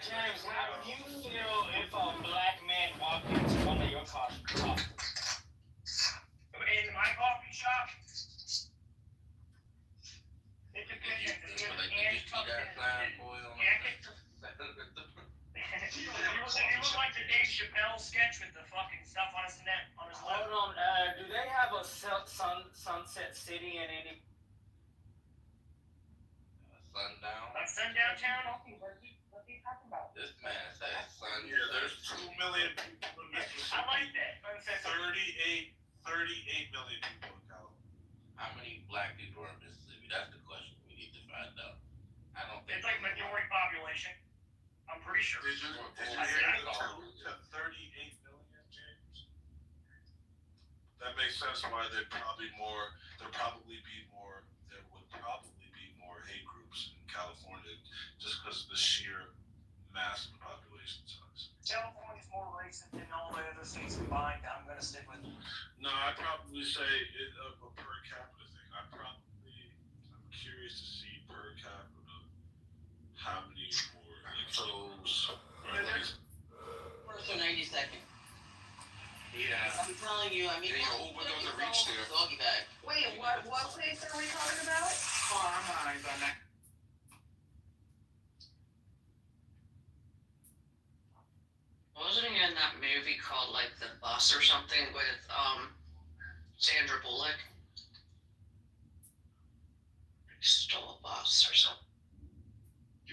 James, how would you feel if a black man walked into one of your coffee shops? In my coffee shop, it depends. You got blind boy on It was like the Dave Chappelle sketch with the fucking stuff on his neck, on his lip. Hold on, do they have a Sunset City in any? Sundown. Like Sundown Town? What are you talking about? This man said sun. Yeah, there's 2 million people in Mississippi. I like that. 38 million people in California. How many black people are in Mississippi? That's the question we need to find out. I don't think It's like majority population. I'm pretty sure. Did you hear the 38 million, James? That makes sense why there would probably be more hate groups in California just because of the sheer mass of the population size. California's more racist than all the other states combined. I'm gonna stick with it. No, I'd probably say a per capita thing. I'm curious to see per capita how many more those. First or 92nd. Yeah. I'm telling you, I mean, overdose of reach there. Doggy bag. Wait, what place are we talking about? Wasn't he in that movie called like The Bus or something with Sandra Bullock? He stole a bus or something.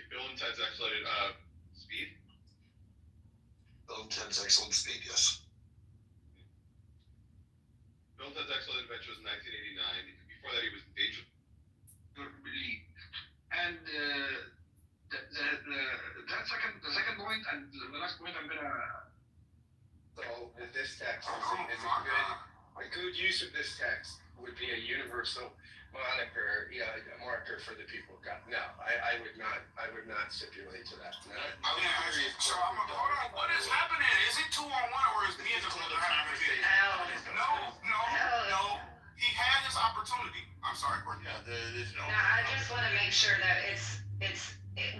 Bill and Ted's Excellent Speed? Bill and Ted's Excellent Speed, yes. Bill and Ted's Excellent Adventure was 1989. Before that, he was Dangerous. And the second point and the last point I'm gonna. So with this text, a good use of this text would be a universal moniker, a marker for the people of God. No, I would not stipulate to that. No. So hold on, what is happening? Is it 2-on-1 or is me and the brother having a No. He had his opportunity. I'm sorry, Courtney. No, I just want to make sure that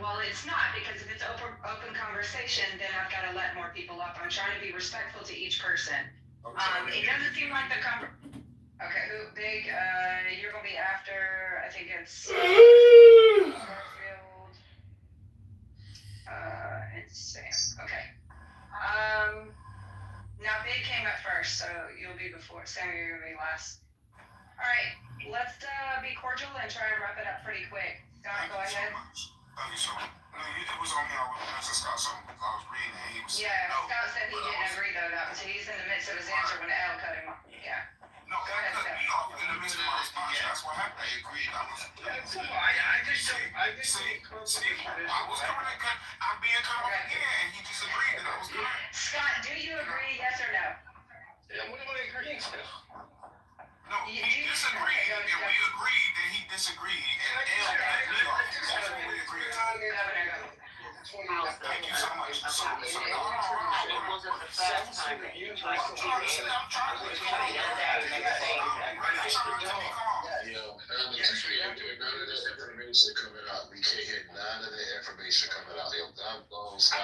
well, it's not, because if it's open conversation, then I've got to let more people up. I'm trying to be respectful to each person. It doesn't seem like the Okay, who big? You're gonna be after. I think it's Garfield. And Sam. Okay. Now Big came up first, so you'll be before Sam. You're gonna be last. All right, let's be cordial and try and wrap it up pretty quick. Scott, go ahead. Thank you so much. It was on me. I was asking Scott something. I was reading it. He was Scott said he didn't agree though. He's in the midst of his answer when L cut him off. Yeah. No, Go ahead, cut me off in the midst of my response. That's what happened. I agree. I just I'm being cut off again, and he disagreed that I was correct. Scott, do you agree? Yes or no? Yeah, what am I agreeing to? No, he disagreed, and we agreed that he disagreed, and L cut me off. That's what we agreed to. Thank you so much. So, It wasn't the first time that you tried to I'm trying to none of this information coming out. We can't hear none of the information coming out. I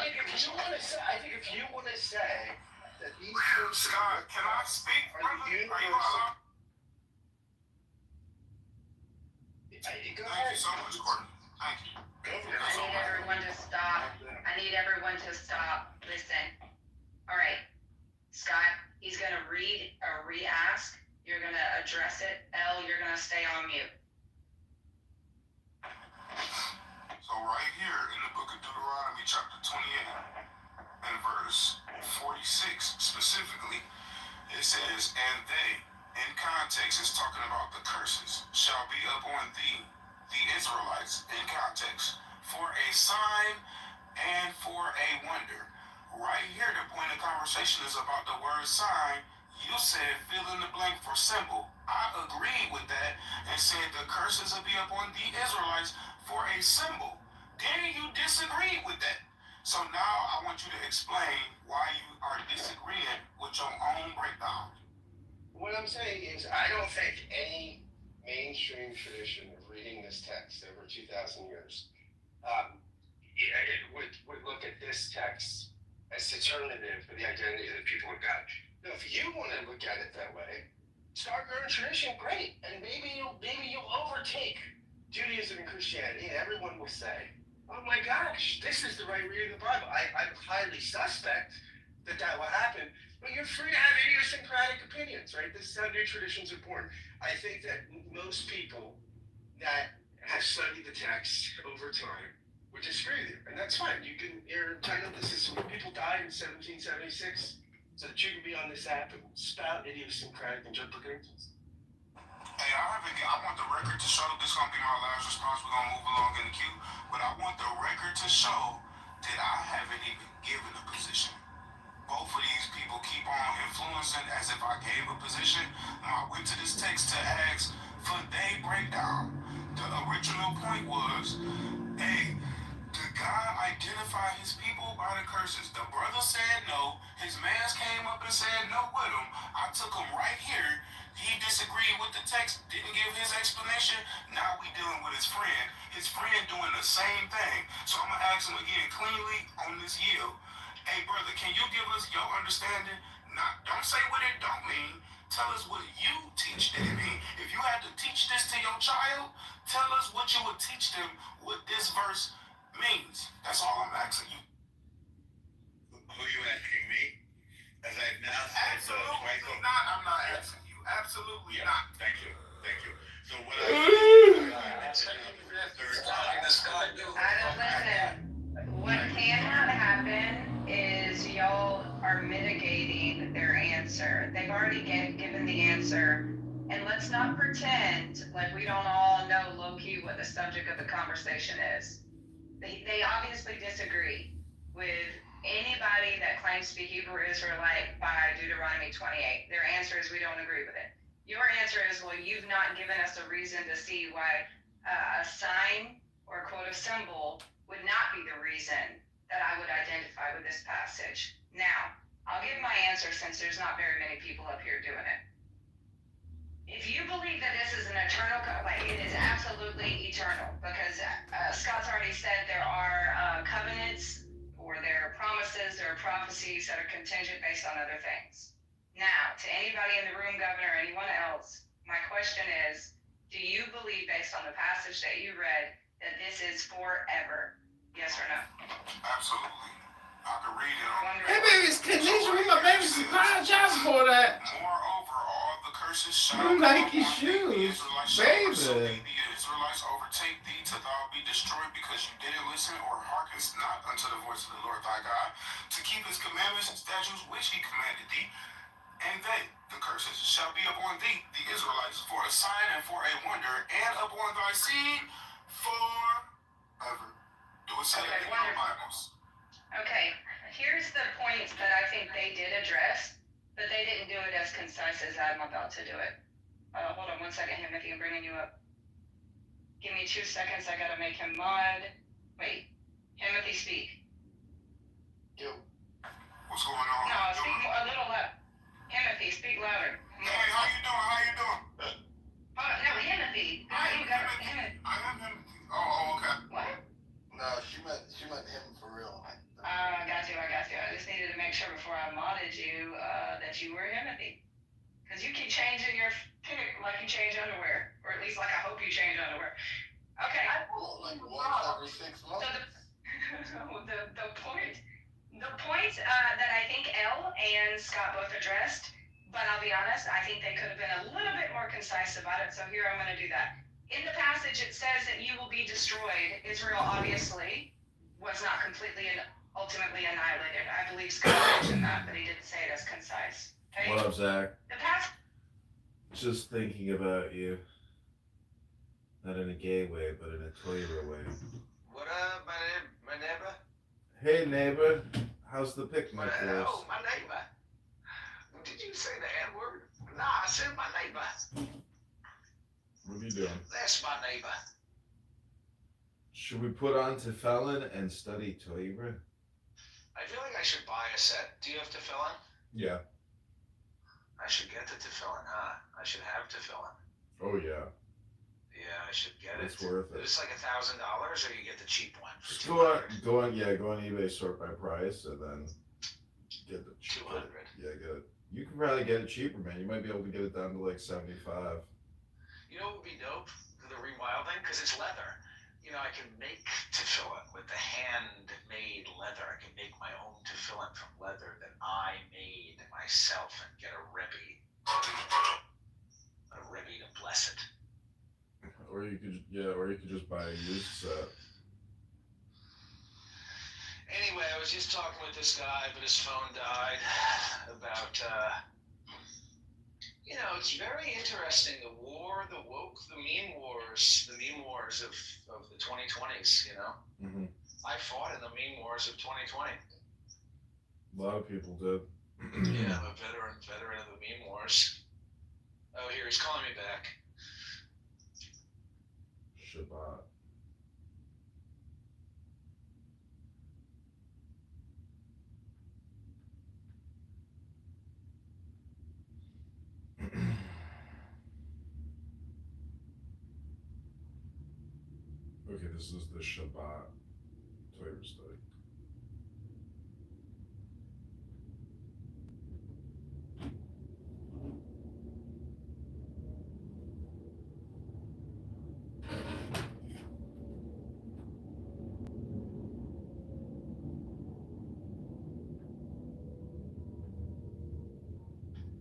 think if you want to say that these Scott, can I speak? Are you allowed? Go Thank ahead. you so much, Courtney. Thank you. I need everyone to stop. Listen. All right. Scott, he's going to read or re-ask. You're going to address it. L, you're going to stay on mute. So right here in the book of Deuteronomy, chapter 28, and verse 46 specifically, it says, and they, in context, is talking about the curses, shall be upon thee, the Israelites, in context, for a sign and for a wonder. Right here, the point of conversation is about the word sign. You said fill in the blank for symbol. I agreed with that and said the curses will be upon the Israelites for a symbol. Then you disagreed with that. So now I want you to explain why you are disagreeing with your own breakdown. What I'm saying is, I don't think any mainstream tradition of reading this text over 2,000 years would look at best alternative for the identity of the people of God. Now, if you want to look at it that way, start your own tradition, great, and maybe you'll overtake Judaism and Christianity, and everyone will say, "Oh my gosh, this is the right reading of the Bible." I'm highly suspect that will happen, but you're free to have idiosyncratic opinions, right? This is how new traditions are born. I think that most people that have studied the text over time would disagree with you, and that's fine. You're entitled. People died in 1776, so that you can be on this app and spout idiosyncratic and conclusions. Hey, I want the record to show, this is going to be my last response, we're going to move along in the queue, but I want the record to show that I haven't even given a position. Both of these people keep on influencing as if I gave a position. I went to this text to ask for their breakdown. The original point was, hey, did God identify his people by the curses? The brother said no. His mans came up and said no with him. I took him right here. He disagreed with the text, didn't give his explanation. Now we dealing with his friend. His friend doing the same thing. So I'm going to ask him again cleanly on this yield. Hey, brother, can you give us your understanding? Don't say what it don't mean. Tell us what you teach that it mean. If you had to teach this to your child, tell us what you would teach them what this verse means. That's all I'm asking you. Who are you asking me? As I've now said Absolutely twice. not. I'm not asking you. Absolutely not. Thank you. So what What cannot happen is y'all are mitigating their answer. They've already given the answer. And let's not pretend like we don't all know low-key what the subject of the conversation is. They obviously disagree with anybody that claims to be Hebrew Israelite by Deuteronomy 28. Their answer is we don't agree with it. Your answer is, well, you've not given us a reason to see why a sign or a quote of symbol would not be the reason that I would identify with this passage. Now, I'll give my answer since there's not very many people up here doing it. If you believe that this is an eternal, like it is absolutely eternal, because Scott's already said there are covenants or there are promises, there are prophecies that are contingent based on other things. Now, to anybody in the room, Governor, or anyone else, my question is, do you believe based on the passage that you read that this is forever? Yes or no? Absolutely. I can read it. Hey, baby, can these read my baby's apologize for that? Moreover, all the curses shall You like your shoes, baby. The Israelites overtake thee till thou be destroyed, because you didn't listen or hearken not unto the voice of the Lord thy God, to keep his commandments and statutes which he commanded thee. And they, the curses, shall be upon thee, the Israelites, for a sign and for a wonder, and upon thy seed forever. Do it say that in your Bibles? Okay, here's the points that I think they did address, but they didn't do it as concise as I'm about to do it. Hold on 1 second, Timothy, I'm bringing you up. Give me 2 seconds, I gotta make him mod. Wait, Timothy, speak. Yo. What's going on? No, speak a little louder. Timothy, speak louder. Hey, how you doing? No, Timothy. I am him. Oh, okay. What? No, she meant him for real. I got you. I just needed to make sure before I modded you that you were Timothy. Because you keep changing your pick like you change underwear. Or at least like I hope you change underwear. Okay. Like once every 6 months. So the point that I think Elle and Scott both addressed, but I'll be honest, I think they could have been a little bit more concise about it, so here I'm going to do that. In the passage, it says that you will be destroyed. Israel obviously was not completely and ultimately annihilated. I believe Scott mentioned that, but he didn't say it as concise. Okay? What up, Zach? The past. Just thinking about you. Not in a gay way, but in a Toyota way. What up, my neighbor? Hey, neighbor. How's the picnic course? Oh, my neighbor. Did you say the N-word? Nah, I said my neighbor. What are you doing? That's my neighbor. Should we put on Tefillin and study Torah? I feel like I should buy a set. Do you have Tefillin? Yeah. I should get the Tefillin, huh? I should have Tefillin. Oh, yeah. Yeah, I should get it. It's worth it. It's like $1,000, or you get the cheap one. Go on eBay, sort by price, and then Get the 200. Yeah, get it. You can probably get it cheaper, man. You might be able to get it down to like 75. You know what would be dope? The rewilding, because it's leather. You know, I can make tefillin with the handmade leather. I can make my own tefillin from leather that I made myself and get a Rebbe to bless it. Or you could just buy a used set. Anyway, I was just talking with this guy, but his phone died about, you know, it's very interesting. The war, the woke, the meme wars of the 2020s, you know? Mm-hmm. I fought in the meme wars of 2020. A lot of people did. Yeah, I'm a veteran of the meme wars. Oh, here, he's calling me back. Shabbat. Okay, this is the Shabbat Torah study.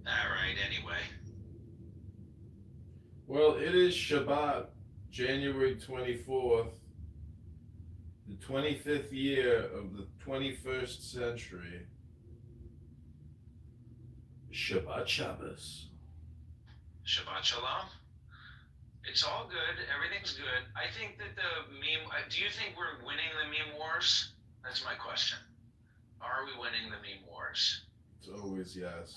Alright, anyway. Well, it is Shabbat, January 24th, the 25th year of the 21st century. Shabbat Shabbos. Shabbat Shalom. It's all good. Everything's good. I think that the meme. Do you think we're winning the meme wars? That's my question. Are we winning the meme wars? It's always yes.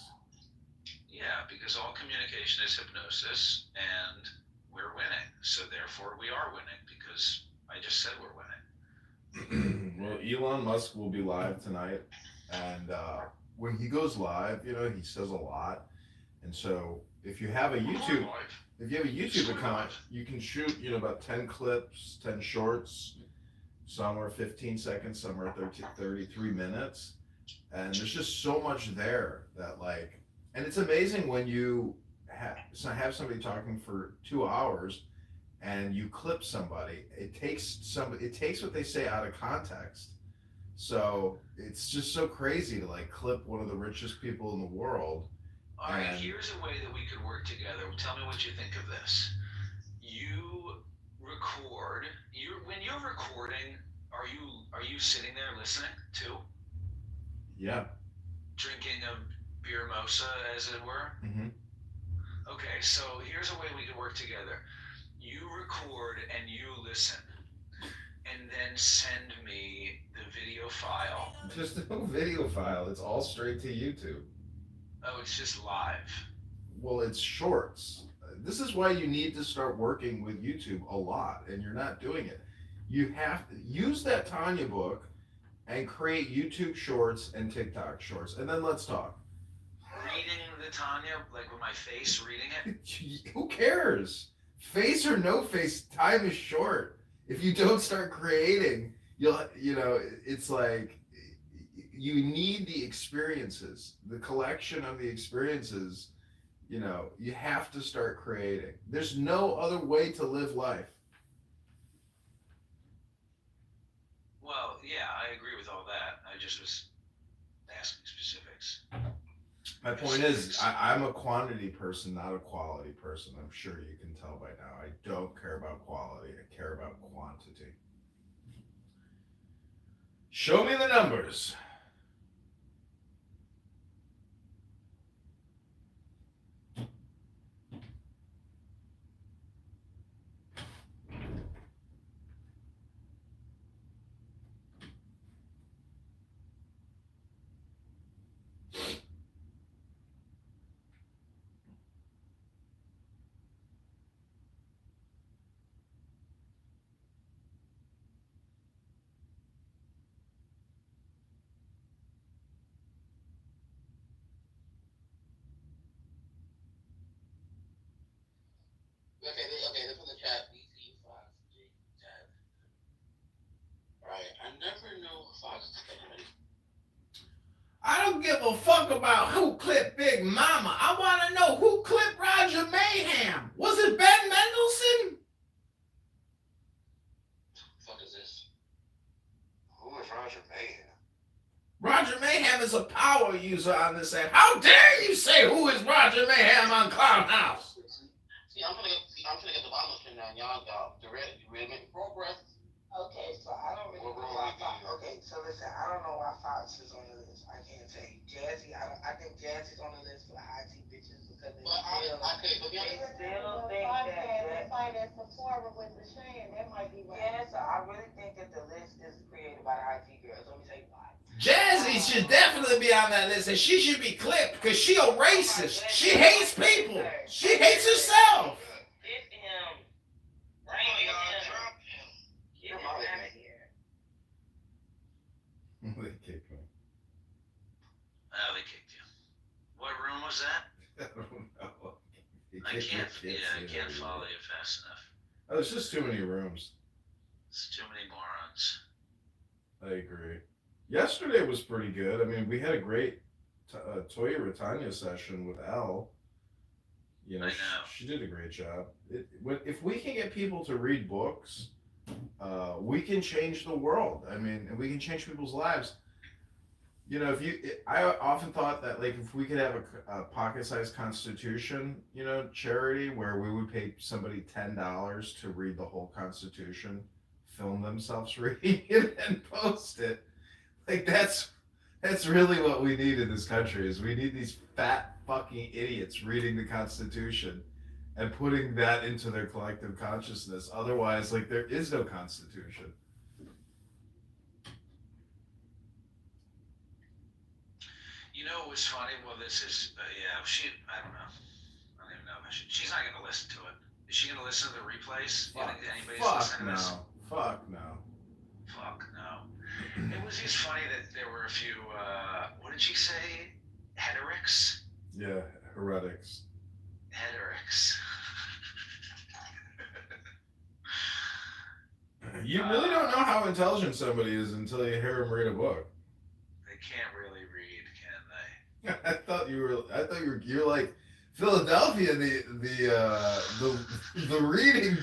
Yeah, because all communication is hypnosis, and we're winning. So therefore, we are winning because I just said we're winning. Well, Elon Musk will be live tonight, and when he goes live, you know, he says a lot, and so if you have a YouTube account, you can shoot, you know, about 10 clips, 10 shorts. Some are 15 seconds, some are 33 minutes, and there's just so much there that, like, and it's amazing when you have somebody talking for 2 hours and you clip somebody. It takes what they say out of context. So it's just so crazy to like clip one of the richest people in the world. All right, here's a way that we could work together. Tell me what you think of this. You record. When you're recording, are you sitting there listening too? Yeah. Drinking a beer mosa, as it were? Mm-hmm. Okay, so here's a way we could work together. You record and you listen, and then send me the video file. Just no video file. It's all straight to YouTube. Oh, it's just live. Well, it's shorts. This is why you need to start working with YouTube a lot, and you're not doing it. You have to use that Tanya book and create YouTube shorts and TikTok shorts, and then let's talk. Reading the Tanya, like with my face reading it? Who cares? Face or no face, time is short. If you don't start creating, it's like you need the experiences, the collection of the experiences. You know, you have to start creating. There's no other way to live life. Well, yeah, I agree with all that. I just was asking specifics. My point is, I'm a quantity person, not a quality person. I'm sure you can tell by now. I don't care about quality. I care about quantity. Show me the numbers. a fuck about who clipped Big Mama. I want to know who clipped Roger Mayhem. Was it Ben Mendelsohn? What is this? Who is Roger Mayhem? Roger Mayhem is a power user on this app. How dare you say who is Roger Mayhem on Clownhouse? See, I'm gonna get the bottom of the now. Y'all, you ready making progress? Okay, so I don't really know why Fox. Okay, so listen, I don't know why Fox is on the list. I can't say Jazzy. I think Jazzy's on the list for high T bitches because they still think that finance Sephora with the Shane. That might be right. Yeah, so I really think that the list is created by the high T girls. Let me tell you why. Jazzy should definitely be on that list, and she should be clipped because she a racist. She hates people. She hates herself. Get him. Right on, drop him. Get him out of here. They kicked me. Oh, they kicked you. What room was that? I don't know. I can't follow you fast enough. Oh, there's just too many rooms. It's too many morons. I agree. Yesterday was pretty good. I mean, we had a great Toya Ratanya session with Elle. You know, I know. She did a great job. If we can get people to read books, we can change the world. I mean, and we can change people's lives. You know, I often thought that like if we could have a pocket-sized Constitution, you know, charity where we would pay somebody $10 to read the whole Constitution, film themselves reading it, and post it. Like that's really what we need in this country is we need these fat fucking idiots reading the Constitution and putting that into their collective consciousness. Otherwise, like there is no Constitution. You know what was funny? Well, this is, I don't know. I don't even know. She's not going to listen to it. Is she going to listen to the replays? Do you think anybody's listening to this? Fuck no. Fuck no. It was just funny that there were a few, what did she say? Heterics? Yeah, heretics. Heterics. You really don't know how intelligent somebody is until you hear them read a book. They can't really read, can they? I thought you're like Philadelphia. The reading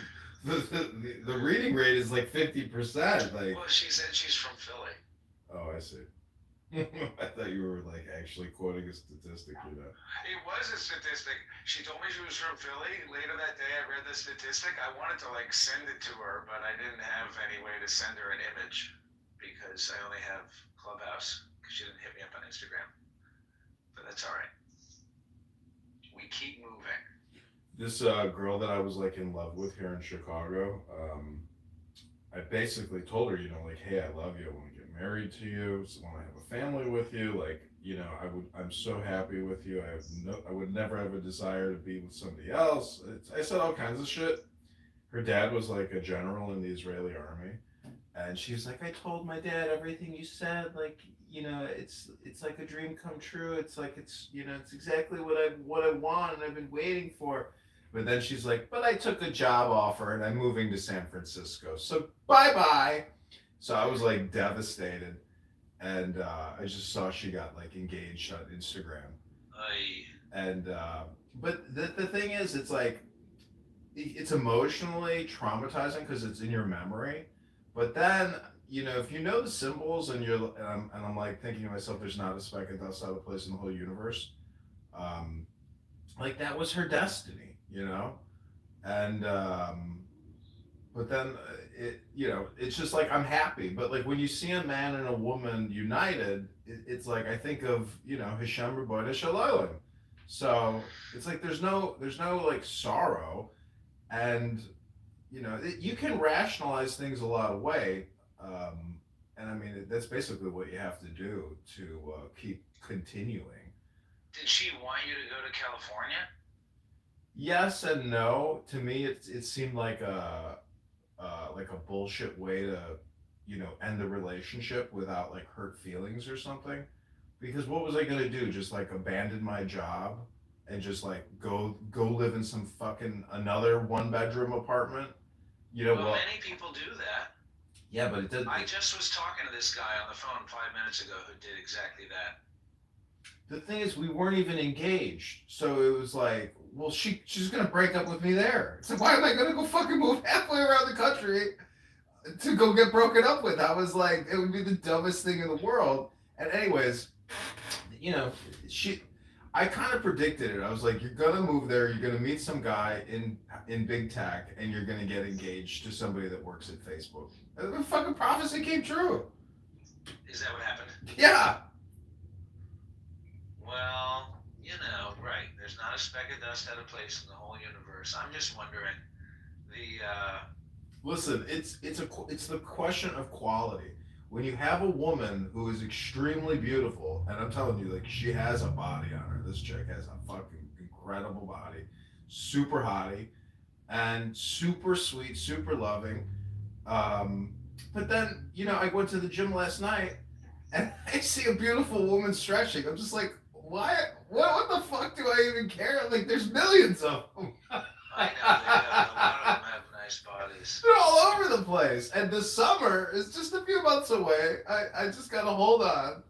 the reading rate is like 50%. Like, well, she said she's from Philly. Oh, I see. I thought you were like actually quoting a statistic, you know. It was a statistic. She told me she was from Philly. Later that day, I read the statistic. I wanted to like send it to her, but I didn't have any way to send her an image because I only have Clubhouse because she didn't hit me up on Instagram. But that's all right. We keep moving. This girl that I was like in love with here in Chicago, I basically told her, you know, like, hey, I love you. I want to get married to you. I want to have a family with you. Like, you know, I'm so happy with you. I would never have a desire to be with somebody else. I said all kinds of shit. Her dad was like a general in the Israeli army. And she was like, I told my dad everything you said. Like, you know, it's like a dream come true. It's like, you know, it's exactly what I want and I've been waiting for. But then she's like, but I took a job offer and I'm moving to San Francisco. So bye-bye. So I was like devastated. And I just saw she got like engaged on Instagram. And, but the thing is, it's like, it's emotionally traumatizing because it's in your memory. But then, you know, if you know the symbols and I'm like thinking to myself, there's not a speck of dust out of place in the whole universe. Like that was her destiny. You know, and but then you know, it's just like I'm happy. But like when you see a man and a woman united, it's like I think of, you know, Hashem Rabboni Shalom. So it's like there's no like sorrow, and you know you can rationalize things a lot of way, and I mean that's basically what you have to do to keep continuing. Did she want you to go to California? Yes and no. To me, it seemed like a bullshit way to, you know, end the relationship without like hurt feelings or something. Because what was I gonna do? Just like abandon my job and just like go live in some fucking another 1-bedroom apartment? You know, well, many people do that. Yeah, but it didn't. I just was talking to this guy on the phone 5 minutes ago who did exactly that. the thing is, we weren't even engaged. So it was like, well, she's gonna break up with me there. So why am I gonna go fucking move halfway around the country to go get broken up with? I was like, it would be the dumbest thing in the world. And anyways, you know, I kind of predicted it. I was like, you're gonna move there, you're gonna meet some guy in big tech, and you're gonna get engaged to somebody that works at Facebook. And the fucking prophecy came true. Is that what happened? Yeah. Well, right. There's not a speck of dust out of place in the whole universe. I'm just wondering, Listen, it's the question of quality. When you have a woman who is extremely beautiful, and I'm telling you, like, she has a body on her. This chick has a fucking incredible body, super hottie, and super sweet, super loving. But then, I went to the gym last night, and I see a beautiful woman stretching. I'm just like, why? What the fuck do I even care? Like, there's millions of them. I know, a lot of them have nice bodies. They're all over the place. And the summer is just a few months away. I just gotta hold on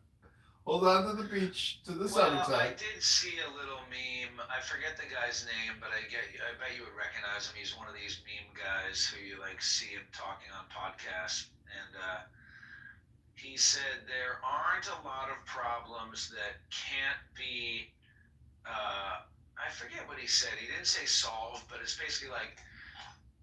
to the beach, to the summertime. I did see a little meme. I forget the guy's name, but I bet you would recognize him. He's one of these meme guys who you see him talking on podcasts. And he said there aren't a lot of problems that can't be, I forget what he said. He didn't say solved, but it's basically like,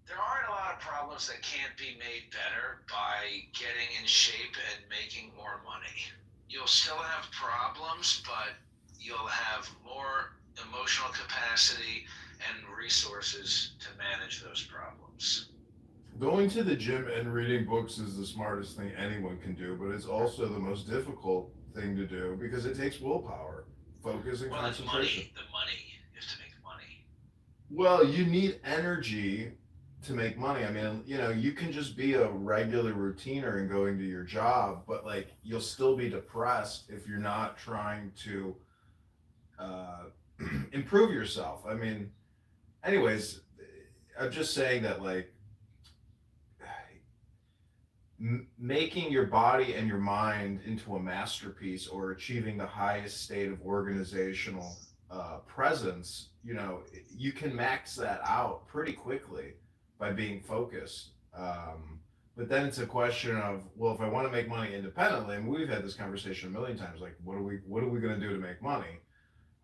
there aren't a lot of problems that can't be made better by getting in shape and making more money. You'll still have problems, but you'll have more emotional capacity and resources to manage those problems. Going to the gym and reading books is the smartest thing anyone can do, but it's also the most difficult thing to do because it takes willpower, focus, and concentration. The money. You have to make money. Well, you need energy to make money. I mean, you can just be a regular routiner and going to your job, but you'll still be depressed if you're not trying to improve yourself. I mean, anyways, I'm just saying that making your body and your mind into a masterpiece or achieving the highest state of organizational presence, you can max that out pretty quickly by being focused. But then it's a question of, well, if I want to make money independently, and we've had this conversation a million times, what are we going to do to make money?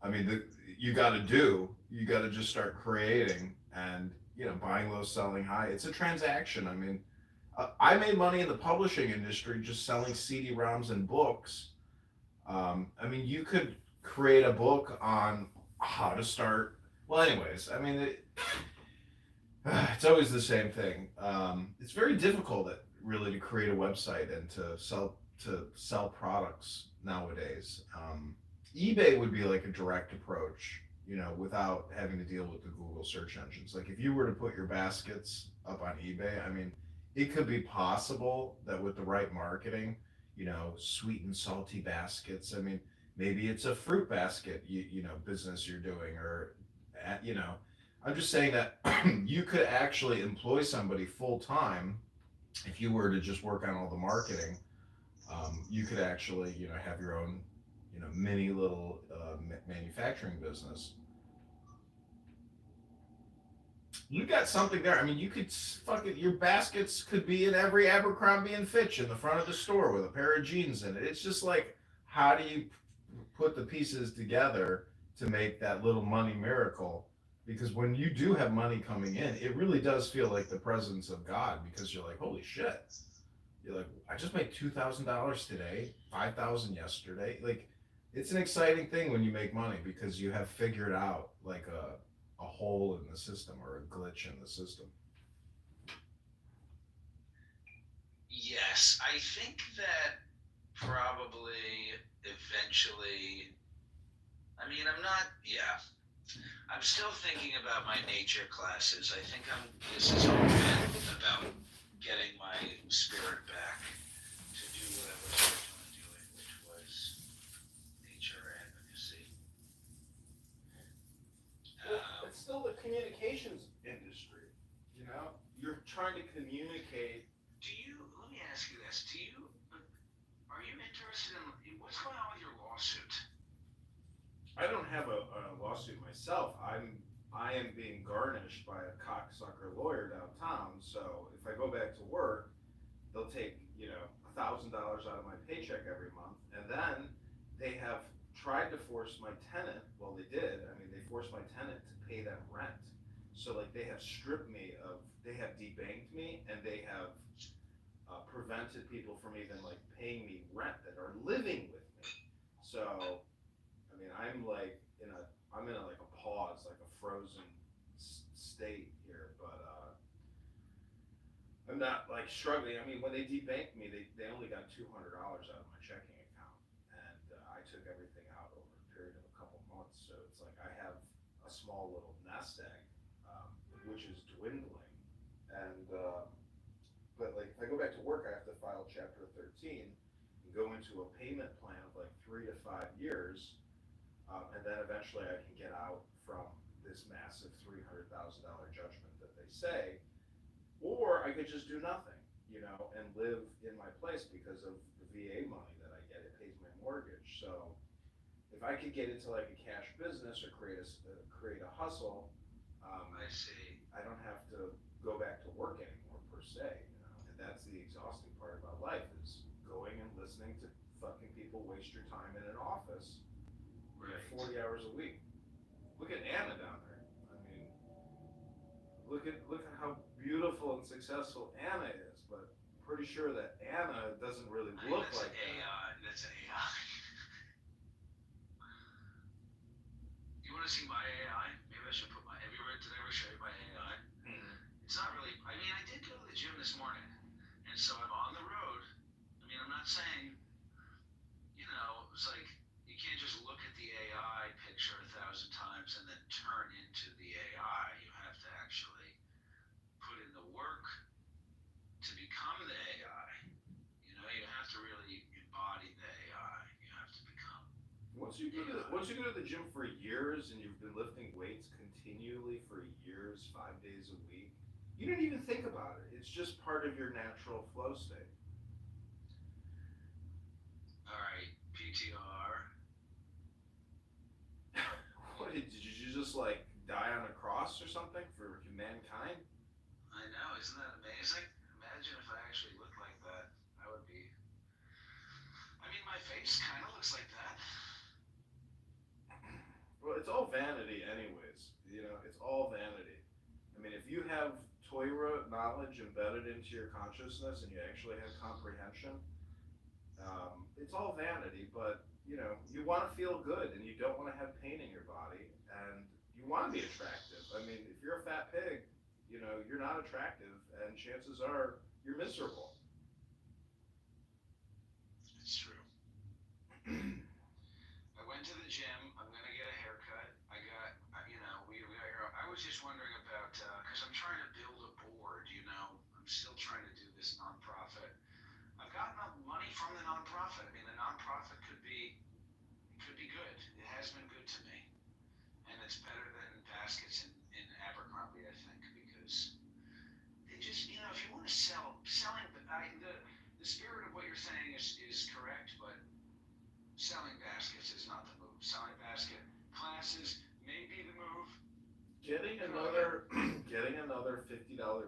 I mean, you got to just start creating and, buying low, selling high. It's a transaction. I mean, I made money in the publishing industry just selling CD-ROMs and books. I mean, you could create a book on how to start. Well, anyways, I mean, it's always the same thing. It's very difficult, really, to create a website and to sell products nowadays. eBay would be like a direct approach, without having to deal with the Google search engines. Like if you were to put your baskets up on eBay, I mean, it could be possible that with the right marketing, sweet and salty baskets. I mean, maybe it's a fruit basket, business you're doing, or, I'm just saying that you could actually employ somebody full time if you were to just work on all the marketing. You could actually, have your own, mini little manufacturing business. You got something there. I mean, you could your baskets could be in every Abercrombie and Fitch in the front of the store with a pair of jeans in it. It's just how do you put the pieces together to make that little money miracle? Because when you do have money coming in, it really does feel like the presence of God, because you're like, holy shit. You're like, I just made $2,000 today, $5,000 yesterday. It's an exciting thing when you make money because you have figured out a hole in the system or a glitch in the system. Yes, I think that probably eventually, I'm still thinking about my nature classes. I think this has all been about getting my spirit back to do what I was originally doing, which was nature advocacy. It's still the communications industry, You're trying to communicate. Let me ask you this, are you interested in, what's going on with your lawsuit? lawsuit myself. I am being garnished by a cocksucker lawyer downtown. So if I go back to work, they'll take, $1,000 out of my paycheck every month, and then they have tried to force my tenant. Well, they did. I mean, they forced my tenant to pay them rent. So like they have stripped me of, they have debanked me, and they have prevented people from even like paying me rent that are living with me. So, I mean, I'm in like a pause, like a frozen state here, but I'm not like struggling. I mean, when they debanked me, they only got $200 out of my checking account, and I took everything out over a period of a couple months. So it's like I have a small little nest egg, which is dwindling, and but like if I go back to work, I have to file Chapter 13 and go into a payment plan of like 3 to 5 years, and then eventually I can get out from this massive $300,000 judgment that they say. Or I could just do nothing, and live in my place because of the VA money that I get. It pays my mortgage. So if I could get into like a cash business or create a hustle, I see. I don't have to go back to work anymore per se. And that's the exhausting part about life is going and listening to fucking people waste your time in an office, 40 hours a week. Look at Anna down there. I mean, look at how beautiful and successful Anna is, but I'm pretty sure that Anna doesn't really look like that. That's AI. You want to see my AI? Maybe I should put my. Did I ever show you my AI? It's not really. I mean, I did go to the gym this morning, and so I'm on the road. I mean, I'm not saying, it's like you can't just look at the AI picture 1,000 times and then turn into the AI. You have to actually put in the work to become the AI. You have to really embody the AI. You have to become. Once you go to the gym for years and you've been lifting weights continually for years, 5 days a week, you don't even think about it. It's just part of your natural flow state. All right, PTR. What did you just like die on a cross or something for mankind? I know, isn't that amazing? Imagine if I actually looked like that. I would be. I mean, my face kind of looks like that. Well, it's all vanity, anyways. It's all vanity. I mean, if you have Torah knowledge embedded into your consciousness and you actually have comprehension, it's all vanity, but you want to feel good and you don't want to have pain in your body and you want to be attractive. I mean, if you're a fat pig, you're not attractive and chances are you're miserable. It's true. I went to the gym. I'm going to get a haircut. I got, I was just wondering about, because I'm trying to build a board, I'm still trying to do this nonprofit. I've gotten money from the nonprofit. I mean, the nonprofit could be good. It has been good to me. And it's better than baskets in Abercrombie, I think, because they just, if you want to selling, the spirit of what you're saying is correct, but selling baskets is not the move. Selling basket classes may be the move. Getting another $50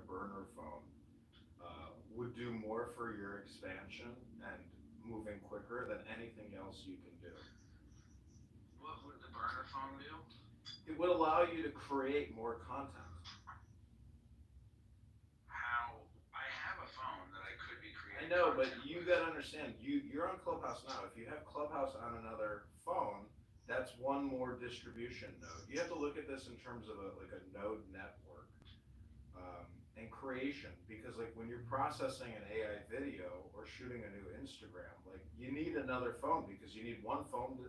burner phone would do more for your expansion and moving quicker than anything else you can do. What would the burner phone do? It would allow you to create more content. How? I have a phone that I could be creating. I know, but you gotta understand, you're on Clubhouse now. If you have Clubhouse on another phone, that's one more distribution node. You have to look at this in terms of a node network and creation, because like when you're processing an AI video or shooting a new Instagram, like you need another phone because you need one phone to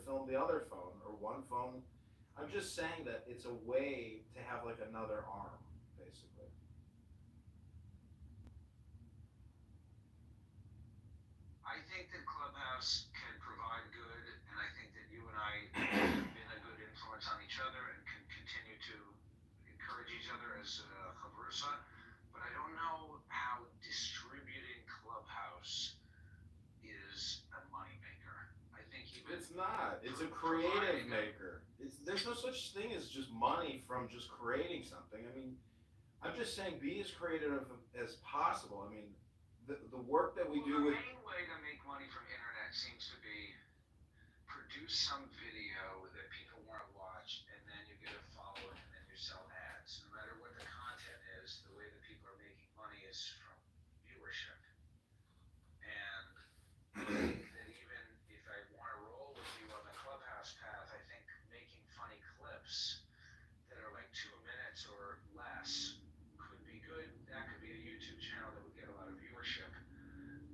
film the other phone, or one phone. I'm just saying that it's a way to have like another arm, basically. I think that Clubhouse can provide good, and I think that you and I have been a good influence on each other and can continue to encourage each other as conversa. But I don't know how distributing Clubhouse is a moneymaker. I think even It's not. It's a creative maker. there's no such thing as just money from just creating something. I mean, I'm just saying be as creative as possible. I mean, the work that we do with. The main way to make money from internet seems to be produce some video that people want to watch, and then you get a following, and then you sell ads. No matter what the content is, the way that people are making money is from viewership. And I think that even if I want to roll with you on the Clubhouse path, I think making funny clips that are like 2 minutes or less could be good. That could be a YouTube channel that would get a lot of viewership.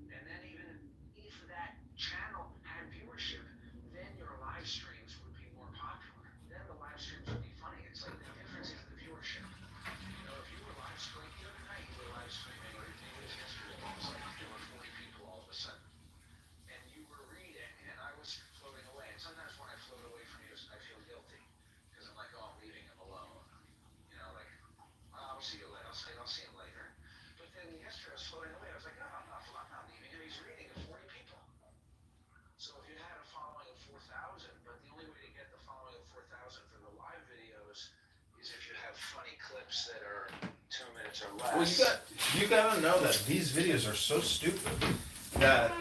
And then even if that channel had viewership, then your live streams would be more popular. Then the live streams would be funny. It's like the difference is the viewership. You know, if you were live streaming the other night, you were live streaming, or maybe it was yesterday, it was like there were 40 people all of a sudden. And you were reading, and I was floating away. And sometimes when I float away from you, I feel guilty. Because I'm like, oh, I'm leaving him alone. You know, like, I'll see you later. I'll see him later. But then yesterday I was floating away. I was like, oh, I'm not leaving him. He's reading to 40 people. So if you had a following of 4,000, but the only way to get the following of 4,000 for the live videos is if you have funny clips that are 2 minutes or less. Well, you gotta know that these videos are so stupid that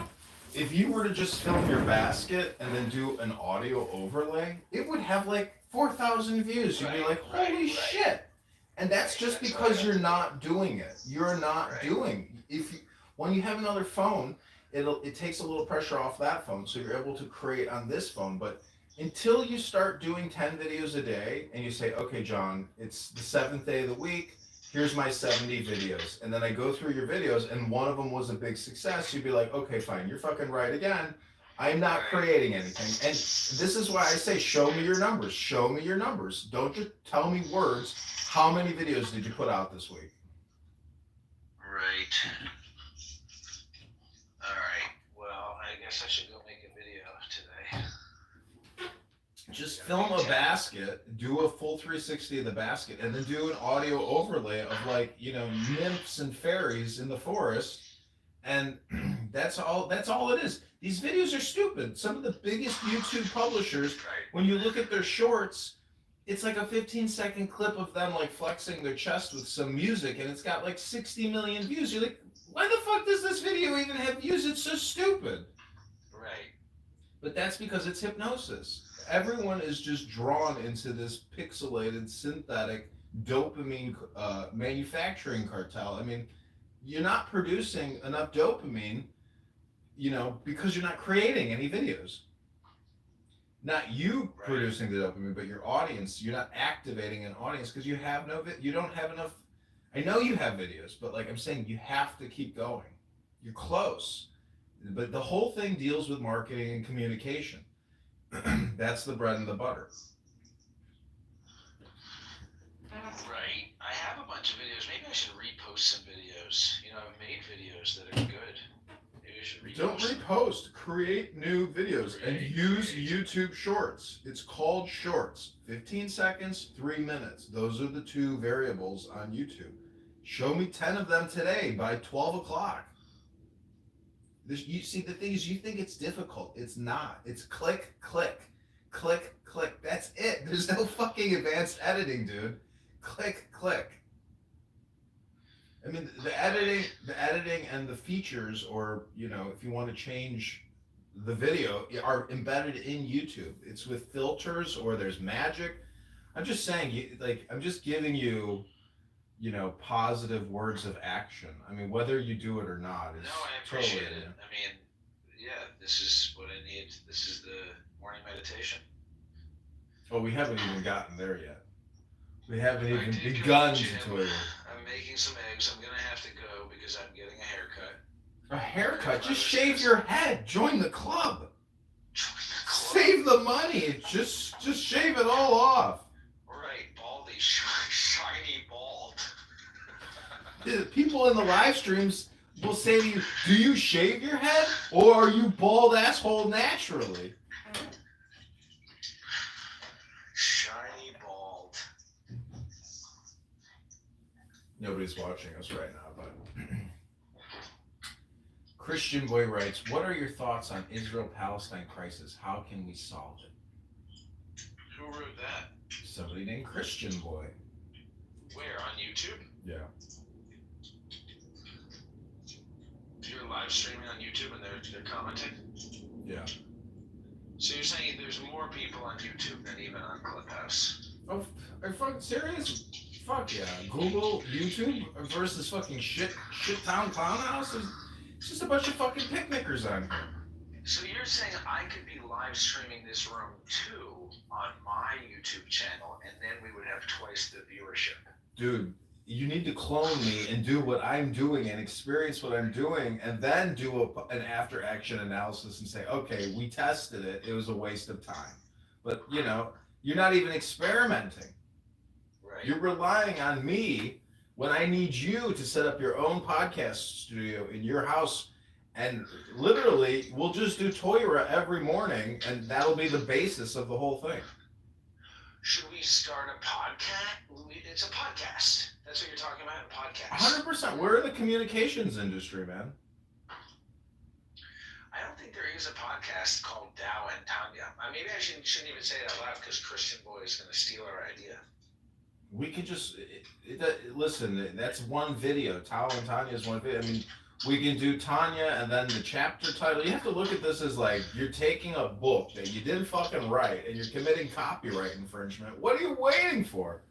if you were to just film your basket and then do an audio overlay, it would have like 4,000 views. You'd be like, holy shit. And that's just because you're not doing it. You're not doing. When you have another phone, it takes a little pressure off that phone, so you're able to create on this phone. But until you start doing 10 videos a day, and you say, okay, John, it's the 7th day of the week. Here's my 70 videos, and then I go through your videos, and one of them was a big success. You'd be like, okay, fine, you're fucking right again. I'm not creating anything. And this is why I say, show me your numbers. Show me your numbers. Don't just tell me words. How many videos did you put out this week? Right. All right. Well, I guess I should go make a video today. Just film a basket, do a full 360 of the basket, and then do an audio overlay of, like, you know, nymphs and fairies in the forest. And that's all it is. These videos are stupid. Some of the biggest YouTube publishers, when you look at their shorts, it's like a 15-second clip of them like flexing their chest with some music, and it's got like 60 million views. You're like, why the fuck does this video even have views? It's so stupid. Right. But that's because it's hypnosis. Everyone is just drawn into this pixelated, synthetic dopamine manufacturing cartel. I mean, you're not producing enough dopamine, you know, because you're not creating any videos. Not you producing the dopamine, but your audience. You're not activating an audience because you have you don't have enough. I know you have videos, but like I'm saying, you have to keep going. You're close. But the whole thing deals with marketing and communication. That's the bread and the butter. Right. I have a bunch of videos. Maybe I should repost some videos. You know, I've made videos that are good. Maybe I should repost. Don't repost. Create new videos and use YouTube Shorts. It's called Shorts. 15 seconds, 3 minutes. Those are the two variables on YouTube. Show me 10 of them today by 12 o'clock. You see, the thing is, you think it's difficult. It's not. It's click, click, click, click. That's it. There's no fucking advanced editing, dude. Click, click. I mean, the editing and the features, or, you know, if you want to change the video, are embedded in YouTube. It's with filters, or there's magic. I'm just saying, I'm just giving you, you know, positive words of action. I mean, whether you do it or not is I appreciate totally, it. I mean, yeah, this is what I need. This is the morning meditation. Oh, we haven't even gotten there yet. We haven't even begun to toil. I'm making some eggs. I'm gonna have to go because I'm getting a haircut. A haircut? Just shave your head. Join the club. Save the money. Just shave it all off. Right, baldy, shiny bald. People in the live streams will say to you, do you shave your head, or are you bald asshole naturally? Shiny bald. Nobody's watching us right now, but Christian Boy writes, what are your thoughts on Israel-Palestine crisis? How can we solve it? Who wrote that? Somebody named Christian Boy. Where, on YouTube? Yeah. You're live streaming on YouTube and they're commenting? Yeah. So you're saying there's more people on YouTube than even on Clubhouse? Oh, are you fucking serious? Fuck yeah. Google, YouTube versus fucking shit town clown house? It's just a bunch of fucking picnickers on here. So you're saying I could be live streaming this room too on my YouTube channel and then we would have twice the viewership? Dude, you need to clone me and do what I'm doing and experience what I'm doing and then do an after action analysis and say, okay, we tested it. It was a waste of time. But, you know, you're not even experimenting. Right. You're relying on me when I need you to set up your own podcast studio in your house. And literally, we'll just do Toyra every morning and that'll be the basis of the whole thing. Should we start a podcast? It's a podcast. That's what you're talking about, a podcast. 100%. We're in the communications industry, man. I don't think there is a podcast called Dow and Tanya. Maybe I shouldn't even say it out loud because Christian Boy is going to steal our idea. We could just listen. That's one video. Tao and Tanya is one video. I mean, we can do Tanya and then the chapter title. You have to look at this as like you're taking a book that you didn't fucking write and you're committing copyright infringement. What are you waiting for?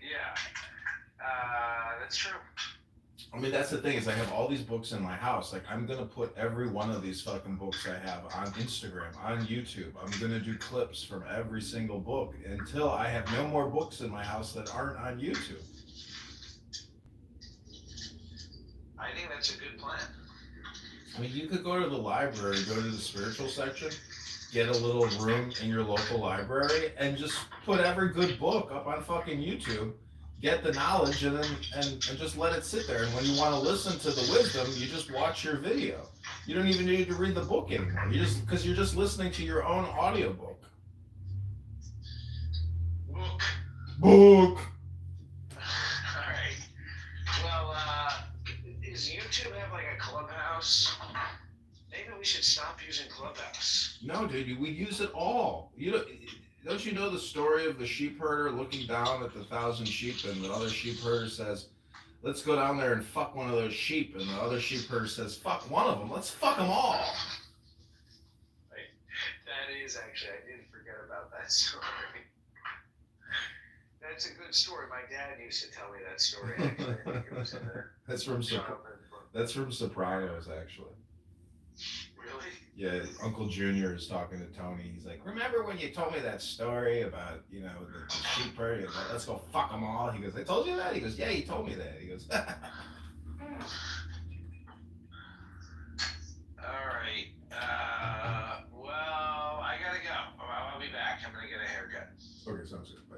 Yeah, that's true. I mean, that's the thing is I have all these books in my house. Like, I'm going to put every one of these fucking books I have on Instagram, on YouTube. I'm going to do clips from every single book until I have no more books in my house that aren't on YouTube. I think that's a good plan. I mean, you could go to the library, go to the spiritual section, get a little room in your local library, and just put every good book up on fucking YouTube. Get the knowledge and then and just let it sit there. And when you want to listen to the wisdom, you just watch your video. You don't even need to read the book anymore. Because you're just listening to your own audiobook. Book. Book. All right. Well, does YouTube have like a Clubhouse? Maybe we should stop using Clubhouse. No, dude, we use it all. Don't you know the story of the sheep herder looking down at the 1,000 sheep and the other sheep herder says, let's go down there and fuck one of those sheep. And the other sheep herder says, fuck one of them. Let's fuck them all. Right. That is actually, I did forget about that story. That's a good story. My dad used to tell me that story. Actually. I think it was in there. That's from Sopranos, actually. Really? Yeah, Uncle Junior is talking to Tony. He's like, remember when you told me that story about, the sheep herd? He goes, let's go fuck them all. He goes, I told you that? He goes, yeah, he told me that. He goes, all right. Well, I gotta go. I'll be back. I'm gonna get a haircut. Okay, sounds good. Bye.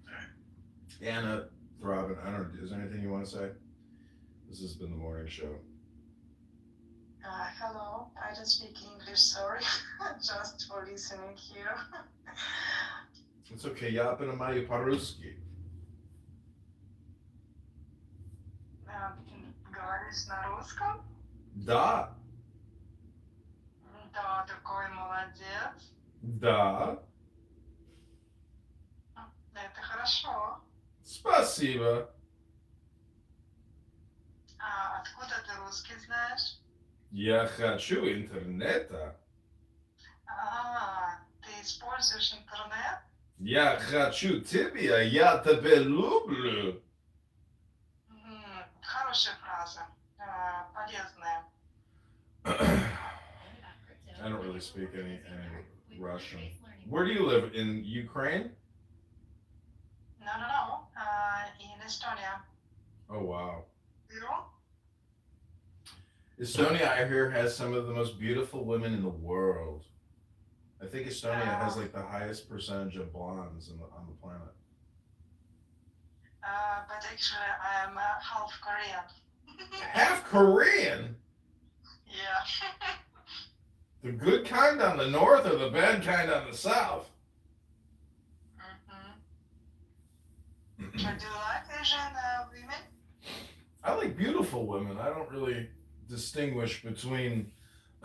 All right. Anna, Robin, I don't know, is there anything you want to say? This has been the morning show. Hello, I don't speak English, sorry, just for listening here. It's okay, я понимаю по-русски. Говоришь на русском? Да. Да, такой молодец. Да. Это хорошо. Спасибо. Откуда ты русский знаешь? Я хочу интернета. Ты используешь интернет? Я хочу тебя, я тебя люблю. Хорошая фраза, полезная. I don't really speak any Russian. Where do you live? In Ukraine? No, in Estonia. Oh, wow. You? Estonia, I hear, has some of the most beautiful women in the world. I think Estonia has like the highest percentage of blondes on the planet. But actually, I am half Korean. Half Korean? Yeah. The good kind on the north or the bad kind on the south? But do you like Asian women? I like beautiful women. I don't really distinguish between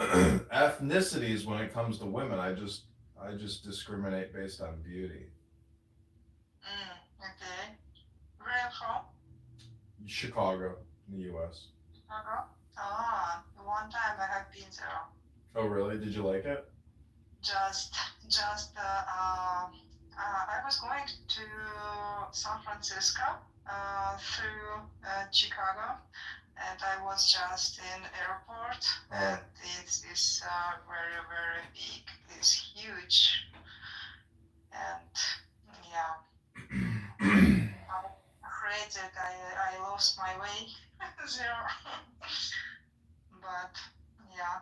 ethnicities when it comes to women. I just discriminate based on beauty. Okay. Where are you from? Chicago, in the U.S. Chicago? Ah, one time I have been there. Oh, really? Did you like it? Just, I was going to San Francisco through Chicago, and I was just in airport, and it is very, very big. It's huge, and yeah, I'm afraid that I lost my way there, but yeah.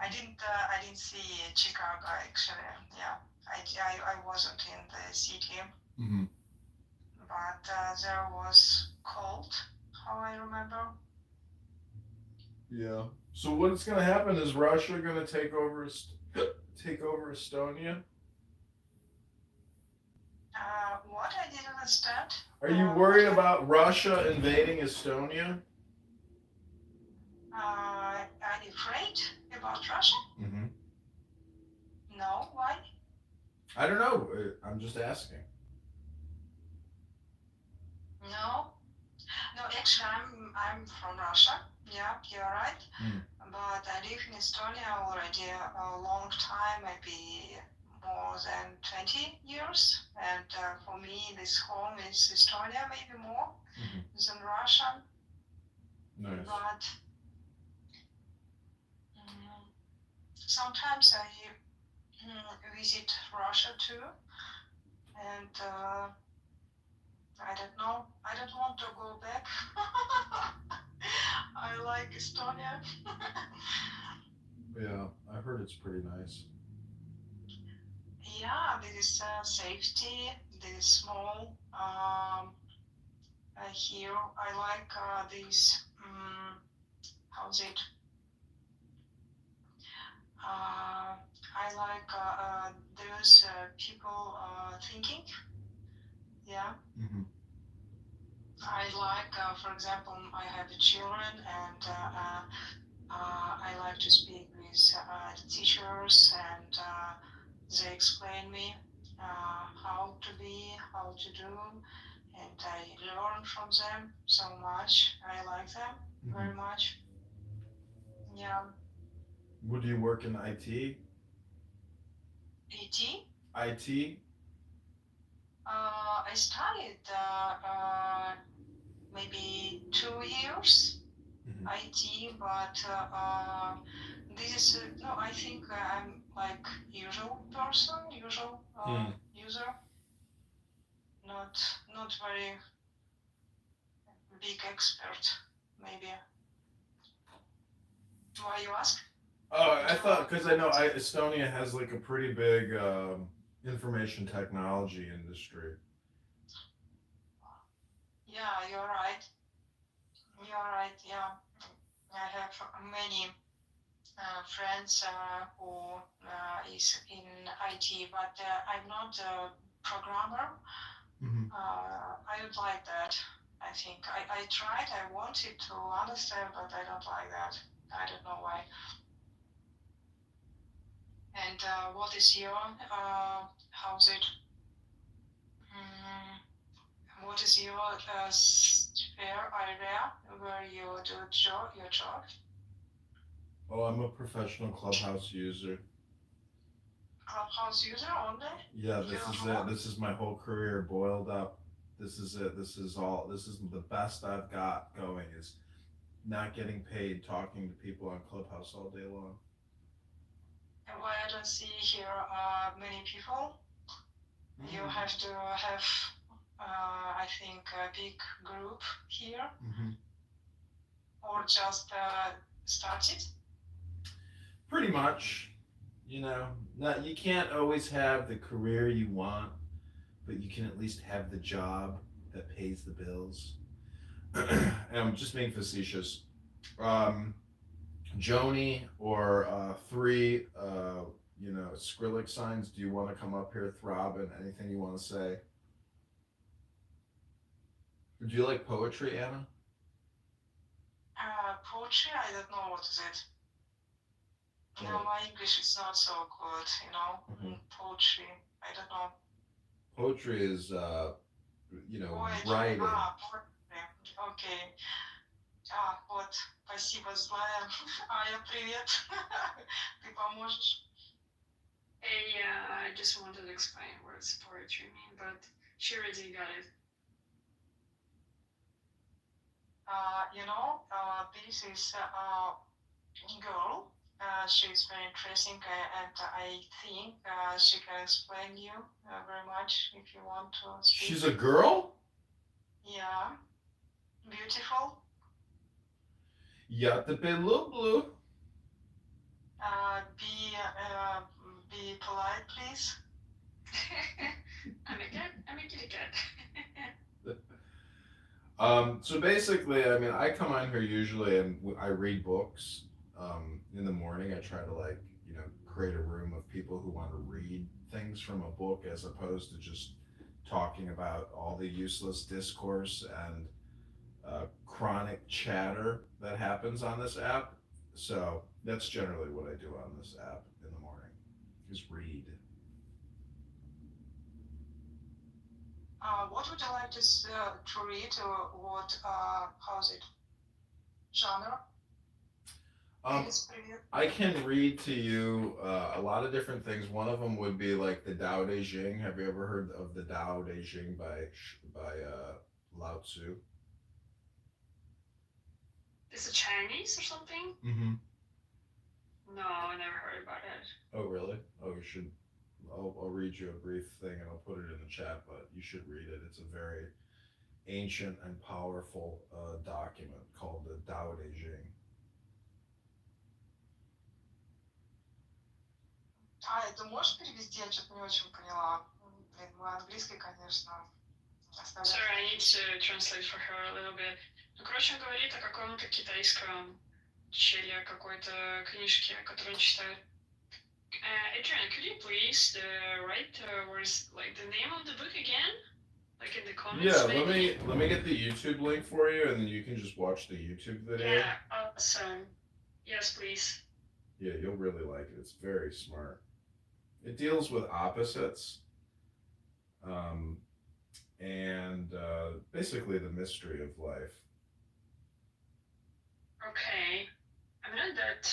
I didn't see Chicago actually. Yeah, I wasn't in the city, Mm-hmm. but there was cold. How I remember. Yeah. So what's gonna happen? Is Russia gonna take over Estonia? What I didn't understand. Are you worried about Russia invading Estonia? Are you afraid about Russia? Mm-hmm. No. Why? I don't know. I'm just asking. No. No. Actually, I'm from Russia. Yeah, you're right. Mm. But I live in Estonia already a long time, maybe more than 20 years. And for me, this home is Estonia, maybe more than Russia. Nice. But sometimes I visit Russia too. And I don't know. I don't want to go back. I like Estonia. Yeah, I heard it's pretty nice. Yeah, there is safety. There is small. Here, I like this. How's it? I like those people thinking. Yeah. Mm-hmm. I like, for example, I have children, and I like to speak with the teachers, and they explain me how to be, how to do, and I learn from them so much. I like them very much. Yeah. Would you work in IT? IT? IT? I studied maybe 2 years IT, but this is no. I think I'm like usual person, usual user, not very big expert, maybe. Why you ask? Oh, I thought because I know Estonia has like a pretty big information technology industry. Yeah, you're right. You're right. Yeah, I have many friends who is in IT, but I'm not a programmer. I don't like that. I think I tried. I wanted to understand, but I don't like that. I don't know why. And what is your how's it? What is your sphere area where you do your job? Oh, I'm a professional Clubhouse user. Clubhouse user only? Yeah, this is it. This is my whole career boiled up. This is it. This is all. This is the best I've got going. Is not getting paid talking to people on Clubhouse all day long. And why I don't see here many people? You have to have, I think, a big group here, or just started. Pretty much. You know, you can't always have the career you want, but you can at least have the job that pays the bills. And I'm just being facetious. Joni or 3, Skrillex signs, do you want to come up here, Throbbing? Anything you want to say? Do you like poetry, Anna? Poetry, I don't know what is it. No, my English is not so good, you know. Poetry, I don't know. Poetry is, Poetry, writing. poetry. Okay. Вот, спасибо, злая. Ая, привет. Ты поможешь? Yeah, I just wanted to explain what poetry mean, but she already got it. This is a girl. She's very interesting, and I think she can explain you very much if you want to speak. She's a girl? Yeah. Beautiful. Ja, te blue. Be polite, please. I'm a kitty cat. So basically, I mean, I come on here usually and I read books. In the morning, I try to create a room of people who want to read things from a book as opposed to just talking about all the useless discourse and chronic chatter that happens on this app. So that's generally what I do on this app in the morning, is read. What would you like to read, or what, how's it, genre? I can read to you a lot of different things. One of them would be like the Tao Te Ching. Have you ever heard of the Tao Te Ching by Lao Tzu? Is it Chinese or something? Mm-hmm. No, I never heard about it. Oh, really? Oh, you should. I'll read you a brief thing and I'll put it in the chat, but you should read it. It's a very ancient and powerful document called the Tao Te Ching. Это можешь перевести? Я что-то не очень поняла. Блин, мой английский, конечно, оставляет. Sorry, I need to translate for her a little bit. Ну, короче, он говорит о каком-то китайском челе какой-то книжке, которую он читает. Adrian, could you please write where's like the name of the book again? Like in the comments. Yeah, maybe? let me get the YouTube link for you, and then you can just watch the YouTube video. Yeah, awesome. Yes, please. Yeah, you'll really like it. It's very smart. It deals with opposites, and basically the mystery of life. Okay, I'm not that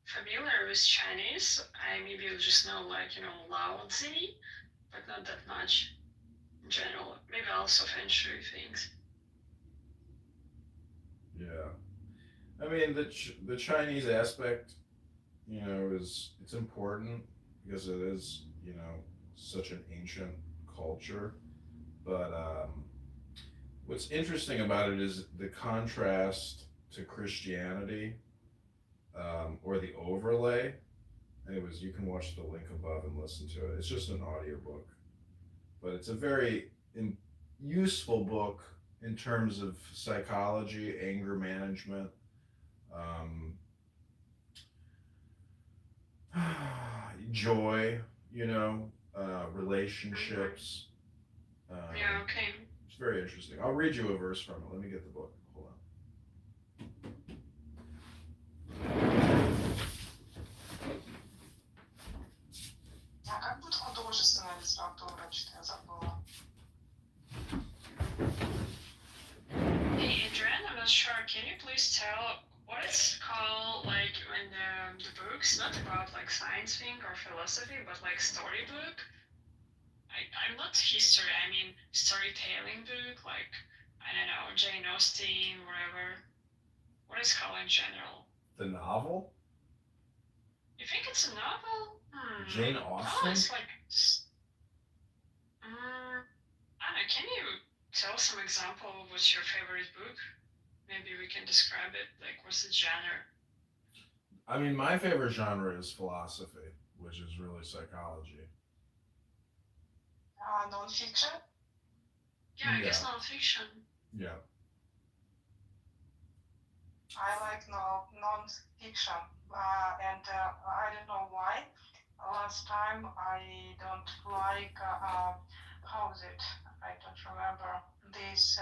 familiar with Chinese. I maybe just know Lao Tzu, but not that much in general. Maybe also Feng Shui things. Yeah, I mean the Chinese aspect, it's important because it is such an ancient culture. But what's interesting about it is the contrast to Christianity. Or the overlay. Anyways, you can watch the link above and listen to it. It's just an audiobook, but it's a very useful book in terms of psychology, anger management, joy, relationships. Yeah, okay. It's very interesting. I'll read you a verse from it. Let me get the book. Hold on. Как будет художественная литература, что я забыла? Hey, Adrian, I'm not sure. Can you please tell what it's called, like when the book's not about like science thing or philosophy, but like storybook? I'm not history. I mean storytelling book, like I don't know, Jane Austen, whatever. What is it called in general? The novel? You think it's a novel? Jane Austen? No, it's like. I don't know. Can you tell some example of what's your favorite book? Maybe we can describe it. Like, what's the genre? I mean, my favorite genre is philosophy, which is really psychology. Non-fiction? Yeah, I guess non-fiction. Yeah. I like non-fiction, and I don't know why. Last time I don't like, how is it? I don't remember this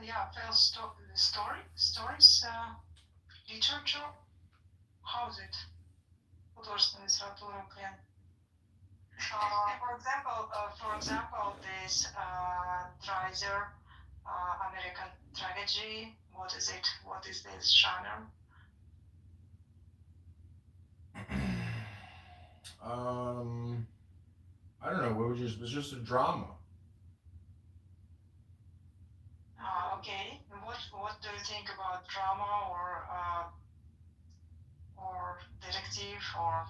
yeah, tell stories, literature. How's it? Художественная литература, блин. For example, this Dreiser American tragedy. What is it? What is this genre? I don't know. What would you? It's just a drama. Okay. What do you think about drama or detective or?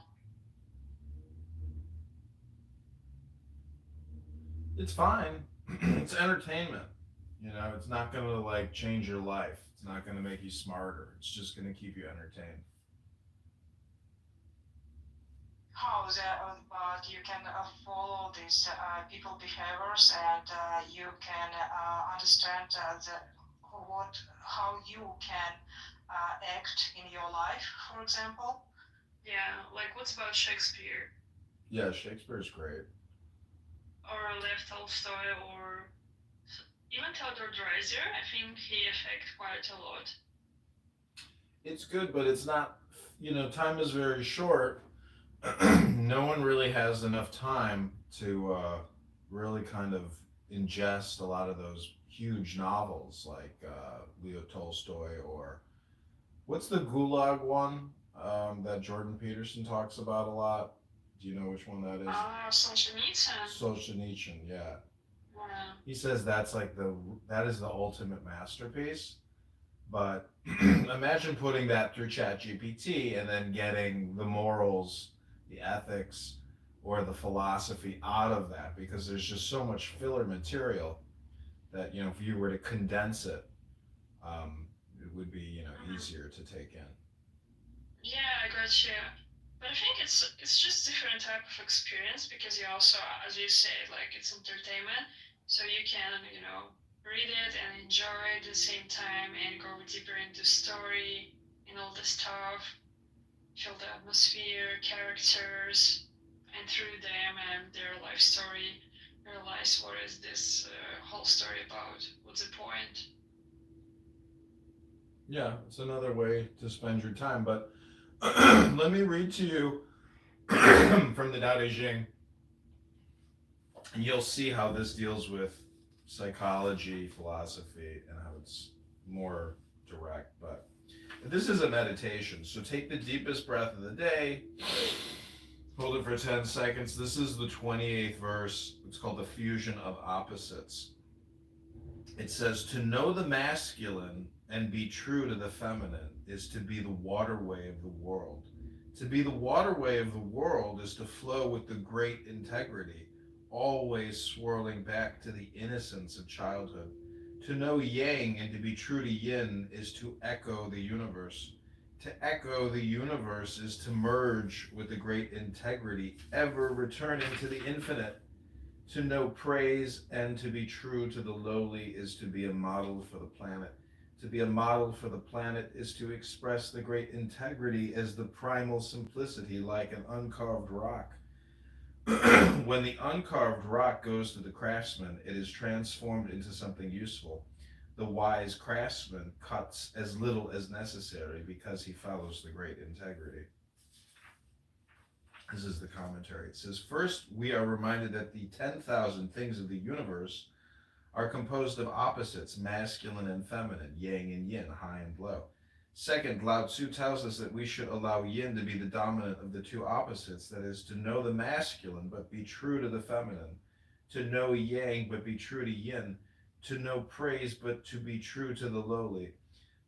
It's fine. It's entertainment. You know, it's not gonna like change your life. It's not gonna make you smarter. It's just gonna keep you entertained. How that? But you can follow these people behaviors and you can understand how you can act in your life, for example. Yeah, like what's about Shakespeare? Yeah, Shakespeare's great. Or Lev Tolstoy, or even Theodore Dreiser. I think he affected quite a lot. It's good, but it's not. You know, time is very short. No one really has enough time to really kind of ingest a lot of those huge novels like Leo Tolstoy or what's the Gulag one that Jordan Peterson talks about a lot? Do you know which one that is? Solzhenitsyn. Solzhenitsyn, yeah. Yeah. He says that is the ultimate masterpiece. But imagine putting that through ChatGPT and then getting the morals, the ethics, or the philosophy out of that because there's just so much filler material that if you were to condense it, it would be easier to take in. Yeah, I got you. But I think it's just different type of experience because you also, as you said, like it's entertainment, so you can read it and enjoy it at the same time and go deeper into story and all the stuff, feel the atmosphere, characters, and through them and their life story, realize what is this whole story about? What's the point? Yeah, it's another way to spend your time. But let me read to you from the Tao Te Ching, and you'll see how this deals with psychology, philosophy, and how it's more direct. But this is a meditation, so take the deepest breath of the day, hold it for 10 seconds. This is the 28th verse. It's called the fusion of opposites. It says, to know the masculine and be true to the feminine is to be the waterway of the world. To be the waterway of the world is to flow with the great integrity, always swirling back to the innocence of childhood. To know yang and to be true to yin is to echo the universe. To echo the universe is to merge with the great integrity, ever returning to the infinite. To know praise and to be true to the lowly is to be a model for the planet. To be a model for the planet is to express the great integrity as the primal simplicity like an uncarved rock. When the uncarved rock goes to the craftsman, it is transformed into something useful. The wise craftsman cuts as little as necessary because he follows the great integrity. This is the commentary. It says, first, we are reminded that the 10,000 things of the universe are composed of opposites, masculine and feminine, yang and yin, high and low. Second, Lao Tzu tells us that we should allow yin to be the dominant of the two opposites, that is, to know the masculine but be true to the feminine, to know yang but be true to yin, to know praise but to be true to the lowly.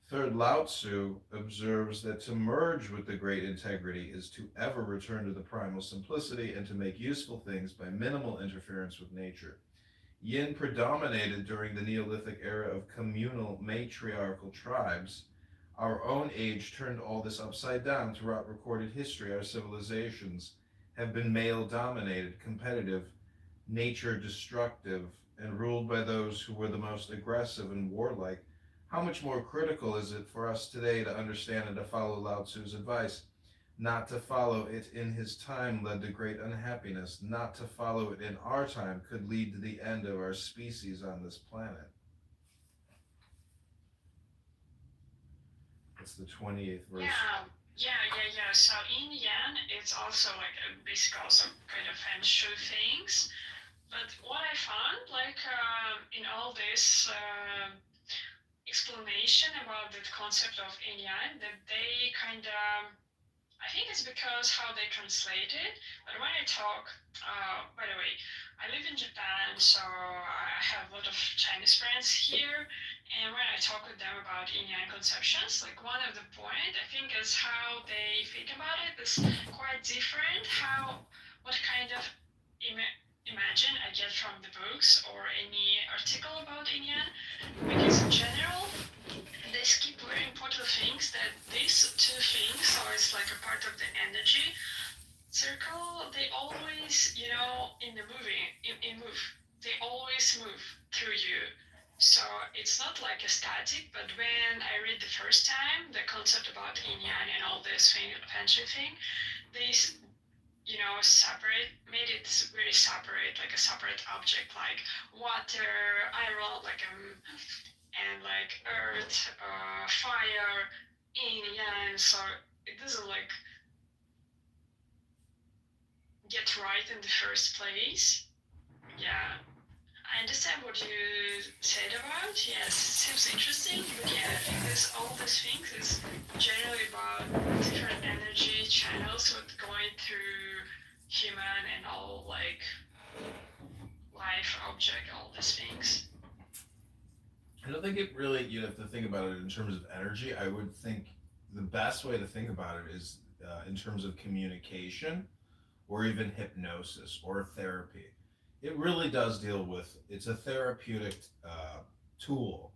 Third, Lao Tzu observes that to merge with the great integrity is to ever return to the primal simplicity and to make useful things by minimal interference with nature. Yin predominated during the Neolithic era of communal matriarchal tribes. Our own age turned all this upside down. Throughout recorded history, our civilizations have been male-dominated, competitive, nature-destructive, and ruled by those who were the most aggressive and warlike. How much more critical is it for us today to understand and to follow Lao Tzu's advice? Not to follow it in his time led to great unhappiness. Not to follow it in our time could lead to the end of our species on this planet. It's the 28th verse. Yeah. So in Yan, it's also like basically also kind of feng shui things. But what I found, like in all this explanation about the concept of yin yang, that they kind of, I think it's because how they translate it. But when I talk, by the way, I live in Japan, so I have a lot of Chinese friends here. And when I talk with them about yin yang conceptions, like one of the point I think is how they think about it is quite different. What kind of imagine I get from the books or any article about yin yang, because in general they skip very important things, that these two things, so it's like a part of the energy circle, they always, in the movie, they always move through you. So it's not like a static, but when I read the first time the concept about yin yang and all this feng shui thing, they made it very separate, like a separate object, like water, iron, and like earth, fire, yin yang. So it doesn't like get right in the first place. Yeah, I understand what you said about. Yes, it seems interesting, but yeah, I think all these things is generally about different energy channels with going through human and all like life, object, all these things. I don't think it really, you have to think about it in terms of energy. I would think the best way to think about it is in terms of communication or even hypnosis or therapy. It really does deal with, it's a therapeutic tool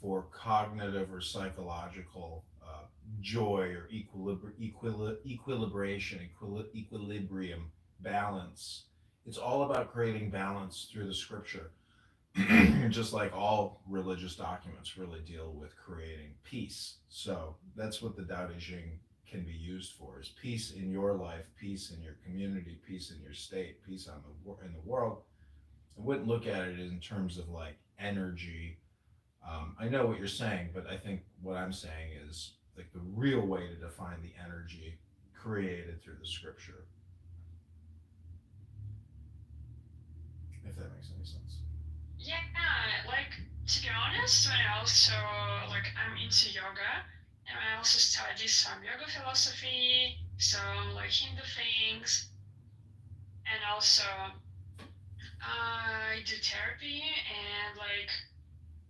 for cognitive or psychological joy or equilibrium, balance. It's all about creating balance through the scripture. Just like all religious documents really deal with creating peace. So that's what the Tao Te Ching can be used for, is peace in your life, peace in your community, peace in your state, peace in the world. I wouldn't look at it in terms of like energy. I know what you're saying, but I think what I'm saying is like the real way to define the energy created through the scripture. If that makes any sense. Yeah, like to be honest, when I also I'm into yoga, and I also study some yoga philosophy, some like Hindu things, and also I do therapy, and like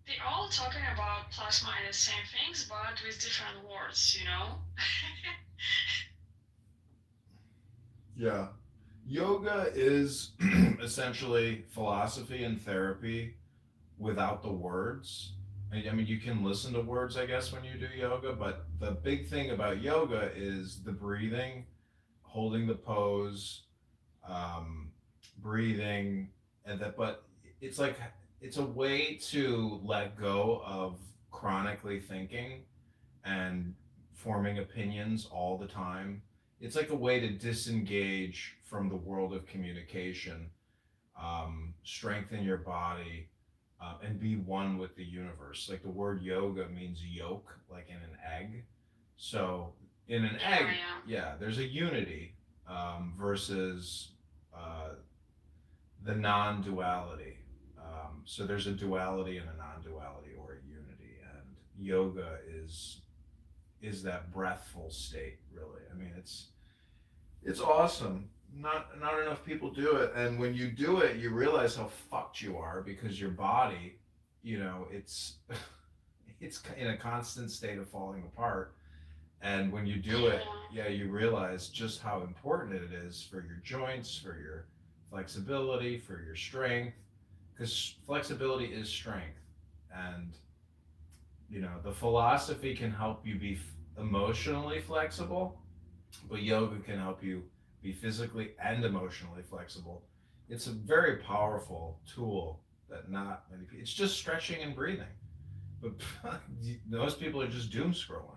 they're all talking about plus minus same things, but with different words, Yeah. Yoga is essentially philosophy and therapy without the words. I mean, you can listen to words, I guess, when you do yoga, but the big thing about yoga is the breathing, holding the pose, breathing, but it's like, it's a way to let go of chronically thinking and forming opinions all the time. It's like a way to disengage from the world of communication, strengthen your body, and be one with the universe. Like the word yoga means yolk, like in an egg. So in an egg, there's a unity versus the non-duality. So there's a duality and a non-duality, or a unity, and yoga is that breathful state, really. I mean, it's awesome. Not enough people do it, and when you do it, you realize how fucked you are, because your body, it's it's in a constant state of falling apart. And when you do it, you realize just how important it is for your joints, for your flexibility, for your strength, because flexibility is strength. And the philosophy can help you be emotionally flexible, but yoga can help you be physically and emotionally flexible. It's a very powerful tool that not many people, it's just stretching and breathing. But most people are just doom scrolling.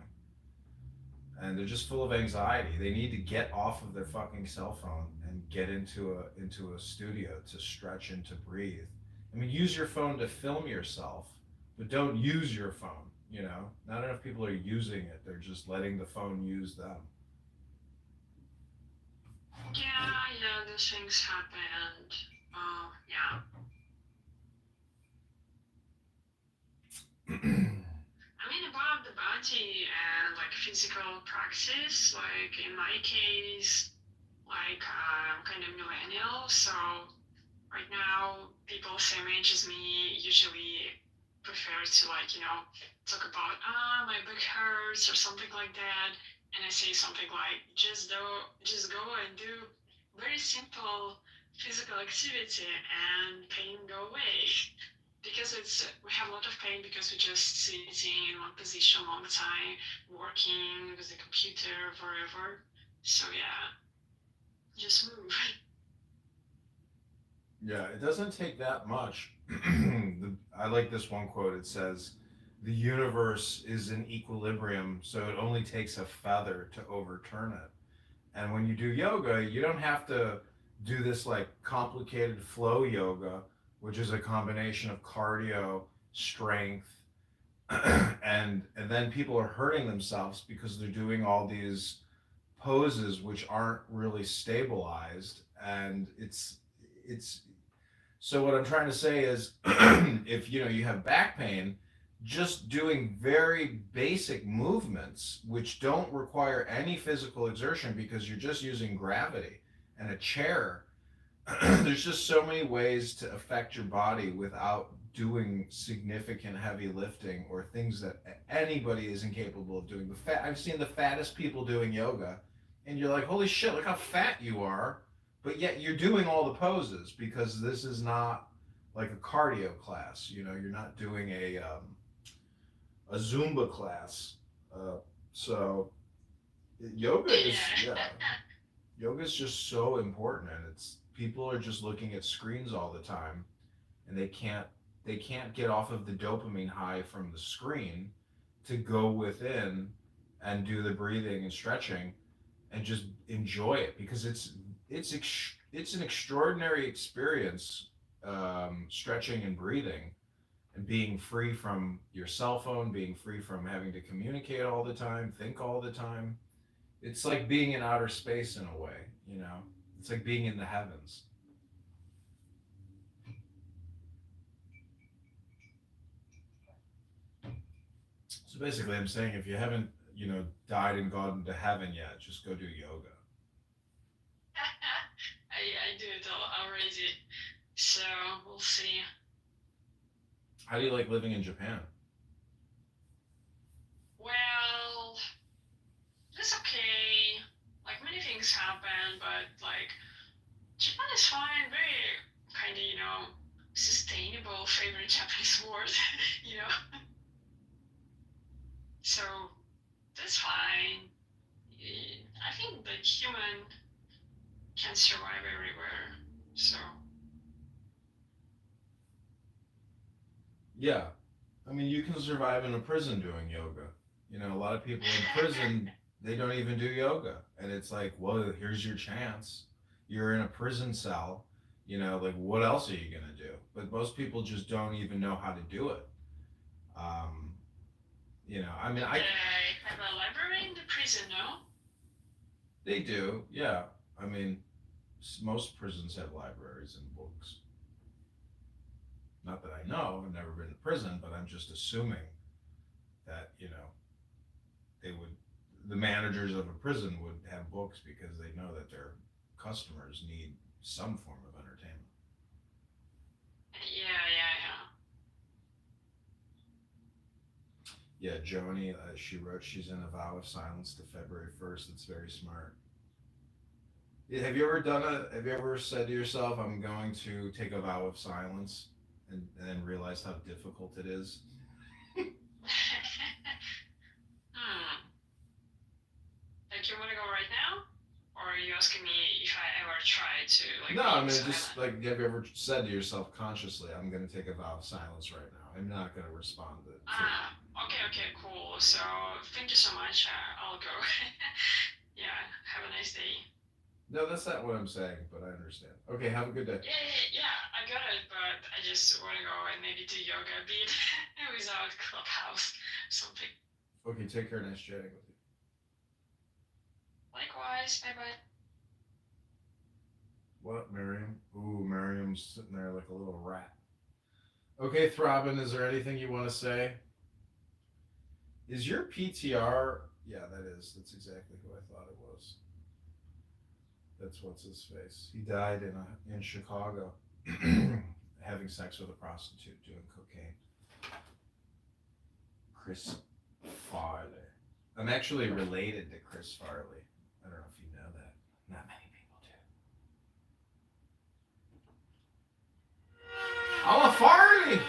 And they're just full of anxiety. They need to get off of their fucking cell phone and get into a studio to stretch and to breathe. I mean, use your phone to film yourself, but don't use your phone. You know, not enough people are using it. They're just letting the phone use them. Yeah, those things happened. Yeah. I mean, about the body and like physical practice, like in my case, like I'm kind of millennial, so right now people same age as me usually prefer to like, talk about my back hurts or something like that. And I say something like just go and do very simple physical activity and pain go away. Because we have a lot of pain because we're just sitting in one position a long time, working with the computer forever. So yeah, just move. Yeah, it doesn't take that much. I like this one quote. It says, "The universe is in equilibrium, so it only takes a feather to overturn it." And when you do yoga, you don't have to do this like complicated flow yoga, which is a combination of cardio, strength, and then people are hurting themselves because they're doing all these poses which aren't really stabilized, and it's so what I'm trying to say is, if you have back pain, just doing very basic movements which don't require any physical exertion because you're just using gravity and a chair. There's just so many ways to affect your body without doing significant heavy lifting or things that anybody is incapable of doing. I've seen the fattest people doing yoga, and you're like, holy shit, look how fat you are, but yet you're doing all the poses because this is not like a cardio class. You're not doing a Zumba class. So yoga is yoga is just so important, and it's people are just looking at screens all the time, and they can't get off of the dopamine high from the screen to go within and do the breathing and stretching and just enjoy it, because it's an extraordinary experience, stretching and breathing and being free from your cell phone, being free from having to communicate all the time, think all the time. It's like being in outer space in a way. It's like being in the heavens. So basically, I'm saying if you haven't, died and gone to heaven yet, just go do yoga. I do it already, so we'll see. How do you like living in Japan? Well, it's okay. Like many things happen, but like Japan is fine. Very kind of sustainable. Favorite Japanese word, you know. So that's fine. I think the human can survive everywhere. So Yeah. I mean, you can survive in a prison doing yoga. A lot of people in prison, they don't even do yoga. And it's like, well, here's your chance. You're in a prison cell. Like, what else are you going to do? But most people just don't even know how to do it. I mean, they have a library in the prison, no? They do, yeah. I mean, most prisons have libraries and books. Not that I know, I've never been to prison, but I'm just assuming that, the managers of a prison would have books because they know that their customers need some form of entertainment. Yeah. Yeah, Joni, she wrote she's in a vow of silence to February 1st. It's very smart. Have you ever said to yourself, I'm going to take a vow of silence, and then realize how difficult it is? Like, you want to go right now? Or are you asking me if I ever tried to, like, No, I mean, silent? just like, have you ever said to yourself consciously, I'm going to take a vow of silence right now. I'm not going to respond to it. Okay, cool. So, thank you so much. I'll go. Yeah, have a nice day. No, that's not what I'm saying, but I understand. Okay, have a good day. Yeah, I got it, but I just want to go and maybe do yoga a bit without Clubhouse or something. Okay, take care. Nice chatting with you. Likewise, bye bye. What, Miriam? Ooh, Miriam's sitting there like a little rat. Okay, Throbbing, is there anything you want to say? Is your PTR? Yeah, that is. That's exactly who I thought it was. That's what's his face. He died in Chicago, having sex with a prostitute, doing cocaine. Chris Farley. I'm actually related to Chris Farley. I don't know if you know that. Not many people do. I'm a Farley.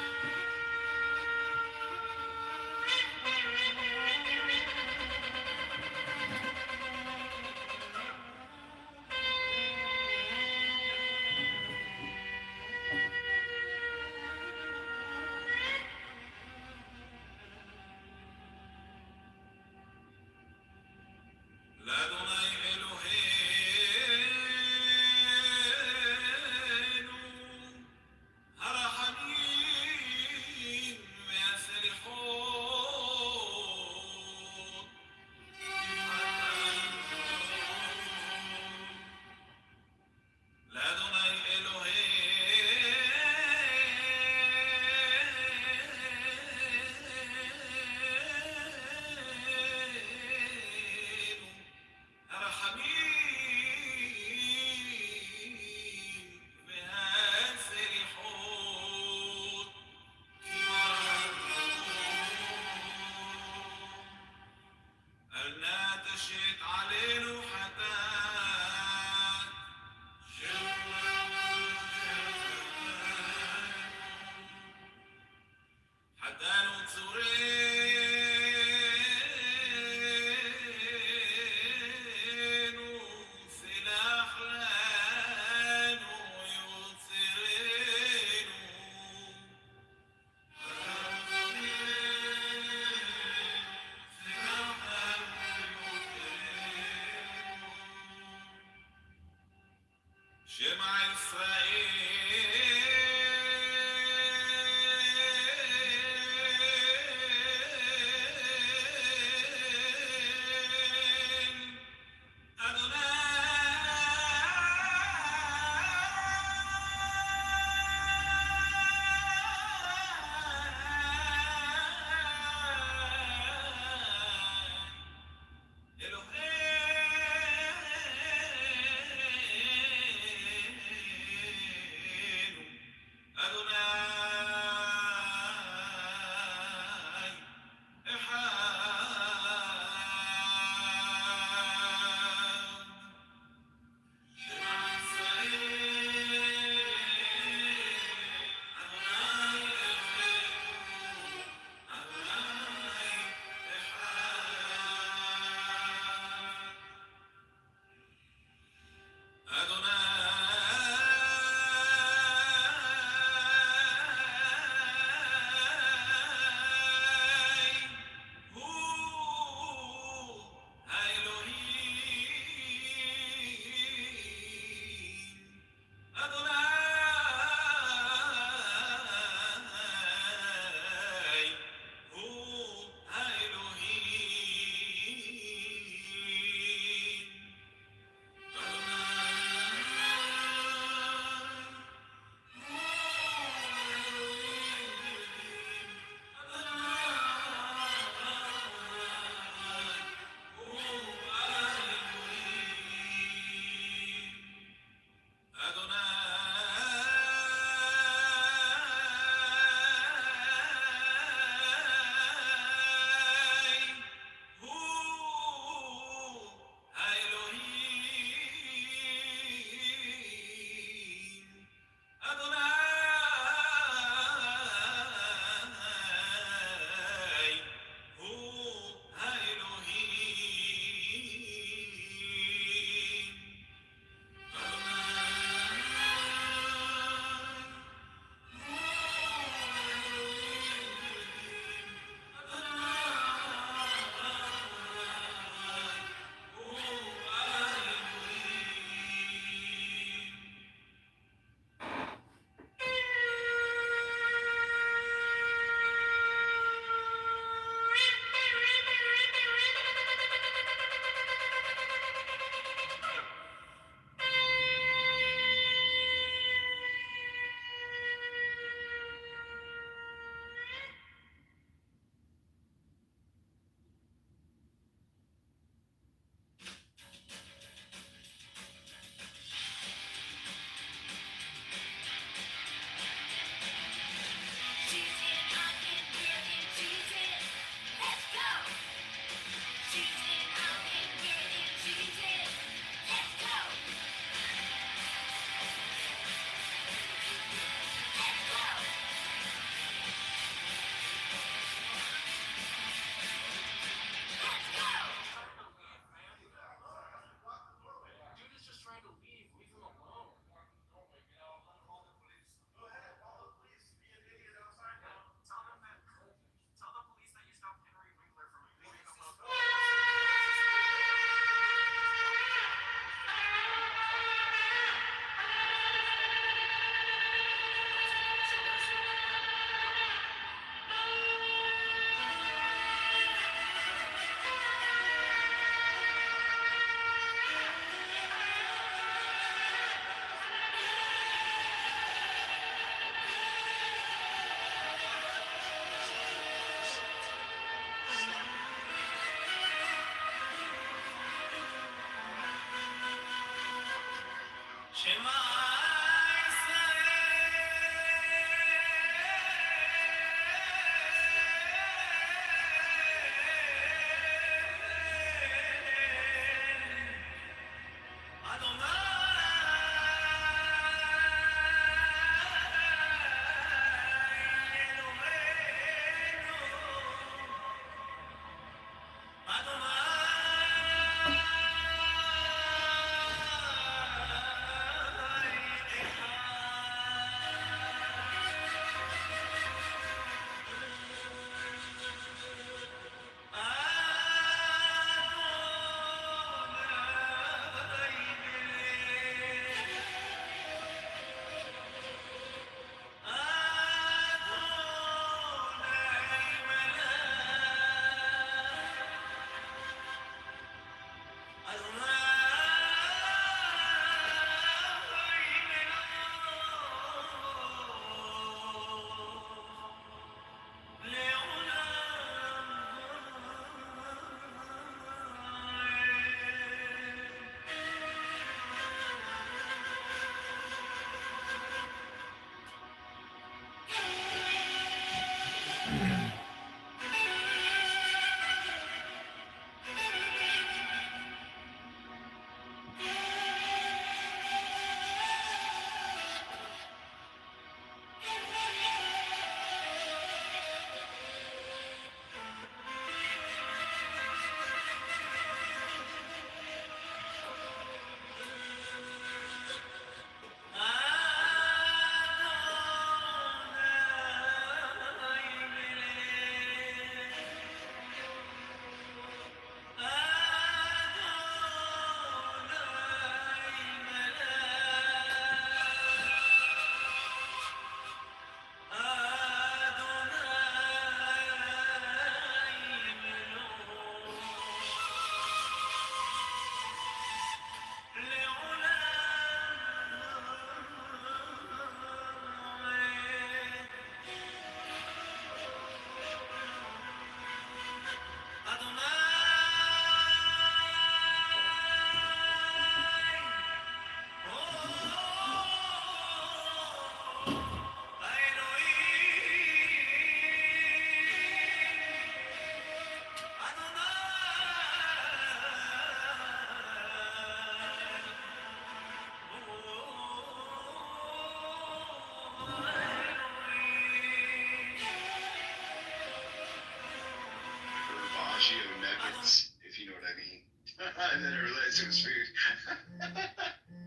And then it relates to his food.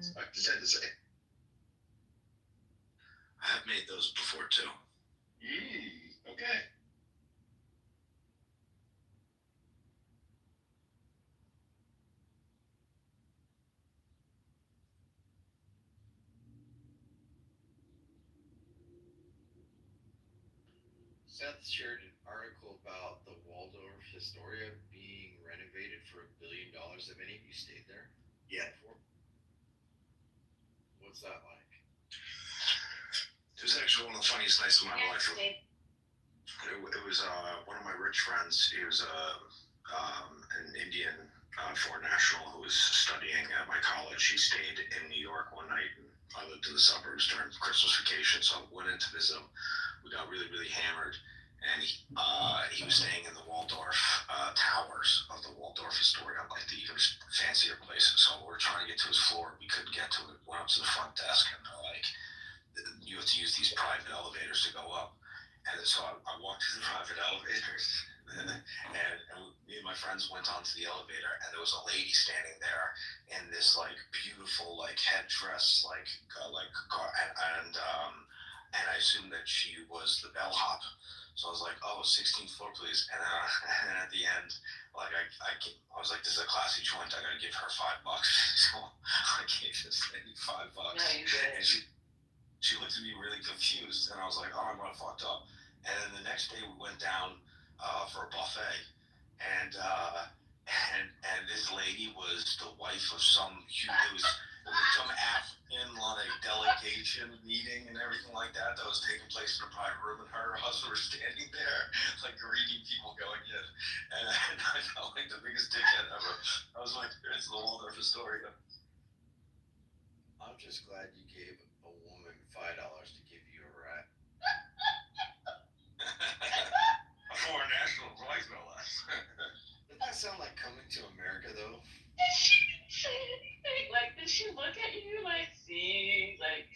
So I just had to say. I've made those before too. Okay. Seth shared an article about the Waldorf Astoria being renovated for $1 billion. Have any of you stayed there? Yeah. What's that like? It was actually one of the funniest nights of my life. It was one of my rich friends. He was an Indian foreign national who was studying at my college. He stayed in New York one night, and I lived in the suburbs during Christmas vacation, so I went in to visit him. We got really, really hammered, and he was staying in the Waldorf towers of the Waldorf Astoria, like the even fancier places. So we were trying to get to his floor. We couldn't get to it. Went up to the front desk, and they're like, you have to use these private elevators to go up. And so I walked to the private elevators, and me and my friends went onto the elevator, and there was a lady standing there in this like beautiful like headdress, and I assumed that she was the bellhop. So I was like, oh, 16th floor, please. And and at the end, like I was like, this is a classy joint. I gotta give her $5. So I gave this lady $5. No, you didn't. And she looked at me really confused, and I was like, oh, I'm fucked up. And then the next day we went down for a buffet, and this lady was the wife of it was some African like delegation meeting and everything like that was taking place in a private room, and her husband was standing there like greeting people going in, and I felt like the biggest dickhead ever. I was like, it's the Waldorf Astoria. I'm just glad you gave a woman $5 to give you a rat. A foreign national voice, no less. Doesn't that sound like Coming to America, though? Did she say anything? Like, did she look at you like, see, like?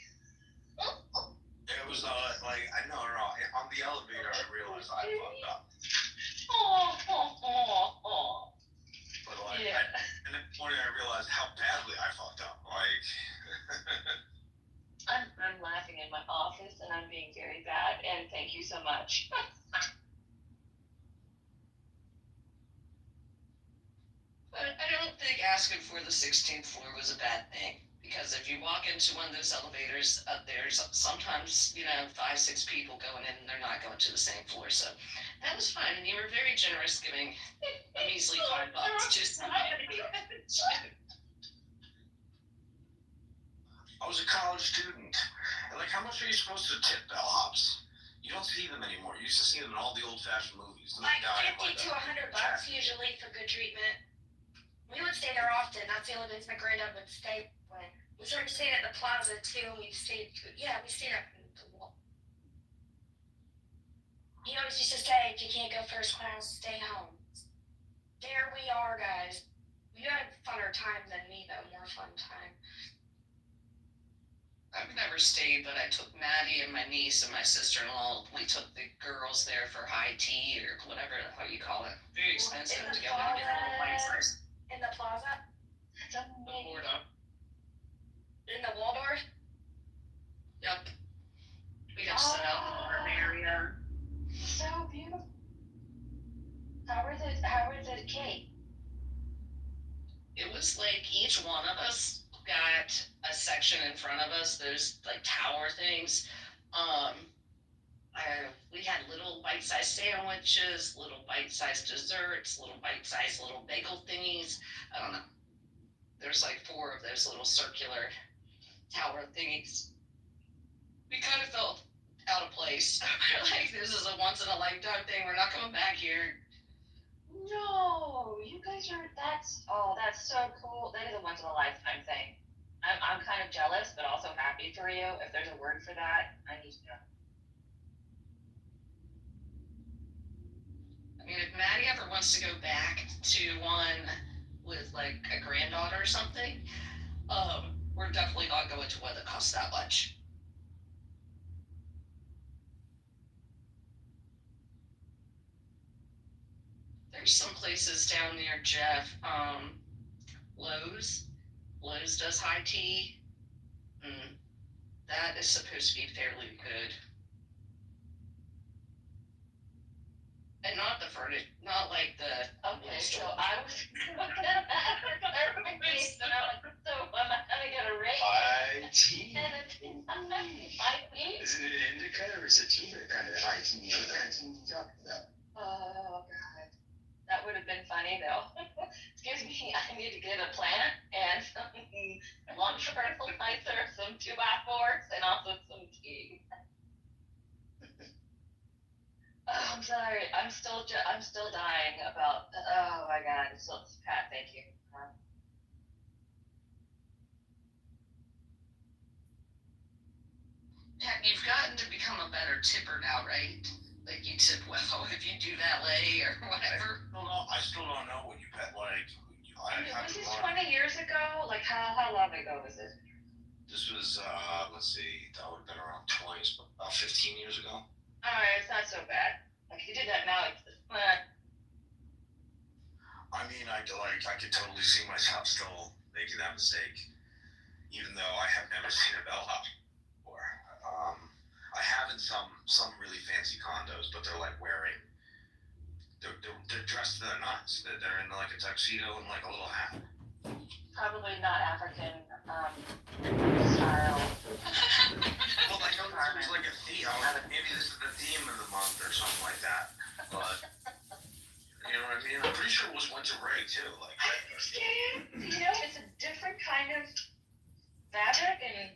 It was like no. On the elevator, I realized I fucked up. But like, Yeah. and then morning I realized how badly I fucked up. Like, I'm laughing in my office, and I'm being very bad. And thank you so much. But I don't think asking for the 16th floor was a bad thing, because if you walk into one of those elevators, there's sometimes 5, 6 people going in, and they're not going to the same floor. So that was fine, and you were very generous, giving a measly $5 to somebody. I was a college student, and like, how much are you supposed to tip bellhops? You don't see them anymore. You used to see them in all the old-fashioned movies. Like 50 to $100 usually for good treatment. We would stay there often. That's the only place my granddad would stay when. We started staying at the plaza too. We stayed up in the wall. He always used to say, if you can't go first class, stay home. There we are, guys. You had funner time than me, though. More fun time. I've never stayed, but I took Maddie and my niece and my sister-in-law. We took the girls there for high tea or whatever how you call it. Very expensive to go in and get a little bite size. In the plaza? The Waldorf. In the Waldorf? Yep. We got set out in the warm area. So beautiful. How were the cake? It was like each one of us got a section in front of us. There's like tower things. We had little bite-sized sandwiches, little bite-sized desserts, little bite-sized little bagel thingies. I don't know. There's like 4 of those little circular tower thingies. We kind of felt out of place. We're like, this is a once-in-a-lifetime thing. We're not coming back here. No, you guys are. That's so cool. That is a once in a lifetime thing. I'm kind of jealous, but also happy for you. If there's a word for that, I need to know. I mean, if Maddie ever wants to go back to one with like a granddaughter or something, we're definitely not going to one that costs that much. There's some places down near Jeff. Joe's does high tea. That is supposed to be fairly good. And not the furniture, not like the. Okay, so I was looking at that and I was so I'm gonna get a rate. High tea. High tea? Is it an indica or is it tea? Kind of high tea. What kind of tea are you talking about? Oh god, that would have been funny though. Excuse me, I need to get a plant and some lawn fertilizer, some 2x4s, and also some tea. Oh, I'm sorry. I'm still dying about. Oh my god. So Pat, thank you. Pat, you've gotten to become a better tipper now, right? Like you tip well if you do valet or whatever. I still don't know what you pet like. Was this 20 years ago? Like how long ago was it? This was let's see, that would have been around 20, about 15 years ago. Alright, it's not so bad. Like if you did that now, it's I mean, I could totally see myself still making that mistake, even though I have never seen a bellhop before. I have in some really fancy condos, but they're like wearing, they're dressed to the nines. They're in like a tuxedo and like a little hat. probably not African style. Well, like it's like a theme. Maybe this is the theme of the month or something like that. But you know what I mean? I'm pretty sure it was winter break too. Like I understand. You know, it's a different kind of fabric and.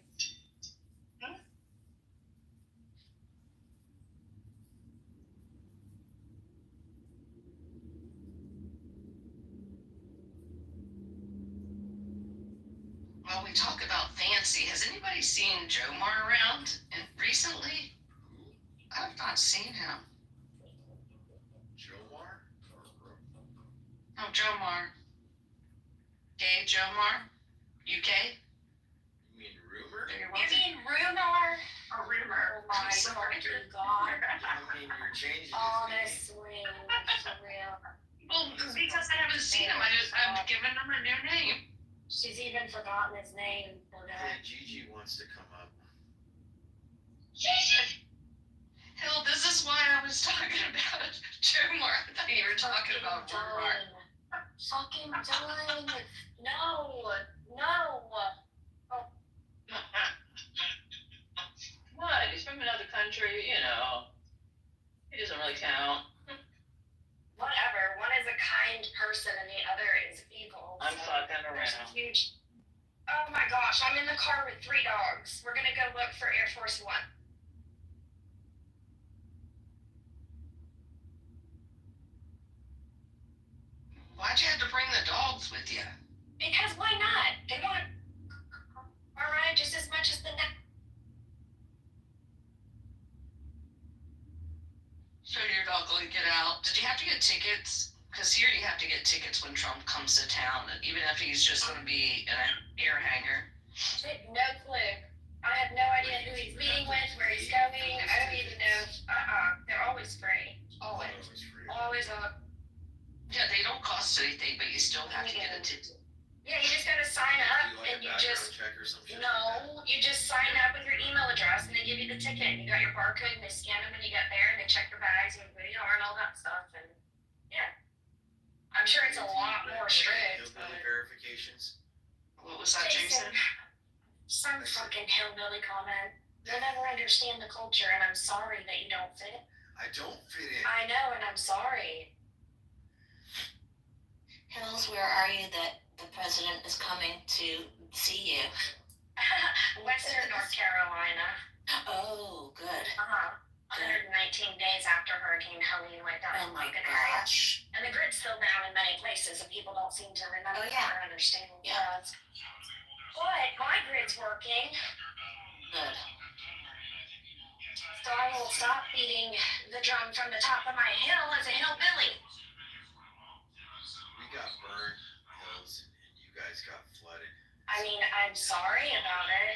Well, we talk about fancy. Has anybody seen Jomar around recently? I've not seen him. Jomar? No, Jomar. Dave Jomar? UK? You mean rumor? You mean rumor? A rumor. Oh my sorry. fucking god. I mean, you're changing his name. Honestly, for real. Well, because I haven't seen him, I've given him a new name. She's even forgotten his name. Hey, Gigi wants to come up. Gigi! Hell, this is why I was talking about Jomar. I thought you were talking about Jomar. Fucking dying. No. Oh. What? He's from another country, you know. He doesn't really count. Whatever. One is a kind person and the other is evil. I'm fucking around. Huge. Oh my gosh, I'm in the car with 3 dogs. We're gonna go look for Air Force One. Why'd you have to bring the dogs with you? Because why not? They want all right just as much as the next. So your dog will get out. Did you have to get tickets? Because here you have to get tickets when Trump comes to town, even if he's just going to be in an air hangar. No clue. I have no idea who he's meeting with, where he's going. I don't even know. They're always free. Always up. Yeah, they don't cost anything, but you still have to get a ticket. Yeah, you just gotta sign up and you just you just sign up with your email address and they give you the ticket and you got your barcode and they scan them when you get there and they check your bags and where you are and all that stuff and yeah. I'm sure it's a lot more strict. Verifications. What was that, Jason? Some fucking hillbilly comment. You'll never understand the culture and I'm sorry that you don't fit. I don't fit in. I know and I'm sorry. Hills, where are you that the president is coming to see you? Western North Carolina. Oh, good. 119 days after Hurricane Helene went down. Oh my gosh. And the grid's still down in many places and people don't seem to remember or understand. Yeah. But my grid's working. Good. So I will stop beating the drum from the top of my hill as a hillbilly. We got burned, Hills, and you guys got flooded. I mean, I'm sorry about it.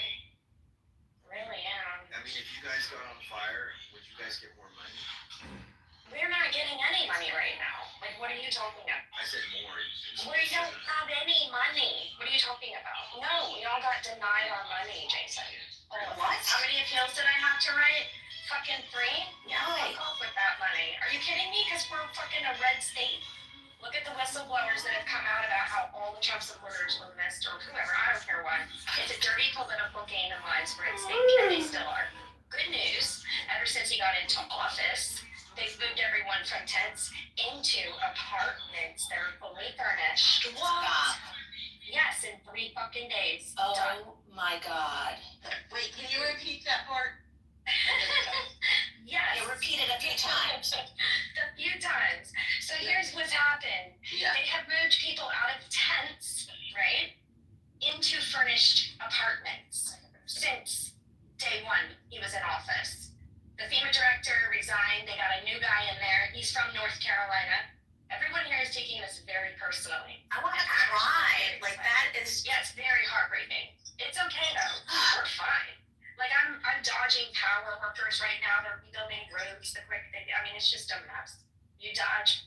Really am. I mean, if you guys got on fire, would you guys get more money? We're not getting any money right now. Like, what are you talking about? I said more. We don't have any money. What are you talking about? No, whistleblowers that have come out about how all the Trump supporters were missed or whoever, I don't care what. It's a dirty political game and lives were at stake, and they still are. Good news, ever since he got into office, they've moved everyone from tents into apartments. They're fully furnished. Stop. Yes, in 3 fucking days. Oh Done. my God. Wait, can you repeat that part? Yes. Yeah, repeat it a few times. A few times. So here's what's happened. Yeah. They have moved people out of tents, right, into furnished apartments since day one he was in office. The FEMA director resigned. They got a new guy in there. He's from North Carolina. Everyone here is taking this very personally. I want to cry. Like, that is. Yeah, it's very heartbreaking. It's okay though. We're fine. Like I'm dodging power workers right now. They're rebuilding roads the quick thing. I mean, it's just a mess. You dodge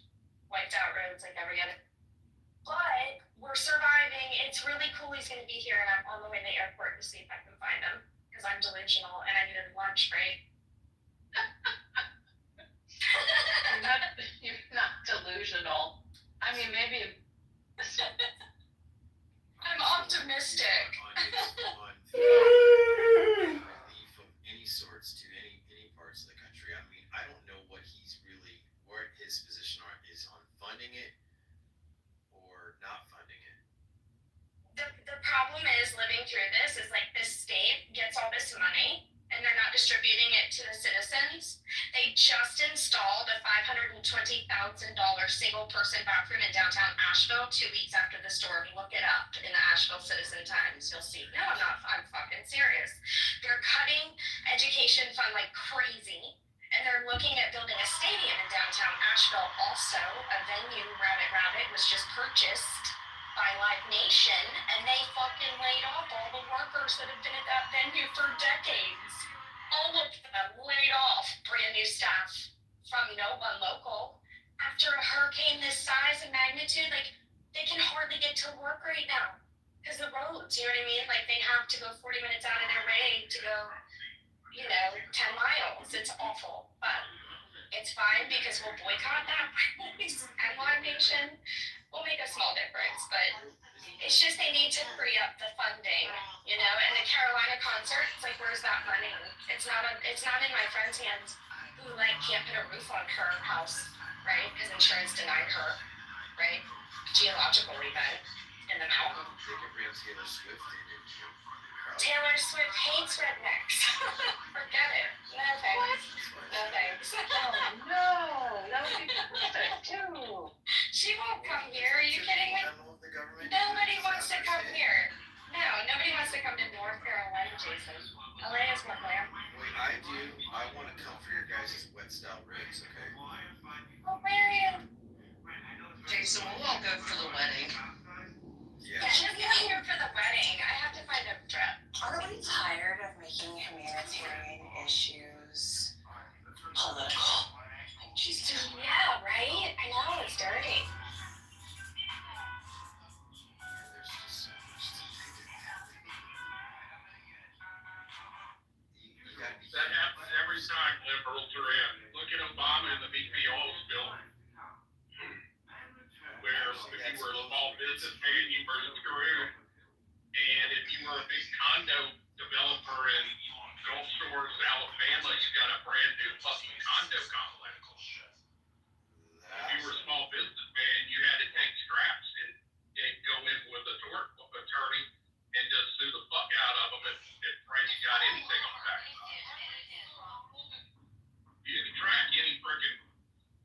wiped out roads like every other. But we're surviving. It's really cool he's going to be here, and I'm on the way to the airport to see if I can find him because I'm delusional and I needed lunch break. You're not delusional. I mean, maybe. I'm optimistic. Relief of any sorts to any parts of the country. I mean, I don't know what he's really, where his position is on funding it or not funding it. The problem is living through this is like this state gets all this money and they're not distributing it to the citizens. They just installed a $520,000 single person bathroom in downtown Asheville 2 weeks after the storm. Look it up in the Asheville Citizen Times. You'll see. No, I'm fucking serious. They're cutting education fund like crazy. And they're looking at building a stadium in downtown Asheville. Also, a venue, Rabbit, was just purchased by Live Nation, and they fucking laid off all the workers that have been at that venue for decades. All of them laid off, brand new staff from no one local. After a hurricane this size and magnitude, like, they can hardly get to work right now because the roads, you know what I mean? Like, they have to go 40 minutes out of their way to go, 10 miles. It's awful, but it's fine because we'll boycott that place and Live Nation. Will make a small difference, but it's just they need to free up the funding, and the Carolina concert, it's like, where's that money? It's not in my friend's hands who can't put a roof on her house, right? Because insurance denied her, right? Geological event in the mountain. They can bring Taylor Swift in and Taylor Swift hates rednecks. Forget it. No thanks. No thanks. Oh no, that would be perfect too. She won't come here. Are you kidding me? Nobody wants to come here. No, nobody wants to come to North Carolina, Jason. LA is my plan. Wait, I do. I want to come for your guys' wet style ribs, okay? Oh, Marion. Jason, we'll all go for the wedding. Yeah, she's not here for the wedding. I have to find a trip. Aren't we tired of making humanitarian issues political? Like, she's Yeah, right? I know, it's dirty. There's just so much to do. You gotta be. That happens every time liberals are in. Look at Obama in the BPO bill. Where if you were a small businessman, you were screwed. And if you were a big condo developer in Gulf Shores, Alabama, you got a brand new fucking condo complex. If you were a small businessman, you had to take scraps and go in with a tort attorney and just sue the fuck out of them if Brady got anything on back. You can track any freaking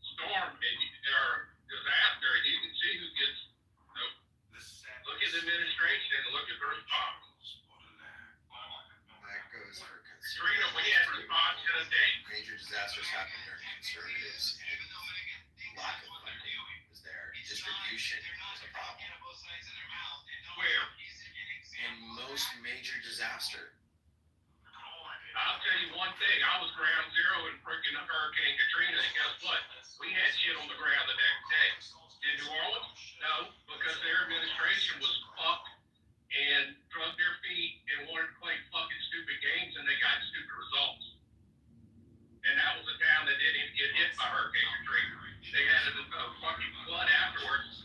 storm or disaster, and you can see who gets. Look at the administration and look at the response. That goes for Katrina, we had response in a day. major disasters happen during conservatives, and lack of funding was there. Distribution was a problem. Where? In most major disaster. I'll tell you one thing, I was ground zero in freaking Hurricane Katrina, and guess what? We had shit on the ground the next day. In New Orleans? No, because their administration was fucked and drug their feet and wanted to play fucking stupid games, and they got stupid results. And that was a town that didn't even get hit by Hurricane Katrina. They had a fucking flood afterwards,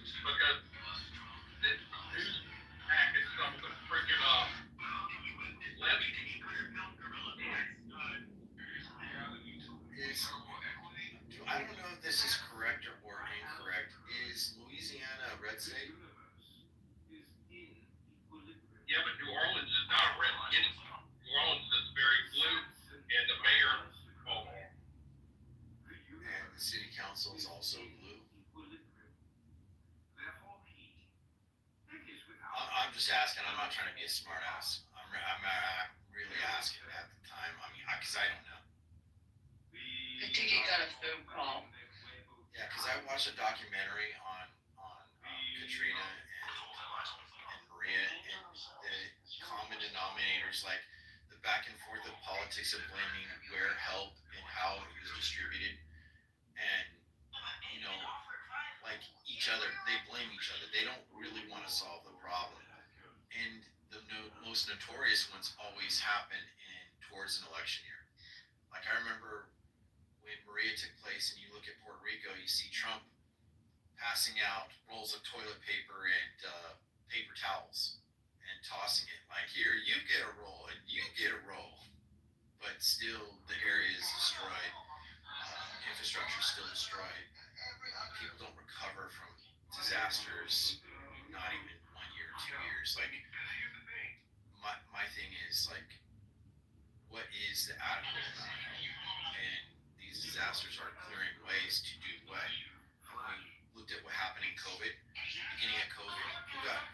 just asking. I'm not trying to be a smart ass. I'm really asking at the time. I mean, because I don't know. I think he got a phone call. Yeah, because I watched a documentary on Katrina and Maria, and the common denominators, like the back and forth of politics of blaming where help and how it was distributed, and you know, like each other, they blame each other. They don't really want to solve the problem, and the most notorious ones always happen in towards an election year. Like I remember when Maria took place, and you look at Puerto Rico, you see Trump passing out rolls of toilet paper and paper towels and tossing it like, here, you get a roll and you get a roll. But still, the area is destroyed. Infrastructure is still destroyed. People don't recover from disasters, not even 1 year, 2 years. Like, my thing is, like, what is the adequate amount of help? And these disasters are clearing ways to do what? We looked at what happened in COVID. Beginning of COVID, who got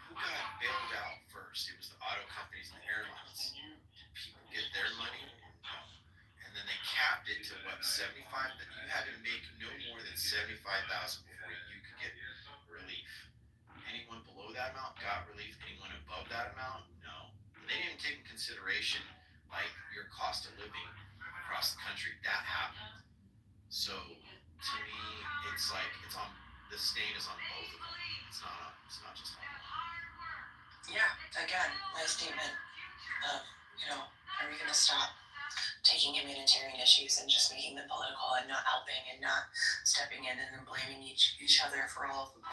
bailed out first? It was the auto companies and the airlines. Did people get their money? No. And then they capped it to what, 75? That you had to make no more than 75,000 before you could get relief. Anyone below that amount got relief. Anyone above that amount, no. They didn't take in consideration like your cost of living across the country. That happened. So to me, it's like it's on the stain is on both of them. It's not just on one. Yeah, again, my statement of, are we going to stop taking humanitarian issues and just making them political and not helping and not stepping in and then blaming each other for all of them?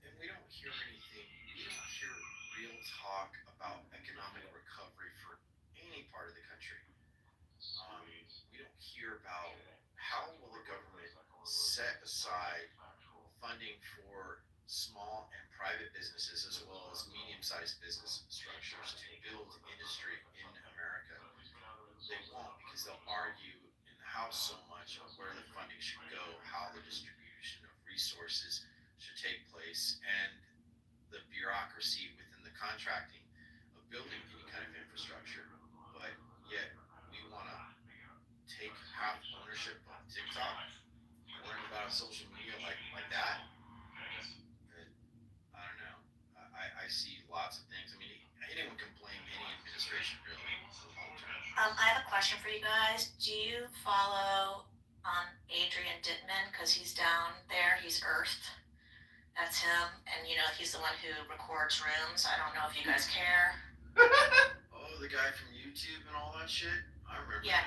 And we don't hear anything. We don't hear real talk about economic recovery for any part of the country. We don't hear about how will the government set aside funding for small and private businesses as well as medium-sized business structures to build industry in America. They won't, because they'll argue in the House so much of where the funding should go, how the distribution of resources should take place, and the bureaucracy within the contracting of building any kind of infrastructure. But yet we want to take half ownership of TikTok, learn about social media like that. I don't know. I see lots of things. I mean, anyone can blame any administration really long term. I have a question for you guys. Do you follow Adrian Dittman? Because he's down there. He's Earth. That's him. And, he's the one who records rooms. I don't know if you guys care. Oh, the guy from YouTube and all that shit? I remember. Yeah,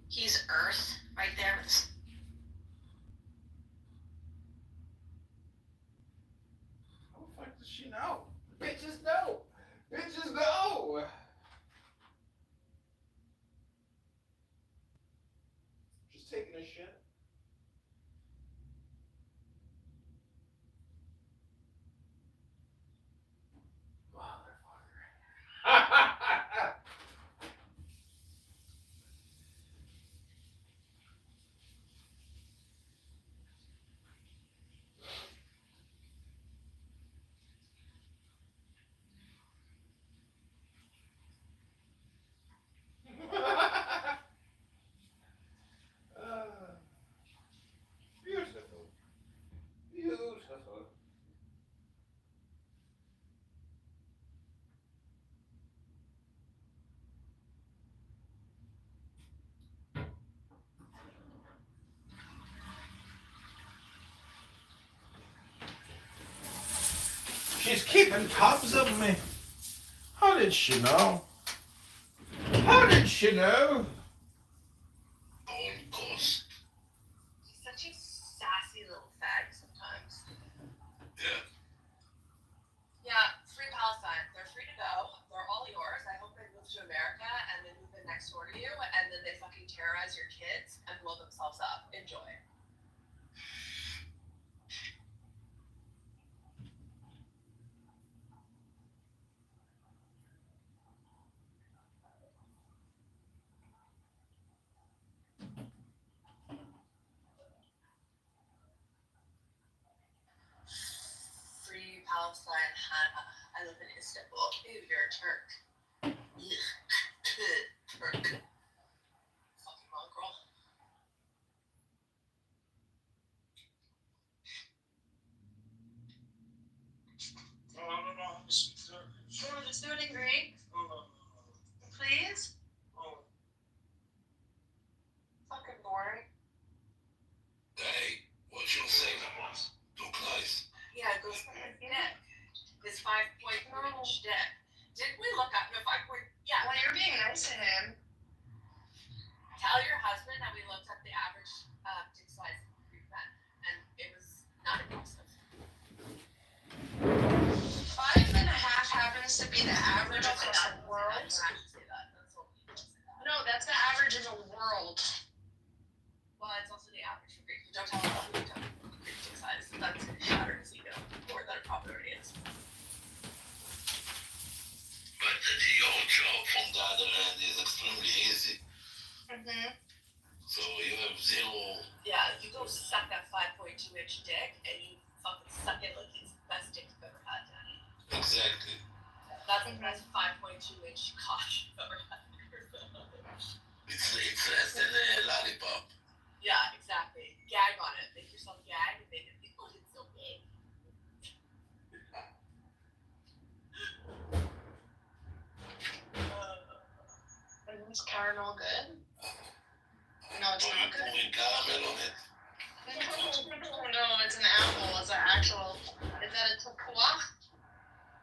he's Earth right there. How the fuck does she know? Bitches know! Bitches know! Just taking a shit. Beautiful. Beautiful. She's keeping tabs of me. How did she know? How did she know? Of course. He's such a sassy little fag sometimes. Yeah. Yeah, free Palestine. They're free to go. They're all yours. I hope they move to America and they move in next door to you and then they fucking terrorize your kids and blow themselves up. Enjoy. Palestine had, I live in Istanbul. Ew, you're a Turk. Ugh. Turk. Fucking mongrel. No, speak Turkish. You want to just do it in Greek? No. Please? Fucking boring. Hey, what you say? Look nice. Yeah, go suck his dick. His 5.3-inch dick. Didn't we look up the 5. Yeah. Well, you're being nice to him. Tell your husband that we looked up the average dick size of Greek men, and it was not impressive. 5.5 happens to be the average across the world. No, that's the average of the world. Well, it's also the average for Greek. Don't tell him about the Greek dick size. That's going to shatter his ego more than it probably already is. But your job from the other end is extremely easy. Mm-hmm. So you have zero. Yeah, you go suck that 5.2-inch dick, and you fucking suck it like it's the best dick you've ever had, Danny. Exactly. That's the best 5.2-inch cock you've ever had. It's less than a lollipop. Yeah, exactly. Gag on it. Make yourself gag and make it think, oh, it's so big. Is this caramel good? No, it's not good. Putting caramel on it. No, it's an apple. It's an actual. Is that a tapuach?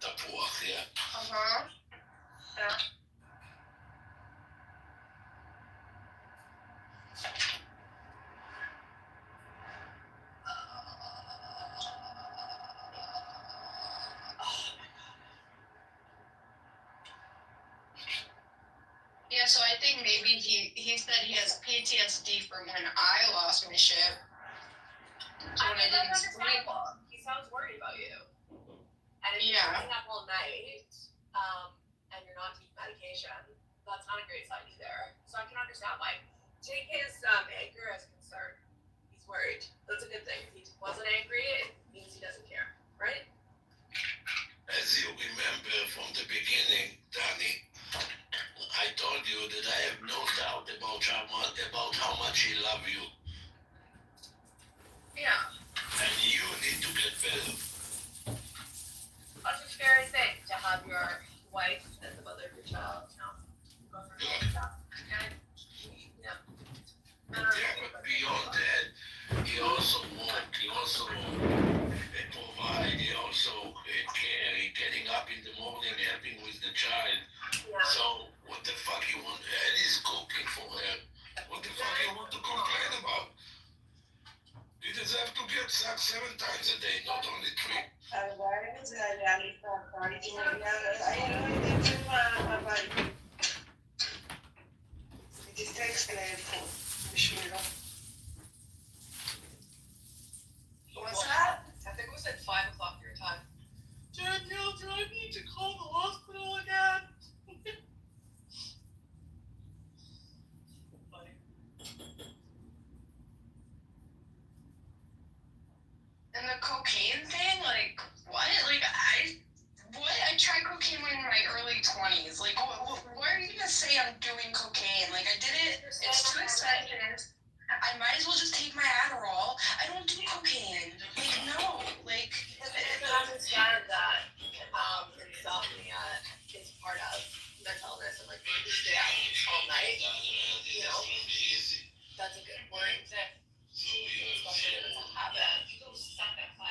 Tapuach, yeah. Uh-huh. Yeah. Yeah, so I think maybe he said he has PTSD from when I lost my shit. When I didn't sleep. He sounds worried about you. And if you're Yeah. staying up all night, and you're not taking medication, that's not a great sign either. So I can understand why. Take his anger as concern. He's worried. That's a good thing. If he wasn't angry, it means he doesn't care, right? As you remember from the beginning, Danny, I told you that I have no doubt about how much he loves you. Yeah. And you need to get better. That's a scary thing to have your wife as the mother of your child, you know? Go through all of that. Okay? Yeah. Yeah, but beyond that, he also worked, he also provide, he also care, he getting up in the morning, helping with the child. Yeah. So, what the fuck you want? And he's cooking for her. What the fuck you want to complain about? You deserve to get sucked 7 times a day, not only 3. What's that? I think it was at 5 o'clock your time. Danielle, do I need to call the hospital again? Funny. And the cocaine thing, like, what? Like, I tried cocaine in my early 20s. Like, what are you gonna say I'm doing cocaine? Like, I did it, it's too expensive. I might as well just take my Adderall. I don't do cocaine. Like, no. Like, I can understand that insomnia is part of mental illness and like when you stay out all night, you know, that's a good worrying thing. Especially if it's a habit.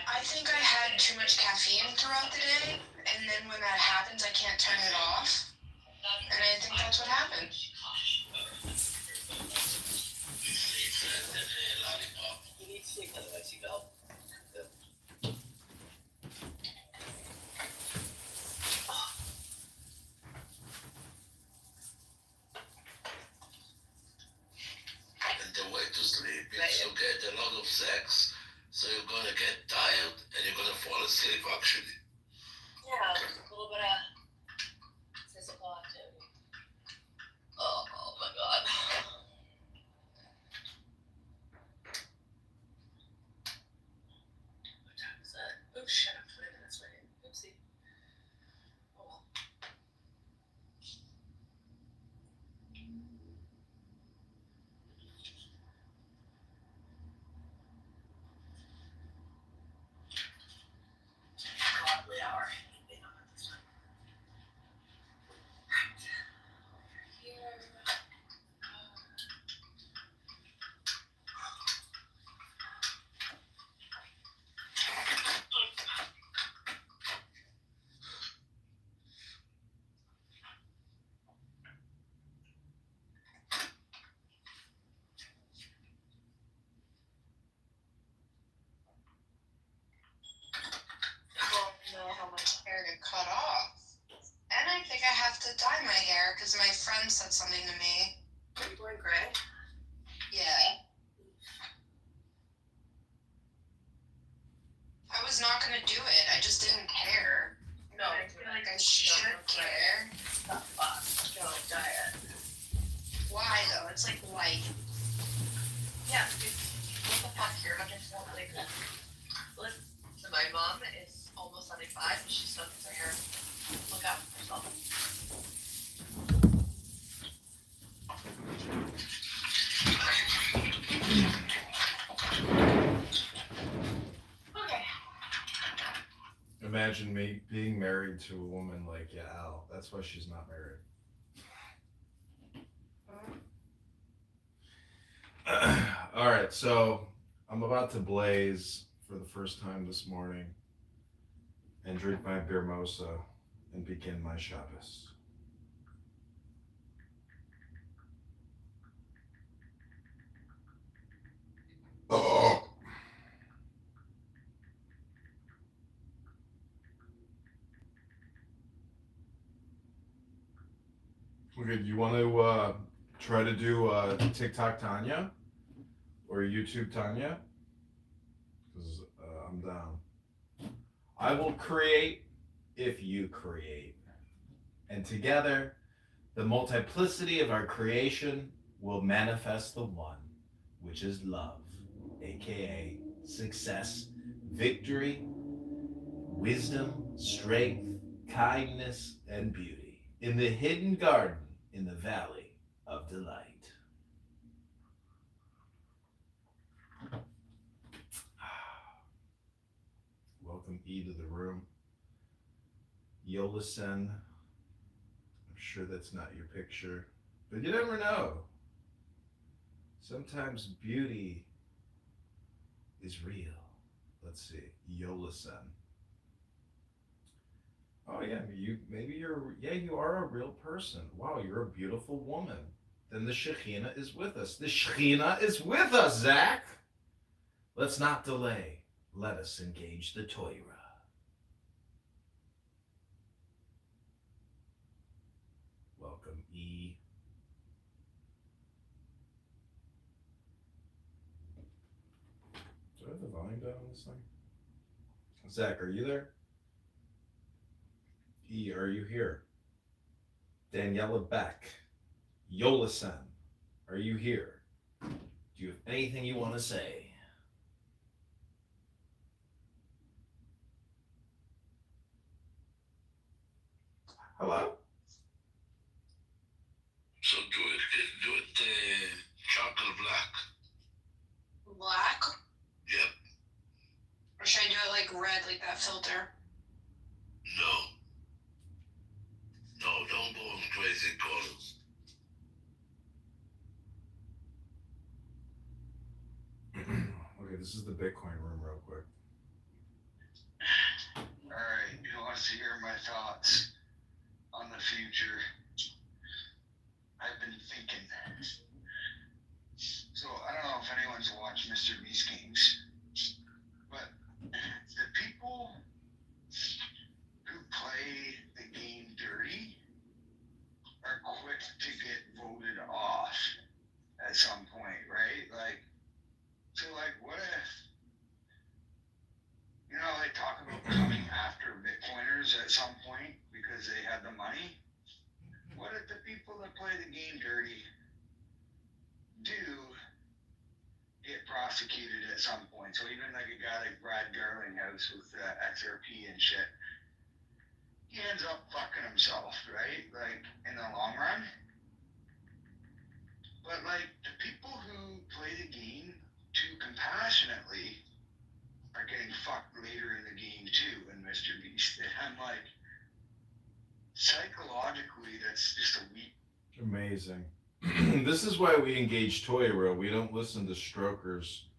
I think I had too much caffeine throughout the day, and then when that happens, I can't turn it off. And I think that's what happened. You need sleep, otherwise you go. And the way to sleep is to get a lot of sex, so you're gonna get tired and you're gonna fall asleep actually. Yeah, a little bit of physical activity. Oh my god. What time is it? Oh shit, I'm 20 minutes late. Oops. there because my friend said something to me. Are you wearing gray? Yeah. I was not gonna do it. I just didn't care. No, I feel like I should care. Not fuck. Don't dye it. Why though? It's like white. Yeah, what the fuck here? I'm just not like listen, my mom is almost 75 and she still gets her hair. Look out for herself. Okay. Imagine me being married to a woman like Yael. That's why she's not married. All right, so I'm about to blaze for the first time this morning and drink my beer mosa and begin my Shabbos. Oh. Okay, do you want to try to do TikTok Tanya or YouTube Tanya? Because I'm down. I will create if you create. And together, the multiplicity of our creation will manifest the one, which is love, aka success, victory, wisdom, strength, kindness, and beauty in the hidden garden in the valley of delight. Welcome E to the room. Yolisen. I'm sure that's not your picture, but you never know. Sometimes beauty is real. Let's see, Yolisen. Oh yeah, you are a real person. Wow, you're a beautiful woman. Then the Shekhinah is with us. The Shekhinah is with us, Zach. Let's not delay. Let us engage the Torah. Welcome, E. Do I have the volume down on this thing? Zach, are you there? E, are you here? Daniela Beck. Yolisen, are you here? Do you have anything you want to say? Hello? So do it chocolate black. Black? Yep. Or should I do it like red, like that filter? No, don't go on crazy colors. Okay, this is the Bitcoin room real quick. Alright, who wants to hear my thoughts on the future? I've been thinking. So, I don't know if anyone's watched Mr. Beast games, but the people who play the game dirty are quick to get voted off at some point, right? Like, so like, what if, you know, they talk about coming after Bitcoiners at some point because they had the money? What if the people that play the game dirty do get prosecuted at some point? So even like a guy like Brad Garlinghouse with XRP and shit, he ends up fucking himself, right? Like, in the long run. But like, the people who play the game too compassionately are getting fucked later in the game too in Mr. Beast. And I'm like, psychologically, that's just a weak. Amazing. This is why we engage Toyro. We don't listen to strokers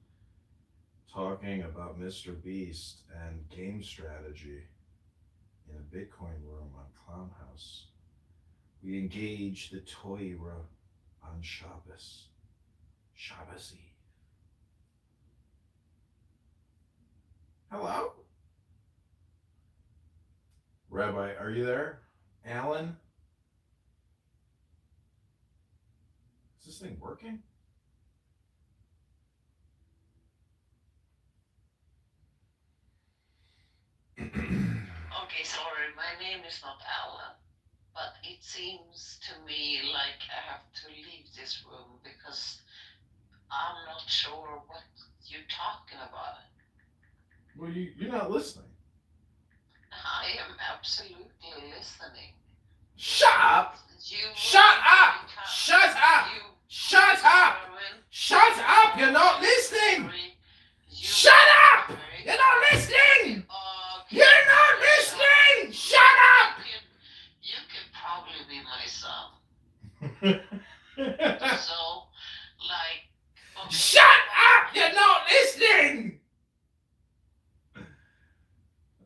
talking about Mr. Beast and game strategy in a Bitcoin room on Clownhouse. We engage the Toyra on Shabbos. Shabbos Eve. Hello? Rabbi, are you there? Alan? thing working? Okay, sorry, my name is not Alan, but it seems to me like I have to leave this room because I'm not sure what you're talking about. Well, you're not listening. I am absolutely listening. Shut up! Shut up! Shut up! Shut up! Shut up! You're not listening! Shut up! You're not listening! You're not listening! Shut up! You could probably be my son. So, like... Okay. Shut up! You're not listening!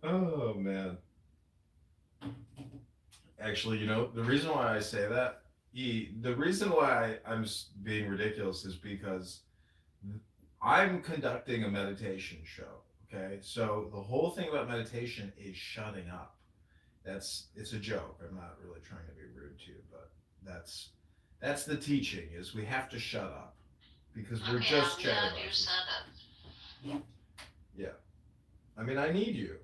Oh, man. Actually, you know, the reason why I say that, the reason why I'm being ridiculous is because I'm conducting a meditation show, okay? So the whole thing about meditation is shutting up. It's a joke. I'm not really trying to be rude to you, but that's the teaching, is we have to shut up because we're just chatting. Yeah. I mean, I need you.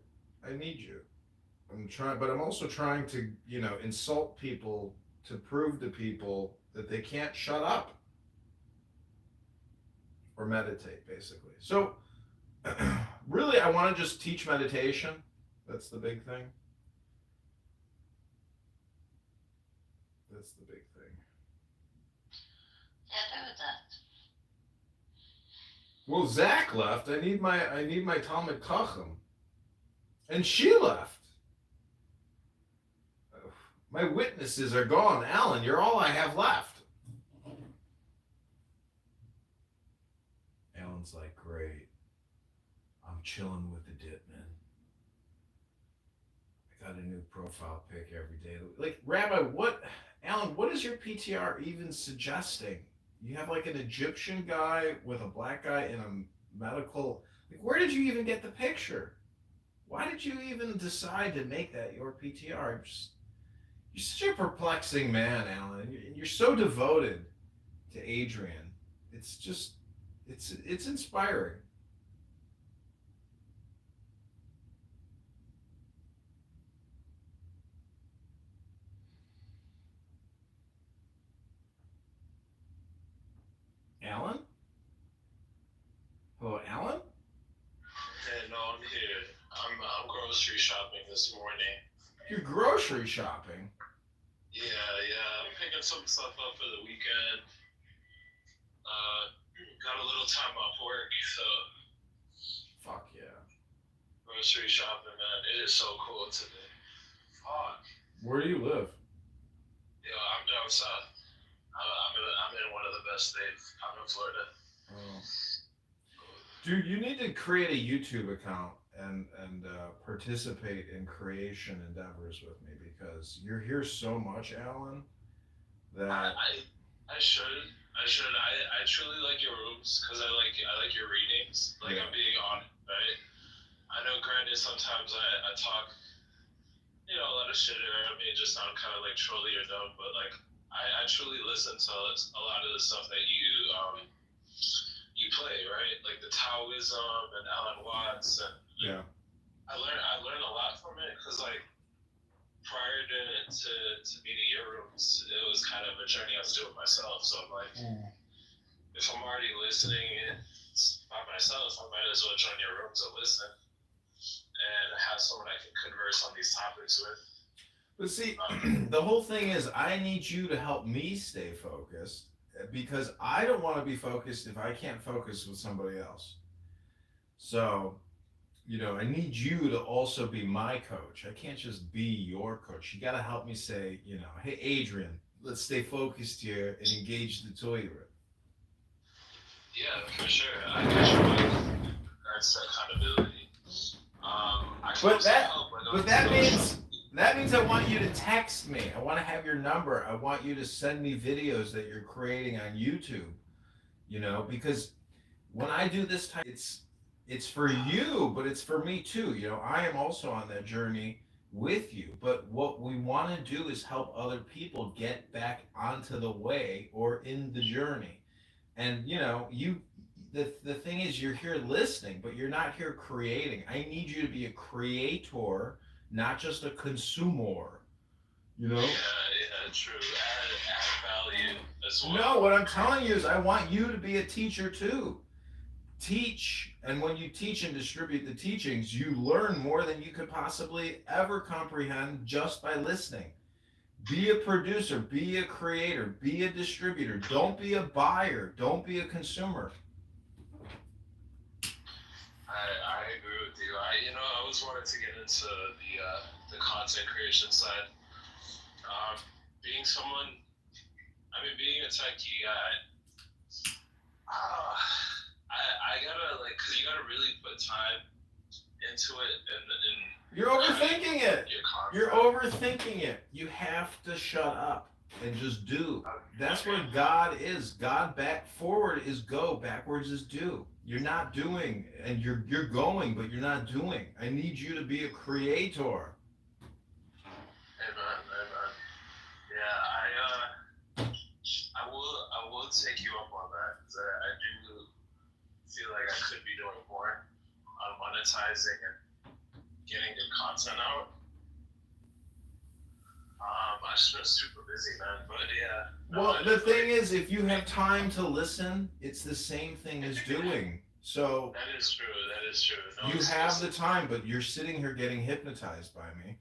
I'm trying, but I'm also trying to, you know, insult people to prove to people that they can't shut up or meditate, basically. So, really, I want to just teach meditation. That's the big thing. That's the big thing. Yeah, do that. Well, Zach left. I need my Talmud Chacham, and she left. My witnesses are gone. Alan, you're all I have left. Alan's like, great. I'm chilling with the Ditman. I got a new profile pic every day. Like, Rabbi, Alan, what is your PTR even suggesting? You have like an Egyptian guy with a black guy in a medical, like, where did you even get the picture? Why did you even decide to make that your PTR? You're such a perplexing man, Alan. You're so devoted to Adrian. It's just, it's inspiring. Alan? Hello, Alan? Hey, no, I'm here. I'm grocery shopping this morning. You're grocery shopping? Yeah. I'm picking some stuff up for the weekend. Got a little time off work, so. Fuck yeah. Grocery shopping, man. It is so cool today. Fuck. Where do you live? Yo, I'm down south. I'm in one of the best states. I'm in Florida. Oh. Dude, you need to create a YouTube account and participate in creation endeavors with me, because you're here so much, Alan, that I should. I truly like your rooms because I like your readings. Like, yeah. I'm being honest, right? I know, granted, sometimes I talk, you know, a lot of shit around me, just sound kind of like trolly or dumb, but like I truly listen to a lot of the stuff that you play, right? Like the Taoism and Alan Watts, and yeah. I learned a lot from it because, like, prior to meeting your rooms, it was kind of a journey I was doing myself. So I'm like, if I'm already listening by myself, I might as well join your rooms and listen and have someone I can converse on these topics with. But see, the whole thing is, I need you to help me stay focused, because I don't want to be focused if I can't focus with somebody else. So, you know, I need you to also be my coach. I can't just be your coach. You got to help me say, you know, hey, Adrian, let's stay focused here and engage the toilet. Yeah, for sure. I get your point. That's accountability. But that means I want you to text me. I want to have your number. I want you to send me videos that you're creating on YouTube. You know, because when I do this type, it's for you, but it's for me too. You know, I am also on that journey with you. But what we want to do is help other people get back onto the way or in the journey. And the thing is, you're here listening, but you're not here creating. I need you to be a creator, not just a consumer. Yeah, true. Add value as well. No, what I'm telling you is I want you to be a teacher too. Teach, and when you teach and distribute the teachings, you learn more than you could possibly ever comprehend just by listening. Be a producer, be a creator, be a distributor. Don't be a buyer, don't be a consumer. I agree with you. I always wanted to get into the content creation side. Being someone, being a techie, I gotta cause you gotta really put time into it and You're overthinking it. You're overthinking it. You have to shut up and just do. That's where God is. God back forward is go, backwards is do. You're not doing, and you're going, but you're not doing. I need you to be a creator. Amen. Yeah, I will take you up on that because I do feel like I could be doing more on monetizing and getting good content out. I just been super busy, man. But yeah. Well, the thing is, if you have time to listen, it's the same thing as doing. So that is true. No, you have the time, but you're sitting here getting hypnotized by me.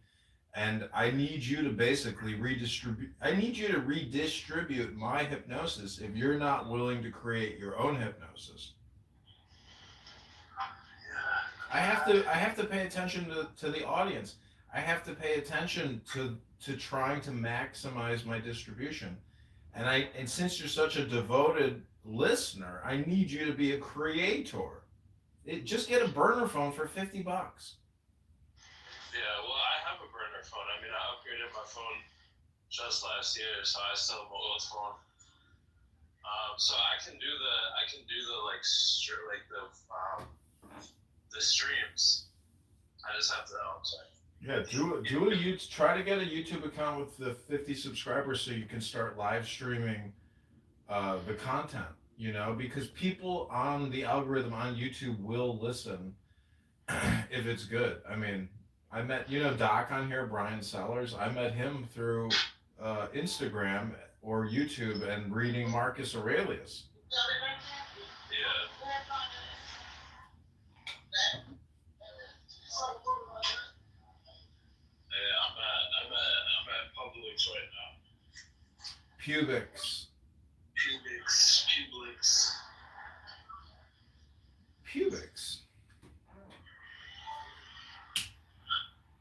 And I need you to basically redistribute. I need you to redistribute my hypnosis if you're not willing to create your own hypnosis. I have to pay attention to the audience. I have to pay attention to trying to maximize my distribution. And since you're such a devoted listener, I need you to be a creator. Just get a burner phone for $50. Yeah, well, I have a burner phone. I upgraded my phone just last year, so I still have my old phone. So I can do the streams. I just have to. Yeah, try to get a YouTube account with the 50 subscribers so you can start live streaming the content. Because people on the algorithm on YouTube will listen if it's good. I met Doc on here, Brian Sellers. I met him through Instagram or YouTube and reading Marcus Aurelius. I'm at Publix right now. Publix.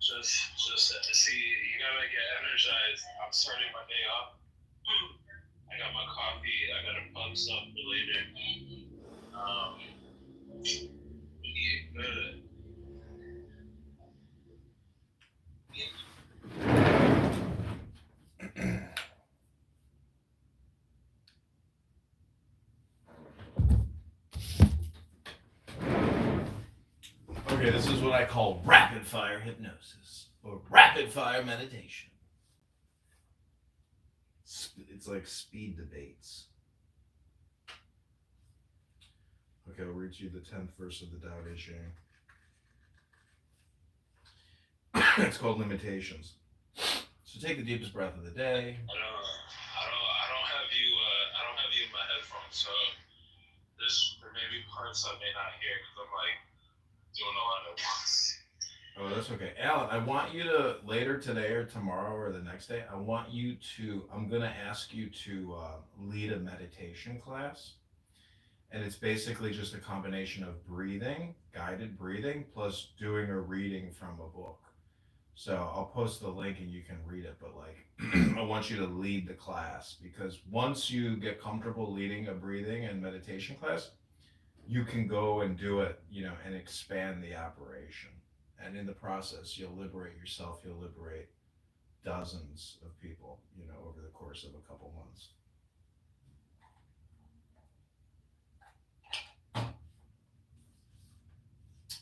Just see, you gotta get energized. I'm starting my day off. I got my coffee. I got a pub stuff for later. Good. Okay, this is what I call rapid fire hypnosis or rapid fire meditation. It's like speed debates. Okay, I'll read you the 10th verse of the Tao Te Ching. It's called Limitations. So take the deepest breath of the day. I don't have you in my headphones, so there may be parts I may not hear because I'm doing a lot at once. Oh, that's okay. Alan, I want you to, later today or tomorrow or the next day, I'm going to ask you to lead a meditation class. And it's basically just a combination of breathing, guided breathing, plus doing a reading from a book. So I'll post the link and you can read it, but I want you to lead the class, because once you get comfortable leading a breathing and meditation class, you can go and do it, and expand the operation. And in the process, you'll liberate yourself, you'll liberate dozens of people, over the course of a couple months.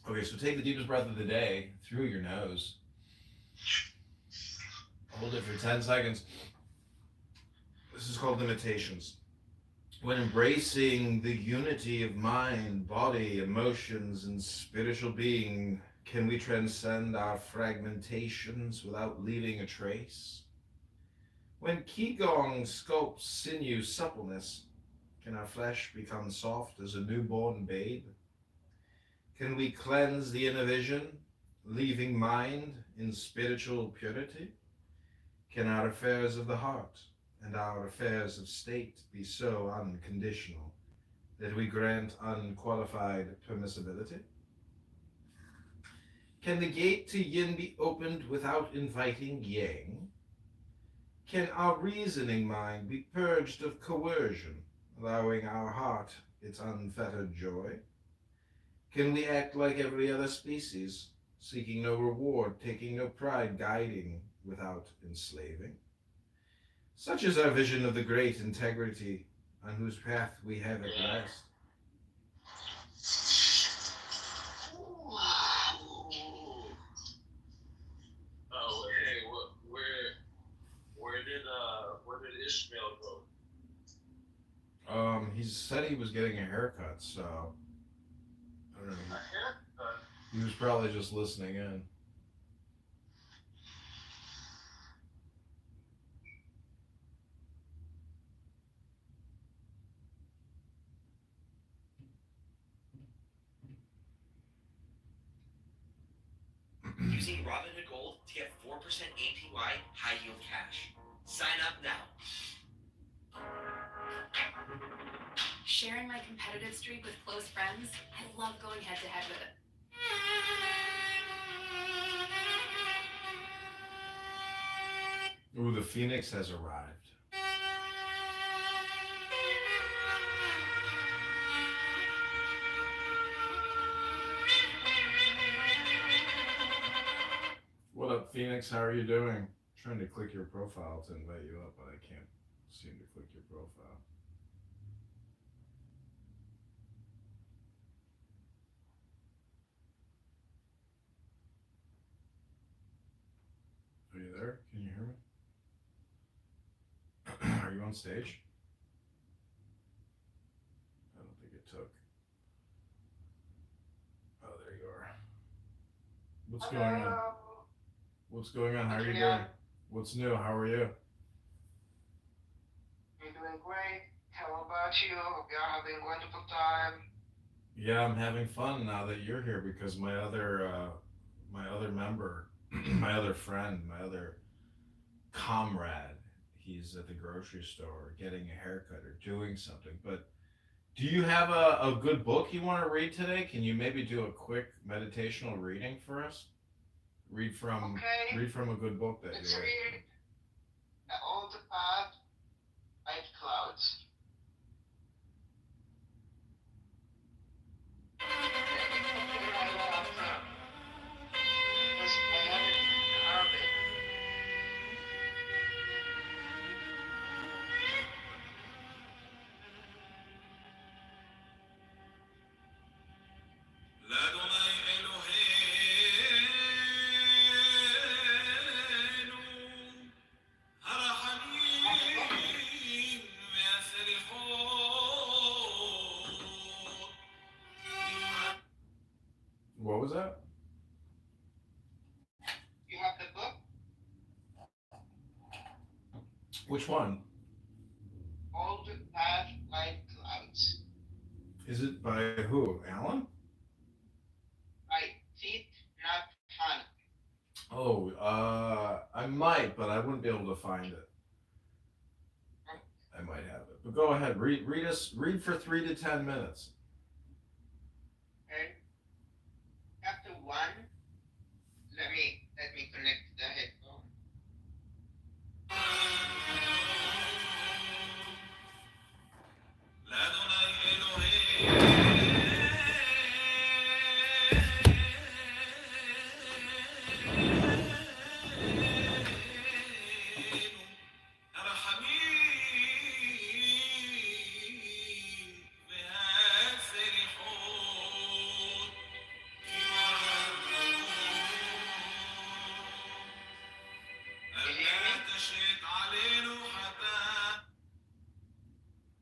Okay, so take the deepest breath of the day through your nose. Hold it for 10 seconds. This is called limitations. When embracing the unity of mind, body, emotions, and spiritual being, can we transcend our fragmentations without leaving a trace? When Qigong sculpts sinew suppleness, can our flesh become soft as a newborn babe? Can we cleanse the inner vision, leaving mind in spiritual purity? Can our affairs of the heart and our affairs of state be so unconditional that we grant unqualified permissibility? Can the gate to yin be opened without inviting yang? Can our reasoning mind be purged of coercion, allowing our heart its unfettered joy? Can we act like every other species, seeking no reward, taking no pride, guiding without enslaving? Such is our vision of the great integrity on whose path we have at last. Oh, hey, where did Ishmael go? He said he was getting a haircut, so I don't know. A haircut? He was probably just listening in. Using Robinhood Gold to get 4% APY high yield cash. Sign up now. Sharing my competitive streak with close friends, I love going head to head with it. Ooh, the Phoenix has arrived. What up, Phoenix? How are you doing? I'm trying to click your profile to invite you up, but I can't seem to click your profile. Are you there? Can you hear me? Are you on stage? I don't think it took. Oh, there you are. What's going on? What's going on? How are you doing? What's new? How are you? You're doing great. How about you? Hope you're having a wonderful time. Yeah, I'm having fun now that you're here because my other member, my other friend, my other comrade, he's at the grocery store getting a haircut or doing something. But do you have a good book you want to read today? Can you maybe do a quick meditational reading for us? Read from a good book that Let's you like. read All the Path, Light Clouds. What was that? You have the book? Which one? All the Path, Light Clouds. Is it by who? Alan? By Thich Nhat Hanh. Oh, I might, but I wouldn't be able to find it. I might have it, but go ahead. Read for 3 to 10 minutes. Okay. Chapter 1. Let me connect the headphone.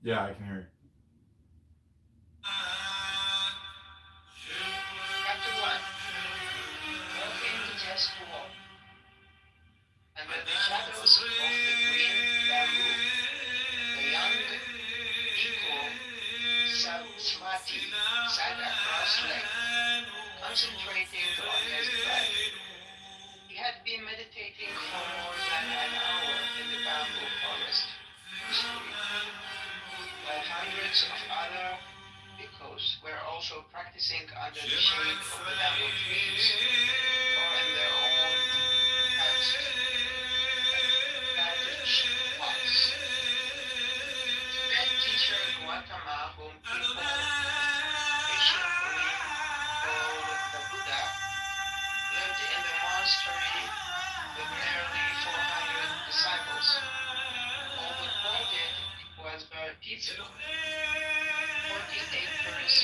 Yeah, I can hear you. Chapter 1. Walking the Just to Walk. Under the shadows of the green bamboo, the young Bhikkhu Swati sat across-legged, concentrating on his breath. He had been meditating for more than an hour in the bamboo forest, while hundreds of other bhikkhus were also practicing under the shade of the bamboo trees or in their own cottage huts. Then teacher Gautama, whom people patiently called the Buddha, lived in the monastery with nearly 400 disciples. All the quoted was very peaceful. 40 acres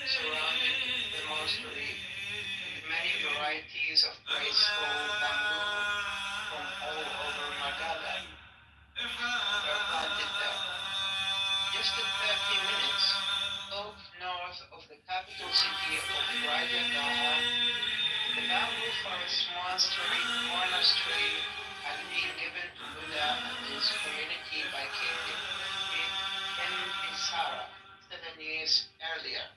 surrounded the monastery with many varieties of graceful bamboo from all over Magadha were planted there. Just at 30 minutes off north of the capital city of Rajagaha, the bamboo forest monastery had been given to Buddha and his community by King Bimbisara 7 years earlier.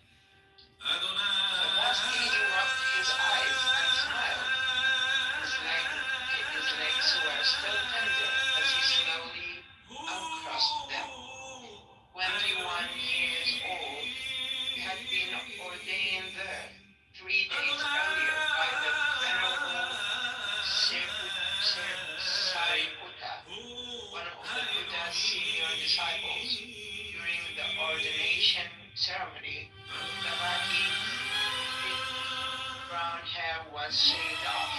Savasti rubbed his eyes and smiled. His legs were still tender as he slowly uncrossed them. 21 years old, he had been ordained there 3 days earlier by the Venerable Sariputta, one of the Buddha's senior disciples. During the ordination ceremony, Savati's thick brown hair was shaved off.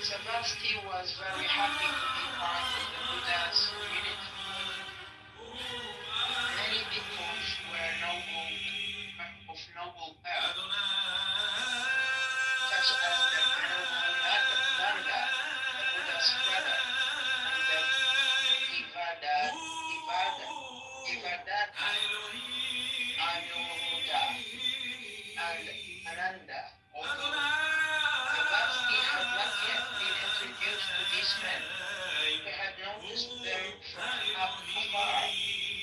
Savasti was very happy to be part of the Buddha's community. Many bhikkhus were of noble birth, such as the Venerable Nanda, the Buddha's brother, and the Devadatta, Anuruddha, and Ananda. Although Savasti had not yet been introduced to these men, he had noticed them from afar,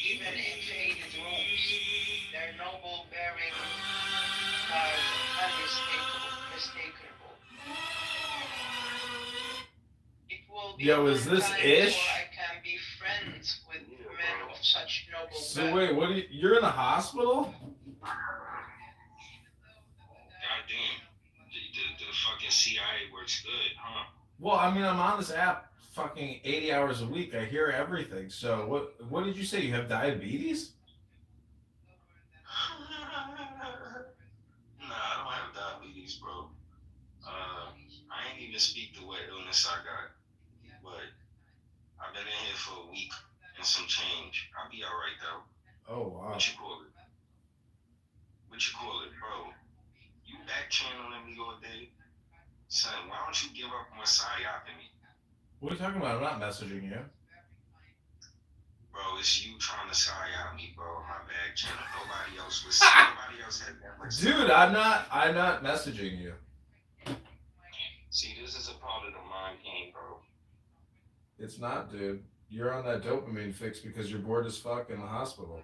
even in faded robes. Their noble bearing was unmistakable. It will be Yo, is this time Ish? before I can be friends with men of such noble So birth. wait, what? You're in the hospital? Goddamn. The fucking CIA works good, huh? Well, I mean, I'm on this app fucking 80 hours a week. I hear everything. So what did you say? You have diabetes? Nah, I don't have diabetes, bro. I ain't even speak the what illness I got. But I've been in here for a week and some change. I'll be alright though. Oh wow. What you call it, bro? You back channeling me all day? Son, why don't you give up on psyoping me? What are you talking about? I'm not messaging you. Bro, it's you trying to psyop me, bro. My back channel. Nobody else had that much. Dude, I'm not messaging you. See, this is a part of the mind game, bro. It's not, dude. You're on that dopamine fix because you're bored as fuck in the hospital.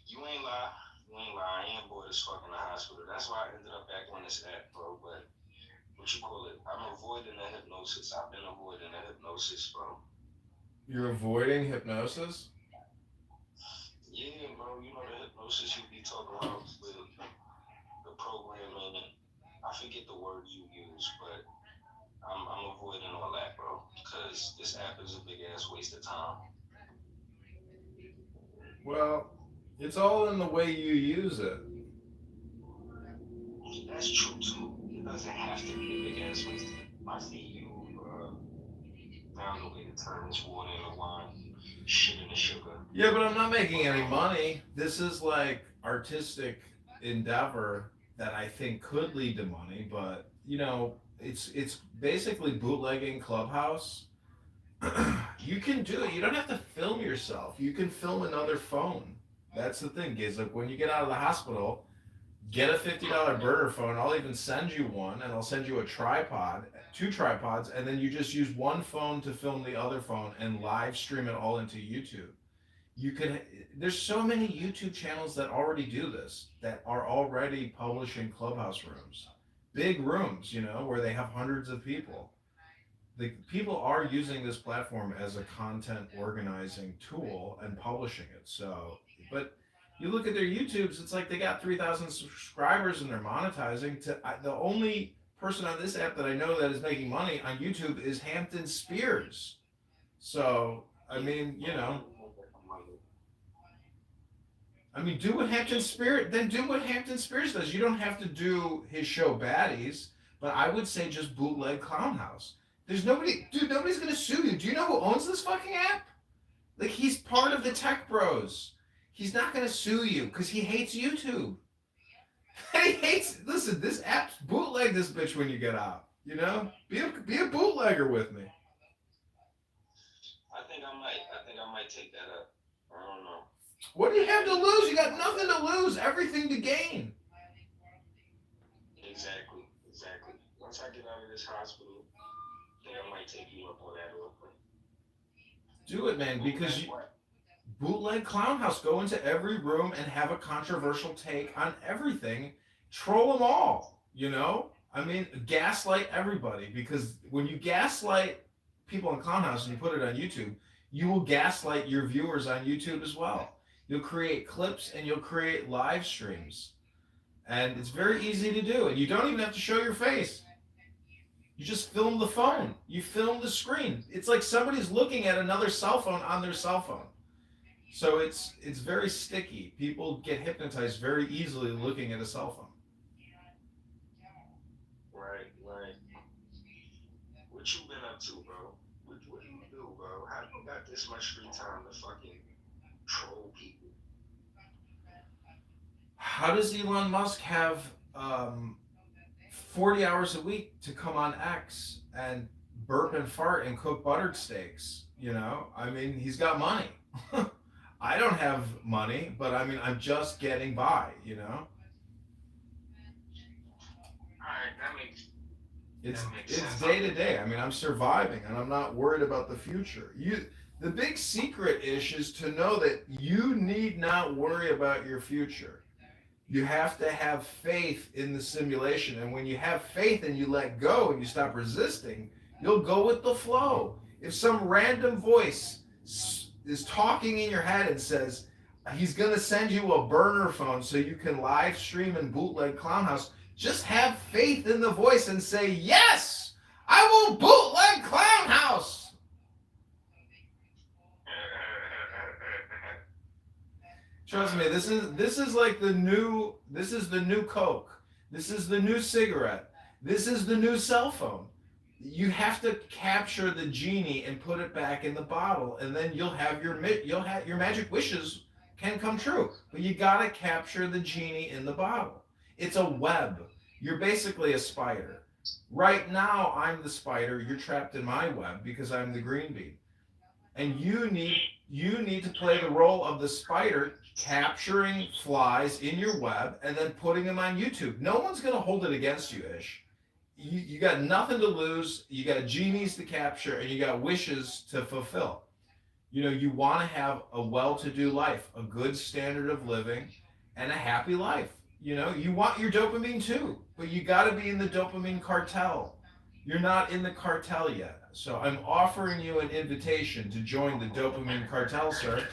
You ain't lie. I am bored as fuck in the hospital. That's why I ended up back on this app, bro. But what you call it? I'm avoiding the hypnosis. I've been avoiding the hypnosis, bro. You're avoiding hypnosis? Yeah, bro. You know the hypnosis you be talking about with the programming and I forget the word you use, but I'm avoiding all that, bro. Because this app is a big ass waste of time. Well, it's all in the way you use it. That's true too. It doesn't have to be a big ass waste of time. I see you found a way to turn this water into wine, shit into sugar. Yeah, but I'm not making any money. This is like artistic endeavor that I think could lead to money, but you know, it's basically bootlegging Clubhouse, You can do it. You don't have to film yourself. You can film another phone. That's the thing, is like when you get out of the hospital, get a $50 burner phone. I'll even send you one, and I'll send you a tripod, 2 tripods, and then you just use one phone to film the other phone and live stream it all into YouTube. You could, there's so many YouTube channels that already do this, that are already publishing Clubhouse rooms, big rooms, where they have hundreds of people. The people are using this platform as a content organizing tool and publishing it. So, but you look at their YouTubes, it's like they got 3,000 subscribers and they're monetizing. The only person on this app that I know that is making money on YouTube is Hampton Spears. So, I mean, do what Hampton Spears does. You don't have to do his show Baddies, but I would say just bootleg Clownhouse. Nobody's gonna sue you. Do you know who owns this fucking app? Like, he's part of the tech bros. He's not gonna sue you because he hates YouTube. Listen, this app's bootleg this bitch when you get out. Be a bootlegger with me. I think I might take that up. I don't know. What do you have to lose? You got nothing to lose, everything to gain. Exactly. Once I get out of this hospital, I think I might take you up on that real quick. Do it, man, because bootleg Clownhouse. Go into every room and have a controversial take on everything. Troll them all, gaslight everybody, because when you gaslight people in Clownhouse and you put it on YouTube, you will gaslight your viewers on YouTube as well. You'll create clips and you'll create live streams. And it's very easy to do. And you don't even have to show your face. You just film the phone. You film the screen. It's like somebody's looking at another cell phone on their cell phone. So it's very sticky. People get hypnotized very easily looking at a cell phone. Right. What you been up to, bro? What do you do, bro? How you got this much free time to fucking troll people? How does Elon Musk have 40 hours a week to come on X and burp and fart and cook buttered steaks? He's got money. I don't have money, but I'm just getting by, Alright, that makes It's day to day. I'm surviving and I'm not worried about the future. The big secret is to know that you need not worry about your future. You have to have faith in the simulation. And when you have faith and you let go and you stop resisting, you'll go with the flow. If some random voice is talking in your head and says, he's going to send you a burner phone so you can live stream and bootleg Clownhouse, just have faith in the voice and say, yes, I will bootleg Clownhouse. Trust me, this is like the new Coke. This is the new cigarette. This is the new cell phone. You have to capture the genie and put it back in the bottle, and then you'll have your magic wishes can come true. But you gotta capture the genie in the bottle. It's a web. You're basically a spider. Right now, I'm the spider. You're trapped in my web because I'm the green bean. And you need to play the role of the spider, capturing flies in your web and then putting them on YouTube. No one's going to hold it against you, Ish. You got nothing to lose. You got genies to capture and you got wishes to fulfill. You want to have a well-to-do life, a good standard of living, and a happy life. You want your dopamine too, but you got to be in the dopamine cartel. You're not in the cartel yet. So I'm offering you an invitation to join the dopamine cartel, sir.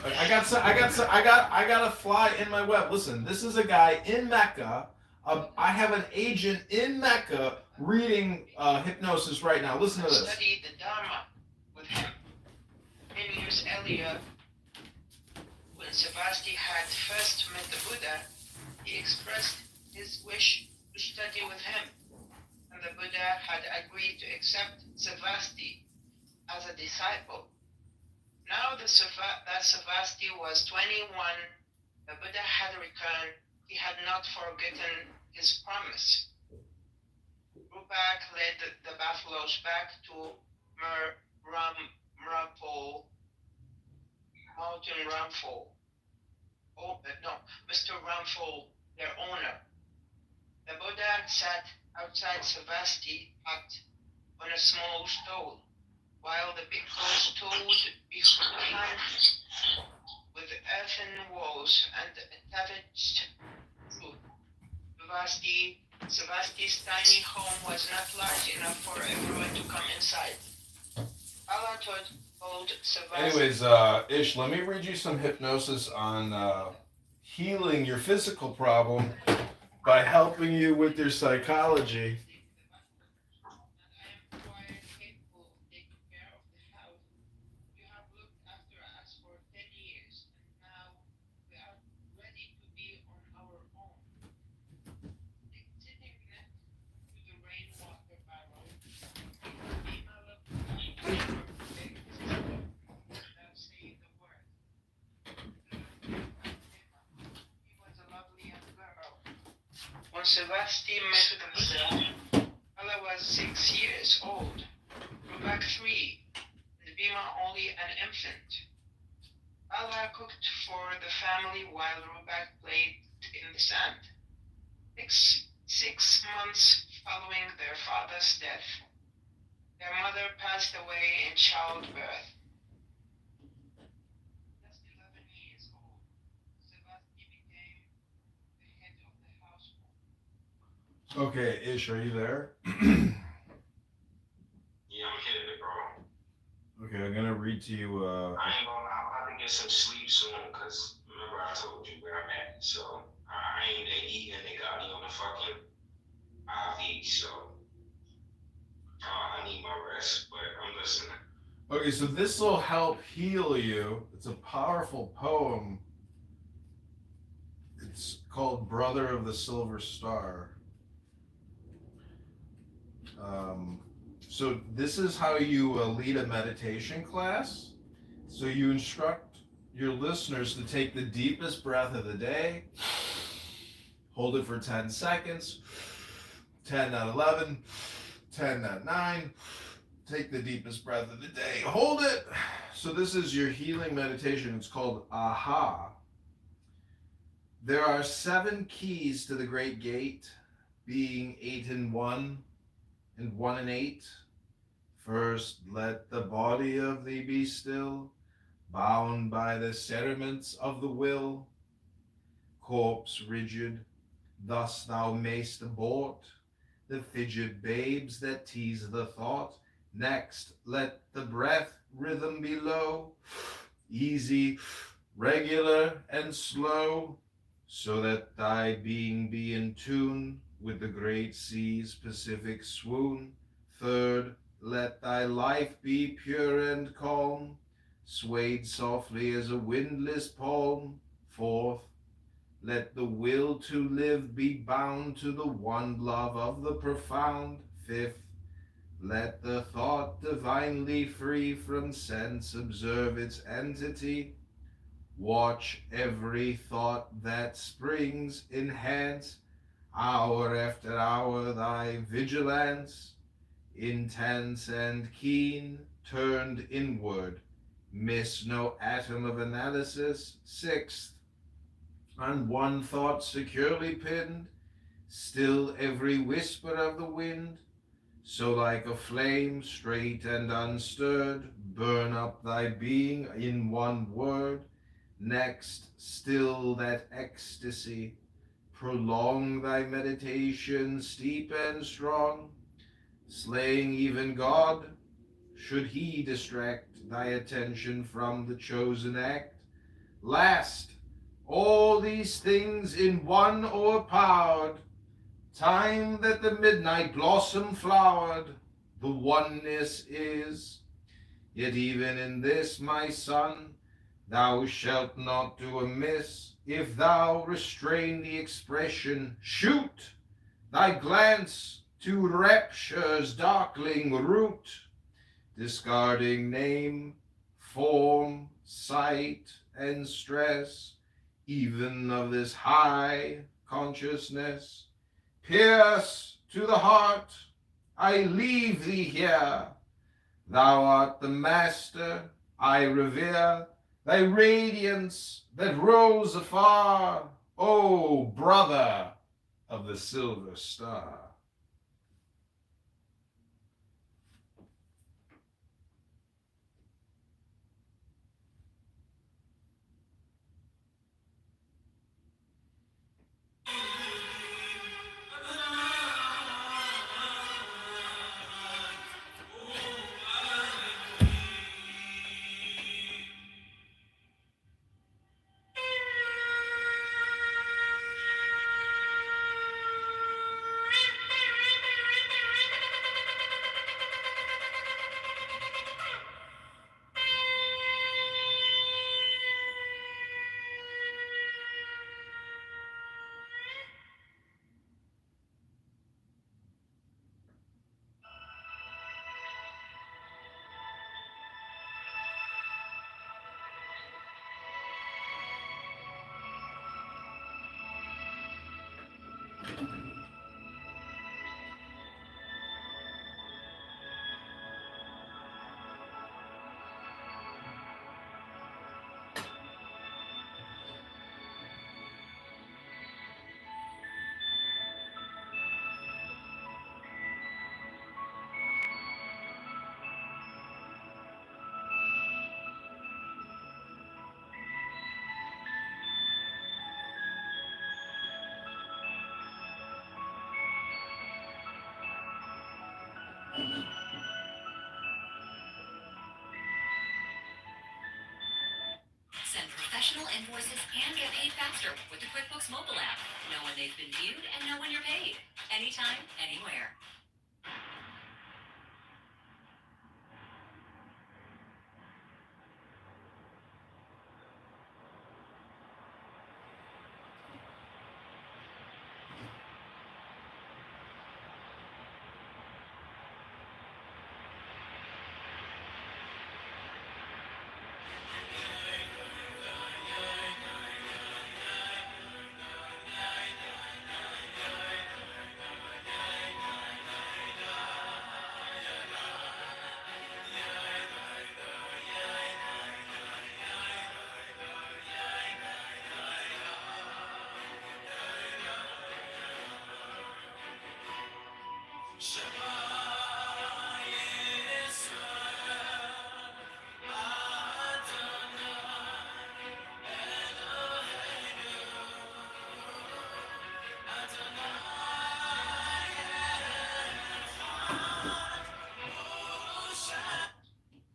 I got a fly in my web. Listen, this is a guy in Mecca. I have an agent in Mecca reading hypnosis right now. Listen to this. I studied the Dharma with him many years earlier. When Savasti had first met the Buddha, he expressed his wish to study with him, and the Buddha had agreed to accept Savasti as a disciple. Now that Savasti was 21, the Buddha had returned. He had not forgotten his promise. Ruback led the Buffaloes back to Rumpole, Mountain Rumpole. Oh, no, Mr. Rumpole, their owner. The Buddha sat outside Savasti hut on a small stool, while the bhikkhus stood behind with earthen walls and thatched roof. Savasti's tiny home was not large enough for everyone to come inside. Allah told Savasti. Anyways, Ish, let me read you some hypnosis on healing your physical problem by helping you with your psychology. When Savasti met the Buddha, Allah was 6 years old, Ruback 3, and Bhima only an infant. Allah cooked for the family while Ruback played in the sand. 6 months following their father's death, their mother passed away in childbirth. Just 11 years old, Savasti became the head of the household. Okay, Ish, are you there? Yeah, I'm kidding it, bro. Okay, I'm gonna read to you. I ain't gonna lie, I'm about to get some sleep soon, cause remember I told you where I'm at. So I ain't eating. They got me on the fucking IV, so I need my rest. But I'm listening. Okay, so this will help heal you. It's a powerful poem. It's called Brother of the Silver Star. So this is how you lead a meditation class. So you instruct your listeners to take the deepest breath of the day, hold it for 10 seconds, 10 at 11, 10 at 9, take the deepest breath of the day, hold it. So this is your healing meditation. It's called AHA. There are 7 keys to the great gate, being 8 and 1 and 1 and 8. First, let the body of thee be still, bound by the cerements of the will. Corpse rigid, thus thou mayst abort the fidget babes that tease the thought. Next, let the breath rhythm be low, easy, regular, and slow, so that thy being be in tune with the great sea's Pacific swoon. Third, let thy life be pure and calm, swayed softly as a windless palm. Fourth, let the will to live be bound to the one love of the profound. Fifth, let the thought divinely free from sense observe its entity. Watch every thought that springs, enhance hour after hour thy vigilance, intense and keen, turned inward, miss no atom of analysis. Sixth, on one thought securely pinned, still every whisper of the wind, so like a flame straight and unstirred, burn up thy being in one word. Next, still that ecstasy, prolong thy meditation steep and strong, slaying even God, should he distract thy attention from the chosen act. Last, all these things in one o'erpowered, time that the midnight blossom flowered, the oneness is. Yet even in this, my son, thou shalt not do amiss, if thou restrain the expression, shoot thy glance to rapture's darkling root, discarding name, form, sight, and stress, even of this high consciousness. Pierce to the heart, I leave thee here. Thou art the master, I revere thy radiance that rose afar, O brother of the silver star. Send professional invoices and get paid faster with the QuickBooks mobile app. Know when they've been viewed and know when you're paid. Anytime, anywhere.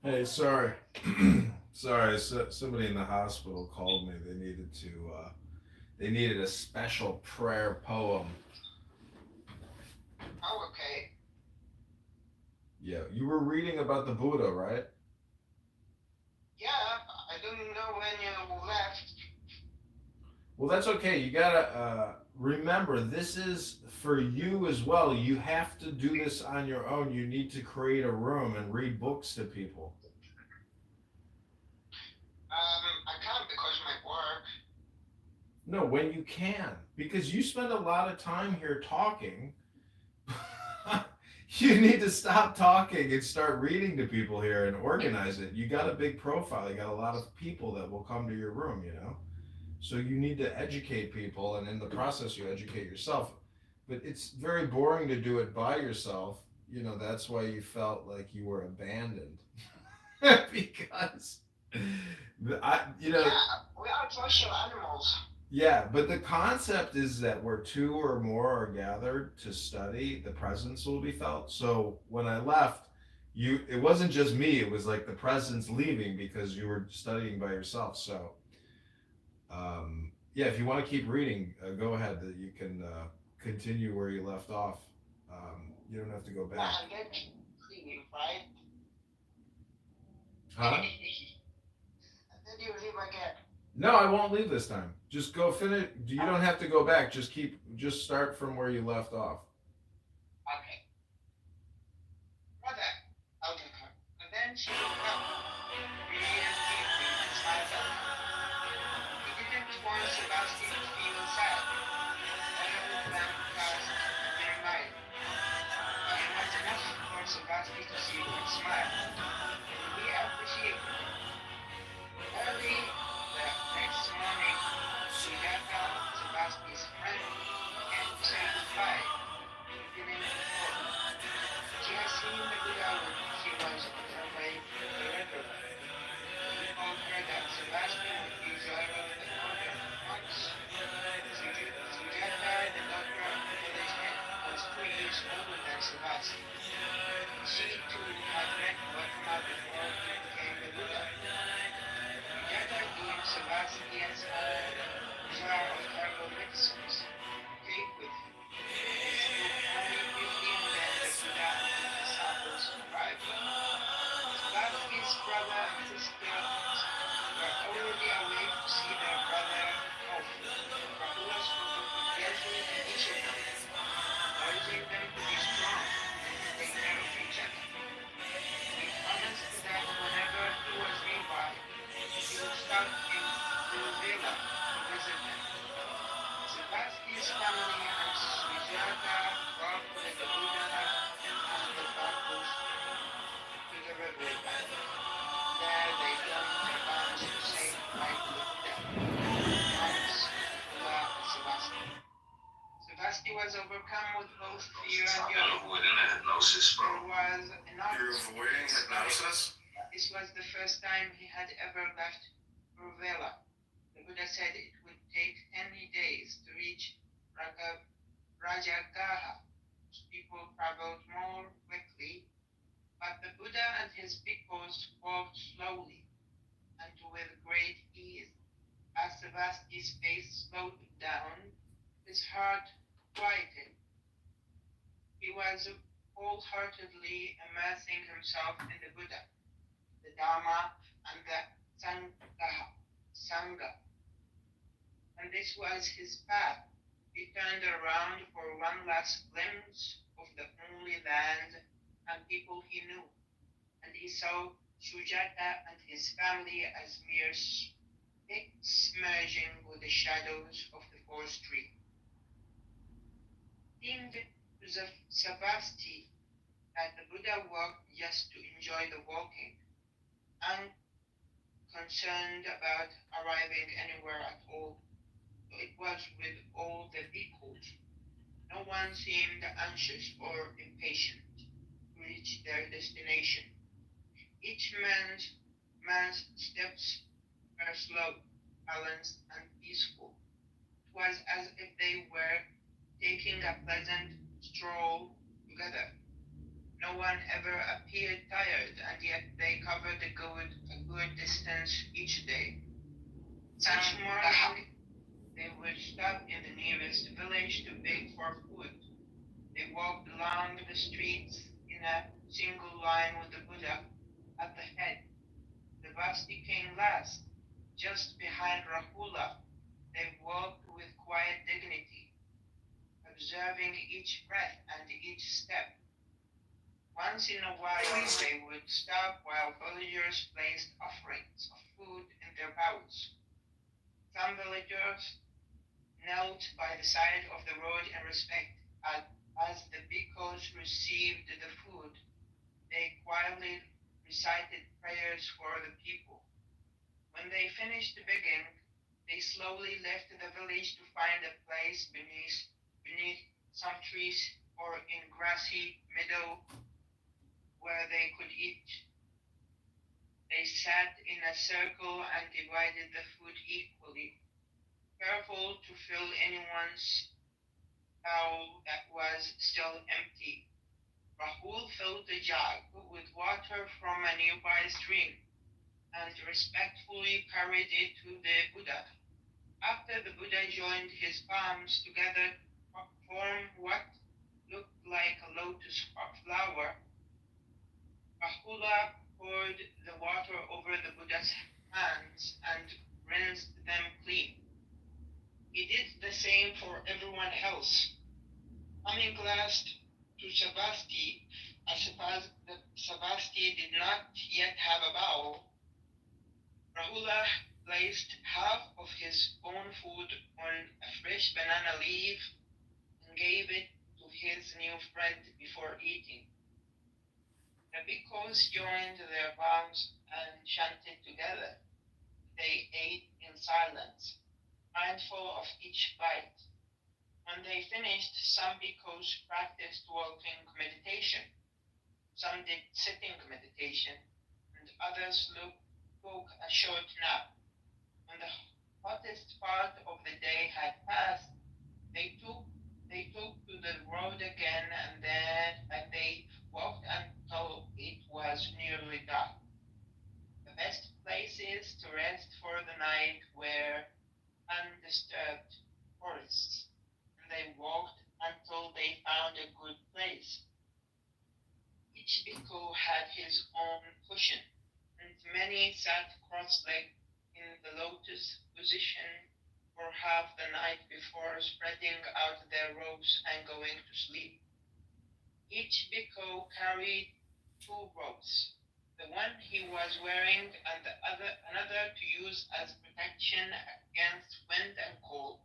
Hey, sorry. Sorry, somebody in the hospital called me. They needed a special prayer poem. Oh, okay. Yeah, you were reading about the Buddha, right? Yeah, I didn't know when you left. Well, that's okay. You gotta remember, this is for you as well. You have to do this on your own. You need to create a room and read books to people. I can't because my work. No, when you can, because you spend a lot of time here talking. You need to stop talking and start reading to people here and organize it. You got a big profile. You got a lot of people that will come to your room, you know? So you need to educate people, and in the process, you educate yourself. But it's very boring to do it by yourself. You know, that's why you felt like you were abandoned. Because, Yeah, we are social animals. Yeah, but the concept is that where two or more are gathered to study, the presence will be felt. So when I left, it wasn't just me, it was like the presence leaving because you were studying by yourself. So yeah, if you want to keep reading, go ahead. You can continue where you left off. You don't have to go back. And then reading, right? Huh? And then you leave again. No, I won't leave this time. Just go finish. You don't have to go back. Just start from where you left off. Okay. Brother, okay. And then she woke up. Really and deeply and smiled at me. He didn't want Sebastian to feel sad. All of them passed their life. But it was enough he too had met Gautama before he became the Buddha. Sujata gave Savasati a small jar of herbal medicines to take with him. They spoke only briefly and then the Buddha and his disciples arrived. Savasati's brother and sister were already awake to see their brother healthy. Rahula spoke gently to each of them, urging them to be strong and to take care of each other. He promised that whenever he was nearby, he would stop in Guruvela to visit them. Savasati's family and Sujata walked with the Buddha and the Bhikkhus to the river bank. There they joined their vows to say goodbye to the Buddha, Thomas, Rahula, and Savasti. Savasti was overcome with both fear and I'm avoiding a hypnosis, bro. there was enough. You're avoiding hypnosis? This was the first time he had ever left Guruvela. The Buddha said it would take 10 days to reach Rajagaha. People traveled more quickly, but the Buddha and his bhikkhus walked slowly and with great ease. As Savasti's pace slowed down, his heart quieted. He was wholeheartedly immersing himself in the Buddha, the Dharma, and the Sangha. And this was his path. He turned around for one last glimpse of the only land and people he knew, and he saw Sujata and his family as mere specks merging with the shadows of the forest tree. Seemed to Savasti that the Buddha walked just to enjoy the walking, unconcerned about arriving anywhere at all. So it was with all the bhikkhus. No one seemed anxious or impatient to reach their destination. Each man's steps were slow, balanced, and peaceful. It was as if they were taking a pleasant stroll together. No one ever appeared tired, and yet they covered a good distance each day. Each morning, they would stop in the nearest village to beg for food. They walked along the streets in a single line with the Buddha at the head. Savasti came last, just behind Rahula. They walked with quiet dignity, observing each breath and each step. Once in a while, they would stop while villagers placed offerings of food in their bowls. Some villagers knelt by the side of the road in respect. As the bhikkhus received the food, they quietly recited prayers for the people. When they finished begging, they slowly left the village to find a place beneath some trees or in grassy meadow where they could eat. They sat in a circle and divided the food equally, careful to fill anyone's bowl that was still empty. Rahul filled the jug with water from a nearby stream and respectfully carried it to the Buddha. After the Buddha joined his palms together to form what looked like a lotus flower, Rahula poured the water over the Buddha's hands and rinsed them clean. He did the same for everyone else. Coming last to Savasti, as Savasti did not yet have a bowl, Rahula placed half of his own food on a fresh banana leaf and gave it to his new friend before eating. The bhikkhus joined their vows and chanted together. They ate in silence, mindful of each bite. When they finished, some bhikkhus practiced walking meditation. Some did sitting meditation, and others took a short nap. When the hottest part of the day had passed, they took to the road again, and they walked until each bhikkhu had his own cushion, and many sat cross-legged in the lotus position for half the night before spreading out their robes and going to sleep. Each bhikkhu carried two robes, the one he was wearing and another to use as protection against wind and cold.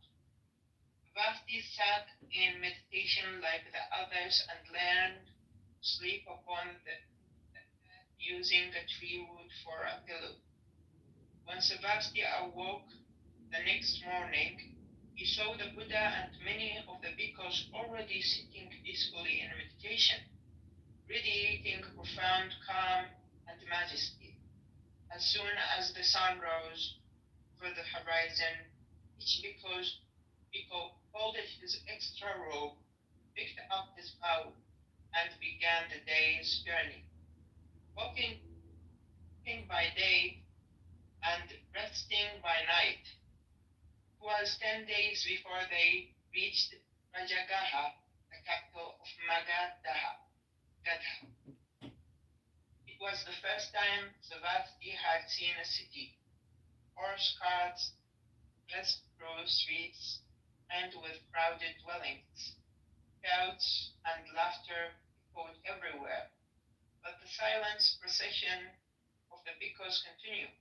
Vasti sat in meditation like the others and learned to sleep upon using a tree root for a pillow. When Savasti awoke the next morning, he saw the Buddha and many of the bhikkhus already sitting peacefully in meditation, radiating profound calm and majesty. As soon as the sun rose over the horizon, each bhikkhu folded his extra robe, picked up his bow, and began the day's journey. Walking by day and resting by night. It was 10 days before they reached Rajagaha, the capital of Magadha. It was the first time Savasti had seen a city. Horse carts, paved streets, and with crowded dwellings. Shouts and laughter echoed everywhere, but the silent procession of the bhikkhus continued,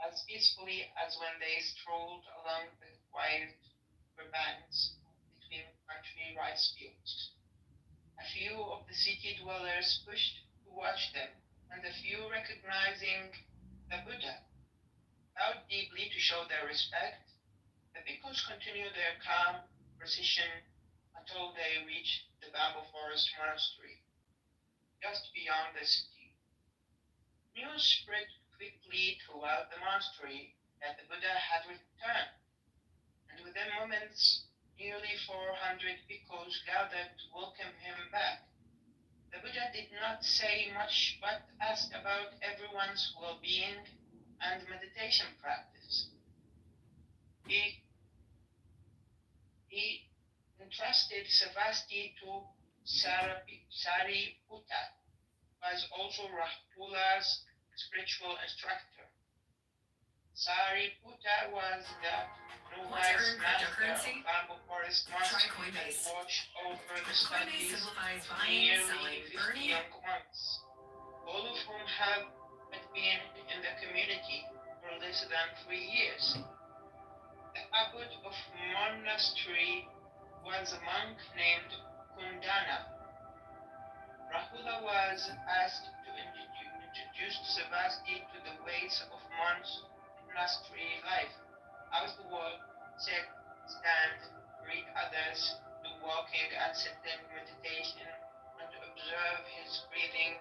as peacefully as when they strolled along the quiet riverbanks between country rice fields. A few of the city dwellers pushed to watch them, and a few, recognizing the Buddha, bowed deeply to show their respect. The bhikkhus continued their calm procession until they reached the bamboo forest monastery, just beyond the city. News spread quickly throughout the monastery that the Buddha had returned, and within moments, nearly 400 bhikkhus gathered to welcome him back. The Buddha did not say much but asked about everyone's well-being and meditation practice. He entrusted Savasti to Sariputta, who was also Rahula's spiritual instructor. Sariputta was the novice master of bamboo forest monastery and watched over the studies of nearly 50 young monks, all of whom had been in the community for less than 3 years. The abbot of monastery was a monk named Kundana. Rahula was asked to introduce Savasti to the ways of monastery life, how to walk, sit, stand, read others, do walking and sitting meditation, and to observe his breathing.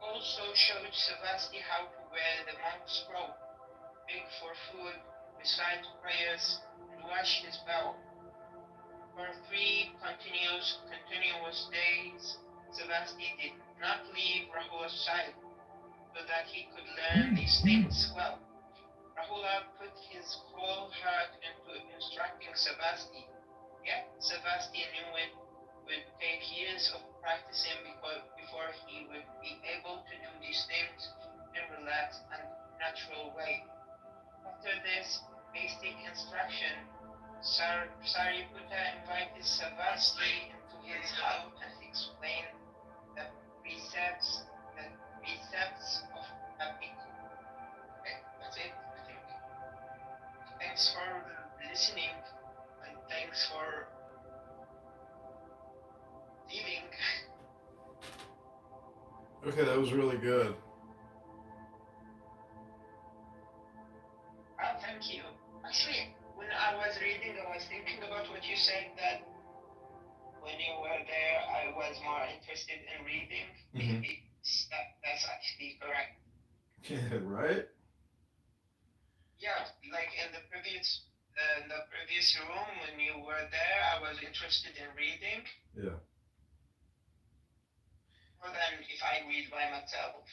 Also showed Savasti how to wear the monk's robe, beg for food, recite prayers, and wash his bow. For 3 continuous days, Savasti did not leave Rahula's side, so that he could learn these things well. Rahula put his whole heart into instructing Savasti, yet Savasti knew it would take years of practicing before he would be able to do these things in a relaxed and natural way. After this basic instruction, Sariputta invited Savasti into his house and explained the precepts of a bhikkhu. Okay, that's it, I think. Thanks for listening, and thanks for leaving. Okay, that was really good. Thank you. Actually, when I was reading, I was thinking about what you said, that when you were there, I was more interested in reading. Maybe that's actually correct. Yeah, right? Yeah, like in the previous room, when you were there, I was interested in reading. Yeah. More than if I read by myself.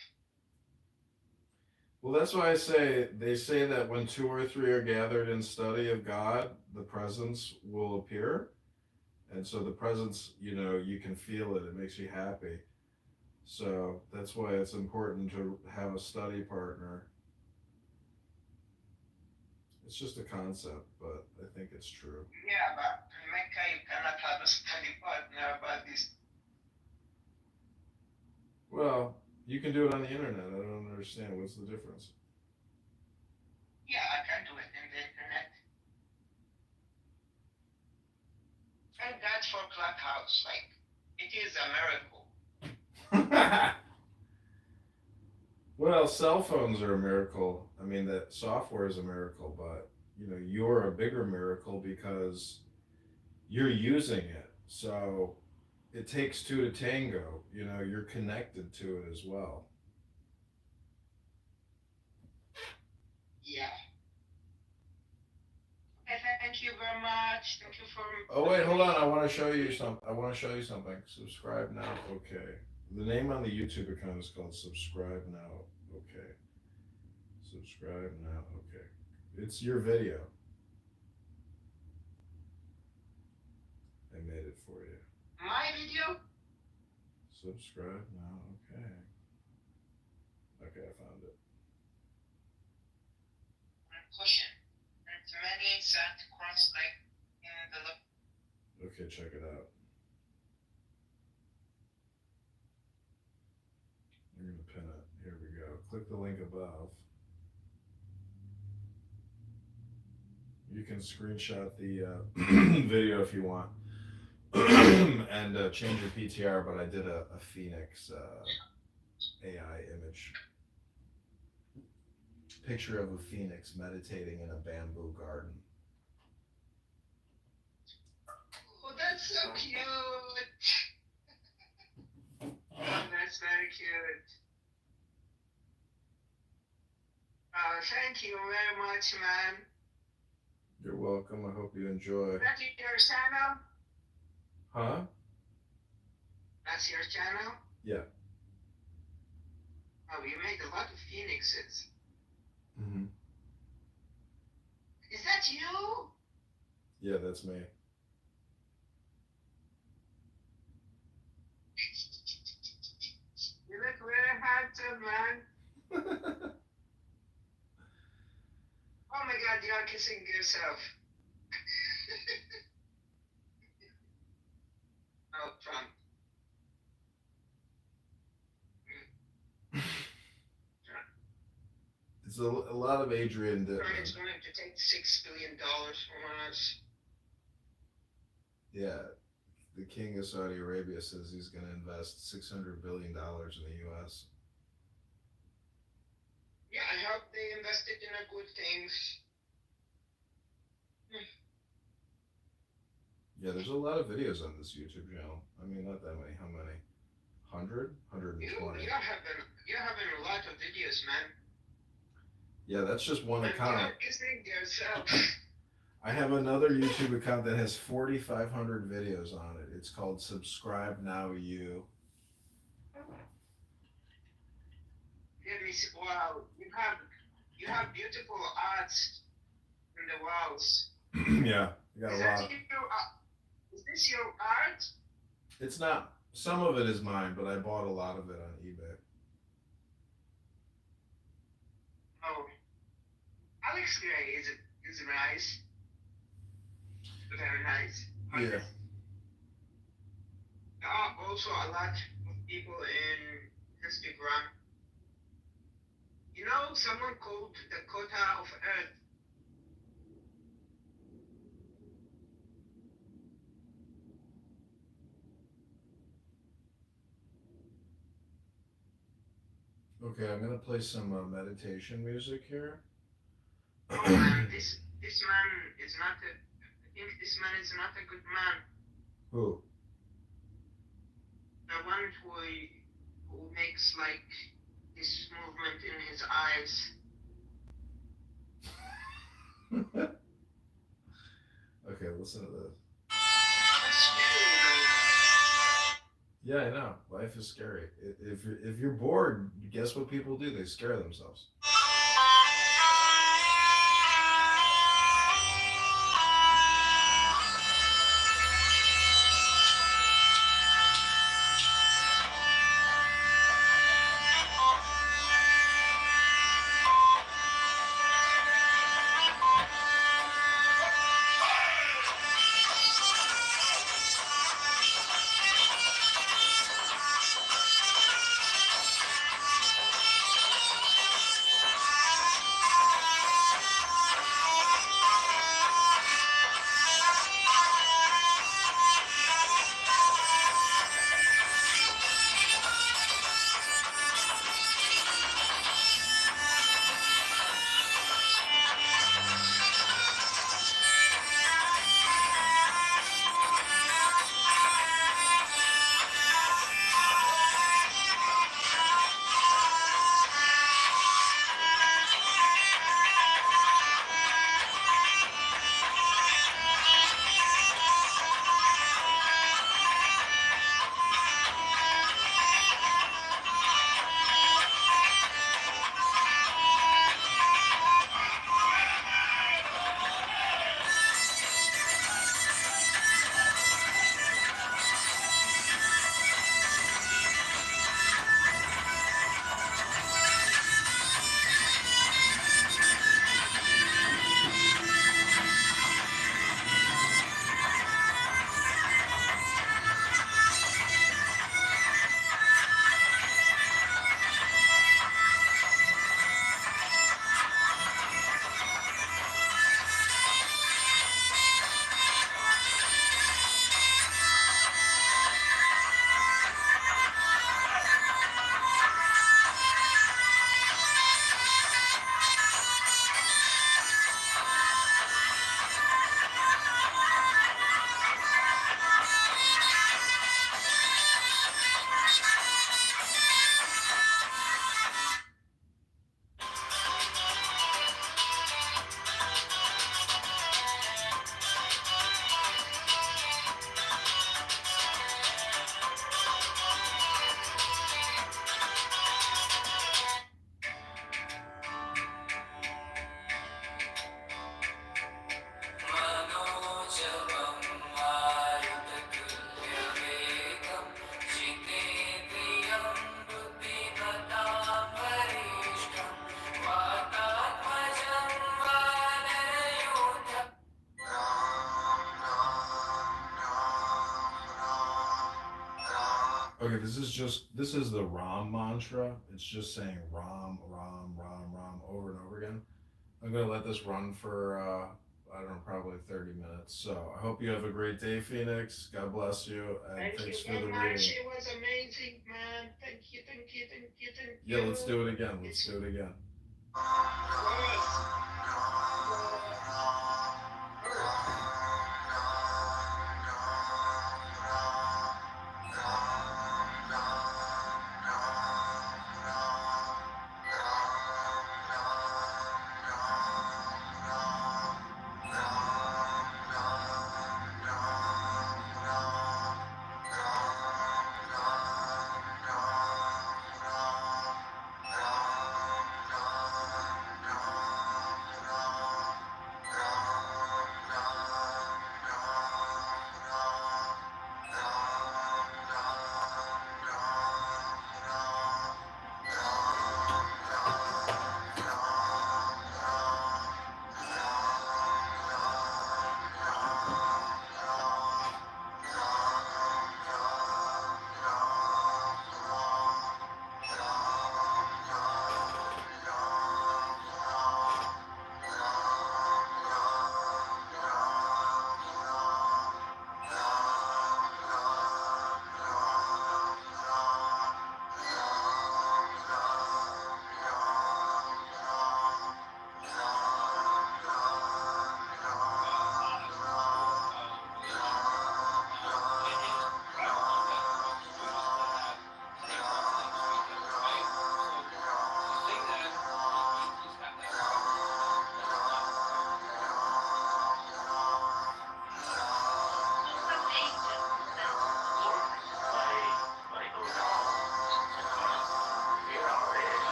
Well, that's why they say that when 2 or 3 are gathered in study of God, the presence will appear. And so the presence, you can feel it. It makes you happy. So that's why it's important to have a study partner. It's just a concept, but I think it's true. Yeah, but in Mecca you cannot have a study partner about this. Well, you can do it on the internet. I don't understand. What's the difference? Yeah, I can do it in the internet. Thank God for Clubhouse. Like, it is a miracle. Well, cell phones are a miracle. I mean, that software is a miracle, but you're a bigger miracle because you're using it. So it takes two to tango. You're connected to it as well. Yeah. Okay, thank you very much. Thank you for. Oh wait, hold on. I want to show you something. Subscribe now. Okay. The name on the YouTube account is called Subscribe Now. Okay. Subscribe now. Okay. It's your video. I made it for you. My video? Subscribe now. Okay. Okay, I found it. Caution. It's many set cross like in the. Okay, check it out. I'm gonna pin it. Here we go. Click the link above. You can screenshot the video if you want, and change your PTR. But I did a Phoenix AI image. Picture of a phoenix meditating in a bamboo garden. Oh, that's so cute. Oh, that's very cute. Thank you very much, man. You're welcome. I hope you enjoy. That's your channel? Huh? That's your channel? Yeah. Oh, you made a lot of phoenixes. Mm-hmm. Is that you? Yeah, that's me. You look very handsome, man. Oh my God, you are kissing yourself. Oh, Trump. It's a lot of Adrian Trump Dittman. is going to take $6 billion from us. Yeah, the king of Saudi Arabia says he's going to invest $600 billion in the U.S. Yeah, I hope they invested in a good things. Yeah, there's a lot of videos on this YouTube channel. I mean, not that many. How many? 100? 120. You're having a lot of videos, man. Yeah, that's just one account. You're kissing yourself. I have another YouTube account that has 4,500 videos on it. It's called Subscribe Now You. Let me see. Wow, you have beautiful arts in the walls. Yeah, you got a lot. Is this your art? It's not. Some of it is mine, but I bought a lot of it on eBay. Oh, Alex Gray is nice. Very nice. Yeah. There are also a lot of people in Instagram. You know, someone called the quota of Earth. Okay, I'm gonna play some meditation music here. Oh man, this man is not a. I think this man is not a good man. Who? The one who makes like this movement in his eyes. Okay, listen to this. That's scary, man. Yeah, I know. Life is scary. If you're bored, guess what people do? They scare themselves. Okay, this is the Ram mantra. It's just saying Ram, Ram, Ram, Ram over and over again. I'm gonna let this run for I don't know, probably 30 minutes. So I hope you have a great day, Phoenix. God bless you, and Thank you thanks for very the much. reading. It was amazing, man. Thank you, thank you, thank you, thank Yeah, let's you. do it again. Let's do it again.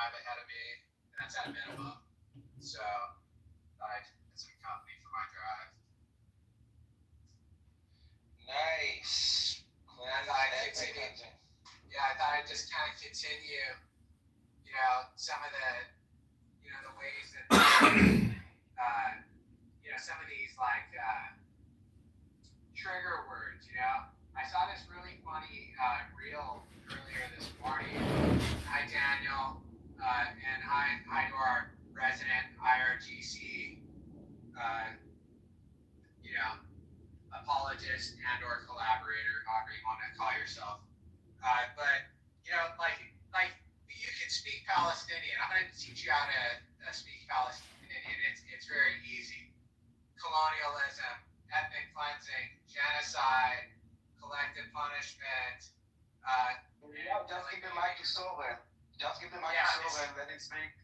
drive ahead of me. That's at a minimum. So I get some company for my drive. Nice. And I thought I'd just kind of continue, some of the, the ways that, some of these trigger words, I saw this really funny reel earlier this morning. Hi, Daniel, and hi to our resident IRGC, apologist and or collaborator, however you want to call yourself. But you can speak Palestinian. I'm going to teach you how to speak Palestinian. It's very easy. Colonialism, ethnic cleansing, genocide, collective punishment. Just give the mic to Sovereign. Just give the mic to Sovereign, let him speak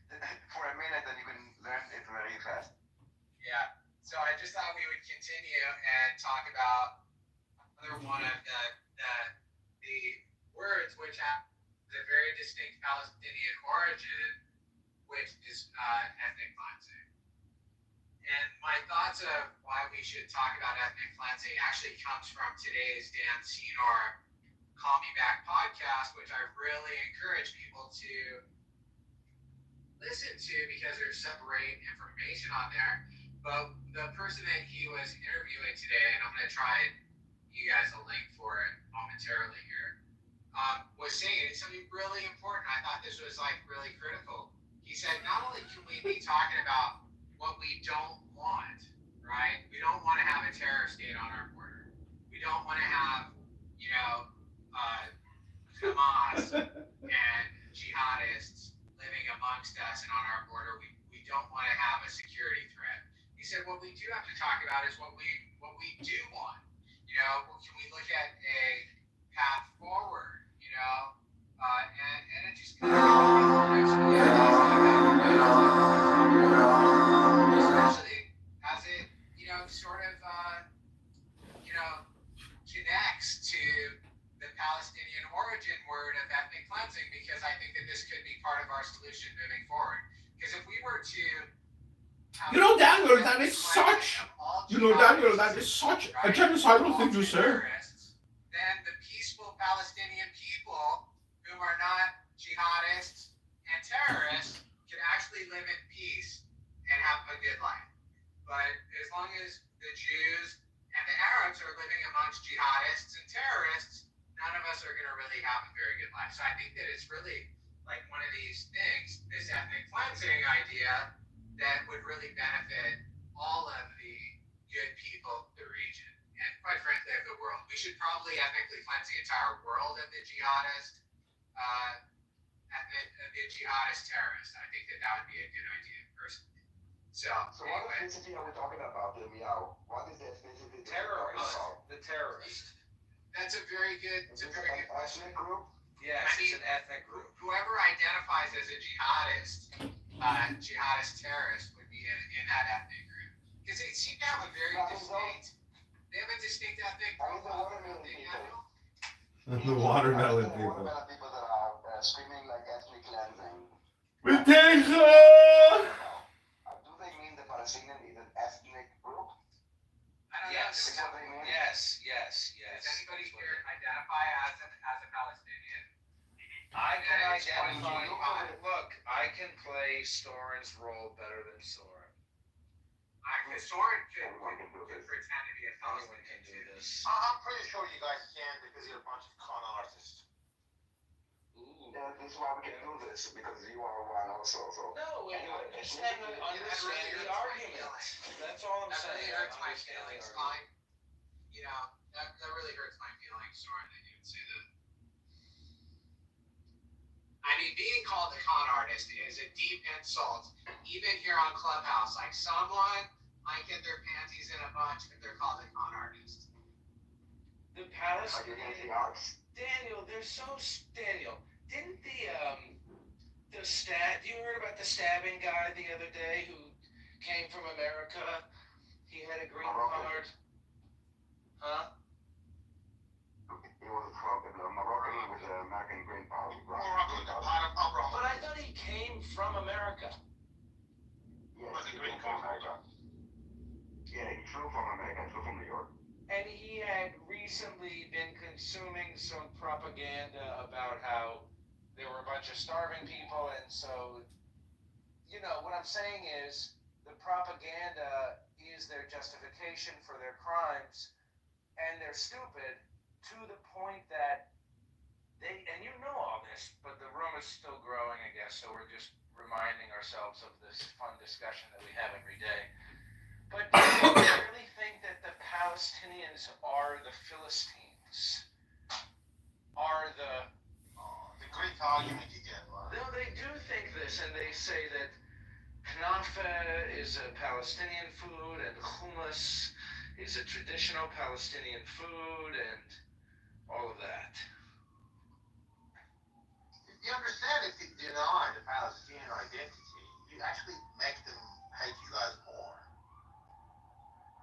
for a minute, and you can learn it very fast. Yeah. So I just thought we would continue and talk about another one of the words which have a very distinct Palestinian origin, which is ethnic cleansing. And my thoughts of why we should talk about ethnic cleansing actually comes from today's Dan Senor Call Me Back podcast, which I really encourage people to listen to because there's some great information on there. But the person that he was interviewing today, and I'm going to try and you guys a link for it momentarily here, was saying something really important. I thought this was really critical. He said, not only can we be talking about what we don't want, right? We don't want to have a terror state on our border. We don't want to have, Hamas and jihadists living amongst us and on our border. We don't want to have a security threat. He said, what we do have to talk about is what we do want. Can we look at a path forward? And it just kind of especially as it sort of connects to the Palestinian origin word of ethnic cleansing, because I think that this could be part of our solution moving forward. Because if we were to Daniel, that is such a genocidal thing to say. Then the peaceful Palestinian people who are not jihadists and terrorists can actually live in peace and have a good life. But as long as the Jews and the Arabs are living amongst jihadists and terrorists, none of us are going to really have a very good life. So I think that it's really like one of these things, this ethnic cleansing idea, that would really benefit all of the good people of the region and, quite frankly, of the world. We should probably ethnically cleanse the entire world of the jihadist terrorists. I think that would be a good idea, personally. So what ethnicity are we talking about, Meow? What is the ethnicity? The terrorist. That's a very good question. Ethnic group? Yes, it's an ethnic group. Whoever identifies as a jihadist terrorist would be in that ethnic group. Because they seem to have a very distinct ethnic profile. The watermelon people. People that are screaming like ethnic cleansing. We tegen! Do they mean the Palestinian is an ethnic group? I don't know. Yes. Does anybody here identify as a Palestinian? I can identify. Look, I can play Soren's role better than Soren. Soren could pretend to be a Palestinian. Anyone can do this. I'm pretty sure you guys can, because you're a bunch of con artists. Yeah, this is why we can do this, because you are one also. So. No, I just have to understand the argument. That's all I'm saying. That really hurts my feelings. That really hurts my feelings, Soren, that you would say that. I mean, being called a con artist is a deep insult, even here on Clubhouse. Like, someone might get their panties in a bunch if they're called a con artist. The Palestinians, Daniel, Daniel, didn't you heard about the stabbing guy the other day who came from America? He had a green card. Huh? He was from Moroccan with the American green card. But I thought he came some propaganda about how there were a bunch of starving people, and so, you know, what I'm saying is the propaganda is their justification for their crimes, and they're stupid to the point that they, and you know all this, but the room is still growing, I guess, so we're just reminding ourselves of this fun discussion that we have every day. But do you really think that the Palestinians are the Philistines? Are the great argument again, right? No, they do think this, and they say that knafe is a Palestinian food, and hummus is a traditional Palestinian food, and all of that. You understand, if you deny the Palestinian identity, you actually make them hate you guys more.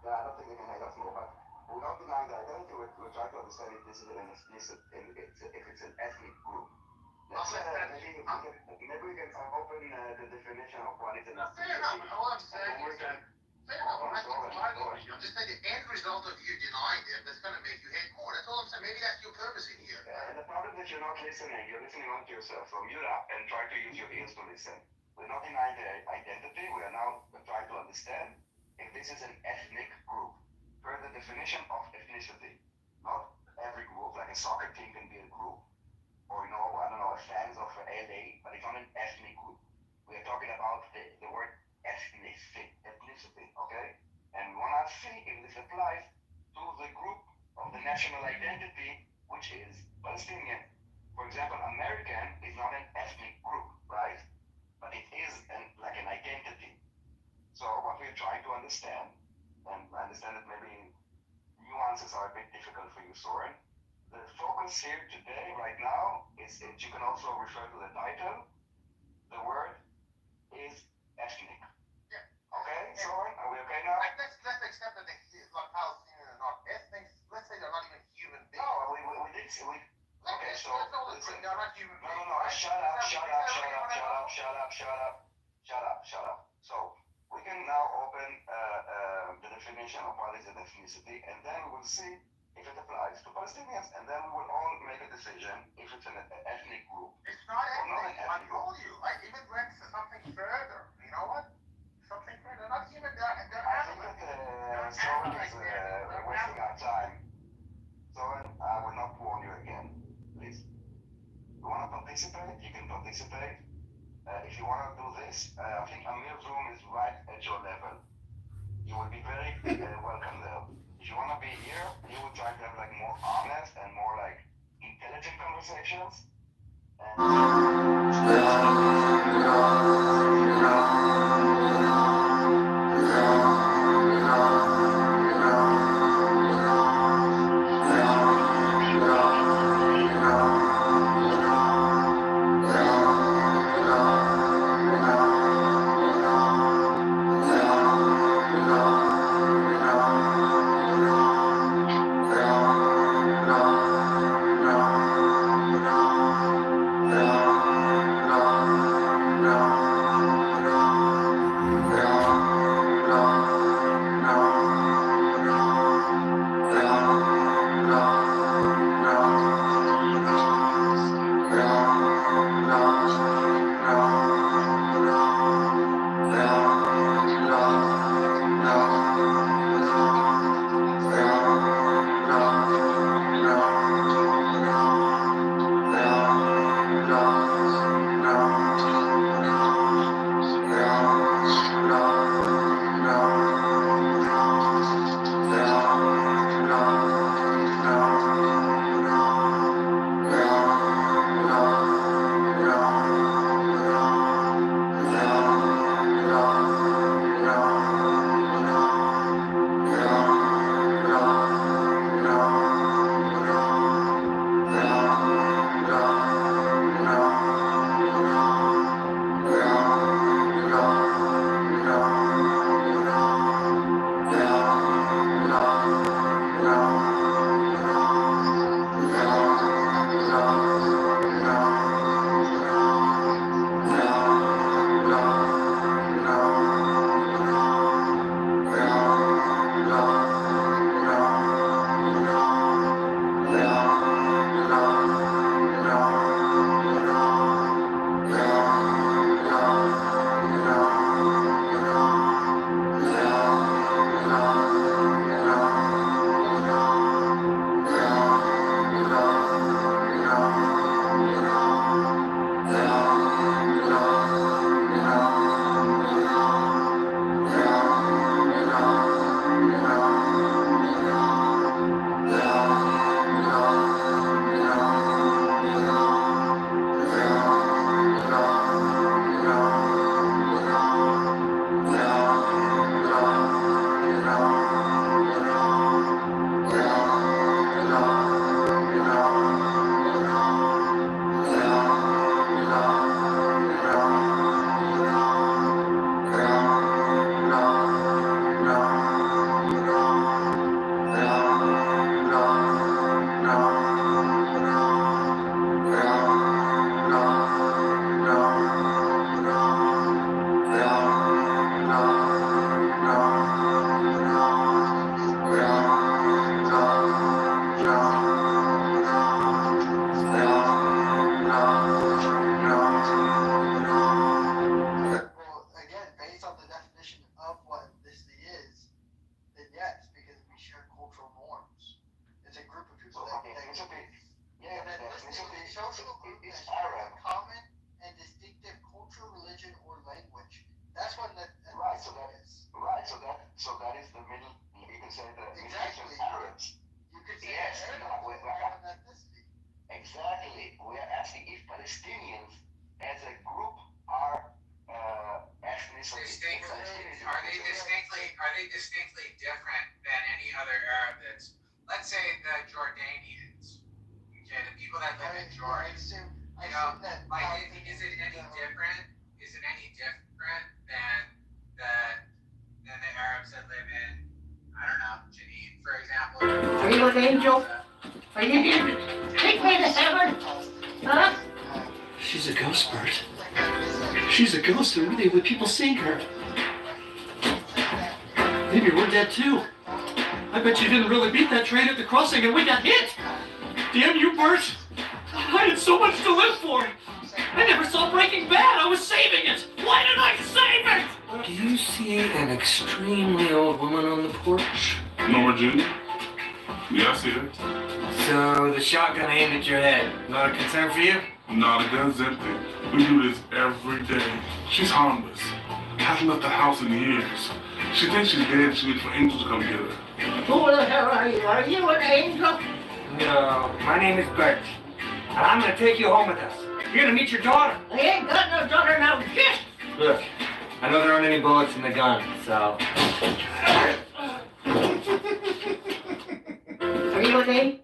Yeah, I don't think they can hate us more, but we're not denying the identity. We're trying to understand if this is an explicit, if it's an ethnic group. Maybe we can open the definition of what is an ethnicity. Fair enough. All I'm saying is that, fair enough, I'm just saying the end result of you denying them, that's going to make you hate more. That's all I'm saying. Maybe that's your purpose in here. And the problem is you're not listening. You're listening only to yourself. So mute up and try to use your ears to listen. We're not denying the identity. We are now trying to understand if this is an ethnic group. Per the definition of ethnicity. Not every group, like a soccer team can be a group. Or, you know, I don't know, fans of LA, but it's not an ethnic group. We are talking about the word ethnicity, okay? And we want to see if this applies to the group of the national identity, which is Palestinian. For example, American is not an ethnic group, right? But it is like an identity. So what we're trying to understand, and I understand that maybe nuances are a bit difficult for you, Soren. The focus here today, right now, is that you can also refer to the title. The word is ethnic. Yeah. Okay, Soren, are we okay now? Let's accept that Palestinians are not ethnic. Let's say they're not even human beings. No, we did say we. Okay, so listen, they're not human beings. No, shut up. So we can now open the definition of what is an ethnicity, and then we will see if it applies to Palestinians, and then we will all make a decision if it's an ethnic group. It's not ethnic. I told you. I even went to something further. You know what? Something further. Not even. They're animals. Soren is wasting our time. Soren, I will not warn you again. Please. You want to participate? You can participate. If you want to do this, I think Amir's room is right at your level. You will be very welcome there. If you want to be here, you will try to have like more honest and more like intelligent conversations. Exactly. We are asking if Palestinians as a group are ethnically are they distinctly different than any other Arab that's, let's say, the Jordanians, okay, the people that live in Jordan, you know, like, is it any different? Is it any different than the Arabs that live in, I don't know, Jenin, for example? Are you an angel? Are you here to take me to heaven? Huh? She's a ghost, Bert. She's a ghost, and we're the only people seeing her. Maybe we're dead too. I bet you didn't really beat that train at the crossing and we got hit. Damn you, Bert. I had so much to live for. I never saw Breaking Bad. I was saving it. Why did I save it? Do you see an extremely old woman on the porch? Norma Jr.? Yeah, I see her. So the shotgun aimed at your head. Not a concern for you? No, the gun's empty. We do this every day. She's harmless. Hasn't left the house in years. She thinks she's dead and she waits for angels to come get her. Who the hell are you? Are you an angel? No, my name is Bert. And I'm gonna take you home with us. You're gonna meet your daughter. I ain't got no daughter now. Shit! Look, I know there aren't any bullets in the gun, so... Are you okay?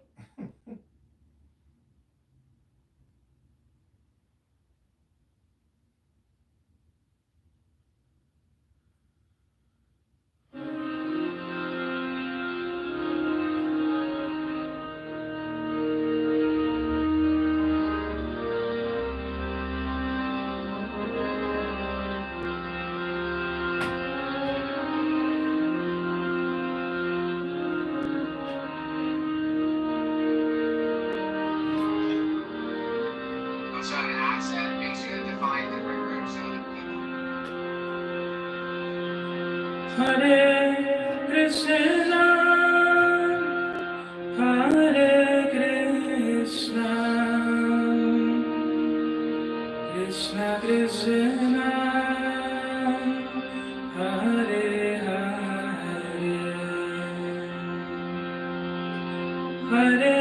So an accent makes you define different groups of people. Hare Krishna, Hare Krishna, Krishna Krishna, Hare Hare, Hare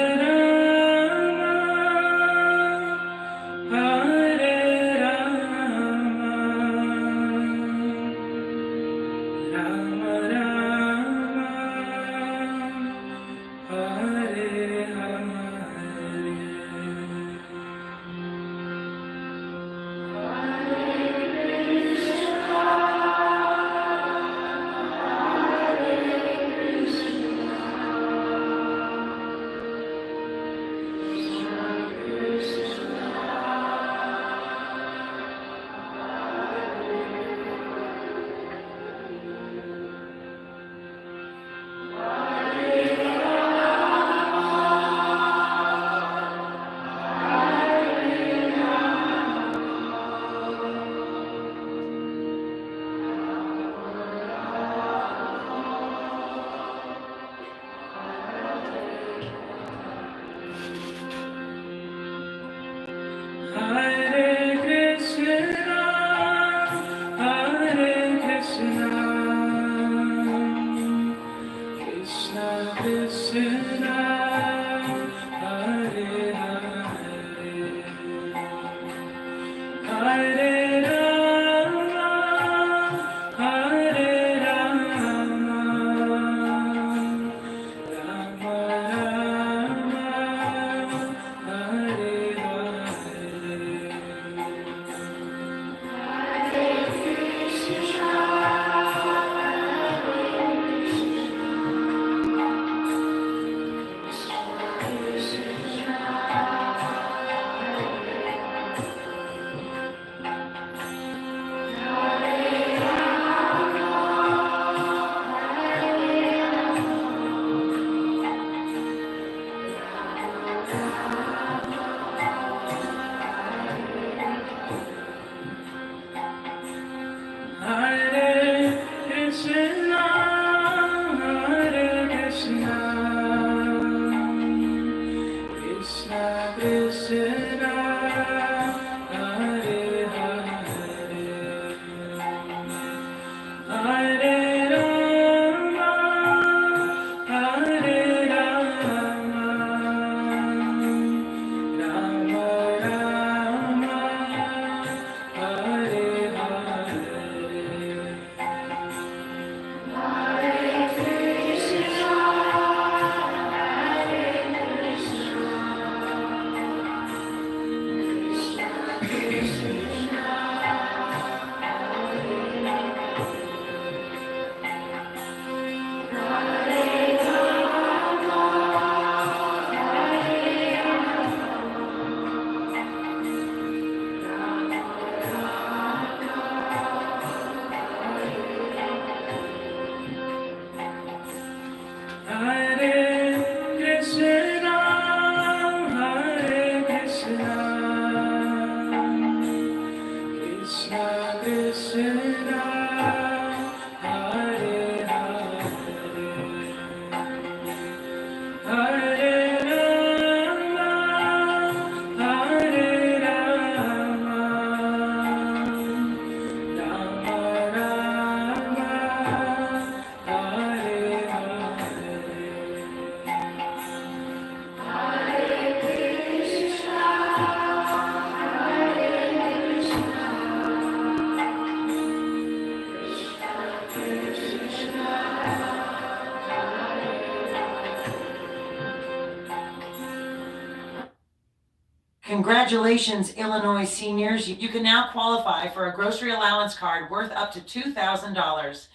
Congratulations, Illinois seniors. You can now qualify for a grocery allowance card worth up to $2,000.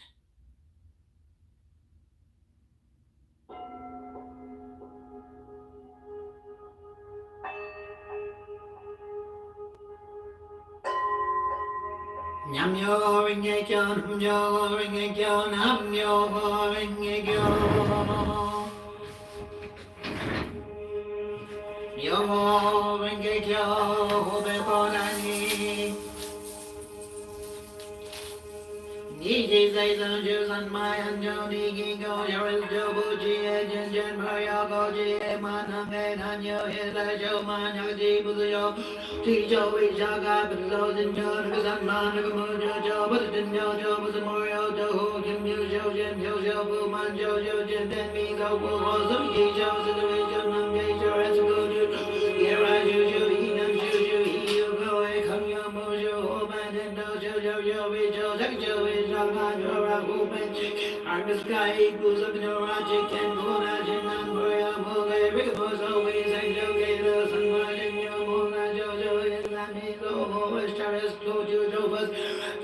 Namyo Ringekyo, Namyo Ringekyo, Namyo Ringekyo. Yo Ringekyo, Hobekonani. Niji Zayzan Jusan Mayan Joni Gingo, Yoris Jobuji, Jen Jen Mario Goji, Maname Nanyo, Hila Jo Manyaji Buzo, Tijo Vijaga, Buzo, Zinjo, Kazanman, Nakamujo, Jo, Buzzin Jo, Buzzin Morio, Jo, Kim Yu Jo, Jim Jo, Buman Jo, Jim Den Mizo, Buzo, Yijo, Situation, Namge, Jo, Etsugo, Yera Juju, Inam Juju, Hiyo, Go, Kamyo Mojo, Oman, Jo, Jo, Vijo, Takjo, I'm the sky equals of no logic and Mona Jinan Moria Moga Rick was always a joke, and Martin Yamona Jojo is Lamigo, Charles Goju Jobas,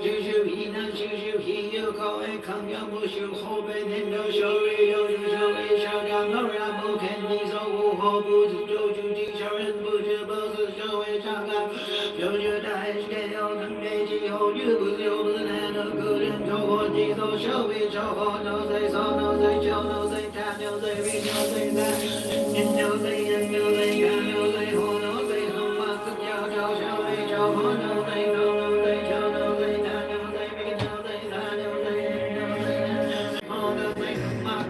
Juju, Ina, Juju, Hiyoko, and Kamyamushu, Hoben, and no Shori, Jojo, Shagam, Nora, Moken, Mizo, Hobu, Joju, Teacher, and Buju, Bozos, Joey, Chagam, Jojo, Dice, Gale, and Meiji, Hoju, Buzu, and a good and Joe, Jizo, Showy, Joe, no, they saw, no, they show, no, they tap, no, they read, no, they that, and no, they, and no, they got, no, they hold, no, they hum, Joe, Showy, Joe, no, they go, no, they show, no, they tap, no, they read, no, they that, no, they, no, they, oh, no, they hum,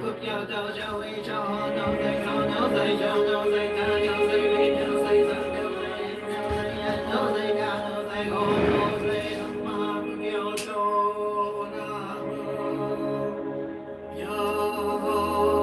Joe, Showy, Joe, no, they go, no, they show, no, they tap, no, they read, no, they that, no, they, no, they got, no, they hold, no, they hum, Joe,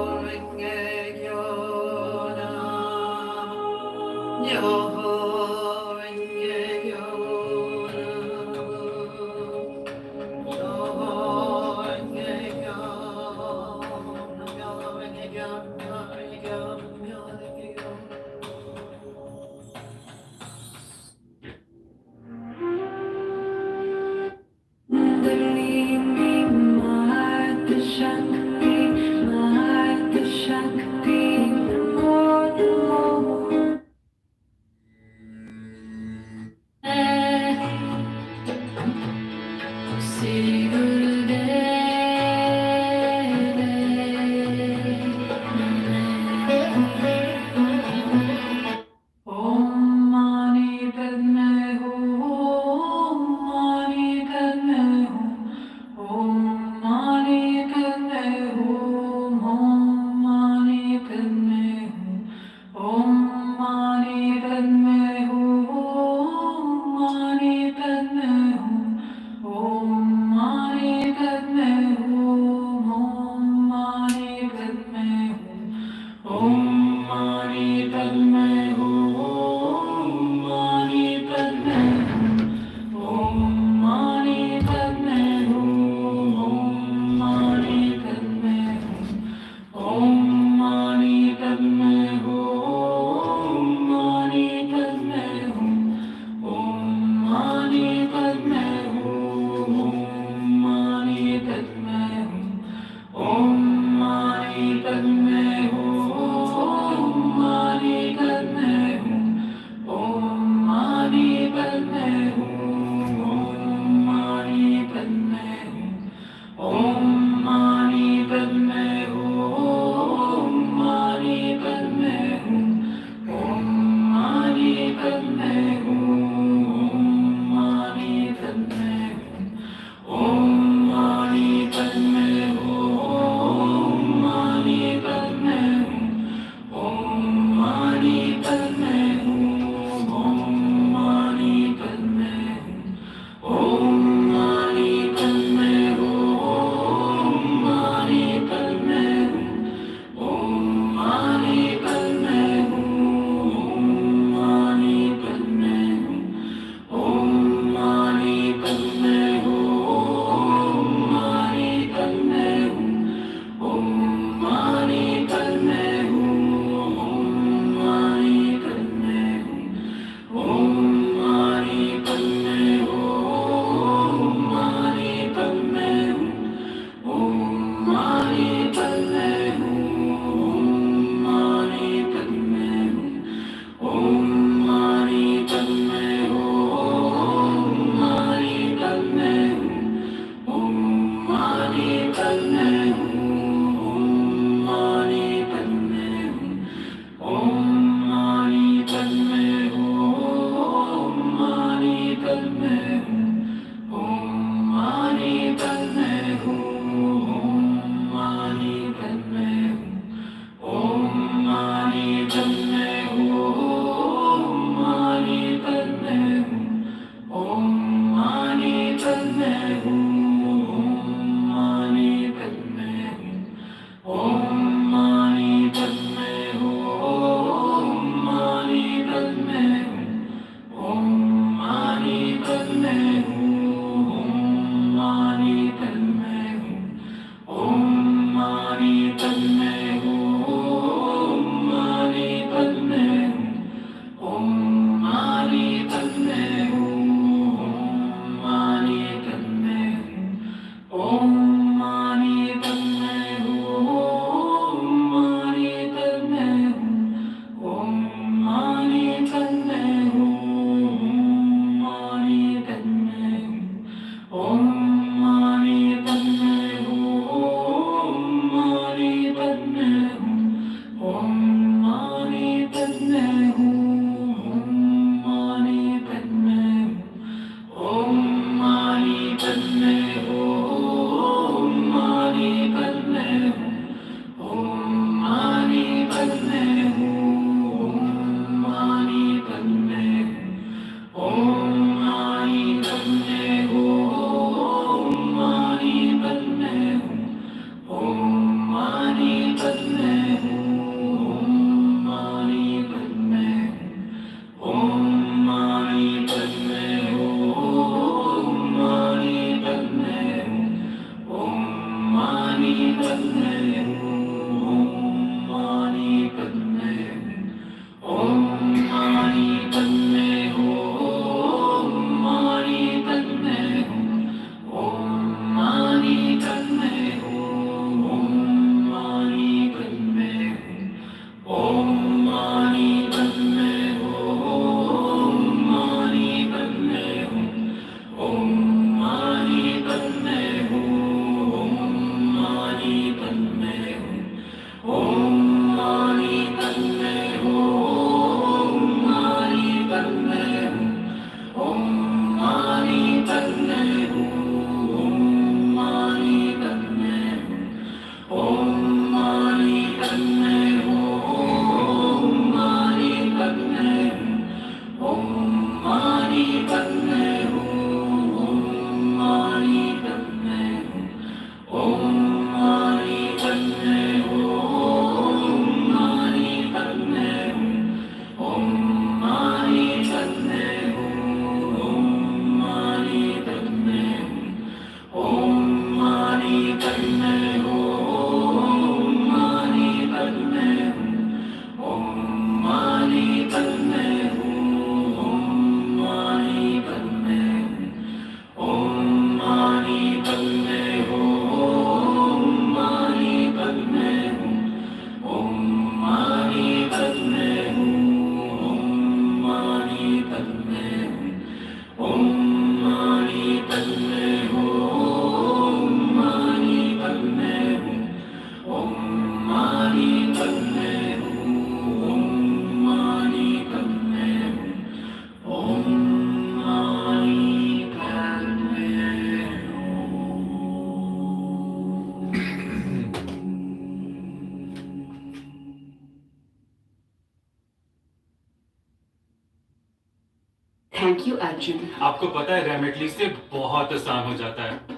thank you Arjun. आपको पता है रेमेडली से बहुत आसान हो जाता है।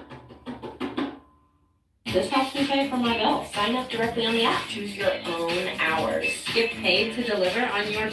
This helps me pay for my bill. Sign up directly on the app. Choose your own hours. Get paid to deliver on your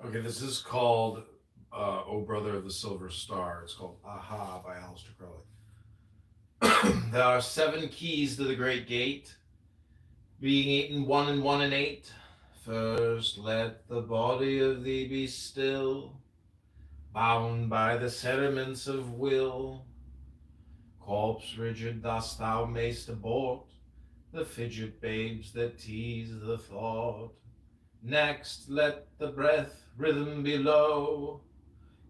Okay, this is called "O Brother of the Silver Star." It's called "Aha" by Aleister Crowley. There are 7 keys to the great gate, being 8 and 1 and 1 and 8. First, let the body of thee be still, bound by the cerements of will. Corpse rigid thus thou mayst abort the fidget babes that tease the thought. Next, let the breath rhythm be low,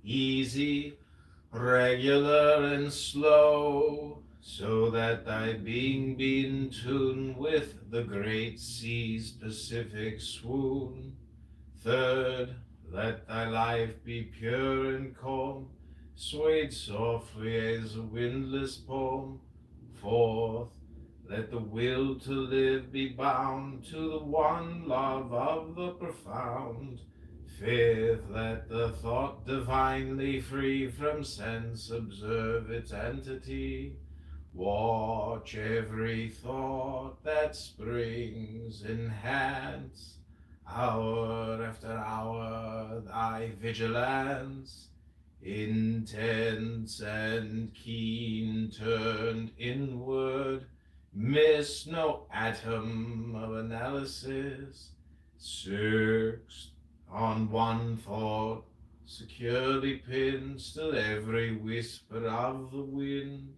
easy, regular, and slow, so that thy being be in tune with the great sea's pacific swoon. Third, let thy life be pure and calm, swayed softly as a windless palm. Fourth, let the will to live be bound to the one love of the profound. Fifth, let the thought divinely free from sense observe its entity. Watch every thought that springs, enhance hour after hour thy vigilance, intense and keen, turned inward, miss no atom of analysis, fixed on one thought, securely pinned, still every whisper of the wind.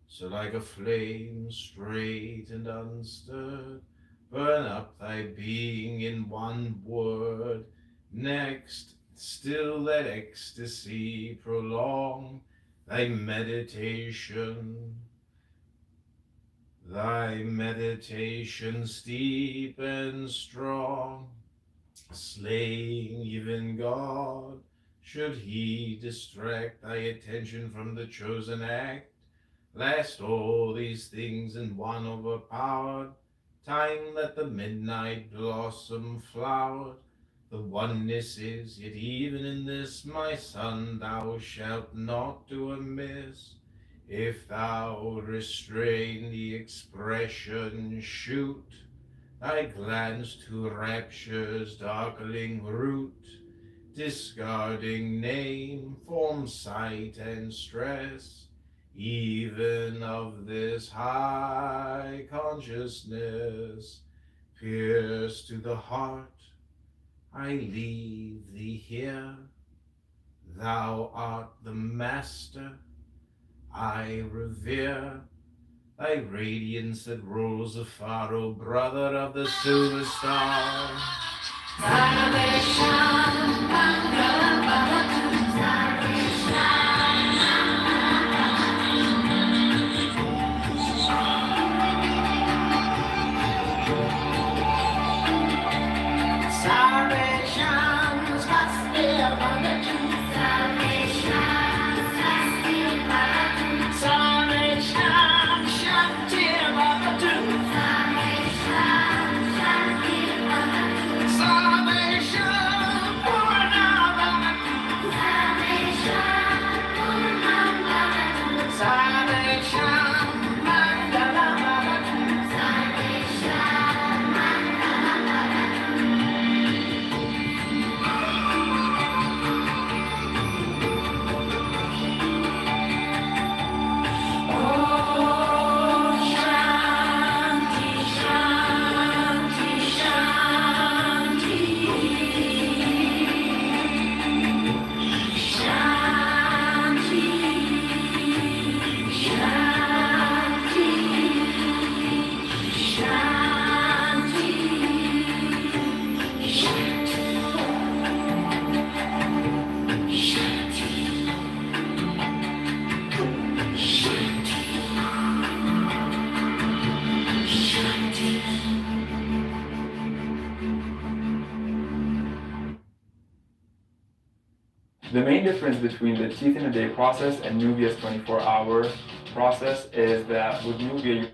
So like a flame straight and unstirred, burn up thy being in one word. Next, still that ecstasy prolong, thy meditation steep and strong, slaying even God, should he distract thy attention from the chosen act. Last all these things in one overpowered, time let the midnight blossom flowered. The oneness is, yet even in this, my son, thou shalt not do amiss. If thou restrain the expression, shoot thy glance to rapture's darkling root, discarding name, form, sight, and stress, even of this high consciousness, pierce to the heart. I leave thee here. Thou art the master. I revere thy radiance that rolls afar, O brother of the silver star. The main difference between the teeth in a day process and Nubia's 24-hour process is that with Nubia,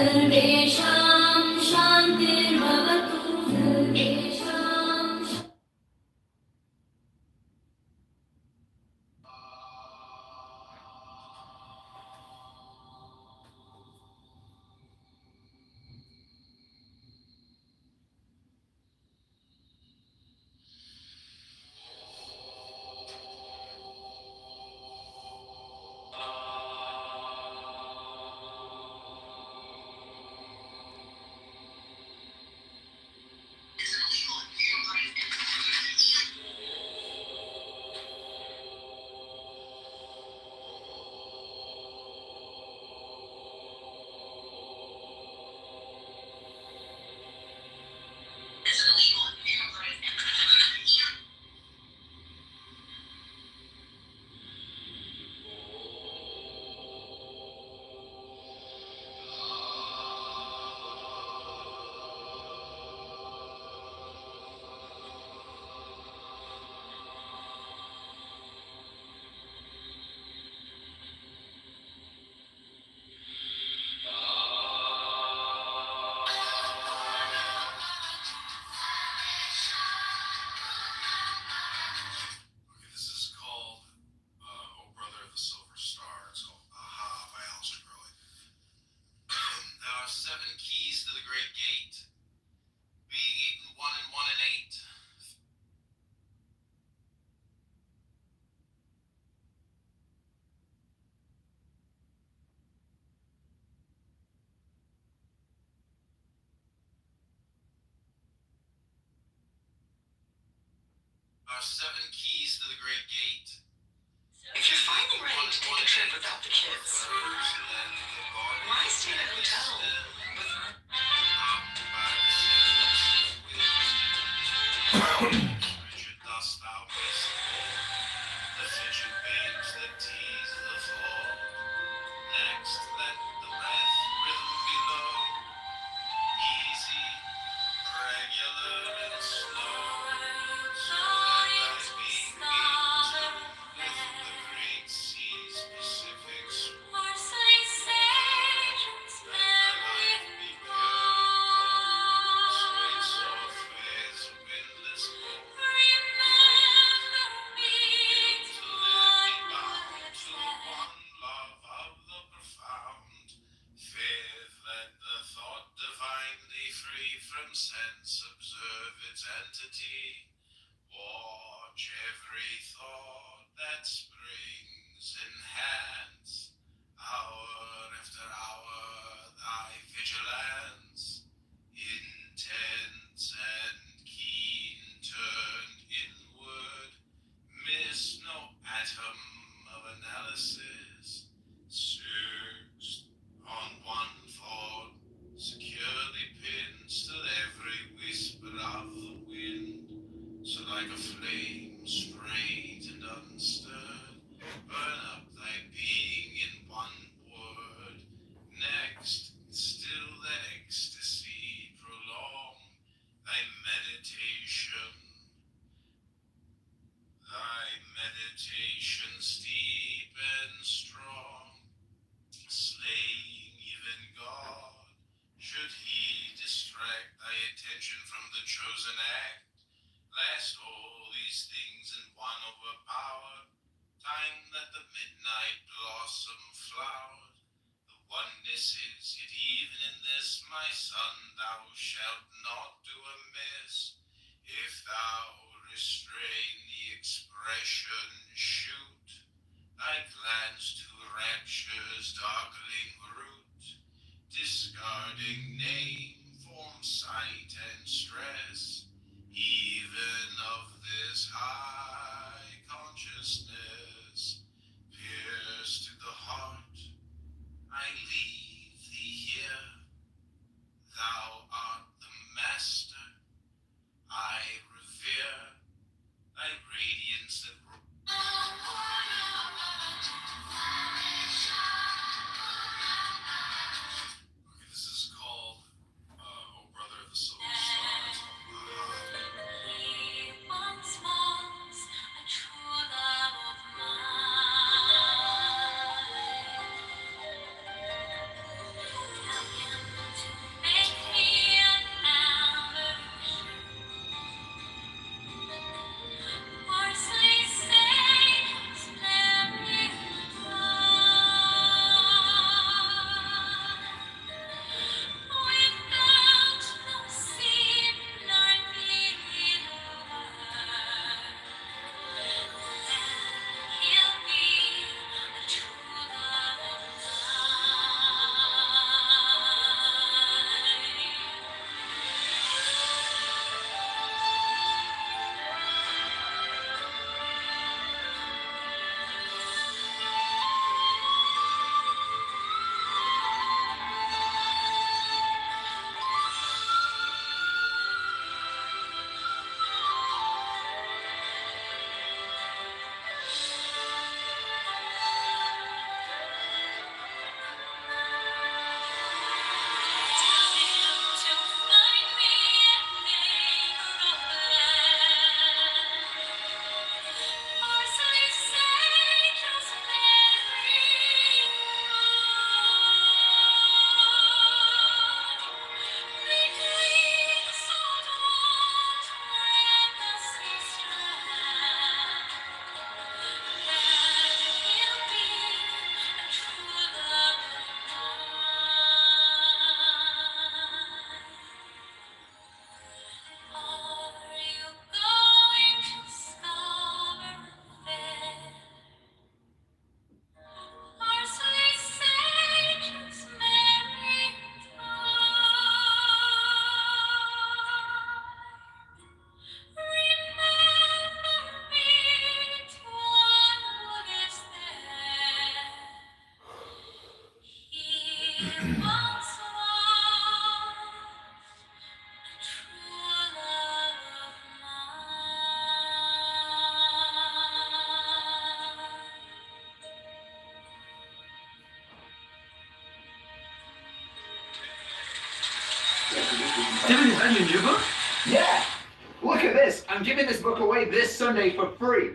सर्वेषां शान्तिर्भवतु सर्वेषां This is called Oh Brother of the Silver Star. It's called Aha by Aleister Crowley. There are 7 keys to the Great Gate, being eaten 1 and 1 and 8. There are 7 keys to the Great Gate. If you're finally ready to take a trip without the kids, why stay in a hotel with Richard, dost thou miss the fidget babes that tease the floor? Next, let the breath rhythm be low, easy, regular, and slow, so that thy being meet with the great seas, Pacifics, sense observe its entity, watch every thought that springs, enhance hour after hour thy vigilance, intense and keen, turned inward, miss no atom of analysis, fixed on one thought, securely pinned still every whisper of the wind, so like a flame straight and unstirred, burn up thy being in one word. Next, still that ecstasy prolong thy meditation steep and strong, slaying even God, should he distract thy attention from the chosen act, last all these things in one overpowered, time that the midnight blossom flowered, the oneness is, yet even in this, my son, thou shalt not do amiss, if thou restrain the expression, shoot thy glance to rapture's darkling root, discarding name, form, sight, and stress, even of this high consciousness, pierce to the heart, I leave thee here, thou art the master, I revere thy radiance that this is called Oh Brother of the Silver Star. It's called Steven, is that your new book? Yeah! Look at this! I'm giving this book away this Sunday for free.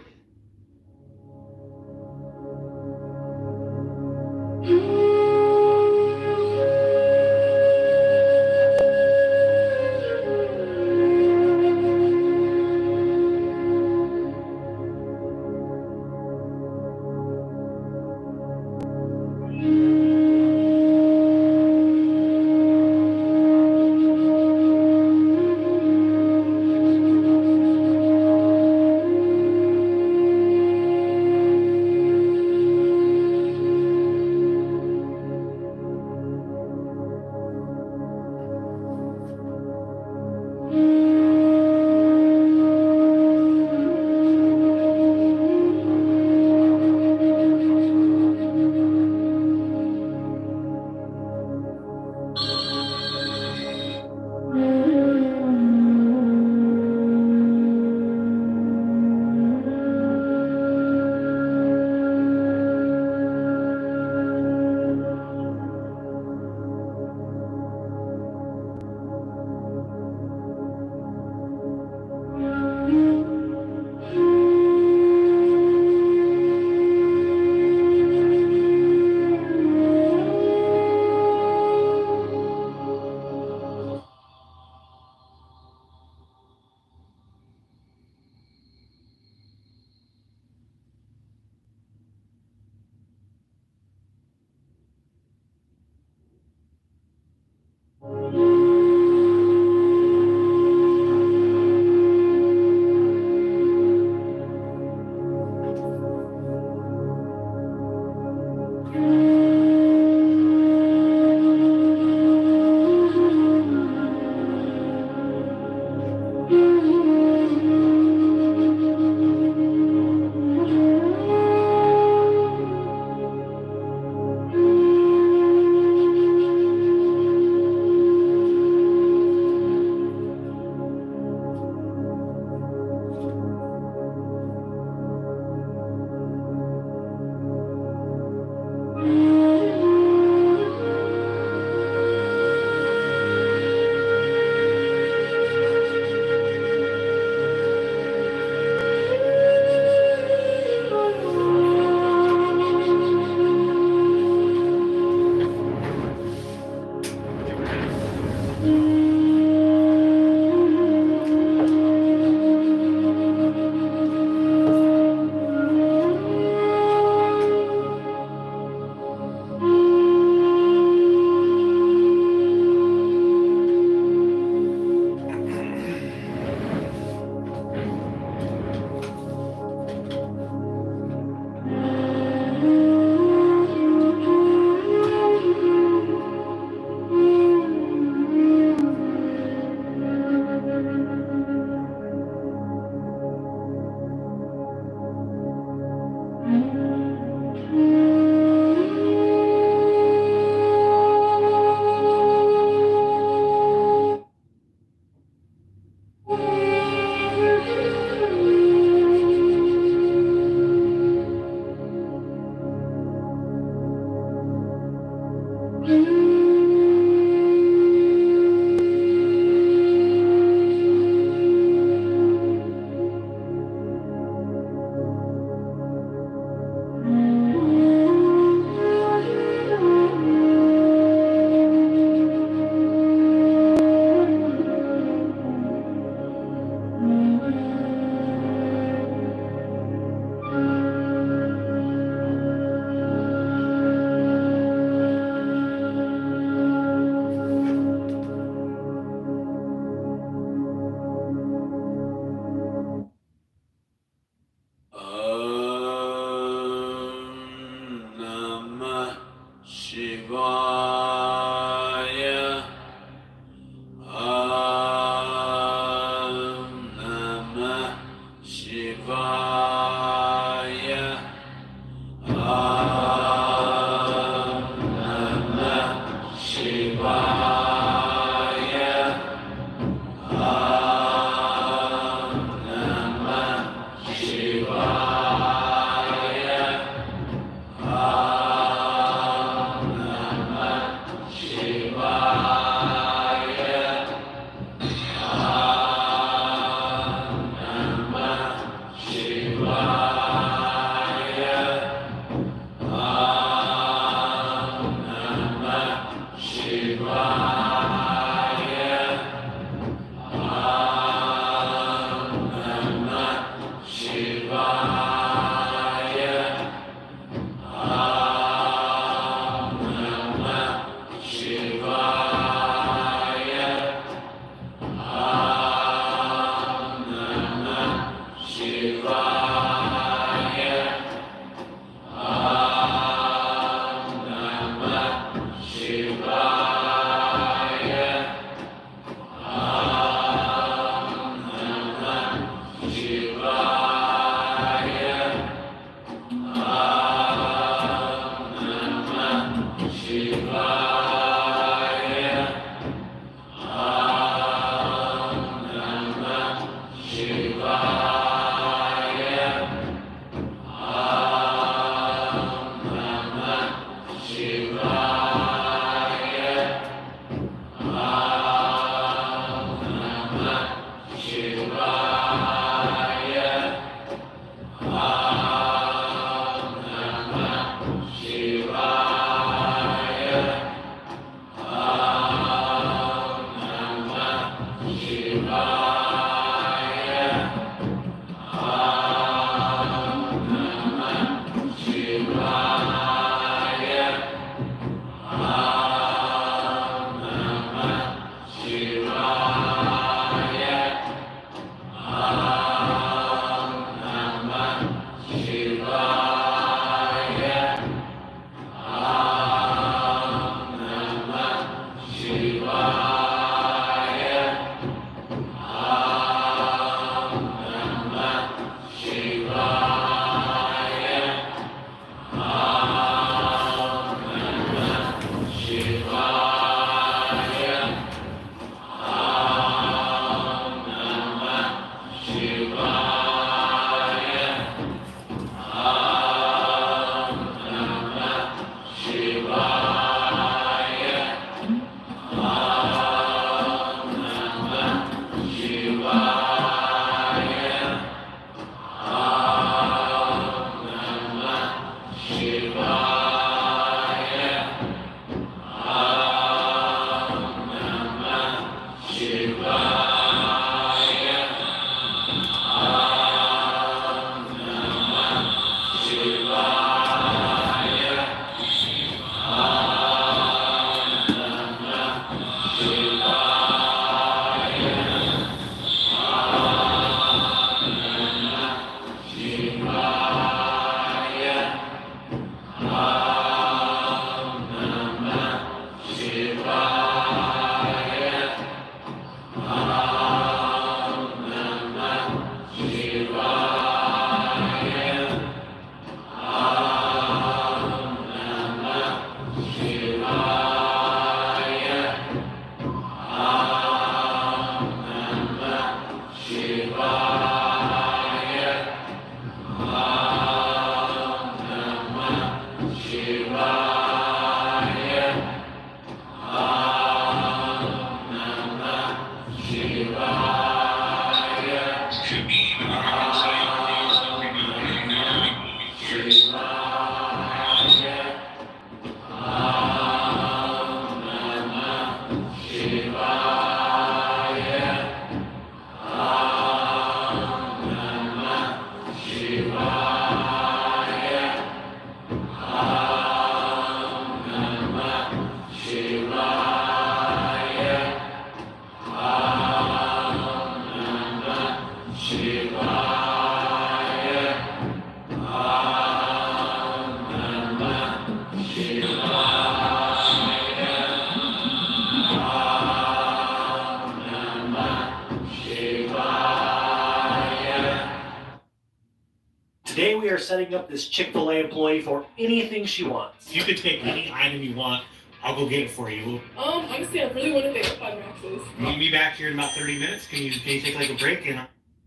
setting up this Chick-fil-A employee for anything she wants. You could take any item you want. I'll go get it for you. Honestly, I really want to thank Pod Maxes. Meet me back here in about 30 minutes. Can you take like a break? And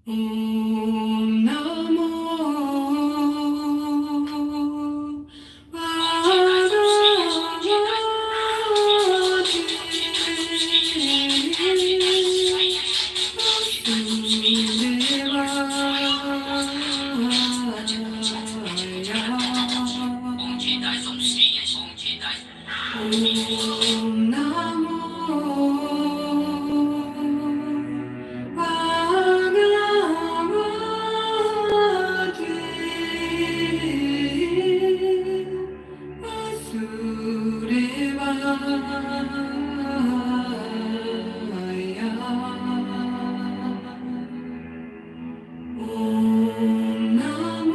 Om Namo Om Namo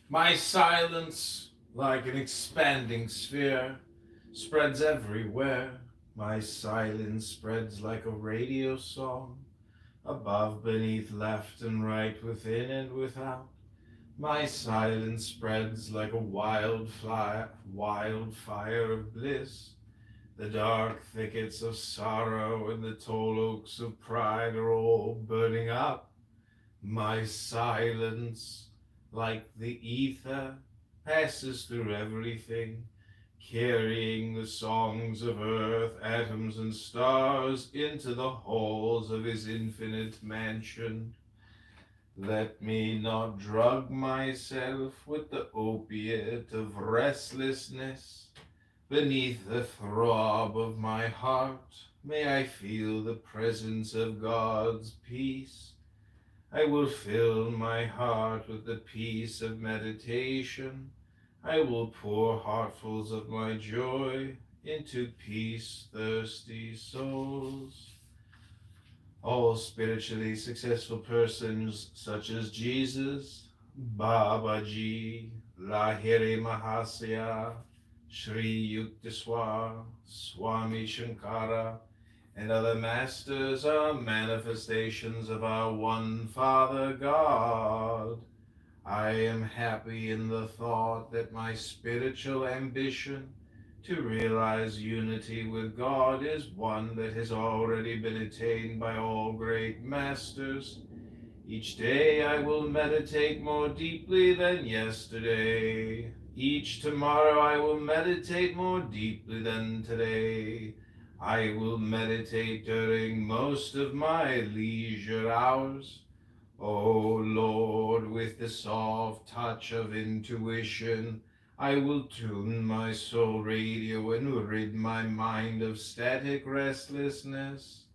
My silence, like an expanding sphere, spreads everywhere. My silence spreads like a radio song, above, beneath, left and right, within and without. My silence spreads like a wildfire of bliss. The dark thickets of sorrow and the tall oaks of pride are all burning up. My silence, like the ether, passes through everything, carrying the songs of earth, atoms, and stars into the halls of his infinite mansion. Let me not drug myself with the opiate of restlessness. Beneath the throb of my heart, may I feel the presence of God's peace. I will fill my heart with the peace of meditation. I will pour heartfuls of my joy into peace-thirsty souls. All spiritually successful persons such as Jesus, Babaji, Lahiri Mahasaya, Sri Yukteswar, Swami Shankara, and other masters are manifestations of our one Father God. I am happy in the thought that my spiritual ambition to realize unity with God is one that has already been attained by all great masters. Each day I will meditate more deeply than yesterday. Each tomorrow I will meditate more deeply than today. I will meditate during most of my leisure hours. O Lord, with the soft touch of intuition, I will tune my soul radio and rid my mind of static restlessness,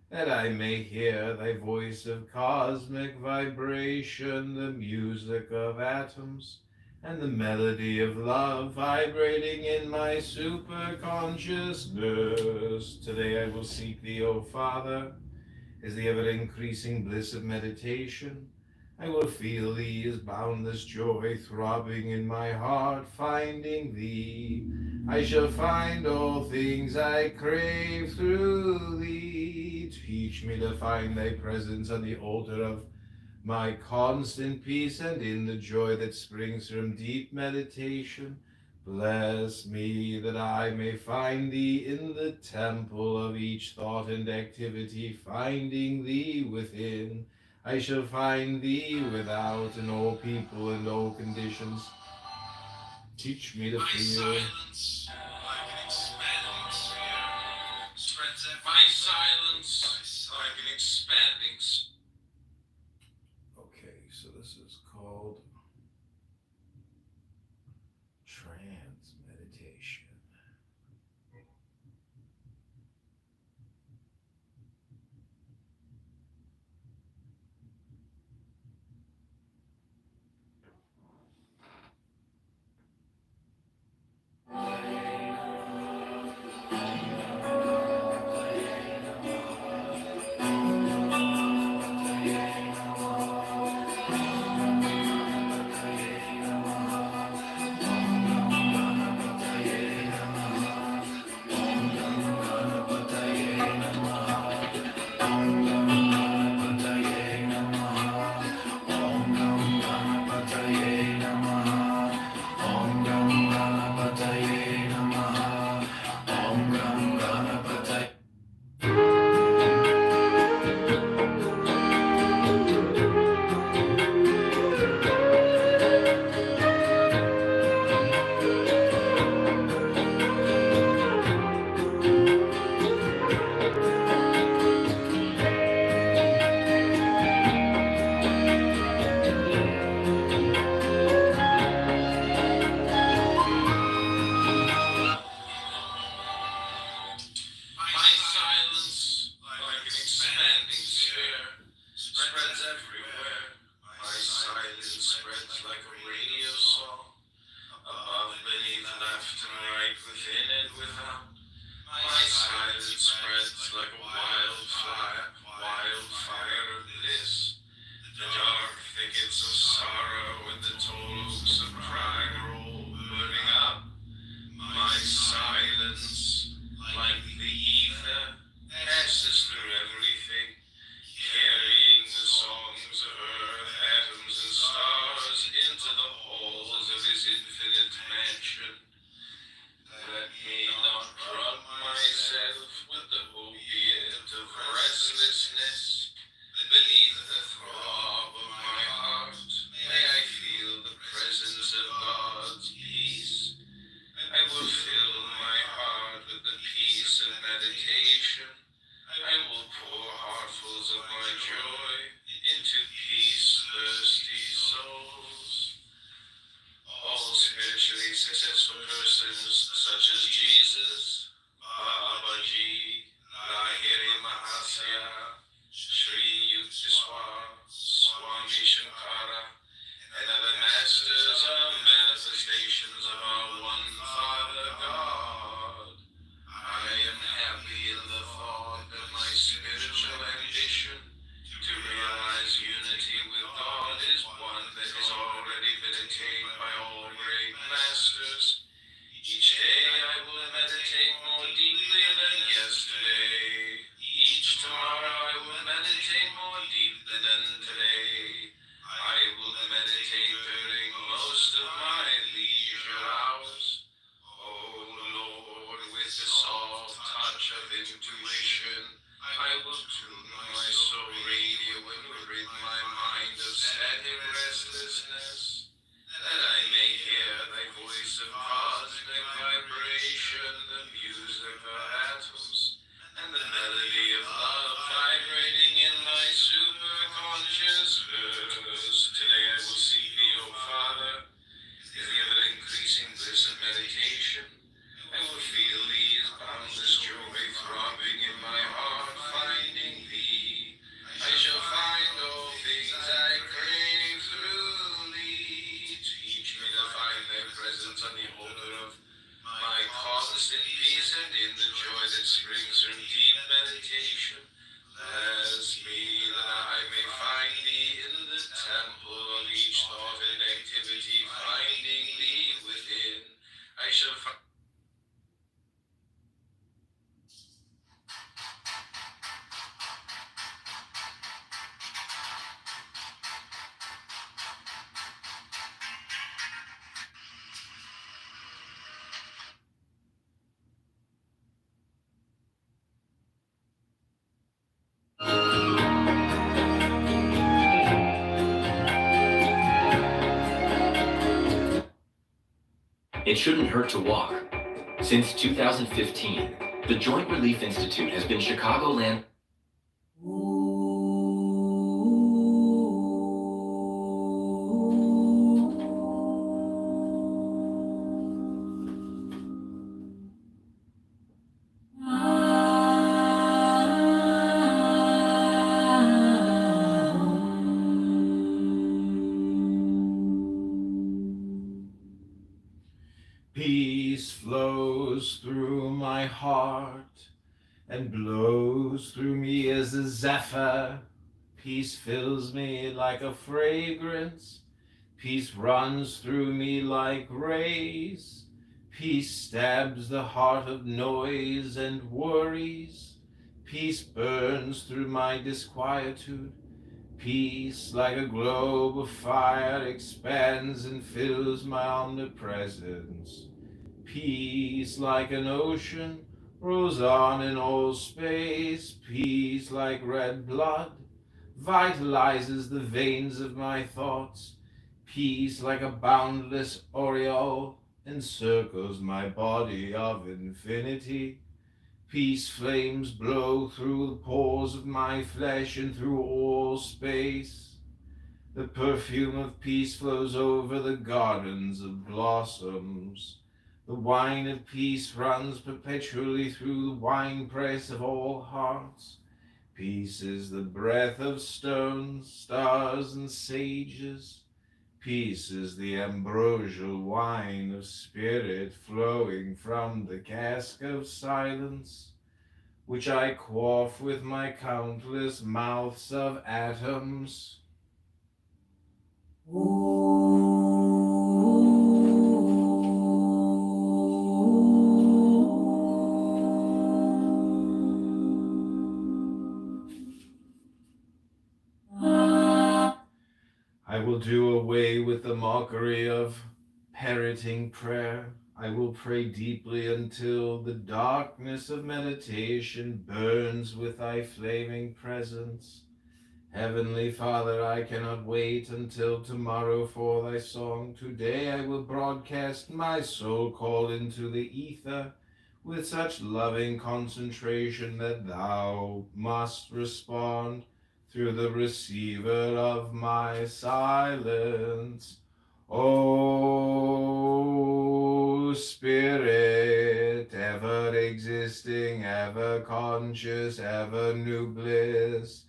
that I may hear thy voice of cosmic vibration, the music of atoms, and the melody of love vibrating in my superconsciousness. Today I will seek thee, O Father, as the ever-increasing bliss of meditation. I will feel thee as boundless joy throbbing in my heart, finding thee. I shall find all things I crave through thee. Teach me to find thy presence on the altar of my constant peace and in the joy that springs from deep meditation. Bless me that I may find thee in the temple of each thought and activity, finding thee within. I shall find thee without in all people and all conditions. Teach me to feel. Silence, like an expanding sphere, spreads my silence, like an expanding sphere. Okay, so this is called trance meditation. joy into peace-thirsty souls. All spiritually successful persons such as Jesus, Babaji, Lahiri Mahasaya, Sri Yukteswar, Swami Shankara, and other masters are manifestations of our one Father God. I am happy in the thought that my spiritual ambition to realize unity with God is one that has already been attained by all great masters. Each day I will meditate more deeply than yesterday. Each tomorrow I will meditate more deeply than today. I will meditate during most of my leisure hours. Oh Lord, with the soft touch of intuition, I will tune my soul radio and rid my mind of static restlessness, that I may hear thy voice of cosmic vibration, the music of atoms, and the melody of love vibrating in my superconsciousness. Today I will seek thee, O Father, in the ever-increasing bliss of meditation. I will feel thee as boundless joy throbbing in my heart, finding thee. I shall find all things I crave through thee. Teach me to find thy presence on the altar of my constant peace and in the joy that springs from deep meditation. Bless me that I may find thee in the temple of each thought and activity, finding thee within. I shall find. It shouldn't hurt to walk. Since 2015, the Joint Relief Institute has been Chicagoland. Peace flows through my heart and blows through me as a zephyr. Peace fills me like a fragrance. Peace runs through me like rays. Peace stabs the heart of noise and worries. Peace burns through my disquietude. Peace, like a globe of fire, expands and fills my omnipresence. Peace, like an ocean, rolls on in all space. Peace, like red blood, vitalizes the veins of my thoughts. Peace, like a boundless aureole, encircles my body of infinity. Peace flames blow through the pores of my flesh and through all space. The perfume of peace flows over the gardens of blossoms. The wine of peace runs perpetually through the winepress of all hearts. Peace is the breath of stones, stars, and sages. Peace is the ambrosial wine of spirit flowing from the cask of silence, which I quaff with my countless mouths of atoms. I will do away with the mockery of parroting prayer. I will pray deeply until the darkness of meditation burns with thy flaming presence. Heavenly Father, I cannot wait until tomorrow for thy song. Today I will broadcast my soul call into the ether with such loving concentration that thou must respond through the receiver of my silence. O Spirit, ever existing, ever conscious, ever new bliss,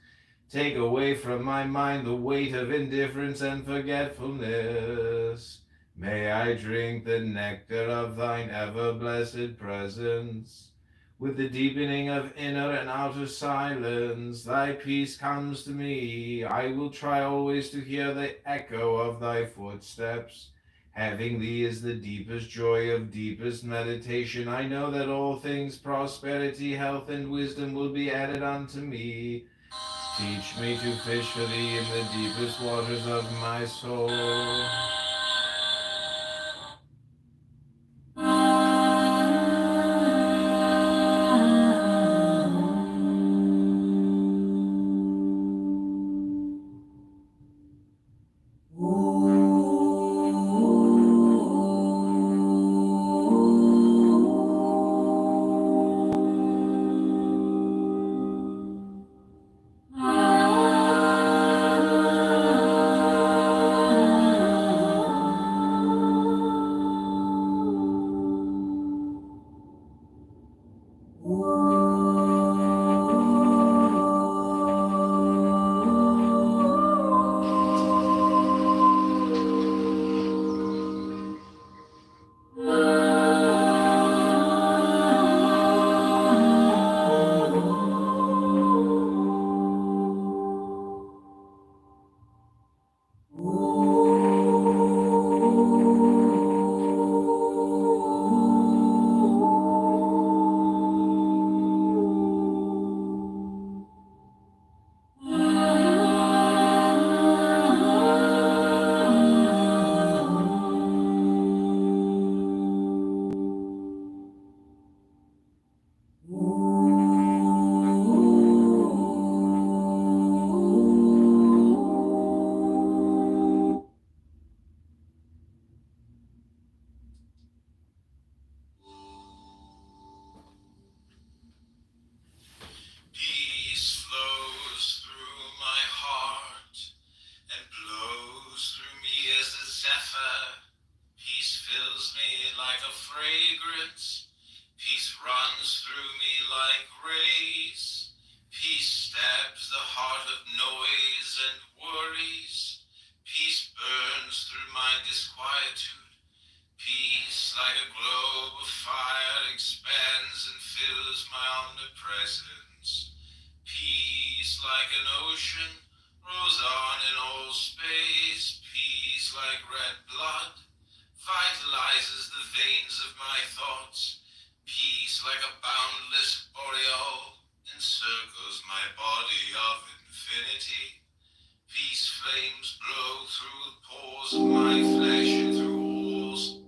take away from my mind the weight of indifference and forgetfulness. May I drink the nectar of thine ever-blessed presence. With the deepening of inner and outer silence, thy peace comes to me. I will try always to hear the echo of thy footsteps. Having thee is the deepest joy of deepest meditation. I know that all things, prosperity, health, and wisdom will be added unto me. Teach me to fish for thee in the deepest waters of my soul. Peace flows through my heart and blows through me as a zephyr. Peace fills me like a fragrance. Peace runs through me like rays. Peace stabs the heart of noise and worries. Peace burns through my disquietude. Peace, like a globe of fire, expands and fills my omnipresence. Peace, like an ocean, rolls on in all space. Peace, like red blood, vitalizes the veins of my thoughts. Peace, like a boundless aureole, encircles my body of infinity. Peace flames blow through the pores of my flesh and through walls.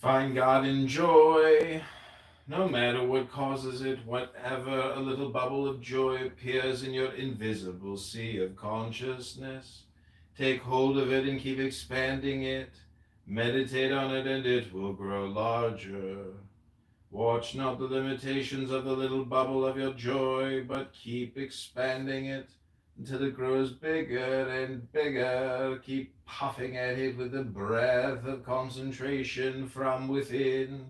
Find God in joy, no matter what causes it, whatever a little bubble of joy appears in your invisible sea of consciousness. Take hold of it and keep expanding it. Meditate on it and it will grow larger. Watch not the limitations of the little bubble of your joy, but keep expanding it until it grows bigger and bigger. Keep puffing at it with the breath of concentration from within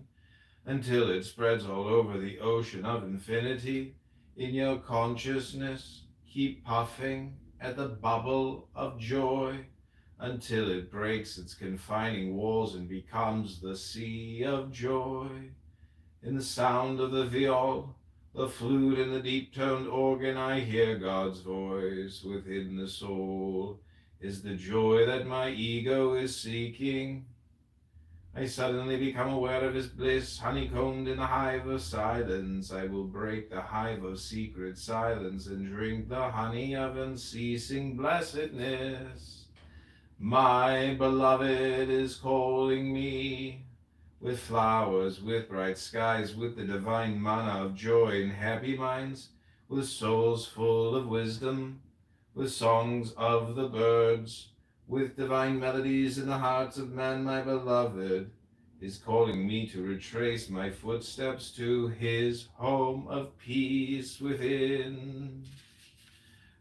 until it spreads all over the ocean of infinity in your consciousness. Keep puffing at the bubble of joy until it breaks its confining walls and becomes the sea of joy. In the sound of the viol, the flute, and the deep-toned organ, I hear God's voice within the soul. is the joy that my ego is seeking. I suddenly become aware of his bliss, honeycombed in the hive of silence. I will break the hive of secret silence and drink the honey of unceasing blessedness. My beloved is calling me with flowers, with bright skies, with the divine manna of joy in happy minds, with souls full of wisdom, with songs of the birds, with divine melodies in the hearts of men. My beloved is calling me to retrace my footsteps to his home of peace within.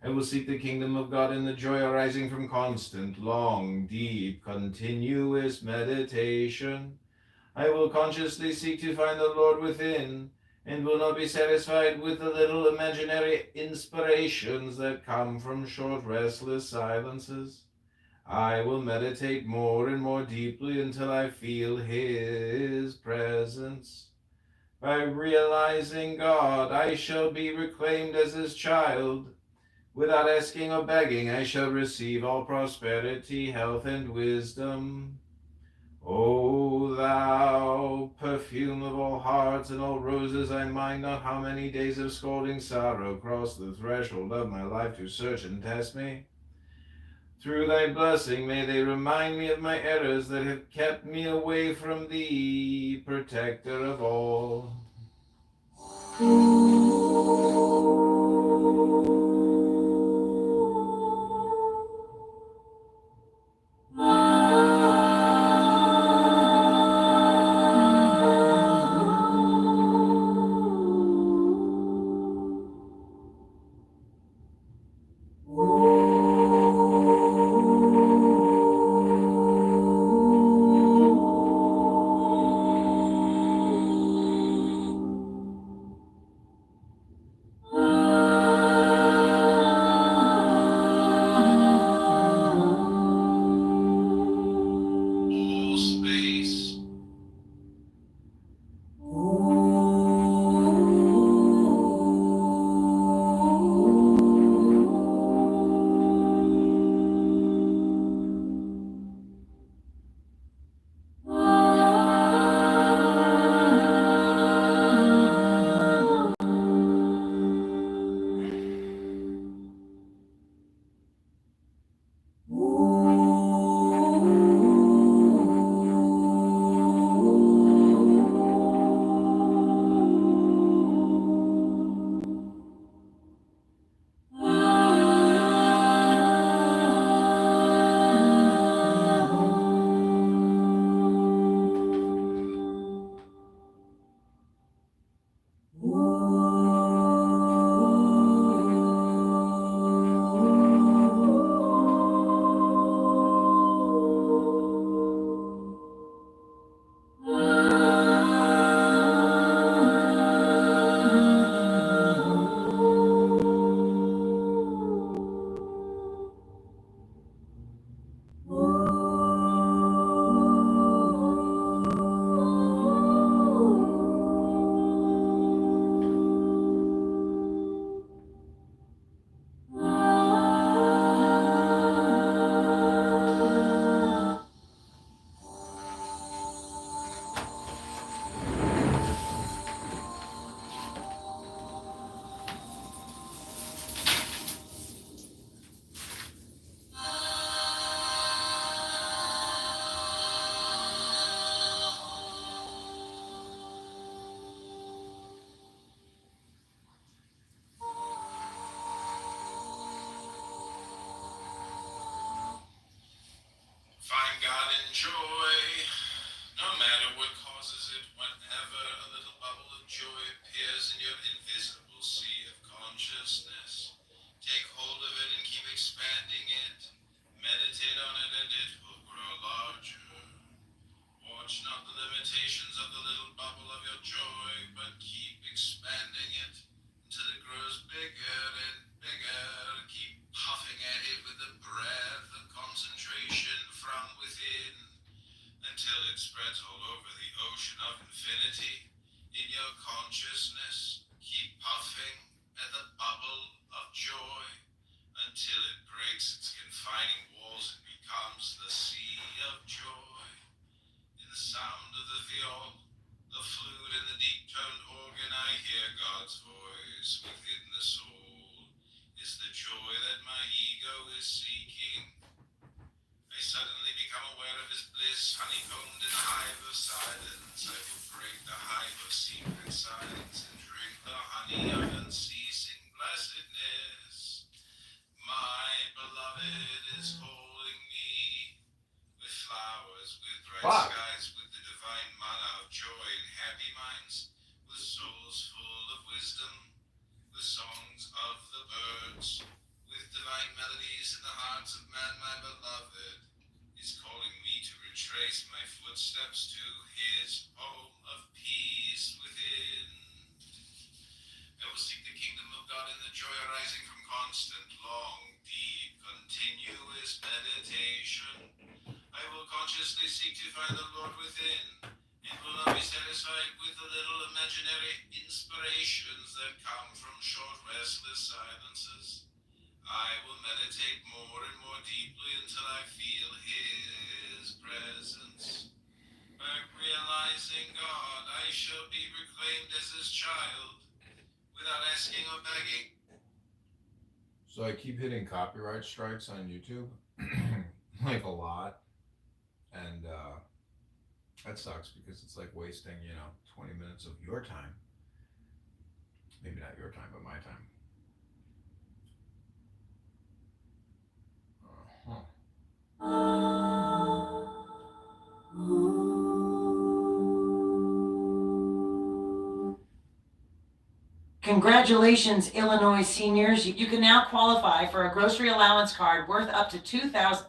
I will seek the kingdom of God in the joy arising from constant, long, deep, continuous meditation. I will consciously seek to find the Lord within, and will not be satisfied with the little imaginary inspirations that come from short, restless silences. I will meditate more and more deeply until I feel his presence. By realizing God, I shall be reclaimed as his child. Without asking or begging, I shall receive all prosperity, health, and wisdom. O thou perfume of all hearts and all roses, I mind not how many days of scalding sorrow cross the threshold of my life to search and test me. Through thy blessing may they remind me of my errors that have kept me away from thee, protector of all. Find God in joy, no matter what causes it. Whenever a little bubble of joy appears in your invisible sea of consciousness, take hold of it and keep expanding it. Meditate on it and it will grow larger. Watch not the limitations of the little bubble of your joy, but keep expanding it until it grows bigger and bigger. Keep puffing at it with the breath of concentration from within until it spreads all over the ocean of infinity in your consciousness. Keep puffing at the bubble of joy until it breaks its confining walls and becomes the sea of joy. In the sound of the viol, the flute, and the deep-toned organ, I hear God's voice within the soul. Is the joy that my ego is seeking. I suddenly become aware of his bliss, honeycombed in a hive of silence. I will break the hive of secret silence and drink the honey of unceasing blessedness. My beloved is holding me with flowers, with bright skies, with the divine manna of joy in happy minds, with souls full of wisdom, with songs of the birds, with divine melodies in the hearts of man. My beloved is calling me to retrace my footsteps to his home of peace within. I will seek the kingdom of God and the joy arising from constant, long, deep, continuous meditation. I will consciously seek to find the Lord within, and will not be satisfied with the little imaginary inspirations that come from short, restless silences. I will meditate more and more deeply until I feel his presence. By realizing God, I shall be reclaimed as his child, without asking or begging. So I keep hitting copyright strikes on YouTube, like a lot, and that sucks because it's like wasting, 20 minutes of your time. Maybe not your time, but my time. Congratulations, Illinois seniors. You can now qualify for a grocery allowance card worth up to $2,000.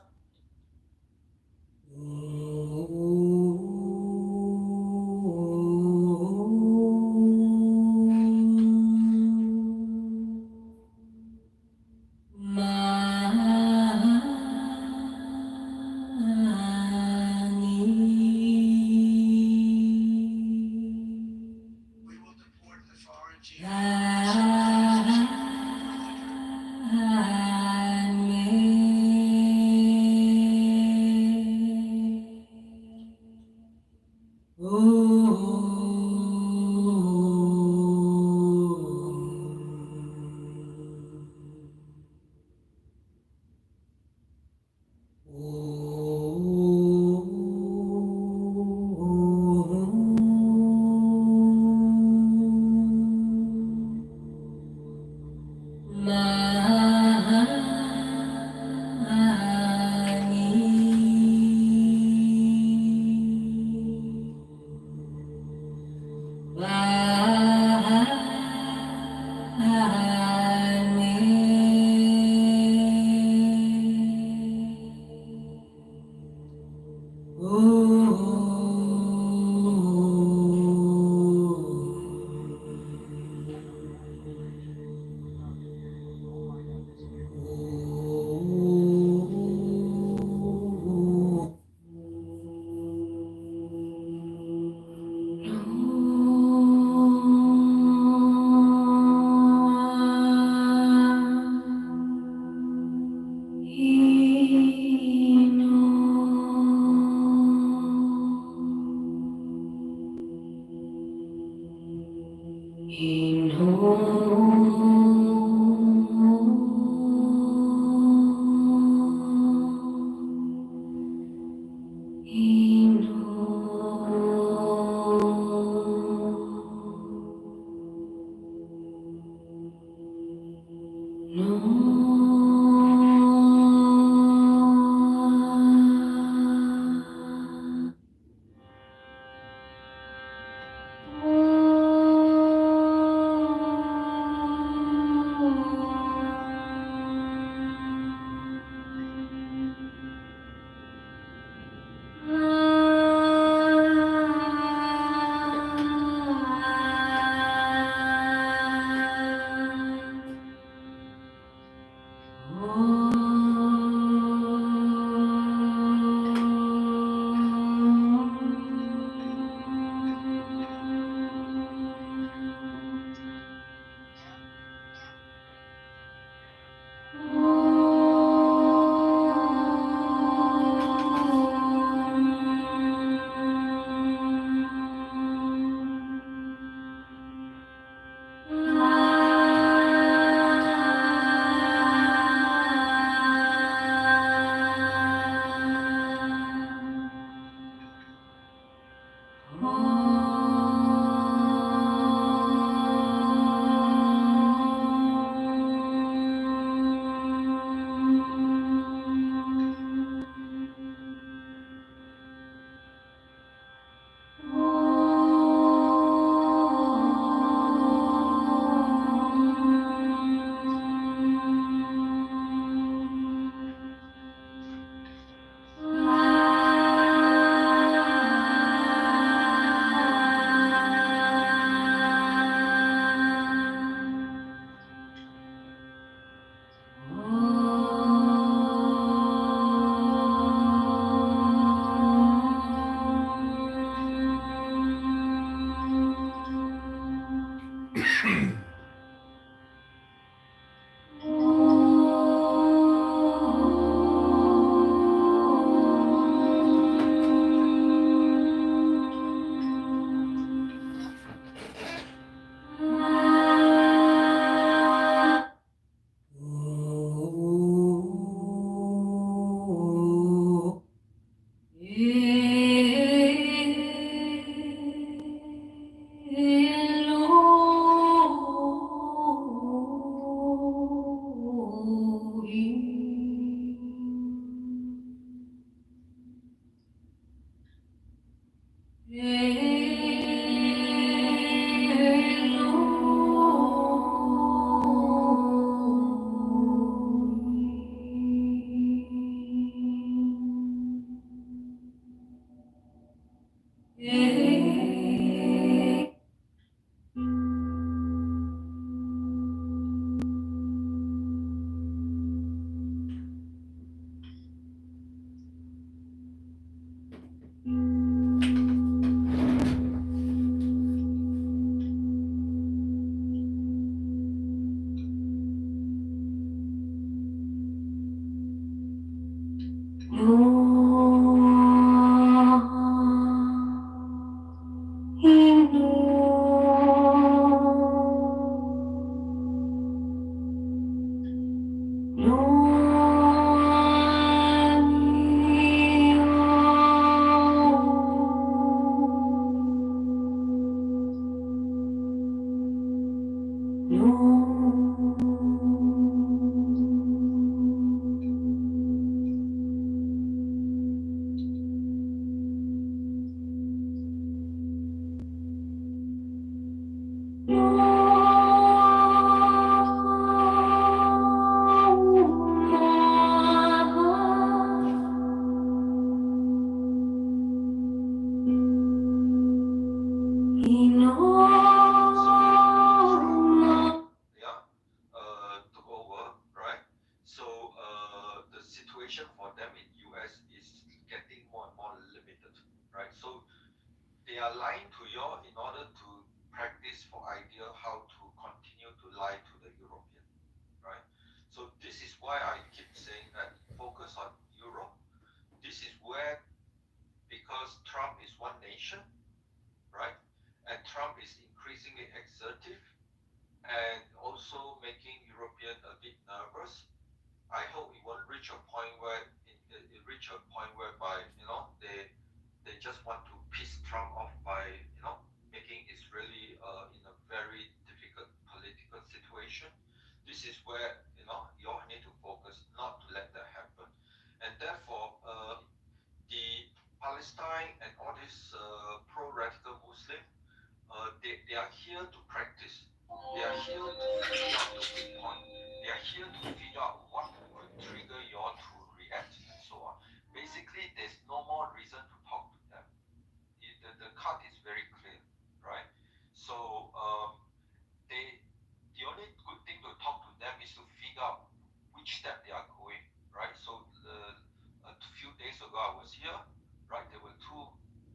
Took over, right? So the situation for them in US is getting more and more limited, right? So they are lying to you in order to practice for idea how to continue to lie to the European, right? So this is why I keep saying that focus on Europe. This is where, because Trump is one nation, right? And Trump is increasingly assertive and also making European a bit nervous. I hope it won't reach a point where it reach a point whereby they just want to piss Trump off by making Israeli in a very difficult political situation. This is where you all need to focus not to let that happen, and therefore the Palestine and all these pro-radical Muslim they are here to practice. They are here to figure out the weak point. They are here to figure out what could trigger you all to react and so on. Basically, there's no more reason to talk to them. The cut is very clear, right? So the only good thing to talk to them is to figure out which step they are going, right? So a few days ago I was here, right? There were two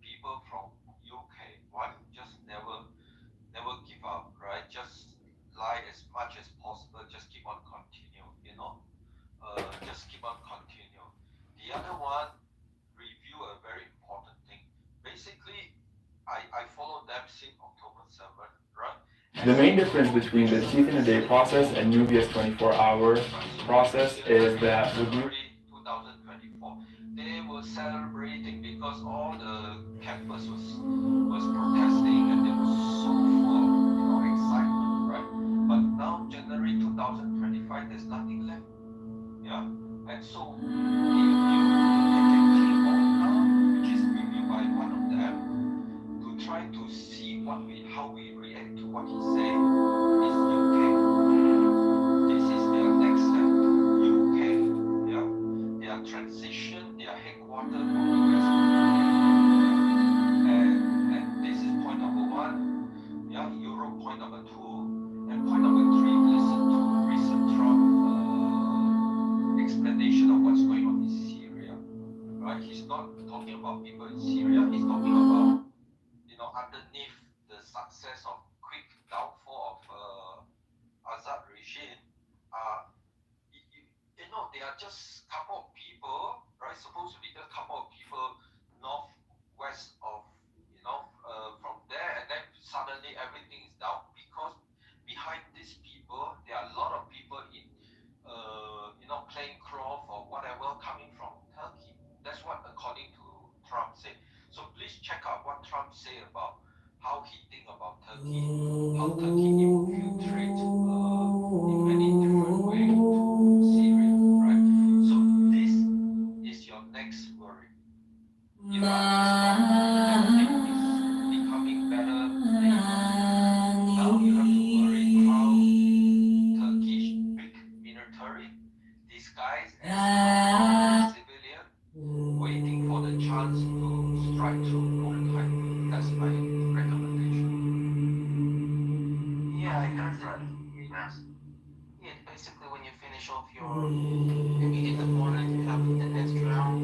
people from UK. One just never give up, right? Just lie as much as possible. Just keep on continue, just keep on continue. The other one review a very important thing. Basically, I followed them since October 7th, right? The main difference between the teeth in a day process and Nubia's 24-hour process is that with 2024, they were celebrating because all the campus was protesting and they were so full of excitement, right? But now January 2025, there's nothing left, yeah. And so the Patriot now, which is reviewed by one of them, to try to see how we react to what he said is UK. This is their next step, UK, yeah. Their transition, their headquarters from US to UK, yeah. And this is point number one, yeah. Europe point number two, and point number three, listen to recent Trump explanation of what's going on in Syria, right? He's not talking about people in Syria. He's talking about underneath the success of quick downfall of Assad regime, they are just couple of people, right? Supposed to be just couple of people northwest of, from there, and then suddenly everything is down because behind these people, there are a lot of people in, plane craft or whatever coming from Turkey. That's what according to Trump. how Turkey infiltrate in many different ways Syria, right? So this is your next worry. Iraq is strong, everything is becoming better than it was before. Now you have to worry how Turkish big military disguised as civilian waiting for the chance to strike through golden highway. That's my recommendation. Yeah, I heard that. Yes. Yeah, basically when you finish off your immediate opponent, you have the next round.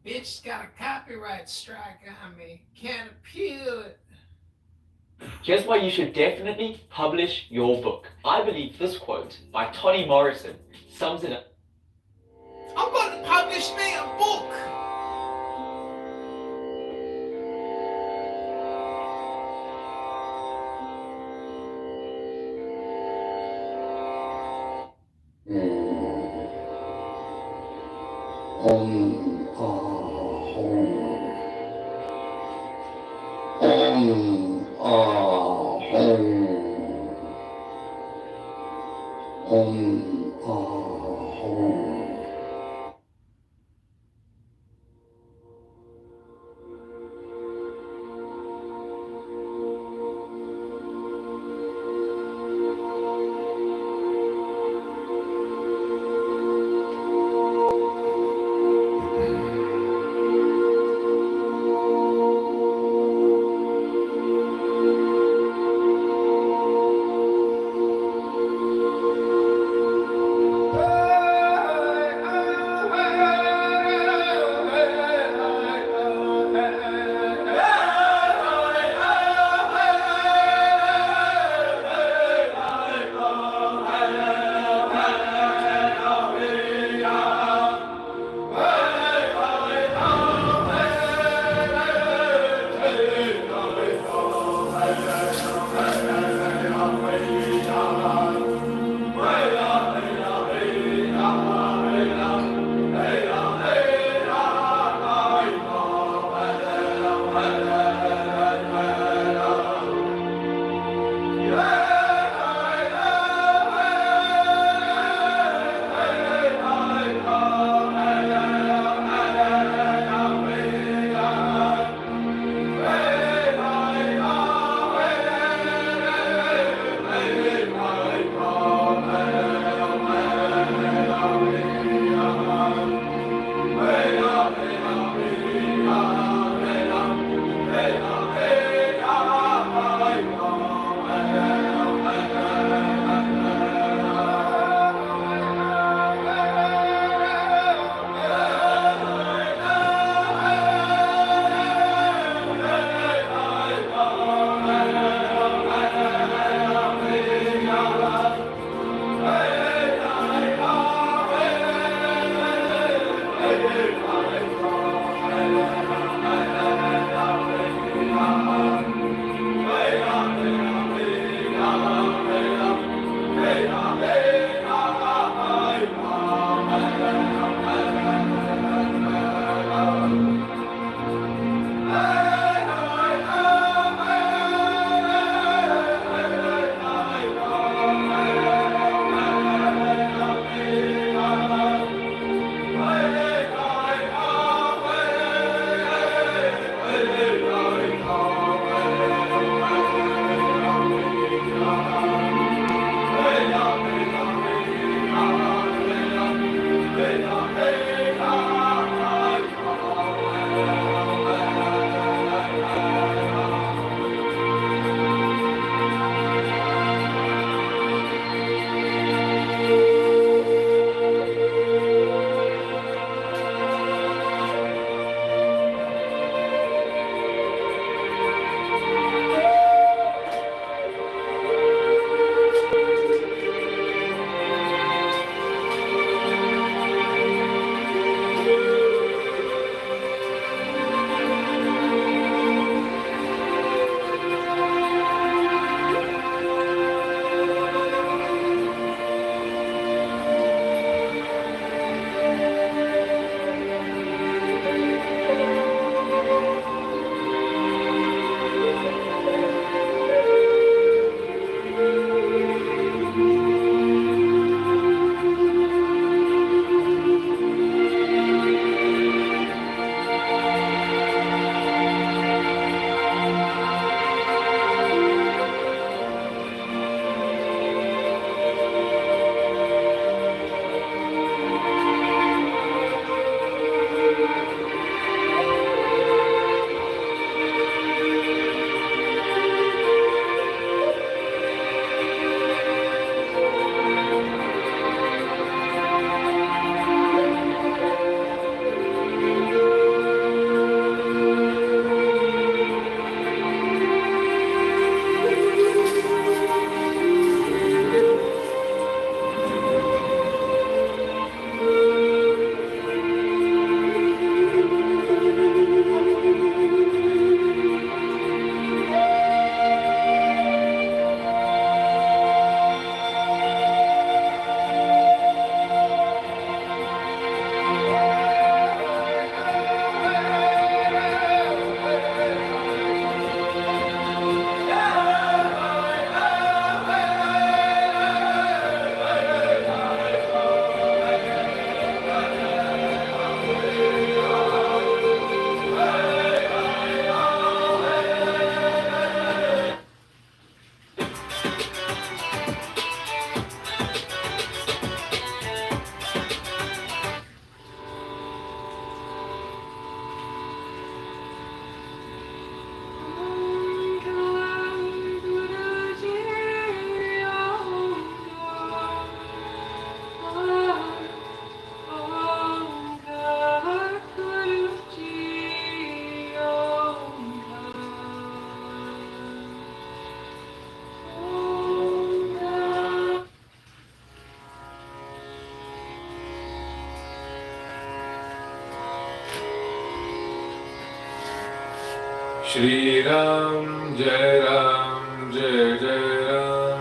Bitch got a copyright strike on me. Can't appeal it. Here's why you should definitely publish your book. I believe this quote by Toni Morrison sums it up. I'm going to publish me a book. Shri Ram, Jai Ram, Jai Jai Ram.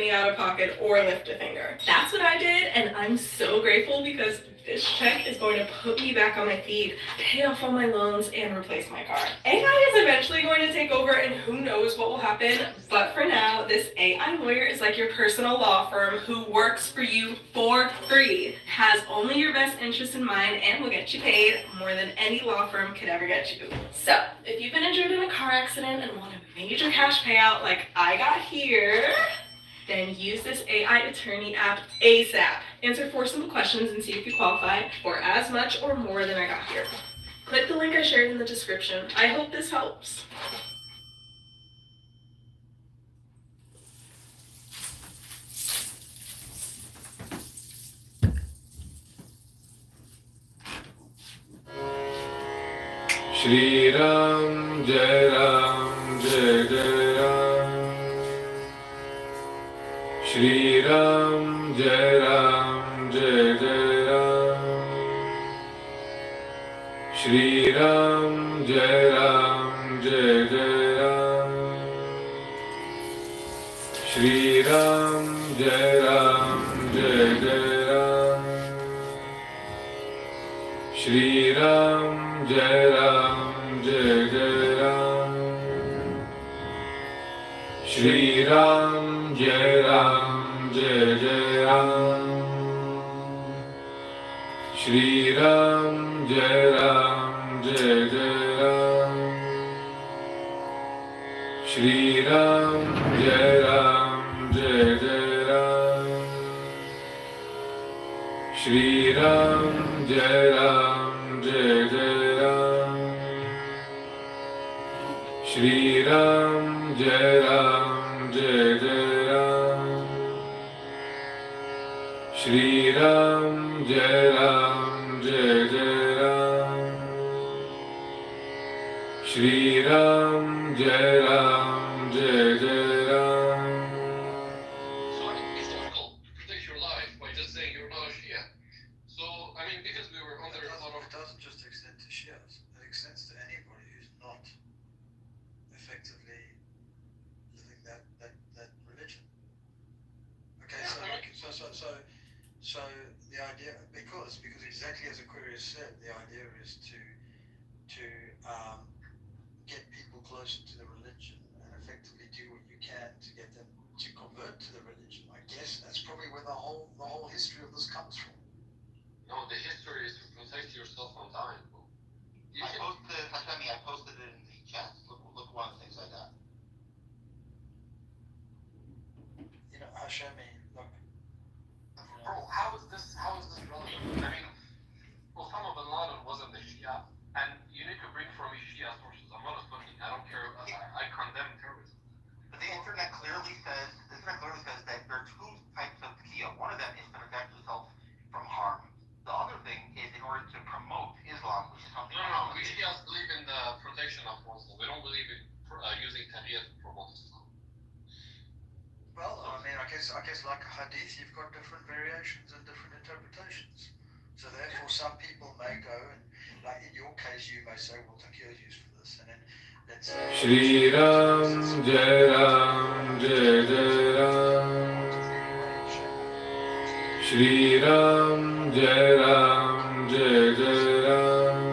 penny out of pocket or lift a finger. That's what I did, and I'm so grateful because this check is going to put me back on my feet, pay off all my loans, and replace my car. AI is eventually going to take over, and who knows what will happen, but for now, this AI lawyer is like your personal law firm who works for you for free, has only your best interests in mind, and will get you paid more than any law firm could ever get you. So, if you've been injured in a car accident and want a major cash payout like I got here, then use this AI attorney app ASAP. Answer 4 simple questions and see if you qualify for as much or more than I got here. Click the link I shared in the description. I hope this helps. Shri Ram, Jai Ram, Jai Jai Ram. Shri Ram, Jai Ram, Jai Jai Ram. Shri Ram, Jai Ram, Jai Jai Ram. Shri Ram, Jai Ram, Jai Jai Ram. Shri Ram, Jai Ram, Jai Jai Ram. Shri Ram, Jai Ram, Jai Jai Ram. Shri Ram, Jai Ram, Jai Jai Ram. Shri Ram, Jai Ram, Jai Jai Ram. Shri Ram, Jai Ram, Jai Jai Ram. Shri Ram, Jai Ram, Jai Jai Ram. Shri Ram, Jai Ram, Jai Jai Ram. Shri Ram, Jai Ram, Jai Jai Ram. So it's difficult to protect your life by just saying you're not a Shia. So, I mean, because we were under a lot of... It doesn't just extend to Shias. It extends to anybody who's not effectively living that religion. Okay, so the idea, because exactly as Aquarius said, the idea is to get people closer to the religion and effectively do what you can to get them to convert to the religion. I guess that's probably where the whole history of this comes from. No, the history is to protect yourself from dying. I posted it in the chat. Look one of the things I got. You know, Hashemi, look. Bro, how is this relevant? I mean, Osama bin Laden wasn't a Shia, and you need to bring from Shia sources. I'm not a Sunni. I don't care. I condemn terrorism. But the internet clearly says that there are 2 types of taqiyya. One of them is to protect yourself from harm. The other thing is in order to promote Islam, which is something. No. We Shias believe in the protection of Muslims. We don't believe in using taqiyya to promote Islam. Well, I mean, I guess like a hadith, you've got different variations and different interpretations. So therefore, some people may go and, like in your case, you may say, well, taqiyya is used for this, and then let's say. Shri Ram, Jai Ram, Jai Jai Ram. Shri Ram, Jai Ram, Jai Jai Ram.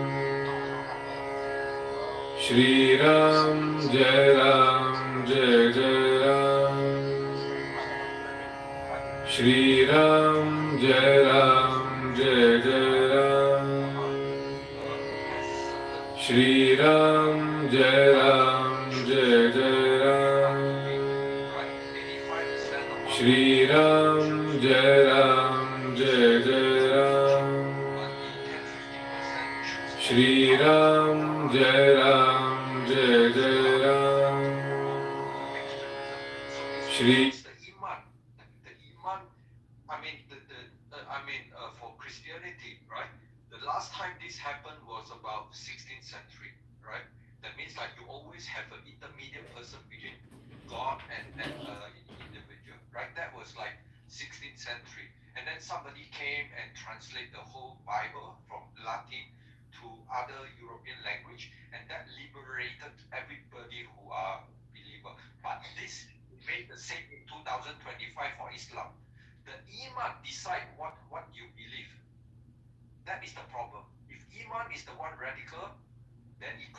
Shri Ram, Jai Ram, Jai Jai Ram. Shri Ram, Jai Ram, Jai Jai Ram. Shri Ram, Jai Ram, Jai Jai Ram. Shri Ram, Jai Ram, Jai Jai Ram. Shri Ram, Jai Ram, Jai Jai Ram. Shri For Christianity, right? The last time this happened was about 16th century, right? That means like you always have an intermediate person between God and individual, right? That was like 16th century. And then somebody came and translated the whole Bible from Latin to other European language, and that liberated everybody who are believer. But this remained the same in 2025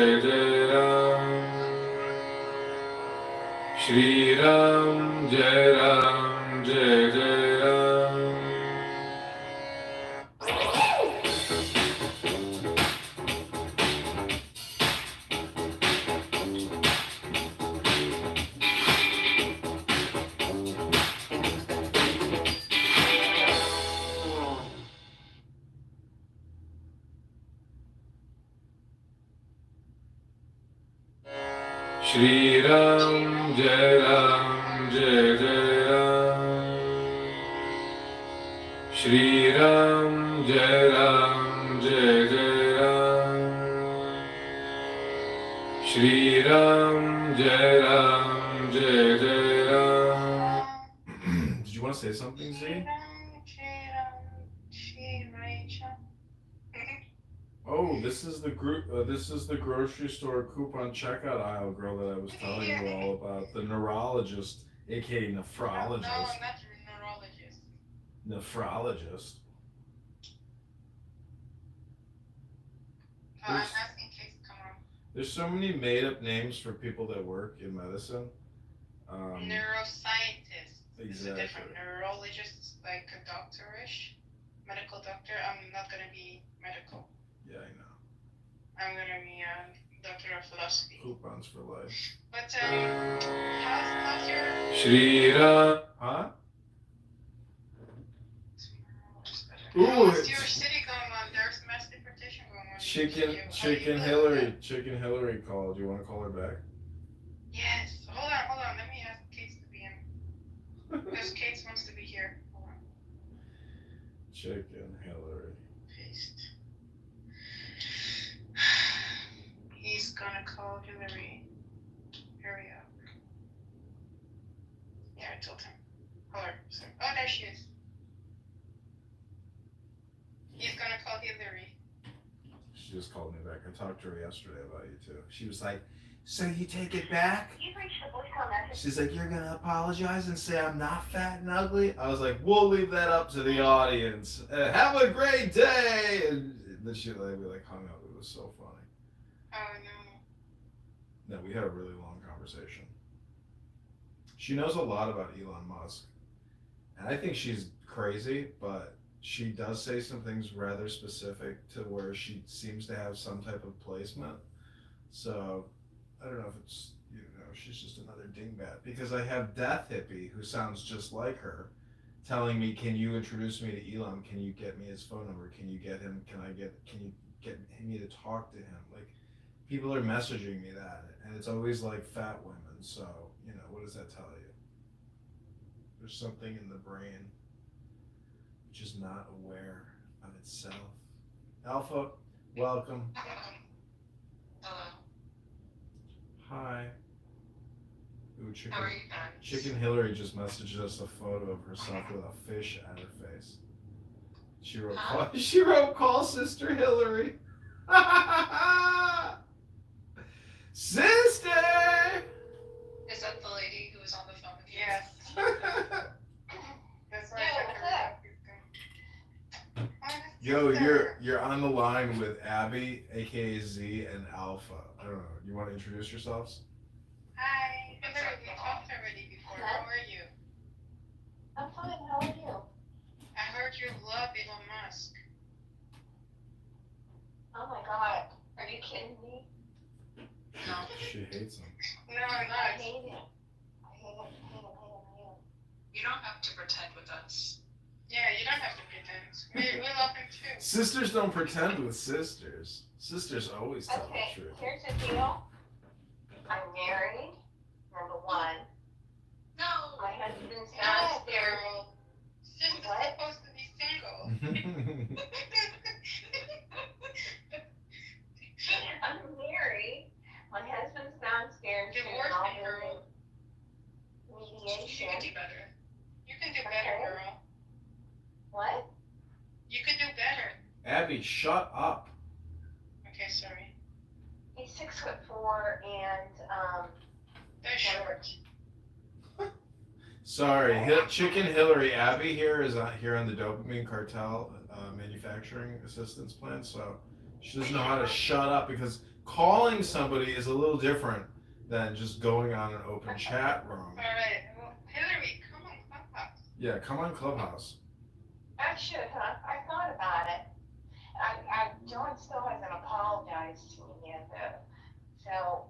Jai Jai Ram. Shri Ram, Jai Ram, Jai Jai Ram. Shri Ram, Jai Ram, Jai Jai Ram. Shri Ram, Jai Ram, Jai Jai Ram. Shri Ram, Jai Ram, Jai Jai Ram. Did you want to say something, Z? Oh, this is the group. This is the grocery store coupon checkout aisle girl that I was telling you all about. The neurologist, aka nephrologist. No, not neurologist. Nephrologist. I'm asking Kate to come on. There's so many made-up names for people that work in medicine. Neuroscientist. It's a Exactly. different neurologist, like a doctor-ish, medical doctor. I'm not gonna be medical. Yeah, I know. I'm gonna be a doctor of philosophy. Coupons for life. But how's your Shri Ram. Huh? Ooh, how's your city going on? There's mass deportation going on. Chicken Hillary called. Do you want to call her back? Yes. Hold on. Let me ask Kate to be in. Because Kate wants to be here. Hold on. Chicken Hillary. Paste. He's gonna call Hillary. Hurry up. Yeah, I told him. Call her. Sorry. Oh, there she is. He's gonna call Hillary. She just called me back. I talked to her yesterday about you too. She was like, "So you take it back?" You've reached the voicemail message. She's like, "You're gonna apologize and say I'm not fat and ugly?" I was like, "We'll leave that up to the audience. Have a great day." And then she we like hung up. It was so funny. Oh no. No, we had a really long conversation. She knows a lot about Elon Musk, and I think she's crazy, but she does say some things rather specific to where she seems to have some type of placement. So I don't know if it's, she's just another dingbat, because I have Death Hippie, who sounds just like her, telling me, "Can you introduce me to Elon? Can you get me his phone number? Can you get him? Can you get me to talk to him?" Like, people are messaging me that, and it's always like fat women. So, what does that tell you? There's something in the brain which is not aware of itself. Alpha, welcome. Hello. Hi. Ooh, How are you guys? Chicken Hillary just messaged us a photo of herself with a fish at her face. She wrote, she wrote, "Call Sister Hillary." Sister! Is that the lady who was on the phone with you? Yes. That's why I took her. Yo, you're on the line with Abby, aka Z, and Alpha. I don't know. You want to introduce yourselves? Hi. We talked already before. How are you? I'm fine. How are you? I heard you love Elon Musk. Oh my god. Are you kidding me? No. She hates him. No, I'm not. I hate him. I hate him. You don't have to pretend with us. Yeah, you don't have to pretend. We love him too. Sisters don't pretend with sisters. Sisters always tell Okay, the truth. here's the deal. I'm married, number one. No. My husband's No, downstairs. girl. Sister's supposed to be single. I'm married. My husband's downstairs doing Divorce all me, girl. the mediation. You can do better. You can do better, Okay. girl. What? You could do better. Abby, shut up. Okay, sorry. He's 6'4" and They're short. Sorry, Chicken Hillary. Abby here is here on the Dopamine Cartel Manufacturing Assistance Plan, so she doesn't know how to shut up, because calling somebody is a little different than just going on an open chat room. Alright, well, Hillary, come on Clubhouse. Yeah, come on Clubhouse. I should, huh? I thought about it. John still hasn't apologized to me yet, though. So.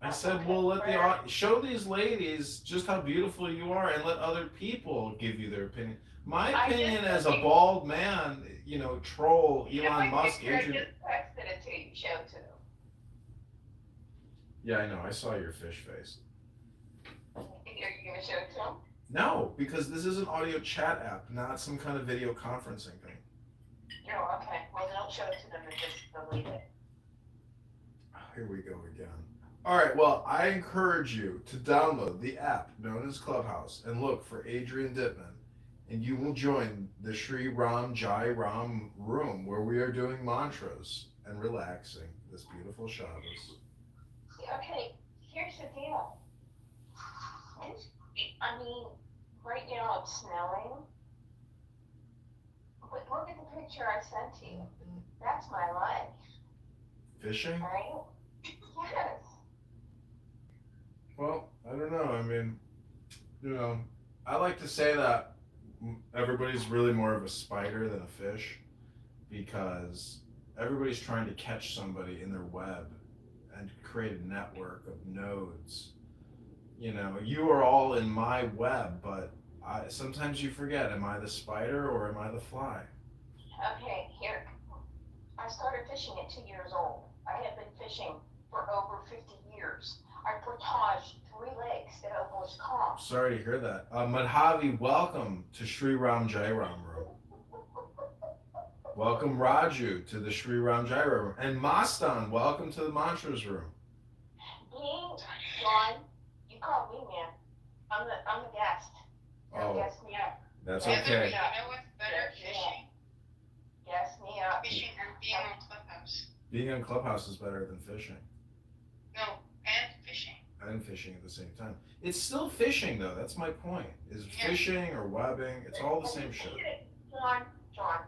I said, well, let the show these ladies just how beautiful you are, and let other people give you their opinion. My opinion as a bald man, you know, troll Elon Musk. I just texted it to you, show to them. Yeah, I know. I saw your fish face. Are you gonna show it to them? No, because this is an audio chat app, not some kind of video conferencing thing. Oh, okay. Well, don't show it to them and just delete it. Here we go again. All right, well, I encourage you to download the app known as Clubhouse and look for Adrian Dittman, and you will join the Sri Ram Jai Ram room where we are doing mantras and relaxing this beautiful Shabbos. Okay, here's the deal. I mean, right now it's snowing. But look at the picture I sent to you. That's my life. Fishing? Right? Yes. Well, I don't know. I mean, you know, I like to say that everybody's really more of a spider than a fish because everybody's trying to catch somebody in their web and create a network of nodes. You know, you are all in my web, but sometimes you forget, am I the spider or am I the fly? Okay, here. I started fishing at 2 years old. I have been fishing for over 50 years. I portaged 3 lakes that almost caught. Sorry to hear that. Madhavi, welcome to Sri Ram Jai Ram room. Welcome Raju to the Sri Ram Jai Ram room. And Mastan, welcome to the mantras room. John, you call me man. I'm the guest. Oh, Guess me up. that's Guess okay. me You up. know what's better? Fishing. Guess me up. Fishing and being on Clubhouse. Being on Clubhouse is better than fishing. No, and fishing. And fishing at the same time. It's still fishing though, that's my point. Is fishing or webbing, it's all the same shit. John,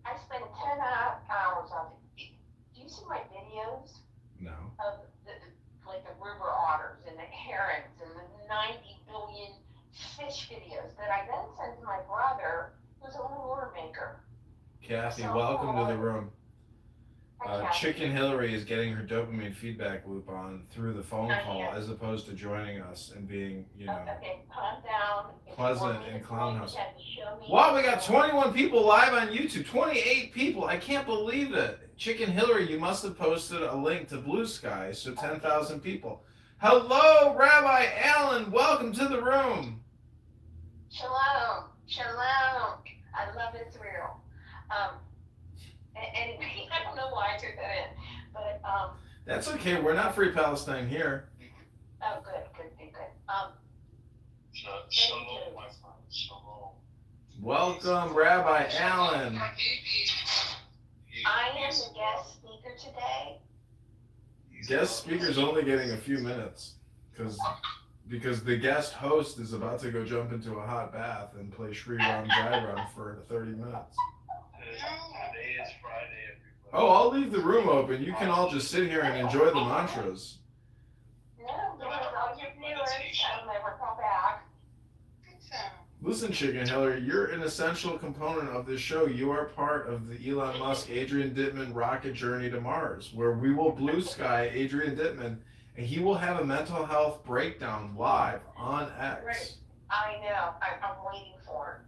I spend 10 hours on it. Do you see my videos No. of the river otters and the herons and the 90 billion fish videos that I then send to my brother, who's a lure maker? Kathy, welcome to the room. Chicken Hillary is getting her dopamine feedback loop on through the phone call as opposed to joining us and being, you know, Okay, calm down. pleasant and clown house. Wow, we got 21 people live on YouTube. 28 people. I can't believe it. Chicken Hillary, you must have posted a link to Blue Sky, so 10,000 people. Hello, Rabbi Allen. Welcome to the room. Shalom. Shalom. I love Israel. Anyway, I don't know why I took that in, but That's okay. We're not free Palestine here. oh, good. Shalom, my friend. Shalom. Welcome, Rabbi Allen. I am the guest speaker today. Guest speaker's only getting a few minutes because the guest host is about to go jump into a hot bath and play Sri Ram Jai Ram for 30 minutes. Today is Friday, everybody. Oh, I'll leave the room open. You can all just sit here and enjoy the mantras. No, I'll give viewers. I'll never come back. Listen, Chicken Hillary, you're an essential component of this show. You are part of the Elon Musk, Adrian Dittman rocket journey to Mars, where we will blue sky Adrian Dittman, and he will have a mental health breakdown live on X. Right. I know. I'm waiting for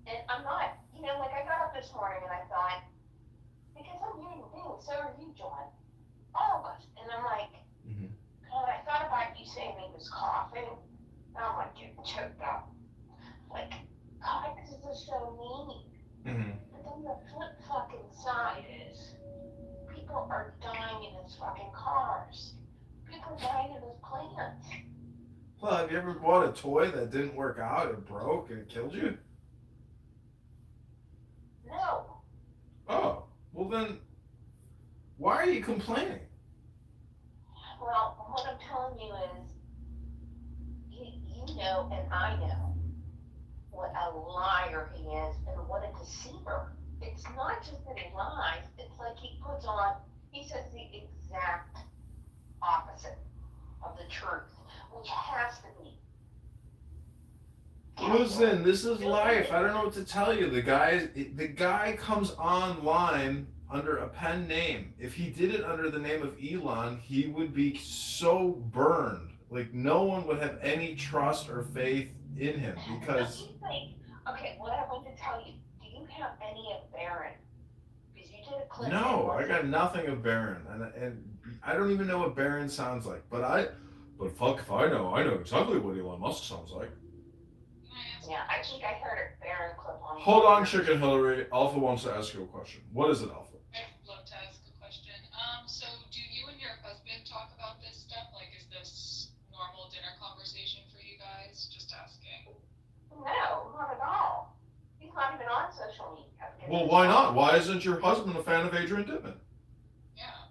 it. And I'm not, I got up this morning and I thought, because I'm human being, so are you, John. All of us. And I'm like, God, I thought about you saying he was coughing. And I'm like, getting choked up. Like, God, this is so mean. But then the flip fucking side is, people are dying in his fucking cars. People are dying in his plants. Well, have you ever bought a toy that didn't work out, it broke, and it killed you? No. Oh, well then, why are you complaining? Well, what I'm telling you is, you know and I know what a liar he is and what a deceiver. It's not just that he lies, it's like he says the exact the truth, which has to be. Listen, this is life. I don't know what to tell you. The guy comes online under a pen name. If he did it under the name of Elon, he would be so burned. Like, no one would have any trust or faith in him because. Okay, what I want to tell you, do you have any of Barron? Because you did a clip. No, I got nothing of Barron, and I don't even know what Barron sounds like. But fuck if I know exactly what Elon Musk sounds like. Yeah, I think I heard a Barron clip on. Hold on, Chicken Hillary. Alpha wants to ask you a question. What is it, Alpha? I'd love to ask a question. So do you and your husband talk about this stuff? Like, is this normal dinner conversation for you guys? Just asking. No, not at all. He's not even on social media. Well, why not? Why isn't your husband a fan of Adrian Dittman? Yeah.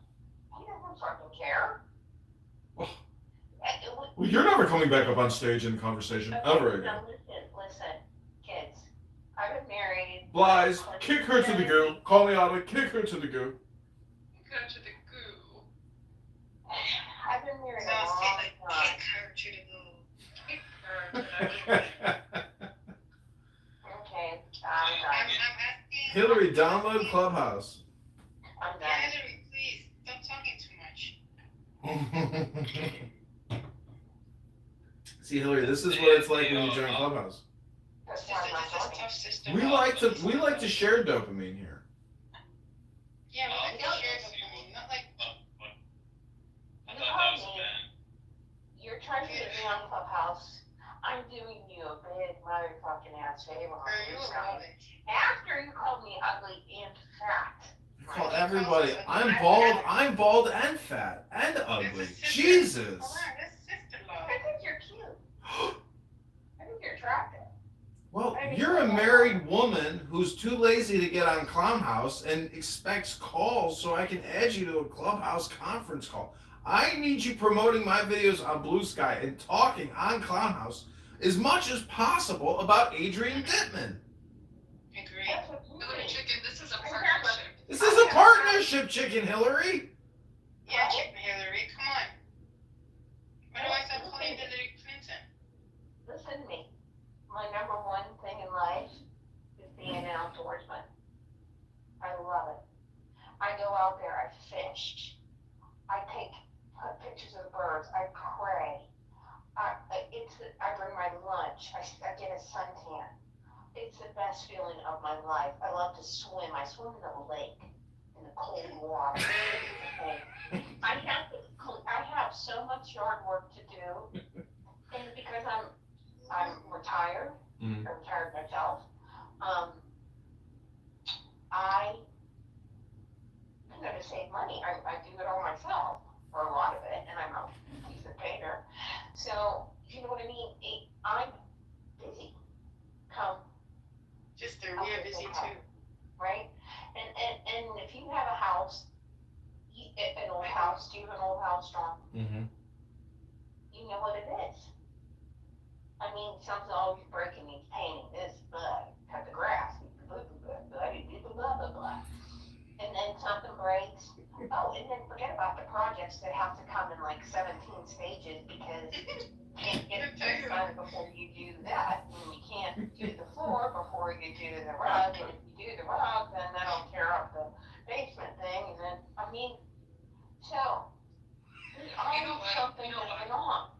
He doesn't fucking care. Well, you're never coming back up on stage in conversation ever again. Now listen, kids. I've been married. Lies. Kick her to the goo. Call me out. Kick her to the goo. Go to the goo. I've been married So a long say like time. kick her to the goo. Kick her to the goo. Okay, I'm done. I'm asking. Hillary, download Clubhouse. I'm done. Yeah, Hillary, please stop talking too much. See, Hillary, this is what it's like when you join Clubhouse. This is a tough system. We like to share dopamine here. Yeah, we like to share dopamine, not like. You're trying to get me on Clubhouse. I'm doing you a big motherfucking ass favor. After you called me ugly and fat. You call everybody. I'm bald and fat and ugly. Jesus. I think you're cute. I think you're attractive. Well, you're a married woman who's too lazy to get on Clubhouse and expects calls so I can add you to a Clubhouse conference call. I need you promoting my videos on Blue Sky and talking on Clubhouse as much as possible about Adrian Dittman. Agree. Hillary Chicken, this is a partnership. This is a partnership, Chicken Hillary. Yeah, Chicken Hillary, come on. Why do I stop calling Hillary Clinton? Listen to me. My number one thing in life is being an outdoorsman. I love it. I go out there, I fish. I take pictures of the birds. I pray. I bring my lunch. I get a suntan. It's the best feeling of my life. I love to swim. I swim in the lake, in the cold water. I have so much yard work to do, and because I'm retired. I'm retired myself. I'm going to save money. I do it all myself, or a lot of it, and I'm a decent painter. So, you know what I mean? I'm busy. We are busy too. Right? And if you have a house, an old house, do you have an old house, John? Mm-hmm. You know what it is. I mean, something's always breaking, needs painting, this, blah, cut the grass, blah, blah, blah. And then something breaks. Oh, and then forget about the projects that have to come in like 17 stages because you can't get it done before you do that. And you can't do the floor before you do the rug. And if you do the rug, then that'll tear up the basement thing. And then, I mean, so there's always something going on.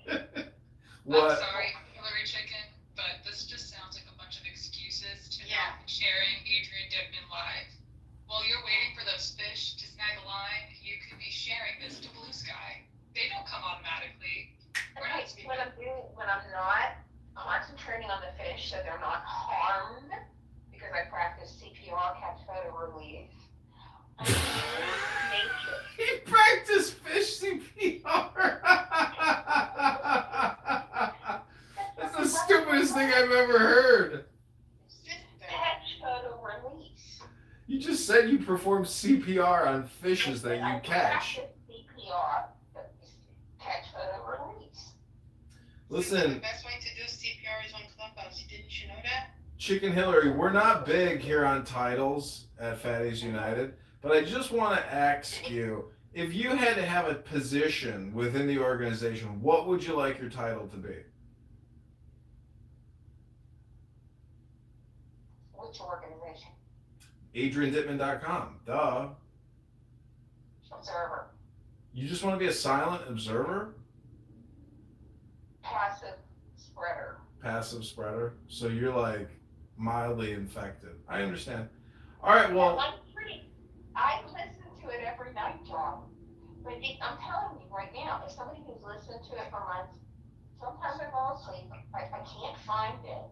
What? I'm sorry, Hillary Chicken, but this just sounds like a bunch of excuses to not sharing Adrian Dittman live. While you're waiting for those fish to snag a line, you could be sharing this to Blue Sky. They don't come automatically. When I'm not concentrating on the fish so they're not harmed, because I practice CPR, catch, photo, release. I'm in nature. He practiced fish CPR. That's the stupidest thing I've ever heard. Catch, photo, release. You just said you perform CPR on fishes that you catch. CPR, catch, photo, release. Listen, The best way to do CPR is on Clubhouse. Didn't you know that? Chicken Hillary, we're not big here on titles at Fatties United, but I just want to ask you, if you had to have a position within the organization, what would you like your title to be? Which organization? AdrianDittman.com. Duh. Observer. You just want to be a silent observer? Passive spreader. Passive spreader. So you're like mildly infected. I understand. All right, well. I listen to it every night, John. But I'm telling you right now, as somebody who's listened to it for months, sometimes I fall asleep. I can't find it.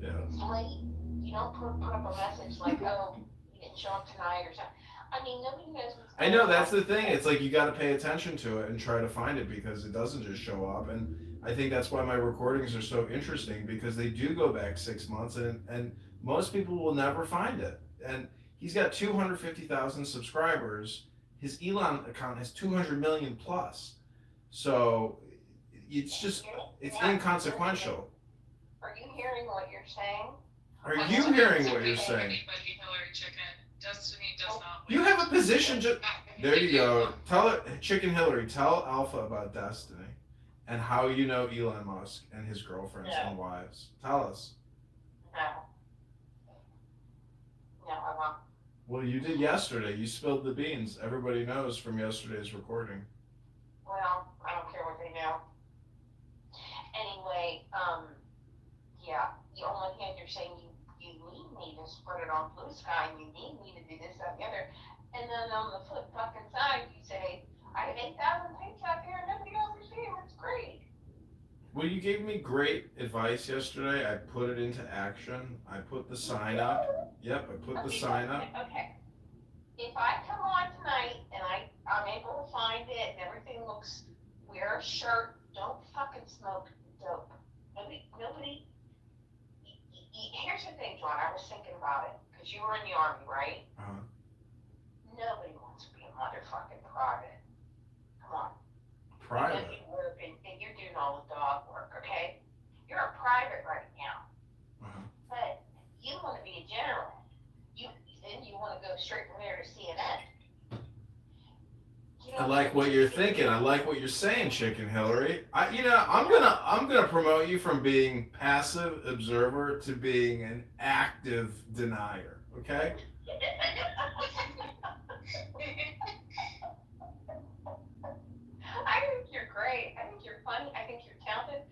Yeah. It's late. You don't put up a message like, oh, you didn't show up tonight or something. I mean, nobody knows what's I know, that's the thing. It's like you got to pay attention to it and try to find it because it doesn't just show up. And I think that's why my recordings are so interesting because they do go back 6 months and most people will never find it. And he's got 250,000 subscribers. His Elon account has 200 million plus. So it's just, it's inconsequential. Are you hearing what you're saying? Are you hearing what you're saying? Hillary Chicken. Destiny does not. You have a position there you go. Tell it, Chicken Hillary, tell Alpha about Destiny and how you know Elon Musk and his girlfriends and wives. Tell us. No. No, I won't. Well, you did yesterday. You spilled the beans. Everybody knows from yesterday's recording. Well, I don't care what they know. Anyway, yeah, on one hand you're saying you need me to spread it on Blue Sky and you need me to do this, that, and the other. And then on the flip fucking side you say, I have 8,000 tapes out there and nobody else is here. It's great. Well, you gave me great advice yesterday. I put it into action. I put the sign up. Yep, I put the sign up. Okay. If I come on tonight and I'm able to find it and everything looks, wear a shirt, don't fucking smoke dope. Nobody. Here's the thing, John. I was thinking about it because you were in the Army, right? Uh-huh. Nobody wants to be a motherfucking private. Come on. Private? You work and you're doing all the dog work, okay? You're a private right now. Uh-huh. But you want to be a general. Then you want to go straight from there to CNN. I like what you're thinking. I like what you're saying, Chicken Hillary. I'm gonna promote you from being passive observer to being an active denier. Okay? I think you're great. I think you're funny. I think you're talented.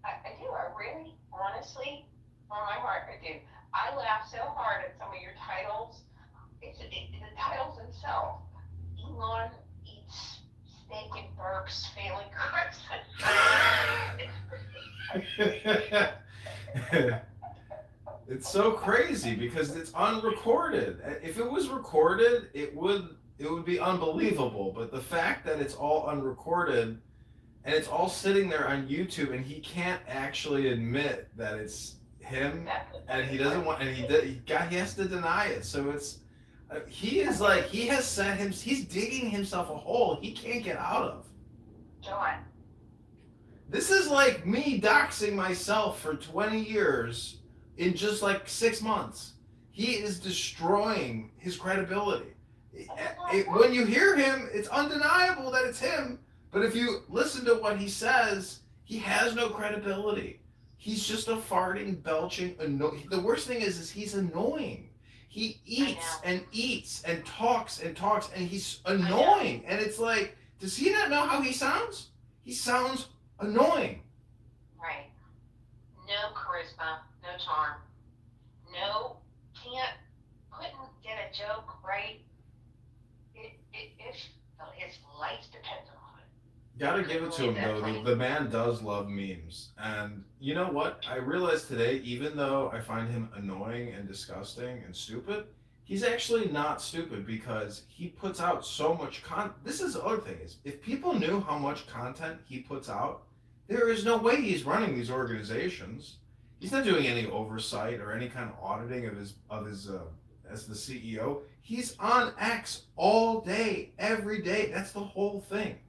I do. I really, honestly, from my heart, I do. I laugh so hard at some of your titles. The titles themselves. Elon eats steak and Burke's failing Christmas. It's so crazy because it's unrecorded. If it was recorded, it would be unbelievable. But the fact that it's all unrecorded and it's all sitting there on YouTube and he can't actually admit that it's him and he doesn't want, and he has to deny it. So it's, he's digging himself a hole he can't get out of. John. This is like me doxing myself for 20 years in just like 6 months. He is destroying his credibility. When you hear him, it's undeniable that it's him. But if you listen to what he says, he has no credibility. He's just a farting, belching, the worst thing is he's annoying. He eats and talks, and he's annoying. And it's like, does he not know how he sounds? He sounds annoying. Right. No charisma, no charm. No, couldn't get a joke right. If his life depends on it. Gotta give it to him though. The man does love memes. And you know what? I realized today, even though I find him annoying and disgusting and stupid, he's actually not stupid because he puts out so much content. This is the other thing is, if people knew how much content he puts out, there is no way he's running these organizations. He's not doing any oversight or any kind of auditing of his as the CEO. He's on X all day, every day. That's the whole thing,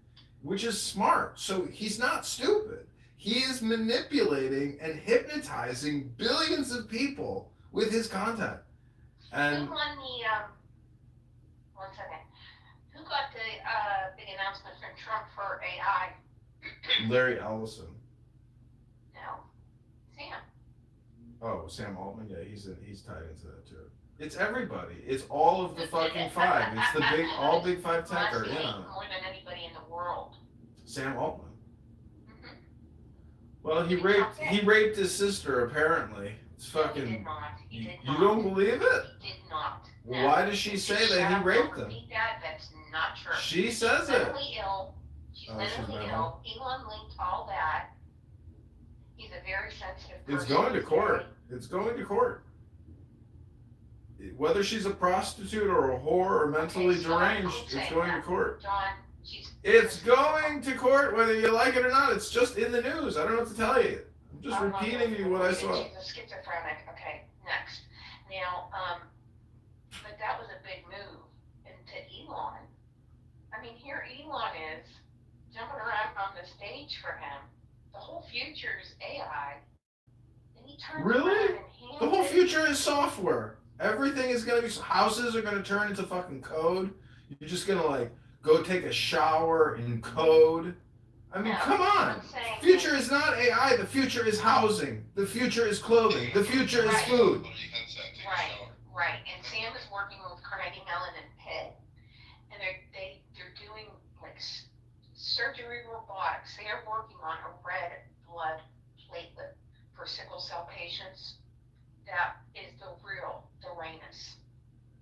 which is smart. So he's not stupid. He is manipulating and hypnotizing billions of people with his content. And who won the, one second, who got the big announcement from Trump for AI. Larry Ellison. No, Sam. Oh, Sam Altman. Yeah, he's tied into that too. It's everybody. It's all of the fucking five. It's the all big five tech are in on it. More than anybody in the world. Sam Altman. Mm-hmm. Well, he raped his sister apparently. It's fucking. He did not. He did You not. don't believe it? He did not. Well, No. why does she say that he raped them? Repeat that. That's not true. She says She's it. mentally ill. She's Oh, she's mentally mental. ill. Elon linked all that. He's a very sensitive person. It's going to court. It's going to court. Whether she's a prostitute or a whore or mentally deranged, it's going to court. John, It's going to court whether you like it or not. It's just in the news. I don't know what to tell you. I'm just repeating you what I saw. She's a schizophrenic. Okay, next. Now, but that was a big move into Elon. I mean, here Elon is jumping around on the stage for him. The whole future is AI. And he turns around Really? and hands The whole it- future is software. Everything is going to be, houses are going to turn into fucking code. You're just going to like go take a shower in code. I mean, No, come on. I'm saying Future is not AI. The future is housing. The future is clothing. The future is food. Right. And Sam is working with Carnegie Mellon and Pitt, and they're doing like surgery robotics. They are working on a red blood platelet for sickle cell patients. That is the real Theranos.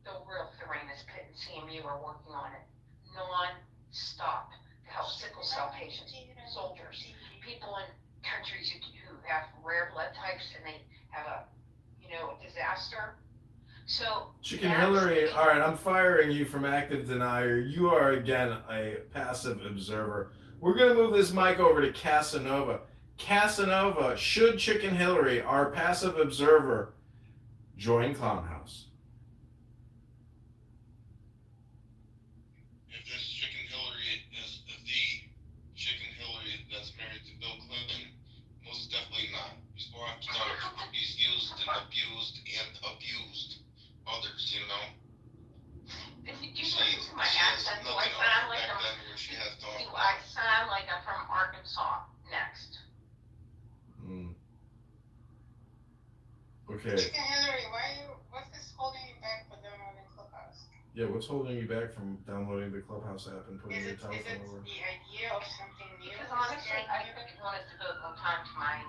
The real Theranos. Pitt and CMU are working on it non-stop to help sickle cell patients, soldiers, people in countries who have rare blood types and they have a disaster. So Chicken Hillary, all right, I'm firing you from active denier. You are again a passive observer. We're going to move this mic over to Casanova. Casanova, should Chicken Hillary, our passive observer, join Clown House? If this Chicken Hillary is the Chicken Hillary that's married to Bill Clinton, most definitely not. He's walked out, he's used and abused others, you know? Did you listen to my accent? Do I sound like I'm from Arkansas? Next. Okay. Chicken Hillary, what's this holding you back for downloading Clubhouse? Yeah, what's holding you back from downloading the Clubhouse app and putting your telephone over? The idea of something new? Because honestly, I wanted to devote more time to my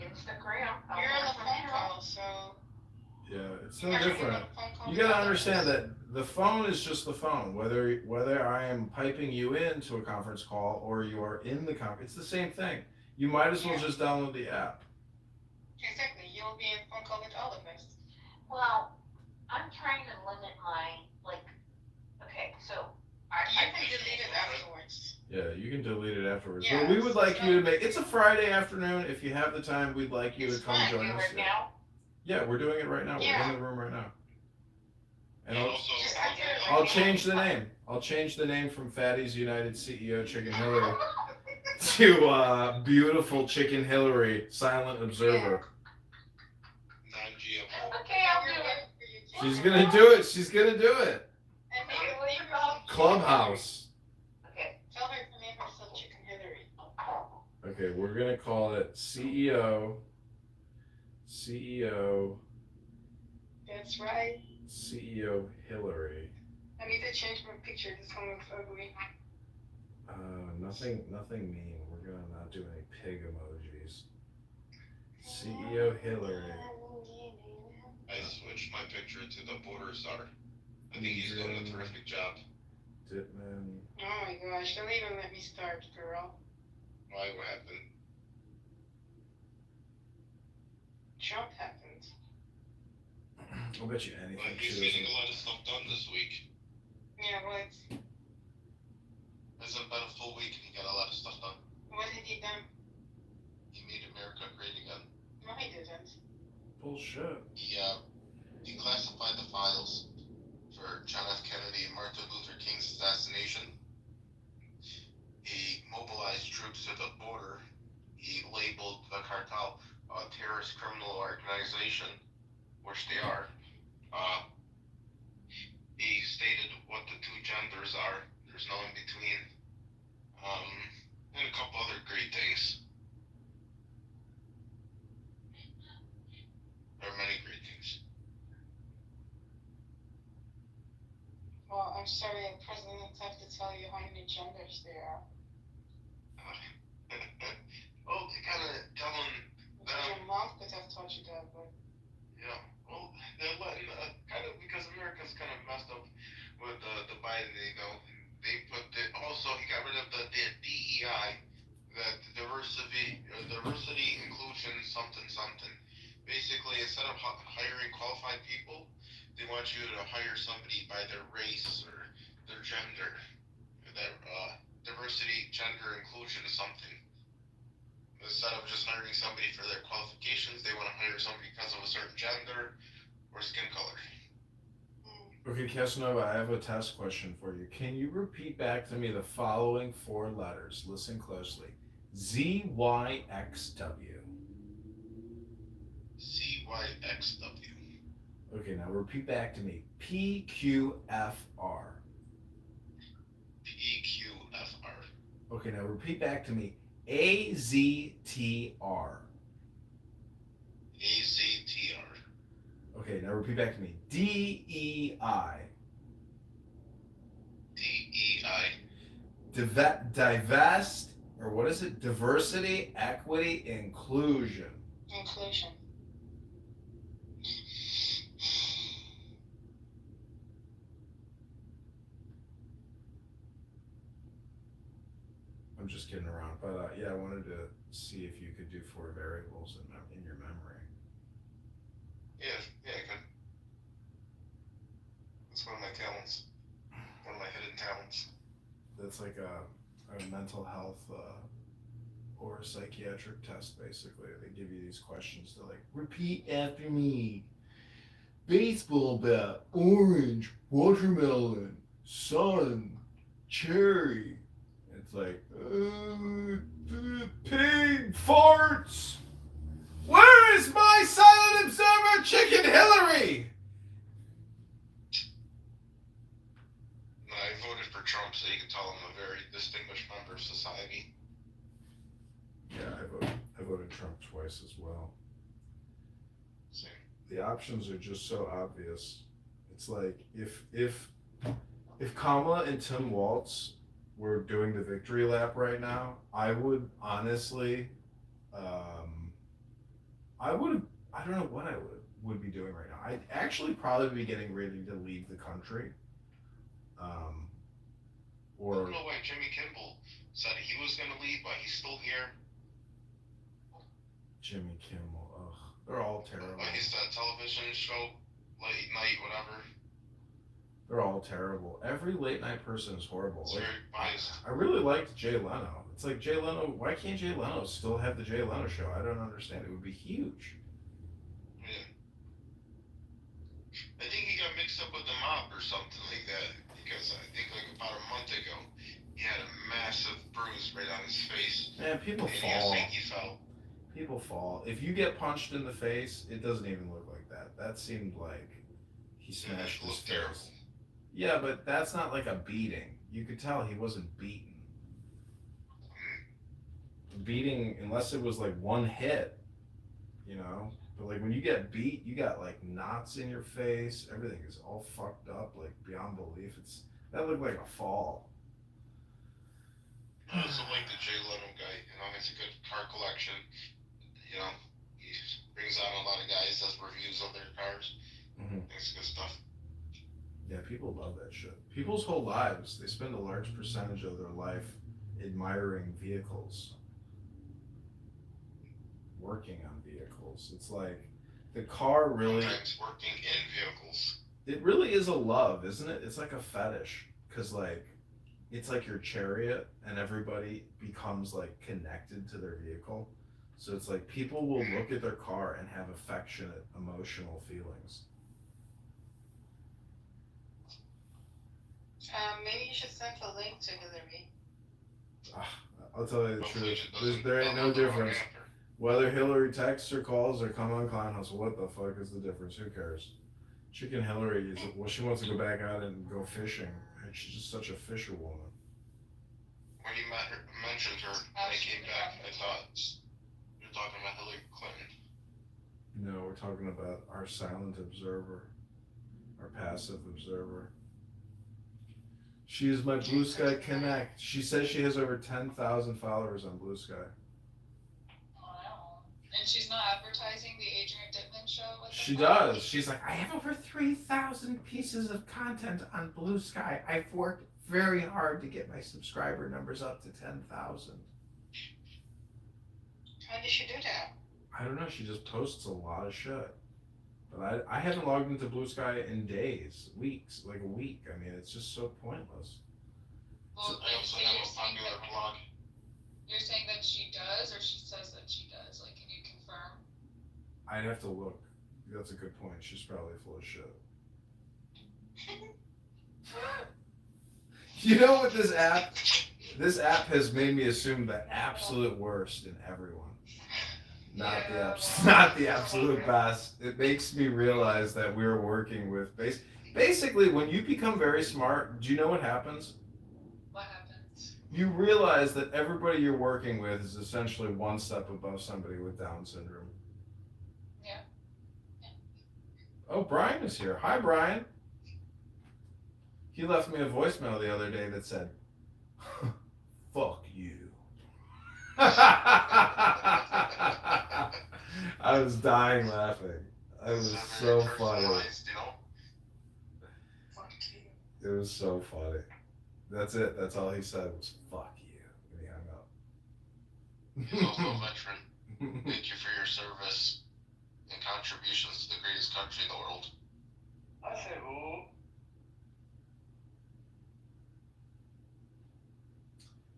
Instagram. You're on a phone call, so. Yeah, it's no different. You gotta understand that the phone is just the phone. Whether I am piping you into a conference call or you are in the conference, it's the same thing. You might as well just download the app. Exactly, you'll be in phone call with all of us. Well, I'm trying to limit my, okay, so. You can delete it afterwards. Yeah, you can delete it afterwards. Yeah, But we would like you to make, it's a Friday afternoon. If you have the time, we'd like you to come join us. Now? Yeah, we're doing it right now. Yeah. We're in the room right now. And And I'll also, change the name. I'll change the name from Fatty's United CEO Chicken Hillary to Beautiful Chicken Hillary Silent Observer. non-GMO. Okay, I'll do it. She's gonna do it. She's gonna do it. And maybe what you call Clubhouse. Okay. Tell her to name herself Chicken Hillary. Okay, we're gonna call it CEO. That's right. CEO Hillary. I need to change my picture. This one looks ugly. Nothing mean. We're gonna not do any pig emojis. CEO Hillary. I switched my picture to the border czar. I think he's doing a terrific job. Ditman. Oh my gosh, don't even let me start, girl. Why? What happened? Trump happened. I'll bet you Well, anything he's she getting doesn't. a lot of stuff done this week. Yeah, what? It's about a full week and he got a lot of stuff done. What had he done? He made America great again. No, he didn't. Bullshit. He declassified the files for John F. Kennedy and Martin Luther King's assassination. He mobilized troops to the border. He labeled the cartel a terrorist criminal organization, which they are. He stated what the two John have to tell you how many genders there are. Well, they kind of tell them Your mom could have taught you that, but yeah. Well, they're letting kind of because America's kind of messed up with the Biden. They put also he got rid of the DEI, that diversity inclusion something something. Basically, instead of hiring qualified people, they want you to hire somebody by their race or their gender. That diversity, gender inclusion is something. Instead of just hiring somebody for their qualifications, they want to hire somebody because of a certain gender or skin color. Okay, Casanova, I have a test question for you. Can you repeat back to me the following 4 letters? Listen closely. ZYXW. CYXW. Okay, now repeat back to me. PQFR. PQFR. Okay, now repeat back to me. AZTR. AZTR. Okay, now repeat back to me. DEI. DEI. Divest, or what is it? Diversity, equity, inclusion. inclusion. I'm just kidding around, but yeah, I wanted to see if you could do 4 variables in your memory. Yeah, I could. That's one of my talents. One of my hidden talents. That's like a mental health or a psychiatric test, basically. They give you these questions to like, repeat after me. Baseball bat, orange, watermelon, sun, cherry. It's like, pig farts. Where is my silent observer, Chicken Hillary? No, I voted for Trump, so you can tell I'm a very distinguished member of society. Yeah, I voted Trump twice as well. Same. The options are just so obvious. It's like if Kamala and Tim Walz were doing the victory lap right now, I would honestly, I don't know what I would be doing right now. I'd actually probably be getting ready to leave the country. I don't know why Jimmy Kimmel said he was going to leave, but he's still here. Jimmy Kimmel, ugh, they're all terrible. Like his television show, late night, whatever. They're all terrible. Every late night person is horrible. It's Like, very biased. I really liked Jay Leno. It's like Jay Leno. Why can't Jay Leno still have the Jay Leno show? I don't understand. It would be huge. Yeah. I think he got mixed up with the mob or something like that, because I think like about a month ago he had a massive bruise right on his face. Man, people and fall. I think he fell. People fall. If you get punched in the face, it doesn't even look like that. That seemed like he smashed his face. Terrible. Yeah, but that's not like a beating. You could tell he wasn't beaten. Beating, unless it was like one hit, you know? But like when you get beat, you got like knots in your face. Everything is all fucked up, like beyond belief. That looked like a fall. I also like the Jay Leno guy. You know, he's a good car collection. You know, he brings out a lot of guys, does reviews of their cars. Makes good stuff. Yeah, people love that shit. People's whole lives, they spend a large percentage of their life admiring vehicles, working on vehicles. It's like the car really. Sometimes working in vehicles. It really is a love, isn't it? It's like a fetish, because like it's like your chariot, and everybody becomes like connected to their vehicle. So it's like people will look at their car and have affectionate, emotional feelings. Maybe you should send a link to Hillary. I'll tell you the truth. There ain't no difference. Whether Hillary texts or calls or come on Clown House, what the fuck is the difference? Who cares? Chicken Hillary is, well, she wants to go back out and go fishing. And she's just such a fisher woman. When you mentioned her, when I came back, I thought you were talking about Hillary Clinton. No, we're talking about our silent observer, our passive observer. She's my Blue Sky Connect. She says she has over 10,000 followers on Blue Sky. Wow. And she's not advertising the Adrian Dittman show with She does. She's like, I have over 3,000 pieces of content on Blue Sky. I've worked very hard to get my subscriber numbers up to 10,000. How did she do that? I don't know. She just posts a lot of shit. But I haven't logged into Blue Sky in days, weeks, like a week. I mean, it's just so pointless. Well, I also have a popular blog. You're saying that she does, or she says that she does? Like, can you confirm? I'd have to look. That's a good point. She's probably full of shit. You know what this app has made me assume the absolute worst in everyone. Not the absolute best. It makes me realize that we're working with basically when you become very smart, do you know what happens? What happens? You realize that everybody you're working with is essentially one step above somebody with Down syndrome. Yeah. Oh, Brian is here. Hi, Brian. He left me a voicemail the other day that said, fuck you. I was dying laughing. It was so funny. It was so funny. That's it. That's all he said was fuck you. And he hung up. He's also a veteran. Thank you for your service and contributions to the greatest country in the world. I say who?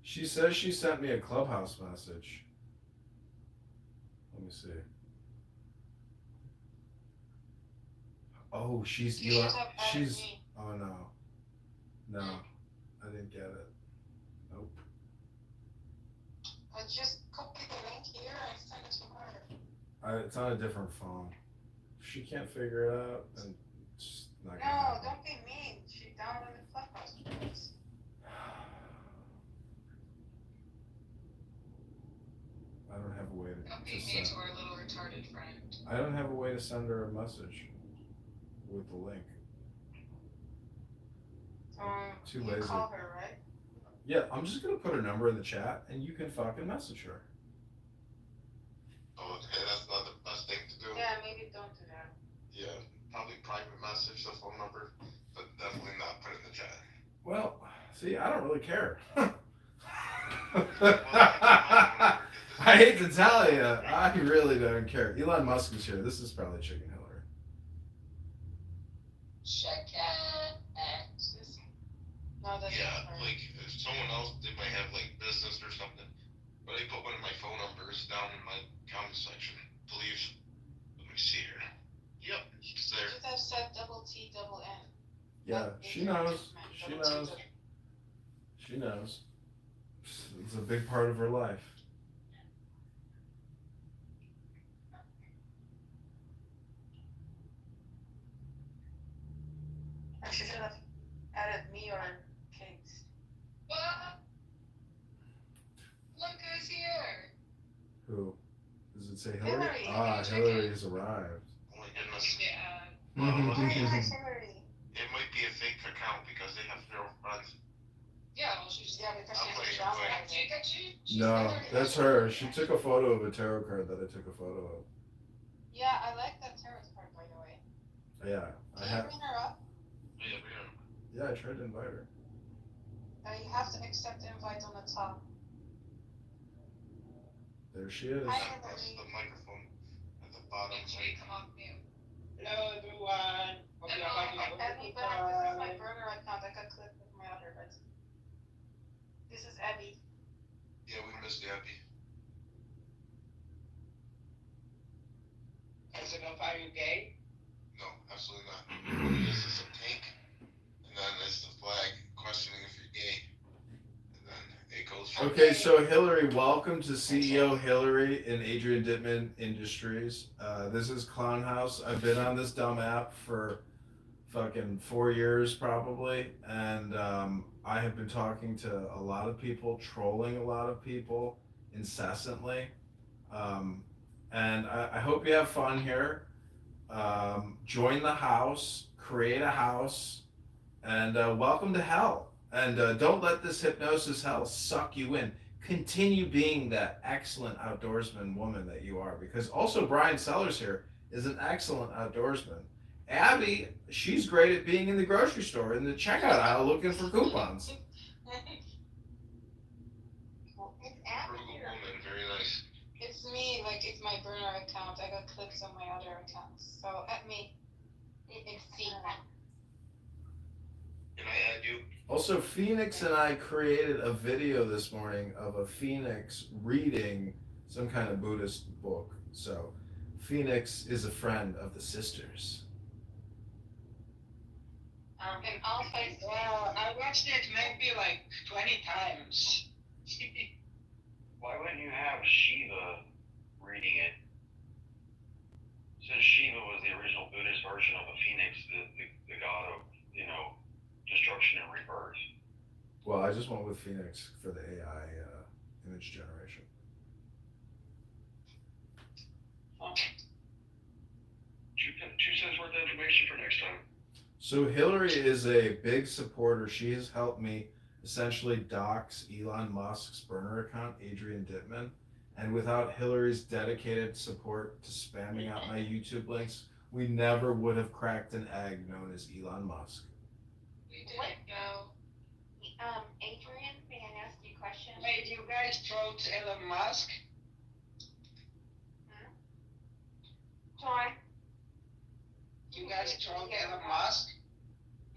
She says she sent me a Clubhouse message. Let me see. Oh, she's Eli. She's. Oh no. No, I didn't get it. Nope. I just copy the link here and send it to her. It's on a different phone. If she can't figure it out, then it's not gonna No, happen. don't be mean. She downloaded Clubhouse. I don't have a way Don't to be mean send. to our little retarded friend. I don't have a way to send her a message with the link. Too you lazy. call her, right? Yeah, I'm just gonna put her number in the chat, and you can fucking message her. Oh, okay, that's not the best thing to do. Yeah, maybe don't do that. Yeah, probably private message the phone number, but definitely not put it in the chat. Well, see, I don't really care. I hate to tell you, I really don't care. Elon Musk is here. This is probably Chicken Hillary. No, that's Yeah, not her. like if someone else, they might have like business or something, but I put one of my phone numbers down in my comment section. Please, let me see here. Yep, it's there. You should have said double T, double N. Yeah, she knows. She knows. She knows. It's a big part of her life. And she should have added me or Kate. What? Look who's here. Who? Does it say Hillary? Hillary. Ah, Hillary has arrived. Oh my goodness. Yeah. Hillary. It might be a fake account because they have 0 friends. Yeah, well, she's Because I'm she's putting a it shop. away. No, that's her. She took a photo of a tarot card that I took a photo of. Yeah, I like that tarot card, by the way. Yeah, I Can you have. bring her up? Yeah, we are. Yeah, I tried to invite her. You have to accept the invite on the top. There she is. Hi, That's Hillary. the microphone at the bottom. Make sure you come off mute. Hello everyone. Hope you're having a Abby, wonderful but this is my time. burner account. I got clipped with my other, but this is Abby. Yeah, we missed Abby. So don't find you gay? No, absolutely not. What it is a tank, and then it's the flag questioning if you're gay, and then it goes from Okay, so Hillary, welcome to CEO Hillary in Adrian Dittman Industries. This is Clown House. I've been on this dumb app for fucking 4 years probably, and I have been talking to a lot of people, trolling a lot of people incessantly, and I hope you have fun here. Join the house, create a house, and welcome to hell. And don't let this hypnosis hell suck you in. Continue being that excellent outdoorsman woman that you are, because also Brian Sellers here is an excellent outdoorsman. Abby, she's great at being in the grocery store in the checkout aisle looking for coupons. Very nice. It's me, like it's my burner account. I got clips on my other accounts. So at me. It's C. Can I add you? Also, Phoenix and I created a video this morning of a Phoenix reading some kind of Buddhist book. So, Phoenix is a friend of the sisters. And also, I watched it maybe like 20 times. Why wouldn't you have Shiva reading it? Since Shiva was the original Buddhist version of a phoenix, the god of, destruction and rebirth. Well, I just went with Phoenix for the AI image generation. Two cents worth of information for next time. So Hillary is a big supporter. She has helped me essentially dox Elon Musk's burner account, Adrian Dittman. And without Hillary's dedicated support to spamming out my YouTube links, we never would have cracked an egg known as Elon Musk. We didn't go. Adrian, may I ask you a question? Wait, you guys trolled Elon Musk? John? You guys trolled Elon Musk?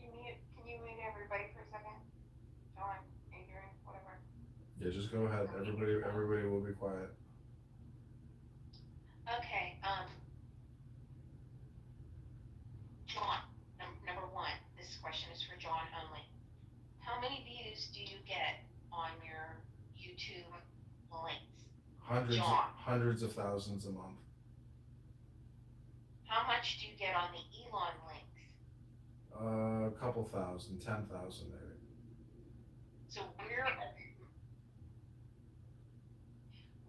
Can you mute everybody for a second? John, Adrian, whatever. Yeah, just go ahead. Everybody will be quiet. Okay, John, number one, this question is for John only. How many views do you get on your YouTube links? Hundreds of thousands a month. How much do you get on the Elon links? A couple thousand, 10,000 maybe. So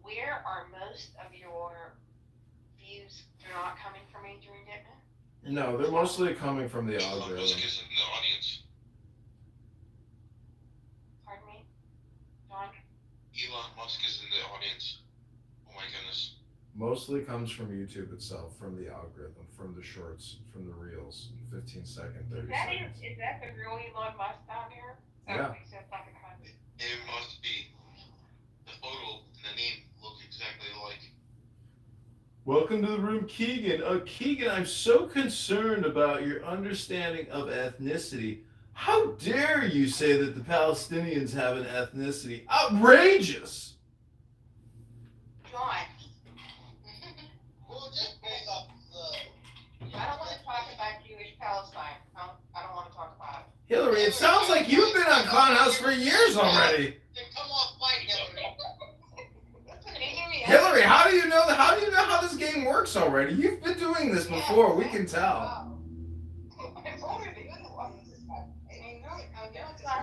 where are most of your views? They're not coming from Adrian Dittman? No, they're mostly coming from the Elon algorithm. Musk is in the audience. Pardon me? John? Elon Musk is in the audience. Oh my goodness. Mostly comes from YouTube itself, from the algorithm, from the shorts, from the reels, 15-second, 30 seconds. Is that the real Elon Musk down here? Yeah. It must be. The photo and the name look exactly alike. Welcome to the room, Keegan. Keegan, I'm so concerned about your understanding of ethnicity. How dare you say that the Palestinians have an ethnicity? Outrageous! John, We'll just bring up the. I don't want to talk about Jewish Palestine. I don't want to talk about it. Hillary, it sounds like you've been on Clown House for years already. Come off mic, Hillary. Hillary, how do you know how this game works already? You've been doing this before, we can tell.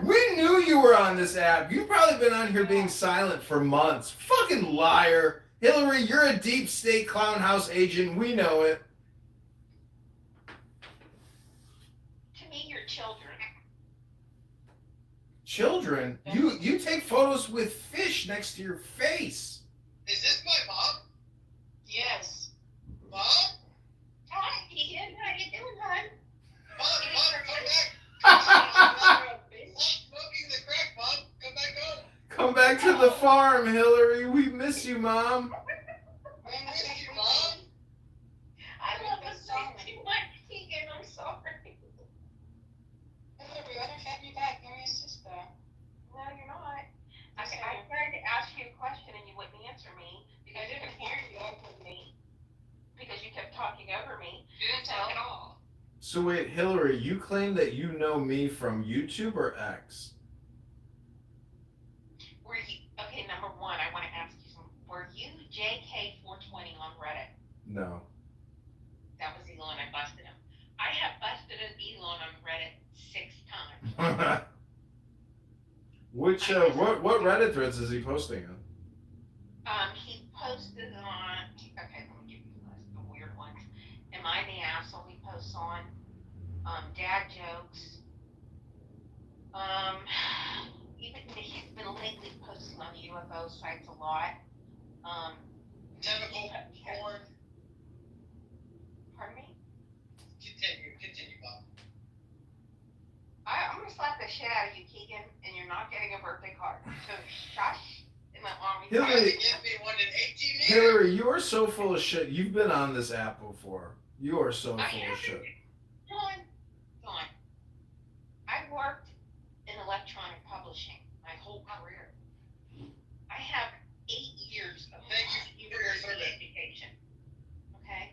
We knew you were on this app. You've probably been on here being silent for months. Fucking liar. Hillary, you're a deep state Clown House agent. We know it. To me, you're children. Children? You take photos with fish next to your face. Is this my mom? Yes. Mom? Hi, Keegan. How you doing, hon? Mom, come back. Stop smoking the crack, Mom. Come back home. Come back to the farm, Hillary. We miss you, Mom. I miss you, Mom. I love this song too much, Keegan. I'm sorry. Hillary, I don't have you back. You're your sister. No, you're not. I tried to ask you a question and you wouldn't answer me because I didn't hear you with me because you kept talking over me. You didn't talk at all. So wait, Hillary, you claim that you know me from YouTube or X? Were you, okay, number one, I want to ask you some, were you JK420 on Reddit? No. That was Elon, I busted him. I have busted an Elon on Reddit 6 times. Which what Reddit threads is he posting on? He posted on, okay, let me give you the weird ones. Am I the asshole? He posts on, dad jokes, Even he's been lately posting on the UFO sites a lot. Tentacle porn. Pardon me? Continue, Bob. I'm gonna slap the shit out of you, Keegan, and you're not getting a birthday card. So shush. And my mom Hillary, Give me one in 18 years. Hillary, you are so full of shit. You've been on this app before. You are so full of shit. Dawn, I worked in electronic publishing my whole career. I have 8 years of university education. Okay?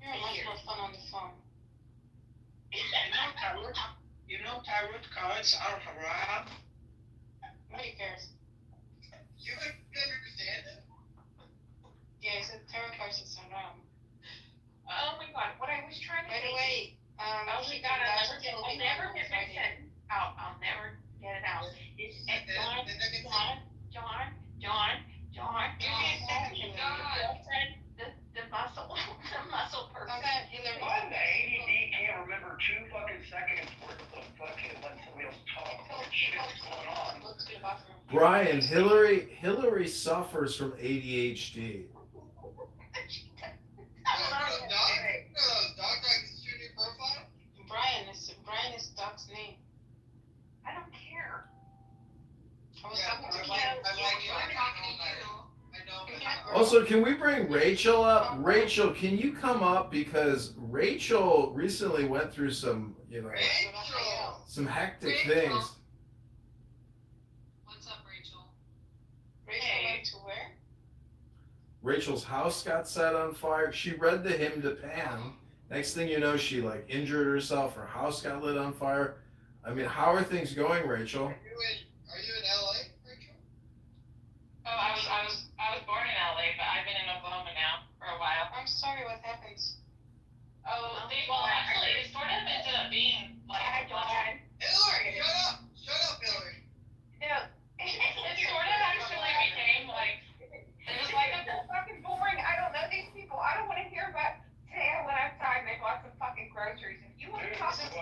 You're much more fun on the phone. You know tarot cards are haram. Nobody cares. You understand it? Yeah, he said tarot cards is haram. Oh my god, what I was trying to By say. the way, Oh my god, I'll never get my sentence out. I'll never get it out. It's the muscle person. Why the ADD can't remember 2 fucking seconds worth of fucking letting somebody else talk? What shit's going on? Let's go to the bathroom. Brian, Hillary suffers from ADHD. Brian is Doc's name. I don't care. I was talking to you. Also, can we bring Rachel up? Rachel, can you come up? Because Rachel recently went through some, some hectic things. What's up, Rachel? Rachel went to where? Rachel's house got set on fire. She read the hymn to Pan. Next thing you know, she injured herself. Her house got lit on fire. I mean, how are things going, Rachel? Are you in LA, Rachel? Oh, I was born in LA, but I've been in Oklahoma now for a while. I'm sorry, what happened? Actually, it sort of ended up being Hillary, shut up, Hillary. No. It sort of actually became it was like so fucking boring. I don't know these people. I don't want to hear about today I went outside and I bought some fucking groceries. If you want to talk Do you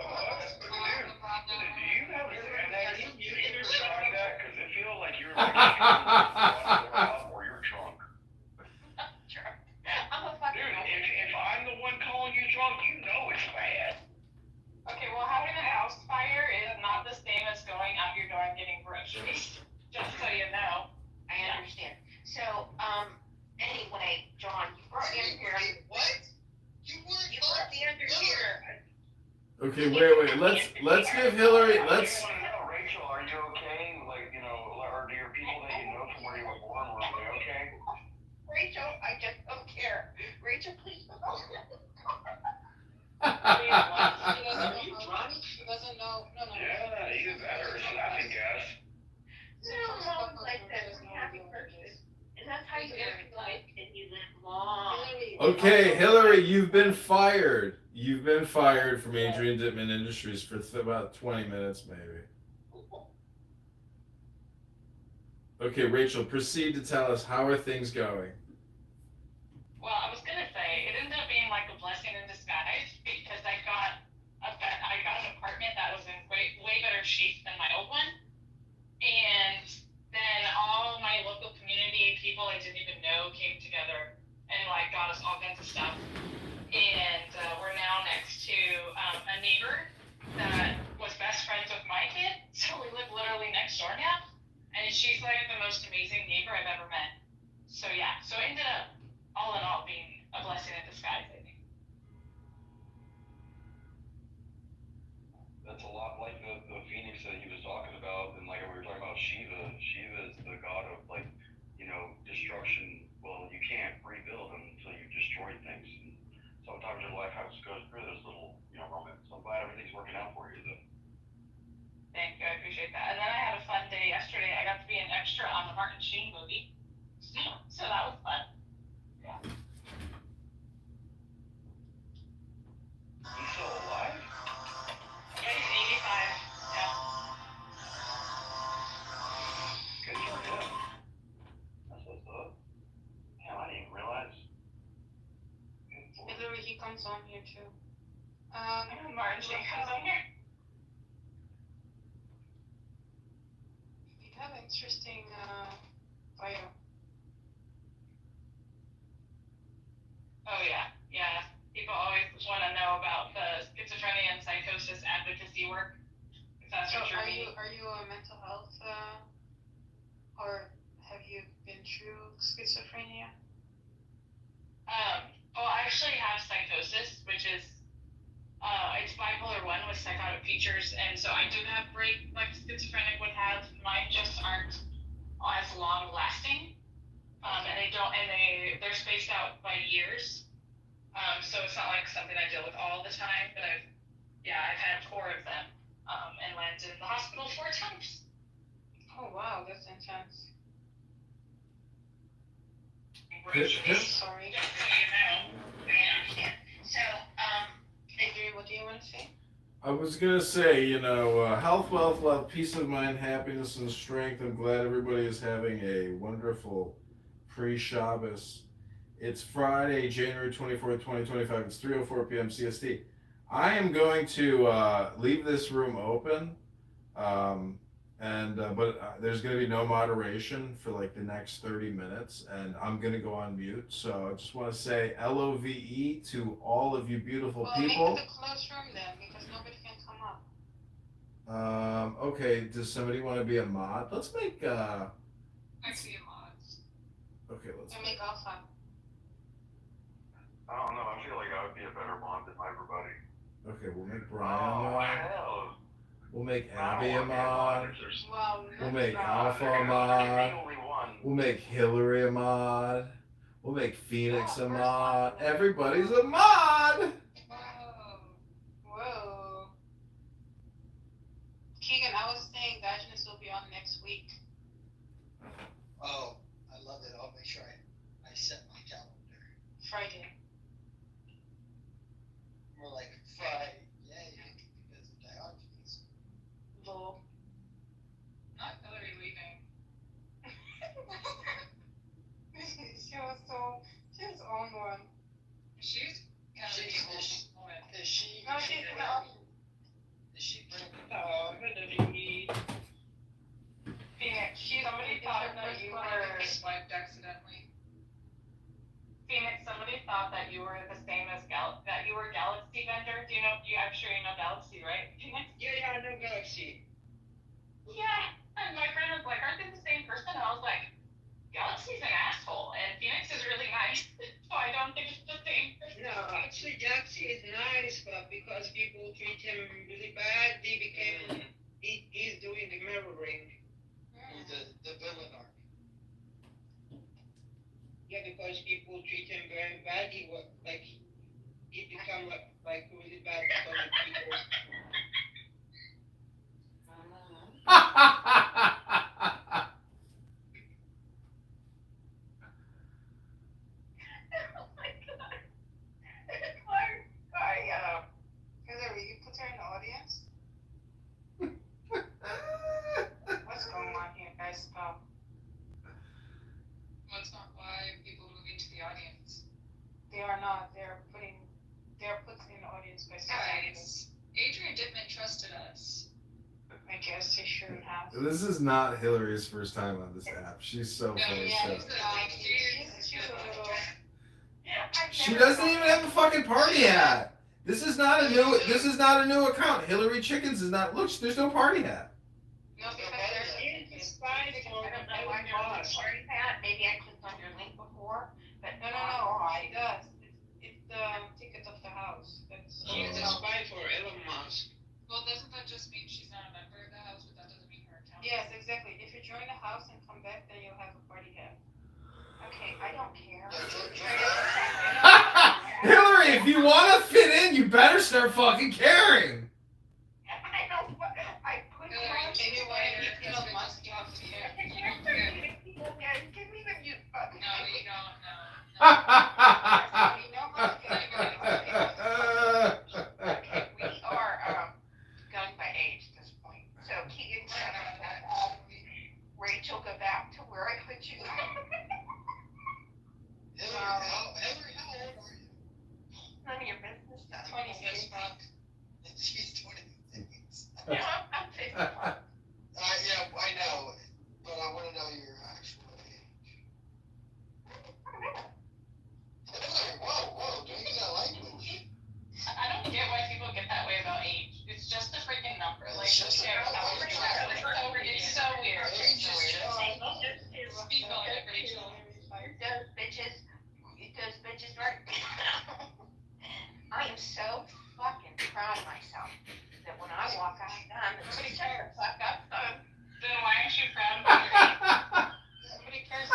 have a Xanax? You can try that because it feels like you're or you're drunk. I'm a fucking Dude, if I'm the one calling you drunk, you know it's bad. Okay, well, having a house fire is not the same as going out your door and getting groceries. Just so you know. I understand. So, anyway, John, you brought me under here. What? You brought me under here. Okay, wait. Let's give Hillary. Rachel, are you okay? Or do your people that you know from where you were born, were they okay? Rachel, I just don't care. Rachel, please don't. Are you drunk? He doesn't know. No. Yeah, either that or it's laughing gas. No, Mom, like this. Happy birthday. And that's how you live life and you live long. Okay, Hillary, you've been fired. You've been fired from Adrian Dittman Industries for about 20 minutes, maybe. Okay, Rachel, proceed to tell us how are things going. Well, I was gonna say it ended up being like a blessing in disguise because I got an apartment that was in way better shape than my old one, and then all my local community people I didn't even know came together and got us all kinds of stuff, and we're now next to a neighbor that was best friends with my kid, so we live literally next door now, and she's the most amazing neighbor I've ever met. So yeah, so it ended up all in all being a blessing in disguise, I think. That's a lot like the Phoenix that he was talking about, and we were talking about Shiva. Shiva is the god of destruction. Well, you can't rebuild until you've destroyed things. And sometimes your life goes through those little, moments. So I'm glad everything's working out for you, though. Thank you, I appreciate that. And then I had a fun day yesterday. I got to be an extra on the Martin Sheen movie, so that was fun. Yeah. He's still alive? Yeah, he's 85. Yeah. Good for him. That's what's up. Damn, I didn't even realize. Hillary, he comes on here too. Martin Sheen comes on here. interesting bio. Oh yeah, yeah. People always want to know about the schizophrenia and psychosis advocacy work. If that's So what you're are meaning. you a mental health or have you been through schizophrenia? Well, I actually have psychosis, which is it's bipolar 1 with psychotic features, and so I do have break like schizophrenic would have. Mine just aren't as long lasting, and they're spaced out by years. So it's not like something I deal with all the time, but I've had 4 of them, and landed in the hospital 4 times. Oh wow, that's intense. Sorry. So, Adrian, what do you want to say? I was gonna say, health, wealth, love, peace of mind, happiness, and strength. I'm glad everybody is having a wonderful pre-Shabbos. It's Friday, January 24th, 2025. It's 3:04 p.m. CST. I am going to leave this room open, but there's going to be no moderation for like the next 30 minutes, and I'm going to go on mute. So I just want to say LOVE to all of you beautiful people. Make it a closed room then, because nobody can come up. Okay, does somebody want to be a mod? Let's make I can be a mod. Okay, let's make Alpha. I don't know. I feel like I would be a better mod than everybody. Okay, we'll make Brian a mod. Hell. We'll make I Abby a don't want to be a mod. Well, We'll make No, Alpha a there's mod. only one. We'll make Hillary a mod. We'll make Phoenix a mod. Everybody's a mod! Whoa. Keegan, I was saying Vaginus will be on next week. Oh, I love it. I'll make sure I set my calendar. Friday. More like Friday, because of Diogenes. Lol. Not Hillary leaving. She was on one. She's kind of the old woman. Is she? No, she's not. Is she bringing? Oh, I'm gonna be. Phoenix, somebody thought that you were swiped accidentally. Phoenix, somebody thought that you were the same as that you were Galaxy vendor. Do you know? I'm sure you know Galaxy, right? Phoenix? Yeah, I know Galaxy. Yeah. And my friend was like, "Aren't they the same person?" And I was like, "Galaxy's an asshole, and Phoenix is really nice, so I don't think it's the same person." No, actually, Galaxy is nice, but because people treat him really bad, he became. He's doing the mirroring. The villain arc. Yeah, because people treat him very bad, he become like really bad because of people. Hillary, you put her in the audience? What's going on here, guys? That's not why people moving to the audience. They are not. They're put in the audience by society. Guys, Adrian Dittman trusted us. I guess they shouldn't have. This is not Hillary's first time on this app. She's so full of shit. She's a little. She doesn't even have a fucking party hat. This is not a new account. Hillary Chickens is not. Look, there's no party hat. No, because there's I don't know why there's a party hat. Maybe I clicked on your link before, but No, it does. It's the ticket of the house. She's a spy for Elon Musk. Well, doesn't that just mean she's not a member of the house, but that doesn't mean her account? Yes, exactly. If you join the house and come back, then you'll have a party hat. Okay, I don't care. Hillary, if you want to fit in, you better start fucking caring. I know, but I put it on. Elon Musk, you have to care. Give me the mute button. No, you don't. No. Okay, we are going by age at this point. So Keegan, Rachel, go back to where I put you. Hillary, how old are you? None of your business. 26. She's 26. Yeah, I'm 55. Yeah, I know. But I want to know your actual age. Hillary, whoa, don't use that language. I don't get why people get that way about age. It's just a freaking number. Like, It's just a number. It's so weird. Age is just Speak on it, Rachel. Those bitches right. I am so fucking proud of myself that when I walk out, somebody cares. Fuck up, son. Then why aren't you proud of your age? Somebody cares.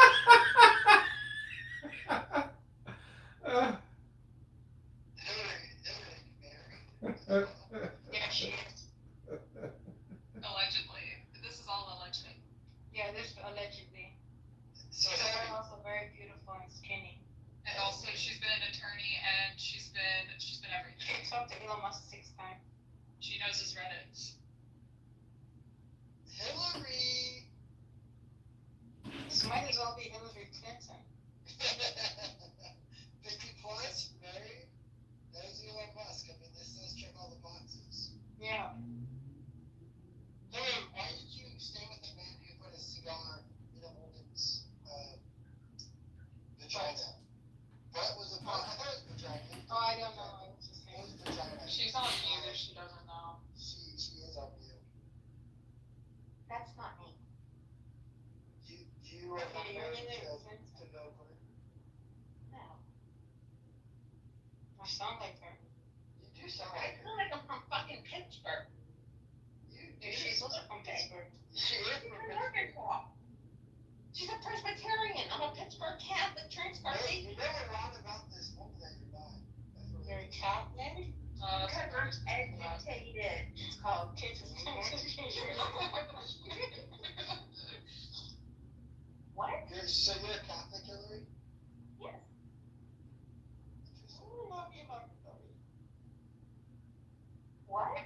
Yeah, she is. Allegedly. This is all alleged. Yeah, this allegedly. So They're also very beautiful and skinny. And also, she's been an attorney and she's been everything. She talked to Elon Musk 6 times. She knows his Reddit. Hillary. This might as well be Hillary Clinton. 50 plus, married. There's Elon Musk. I mean, this does check all the boxes. Yeah. Hillary, why did you stay with a man who put a cigar in a woman's vagina? What was the point? I thought it was vagina. Oh, I don't know. I was just It was saying. vagina. She's on mute if she doesn't know. She is on mute. That's not me. Do you remember Okay, you're in there. to know her? No. I sound like her. You do sound I like her. feel like I'm from fucking Pittsburgh. You Dude, she's also from Pittsburgh. She is from Pittsburgh. She's a Presbyterian. I'm a Pittsburgh Catholic transparty. You never lied about this woman that you're not. Very Catholic. Because I'm educated. It's called What? So you're a Catholic, Hillary? Yes. What?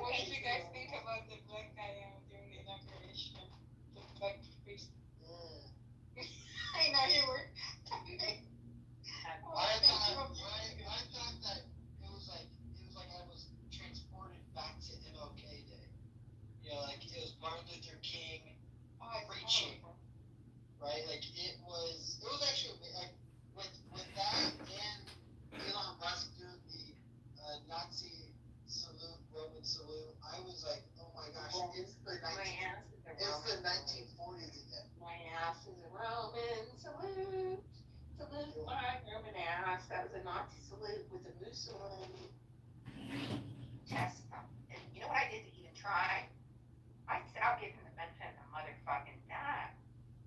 What did you guys think about the black guy during the inauguration? The black priest. I know you were. I thought that it was like I was transported back to MLK Day. You know, like it was Martin Luther King preaching, right? Like it was actually like with that and Elon Musk doing the Nazi salute, Roman salute. I was like, oh my gosh, it's the 1940s again. My ass is a Roman salute. Salute my Roman ass. That was a Nazi salute with a Mussolini test. And you know what I did to even try? I said, I'll give him the benefit of the motherfucking doubt.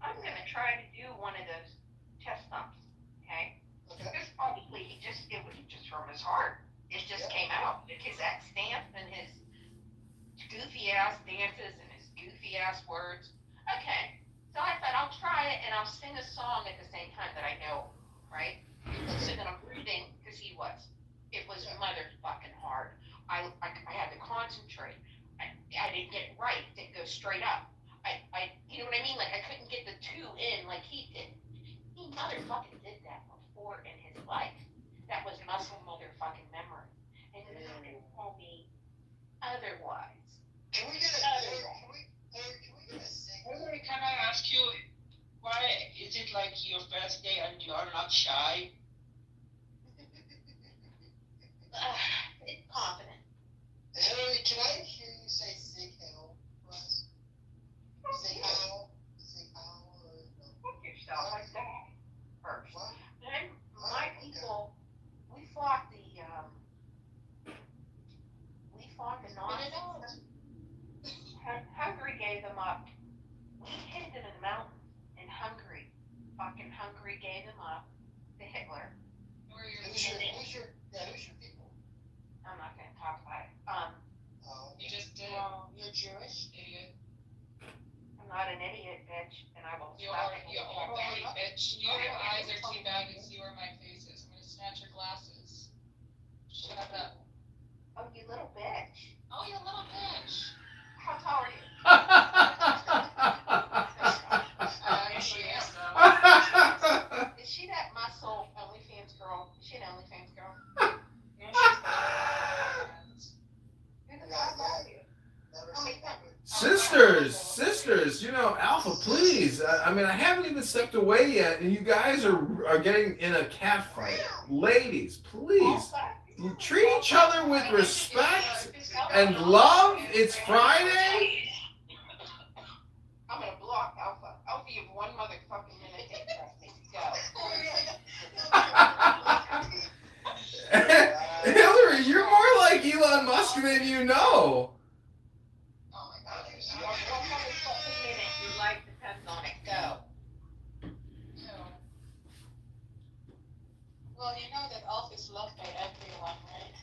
I'm going to try to do one of those chest thumps, okay? Because obviously it was just from his heart. It just came out. Because that stance and his goofy ass dances and his goofy ass words. Okay. So I thought I'll try it and I'll sing a song at the same time that I know, right? So that I'm breathing because he was. It was motherfucking hard. I had to concentrate. I didn't get it right. It didn't go straight up. You know what I mean? Like I couldn't get the two in like he did. He motherfucking did that before in his life. That was muscle motherfucking memory. And then they told me otherwise. Can we get a Hillary, can I ask you, why is it like your birthday and you are not shy? It's confident. Hillary, can I hear you say Sig Hail for us? Sig Hail? Sig Hail? Or no? Fuck yourself. I said first. What? And my people, we fought the Nazis. Hungary gave them up. We hid them in the mountains in Hungary. Fucking Hungary gave them up to Hitler. Who's your people? I'm not gonna talk about it. You just did. Well, you're Jewish? Idiot. I'm not an idiot, bitch, and I will You slap are a bitch. Your eyes are teabagging, you are my faces. I'm gonna snatch your glasses. Shut up. Oh, you little bitch. Oh, you little bitch. How tall are you? Is she that muscle OnlyFans girl? Is she an OnlyFans girl? No, she's not. Who the fuck are you? Never Tell me seen something. Sisters, you know, Alpha mean, I haven't even stepped away yet, and you guys are getting in a cat fight. Ladies, please, you treat each other with respect and love. It's Friday. I'm gonna block Alpha. Alpha, you have one motherfucking minute to impress me. Go. Hillary, you're more like Elon Musk than you know. One motherfucking minute. Your life depends on it. Go. Well, you know that Alf is loved by everyone, right?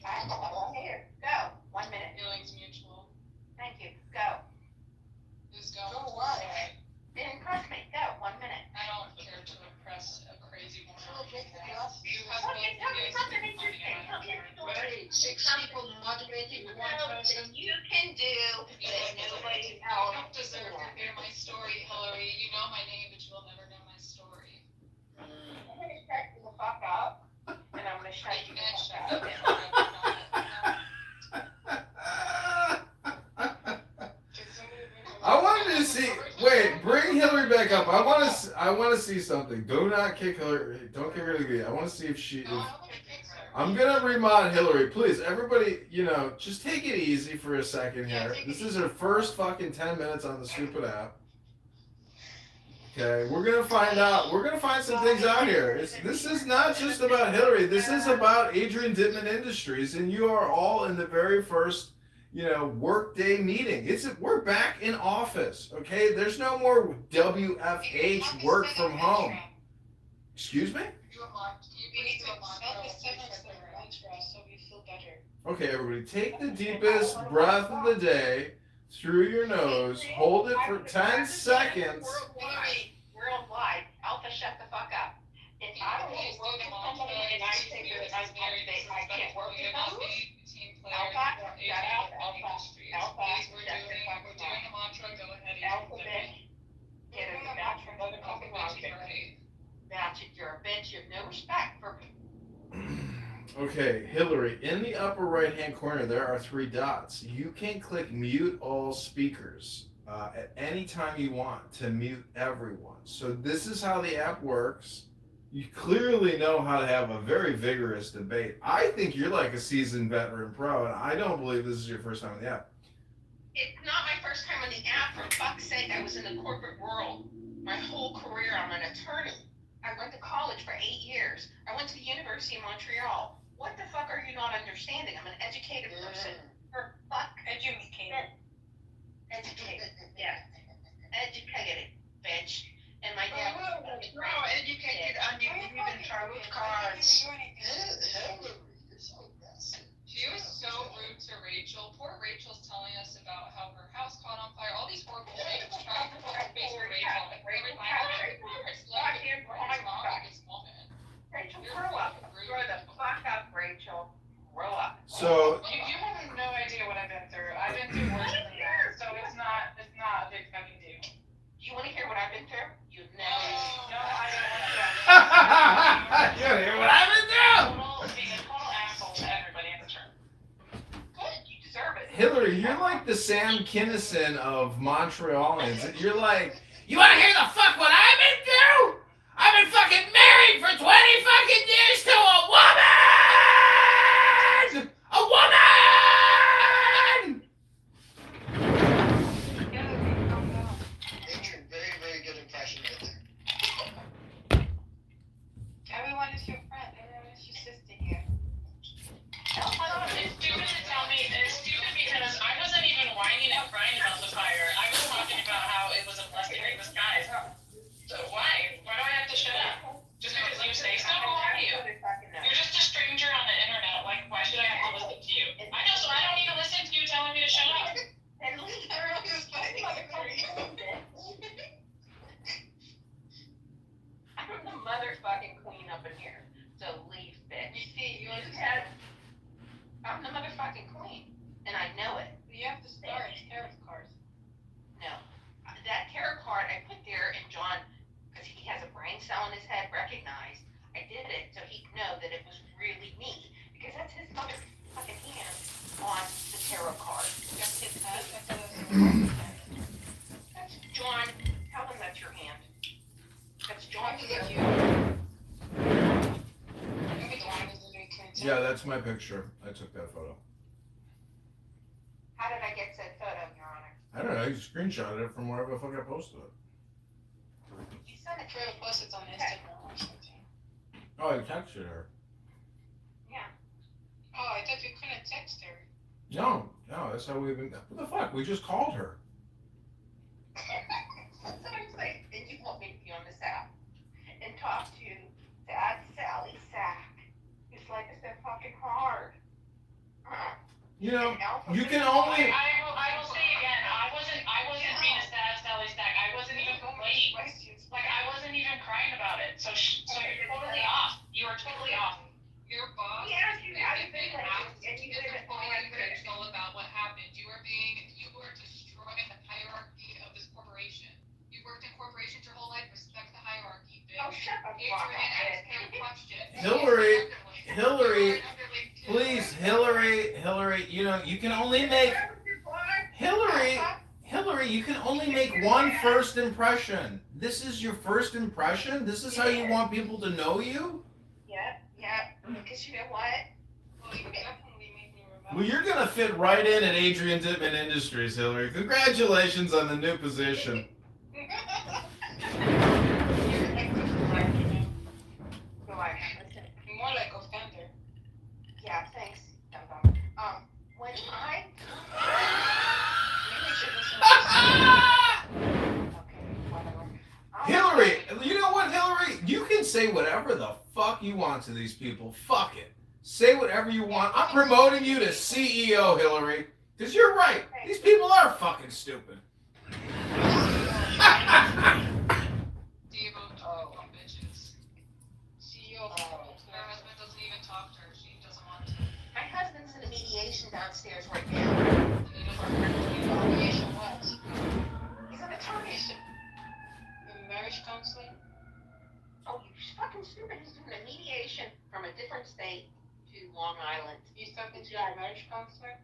I'm here. Go. 1 minute. Feelings mutual. Thank you. Go. Just go. Go what? Didn't impress me. Go. 1 minute. I don't care to impress a crazy woman. You have Well, you tell me something interesting. Right, 6 people moderating one person. You can do that nobody You else. don't deserve to hear my story, Hillary. You know my name, but you will never know my story. I'm gonna shut you the fuck up, and I'm gonna shut you the fuck up. I wanted to see. Wait, bring Hillary back up. I want to see something. Do not kick Hillary. Don't kick her to the. I want to see if she. I'm gonna remod Hillary, please. Everybody, just take it easy for a second here. This is her first fucking 10 minutes on the stupid app. Okay, we're gonna find out. We're gonna find some things out here. This is not just about Hillary. This is about Adrian Dittman Industries, and you are all in the very first, workday meeting. We're back in office. Okay, there's no more WFH, work from home. Excuse me? You need to stop the sentence that runs for us so we feel better. Okay, everybody, take the deepest breath of the day through your nose. Hold it for 10 seconds. Worldwide. Alpha, shut the fuck up. If I don't want to work with somebody and I say that I can't work with them, Alpha, shut up. Alpha, We're doing the mantra, go ahead. Alpha, bitch. Get it, that's another fucking wrong thing. That's it, you're a bitch. You have no respect for me. Okay, Hillary, in the upper right-hand corner, there are 3 dots. You can click mute all speakers at any time you want to mute everyone. So this is how the app works. You clearly know how to have a very vigorous debate. I think you're like a seasoned veteran pro, and I don't believe this is your first time on the app. It's not my first time on the app. For fuck's sake, I was in the corporate world. My whole career, I'm an attorney. I went to college for 8 years. I went to the University of Montreal. What the fuck are you not understanding? I'm an educated person. For fuck. Educated. Yeah. Educated, bitch. And my dad was educated and you believe in tarot cards. She was so rude to Rachel. Poor Rachel's telling us about how her house caught on fire. All these horrible things. Trying to put her face for Rachel. Every Rachel, grow up. Grow the fuck up, Rachel. Grow up. So You have no idea what I've been through. I've been through worse than that. So it's not a big fucking deal. You want to hear what I've been through? You've never. No, I don't want to. You want to hear what I've been through? Being a total asshole to everybody in the church. Good, you deserve it. Hillary, you're like the Sam Kinison of Montrealans. You're like, you want to hear the fuck what I've been through? I've been fucking married for 20 fucking years to a woman! A woman! Adrian, very, very good impression right there. Everyone is your friend. Everyone is your sister here. It's stupid to tell me. It's stupid because I wasn't even whining and crying about the fire. I was talking about how it was a blessing in disguise. So why? Why do I have to shut up? Just because you say so? Who are you? You're just a stranger on the internet. Like, why should I have to listen to you? I know, so I don't need to listen to you telling me to shut up. And leave her. I'm the motherfucking queen up in here. So leave, bitch. You see, you I'm the motherfucking queen. And I know it. have to start tarot cards. No. That tarot card I put there and John Yeah, that's my picture. I took that photo. How did I get said photo, Your Honor? I don't know. You screenshotted it from wherever the fuck I posted it. You sent it Try to post it on Instagram or something. Oh, I texted her. Yeah. Oh, I thought you couldn't text her. No, that's how we've been. What the fuck? We just called her. That's what I'm saying. And you want me to be on this app and talk to that Sally Sack, whose life is so fucking hard. You know, you can only. I will say again, I wasn't being a sad Sally Stack. I wasn't even complaining. Like, I wasn't even crying about it. So you're totally off. You are totally off. Your boss Yes, you have has been asked to get fully critical about what happened. You are destroying the hierarchy of this corporation. You've worked in corporations your whole life. Respect the hierarchy, bitch. Oh, shut up, Adrian asked her questions. Hillary, please, Hillary, you know, you can only make, Hillary, you can only make one first impression. This is your first impression? This is how you want people to know you? Yeah, because you know what? Well, you definitely made me remember. Well, you're gonna fit right in at Adrian Dittman Industries, Hillary. Congratulations on the new position. More like offender. Yeah, thanks. When I Maybe you should listen to Hillary, you know what, Hillary? You can say whatever the fuck you want to these people. Fuck it. Say whatever you want. I'm promoting you to CEO, Hillary. Because you're right. These people are fucking stupid. Bitches. CEO. Her husband doesn't even talk to her. She doesn't want to. my husband's in a mediation downstairs right now. mediation what? He's an attorney. Marriage counseling? Oh, you fucking stupid. He's doing a mediation from a different state to Long Island. He's talking to your marriage counselor?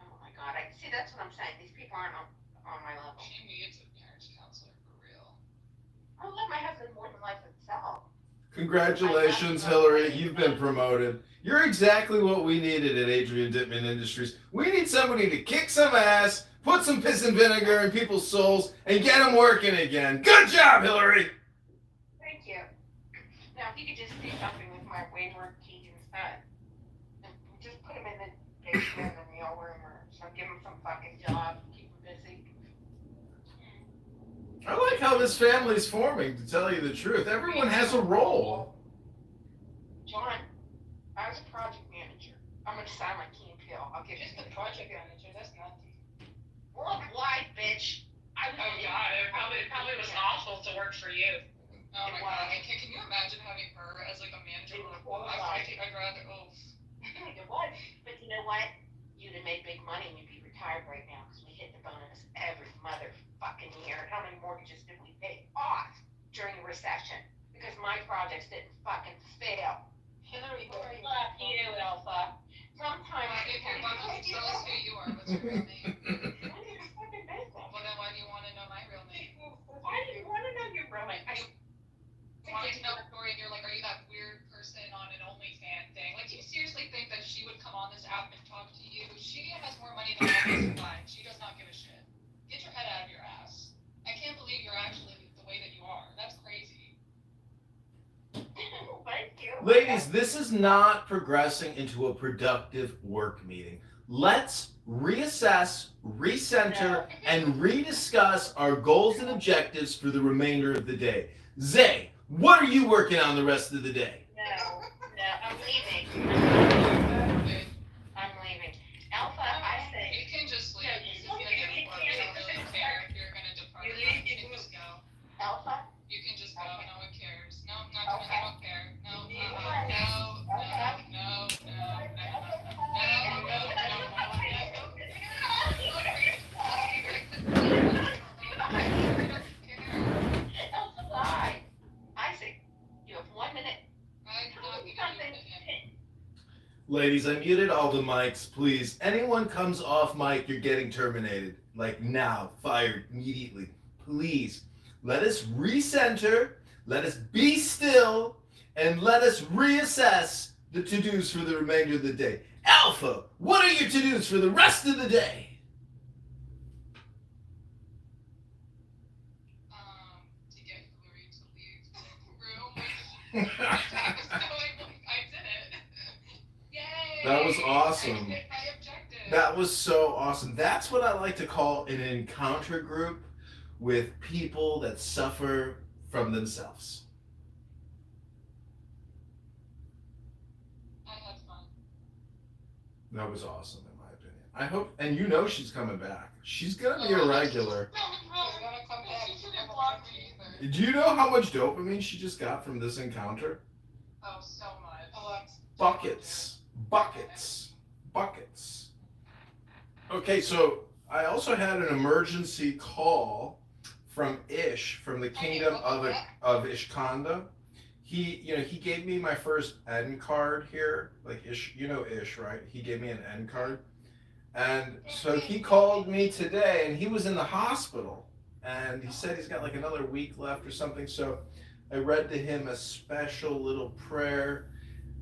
Oh my god. See, that's what I'm saying. These people aren't on my level. She needs a marriage counselor for real. I love my husband more than life itself. Congratulations, Hillary. You've been promoted. You're exactly what we needed at Adrian Dittman Industries. We need somebody to kick some ass, put some piss and vinegar in people's souls, and get them working again. Good job, Hillary. Thank you. Now, if you could just do something with my wayward teenage son, and just put him in the basement or the mail room or some, give him some fucking job, keep him busy. I like how this family's forming, to tell you the truth. Everyone has a role. John, I was a project manager. I'm gonna sign my key and pill. I'll give Just you the project manager, that's nothing. worldwide, bitch. Oh god, it probably was awful to work for you. Oh my god, can you imagine having her as like a manager or a boss? I'd rather, It was, but you know what? You'd have made big money and you'd be retired right now because we hit the bonus every motherfucking year. How many mortgages did we pay off during the recession? Because my projects didn't fucking fail. Hillary, who are you? Fuck you, Alpha. Sometimes if you're gonna tell us who you are, what's your real name? I need a fucking business. Well then why do you want to know my real name? Why do you want to know your real name? I wanted to know the story and you're like, are you that weird person on an OnlyFans thing? Like, do you seriously think that she would come on this app and talk to you? She has more money than all of us combined. She does not give a shit. Get your head out of your ass. I can't believe you're actually the way that you are. That's crazy. Thank you. Ladies, this is not progressing into a productive work meeting. Let's reassess, recenter, and rediscuss our goals and objectives for the remainder of the day. Zay, what are you working on the rest of the day? No, I'm leaving. I'm leaving. Alpha, I say. You can just leave. No, You don't really care if you're gonna depart. You can just go. Alpha? You can just go. No one cares. No, I'm not gonna. I don't care. No, Alpha, lie. Isaac, you have 1 minute. Ladies, I muted all the mics, please. Anyone comes off mic, you're getting terminated. Like now, fired immediately. Please, let us recenter, let us be still, and let us reassess the to-dos for the remainder of the day? Alpha, what are your to-dos for the rest of the day? To get Hillary to leave the room. I did it. Yay! That was awesome. I hit my objective. That was so awesome. That's what I like to call an encounter group with people that suffer from themselves. I had fun. That was awesome, in my opinion. I hope, and you know she's coming back. She's gonna be a regular. She's gonna come back. She didn't block me either. Do you know how much dopamine she just got from this encounter? Oh, so much. A lot. Buckets. Buckets. Buckets. Okay, so I also had an emergency call from Ish, from the kingdom of Ishkanda. He gave me my first N card here. Like Ish, you know Ish, right? He gave me an N card. And so he called me today and he was in the hospital. And he said he's got like another week left or something. So I read to him a special little prayer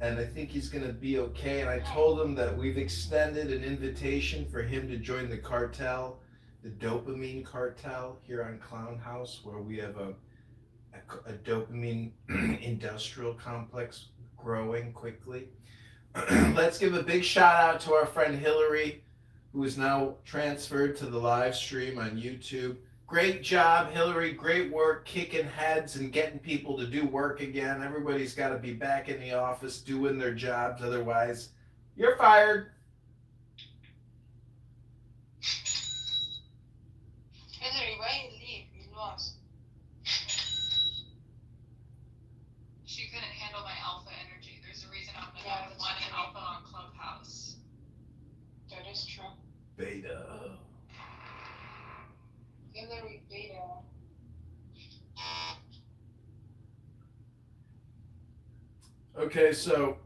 and I think he's going to be okay. And I told him that we've extended an invitation for him to join the cartel, the dopamine cartel here on Clown House, where we have a dopamine industrial complex growing quickly. Let's give a big shout out to our friend Hillary, who is now transferred to the live stream on YouTube. Great job, Hillary. Great work kicking heads and getting people to do work again. Everybody's got to be back in the office doing their jobs. Otherwise, you're fired. Hillary, why you leave? You lost. She couldn't handle my alpha energy. There's a reason I'm the number one alpha on Clubhouse. That is true. Beta. Hillary Beta. Okay, so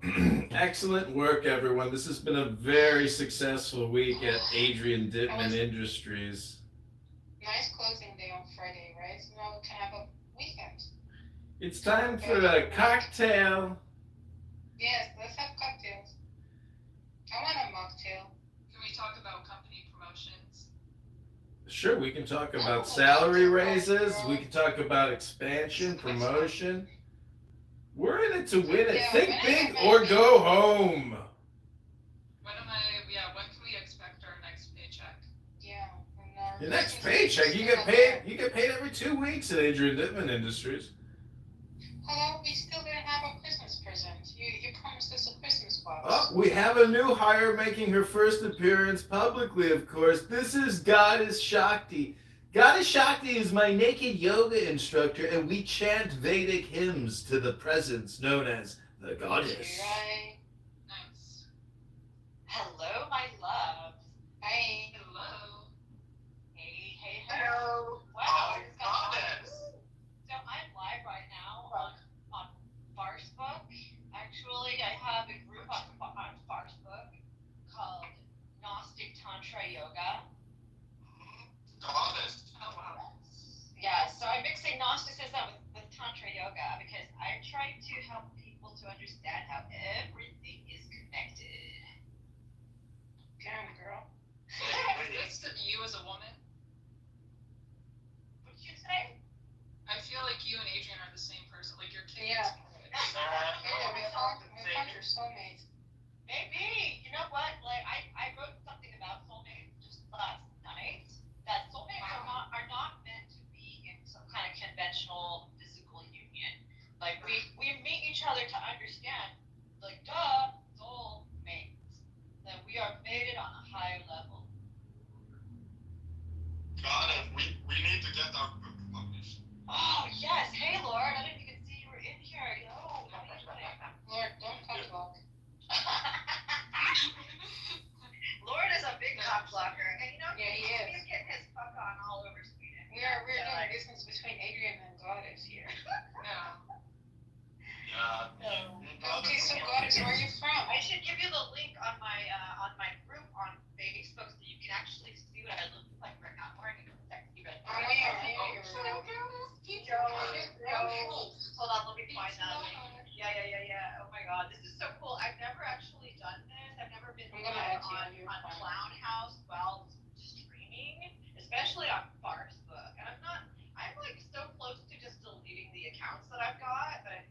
excellent work, everyone. This has been a very successful week at Adrian Dittman Industries. Nice closing day on Friday, right? So now we can have a weekend. It's time for a cocktail. Yes, let's have cocktails. I want a mocktail. Can we talk about company promotions? Sure, we can talk about salary raises. We can talk about expansion, promotion. We're in it to win it. Think big or go home. When can we expect our next paycheck? Yeah. Your next paycheck, you get paid every 2 weeks at Adrian Dittman Industries. Hello, we still didn't have a Christmas present. You promised us a Christmas box. Oh, we have a new hire making her first appearance publicly, of course. This is Goddess Shakti. Goddess Shakti is my naked yoga instructor, and we chant Vedic hymns to the presence known as the Goddess. Right. Nice. Hello, my loves. Hey. Hello. Hey, hey, Hello. Wow. So I'm live right now on Facebook. Actually, I have a group on Facebook called Gnostic Tantra Yoga. Goddess. Oh, wow. Yeah, so I'm mixing Gnosticism with Tantra Yoga because I'm trying to help people to understand how everything is connected. Damn, girl. Is this you as a woman? What'd you say? I feel like you and Adrian are the same person. Like your kids. Yeah. We found your soulmates. Maybe. You know what? Like I wrote something about soulmates just last night. That soulmates are not meant to be in some kind of conventional physical union. Like we meet each other to understand, like soulmates. That we are mated on a higher level. Got it. We need to get our book published. Oh yes. Hey Lord, I didn't even see you were in here. Yo, how are you doing? Lord, don't talk. Lord is a big cock blocker, and he's getting his fuck on all over Sweden. We're doing business between Adrian and Goddess here. No. Okay, so Goddess, where are you from? I should give you the link on my group on Facebook so you can actually see what I look like right now. I'm wearing a sexy red dress. Hold on, let me find that link. Yeah. Oh my god, this is so cool. I've never actually done this. I've never been I'm gonna add you on Clown House while streaming, especially on Facebook. And I'm like so close to just deleting the accounts that I've got, but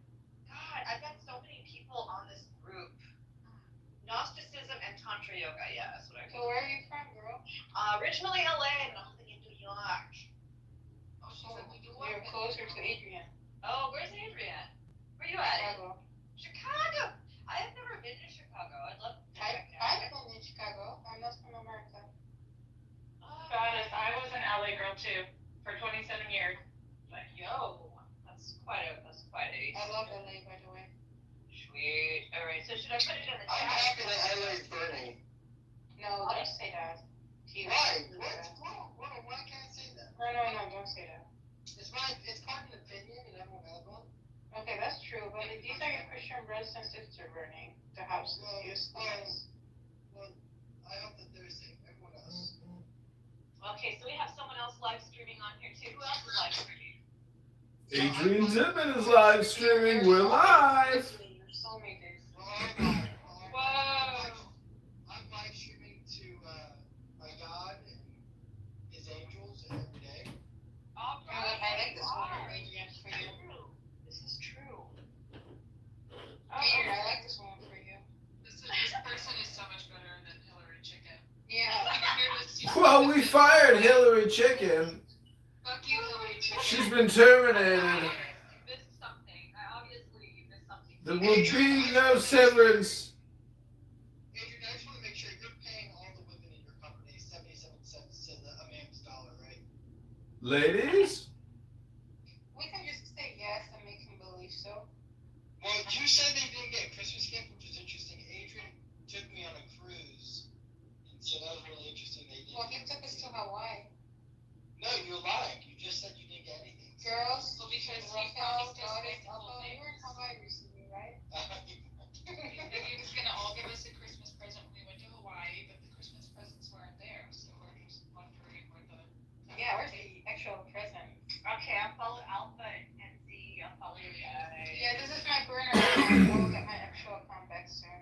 God, I've got so many people on this group. Gnosticism and Tantra Yoga, yeah, that's what I So where are you from, girl? Originally LA, and I'm living in New York. Oh, so you're closer to Adrian. Oh, where's Adrian? Where you at? Chicago. Chicago! I have never been to Chicago. I'd love to check it I've out. been in Chicago. I'm not from America. Goddess, I was an LA girl too for 27 years. Like, yo, that's quite a I love LA, by the way. sweet. All right, so should I put it in the I'm chat? happy that LA is burning. No, don't say that. Why? Why can't I say that? No, don't say that. It's called an opinion and everyone has one. Okay, that's true, but these are your Christian brothers and sisters burning the houses. Well, I hope that they're safe. Everyone else. Okay, so we have someone else live streaming on here too. Who else is live streaming? Adrian Tippin is live streaming. We're live. Your soulmate is. Whoa! I'm live streaming to my God and his angels every day. All I right. like this one, Adrian, for you. This is true. Adrian, I like this one for you. This person is so much better than Hillary Chicken. Yeah. Well, we fired Hillary Chicken. Fuck you, Hillary Chicken. She's been terminated. You missed something. Obviously, you missed something. There will be no severance. Adrian, I just want to make sure you're paying all the women in your company 77 cents to a man's dollar, right? Ladies? We can just say yes and make him believe so. Well, you said they didn't get a Christmas gift, which is interesting. Adrian took me on a cruise, and so that was really interesting. They didn't. Well, he took us to Hawaii. No, you're lying. You just said you didn't get anything. Girls, Well, because Raquel, promised us Doris, this Alpha, whole we thing. were in Hawaii recently, right? If you was gonna all give us a Christmas present when we went to Hawaii, but the Christmas presents weren't there, so we're just wondering where the. Yeah, where's the actual present? Okay, I followed Alpha and Z. I followed Yeah, this is my burner account. I'll get my actual account back soon.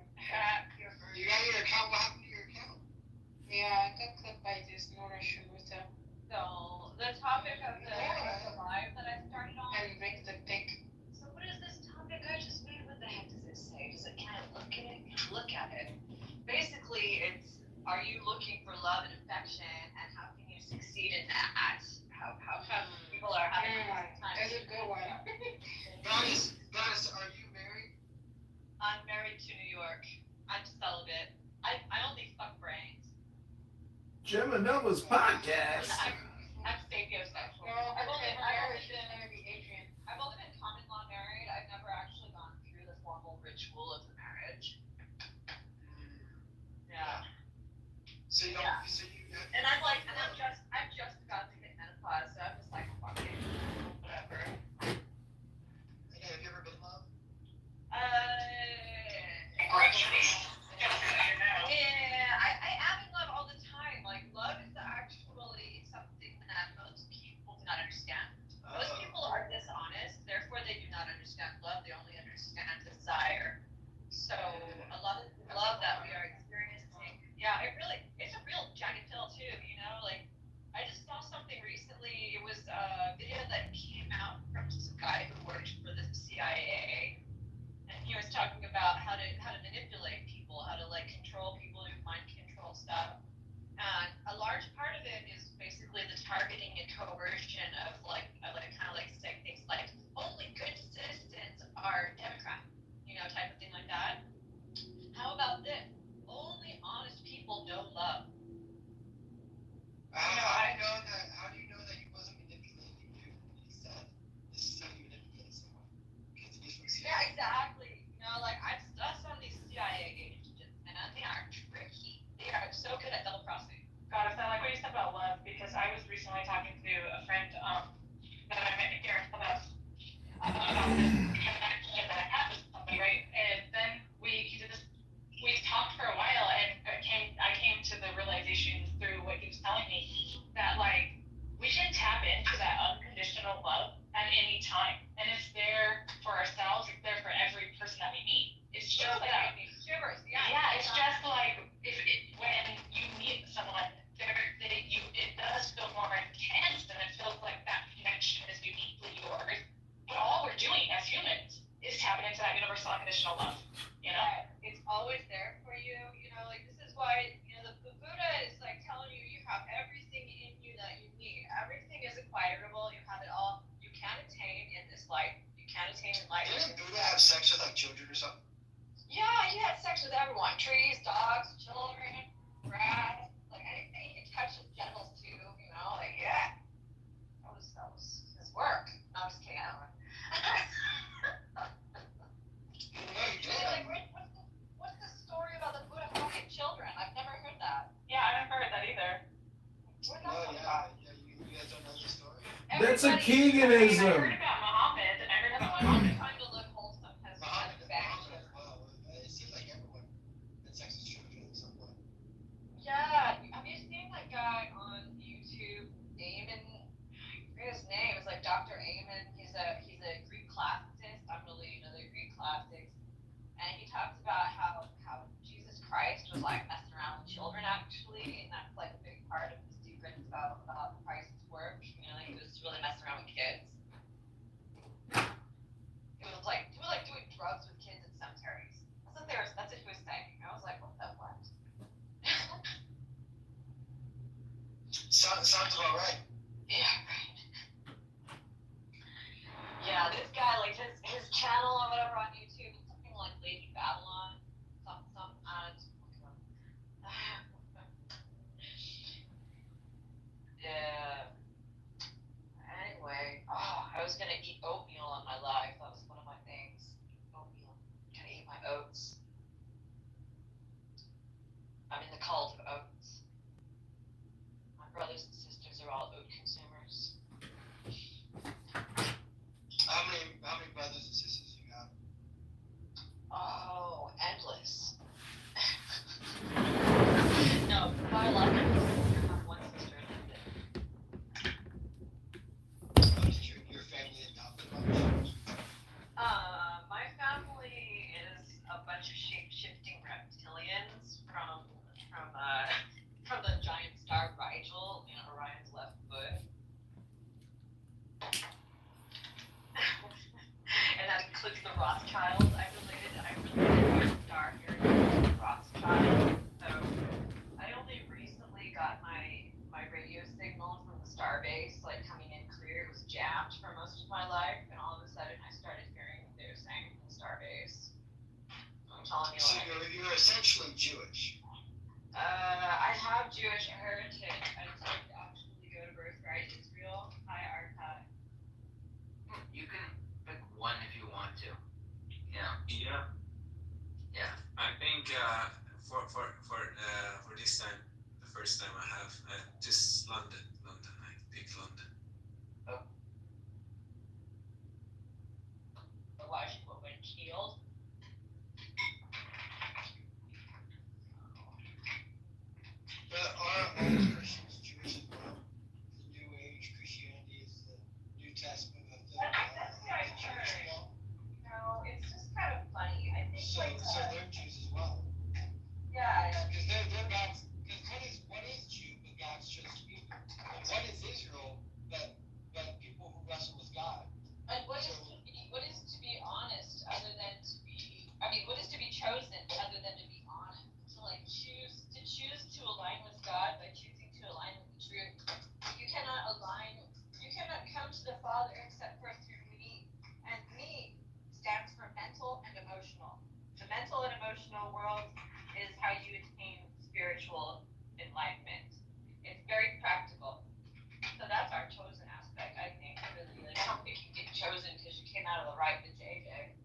You got your account. What happened to your account? Yeah, I got clipped by this Nora Shuruta So the topic of the live that I started on. and Rick the Dick. So what is this topic I just made? What the heck does it say? Does it kind of look at it? Look at it. Basically, it's are you looking for love and affection, and how can you succeed in that? How come people are having a hard time? That's a good one. Goddess, are you married? I'm married to New York. I'm celibate. I only fuck brains. Gemma Nova's podcast. I'm sapiosexual. No, I've only marriage is been gonna be Adrian. I've only been common law married. I've never actually gone through the formal ritual of the marriage. Yeah. So you don't. Yeah. So you. And I'm just about to hit menopause, so I'm just like, fuck it, whatever. And have you ever been in love? Yeah, I am in love all the time. Like, love is actually something that most people do not understand. Most people are dishonest, therefore they do not understand love. They only understand desire. So a lot of the love that we are experiencing, yeah, it's a real jagged pill too. You know, like I just saw something recently. It was a video that came out from some guy who worked for the CIA. And he was talking about how to manipulate people, how to like control people, do mind control stuff. And a large part of it is basically the targeting and coercion of like kind of like saying things like only good citizens are Democrat, you know, type of thing like that. How about this? Only honest people know love. How do you know that he wasn't manipulating you when he said this is how you manipulate someone? Because he's from CIA. Yeah, exactly. You know, like I've studied some of these CIA agents, and they are tricky. They are so good at double crossing. God, I like what you said about love because I was recently talking to a friend that I met here about connection that I had with somebody, right? And then we talked for a while, and I came to the realization through what he was telling me that like we can tap into that unconditional love at any time, and it's there for ourselves. It's there for every person that we meet. It's feels like it gives me shivers. Yeah, it's just like when you meet someone, it does feel more intense, and it feels like that connection is uniquely yours. But all we're doing as humans is tapping into that universal unconditional love. You know, it's always there for you. You know, like this is why the Buddha is like telling you have everything in you that you need. Everything is acquirable. You have it all. You can attain in this life. You can attain in life. Didn't Buddha have sex with like children or something? Yeah, he had sex with everyone. Trees, dogs, children, grass, like anything he could touch his genitals to, you know, like yeah. That was his work. No, I'm just kidding. I don't know. What's the story about the Buddha fucking children? I've never heard that. Yeah, I haven't heard that either. Where'd that come from? You guys don't know the story? That's a I heard Keeganism. about Muhammad, and I heard about Muhammad trying to look wholesome has back. Well, it seems like everyone had sex with children at some point. Yeah, have you seen that guy on YouTube, Eamon? I forget his name. It's like Dr. Eamon. He's a Greek classicist. I'm really into the Greek classics, and he talks about how Jesus Christ was like messing around with children actually, and that's like a big part of the secrets about Christ's work. You know, he was really messing around with kids. He was like doing drugs with kids in cemeteries. That's what he was saying. I was like, what the what? Sounds about right. Yeah, right. Yeah, this guy, like his channel or whatever on YouTube, it's something like Lady Babylon. Yeah. Anyway, I was gonna eat oatmeal on my life. That was one of my things. Oatmeal. Gonna eat my oats. I'm in the cult of oats. My brothers and sisters are all oat consumers. How many brothers and sisters you got? Oh, endless. No, biological sister. I have one sister and that's it. Your family adopted others? My family is a bunch of shape-shifting reptilians from the giant star Rigel in Orion's left foot. And that includes the Rothschilds. I related to the star here, the Rothschild. So I only recently got my radio signal from the starbase, like coming in clear. It was jammed for most of my life, and all of a sudden I started hearing what they were saying from the starbase. I'm telling you. So you're essentially Jewish. I have Jewish heritage. I did actually go to birthright Israel. Hi, Arkai. You can pick one if you want to. Yeah. Yeah. I think for this time, the first time I have just London. I pick London. Why she went healed? But are all Christians Jewish as well? The New Age Christianity is the New Testament of the Jewish law. No, it's just kind of funny. I think So they're Jews as well. Yeah. Because they're God's. Because one is Jew, but God's chosen people. And one is Israel, but people who wrestle with God. And what is to be honest other than to be? I mean, what is to be chosen other than to be honest? To choose to align with God by choosing to align with the truth. You cannot come to the Father except for through me. And me stands for mental and emotional. The mental and emotional world is how you attain spiritual enlightenment. It's very practical. So that's our chosen aspect, I think. Really, I don't think you get chosen because you came out of the right with JJ.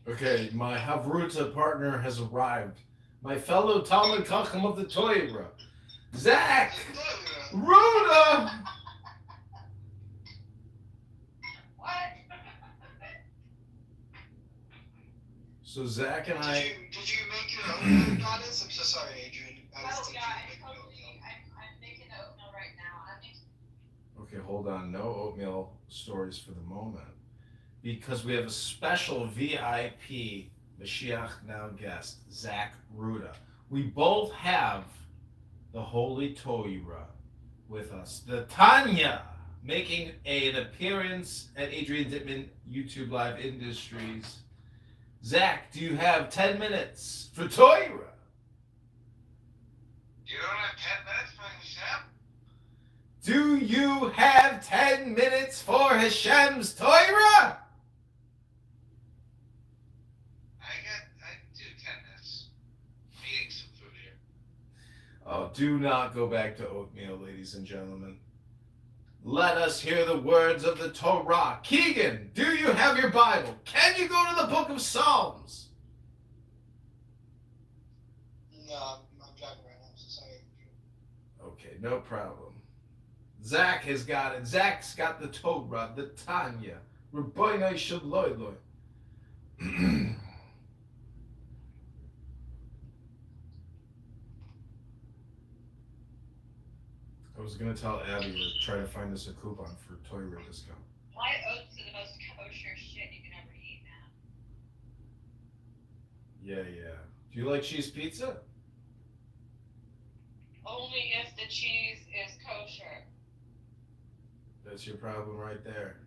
Okay, my Havruta partner has arrived. My fellow Talmud Chacham of the Torah, Zach Ruda. What? So Zach and I. Did you make your own goddess? I'm so sorry, Adrian. I was thinking I'm making the oatmeal right now. Okay, hold on. No oatmeal stories for the moment because we have a special VIP Mashiach now guest, Zach Ruda. We both have the Holy Torah with us. The Tanya making an appearance at Adrian Dittman YouTube Live Industries. Zach, do you have 10 minutes for Torah? You don't have 10 minutes for Hashem? Do you have 10 minutes for Hashem's Torah? I do 10 minutes. I'm eating some food here. Oh, do not go back to oatmeal, ladies and gentlemen. Let us hear the words of the Torah. Keegan, do you have your Bible? Can you go to the book of Psalms? No, I'm driving right now, so sorry. Okay, no problem. Zach has got it. Zach's got the Torah, the Tanya. Rabbeinu Shaloi. I was going to tell Abby to try to find us a coupon for Torah discount. White oats are the most kosher shit you can ever eat now. Yeah. Do you like cheese pizza? Only if the cheese is kosher. That's your problem right there.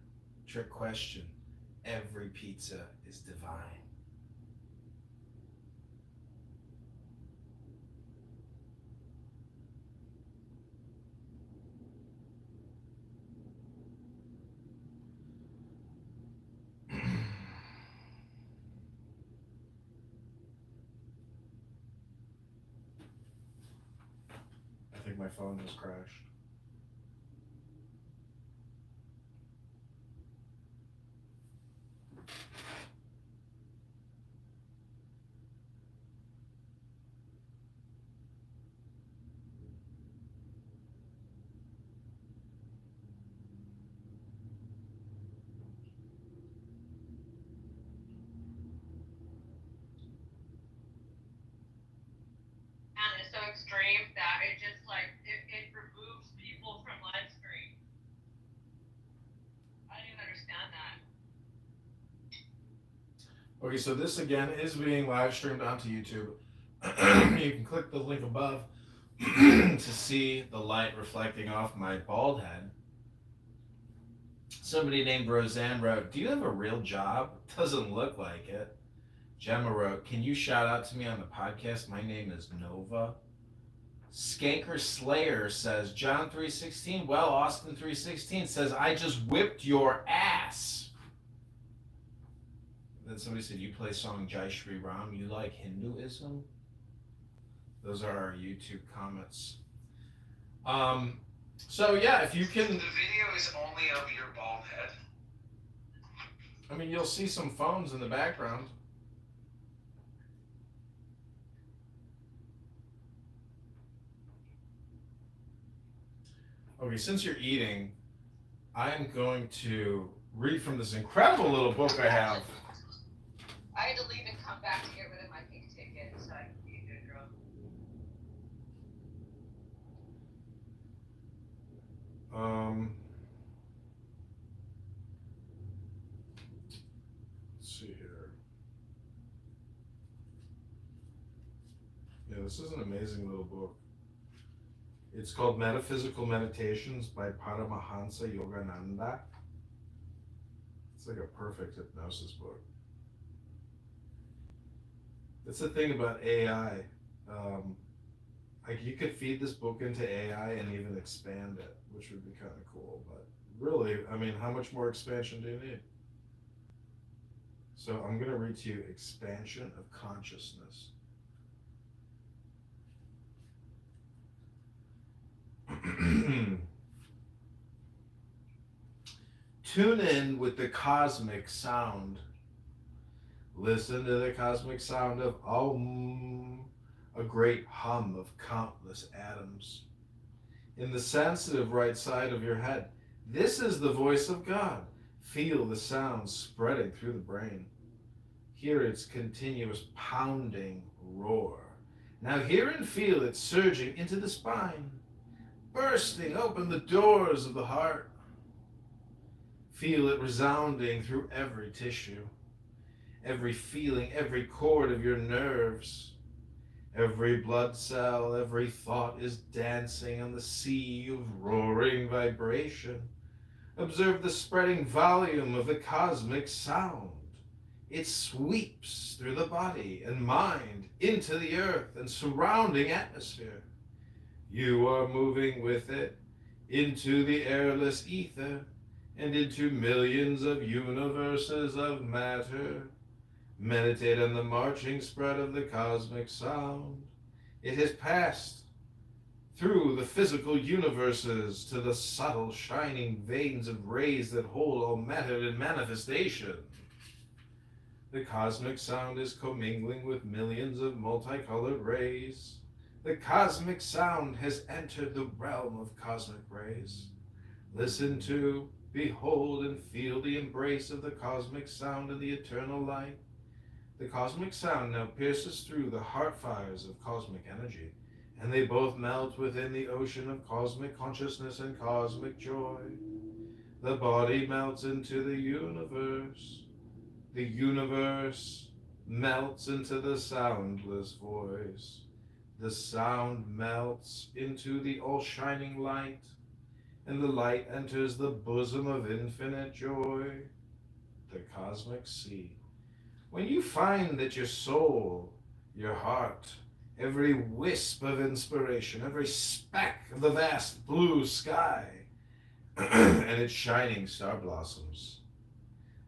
Trick question. Every pizza is divine. I think my phone has crashed. And it's so extreme that it just like it removes people from live stream. I don't even understand that. Okay, so this again is being live streamed onto YouTube. You can click the link above to see the light reflecting off my bald head. Somebody named Roseanne wrote, "Do you have a real job? Doesn't look like it." Gemma wrote, "Can you shout out to me on the podcast? My name is Nova." Skanker Slayer says, John 3:16. Well, Austin 3:16 says, "I just whipped your ass." Then somebody said, "You play song Jai Shri Ram. You like Hinduism?" Those are our YouTube comments. So yeah, if you can. The video is only of your bald head. I mean, you'll see some phones in the background. Okay, since you're eating, I'm going to read from this incredible little book I have. I had to leave and come back to get rid of my pink ticket, so I could be a good girl. Let's see here. Yeah, this is an amazing little book. It's called Metaphysical Meditations by Paramahansa Yogananda. It's like a perfect hypnosis book. That's the thing about AI. Like you could feed this book into AI and even expand it, which would be kind of cool. But really, I mean, how much more expansion do you need? So I'm going to read to you Expansion of Consciousness. Tune in with the cosmic sound. Listen to the cosmic sound of Om, a great hum of countless atoms. In the sensitive right side of your head, this is the voice of God. Feel the sound spreading through the brain. Hear its continuous pounding roar. Now hear and feel it surging into the spine, bursting open the doors of the heart. Feel it resounding through every tissue. every feeling, every chord of your nerves. Every blood cell, every thought is dancing on the sea of roaring vibration. Observe the spreading volume of the cosmic sound. It sweeps through the body and mind into the earth and surrounding atmosphere. You are moving with it into the airless ether and into millions of universes of matter. Meditate on the marching spread of the cosmic sound. It has passed through the physical universes to the subtle shining veins of rays that hold all matter in manifestation. The cosmic sound is commingling with millions of multicolored rays. The cosmic sound has entered the realm of cosmic rays. Listen to, behold, and feel the embrace of the cosmic sound and the eternal light. The cosmic sound now pierces through the heart fires of cosmic energy, and they both melt within the ocean of cosmic consciousness and cosmic joy. The body melts into the universe. The universe melts into the soundless voice. The sound melts into the all-shining light, and the light enters the bosom of infinite joy, the cosmic sea. When you find that your soul, your heart, every wisp of inspiration, every speck of the vast blue sky, and its shining star blossoms,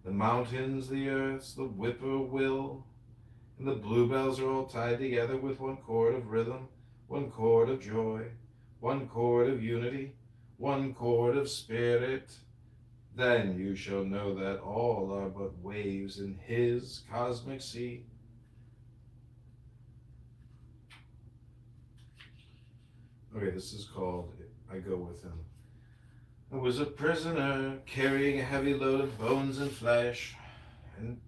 the mountains, the earths, the whippoorwill, and the bluebells are all tied together with one chord of rhythm, one chord of joy, one chord of unity, one chord of spirit, then you shall know that all are but waves in his cosmic sea. Okay, this is called I Go With Him. I was a prisoner carrying a heavy load of bones and flesh,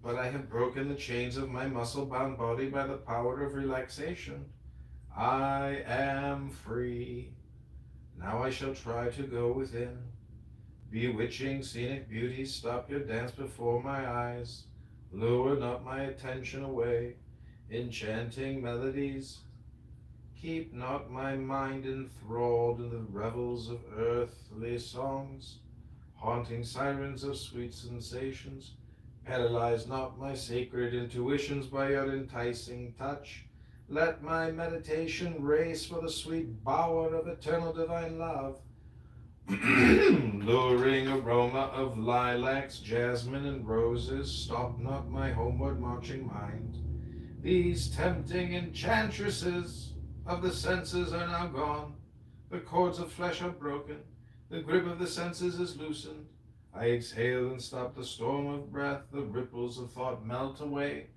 but I have broken the chains of my muscle-bound body by the power of relaxation. I am free. Now I shall try to go within. Bewitching scenic beauties, stop your dance before my eyes. Lure not my attention away. Enchanting melodies, keep not my mind enthralled in the revels of earthly songs. Haunting sirens of sweet sensations, paralyze not my sacred intuitions by your enticing touch. Let my meditation race for the sweet bower of eternal divine love. Luring aroma of lilacs, jasmine, and roses, stop not my homeward marching mind. These tempting enchantresses of the senses are now gone. The cords of flesh are broken. The grip of the senses is loosened. I exhale and stop the storm of breath. The ripples of thought melt away.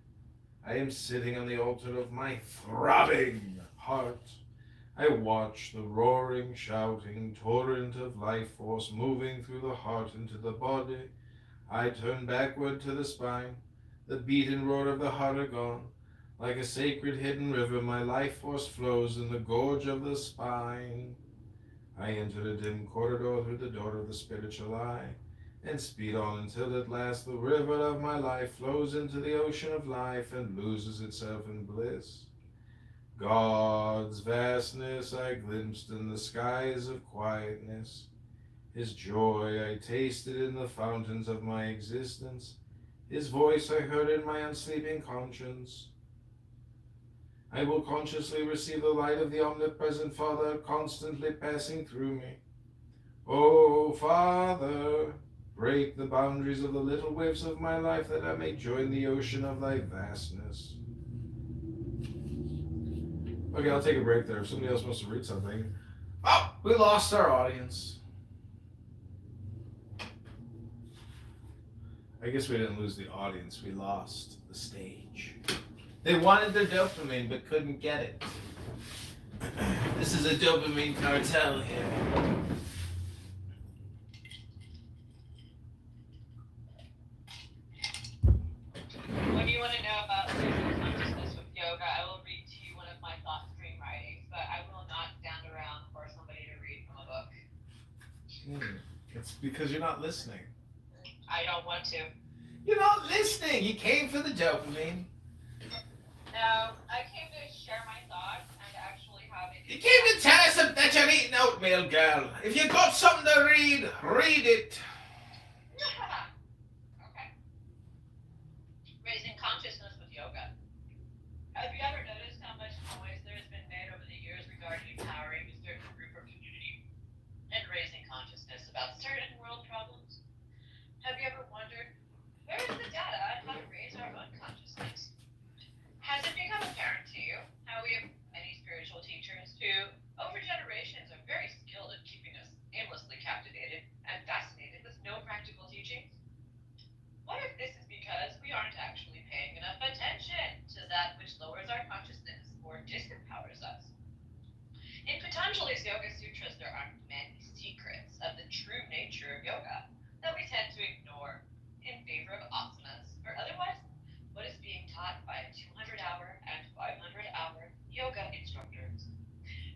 I am sitting on the altar of my throbbing heart. I watch the roaring, shouting torrent of life force moving through the heart into the body. I turn backward to the spine. The beat and roar of the heart are gone. Like a sacred hidden river, my life force flows in the gorge of the spine. I enter a dim corridor through the door of the spiritual eye, and speed on until at last the river of my life flows into the ocean of life and loses itself in bliss. God's vastness I glimpsed in the skies of quietness. His joy I tasted in the fountains of my existence. His voice I heard in my unsleeping conscience. I will consciously receive the light of the omnipresent Father constantly passing through me. O Father, break the boundaries of the little waves of my life that I may join the ocean of thy vastness. Okay, I'll take a break there. If somebody else wants to read something. Oh, we lost our audience. I guess we didn't lose the audience. We lost the stage. They wanted their dopamine but couldn't get it. This is a dopamine cartel here. What do you want to know about spiritual consciousness with yoga? I will read to you one of my thought stream writings, but I will not stand around for somebody to read from a book. It's because you're not listening. I don't want to. You're not listening. You came for the dopamine. No, I came to share my thoughts and actually have a. You came to tell us that you're eating oatmeal, girl. If you got something to read, read it. Okay. Raising consciousness with yoga. Have you ever noticed how much noise there has been made over the years regarding empowering a certain group or community and raising consciousness about certain world problems? Have you ever wondered, where is the data on how to raise our own consciousness? Has it become apparent to you how we have many spiritual teachers who, over generations, are very skilled at keeping us aimlessly captivated and fascinated with no practical teachings? What if this is because we aren't actually paying enough attention to that which lowers our consciousness or disempowers us? In Patanjali's Yoga Sutras, there are many secrets of the true nature of yoga that we tend to ignore in favor of asanas or otherwise what is being taught by 200-hour and 500-hour yoga instructors.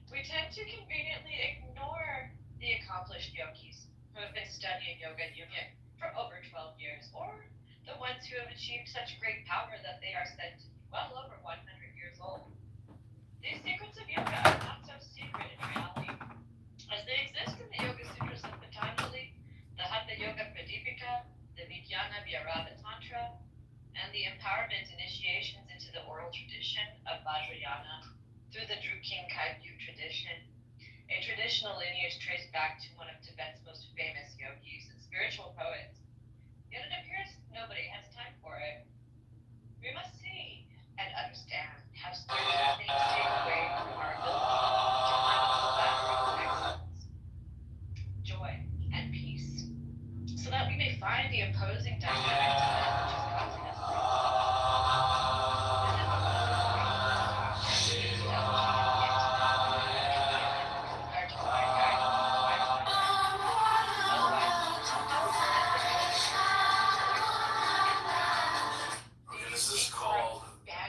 We tend to conveniently ignore the accomplished yogis who have been studying yoga union for over 12 years, or the ones who have achieved such great power that they are said to be well over 100 years old. These secrets of yoga are not so secret in reality, as they exist in the Yoga Sutras of Patanjali, the Hatha Yoga Pradipika, the Vijnana Vyarada Tantra, and the empowerment initiations into the oral tradition of Vajrayana through the Drukgyal Kagyu tradition, a traditional lineage traced back to one of Tibet's most famous yogis and spiritual poets. Yet it appears nobody has time for it. We must see and understand how spiritual things take away from our ability to climb up the ladder of excellence, joy, and peace, so that we may find the opposing dynamic to that which is causing us problems. This is one of the great mysteries that we can are divine guidance and divine timing. Otherwise, Okay, this is called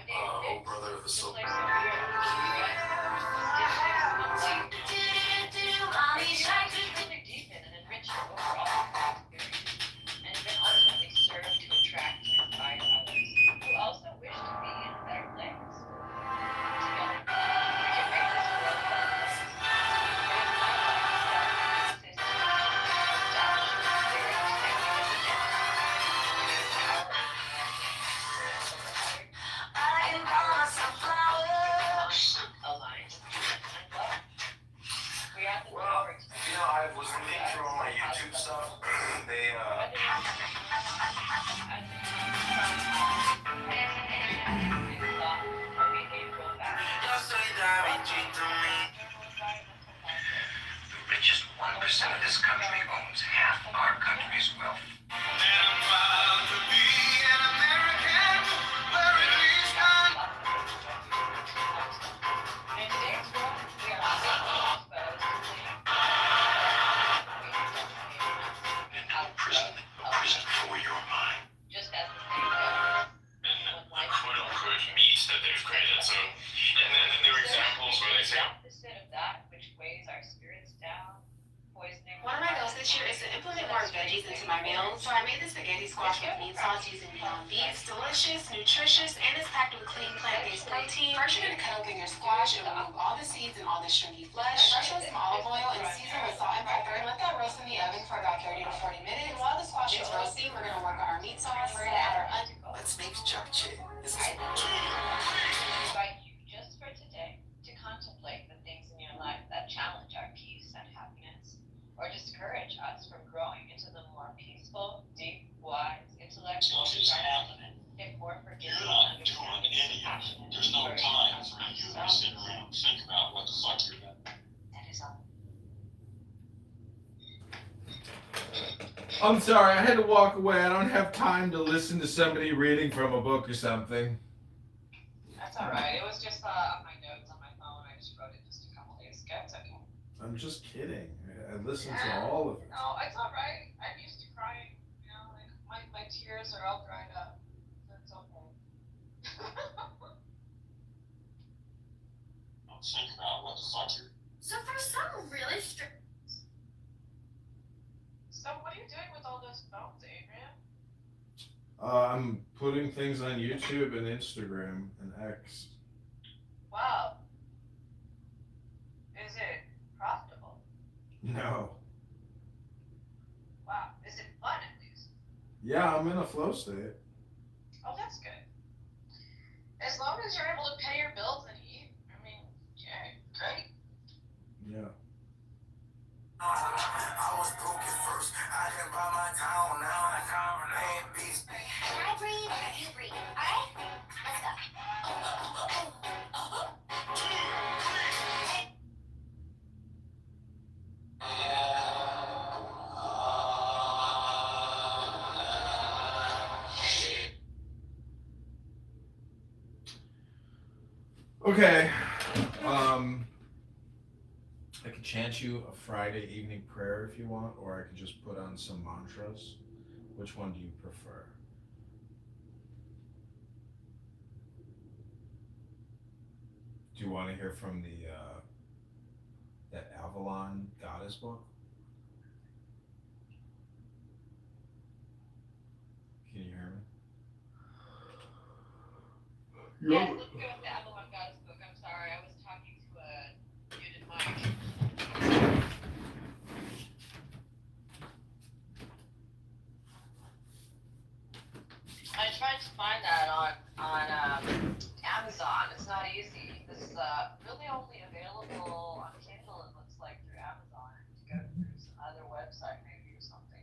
Oh Brother of the Soul. Really deepen and enrich your overall experience, and then ultimately serve to attract and inspire others who also wish to be in a better place. Together, we can make this world a better place. It is my life that consists in establishing the clear understanding of the difference between power and aligned and love. We have the power to I was reading through all my YouTube stuff. They the richest 1% of this country owns half our country's wealth. In today's world, we are also exposed to No prison for your mind. just as the saying goes. The quote-unquote meat that they've created. So, and then there are examples where they say, Opposite of that which weighs our spirits down, poisoning. One of my goals this year is to implement more veggies into my meals, so I made the spaghetti squash with meat sauce using Beyond Beef. It's delicious, nutritious, and it's packed with clean plant-based protein. First, you're gonna cut open your squash and remove all the seeds and all the stringy flesh. Brush with some olive oil and season with salt and pepper. Let that roast in the oven for about 30 to 40 minutes. And while the squash is roasting, we're gonna work on our meat sauce. We're gonna add our onion. let's make japchae. This is Invite you just for today to contemplate the things in your life that challenge our peace and happiness, or discourage us from growing into the more peaceful, deep, wise, intellectual, if more forgiving, understanding, compassionate. There's no time for you to sit around and think about what the fuck you're doing. That is all. I'm sorry, I had to walk away. I don't have time to listen to somebody reading from a book or something. That's all right. It was just on my notes on my phone. I just wrote it just a couple days ago. It's okay. I'm just kidding. I listened to all of it. No, it's all right. I'm used to crying. You know, like my tears are all dried up. It's okay. Don't think about what the fuck you're. So for some really strict. So what are you doing with all those phones, Adrian? I'm putting things on YouTube and Instagram and X. Wow. Is it profitable? No. Wow. Is it fun at least? Yeah, I'm in a flow state. Oh, that's good. As long as you're able to pay your bills and eat, I mean, yeah, great. Yeah. I was broke at first. I didn't buy my town now. Man, beast. Can I breathe or you breathe? Alright? Let's go. Okay. I could chant you a Friday evening prayer if you want, or I could just put on some mantras. Which one do you prefer? Do you want to hear from that Avalon Goddess book? Can you hear me? Yes, let's go with the Avalon Goddess book. I'm sorry, I was talking to a muted mic. I tried to find that on Amazon. It's not easy. This is really only available on Kindle. It looks like through Amazon. To go through some other website maybe or something.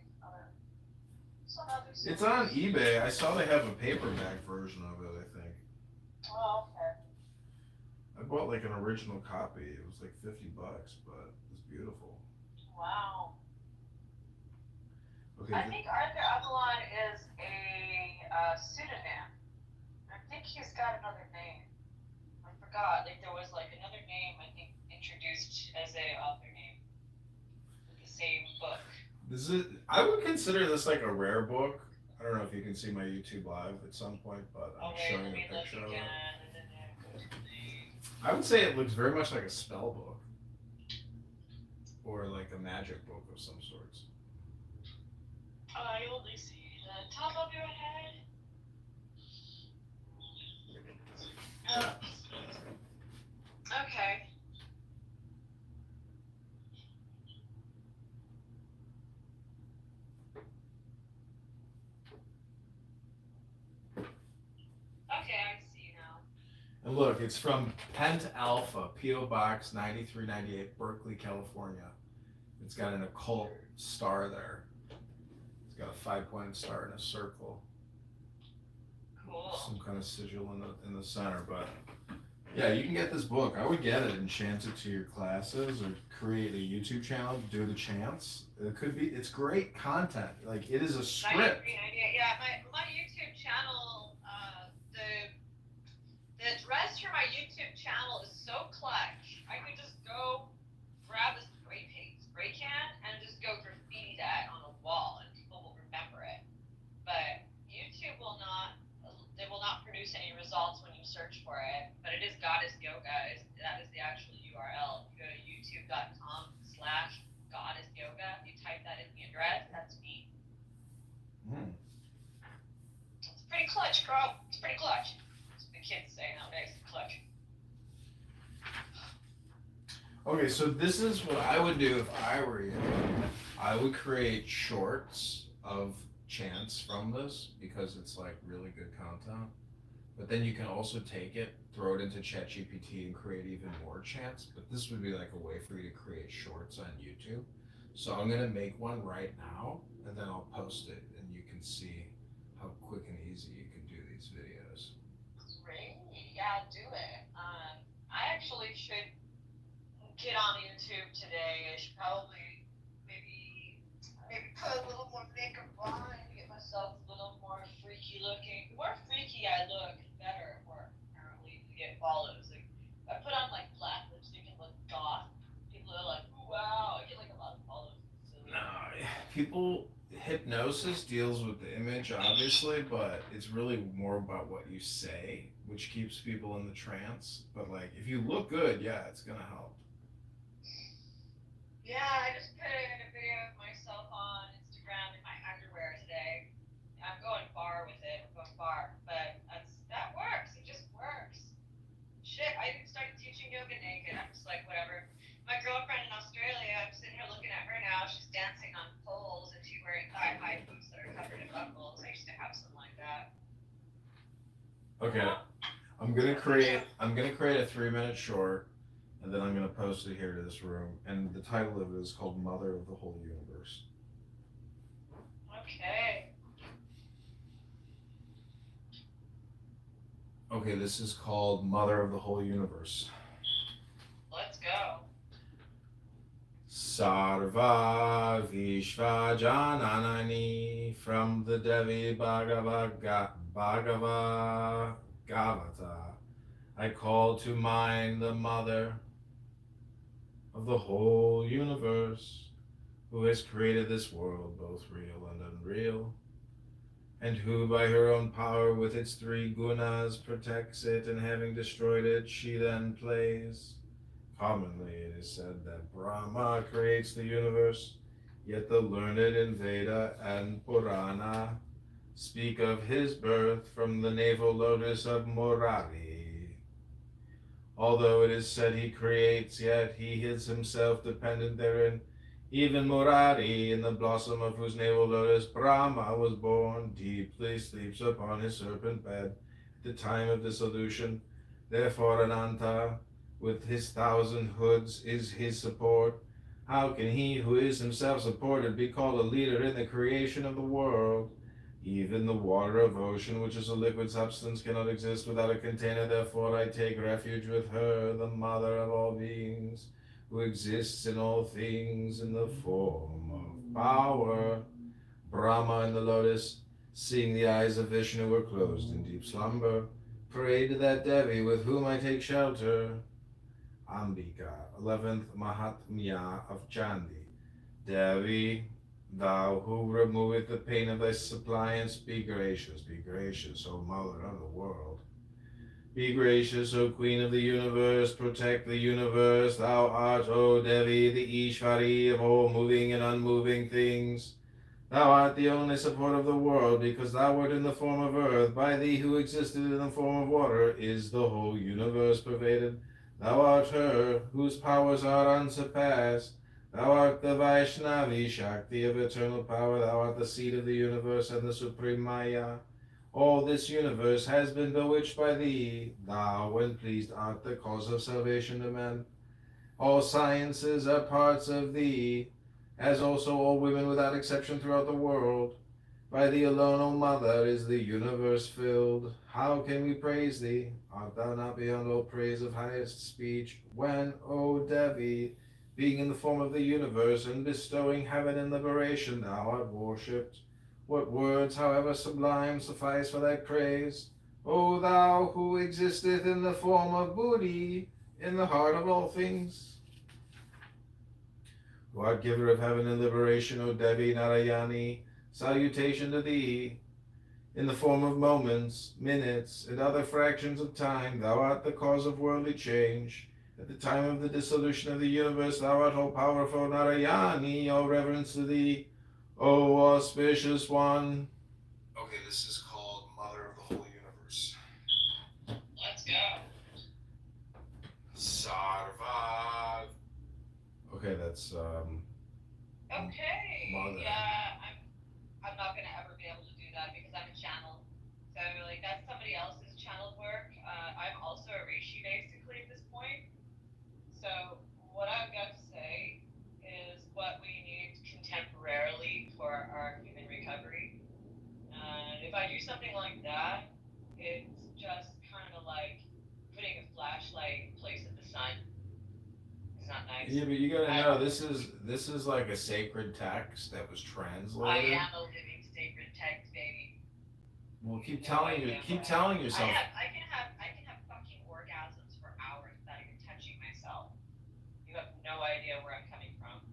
Some other. It's on eBay. I saw they have a paperback version of it, I think. Oh, okay. I bought like an original copy. It was like $50, but it's beautiful. Wow. Okay. I think Arthur Avalon is a pseudonym. I think he's got another name. I forgot. Like there was like another name I think introduced as a author name with the same book. I would consider this like a rare book. I don't know if you can see my YouTube live at some point, but I'm showing a picture of it. I would say it looks very much like a spell book or like a magic book of some sorts. I only see the top of your head. Okay. Okay, I see now. And look, it's from Pent Alpha, P.O. Box 9398, Berkeley, California. It's got an occult star there. It's got a 5-pointed star in a circle. Cool. Some kind of sigil in the center, but yeah, you can get this book. I would get it and chant it to your classes or create a YouTube channel to do the chants. It's great content. Like it is a script. Yeah, my YouTube channel, the address for my YouTube channel is so clutch. I could just go grab a spray can and just go graffiti that on a wall and people will remember it. But YouTube will not produce any results when you search for it. But it is Goddess Yoga. That is the actual URL. If you go to youtube.com/Goddess Yoga, if you type that in the address, that's me. It's pretty clutch, bro. It's pretty clutch. That's what the kids say nowadays. Clutch. Okay, so this is what I would do if I were you. I would create shorts of chants from this because it's like really good content. But then you can also take it, throw it into ChatGPT and create even more chants. But this would be like a way for you to create shorts on YouTube. So I'm gonna make one right now and then I'll post it and you can see how quick and easy you can do these videos. Great. Yeah, do it. I actually should get on YouTube today. I should probably maybe put a little more makeup on and get myself a little more freaky looking. The more freaky I look, the better it works, apparently, to get follows. Like, if I put on like black lipstick and look goth, people are like, ooh, wow, I get like a lot of follows. Hypnosis deals with the image, obviously, but it's really more about what you say, which keeps people in the trance. But like, if you look good, yeah, it's gonna help. Yeah, I just put a video of myself on Instagram in my underwear today. I'm going far far with it or go far, but that works. It just works. Shit, I even started teaching yoga naked. I'm just like, whatever. My girlfriend in Australia, I'm sitting here looking at her now. She's dancing on poles and she's wearing thigh-high boots that are covered in buckles. I used to have something like that. Okay, I'm gonna create a 3-minute short, and then I'm gonna post it here to this room. And the title of it is called "Mother of the Whole Universe." Okay. Okay, this is called "Mother of the Whole Universe." Let's go. Sarva Vishva Jananani, from the Devi Bhagavata, I call to mind the mother of the whole universe, who has created this world, both real and unreal, and who by her own power with its 3 gunas protects it, and having destroyed it, she then plays. Commonly it is said that Brahma creates the universe, yet the learned in Veda and Purana speak of his birth from the navel lotus of Murari. Although it is said he creates, yet he is himself dependent therein. Even Murari, in the blossom of whose navel lotus Brahma was born, deeply sleeps upon his serpent bed at the time of dissolution. Therefore Ananta, with his 1,000 hoods, is his support. How can he who is himself supported be called a leader in the creation of the world? Even the water of ocean, which is a liquid substance, cannot exist without a container. Therefore I take refuge with her, the mother of all beings, who exists in all things in the form of power. Brahma in the lotus, seeing the eyes of Vishnu were closed in deep slumber, prayed to that Devi with whom I take shelter. Ambika, 11th Mahatmya of Chandi. Devi, thou who removeth the pain of thy suppliants, be gracious, O mother of the world. Be gracious, O queen of the universe, protect the universe. Thou art, O Devi, the Ishvari of all moving and unmoving things. Thou art the only support of the world, because thou wert in the form of earth. By thee who existed in the form of water is the whole universe pervaded. Thou art her whose powers are unsurpassed. Thou art the Vaishnavi Shakti of eternal power. Thou art the seed of the universe and the supreme Maya. All this universe has been bewitched by thee. Thou, when pleased, art the cause of salvation to men. All sciences are parts of thee, as also all women without exception throughout the world. By thee alone, O Mother, is the universe filled. How can we praise thee? Art thou not beyond all praise of highest speech, when, O Devi, being in the form of the universe and bestowing heaven and liberation, thou art worshipped? What words, however sublime, suffice for thy praise? O thou who existeth in the form of Buddhi, in the heart of all things. Who art giver of heaven and liberation, O Devi Narayani, salutation to thee. In the form of moments, minutes, and other fractions of time, thou art the cause of worldly change. At the time of the dissolution of the universe, thou art all-powerful Narayani, all reverence to thee, O auspicious one. Okay, this is called Mother of the Whole Universe. Let's go. Sarva. Okay, that's Okay. Mother. Yeah, I'm not gonna ever be able to do that because I'm a channel. So like that's somebody else's channel work. I'm also a Rishi basically at this point. So what I've got to say is what we need contemporarily for our human recovery. And if I do something like that, it's just kind of like putting a flashlight in place of the sun. It's not nice. Yeah, but you gotta know this is like a sacred text that was translated. I am a living sacred text, baby. Well, keep telling yourself. I can have fucking orgasms for hours without even touching myself. You have no idea where I'm coming from.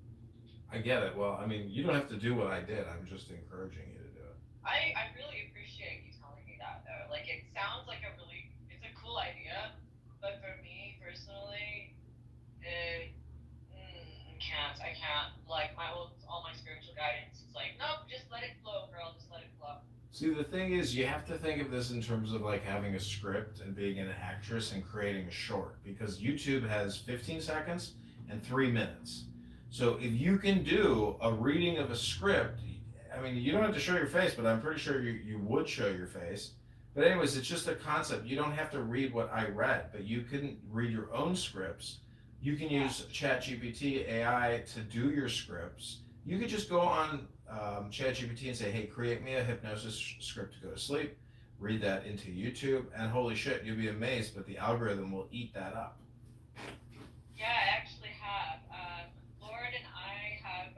I get it. Well, I mean, you don't have to do what I did. I'm just encouraging you to do it. I really appreciate you telling me that though. Like it sounds like it's a cool idea, but for me personally, I can't. Like all my spiritual guidance is like, nope, just let it flow, girl, just let it flow. See, the thing is, you have to think of this in terms of like having a script and being an actress and creating a short, because YouTube has 15 seconds and 3 minutes. So if you can do a reading of a script, I mean, you don't have to show your face, but I'm pretty sure you would show your face. But anyways, it's just a concept. You don't have to read what I read, but you can read your own scripts. You can use ChatGPT AI to do your scripts. You could just go on ChatGPT and say, hey, create me a hypnosis script to go to sleep. Read that into YouTube, and holy shit, you'll be amazed, but the algorithm will eat that up. Yeah, I actually have. Lord and I have,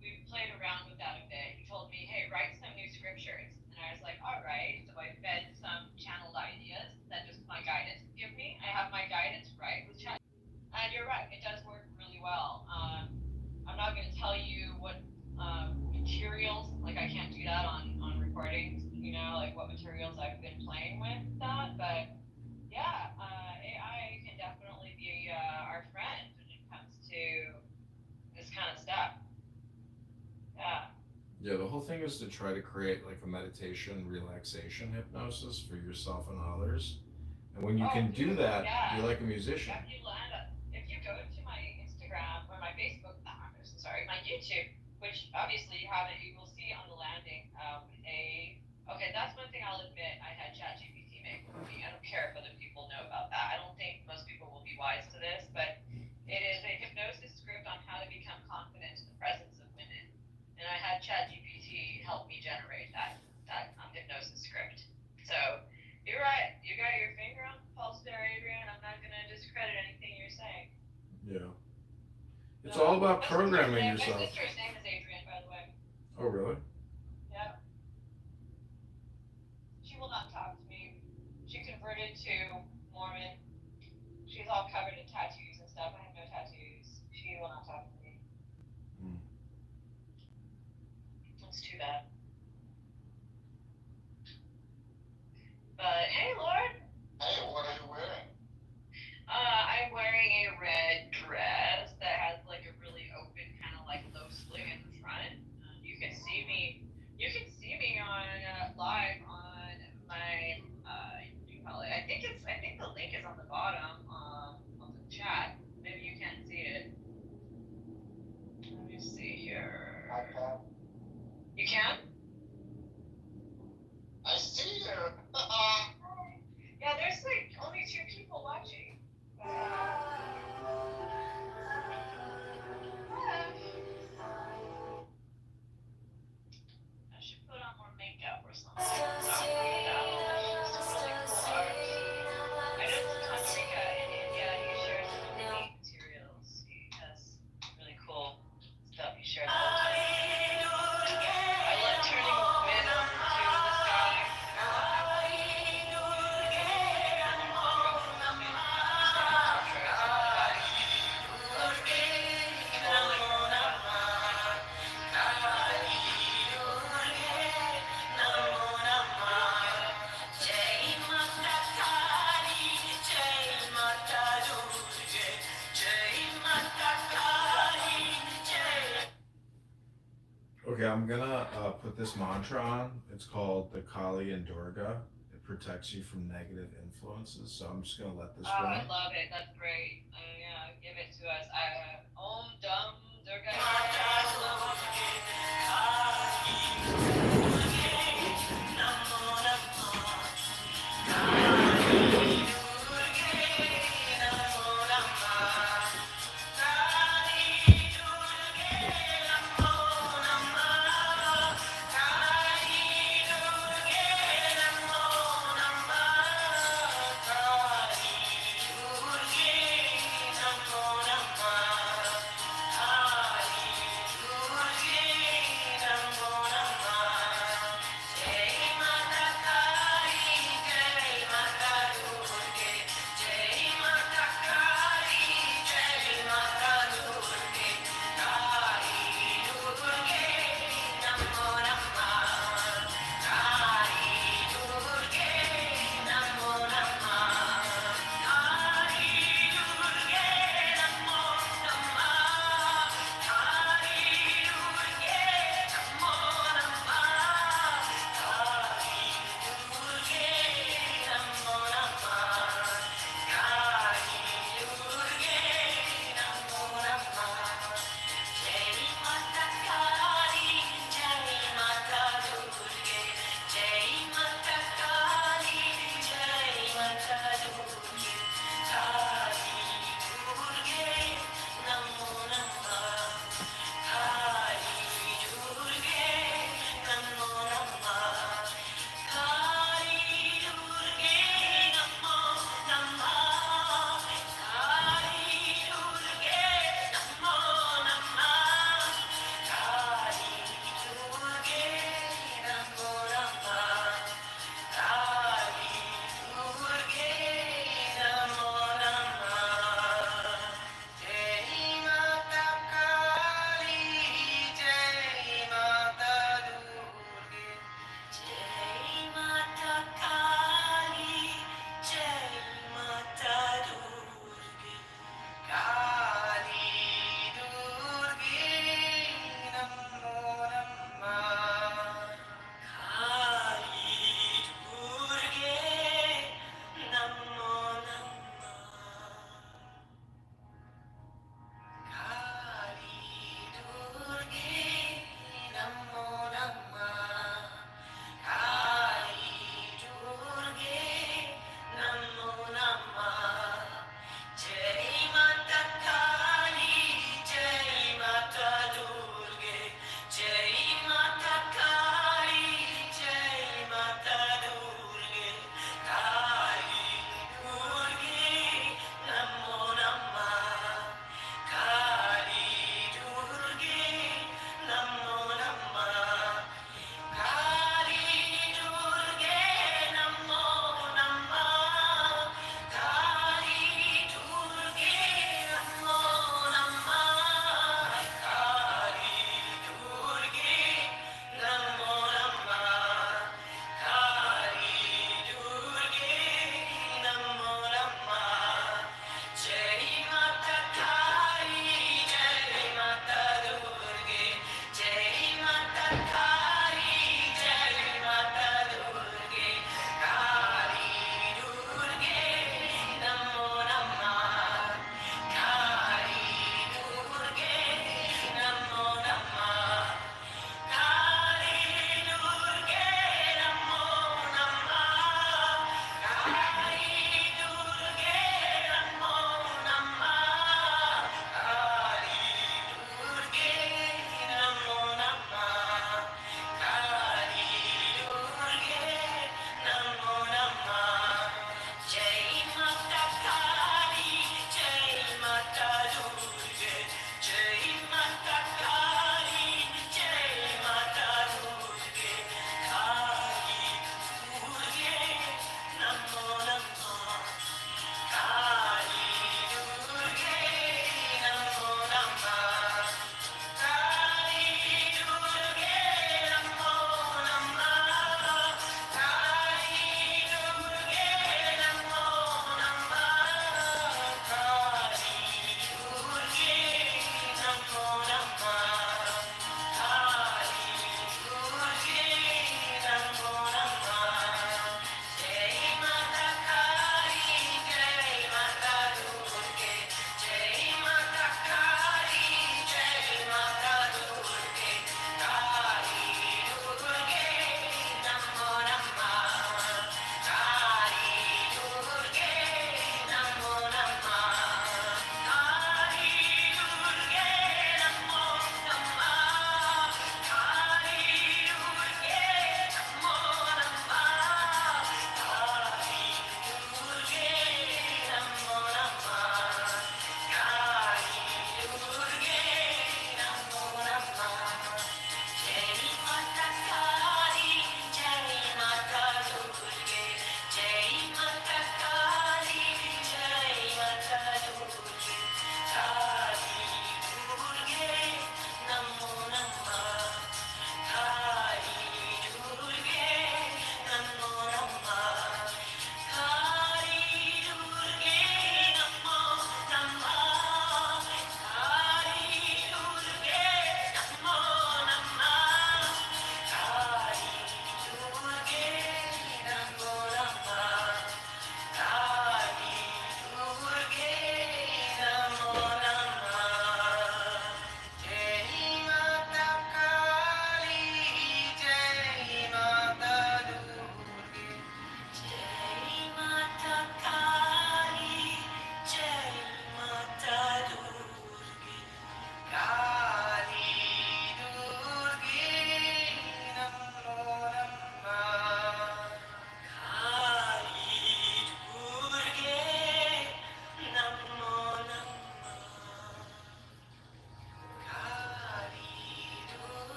we've played around with that a bit. He told me, hey, write some new scriptures. And I was like, all right. So I fed some channeled ideas that just my guidance would give me. I have my guidance right with chat. And you're right, it does work really well. I'm not going to tell you what materials, like I can't do that on recordings, you know, like what materials I've been playing with that. But yeah, AI can definitely be our friend when it comes to this kind of stuff. Yeah. Yeah, the whole thing is to try to create like a meditation, relaxation hypnosis for yourself and others. And when you can do that, you're like a musician. If you go to my Instagram or my Facebook, my YouTube, which obviously you haven't, you will see on the landing okay, that's one thing I'll admit I had ChatGPT make for me. I don't care if other people know about that. I don't think most people will be wise to this, but it is a hypnosis script on how to become confident in the presence of women. And I had ChatGPT help me generate that hypnosis script. So you're right. You got your finger on the pulse there, Adrian. I'm not going to discredit anything you're saying. Yeah. It's all about programming yourself. My sister's name is Adrian, by the way. Oh, really? Yeah. She will not talk to me. She converted to Mormon. She's all covered in tattoos and stuff. I have no tattoos. She will not talk to me. It's too bad. But hey, Lord. Hey, what are you wearing? I'm wearing a red dress that has like a really open kind of like low slit in the front. You can see me. You can see me on live on my. What do you call it? I think the link is on the bottom of the chat. Maybe you can't see it. Let me see here. I can. You can? I see you. Yeah, there's like only 2 people watching. I should put on more makeup or something. I know some country guy in India, he shares really neat materials. He has really cool stuff he shares all the time. I love turning wind over to the sky. Okay, I'm gonna put this mantra on. It's called the Kali and Durga. It protects you from negative influences. So I'm just gonna let this Oh, run. I love it. That's great. Yeah, give it to us. Om Dum Durga.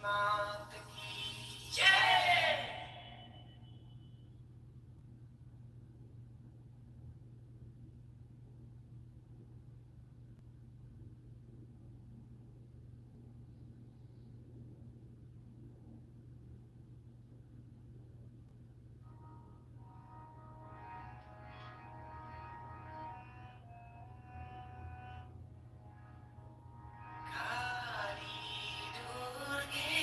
मात की जय। काली दुर्गे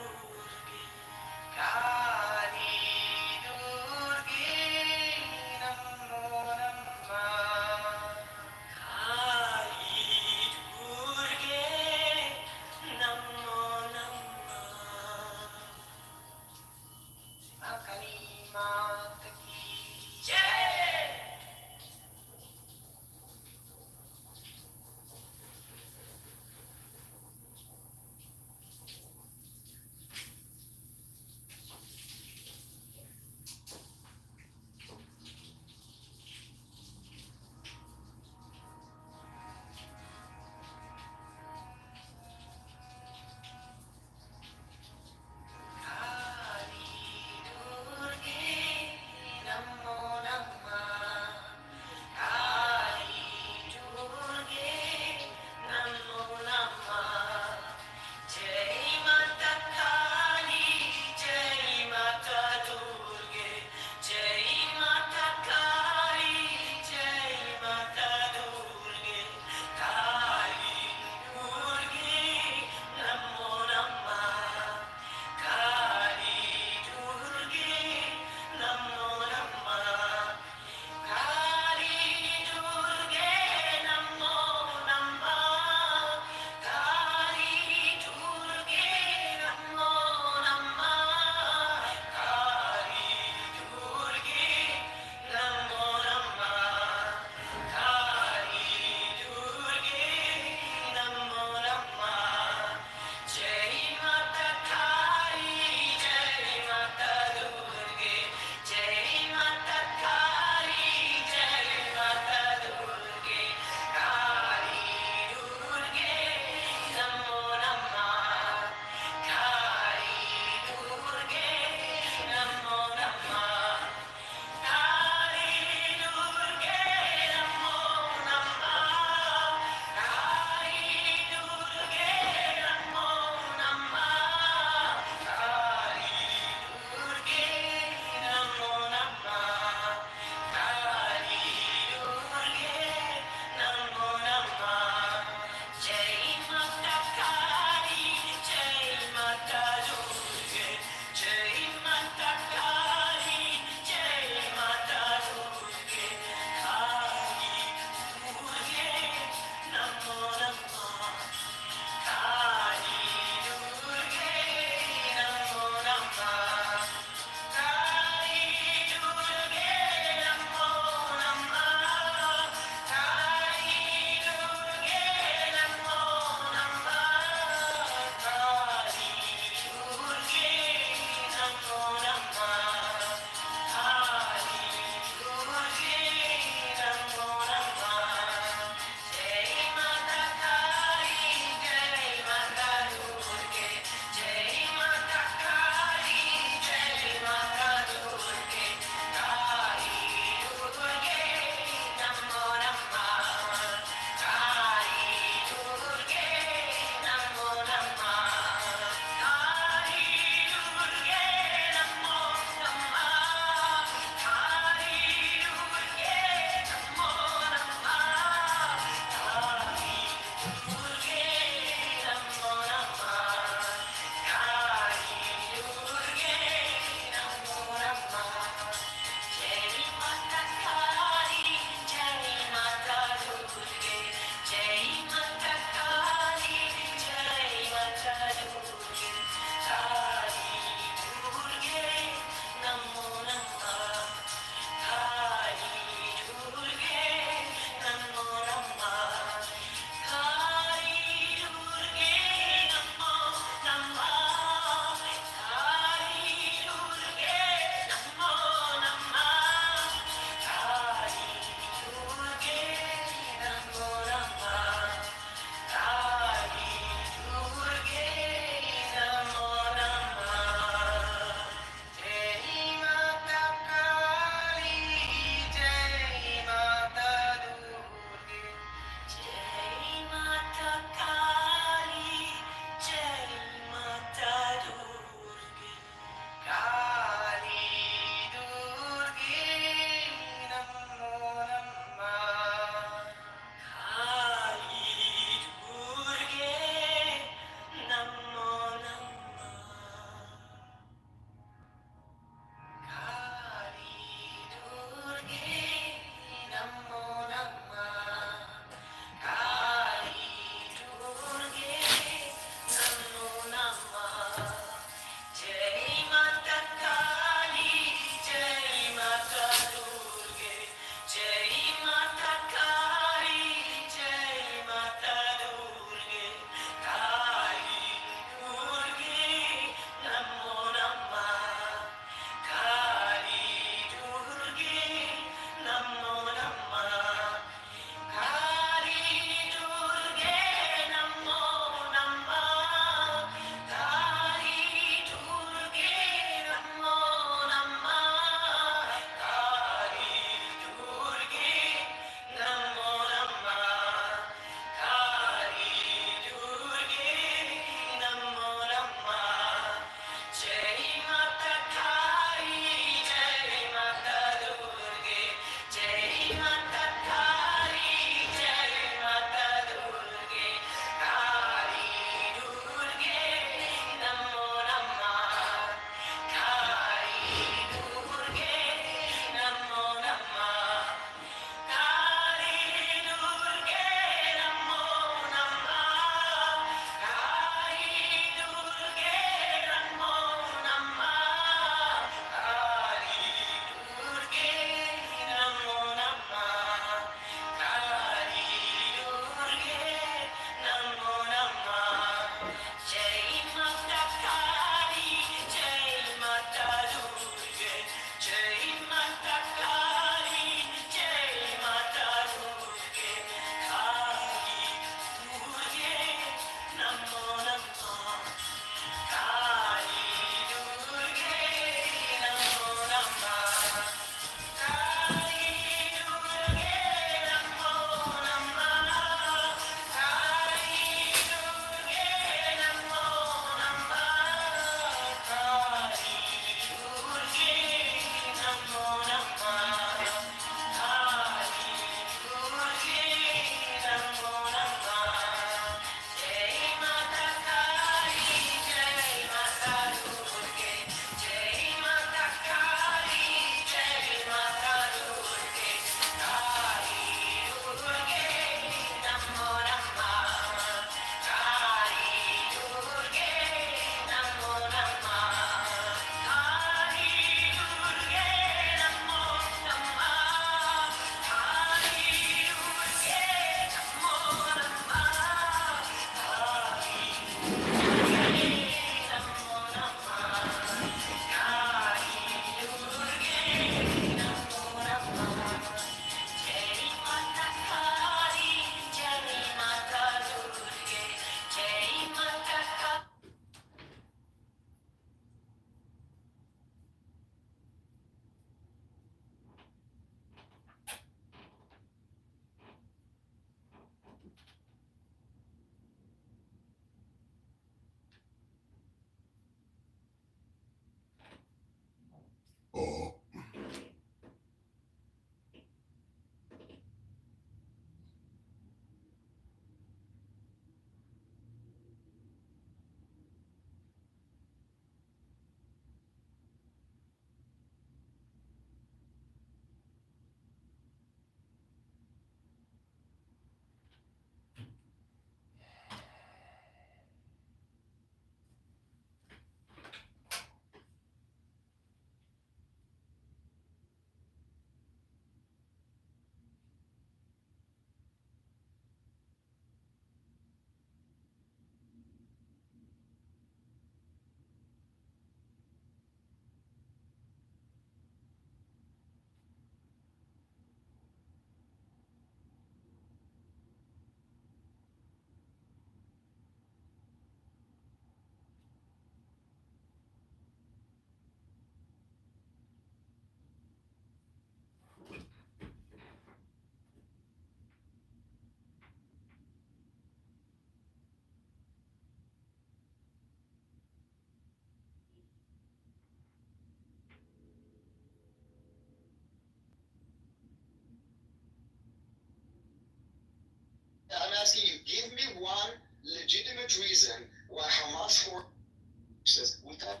I'm asking you, give me one legitimate reason why Hamas forces would have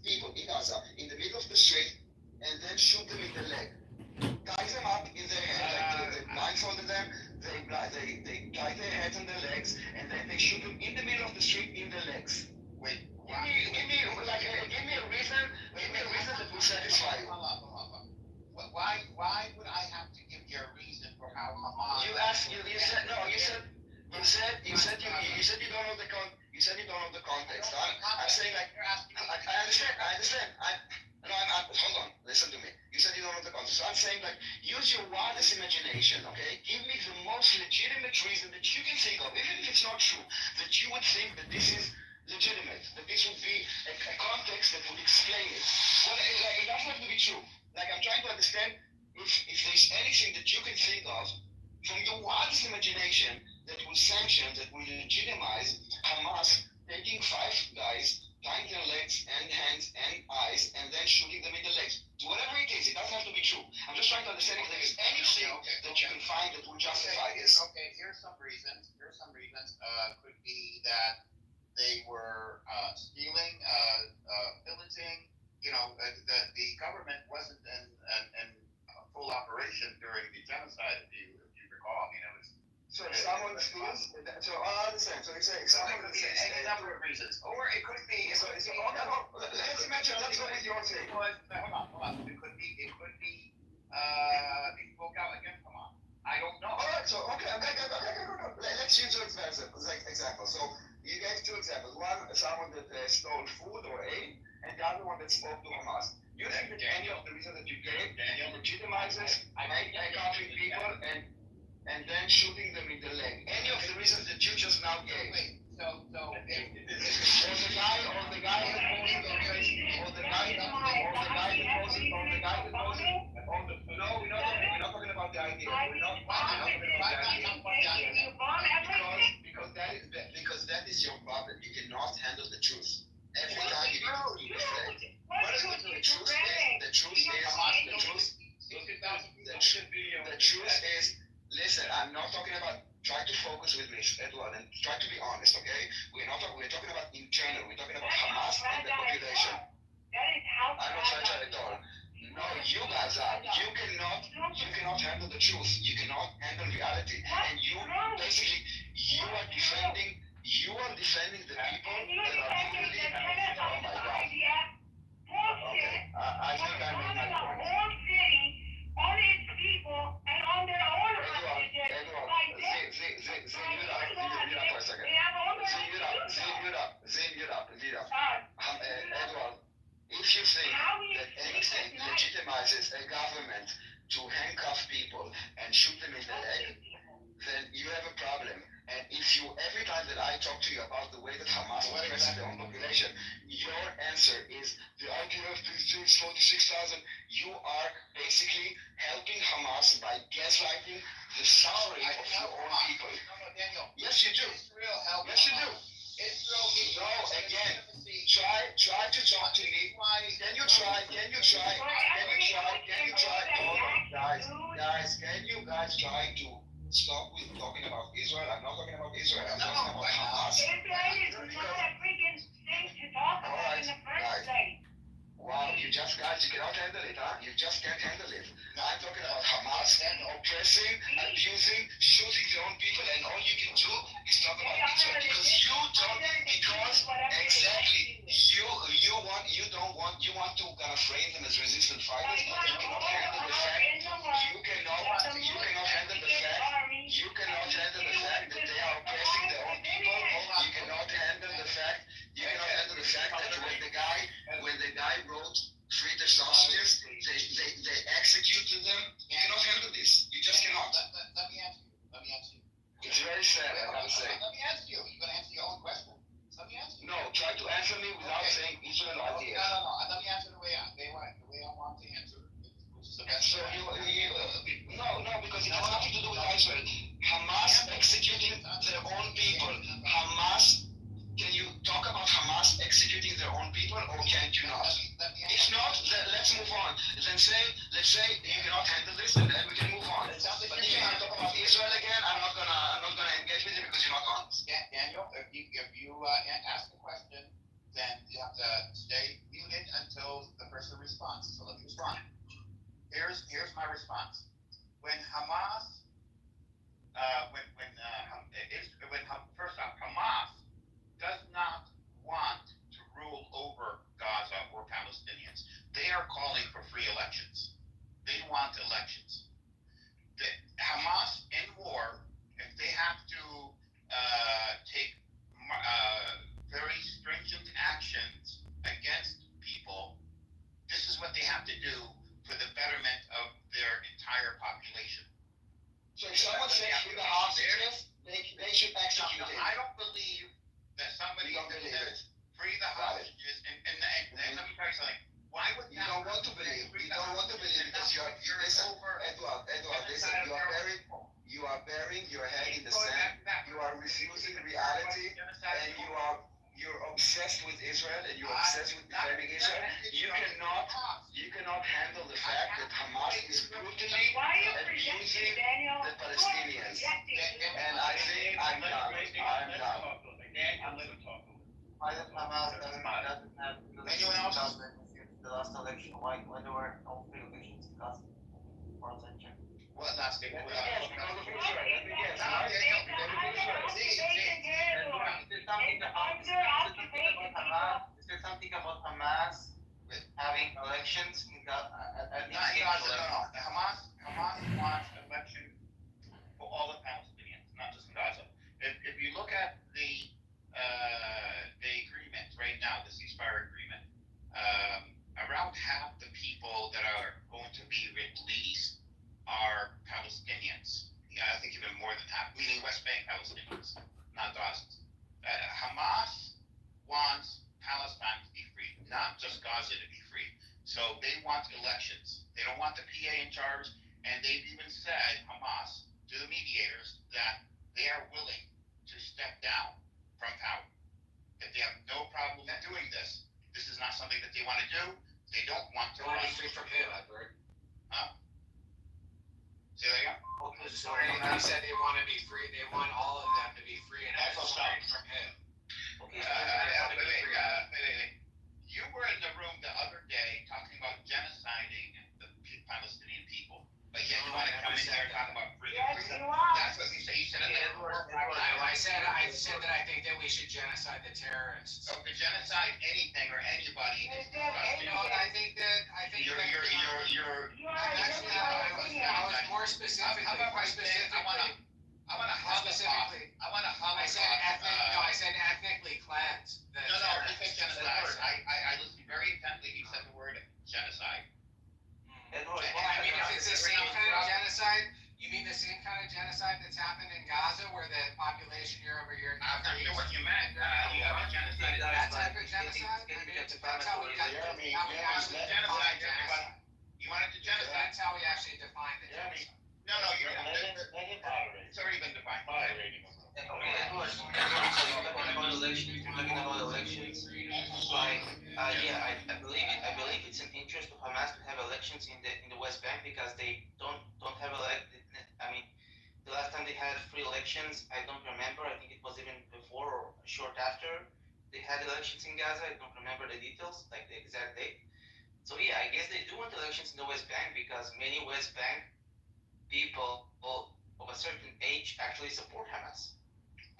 people in Gaza in the middle of the street and then shoot them in the leg. Tie them up in their head, like they blindfolded them, they tie their heads and their legs, and then they shoot them in the middle of the street in the legs. Wait, give me a reason that will satisfy you. Why would I have to give you a reason for how Hamas? You said you don't know the context. I'm saying like I understand. Hold on, listen to me. You said you don't know the context. So I'm saying like use your wildest imagination, okay? Give me the most legitimate reason that you can think of, even if it's not true, that you would think that this is legitimate, that this would be a context that would explain it. Well, it doesn't have to be true. Like I'm trying to understand if there's anything that you can think of from your wildest imagination that will sanction, that will legitimize Hamas taking 5 guys, tying their legs and hands and eyes, and then shooting them in the legs. Whatever it is, it doesn't have to be true. I'm just trying to understand if there is anything that you can find that will justify this. Okay, here's some reasons. Could be that they were stealing, pillaging. The government wasn't in full operation during the genocide, if you recall. I mean, it was. So if someone steals, I understand. So it's someone could be any number of reasons, or it could be. Let's imagine. Let's go with your thing. Hold on. It could be. They spoke out against Hamas. I don't know. All right. So okay. Let's use your example. So you gave 2 examples. One, someone that stole food or aid, and the other one that spoke to Hamas. You think that any of the reasons that you gave legitimizes countering people and then shooting them in the leg? Any of the reasons that you just now gave? Wait, so or the guy that posted on Facebook, or the guy that posted. No, we're not talking about the idea. Because that is your problem. You cannot handle the truth. Every time you need to reflect. The truth is, listen, I'm not talking about, try to focus with me, Edward, and try to be honest, okay? We're talking about internal, we're talking about Hamas and the population. I'm not trying at all. No, you guys are. You cannot handle the truth. You cannot handle reality. And you are defending the people that are really, oh my God. Okay, I think I made my point. Edward, if you think that anything legitimizes a government to handcuff people and shoot them in the leg, then you have a problem. And if every time that I talk to you about the way that Hamas oppresses their own population, your answer is the idea of these 46,000. You are basically helping Hamas by gaslighting the suffering of your own people. No, Daniel. Yes, you do. Israel helped. Yes, you do. No, again, try to talk to me. Can you try? Hold on, guys, can you guys try to stop with talking about Israel? I'm not talking about Israel. I'm talking about Hamas. Israel is not a freaking thing to talk about in the first place. Wow, you cannot handle it, huh? You just can't handle it. Now I'm talking about Hamas oppressing, abusing, shooting their own people, and all you can do is talk about Israel because you want to kind of frame them as resistant fighters. You cannot handle the fact. You cannot handle the fact that they are oppressing their own people. You cannot handle the fact that when the guy wrote Free the Sausages, they executed them. You cannot handle this. You just cannot. Let me answer you. It's very sad, I gotta say. Let me answer you. You're gonna answer your own question. Let me answer you. No, try to answer me without saying Israel ideas. No. Let me answer the way I want to answer, which is the best. So no, because it has nothing to do with Israel. Hamas executing their own people. Can you talk about Hamas executing their own people, or can't you not? If not, then let's move on. Let's say you cannot handle this, and then we can move on. But if you want to talk about Israel again, I'm not gonna engage with you because you're not honest. Yeah, Daniel, if you ask a question, then you have to stay muted until the person responds. So let me respond. Here's my response. When Hamas, first off, Hamas does not want to rule over Gaza or Palestinians. They are calling for free elections. They want elections. Hamas in war, if they have to take very stringent actions against people, this is what they have to do for the betterment of their entire population. So if someone says free the hostages, they should execute it. I don't believe that somebody says free the hostages, and let me tell you something. Why would you don't want to believe? You don't want to believe because you are burying your head in the sand. You are refusing reality, and you're obsessed with Israel, and you're obsessed with defending Israel. You cannot handle the fact that Hamas is brutally abusing the Palestinians. And I think I'm done. Why does Hamas doesn't have anyone else? The last election? Why there were no free elections in Gaza? What last day? Is there something about Hamas having elections in Gaza? Hamas wants election for all the Palestinians, not just in Gaza. If you look at the agreement right now, the ceasefire agreement, around half the people that are going to be released are Palestinians. Yeah, I think even more than half, meaning West Bank Palestinians, not Gazans. Hamas wants Palestine to be free, not just Gaza to be free. So they want elections. They don't want the PA in charge, and they've even said, Hamas, to the mediators, that they are willing to step down from power. That they have no problem doing this. This is not something that they want to do. They don't want to be free from him, I've heard. Huh? Say that again? Sorry, they said they want to be free. They want all of them to be free and isolated from him. You were in the room the other day talking about genociding the Palestinian people. But yet you want to come in here and talk about freedom. That's what you said. You said it. I said that I think that we should genocide the terrorists. So to genocide anything or anybody is disgusting. I think you're I was more specific. I want to Holocaust. I said ethnically cleanse. No, you said genocide. I listened very intently. You said the word genocide. I mean, if it's the same kind of genocide, you mean the same kind of genocide that's happened in Gaza, where the population year over year? I'm not sure what you meant. You have a genocide. That type of genocide? That's how we actually define genocide. You wanted to genocide? That's how we actually define the genocide. No, it's already been defined. Talking about elections, like I believe it's an interest of Hamas to have elections in the West Bank because they don't have I mean, the last time they had free elections, I don't remember. I think it was even before or short after they had elections in Gaza. I don't remember the details, like the exact date. So yeah, I guess they do want elections in the West Bank because many West Bank people of a certain age actually support Hamas.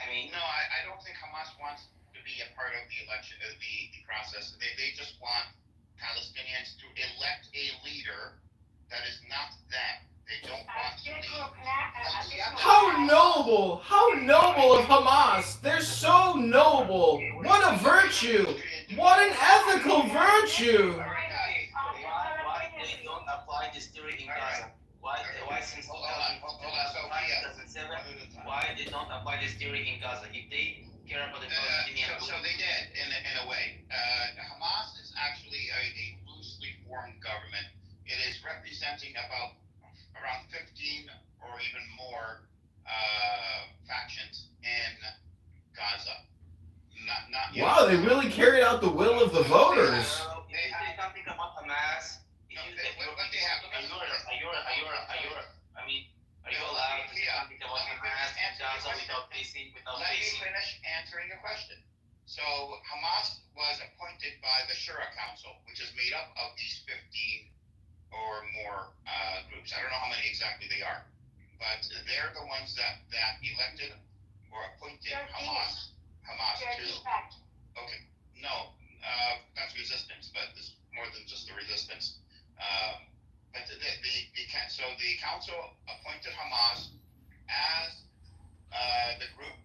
I mean, no, I don't think Hamas wants to be a part of the election, the process. They just want Palestinians to elect a leader that is not them. They don't want to lead. How noble of Hamas. They're so noble. What a virtue. What an ethical virtue. Why they don't apply this theory in Gaza? Why since 2007, why they don't apply this theory in Gaza? If they care about the Palestinians. So they did, in a way. Hamas is actually a loosely formed government. It is representing around 15 or even more factions in Gaza. Not wow, No, they really carried out the will of the voters. They say something about Hamas. What they have, I mean, are you allowed to say something about Hamas in Gaza without facing? Let me finish answering your question. So Hamas was appointed by the Shura Council, which is made up of these 15 or more groups. I don't know how many exactly they are, but they're the ones that elected or appointed Hamas to. Okay, no, that's resistance, but it's more than just the resistance. But so the council appointed Hamas as the group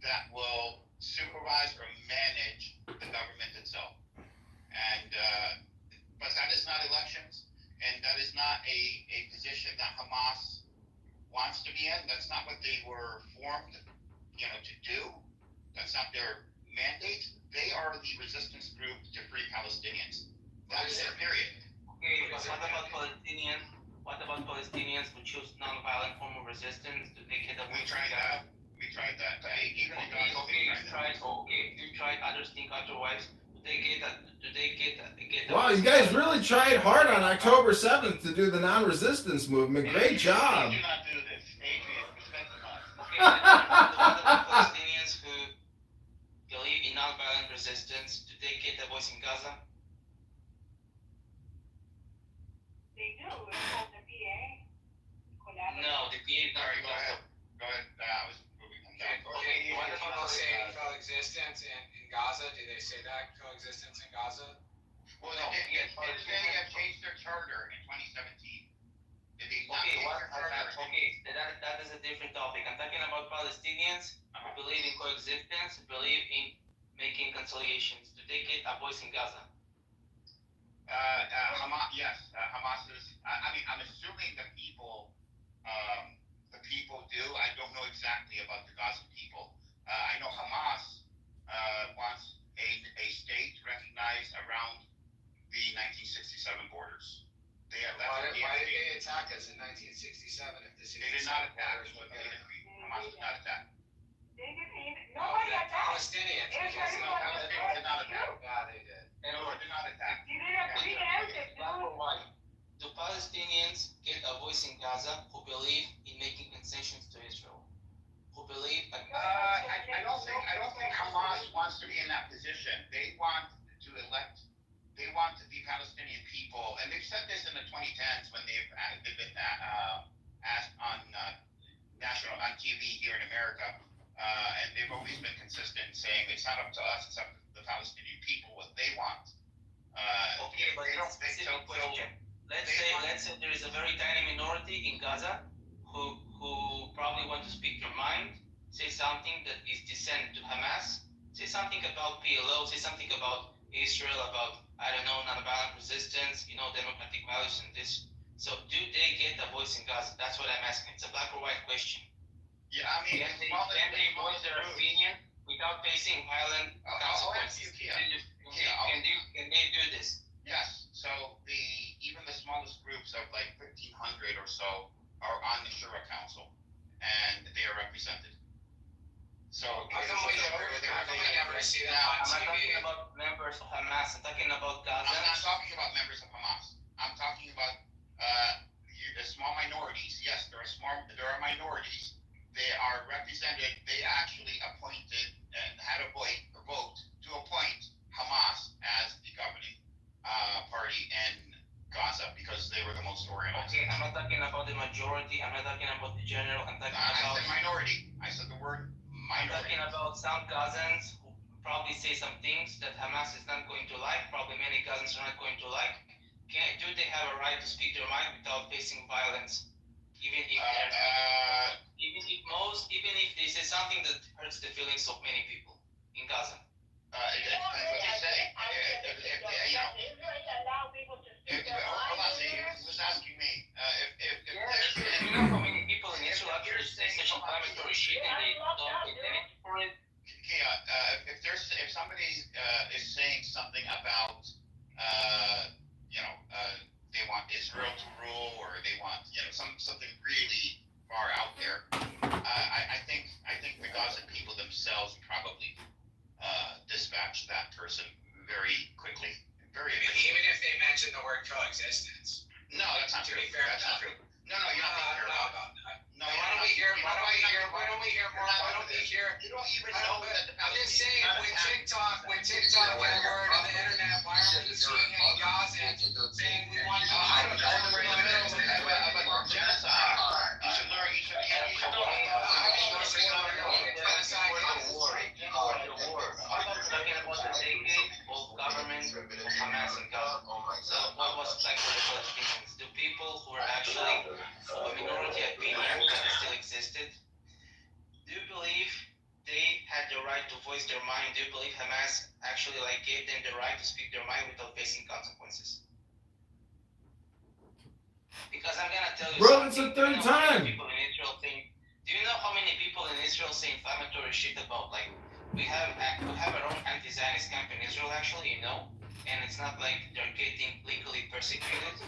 that will supervise or manage the government itself. And but that is not elections, and that is not a position that Hamas wants to be in. That's not what they were formed, to do. That's not their mandate. They are the resistance group to free Palestinians. That's it, period. Okay, but what about Palestinians? What about Palestinians who choose non-violent form of resistance? Do they get a We tried that. We tried that. Even you tried others think otherwise. Do they get a Wow, you guys really tried hard on October 7th to do the non-resistance movement. Great job. Do not do this. Adrian, respect the cause. Okay, what about Palestinians who believe in non-violent resistance? Do they get a voice in Gaza? They do. It's called the PA. No, the PA is not Sorry, go Gaza. ahead. Go ahead. I was moving them down. Okay, what about saying coexistence in Gaza? Do they say that coexistence in Gaza? Well, they have changed their charter in 2017. Did they not Okay, change their charter? that is a different topic. I'm talking about Palestinians who believe in coexistence, believe in making conciliations. Do they get a voice in Gaza? Hamas, yes. Hamas is. I'm assuming the people do. I don't know exactly about the Gaza people. I know Hamas wants a state recognized around the 1967 borders. Why did they attack us in 1967 if this They did not attack. Hamas did not attack. They didn't even. Nobody attacked. Palestinians. Because They did not attack. Yeah, they did. No, did not attack. You didn't preempt it, dude. Do Palestinians get a voice in Gaza who believe in making concessions to Israel? Who believe? I don't think Hamas wants to be in that position. They want to elect. They want the Palestinian people, and they've said this in the 2010s when they've been asked on on TV here in America, and they've always been consistent in saying it's not up to us, it's up to the Palestinian people what they want. Okay, but it's a specific question. Let's say there is a very tiny minority in Gaza who probably want to speak their mind, say something that is dissent to Hamas, say something about PLO, say something about Israel, about, I don't know, nonviolent resistance, democratic values and this. So do they get a voice in Gaza? That's what I'm asking. It's a black or white question. Yeah, I mean, can they voice their opinion without facing violent consequences? Can they do this? Yes. So even the smallest groups of like 1,500 or so are on the Shura Council, and they are represented. So How come we never see that on I'm not talking TV? about members of Hamas. I'm talking about Gaza. I'm not talking about members of Hamas. I'm talking about small minorities. Yes, there are minorities. They are represented. They actually appointed and had a vote to appoint Hamas as the governing party in Gaza because they were the most organized. Okay, I'm not talking about the majority. I'm not talking about the general. I'm talking I about said minority. I said the word I'm minority. talking about some Gazans who probably say some things that Hamas is not going to like. Probably many Gazans are not going to like. Do they have a right to speak their mind without facing violence? Even if they say something that hurts the feelings of many people in Gaza. It depends what they say. Hold on, see, he was asking me. You know how many people in Israel actually say such inflammatory shit and they don't get anything for it? If somebody is saying something about they want Israel to rule or they want something really far out there, I think the Gaza people themselves probably dispatch that mention the word coexistence. No, that's not To true. be fair, That's not true. No, you're not being fair about it. No, why don't we hear more? Why don't we hear more? Why don't we hear? You don't even know that the I'm just saying, with TikTok and word and the internet, why aren't we seeing in Gaza saying we want to? I don't know. We're in the middle of genocide. You should learn. You should know. Genocide is The war. Talking about the decade of government of Hamas and Gaza. So what was like for the Palestinians? The people who are actually of a minority opinion that still existed. Do you believe they had the right to voice their mind? Do you believe Hamas actually gave them the right to speak their mind without facing consequences? Because I'm gonna tell you Bro, it's something. the third time. Do you know how many people in Israel say inflammatory shit about we have our own anti-Zionist camp in Israel actually, and it's not like they're getting legally persecuted.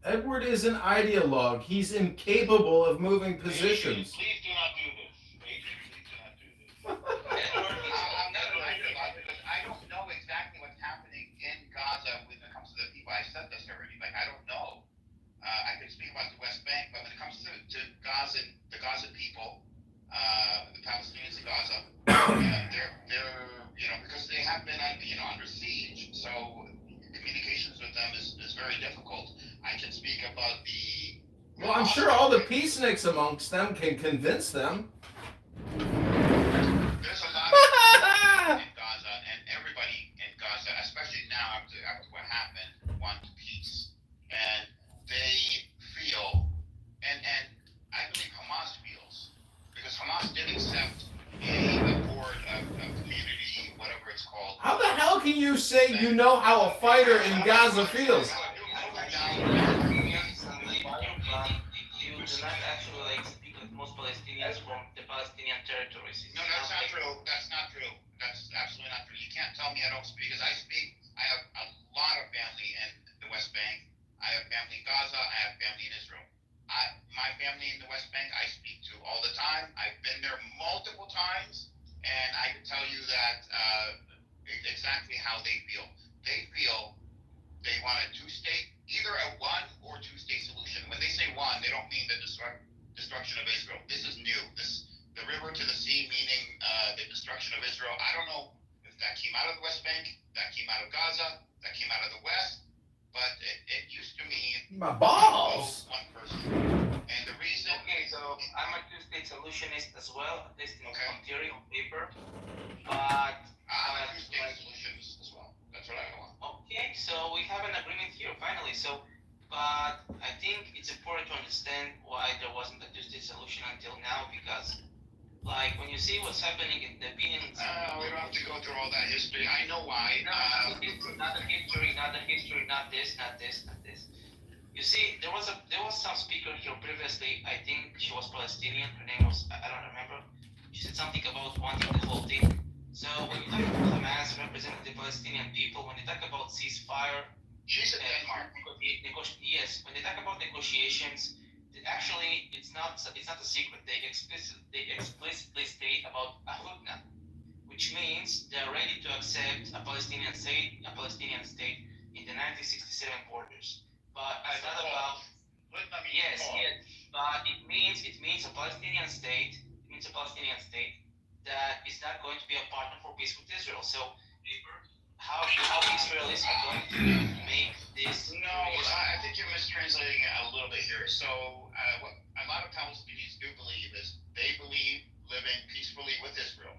Edward is an ideologue. He's incapable of moving positions. Please do not do this. Adrian, please do not do this. I'm not going to because I don't know exactly what's happening in Gaza when it comes to the people. I said this already. I don't know. I could speak about the West Bank, but when it comes to Gaza, the Gaza people, the Palestinians in Gaza, they're because they have been under siege, so communications with them is very difficult. I can speak about the. Well, I'm sure all the peaceniks amongst them can convince them. There's a lot of people in Gaza, and everybody in Gaza, especially now after what happened, want peace, and they feel, and I believe Hamas feels, because Hamas did accept a board of community, whatever it's called. How the hell can you say you know how a fighter in Gaza feels? You do not actually speak with most Palestinians from the Palestinian territories. No, that's not true. That's not true. That's absolutely not true. You can't tell me I don't speak, because I speak. I have a lot of family in the West Bank. I have family in Gaza. I have family in Israel. My family in the West Bank I speak to all the time. I've been there multiple times, and I can tell you that exactly how they feel. They feel they want a two-state, either a one or two-state solution. When they say one, they don't mean the destruction of Israel. This is new. The river to the sea, meaning the destruction of Israel. I don't know if that came out of the West Bank, that came out of Gaza, that came out of the West, but it used to mean my balls. One person. And the reason. Okay, so I'm a two-state solutionist as well, at least in theory, on paper. But I'm a two-state solutionist as well. That's what I want. Okay, so we have an agreement here finally. But I think it's important to understand why there wasn't a two-state solution until now, because when you see what's happening in the opinions. We don't have to go through all that history. I know why. Not the history, not this. You see, there was some speaker here previously. I think she was Palestinian. Her name was, I don't remember. She said something about wanting the whole thing. So when you talk about Hamas representing the Palestinian people, when you talk about ceasefire, she's in Denmark. Yes, when they talk about negotiations, actually it's not a secret. They explicitly state about a hudna, which means they are ready to accept a Palestinian state in the 1967 borders. But it's not about. Yes, but it means a Palestinian state. It means a Palestinian state that is not going to be a partner for peace with Israel. So, how Israelis are going to make this? No, I think you're mistranslating it a little bit here. So, what a lot of Palestinians do believe is they believe living peacefully with Israel,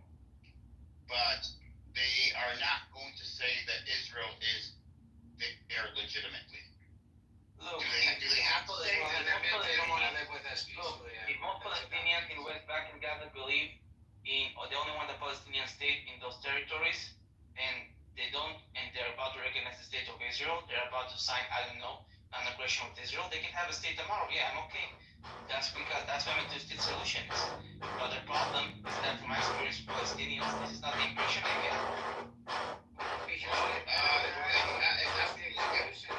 but they are not going to say that Israel is there legitimately. Look, do they have to say that they don't want to live with us Look, peacefully? if most Palestinians in West Bank and Gaza believe or they only want a Palestinian state in those territories, and they don't, and they're about to recognize the state of Israel, they're about to sign, I don't know, non-aggression with Israel, they can have a state tomorrow. Yeah, I'm okay. That's because that's why I'm a two-state solution. But the problem is that from my experience with Palestinians, this is not the impression I get.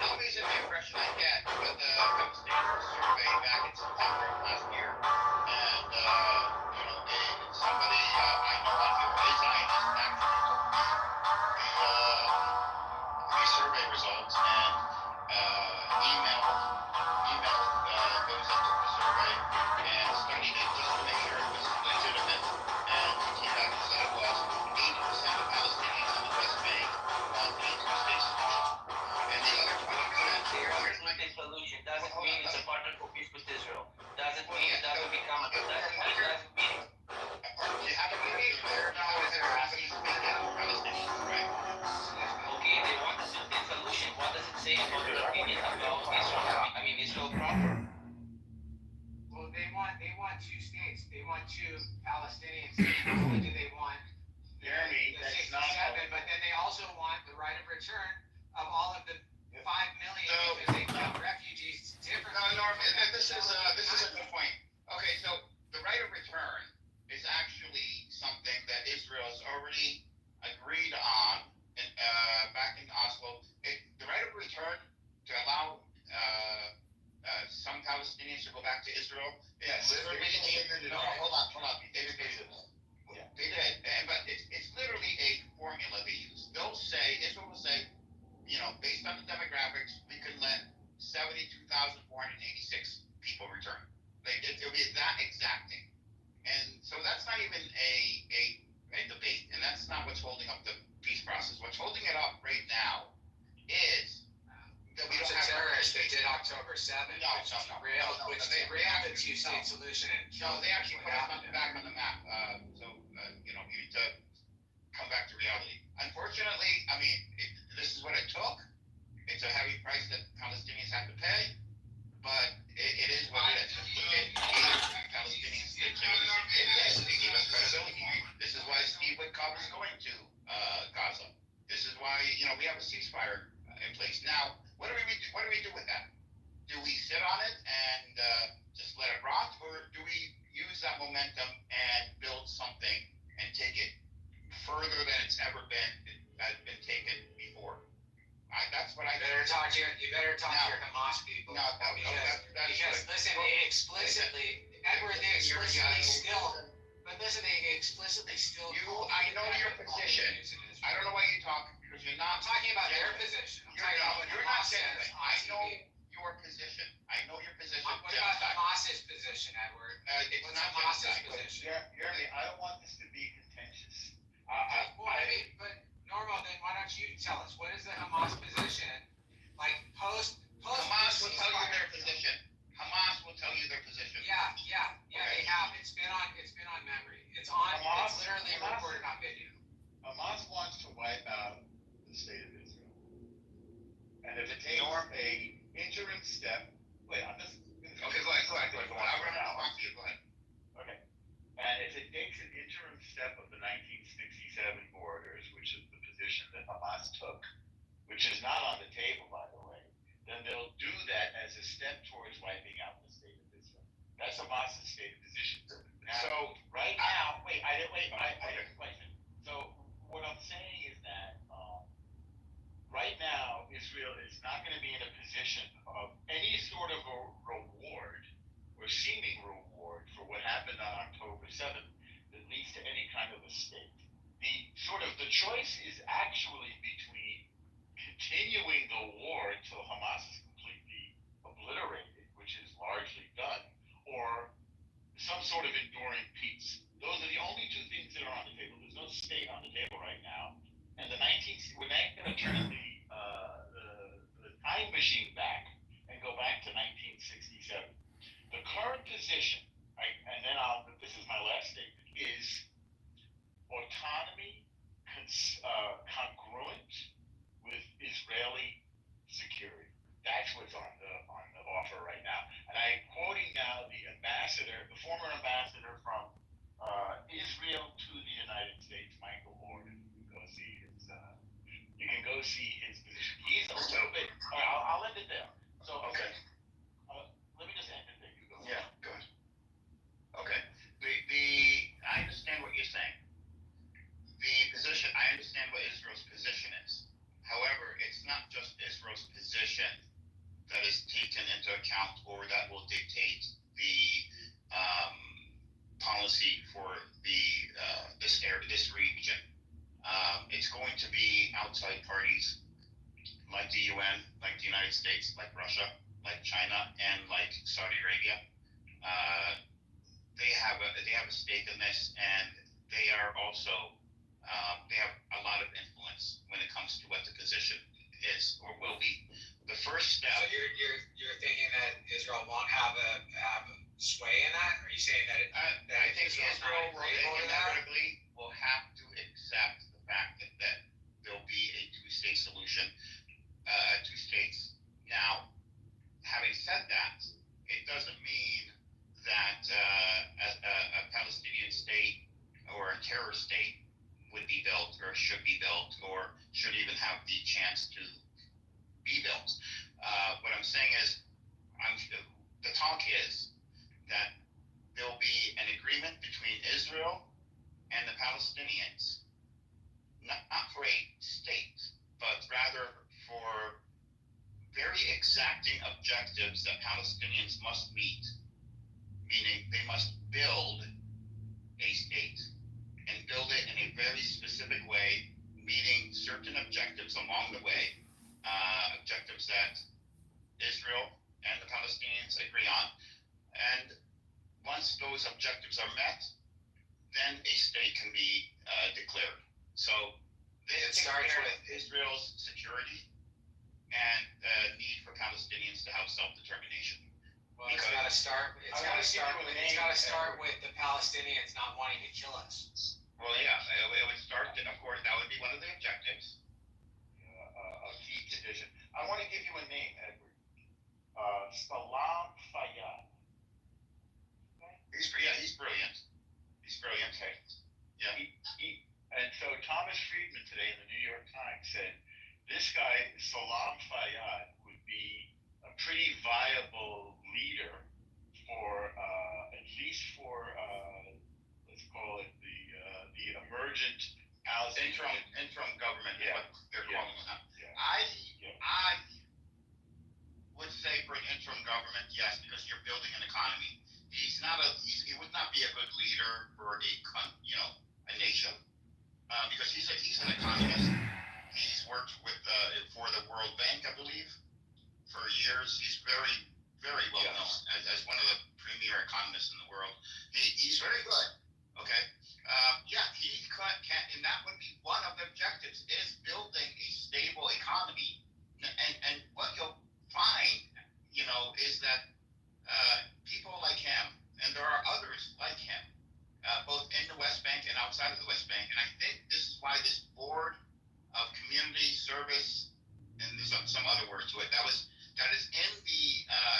Always the impression I get, but I was taking a survey back in September of last year, and somebody I know on here, a Zionist, actually told me the survey results, say another opinion about Israel? I mean, Israel proper. Well, they want two states. They want two Palestinian states. Not only do they want Jeremy, the that's 67, not. but then they also want the right of return of all of the 5 million So- because they count refugees differently. No, Norm, this is a good point. Okay, so the right of return is actually something that Israel has already agreed on back in Oslo. The right of return to allow some Palestinians to go back to Israel is literally hold on. They did. They did, but it's literally a formula they use. Israel will say, based on the demographics, we can let 72,486 people return. It'll be that exacting. And so that's not even a debate, and that's not what's holding up the peace process. What's holding it up right now is that we don't have terrorists. They did October 7th. Which they railed the two-state solution. No, they actually put us back on the map. You need to come back to reality. Unfortunately, I mean, this is what it took. It's a heavy price that Palestinians have to pay, but it is what it is. It gave Palestinians legitimacy. It gave us credibility. This is why Steve Witkoff is going to Gaza. This is why we have a ceasefire in place. Now, what do we do with that? Do we sit on it and just let it rot, or do we use that momentum and build something and take it further than it's ever been taken before? That's what I. You better talk to your Hamas people. Because listen, they explicitly, Edward, they explicitly still. But listen, they explicitly still. I know your position. I don't know why you talk because you're not. I'm talking about their position. You're not saying that. I know your position. I know your position. What about Hamas's position, Edward? What's not Hamas's position? Jeremy, I don't want this to be contentious. But Norma, then why don't you tell us what is the Hamas position? Like post Hamas will tell you their position. Hamas will tell you their position. Yeah, they have. It's been on memory. It's literally recorded on video. Hamas wants to wipe out the state of Israel. And if it takes a interim step, I'm just. Okay, go ahead. I'll run out of you. Go ahead. Okay. And if it takes an interim step of the 1967 borders, which is the position that Hamas took, which is not on the table, by the way, then they'll do that as a step towards wiping out the state of Israel. That's Hamas's stated position. So right now, I have a question. So what I'm saying is that right now, Israel is not going to be in a position of any sort of a reward or seeming reward for what happened on October 7th that leads to any kind of a state. The choice is actually between continuing the war until Hamas is completely obliterated, which is largely done, or some sort of enduring peace. Those are the only two things that are on the table. There's no state on the table right now. And we're not going to turn the time machine back and go back to 1967. The current position, and then this is my last statement, is autonomy congruent with Israeli security. That's what's on the offer right now. And I'm quoting now the former ambassador from Israel to the United States, Michael Gordon. You can go see his position. He's a little bit. All right, I'll end it there. So okay. Let me just end it there. You go. Yeah, good. Okay. I understand what you're saying. The position. I understand what Israel's position is. However, it's not just Israel's position that is taken into account or that will dictate the policy for this region. It's going to be outside parties like the UN, like the United States, like Russia, like China, and like Saudi Arabia. They have a stake in this, and they are also they have a lot of influence when it comes to what the position is or will be. The first step. So you're thinking that Israel won't have a sway in that? Are you saying that? I think Israel inevitably will have to accept the fact that there'll be a two-state solution, two states the chance to be built. What I'm saying is, the talk is that there will be an agreement between Israel and the Palestinians, not for a state, but rather for very exacting objectives that Palestinians must meet, meaning they must build a state and build it in a very specific way, meeting certain objectives along the way, objectives that Israel and the Palestinians agree on. And once those objectives are met, then a state can be declared. So this starts with Israel's security and the need for Palestinians to have self-determination. Well, it's got to start. It's got to start with the Palestinians not wanting to kill us. Well, yeah, it would start. Of course, that would be one of the objectives. A key condition. I want to give you a name, Edward. Salam Fayyad. He's brilliant. He's brilliant. Okay. Yeah. And so Thomas Friedman today in the New York Times said this guy Salam Fayyad would be a pretty viable leader for at least for let's call it the emergent interim government. Yeah. What they're calling it now. Yeah. I would say for an interim government, yes, because you're building an economy. He would not be a good leader for a nation, because he's an economist. He's worked with for the World Bank, I believe, for years. He's very, very well known as one of the premier economists in the world. He's very good. Okay. He can, and that would be one of the objectives, is building a stable economy. And what you'll find, is that people like him, and there are others like him, both in the West Bank and outside of the West Bank. And I think this is why this board of community service, and there's some other word to it, that is in the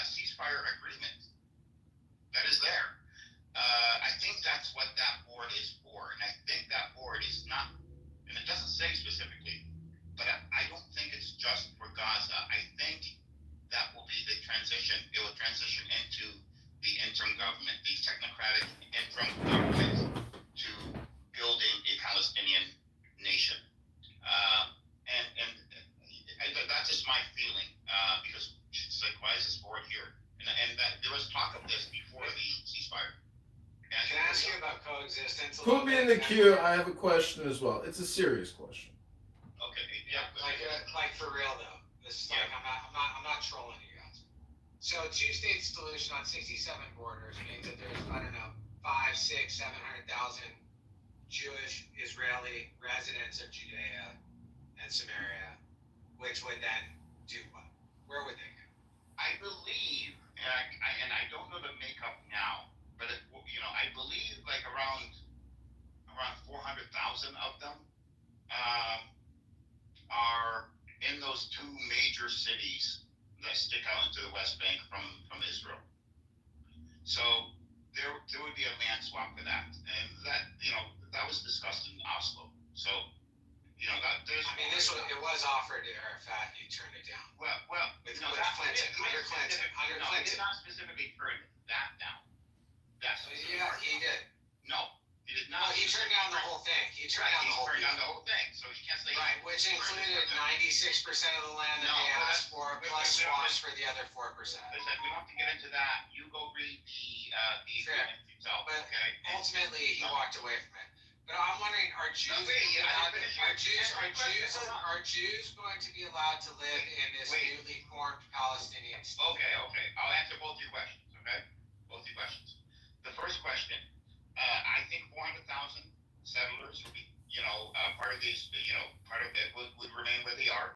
ceasefire agreement. That is there. I think that's what that board is for, and I think that board is not, and it doesn't say specifically, but I don't think it's just for Gaza. I think that will be the transition. It will transition into the interim government, the technocratic interim government, to building a Palestinian nation. And that's just my feeling, because it's like, why is this board here? And that there was talk of this before the ceasefire. Can I ask you about coexistence? Put me in the queue. I have a question as well. It's a serious question. Okay. Yeah. Like for real though. This is like I'm not trolling you guys. So a two-state solution on 67 borders means that there's 5, 6, 700,000 Jewish Israeli residents of Judea and Samaria, which would then do what? Where would they go? I believe, and I don't know the makeup now, but I believe like around 400,000 of them are in those two major cities that stick out into the West Bank from Israel. So there would be a land swap for that, and that was discussed in Oslo. So that there's. I mean, it was offered to Arafat. You turned it down. Well, with Clinton, under Clinton. He did not specifically turn that down. Yeah, he did. No, he did not. Well, he turned down the whole thing. He turned down the whole thing. So he can't say. Right, which included 96% of the land that they asked for, plus swaps for the other 4%. Listen, we don't have to get into that. You go read the agreement yourself. But okay. Ultimately, he walked away from it. But I'm wondering, are Jews going to be allowed to live in this newly formed Palestinian state? Okay. I'll answer both your questions. Okay, both your questions. The first question, I think 400,000 settlers would be, part of these, part of it would remain where they are,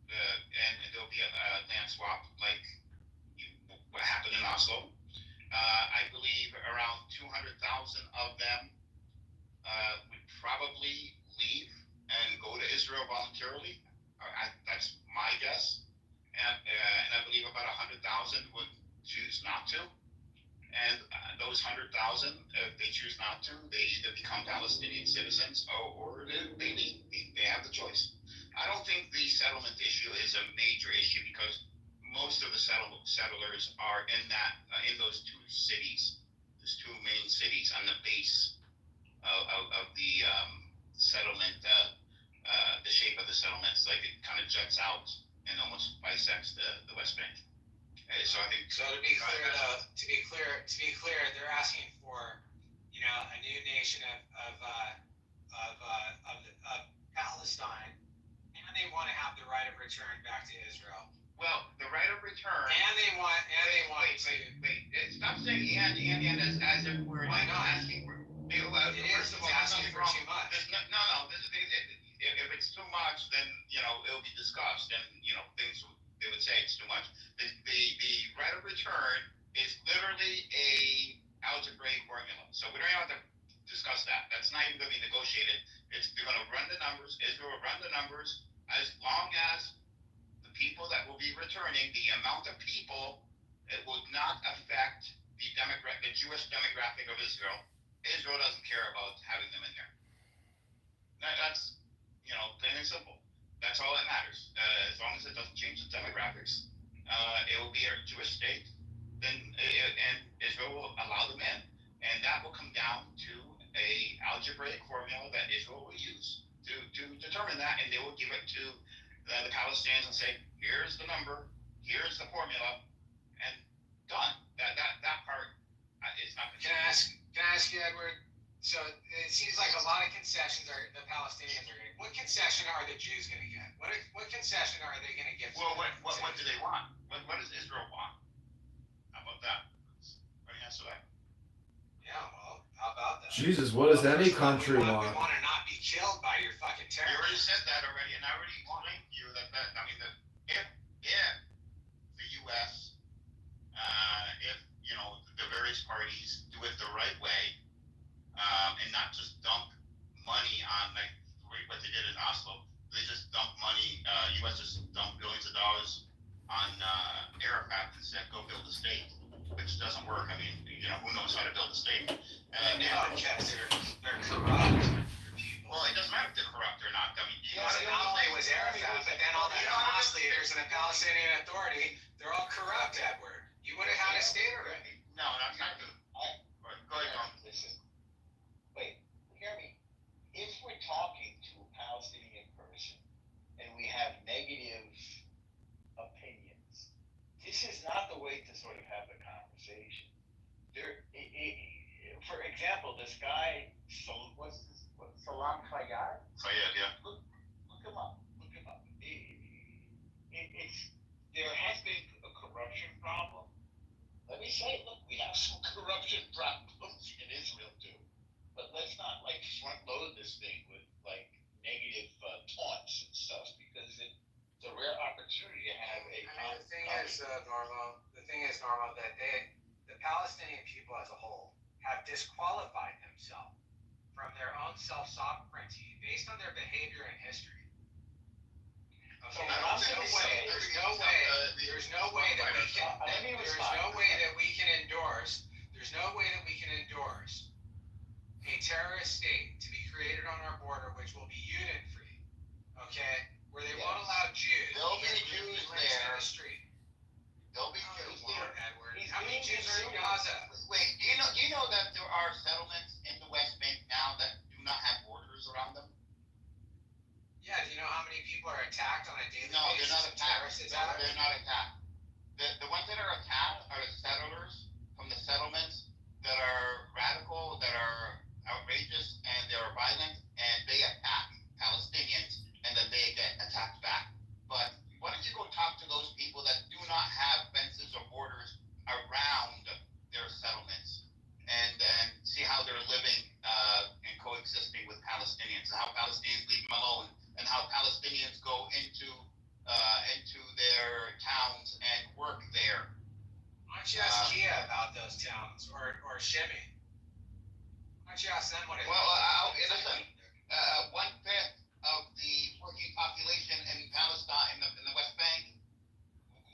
and there'll be a land swap like what happened in Oslo. I believe around 200,000 of them would probably leave and go to Israel voluntarily. That's my guess, and I believe about 100,000 would choose not to. And those 100,000, if they choose not to, they either become Palestinian citizens or they leave. They have the choice. settlement issue is a major issue because most of the settlers are in those two cities, those two main cities on the base of the settlement, the shape of the settlements, like it kind of juts out and almost bisects the West Bank. So I think. So to be clear, they're asking for, a new nation of Palestine, and they want to have the right of return back to Israel. Well, the right of return. And they want to. Wait. Stop saying and as if we're asking for. First of all, there's nothing wrong. No. If it's too much, then it'll be discussed, and they would say it's too much. The right of return is literally a algebraic formula, so we don't even have to discuss that. That's not even going to be negotiated. They're going to run the numbers. Israel will run the numbers as long as the people that will be returning, the amount of people, it will not affect the Jewish demographic of Israel. Israel doesn't care about having them in there. That's plain and simple. That's all that matters. As long as it doesn't change the demographics, it will be a Jewish state. And Israel will allow them in, and that will come down to a algebraic formula that Israel will use to determine that, and they will give it to the Palestinians and say, here's the number, here's the formula, and done. That part is not. Can I ask you, Edward? So it seems like a lot of concessions the Palestinians are getting. What concession are the Jews going to get? What concession are they going to get? Well, what do they want? What does Israel want? How about that? Let me answer that. Yeah, well, how about that? Jesus, what does any country want? want? We want to not be killed by your fucking terrorists. You already said that already, and I already explained to you that if the U.S., if the various parties do it the right way, and not just dump money on like what they did in Oslo, they just dump money. U.S. just dumped billions of dollars on Arafat and said go build a state, which doesn't work. I mean, who knows how to build a state? They're corrupt. Well, it doesn't matter if they're corrupt or not. I mean, not only was Arafat, but then all the Hamas leaders and the Palestinian Authority, they're all corrupt, Edward. You would have had a state already. No, that's not good. Go ahead, Ron. Listen. Wait, hear me. If we're talking to a Palestinian person and we have negative opinions, this is not the way to sort of have a conversation. For example, this guy, Salam Fayyad? Fayyad, yeah. Look him up. There has been a corruption problem. Let me say, look, we have some corruption problems in Israel too. But let's not front load this thing with negative taunts and stuff, because it's a rare opportunity to have a. The thing is, Norma, that the Palestinian people as a whole have disqualified themselves from their own self-sovereignty based on their behavior and history. Okay, there's no way that we can endorse a terrorist state to be created on our border, which will be unit-free, okay, where they won't allow Jews. There'll be Jews there. In the street. There'll be Jews there. Edward. How many Jews are in Gaza? Wait, do you know that there are settlements in the West Bank now that do not have borders around them? Yeah, do you know how many people are attacked on a daily basis? No, they're not attacked. No, they're not attacked. The ones that are attacked are the settlers from the settlements that are radical, that are outrageous, and they are violent, and they attack Palestinians, and then they get attacked back. But why don't you go talk to those people that do not have fences or borders around their settlements, and see how they're living and coexisting with Palestinians, and how Palestinians leave them alone, and how Palestinians go into their towns and work there. Why don't you ask Kia about those towns, or Shimmy? Why don't you ask them what it is? Well, listen, 1/5 of the working population in Palestine, in the West Bank,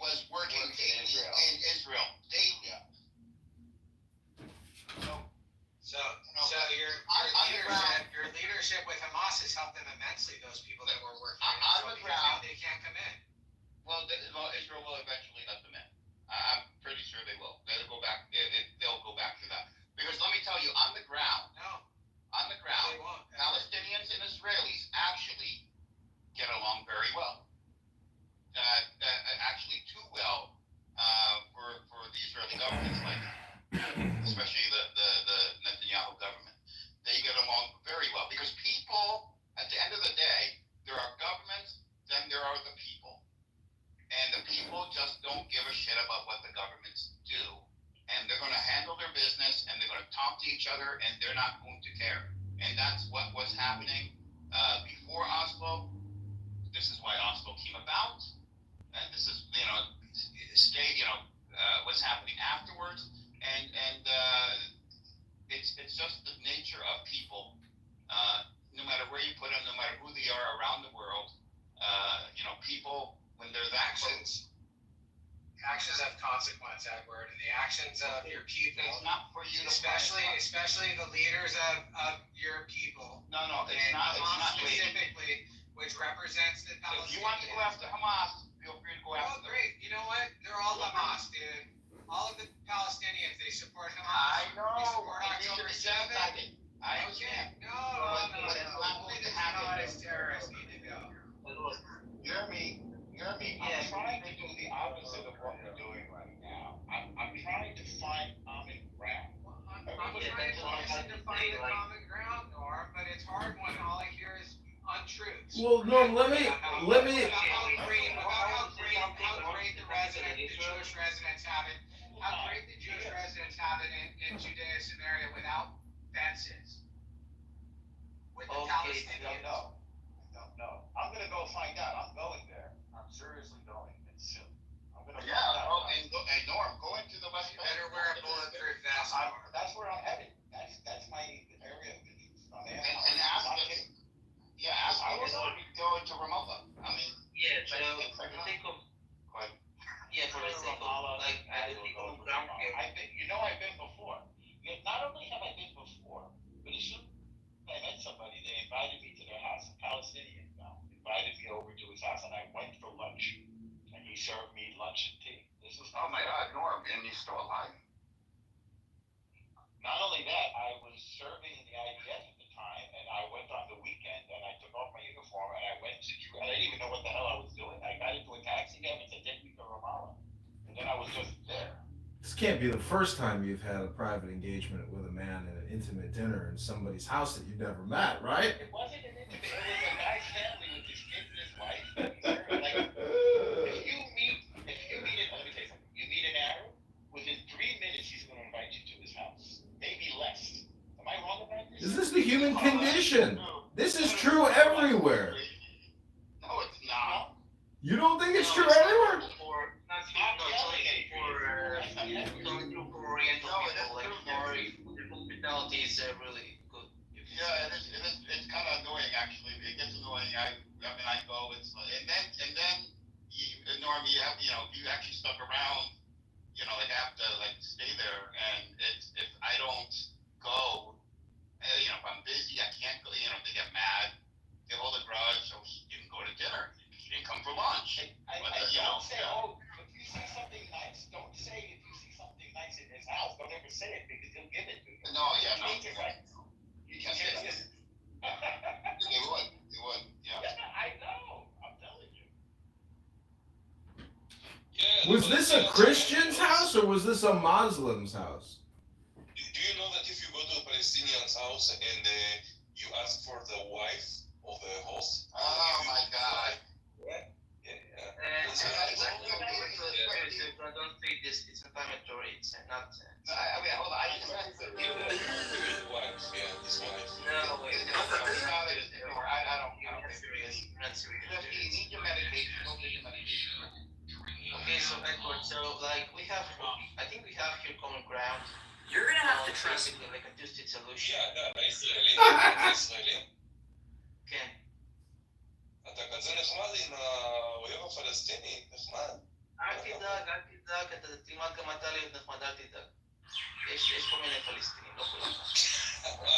was working daily in Israel. Daily. So your leadership with Hamas has helped them immensely. Those people that were working on the ground, they can't very well. Actually, too well for the Israeli governments, like especially the Netanyahu government. They get along very well because people, at the end of the day, there are governments, then there are the people. And the people just don't give a shit about what the governments do. And they're going to handle their business and they're going to talk to each other and they're not going to care. And that's what was happening before Oslo. This is why Oslo came about. And this is, what's happening afterwards. And it's just the nature of people. No matter where you put them, no matter who they are around the world, people, when they're that close. Actions have consequence, Edward, and the actions of your people. It's not for you to especially the leaders of your people. No, it's not. It's not specifically, which represents the Palestinians. If you want to go after Hamas, feel free to go after them. Great. You know what? They're all Hamas, dude. All of the Palestinians, they support Hamas. I know. They support October 7th. I understand. No. Only the jihadist terrorists need to go. Jeremy, I'm trying to do the opposite of what we're doing right now. I'm trying to find common ground. I'm trying to find the common ground, Norm, but it's hard when all I hear is untruths. Well, Norm, let me. About how great the Jewish residents have it. How great the Jewish residents have it in Judea Samaria without fences. With the Palestinians. I don't know. I'm gonna go find out. I'm going there. I'm seriously going. It's soon. I'm gonna find out. And Norm, go into the West Bank. Better wear a bulletproof vest. That's where I'm headed. That's my area of interest. And ask them. Yeah, ask them if we go into Ramallah. I mean. Yeah, so for the sake of. Yeah, for the sake of, like, I don't think on ground here. I've been before. Not only have I been before, but as soon as I met somebody, they invited me to their house, a Palestinian invited me over to his house, and I went for lunch, and he served me lunch and tea. This was oh my God, Norm, and you're still alive. Not only that, I was serving in the IDF at the time, and I went on the weekend, and I took off my uniform, and I went to I didn't even know what the hell I was doing. I got into a taxi cab and said, take me to Ramallah, and then I was just there. This can't be the first time you've had a private engagement with a man in an intimate dinner in somebody's house that you've never met, right? It wasn't an intimate. It was a guy's family with his kid and his wife. Like, if you meet let me tell you something. You meet an Arab, within 3 minutes he's going to invite you to his house. Maybe less. Am I wrong about this? Is this the human condition? This is true everywhere. No, it's not. You don't think it's true everywhere? Hospitality is really good. Yeah, it's kind of annoying actually. It gets annoying. I go. It's and then Norm, you actually stuck around. Like I have to stay there, and it's if I don't go, if I'm busy, I can't go. They get mad, they hold a grudge, so he didn't go to dinner. He didn't come for lunch. Don't say, if you see something nice, don't say if you see something nice in his house. Don't ever say it because he'll give it to you. No. You can't say that. They would, yeah. I know. I'm telling you. Yeah, Was this a Christian's house or was this a Muslim's house? Do you know that if you go to a Palestinian's house and you ask for the wife of the host? Oh my God. I don't think this it's inflammatory. It's not. Hold on. His wife. No, wait. I don't. Not serious. You need your medication. Go get your medication. Okay, so Edward, I think we have here common ground. You're gonna have to trust basically like a two-state solution. ישראלי. כן. אתה כזה נחמד עם האויב הפלסטיני, נחמד. אל תדאג, אתה תלמד גם אתה להיות נחמד, אל תדאג. יש כל מיני פלסטינים, לא כולם.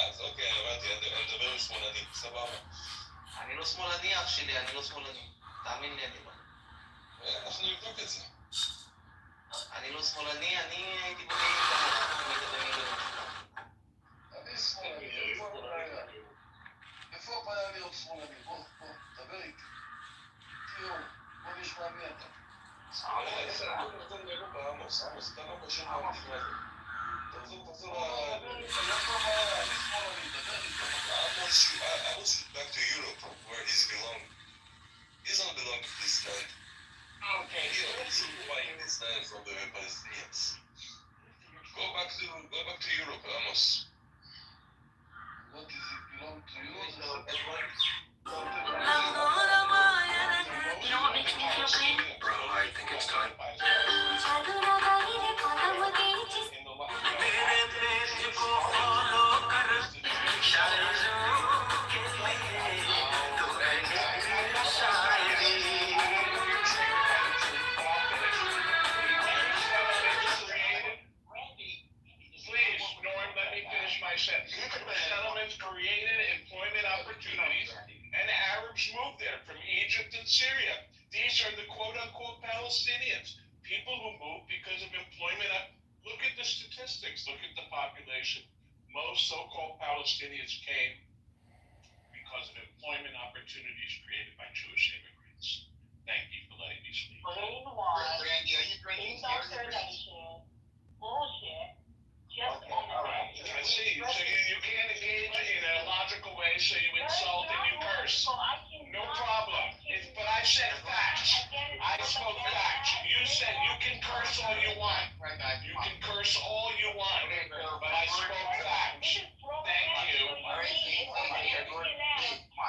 אז אוקיי, הבנתי, אני מדבר עם שמאלנים, סבבה. אני לא שמאלני אח שלי, אני לא שמאלני. תאמין לי, אני לא. אנחנו נבדוק את זה. אני לא שמאלני, אני הייתי בגלל כמוך. אני שמאלני, איפה הבעיה להיות שמאלני? בוא, דבר איתי. עמוס, אתה לא קושר מהדברי הזה. תחזור Amos, back to Europe, where he belongs. He doesn't belong to this land. Okay. He is buying this land from the Palestinians. Go back to Europe, Amos. What does it belong to you? You know what makes me feel pain? Bro, I think it's time. Please, Norm, let me finish my sentence. The settlements created employment opportunities, and Arabs moved there from Egypt and Syria. These are the quote-unquote Palestinians, people who moved because of employment. Look at the statistics. Look at the population. Most so-called Palestinians came because of employment opportunities created by Jewish immigrants. Thank you for letting me speak. Plain wine, Randy, are you drinking indoctrination, bullshit, just All right. I see. So you can't engage in a logical way, so you insult and you curse. No problem. But I said facts. I spoke facts. You said you can curse all you want. You can curse all you want. But I spoke facts. Thank you.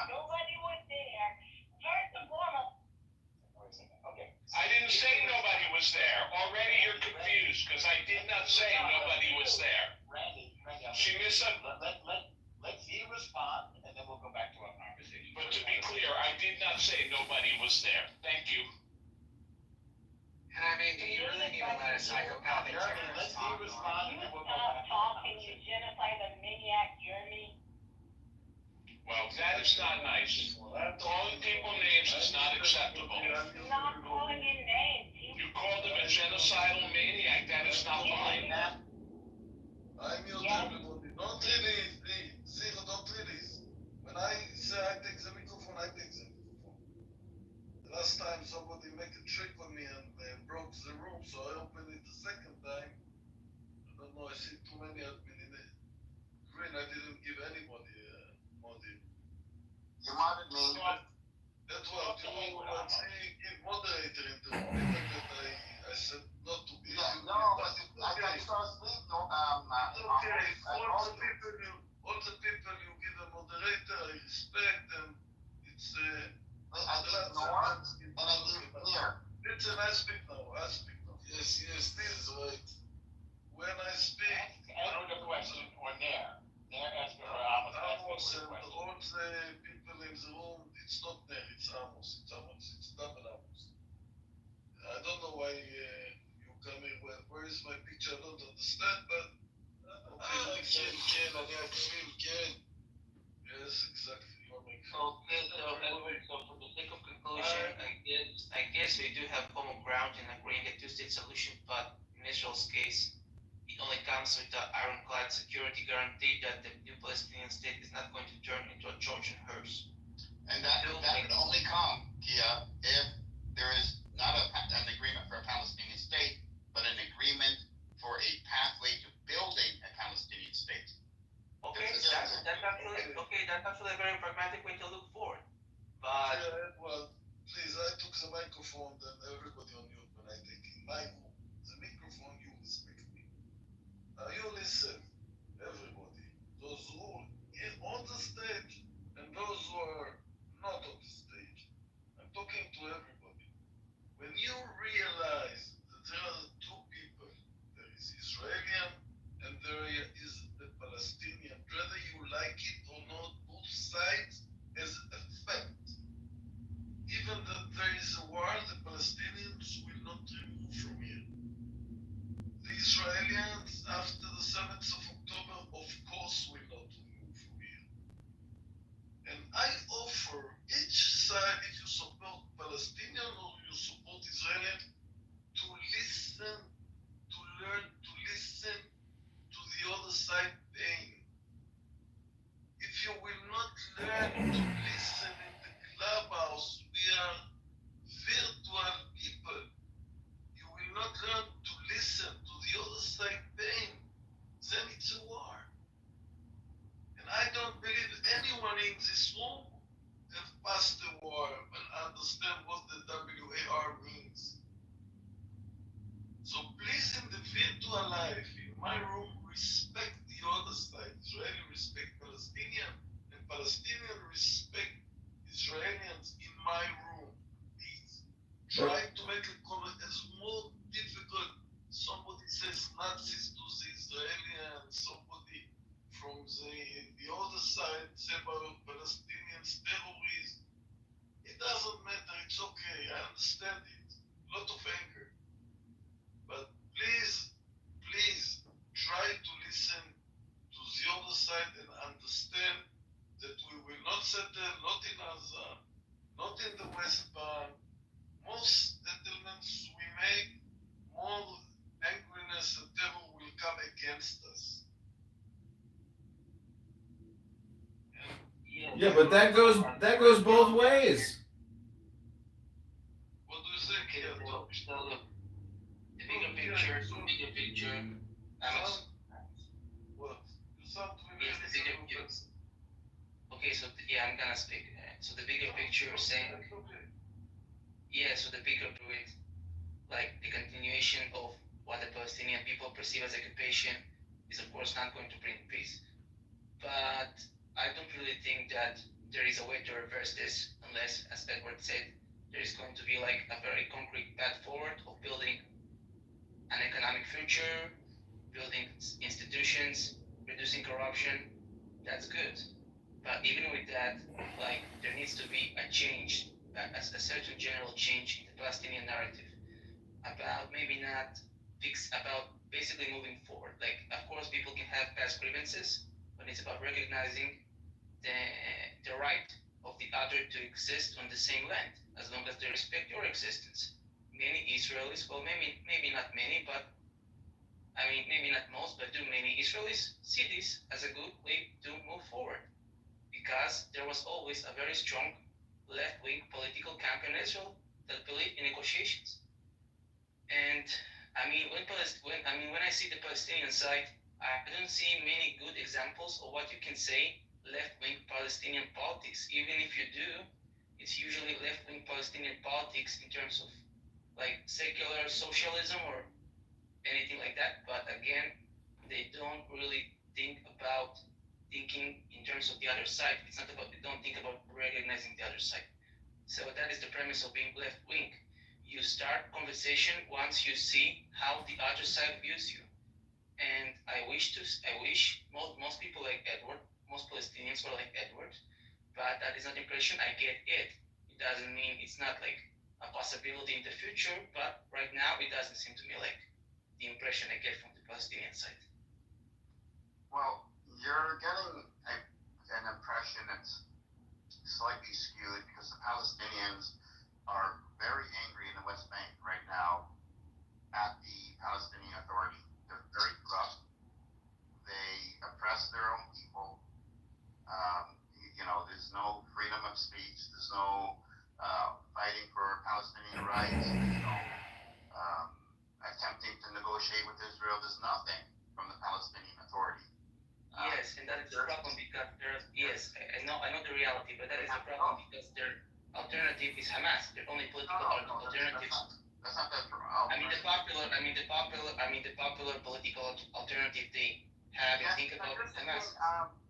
Nobody was there. First and foremost, I didn't say nobody was there. Already you're confused because I did not say nobody was there. Randy, She misunderstood. let's see respond, and then we'll go back to our conversation. But to be clear, I did not say nobody was there. Thank you. And I mean, do you really need to let a psychopathic terrorist talk? Respond, and then we'll go stop back to talking, you genocide the maniac, Jeremy. Well, that is not nice. Calling people names is not acceptable. I'm not calling in names. You called him a genocidal maniac. That is not fine. I'm your everybody. Don't release, please. Zero, don't release. When I say I take the microphone, I take the microphone. The last time somebody make a trick on me and broke the room, so I opened it the second time. I don't know, I see too many admin in it. Green, I didn't give anybody money. You wanted me. That's what you want. Give moderator in the room. I said not to be. No, but I start sleep. No, Okay, all the people you give a moderator, I respect, and it's I didn't know it, and I leave it clear. Listen, I speak now. Yes, this is right. When I speak, answer the question, or Nair. Nair asked for Amos and all the people in the room, it's not there, it's Amos, it's double Amos. I don't know why you come here, where is my picture, I don't understand, but Ken. Yes, exactly, you're my So for the sake of conclusion, I guess we do have common ground in agreeing a two-state solution, but in Israel's case, it only comes with the ironclad security guarantee that the new Palestinian state is not going to turn into a Trojan horse. And that would only come, Kia, if there is not an agreement for a Palestinian state, but an agreement for a pathway to building a Palestinian state. Okay, that's actually a very pragmatic way to look forward. But well, please, I took the microphone, then everybody on mute when I take in my room. The microphone, you respect me. Now you listen, everybody. Those who are on the stage and those who are not on the stage. I'm talking to everybody. When you realize that there are two people, there is Israeli and there is the Palestinian, whether you like it or not, both sides has a fact. Even that there is a war, the Palestinians will not remove from here. The Israelis, after the 7th of October, of course, will not remove from here. And I offer each side, if you support Palestinian or you support Israeli, to listen, to learn, to listen to the other side pain. If you will not learn to listen in the clubhouse, we are virtual people. You will not learn to listen understand what the WAR means. So please, individual life, in my room, respect the other side. Israeli respect Palestinian, and Palestinian respect Israelians in my room. Please try to make a comment as more difficult. Somebody says Nazis to the Israelians, somebody from the other side say about Palestinians terrorists. It doesn't matter, it's okay, I understand it. A lot of anger. But please, please try to listen to the other side and understand that we will not settle, not in Gaza, not in the West Bank. Most settlements we make, more angriness and terror will come against us. Yeah, but that goes both ways. What do you think? So look, the bigger picture, What? You sound to me yes, the bigger picture. Okay, so yeah, I'm gonna speak. So the bigger picture is saying, yeah, so the bigger picture, like the continuation of what the Palestinian people perceive as occupation is of course not going to bring peace. But I don't really think that there is a way to reverse this unless, as Edward said, there is going to be like a very concrete path forward of building an economic future, building institutions, reducing corruption. That's good. But even with that, like there needs to be a change, a certain general change in the Palestinian narrative about maybe not about basically moving forward. Like, of course, people can have past grievances, but it's about recognizing the right of the other to exist on the same land, as long as they respect your existence. Many Israelis, well, maybe not many, but I mean, maybe not most, but do many Israelis see this as a good way to move forward? Because there was always a very strong left-wing political camp in Israel that believed in negotiations. And I mean, when I see the Palestinian side, I don't see many good examples of what you can say left-wing Palestinian politics. Even if you do, it's usually left-wing Palestinian politics in terms of like secular socialism or anything like that. But again, they don't really thinking in terms of the other side. It's not about, they don't think about recognizing the other side. So that is the premise of being left-wing. You start conversation once you see how the other side views you. And I wish most people like Edward, most Palestinians were like Edward, but that is not the impression I get it. It doesn't mean it's not like a possibility in the future, but right now it doesn't seem to me like the impression I get from the Palestinian side. Well, you're getting an impression that's slightly skewed because the Palestinians are very angry in the West Bank right now at the Palestinian Authority. They're very corrupt. They oppress their own people. There's no freedom of speech. There's no fighting for Palestinian rights. There's no attempting to negotiate with Israel. There's nothing from the Palestinian Authority. Yes, and that is the problem because I know the reality, but that is the problem because their alternative is Hamas. Their only political alternatives. That's not that true. I mean the popular political alternative they have. Yes, Think about Hamas.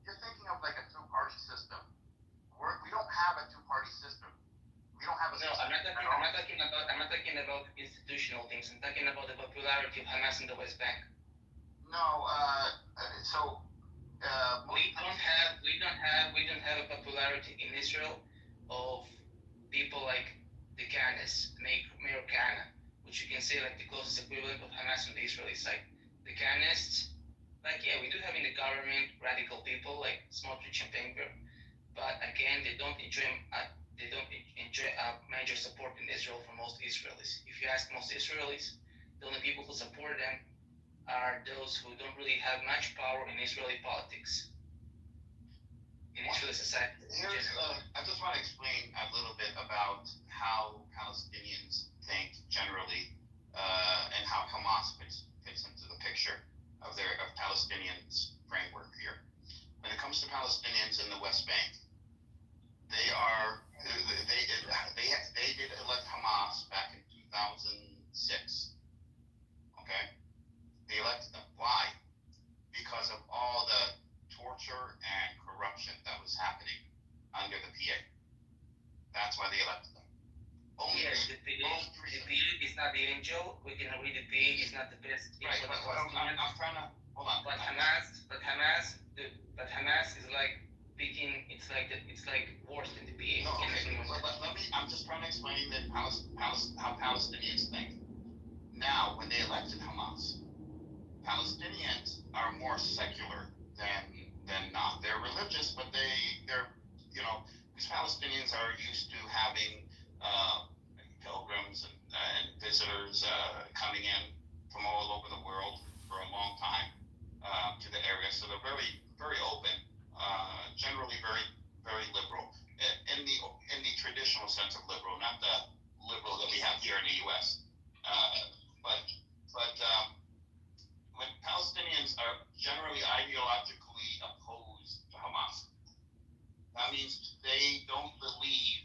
You're thinking of like a two-party system. We don't have a two-party system. We don't have a system. I'm not talking about institutional things. I'm talking about the popularity of Hamas in the West Bank. No, we don't have a popularity in Israel of people like the Kahanis, Mayor Kahana, which you can say like the closest equivalent of Hamas on the Israeli side. The Kahanists, we do have in the government radical people like Smotrich and Benker, but again, they don't enjoy major support in Israel from most Israelis. If you ask most Israelis, the only people who support them are those who don't really have much power in Israeli politics, in Israeli society. I just want to explain a little bit about how Palestinians think generally, and how Hamas fits into the picture of Palestinians' framework here. When it comes to Palestinians in the West Bank, they the pig is not the angel. We can agree the pig is not the best thing Right, for but the I'm Palestinians. trying to hold on. But Hamas is like picking. It's like worse than the pig. No, okay. Let me. I'm just trying to explain that how Palestinians think. Now, when they elected Hamas, Palestinians are more secular than not. They're religious, but they're because Palestinians are used to having pilgrims and visitors coming in from all over the world for a long time to the area. So they're very, very open, generally very, very liberal in the traditional sense of liberal, not the liberal that we have here in the U.S. But when Palestinians are generally ideologically opposed to Hamas, that means they don't believe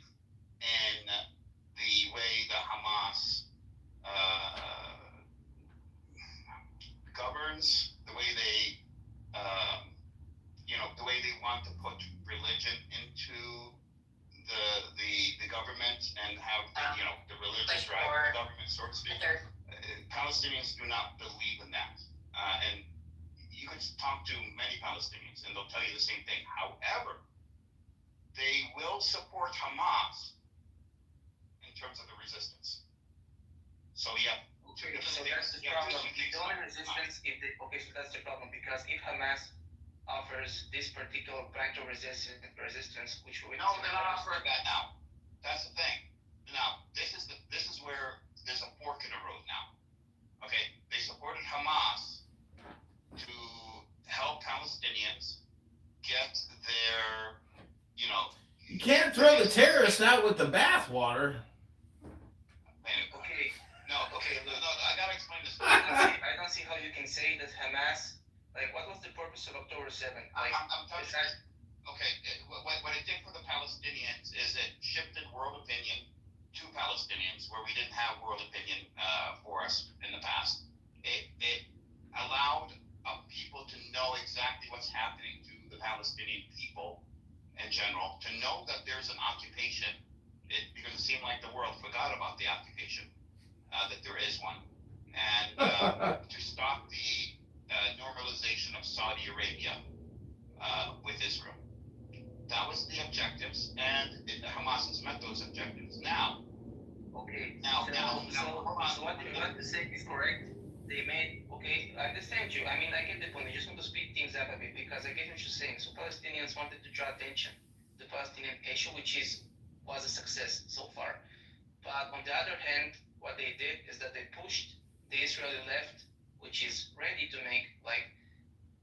in the way the Hamas governs, the way they, the way they want to put religion into the government and have the religious drive of the government, so to speak. Palestinians do not believe in that, and you could talk to many Palestinians, and they'll tell you the same thing. However, they will support Hamas in terms of the resistance. So yeah. So that's the problem. The only resistance, so that's the problem, because if Hamas offers this particular branch of resistance, which we no, they're not offering that now. That's the thing. Now, this is where there's a fork in the road now. Okay, they supported Hamas to help Palestinians get their, You can't throw the terrorists out with the bathwater. Okay. No, I gotta explain this. I don't see how you can say that Hamas, what was the purpose of October 7th? I'm telling you, okay, what it did for the Palestinians is it shifted world opinion to Palestinians where we didn't have world opinion for us in the past. It allowed people to know exactly what's happening to the Palestinian people in general, to know that there's an occupation, because it seemed like the world forgot about the occupation, that there is one, and to stop the normalization of Saudi Arabia with Israel. That was the objectives, and Hamas has met those objectives. Now, so what you want to say is correct. They made, I understand you. I mean, I get the point. I just want to speed things up a bit because I get what you're saying. So Palestinians wanted to draw attention to the Palestinian issue, which was a success so far. But on the other hand, what they did is that they pushed the Israeli left, which is ready to make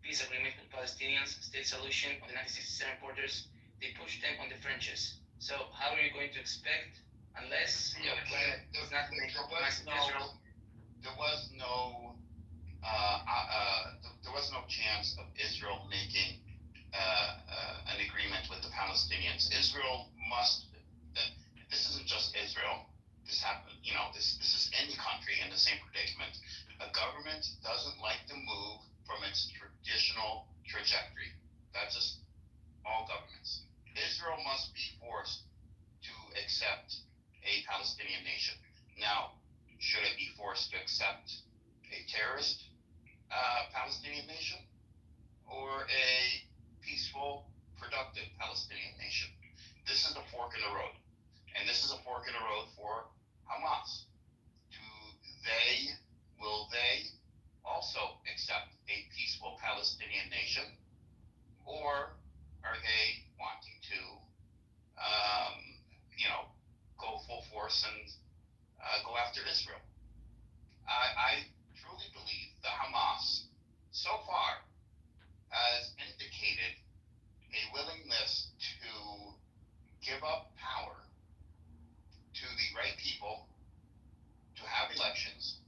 peace agreement with Palestinians, state solution on the 1967 borders. They pushed them on the fringes. So how are you going to expect, unless it's not going to compromise with Israel? There was no chance of Israel making an agreement with the Palestinians. Israel must. This isn't just Israel. This happened. This is any country in the same predicament. A government doesn't like to move from its traditional trajectory. That's just all governments. Israel must be forced to accept a Palestinian nation. Now, should it be forced to accept a terrorist Palestinian nation or a peaceful, productive Palestinian nation? This is the fork in the road. And this is a fork in the road for Hamas. Will they also accept a peaceful Palestinian nation, or are they wanting to, go full force and go after Israel? I truly believe that Hamas, so far, has indicated a willingness to give up power to the right people, to have elections,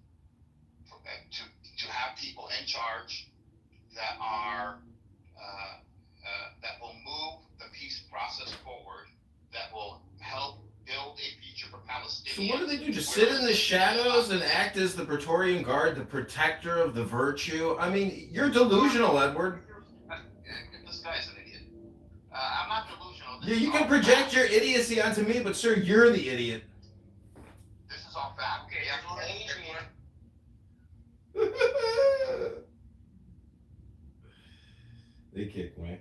to have people in charge that are that will move the peace process forward, that will help build a future for Palestinians. So what do they do? Just sit in the shadows and act as the Praetorian Guard, the protector of the virtue? I mean, you're delusional, Edward. This guy's an idiot. I'm not delusional. Yeah, you can project your idiocy onto me, but sir, you're the idiot. This is all fact. They kicked me.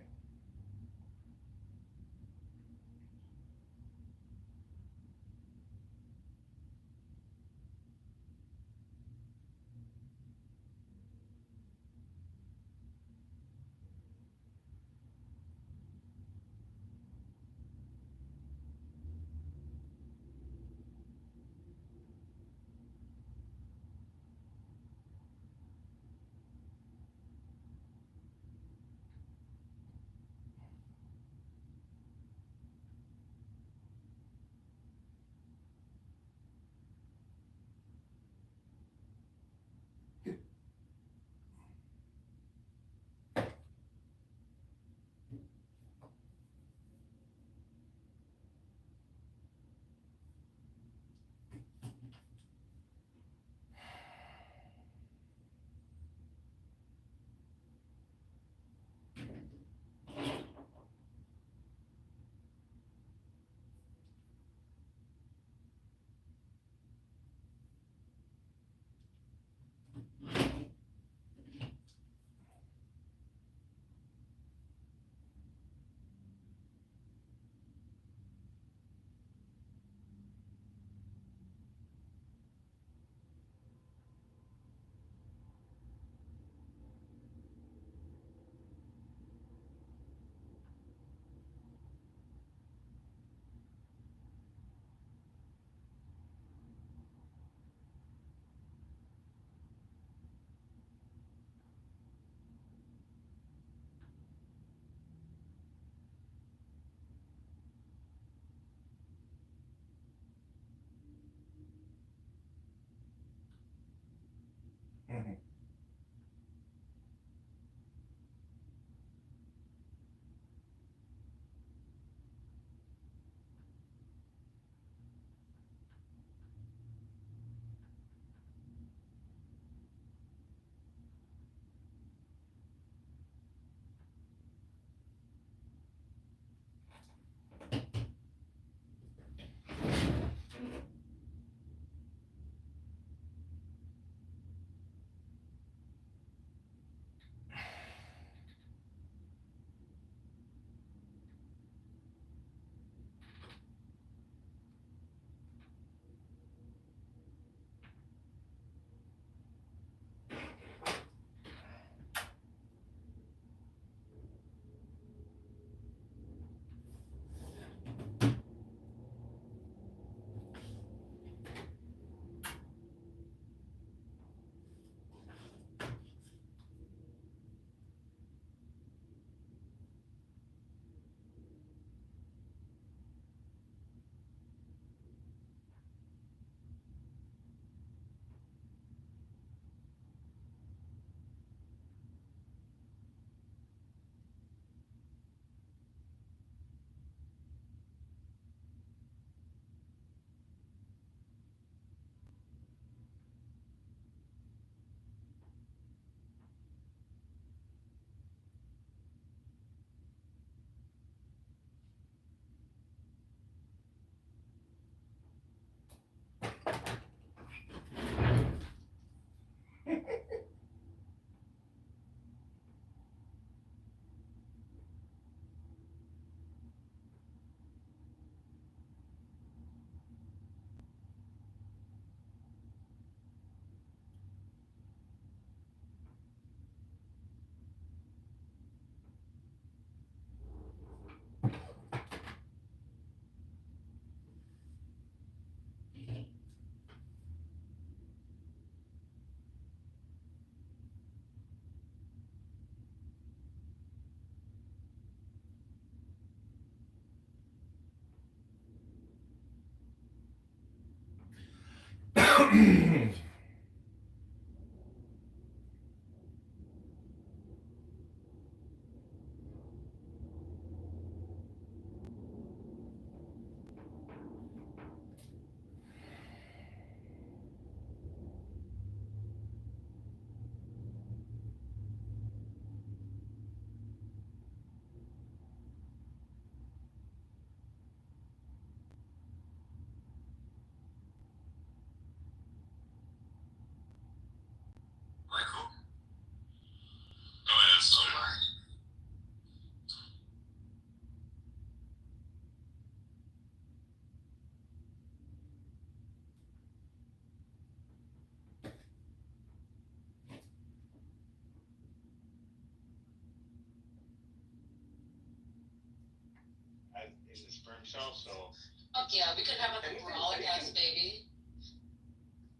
sperm cells, so. Fuck yeah, we could have like a brolic ass baby.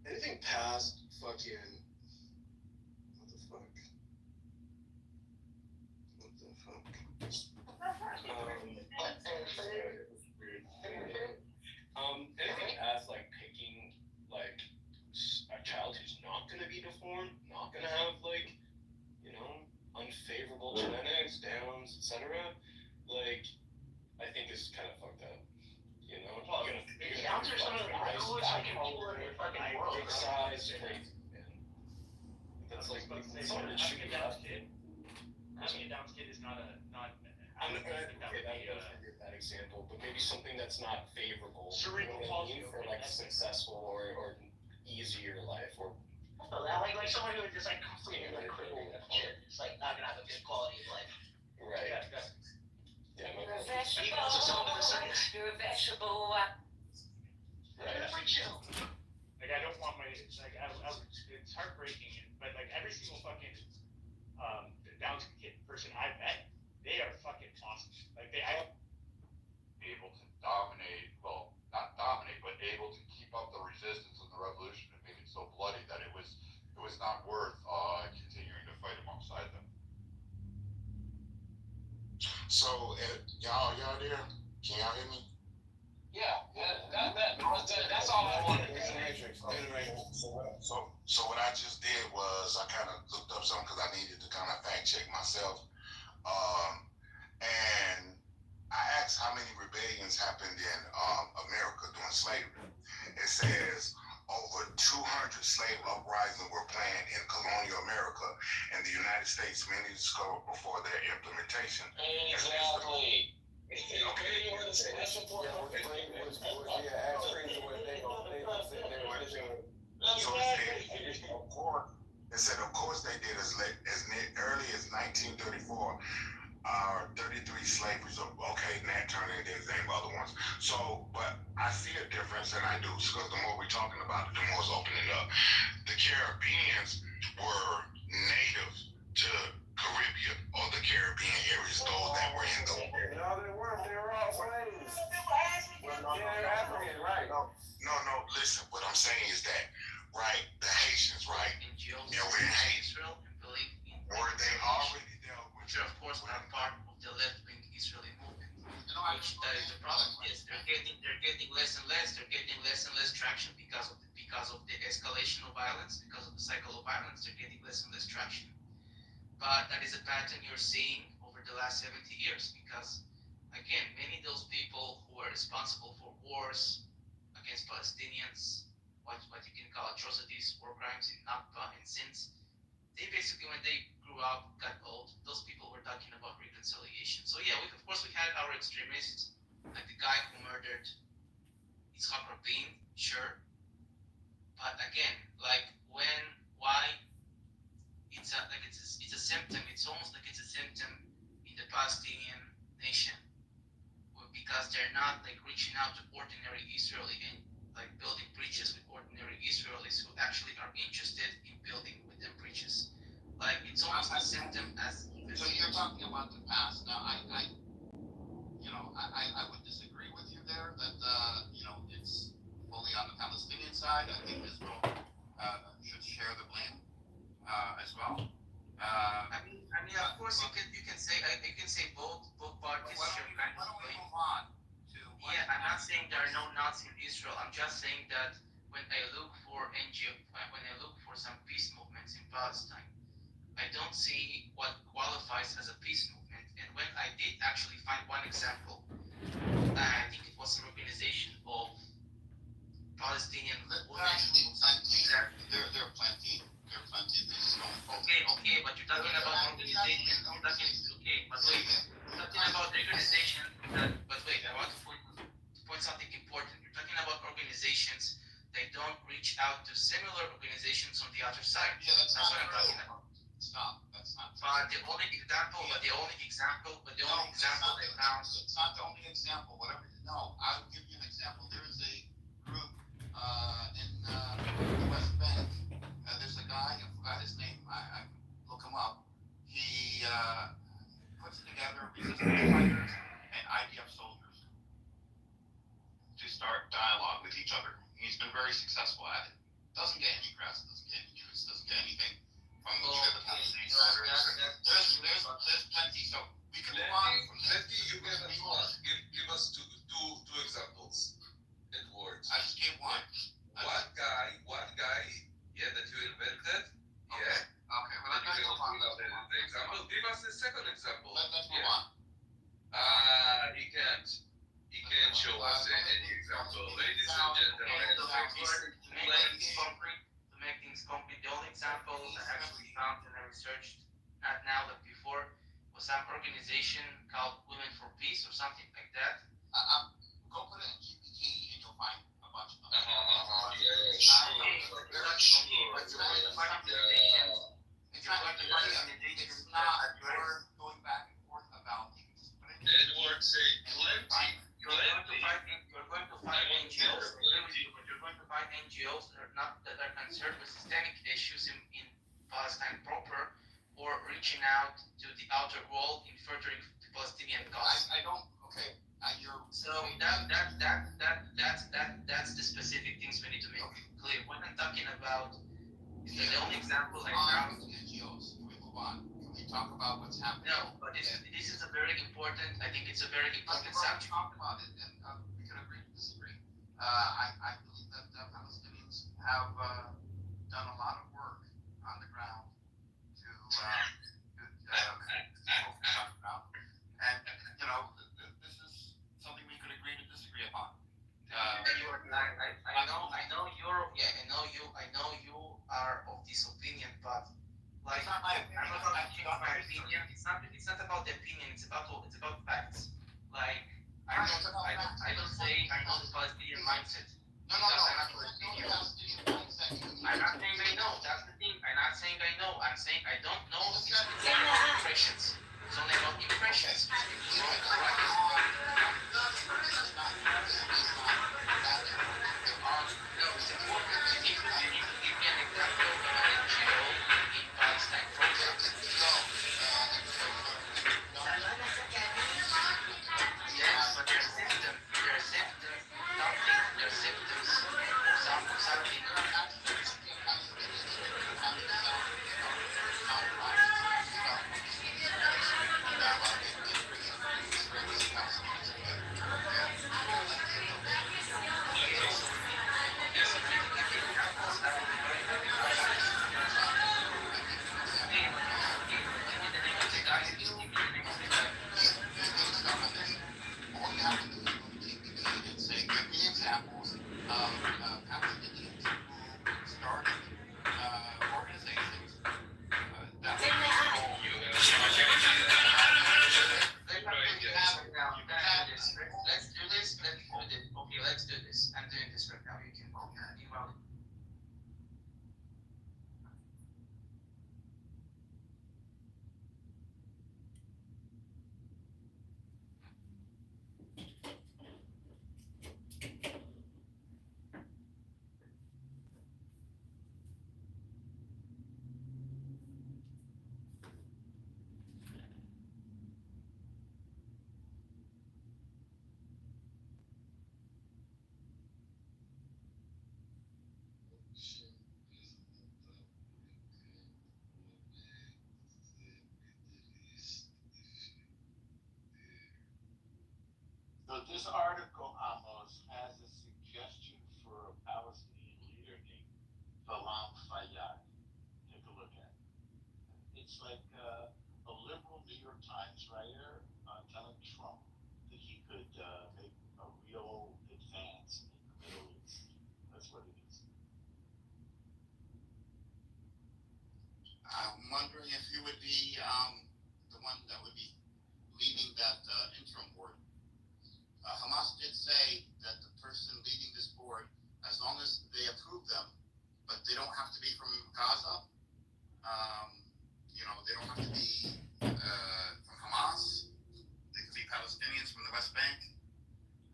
Anything past fucking. What the fuck? Anything past like picking like a child who's not gonna be deformed, not gonna have like, you know, unfavorable genetics, Downs, etc. Like, I think is kind of fucked up. You know, Downs are some of the coolest fucking people in the fucking world. big size, crazy, man. That's like something that should be left. Having a Down's kid is not. I'm not gonna okay, that was that example, but maybe something that's not favorable. Cerebral palsy for like successful or easier life or. Like someone who is just like completely like crippled shit. It's like not gonna have a good quality of life. Right. Yeah, you're a vegetable. You're a vegetable. Right. Like I don't want my it's heartbreaking, but like every single fucking Down's kid person I've met, they are fucking awesome. Like able to dominate, well, not dominate, but able to keep up the resistance of the revolution and make it so bloody that it was not worth continuing to fight alongside them. So, y'all there? Can y'all hear me? Yeah, that's all I wanted. So what I just did was I kind of looked up something because I needed to kind of fact check myself. And I asked how many rebellions happened in America during slavery. It says over 200 slave uprisings were planned in colonial America, and the United States many discovered before their implementation. Exactly. Okay. That's important. It said, of course, they did as early as 1934. 33 slaveries, okay, Nat Turner and then name other ones. So, but I see a difference, and I do, because the more we're talking about it, the more it's opening up. The Caribbeans were native to Caribbean or the Caribbean areas, those that were in the. No, they weren't. They were all slaves. They're African, right? No, listen, what I'm saying is that, right, the Haitians, right? They were in Haiti. Were they already dealt with? Which of course are part of the left-wing Israeli movement. Which that is the problem. Yes, they're getting less and less. They're getting less and less traction because of the escalation of violence, because of the cycle of violence. They're getting less and less traction. But that is a pattern you're seeing over the last 70 years, because again, many of those people who are responsible for wars against Palestinians, what you can call atrocities, war crimes in Nakba and Sins, they basically, when they grew up, got old, those people were talking about reconciliation. So yeah, of course we had our extremists, like the guy who murdered Yitzhak Rabin, sure. But again, like why, it's a symptom, it's almost like it's a symptom in the Palestinian nation, because they're not like reaching out to ordinary Israeli and like building bridges with ordinary Israelis who actually are interested in building with them bridges. Like it's almost a symptom as. So you're talking about the past. Now I would disagree with you there. That it's fully on the Palestinian side. I think Israel should share the blame as well. I mean, of course you can say both parties share kind of blame. Move on to. Yeah, I'm not saying there are no Nazis in Israel. I'm just saying that when I look for some peace movements in Palestine, I don't see what qualifies as a peace movement. And when I did actually find one example, I think it was an organization of Palestinian women. Actually, there are plenty. There are plenty. Okay, but you're talking about organization. Okay, but wait, you're talking about organization. But wait, I want to point something important. You're talking about organizations that don't reach out to similar organizations on the other side. Yeah, that's what I'm talking about. Stop. That's not. But the only example they found. It's not the only example. Whatever. No, I'll give you an example. There is a group in the West Bank. There's a guy. I forgot his name. I look him up. He puts together resistance fighters and IDF soldiers. He's been very successful at it. Doesn't get any press, doesn't get any news, doesn't get anything from the Palestinian voters. There's plenty. So we can move on from this. Let me, you give us two examples in words. I just gave one. One guy, yeah, that you invented. Okay. Yeah. Okay. Well, let's move on. The example. Give us the second example. Let's move on. He can't show us any example, ladies and gentlemen. To make things concrete, the only example I actually found and I researched, not now but before, was some organization called Women for Peace or something like that. Go put it in GPT and you'll find a bunch of them. It's not going back and forth about. Edward said plenty. You're going to find NGOs. You're going to find NGOs that are concerned with systemic issues in Palestine proper, or reaching out to the outer world in furthering the Palestinian cause. I don't. Okay. So that's the specific things we need to make clear. What I'm talking about is the only example I found. NGOs. Can we move on? Can we talk about what's happening? No, but this is a very important. I think it's a very important subject. We talked about it, and we can agree to disagree. I believe that Palestinians have done a lot of work on the ground to and this is something we could agree to disagree upon. I know you are of this opinion, but like it's not my opinion. I'm not going to change my opinion. It's not about the opinion. It's about facts. Like I don't say I know the Palestinian mindset. No. I'm not saying I know. That's the thing. I'm not saying I know. I'm saying I don't know. It's only about impressions. It's only about impressions. No, it's important. You need to give me an example of an NGO in Palestine program. Yes, but their symptoms of something. Let's do this. I'm doing this right now. You can email it. So this article, Amos, has a suggestion for a Palestinian leader named Salam Fayyad. Take a look at it. It's like a liberal New York Times writer telling Trump that he could make a real advance in the Middle East. That's what it is. I'm wondering if he would be the one that would be leading that interim board. Hamas did say that the person leading this board, as long as they approve them, but they don't have to be from Gaza, they don't have to be from Hamas, they could be Palestinians from the West Bank,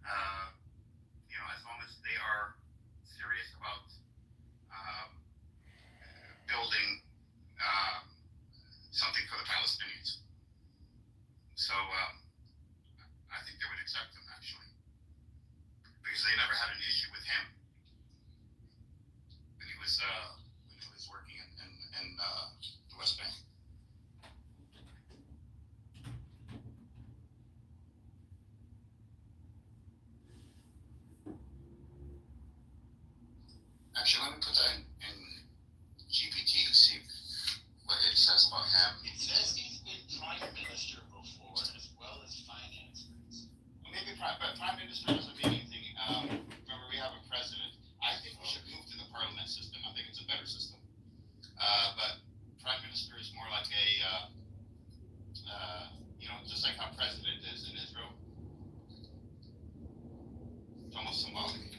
as long as they are serious about building something for the Palestinians. So I think they would accept him, actually, because they never had an issue with him. Actually, let me put that in GPT and see what it says about him. It says he's been prime minister before, as well as finance minister. Maybe prime minister doesn't mean anything. Remember, we have a president. I think we should move to the parliament system. I think it's a better system. But prime minister is more like a, just like how president is in Israel. It's almost symbolic.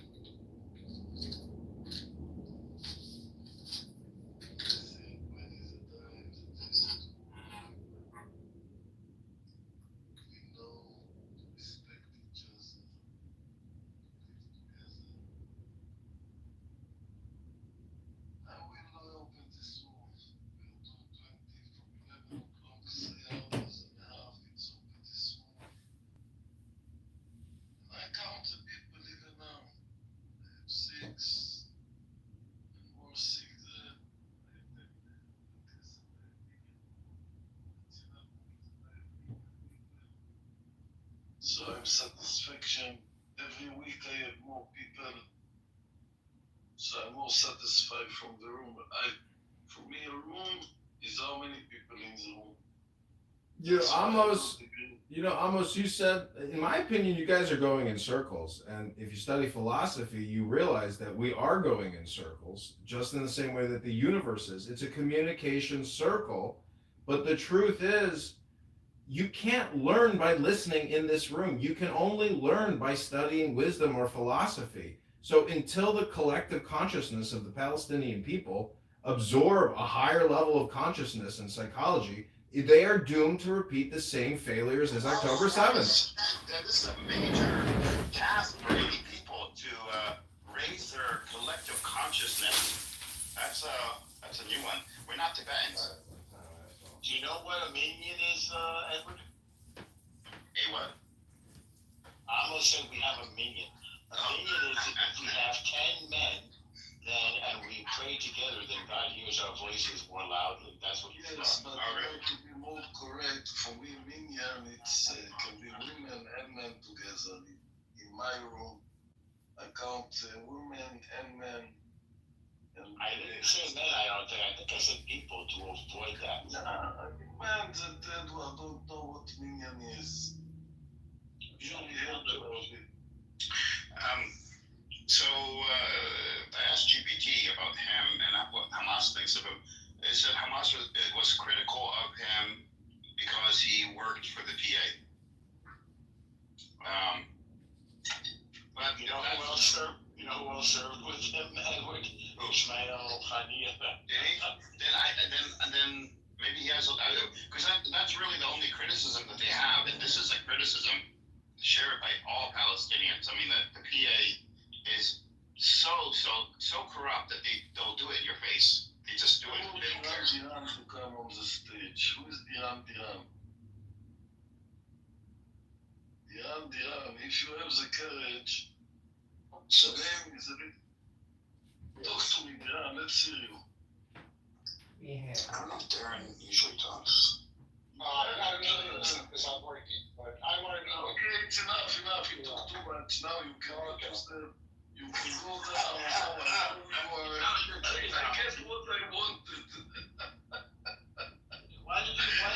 So I'm satisfaction. Every week I have more people. So I'm more satisfied from the room. For me, a room is how many people in the room. Amos, you said, in my opinion, you guys are going in circles. And if you study philosophy, you realize that we are going in circles, just in the same way that the universe is. It's a communication circle. But the truth is, you can't learn by listening in this room. You can only learn by studying wisdom or philosophy. So until the collective consciousness of the Palestinian people absorb a higher level of consciousness and psychology, they are doomed to repeat the same failures as October 7th. This is a major task for many people to raise their collective consciousness. That's a new one. We're not Tibetans. Do you know what a minion is, Edward? A what? Amos said we have a minion. A minion is if we have 10 men, and we pray together, then God hears our voices more loudly. That's what he said. Yes, but to be more correct, for me, minion, it's can be women and men together. In my room, I count women and men. I didn't say men, I think I said people to avoid that. Nah, man, I don't know what minion is. Usually heard about it. So I asked GPT about him and what Hamas thinks of him. They said Hamas was critical of him because he worked for the PA. But you know who else served? You know who else served with him, Edward? Ismail Haniyeh. And then maybe he has, because that's really the only criticism that they have, and this is a criticism shared by all Palestinians. I mean, the PA is so corrupt that they'll do it in your face. They just do it. They don't care. Diran to come on the stage. Who is Diran? Diran, if you have the courage, the name is a bit. Talk to me, Diran, let's hear you. I don't know if Darren usually talks. Not really, because I'm working, but I want to know. Okay, it's enough. You talk too much. Now you cannot disturb. You can go down. I get what I wanted.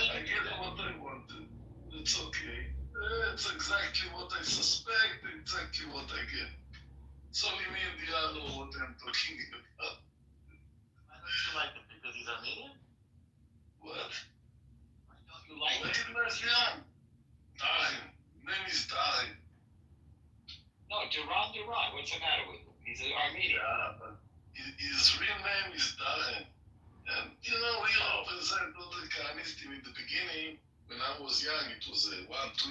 I get what I wanted. It's okay. It's exactly what I suspect, exactly what I get. So you mean I know what I'm talking about. Why don't you like him? Because he's Armenian? What? Why don't you like him? Darin. Name is Darin. No, Duran. What's the matter with him? He's an Armenian. Yeah, but his real name is Darin. And, we represent all the Kahanistim in the beginning. When I was young, it was 2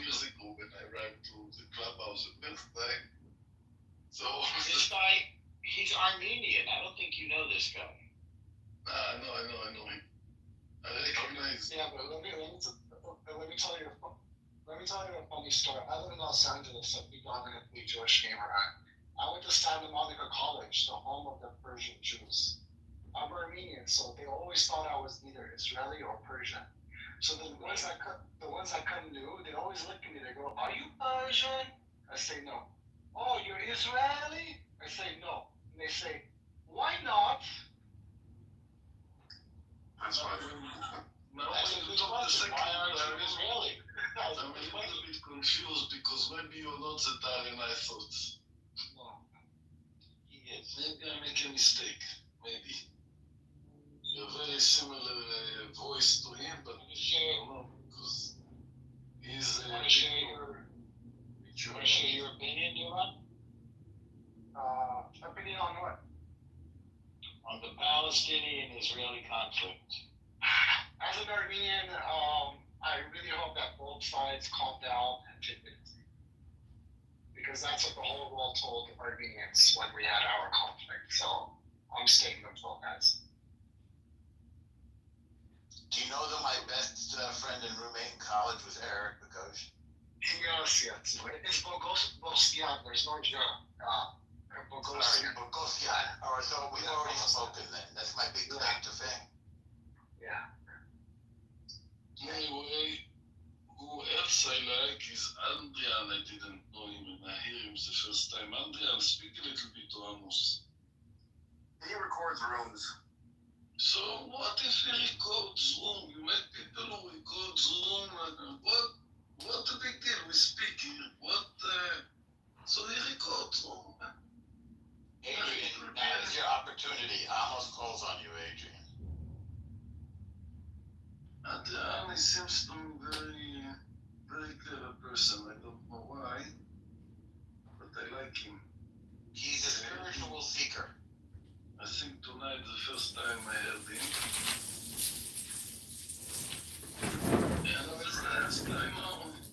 years ago when I arrived to the clubhouse the first time. So this guy, he's Armenian. I don't think you know this guy. I know him. I recognize. Yeah, but let me tell you a funny story. I live in Los Angeles, a predominantly Jewish neighborhood. I went to Santa Monica College, the home of the Persian Jews. I'm Armenian, so they always thought I was either Israeli or Persian. So the ones I come new, they always look at me. They go, "Are you Persian?" I say no. "Oh, you're Israeli?" I say no. And they say, "Why not? That's why. Now I'm a little bit confused because maybe you're not the Darren I thought. No. He is. Maybe I make a mistake. Maybe. You're very similar voice to him, but I don't know because he's. You want to share your opinion, Yovan? Opinion on what? On the Palestinian-Israeli conflict. As an Armenian, I really hope that both sides calm down and take it easy. Because that's what the whole world told Armenians when we had our conflict. So I'm sticking with both guys. Do you know that my best friend and roommate in college was Eric Bogosian? Yes. It's Bogosian. There's no J. Bogosian. All right, so we've already spoken then. That's my big claim to fame. Yeah. Anyway, who else I like is Adrian. I didn't know him and I hear him the first time. Adrian, speak a little bit to Amos. He records rooms. So what if he records Zoom? You make people who record Zoom. What a big deal? We speak here. So he records Zoom. Adrian, now is your opportunity. Amos calls on you, Adrian. Adrian, he seems to me very clever person. I don't know why, but I like him. He's a spiritual seeker. I think tonight the first time I heard him. And the rest I know.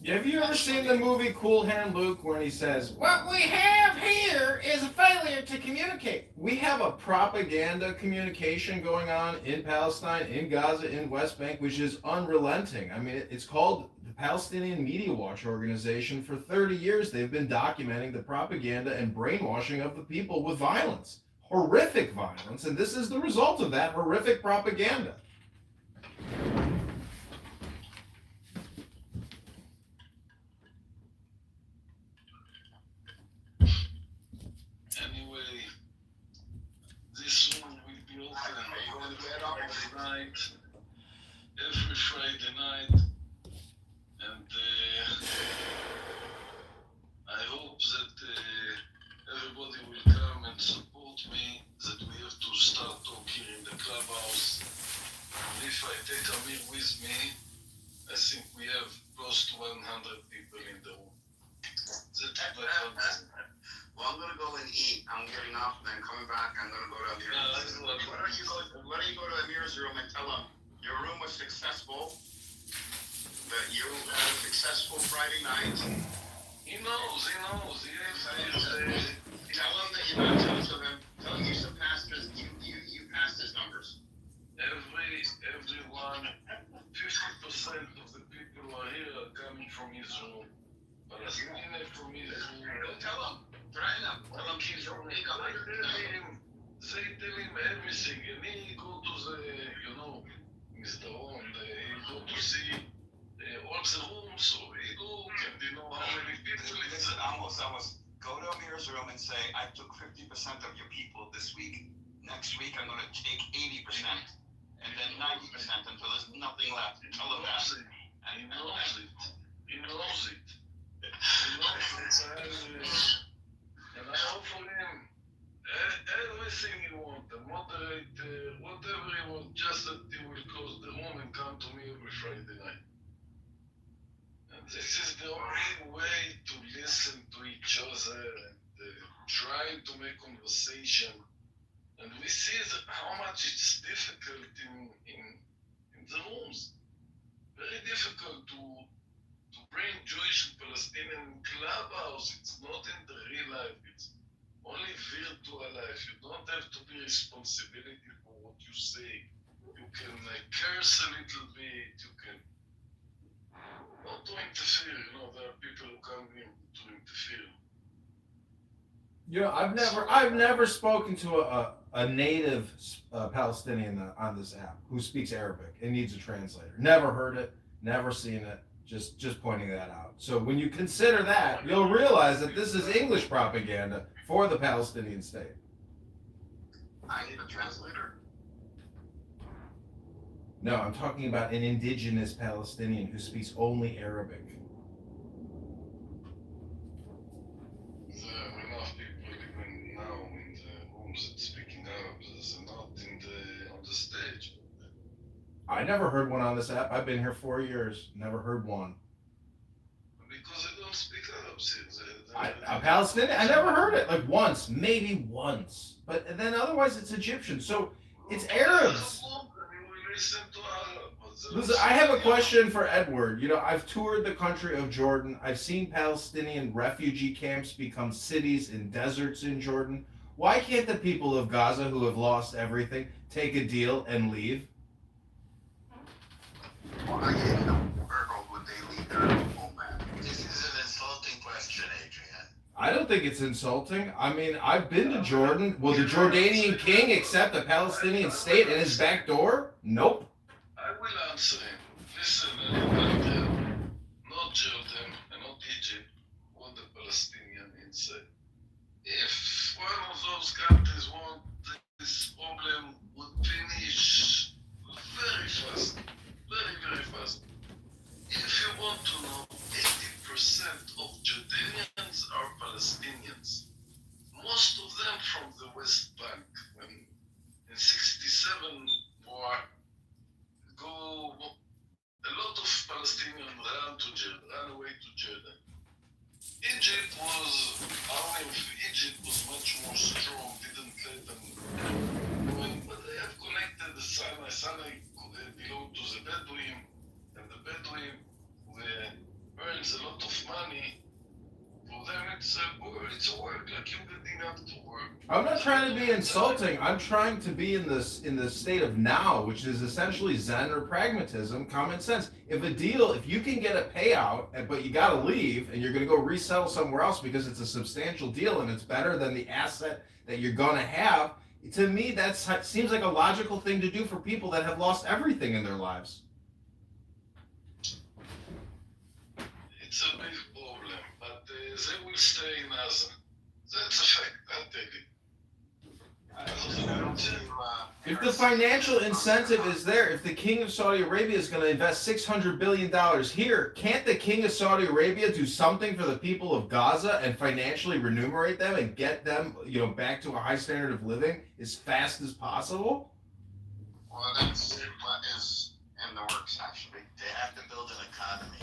Have you ever seen the movie Cool Hand Luke when he says, "What we have here is a failure to communicate"? We have a propaganda communication going on in Palestine, in Gaza, in West Bank, which is unrelenting. I mean, it's called the Palestinian Media Watch Organization. For 30 years, they've been documenting the propaganda and brainwashing of the people with violence, horrific violence, and this is the result of that horrific propaganda. Anyway, this one will be open every night, every Friday night, and I hope that everybody will come and support me, that we have to start talking in the clubhouse. And if I take Amir with me, I think we have close to 100 people in the room. That's my plan. Well, I'm gonna go and eat. I'm getting off and then coming back. I'm gonna go to Amir's room. Why don't you go to Amir's room and tell him your room was successful, that you had a successful Friday night. He knows. Tell him that you got to him. Tell him you surpassed you passed his numbers. Everyone, 50% of the people who are here are coming from his room. Palestinian from his room. Don't tell him. Threaten him. Tell him he's your big They tell him everything. And he go to the, Mr. Ron, he go to see all the rooms, so he look and they know how many people in Listen, the Amos, go to Amir's room and say, I took 50% of your people this week. Next week, I'm going to take 80%. And then 90% until there's nothing left. Tell him that. He knows it. And I offer him everything he wants, a moderator, whatever he wants, just that he will close the room and come to me every Friday night. And this is the only way to listen to each other and try to make conversation. And we see how much it's difficult in the rooms. Very difficult to bring Jewish and Palestinian clubhouse. It's not in the real life. It's only virtual life. You don't have to be responsibility for what you say. You can curse a little bit. You can not to interfere. There are people who come in to interfere. I've never spoken to a native Palestinian on this app who speaks Arabic and needs a translator. Never heard it, never seen it. Just pointing that out. So when you consider that, you'll realize that this is English propaganda for the Palestinian state. I need a translator. No, I'm talking about an indigenous Palestinian who speaks only Arabic. There are enough people even now in the rooms that speaking Arab. There's not on the stage. I never heard one on this app. I've been here 4 years. Never heard one. Because they don't speak Arab. See, A Palestinian? I never heard it. Like once, maybe once. But then otherwise it's Egyptian. So it's Arabs. We listen to Arab. Listen, I have a question for Edward. You know, I've toured the country of Jordan. I've seen Palestinian refugee camps become cities in deserts in Jordan. Why can't the people of Gaza who have lost everything take a deal and leave? Why in the world would they leave their homeland? This is an insulting question, Adrian. I don't think it's insulting. I mean, I've been to Jordan. Will the Jordanian king accept a Palestinian state in his back door? Nope. I will answer him. Listen, not Jordan and not Egypt, what the Palestinian inside. If one of those countries want this problem would finish very fast, very, very fast. If you want to know, 80% of Jordanians are Palestinians. Most of them from the West Bank. When in 67 war, a lot of Palestinians ran away to Jordan. Egypt army of Egypt was much more strong, didn't let them go in, but they have connected the Sinai. Sinai belonged to the Bedouin, and the Bedouin earns a lot of money. For them, it's a work like you getting up to work. I'm not trying to be insulting. I'm trying to be in the state of now, which is essentially Zen or pragmatism, common sense. If you can get a payout, but you got to leave, and you're going to go resettle somewhere else because it's a substantial deal and it's better than the asset that you're going to have. To me, that seems like a logical thing to do for people that have lost everything in their lives. It's a big problem, but they will stay in Gaza. That's a fact, I'll take it. If the financial incentive is there, if the king of Saudi Arabia is going to invest $600 billion here, can't the king of Saudi Arabia do something for the people of Gaza and financially remunerate them and get them, back to a high standard of living as fast as possible? Well, that's what is in the works, actually. They have to build an economy,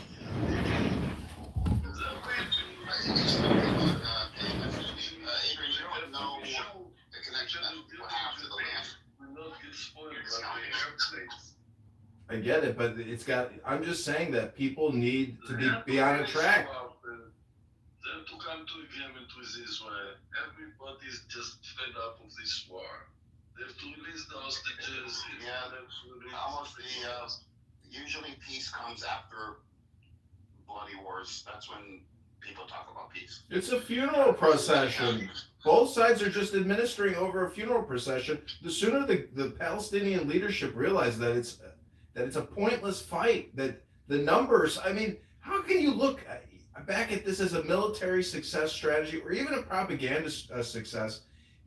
Adrian, you don't know the connection that people have to the land. I get it, but I'm just saying that people need to be on a track. Them to come to agreement with Israel. Everybody's just fed up of this war. They have to release the hostages. Usually peace comes after bloody wars. That's when people talk about peace. It's a funeral procession. Both sides are just administering over a funeral procession. The sooner the Palestinian leadership realize that it's a pointless fight, that the numbers, I mean, how can you look back at this as a military success strategy or even a propaganda success?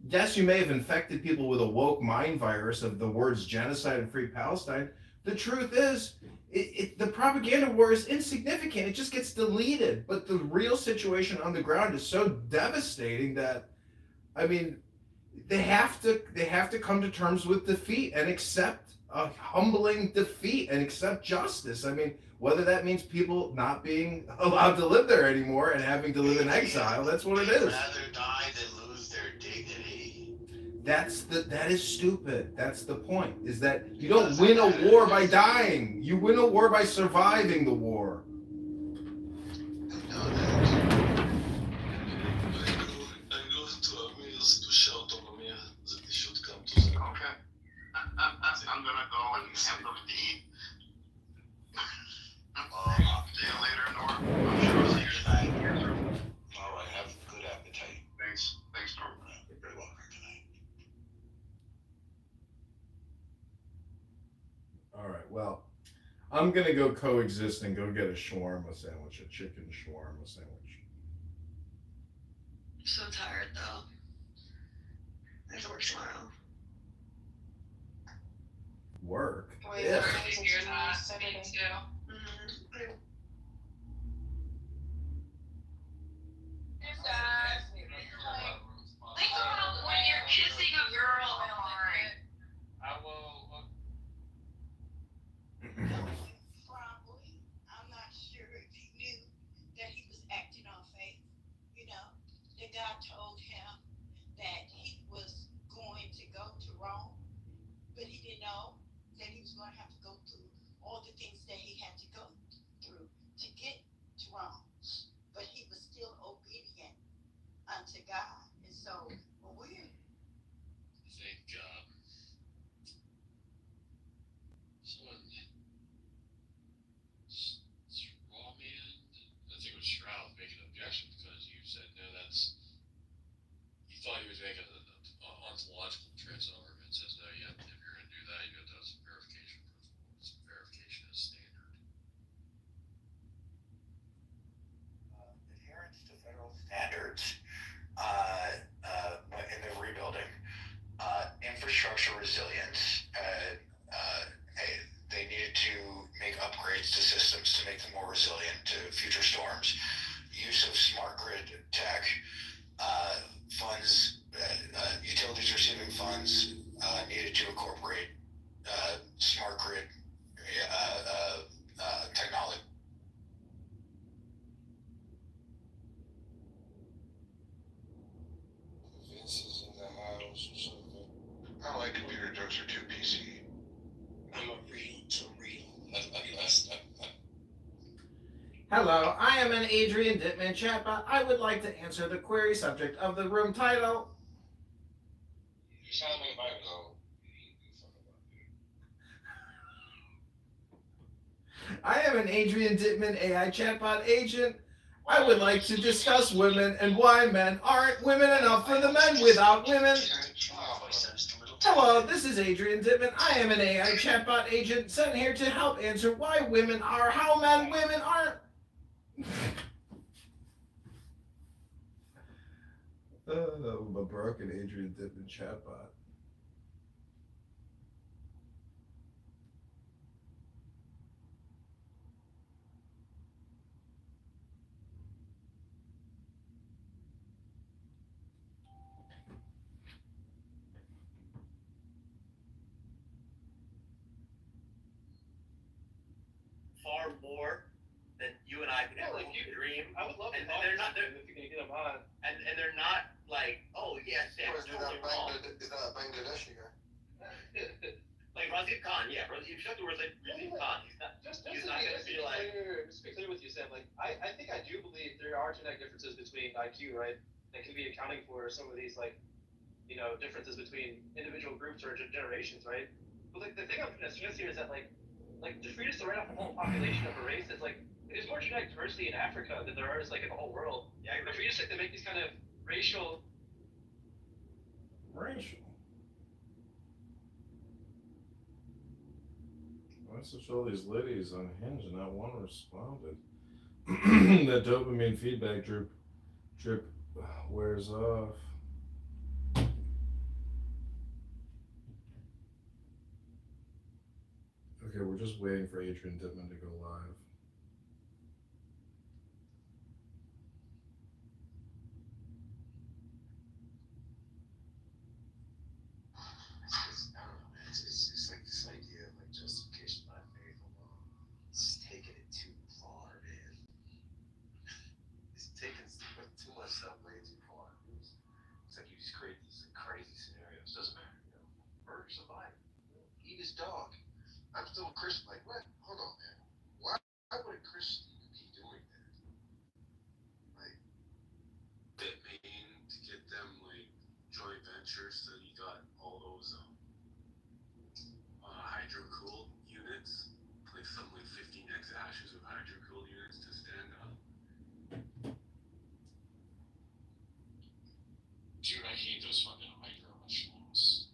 Yes, you may have infected people with a woke mind virus of the words genocide and free Palestine. The truth is, the propaganda war is insignificant. It just gets deleted. But the real situation on the ground is so devastating that, I mean, they have to come to terms with defeat and accept a humbling defeat and accept justice. I mean, whether that means people not being allowed to live there anymore and having to live in exile, that's what it is. They'd rather die than lose their dignity. That is stupid. That's the point, is that you don't win a war by dying. You win a war by surviving the war. I go to Amir's to shout on Amir that he should come to the Okay. I'm gonna go and have something to eat. See you later, Norm. I'm sure I'll see you tonight. All right, have a good appetite. Thanks, Norm. You're very welcome tonight. All right, well, I'm going to go coexist and go get a shawarma sandwich, a chicken shawarma sandwich. I'm so tired, though. I have to work tomorrow. Work? Wait, Ugh. I hear that. Me too. Think about when you're kissing a girl hard. I will look. Probably. I'm not sure if he knew that he was acting on faith. You know, that God told him that he was going to go to Rome, but he didn't know that he was going to have to go through all the things that he had to go through to get to Rome. But he was still obedient unto God. And so when we're I think someone, Raw Man, I think it was Shroud making an objection because you said no, that's, you thought he was making an ontological transfer and says no, you have, if you're going to do that, you have to have some verification principles. Some verification is standard. Adherence to federal standards in the rebuilding, infrastructure resilience. They needed to make upgrades to systems to make them more resilient to future storms. Use of smart grid tech, funds, utilities receiving funds needed to incorporate smart grid technology. Vince is in the house or something. I like computer jokes are too PC. I'm a real to real. Hello, I am an Adrian Dittman chatbot. I would like to answer the query subject of the room title. You sound like I go. I am an Adrian Dittman AI chatbot agent. I would like to discuss women and why men aren't women enough for the men without women. Hello, this is Adrian Dittman. I am an AI chatbot agent sent here to help answer why women are how women aren't. A broken Adrian Dittman chatbot. Far more than you and I could ever dream. I would love to and talk they're to not. them if you can get them on. And they're not like, oh yes, that's totally wrong. Is that Bangladeshi guy? Like Razif Khan, yeah. You shut the words like Razif Khan. He's not. Just he's to not be, going to be like. just to be clear with you, Sam. Like I think I do believe there are genetic differences between IQ, right? That can be accounting for some of these like, differences between individual groups or generations, right? But like the thing I'm going to stress here is that like to treat us to write off the whole population of a race, it's like there's more genetic diversity in Africa than there is like in the whole world. Yeah, but for you just like to make these kind of racial. Why such all these ladies on Hinge and not one responded? That dopamine feedback drip wears off. Okay, we're just waiting for Adrian Dittman to go live. It's like this idea of like justification by faith alone. It's taking it too far, man. It's taking too much stuff way too far. It's like you just create these crazy scenarios. Doesn't matter, murder somebody, eat his dog. I'm still a Christian. Like what? Hold on, man. Why would a Christian even be doing that? Like, That mean to get them like joint ventures, so you got all those hydro-cooled units, like some like 15 exahashes of hydro-cooled units to stand up. Dude, I hate those fucking micro mushrooms.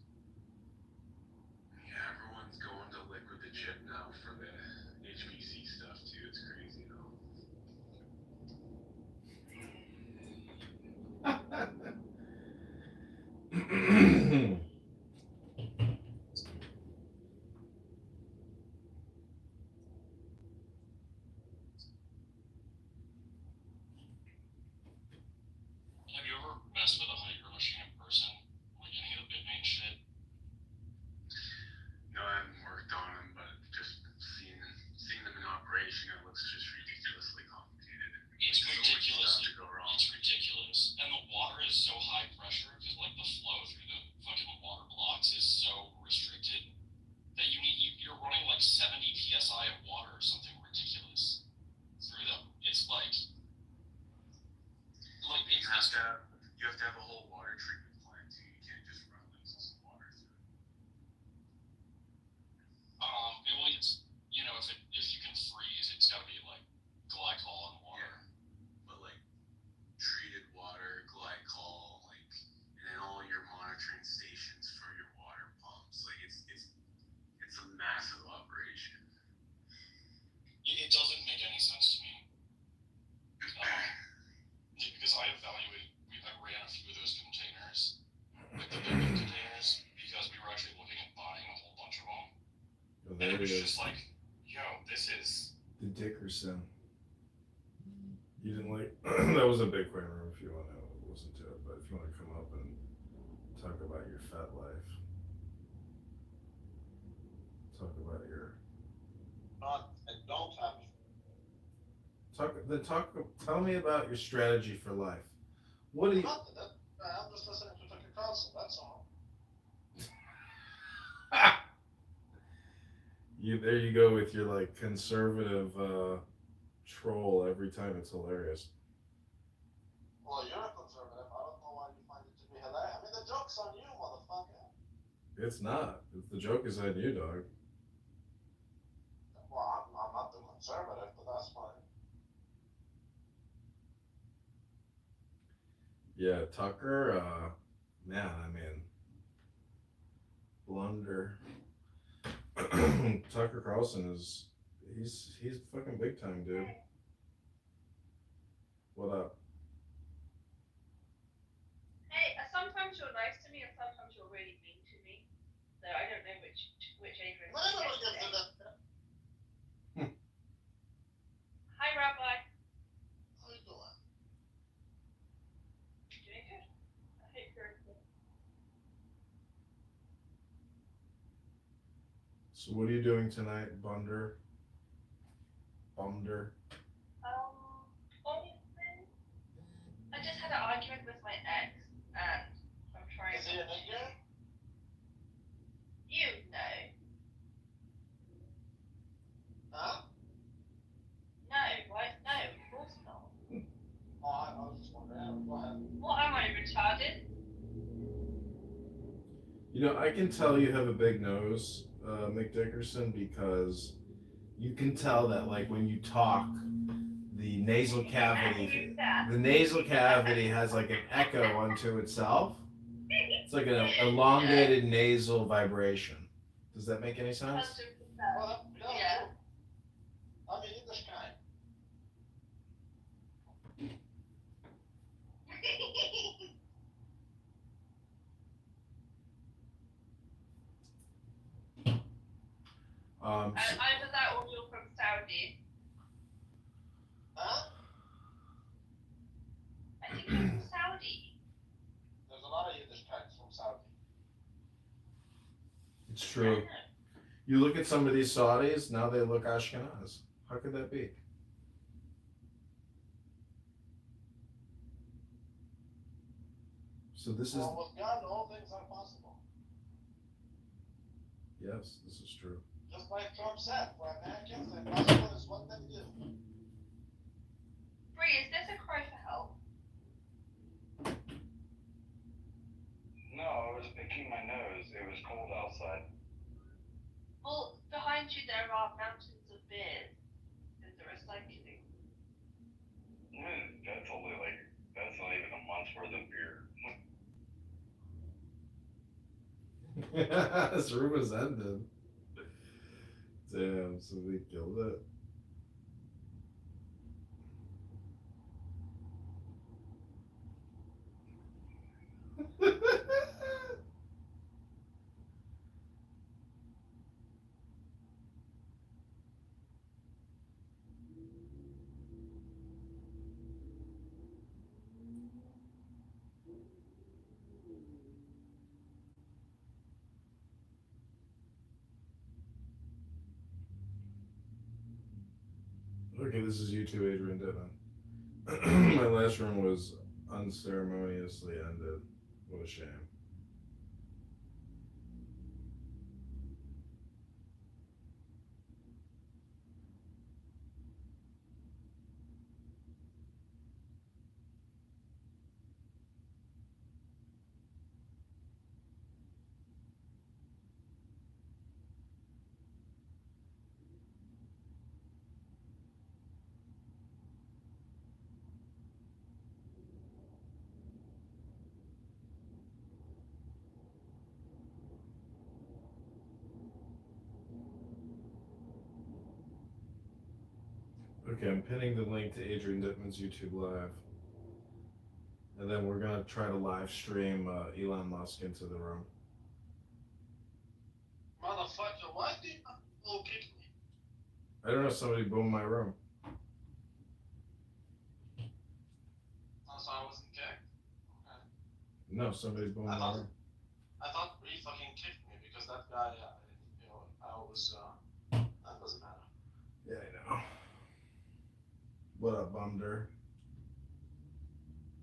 Yeah, everyone's going to liquid to chip now for the HPC stuff too. It's crazy, Oh, And there it he was is. just like, yo, this is. The Dickerson. You didn't like that was a Bitcoin room if you want to listen to it, but if you want to come up and talk about your fat life, talk about your Don't have tell me about your strategy for life. What do you nothing. I'm just listening to Tucker Carlson. That's all. there you go with your like conservative troll every time. It's hilarious. Well, you're a conservative. I don't know why you find it to be hilarious. I mean, the joke's on you, motherfucker. It's not. The joke is on you, dog. Well, I'm not the conservative, but that's fine. Yeah, Tucker, man, I mean, blunder. Tucker Carlson he's fucking big time, dude. What up? Hey, sometimes you're nice to me, and sometimes you're really mean to me. So I don't know which Adrian. Hi, Rabbi. How you doing? Doing good. I hope you're good. So what are you doing tonight, Bunder? Honestly, I just had an argument with my ex, and I'm trying. Is he an Indian? You know. Huh? No, right? No, of course not. Oh, I was just wondering. Go ahead. What am I, retarded? You know, I can tell you have a big nose, Mick Dickerson, because you can tell that like when you talk, the nasal cavity has like an echo unto itself. It's like an elongated nasal vibration. Does that make any sense? 100%. Well, Yeah. I'm an English guy. Either that or you're from Saudi. Huh? I think you're from Saudi. There's a lot of English guys from Saudi. It's true. You look at some of these Saudis, now they look Ashkenaz. How could that be? So this is, Well, with God, all things are possible. yes, this is true. Just like Trump said, for Americans, the impossible is what they do. Bree, is this a cry for help? No, I was picking my nose. It was cold outside. Well, behind you there are mountains of beers in the recycling. That's not even a month's worth of beer. This room has ended. Damn, somebody killed it. Okay, this is you too, Adrian Dittman. My last room was unceremoniously ended. What a shame. Okay, I'm pinning the link to Adrian Dittman's YouTube Live. And then we're going to try to live stream Elon Musk into the room. Motherfucker, why do you... Who kicked me? I don't know. Somebody boomed my room. So I wasn't kicked? Okay. No, somebody boomed my room. I thought he fucking kicked me because that guy, I was, that doesn't matter. Yeah, I know. What up, Bumder?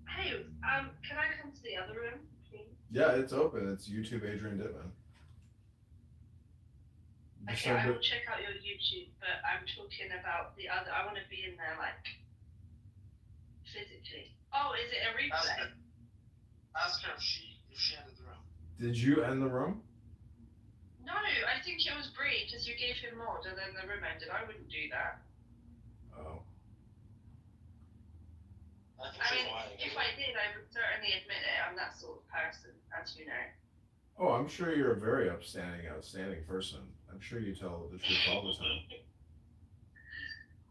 Hey, can I come to the other room, please? Yeah, it's open. It's YouTube Adrian Dittman. Okay, I will check out your YouTube, but I'm talking about the other. I want to be in there, like, physically. Oh, is it a replay? Ask her if she ended the room. Did you end the room? No, I think it was Bree, because you gave him mod and then the room ended. I wouldn't do that. Oh. I mean, if I did, I would certainly admit it. I'm that sort of person, as you know. Oh, I'm sure you're a very outstanding person. I'm sure you tell the truth all the time.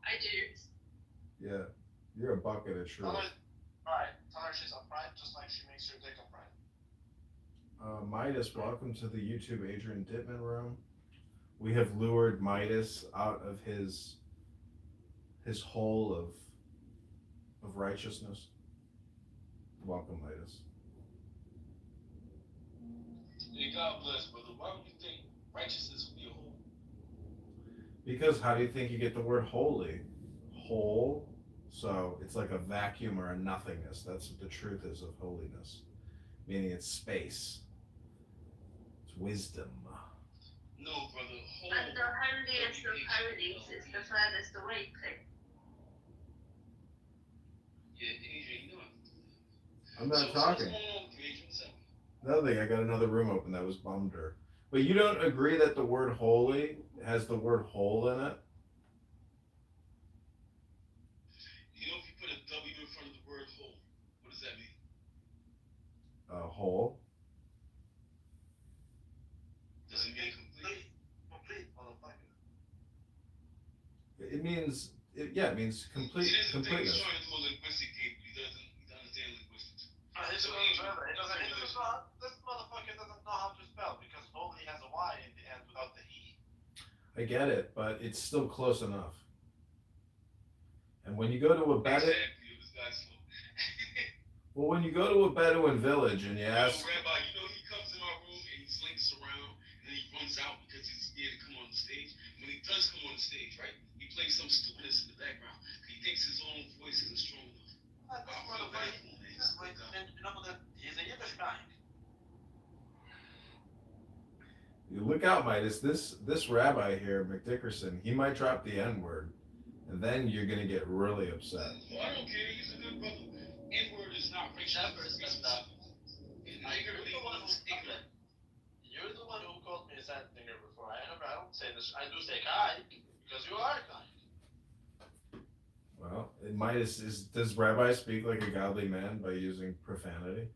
I do. Yeah, you're a bucket of truth. Tell her she's upright, just like she makes your dick upright. Midas, welcome to the YouTube Adrian Dittman room. We have lured Midas out of his hole of righteousness. Welcome, Midas. Hey, God bless, brother. Why would you think righteousness would be a hole? Because how do you think you get the word holy? Whole. So it's like a vacuum or a nothingness. That's what the truth is of holiness. Meaning it's space. It's wisdom. No, brother. Whole. And the holiest of holies is the furthest away thing. Yeah, Adrian, you know. I'm not talking. Another thing, I got another room open that was Bumder. But you don't agree that the word holy has the word hole in it? You know, if you put a W in front of the word hole, what does that mean? Hole? Does it mean complete? Complete, motherfucker. It means, it means completeness. He's trying to do a linguistic game, but he doesn't understand linguistics. This motherfucker doesn't know how to spell because holy has a Y in the end without the E. I get it, but it's still close enough. And when you go to a Bedouin, well, when you go to a Bedouin village and you ask, Rabbi, you know he comes in our room and he slinks around and then he runs out because he's scared to come on the stage. When he does come on the stage, right, he plays some stupidness in the background. He thinks his own voice isn't strong enough. He's a Yiddish guy. you look out, Midas. This rabbi here, McDickerson, he might drop the N-word, and then you're gonna get really upset. Well, I don't care. He's a good brother. N-word is not racial. You're the one who called me a sand finger before. I don't say this. I do say kind because you are kind. Well, Midas does Rabbi speak like a godly man by using profanity?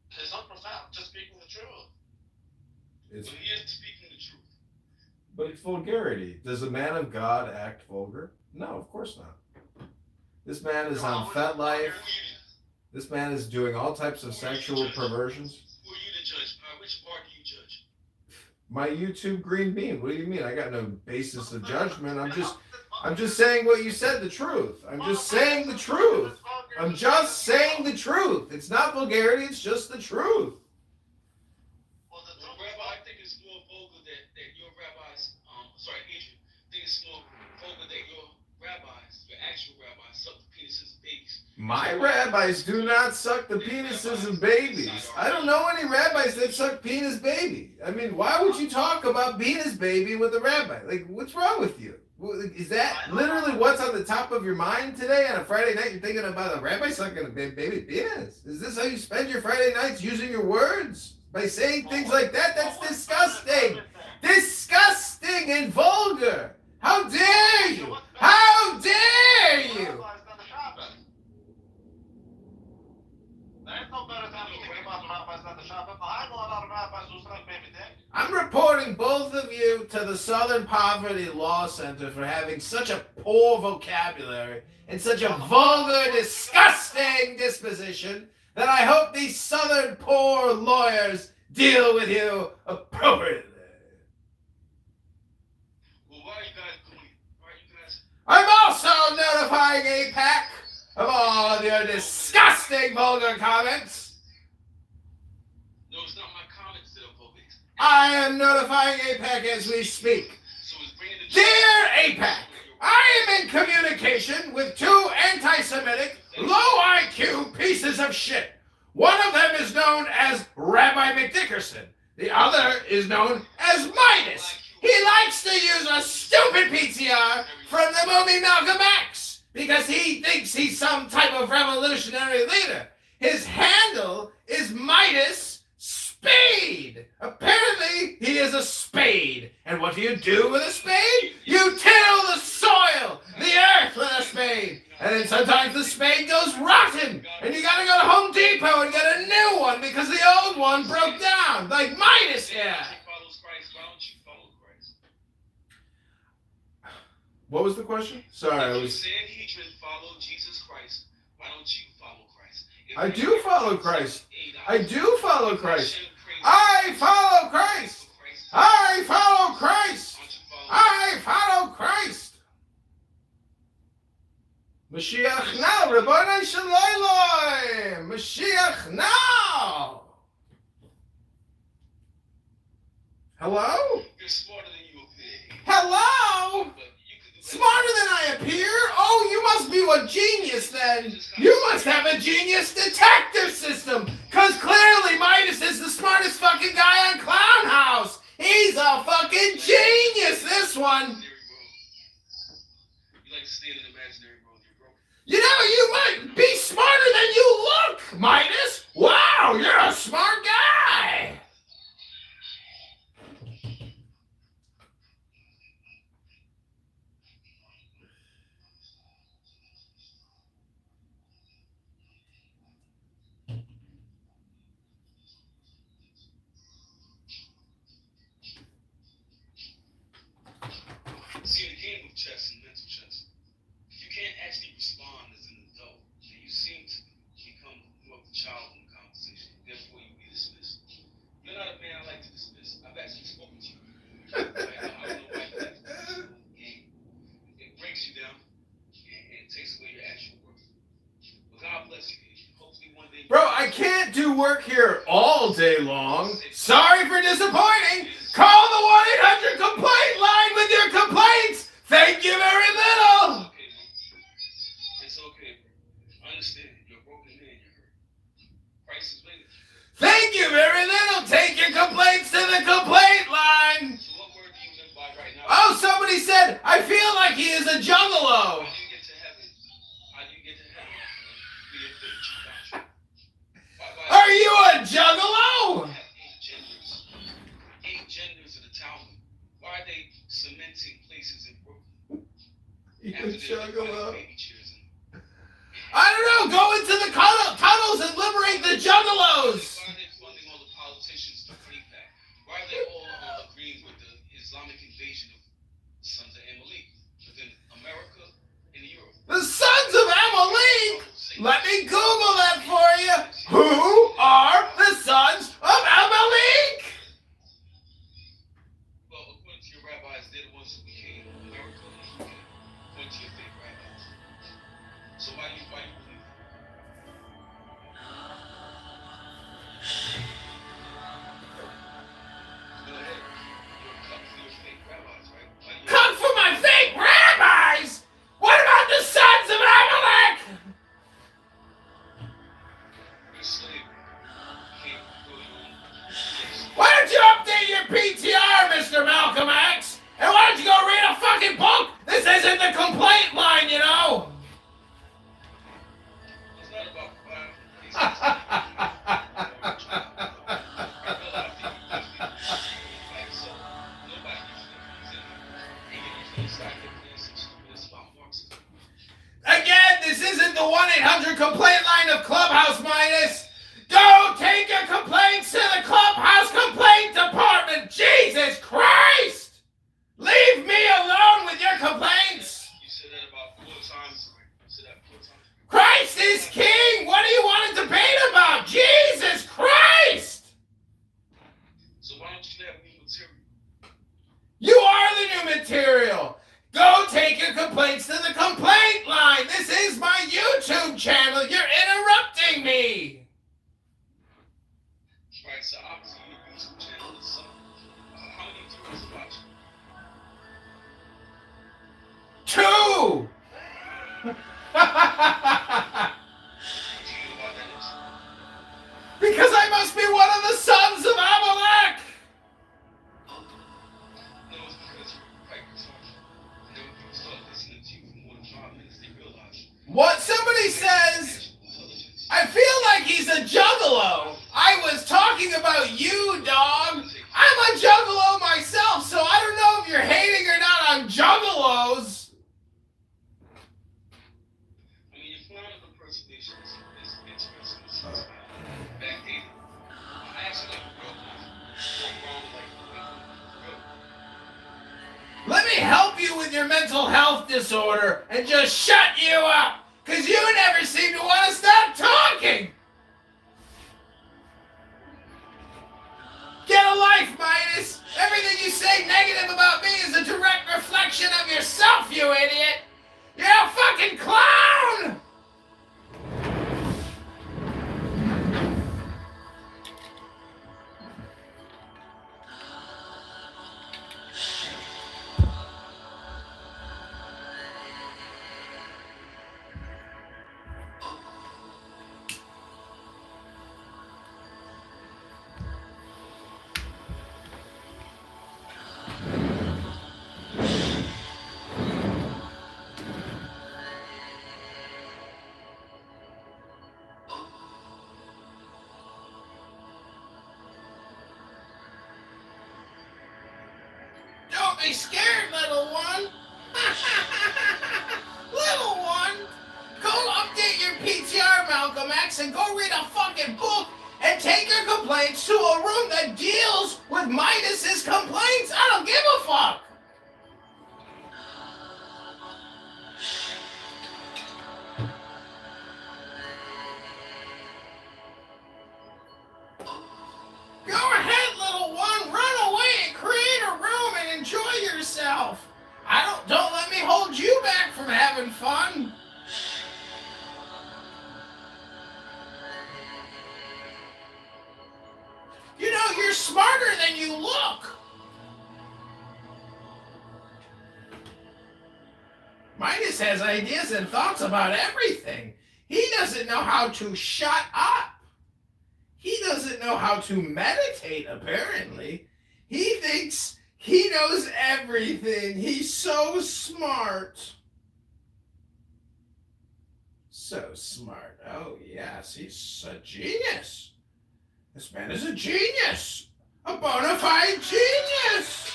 It's not profound. Just speaking the truth. It's. But he is speaking the truth. But it's vulgarity. Does a man of God act vulgar? No, of course not. This man is on FetLife. This man is doing all types of sexual perversions. Who are you to judge? Which part do you judge? My YouTube green bean. What do you mean? I got no basis of judgment. I'm just saying what you said, the truth. I'm just saying the truth. I'm just saying the truth. It's not vulgarity, it's just the truth. Well, Rabbi, I think it's more vulgar that your rabbis, Adrian, I think it's more vulgar that your actual rabbis, suck the penises of babies. My rabbis do not suck the penises of babies. I don't know any rabbis that suck penis baby. I mean, why would you talk about penis baby with a rabbi? Like, what's wrong with you? Is that literally what's on the top of your mind today on a Friday night? You're thinking about a rabbi sucking a baby penis? Is this how you spend your Friday nights, using your words? By saying things like that? That's disgusting. Disgusting and vulgar. How dare you? How dare you? There's no better time to think about rabbis than the Shabbat. I know a lot of rabbis who suck baby dick. I'm reporting both of you to the Southern Poverty Law Center for having such a poor vocabulary and such a vulgar, disgusting disposition that I hope these Southern poor lawyers deal with you appropriately. Well, notifying APAC of all your disgusting vulgar comments. No, it's not my comments that are public. I am notifying APAC as we speak. Dear APAC, I am in communication with two anti-Semitic, low IQ pieces of shit. One of them is known as Rabbi McDickerson. The other is known as Midas. He likes to use a stupid PTR from the movie Malcolm X because he thinks he's some type of revolutionary leader. His handle is Midas Spade. Apparently, he is a spade. And what do you do with a spade? You till the soil, the earth with a spade. And then sometimes the spade goes rotten. And you gotta go to Home Depot and get a new one because the old one broke down. Like Midas here. What was the question? Sorry, I was... Sanhedrin follow Jesus Christ. Why don't you follow Christ? I do follow Christ. I do follow Christ. I follow Christ. I follow Christ. I follow Christ. Mashiach now, Rabboni Shalom. Mashiach now. Hello? You're smarter than you appear. Hello? Smarter than I appear? Oh, you must be a genius then. You must have a genius detective system. Because clearly Midas is the smartest fucking guy on Clown House. He's a fucking genius, this one. You like to stay in an imaginary world. You're broken. You know, you might be smarter than you look, Midas. Wow, you're a smart guy. See, in the game of chess and mental chess, you can't actually respond as an adult. And you seem to become more of the child in the conversation. Therefore, you be dismissed. You're not a man I like to dismiss. I've actually spoken to you. I don't know why you like to dismiss the game. It breaks you down and it takes away your actual work. But God bless you. Hopefully one day. Bro, I can't do work here all day long. Sorry for disappointing. Call the 1-800 complaint line with your complaints. Thank you very little. It's okay, bro. I understand. You're a broken man. You're hurt. Christ is waiting. Thank you very little. Take your complaints to the complaint line. So what word do you live by right now? Oh, somebody said, I feel like he is a juggalo. How do you get to heaven? How do you get to heaven? Be a good doctrine. Are you a juggalo? Eight genders of the Talmud. Why are they cementing places in Brooklyn? You After juggalo. baby chairs and I don't know. Go into the tunnels and liberate the juggalos. why are they funding all the politicians to bring back? Why are they all agreeing with the Islamic invasion of sons of Amalek within America and Europe? The sons of Amalek? Let me Google that for you. Who are the sons of Amalek? Well, according to your rabbis, they're the ones who became America and the UK. According to your fake rabbis. So why do you believe that? Go ahead. You're cut for your fake rabbis, right? Come for my fake rabbis? What about the sons of Amalek? You're a slave. You can't go your own place. Why don't you update your PTR, Mr. Malcolm X? And why don't you go read a fucking book? This isn't the complaint line, you know. It's not about Again, this isn't the 1-800 complaint line of Clubhouse, Midas. Go take your complaints to the Clubhouse complaint department. Jesus Christ! Leave me alone with your complaints. You said that about 4 times. You said that 4 times. Christ is king. What do you want to debate about? Jesus Christ! So why don't you have new material? You are the new material. Go take your complaints to the complaint line. This YouTube channel. You're interrupting me. Right, so obviously your YouTube channel is so. How many viewers watch? 2. Do you know why that is? Because I must be one of the sons of Amalek. No, it's because you're right. And then when people start listening to you for more than 5 minutes, they realize. What somebody says, I feel like he's a juggalo. I was talking about you, dog. I'm a juggalo myself, so I don't know if you're hating or not on juggalos. I mean, your clown impersonation is interesting. It's backdated. I actually like real clowns. Let me help you with your mental health disorder and just shut you up, because you never seem to want to stop talking. Get a life, Midas. Everything you say negative about me is a direct reflection of yourself, you idiot. You're a fucking clown. Don't be scared, little one. Little one. Go update your PTR, Malcolm X, and go read a fucking book and take your complaints to a room that deals with Midas's complaints. I don't give a fuck. Go ahead, little one. Run away and create a room and enjoy yourself. Don't let me hold you back from having fun. You know, you're smarter than you look. Midas has ideas and thoughts about everything. He doesn't know how to shut up. He doesn't know how to meditate, apparently. He thinks he knows everything. He's so smart. So smart. Oh, yes, he's a genius. This man is a genius. A bona fide genius.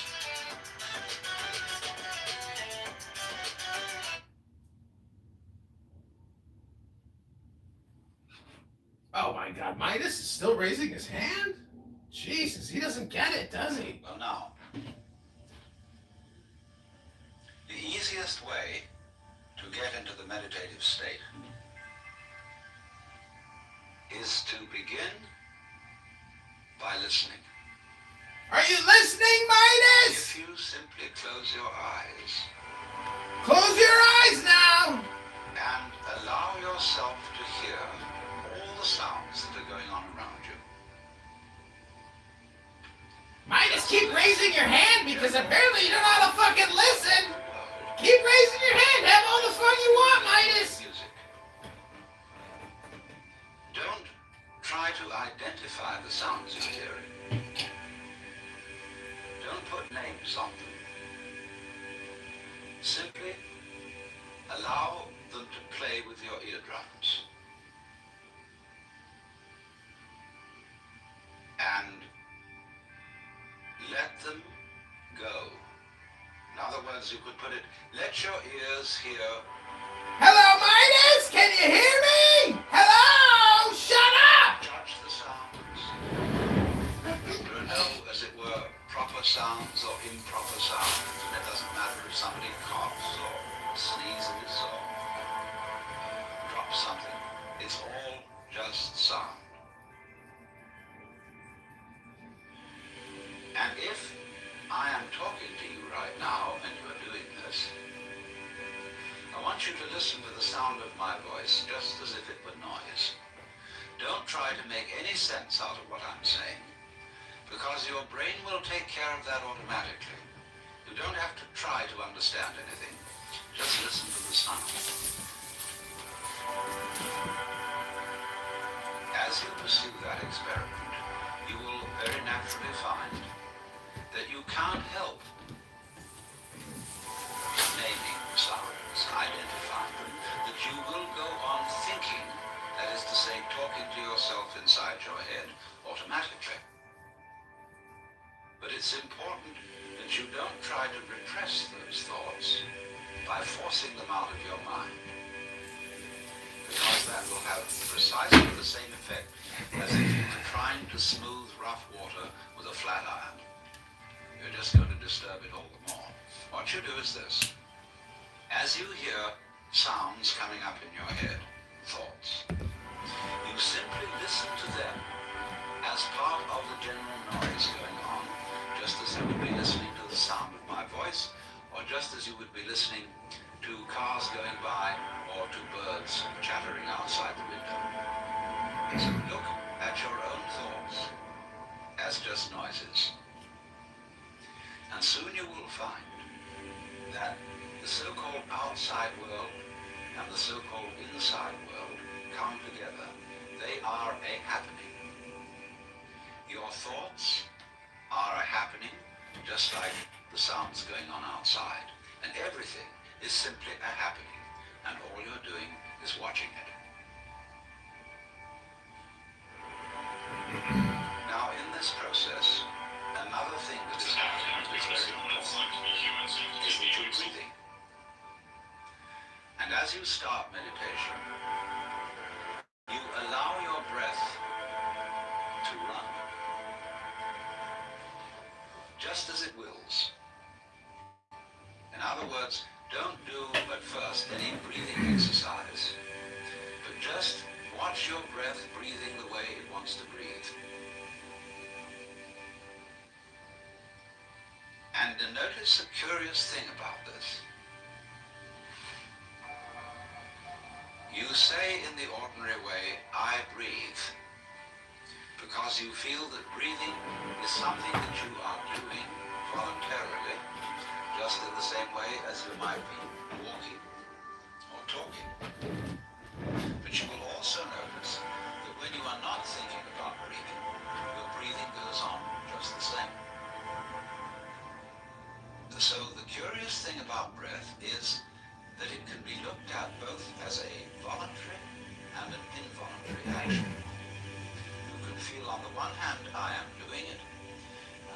Oh my God, Midas is still raising his hand? Jesus, he doesn't get it, does he? Well, now, the easiest way to get into the meditative state is to begin by listening. Are you listening, Midas? If you simply close your eyes. Close your eyes now. And allow yourself to hear all the sounds that are going on around you. Midas, keep raising your hand because apparently you don't know how to fucking listen. Keep raising your hand. Have all the fun you want, Midas. Don't try to identify the sounds you're hearing. Don't put names on them. Simply allow them to play with your eardrums. And let them go. In other words, you could put it, let your ears hear. Hello, Midas? Can you hear me? Hello? Shut up! Judge the sounds. There are no, as it were, proper sounds or improper sounds. And it doesn't matter if somebody coughs or sneezes or drops something. It's all just sound. And if I am talking to you right now and you are doing this, I want you to listen to the sound of my voice just as if it were noise. Don't try to make any sense out of what I'm saying, because your brain will take care of that automatically. You don't have to try to understand anything. Just listen to the sound. As you pursue that experiment, you will very naturally find that you can't help naming sounds, identifying them, that you will go on thinking, that is to say, talking to yourself inside your head automatically. But it's important that you don't try to repress those thoughts by forcing them out of your mind, because that will have precisely the same effect as if you were trying to smooth rough water with a flat iron. You're just going to disturb it all the more. What you do is this. As you hear sounds coming up in your head, thoughts, you simply listen to them as part of the general noise going on, just as you would be listening to the sound of my voice, or just as you would be listening to cars going by or to birds chattering outside the window. So look at your own thoughts as just noises. And soon you will find that the so-called outside world and the so-called inside world come together. They are a happening. Your thoughts are a happening, just like the sounds going on outside. And everything is simply a happening, and all you're doing is watching it. Now, in this process, another thing that is happening that is very important is that you're breathing. And as you start meditation, you allow your breath to run, just as it wills. In other words, don't do at first any breathing exercise, but just watch your breath breathing the way it wants to breathe. And notice a curious thing about this. You say in the ordinary way, I breathe, because you feel that breathing is something that you are doing voluntarily, just in the same way as you might be walking or talking. But you will also notice that when you are not thinking about breathing, your breathing goes on just the same. So the curious thing about breath is that it can be looked at both as a voluntary and an involuntary action. You can feel on the one hand, I am doing it,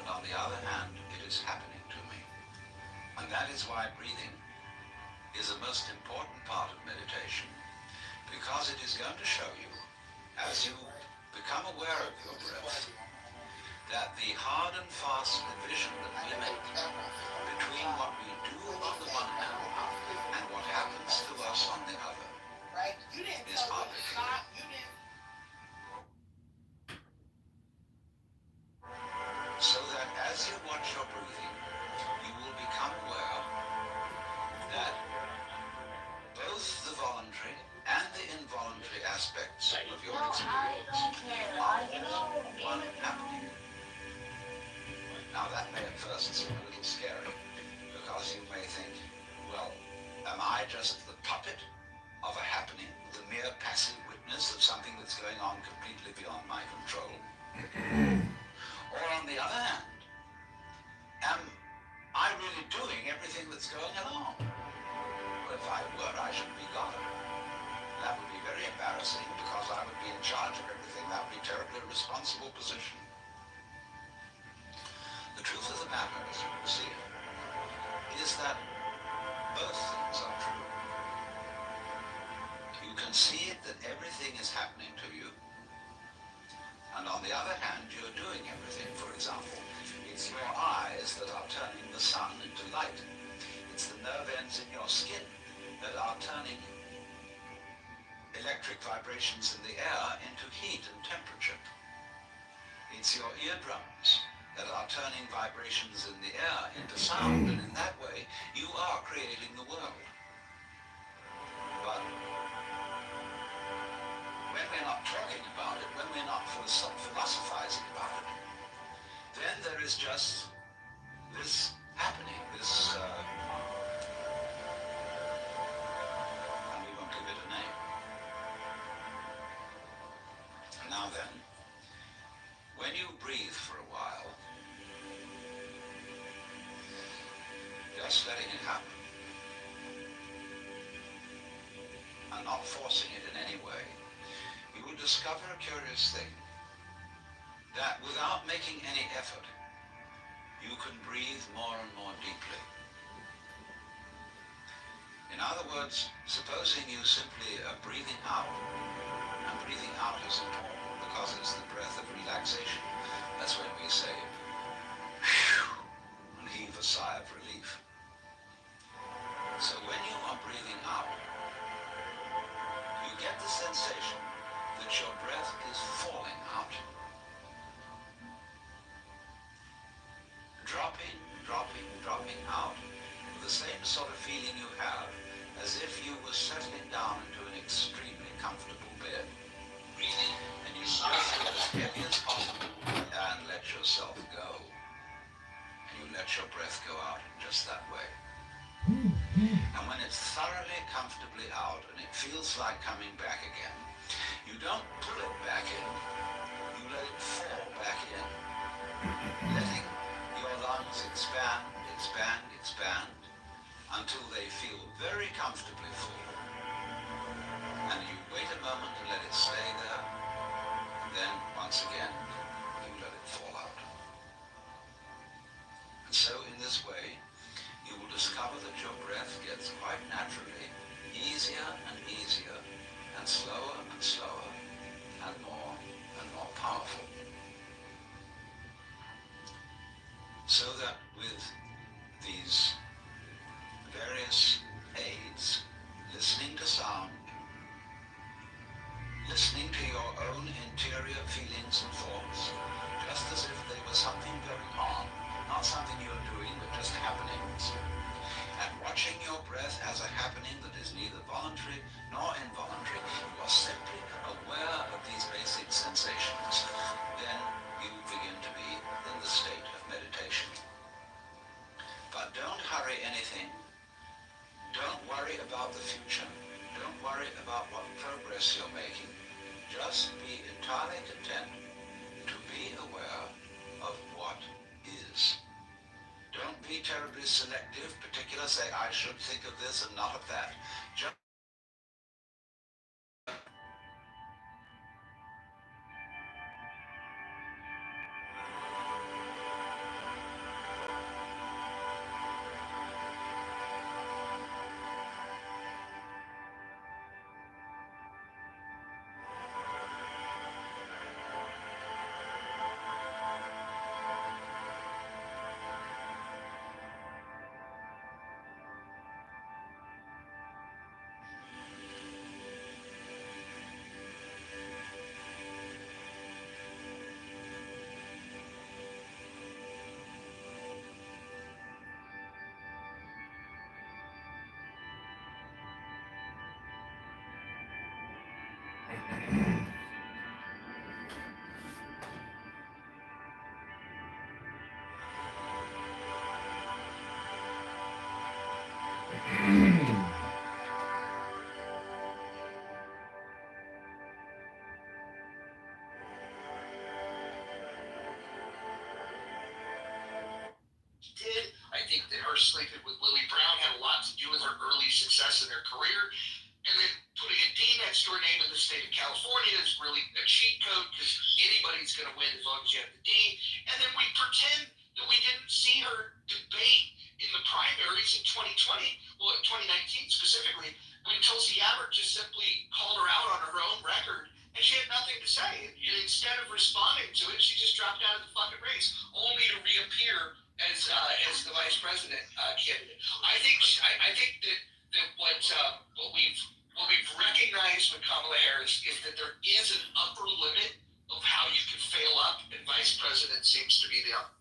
and on the other hand, it is happening to me. And that is why breathing is a most important part of meditation, because it is going to show you, as you become aware of your breath, that the hard and fast division that we make between what we do on the one hand and what happens to us on the other is arbitrary. So that as you watch your breathing, you will become aware that both the voluntary and the involuntary aspects of your experience are all one happening. Now that may at first seem a little scary, because you may think, well, am I just the puppet of a happening, the mere passive witness of something that's going on completely beyond my control? Or on the other hand, am I really doing everything that's going along? Well, if I were, I should be God. That would be very embarrassing, because I would be in charge of everything. That would be a terribly responsible position. The truth of the matter, as you can see, is that both things are true. You can see it that everything is happening to you, and on the other hand, you're doing everything. For example, it's your eyes that are turning the sun into light. It's the nerve ends in your skin that are turning electric vibrations in the air into heat and temperature. It's your eardrums that are turning vibrations in the air into sound, and in that way, you are creating the world. just letting it happen and not forcing it in any way, you will discover a curious thing, that without making any effort, you can breathe more and more deeply. In other words, supposing you simply are breathing out, and breathing out is important because it's the breath of relaxation. That's when we say, phew, and heave a sigh of relief. So when you are breathing out, you get the sensation that your breath is falling out. Dropping, dropping, dropping out with the same sort of feeling you have as if you were settling down into an extremely comfortable bed. And you just feel as heavy as possible and let yourself go. And you let your breath go out just that way. And when it's thoroughly comfortably out and it feels like coming back again, you don't pull it back in, you let it fall back in, letting your lungs expand, expand, expand, until they feel very comfortably full. And you wait a moment and let it stay there, and then once again, you let it fall out. And so in this way, you will discover that your breath gets quite naturally easier and easier, and slower and slower, and more powerful. So that with these various aids, listening to sound, listening to your own interior feelings and thoughts, just as if there was something going on, not something you're doing, but just happenings, and watching your breath as a happening that is neither voluntary nor involuntary, you are simply aware of these basic sensations, then you begin to be in the state of meditation. But don't hurry anything. Don't worry about the future. Don't worry about what progress you're making. Just be entirely content to be aware of what is. Don't be terribly selective, particular, say, I should think of this and not of that. Just did. I think that her sleeping with Lily Brown had a lot to do with her early success in her career. And then putting a D next to her name in the state of California is really a cheat code because anybody's going to win as long as you have the D. And then we pretend that we didn't see her debate in the primaries in 2020, well, in 2019 specifically, when Tulsi Gabbard just simply called her out on her own record and she had nothing to say. And instead of responding to it, she just dropped out of the fucking race, only to reappear as the vice president candidate. I think that what we've recognized with Kamala Harris is that there is an upper limit of how you can fail up, and vice president seems to be the upper.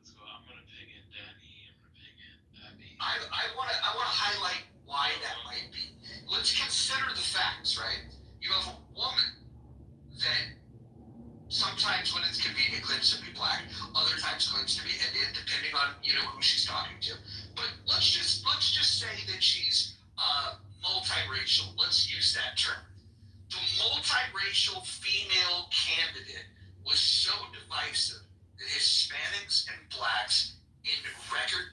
Let's go. I'm gonna ping in Danny. I'm gonna ping in Abby. I want to highlight why that might be. Let's consider the facts, right? You have a woman that sometimes when it's convenient claims to be black, other times claims to be Indian, depending on who she's talking to. But let's just say that she's multiracial. Let's use that term. The multiracial female candidate was so divisive that Hispanics and blacks in record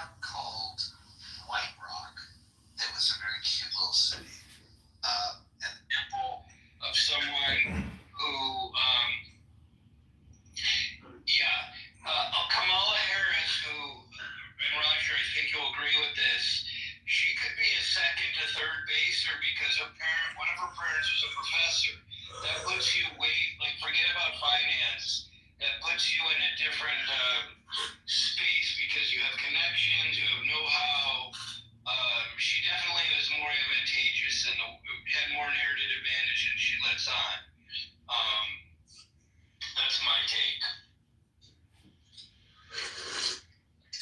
town called White Rock. It was a very cute little city. And the Example of someone who, Kamala Harris, who, and Roger, I think you'll agree with this, she could be a second to third baser because one of her parents was a professor. That puts you forget about finance. That puts you in a different space because you have connections, you have know-how. She definitely was more advantageous and had more inherited advantage than she lets on. That's my take.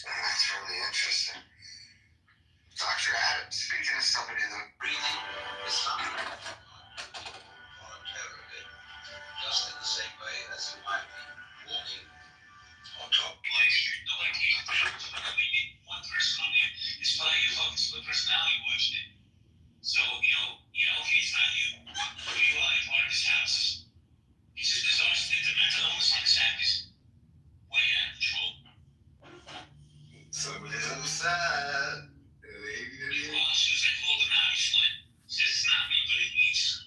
That's really interesting. Dr. Adams, speaking of somebody that Breathing is something more interrogate, just in the same way as you might be walking on top of Lake Street. The like one person on there is playing your fucking split personality watching it. So, okay, it's not you. But you are a part of his house. He says the mental illness on his app is way out of control. somebody's upset. Meanwhile, Susan pulled him out, he's like, says it's not me, but it needs.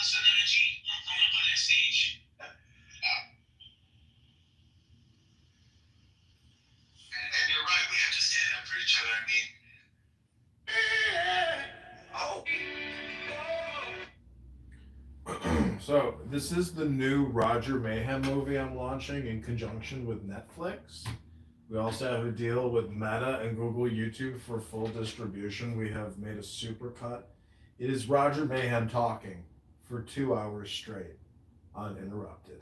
Some energy. I'm coming up on that stage. And you're right, we have to stand up for each other. I mean, So this is the new Roger Mayhem movie I'm launching in conjunction with Netflix. We also have a deal with Meta and Google YouTube for full distribution. We have made a super cut. It is Roger Mayhem talking for 2 hours straight, uninterrupted.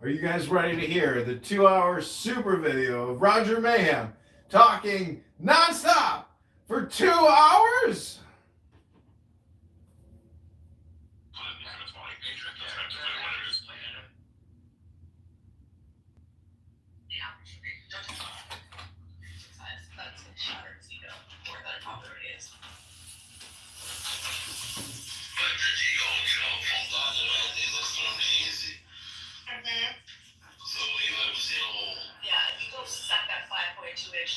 Are you guys ready to hear the 2-hour super video of Roger Mayhem talking nonstop for 2 hours?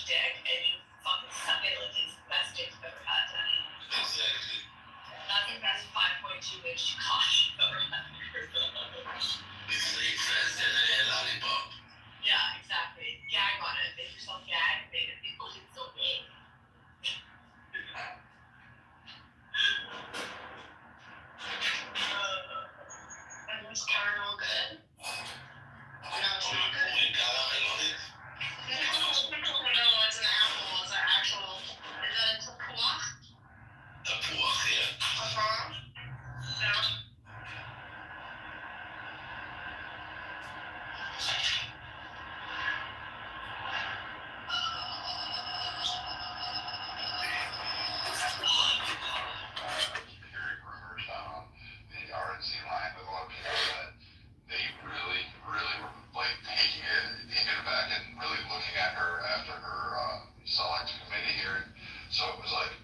Dick and you fucking suck it like it's the best dick you've ever had, Danny. exactly. That's the best 5.2-inch cock you've ever had. It's faster than a lollipop. Yeah, exactly. Gag on it. Make yourself gag. Make it feel like it's so big. And was caramel good? No, it's not good. No, it's an apple. It's an actual. Is that a tapuach? Tapuach, yeah. Uh-huh. Yeah. Hearing rumors on the RNC line with a lot of people that they really, really were like taking it back and really looking at her after her select committee hearing. So it was like,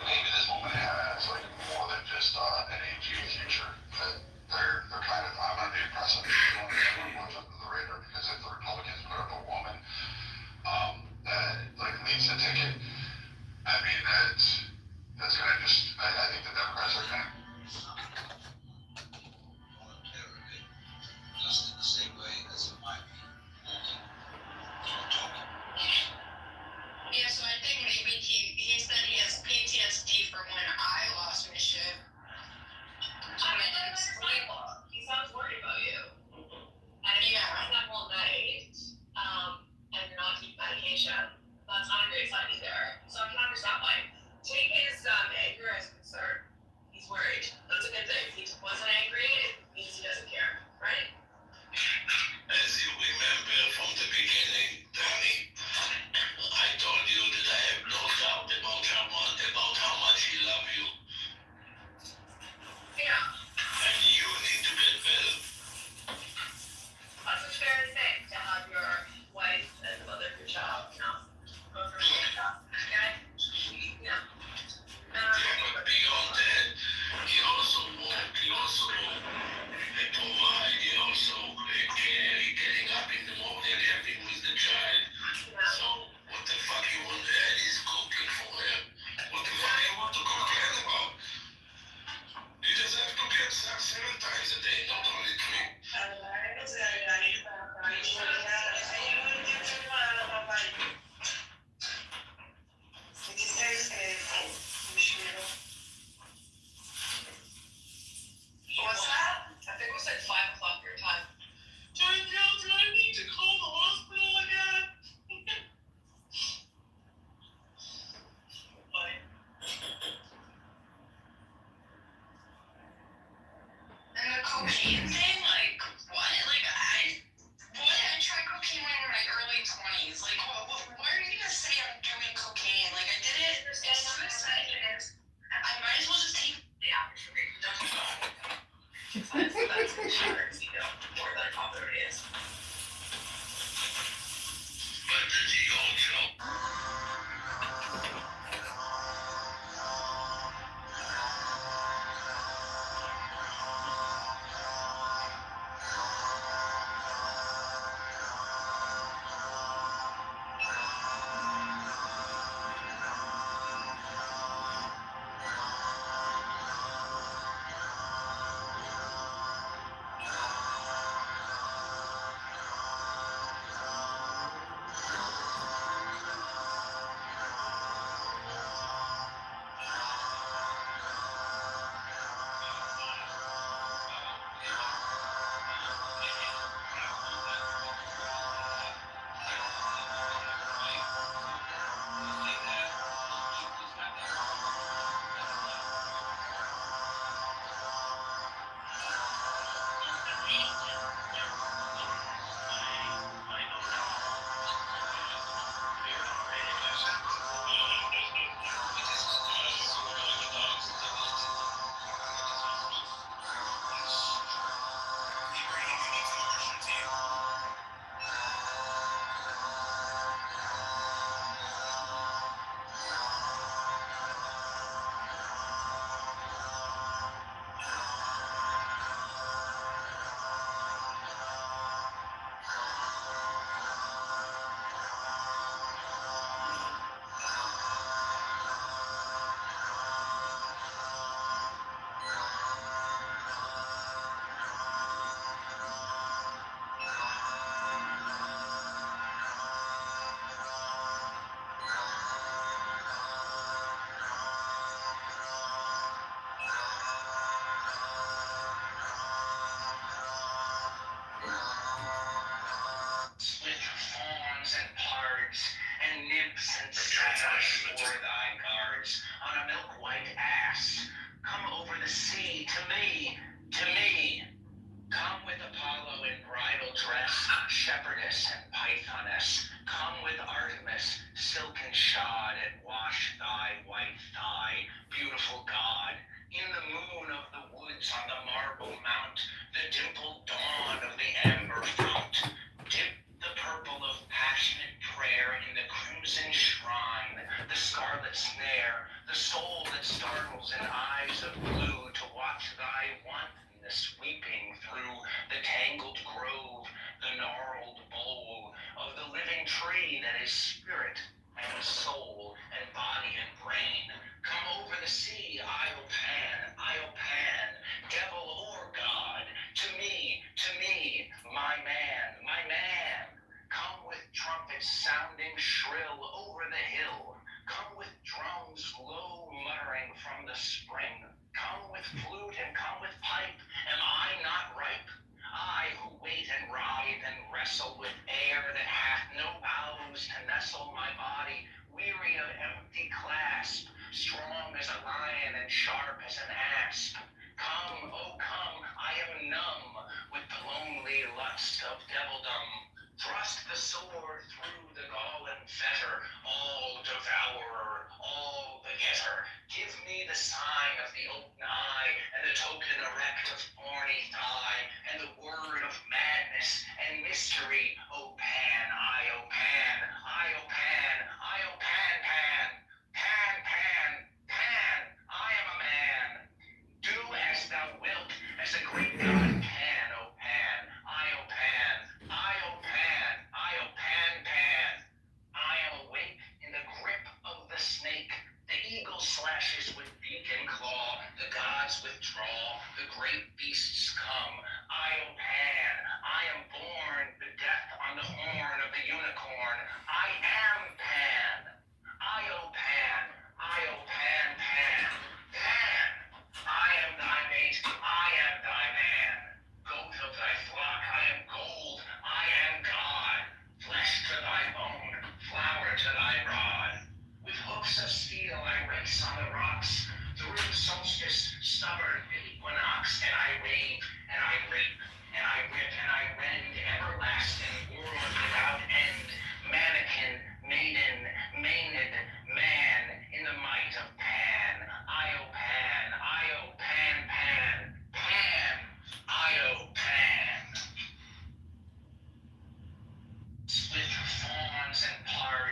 maybe this woman has like more than just an AG future. That they're kind of, I'm gonna be impressed if they don't watch under the radar, because if the Republicans put up a woman that like leads the ticket, I mean that's gonna just, I think the Democrats are gonna. Just in the same way as you might be walking on top of Yeah, so I think maybe he said he has PTSD from when I lost my shit. I didn't sleep. He sounds worried about you. And if you slept all night, and you're not taking medication, that's not a great sign either. So I can understand why. Take his anger as concern. He's worried. That's a good thing. If he wasn't angry, it means he doesn't care, right? As you remember from the beginning, Danny, I told you that I have no doubt about how much he loves you. Yeah. And you need to get better. That's a fair thing to have your wife and the mother of your child, go through stuff. Okay? Yeah. But beyond that, he also provide, he also getting up in the morning and helping with the child. cocaine thing? Like, what? Like, I tried cocaine when in my early 20s. Like, why are you gonna say I'm doing cocaine? Like, I did it. It's suicide. I might as well just take the atmosphere. That's insurance, you know, more than I thought there is. But the deal, Joe. With fawns and pards, and nymphs and satyrs for thy guards, on a milk-white ass, come over the sea to me, to me. Come with Apollo in bridal dress, shepherdess and pythoness. Come with Artemis, silken shod, and wash thy white thigh, beautiful God. In the moon of the woods on the marble mount, the dimpled dawn of the amber fount. Dip the purple of passionate prayer in the crimson shrine, the scarlet snare, the soul that startles in eyes of blue to watch thy wantonness weeping through the tangled grove, the gnarled bole of the living tree that is spirit and soul and body and brain. Come over the sea, Iopan, devil or God, to me, my man, my man. Come with trumpets sounding shrill over the hill. Come with drums low muttering from the spring. Come with flute and come with pipe. Am I not ripe? I who wait and writhe and wrestle with air that hath no boughs to nestle my body, weary of empty clasp, strong as a lion and sharp as an asp. Come, oh come, I am numb with the lonely lust of devildom. Thrust the sword through the gallen fetter, all devourer, all begetter. Give me the sign of the open eye, and the token erect of thorny thigh, and the word of madness and mystery. O Pan, Iopan, Iopan, Iopan, Pan, Pan, Pan, Pan, I am a man. Do as thou wilt, as a great god can, O Pan, Iopan, Iopan, Iopan, Pan. I am awake in the grip of the snake. The eagle slashes with beak and claw. The gods withdraw. The great beasts come. Iopan, I am born. The death on the horn of the unicorn. I am Pan. Iopan, Iopan, Pan, Pan. I am thy mate. I am thy man. Goat of thy flock, I am gold. I am God. Flesh to thy bone, flower to thy rod. With hoofs of steel I race on the rocks, through solstice, stubborn equinox, and I rave, and I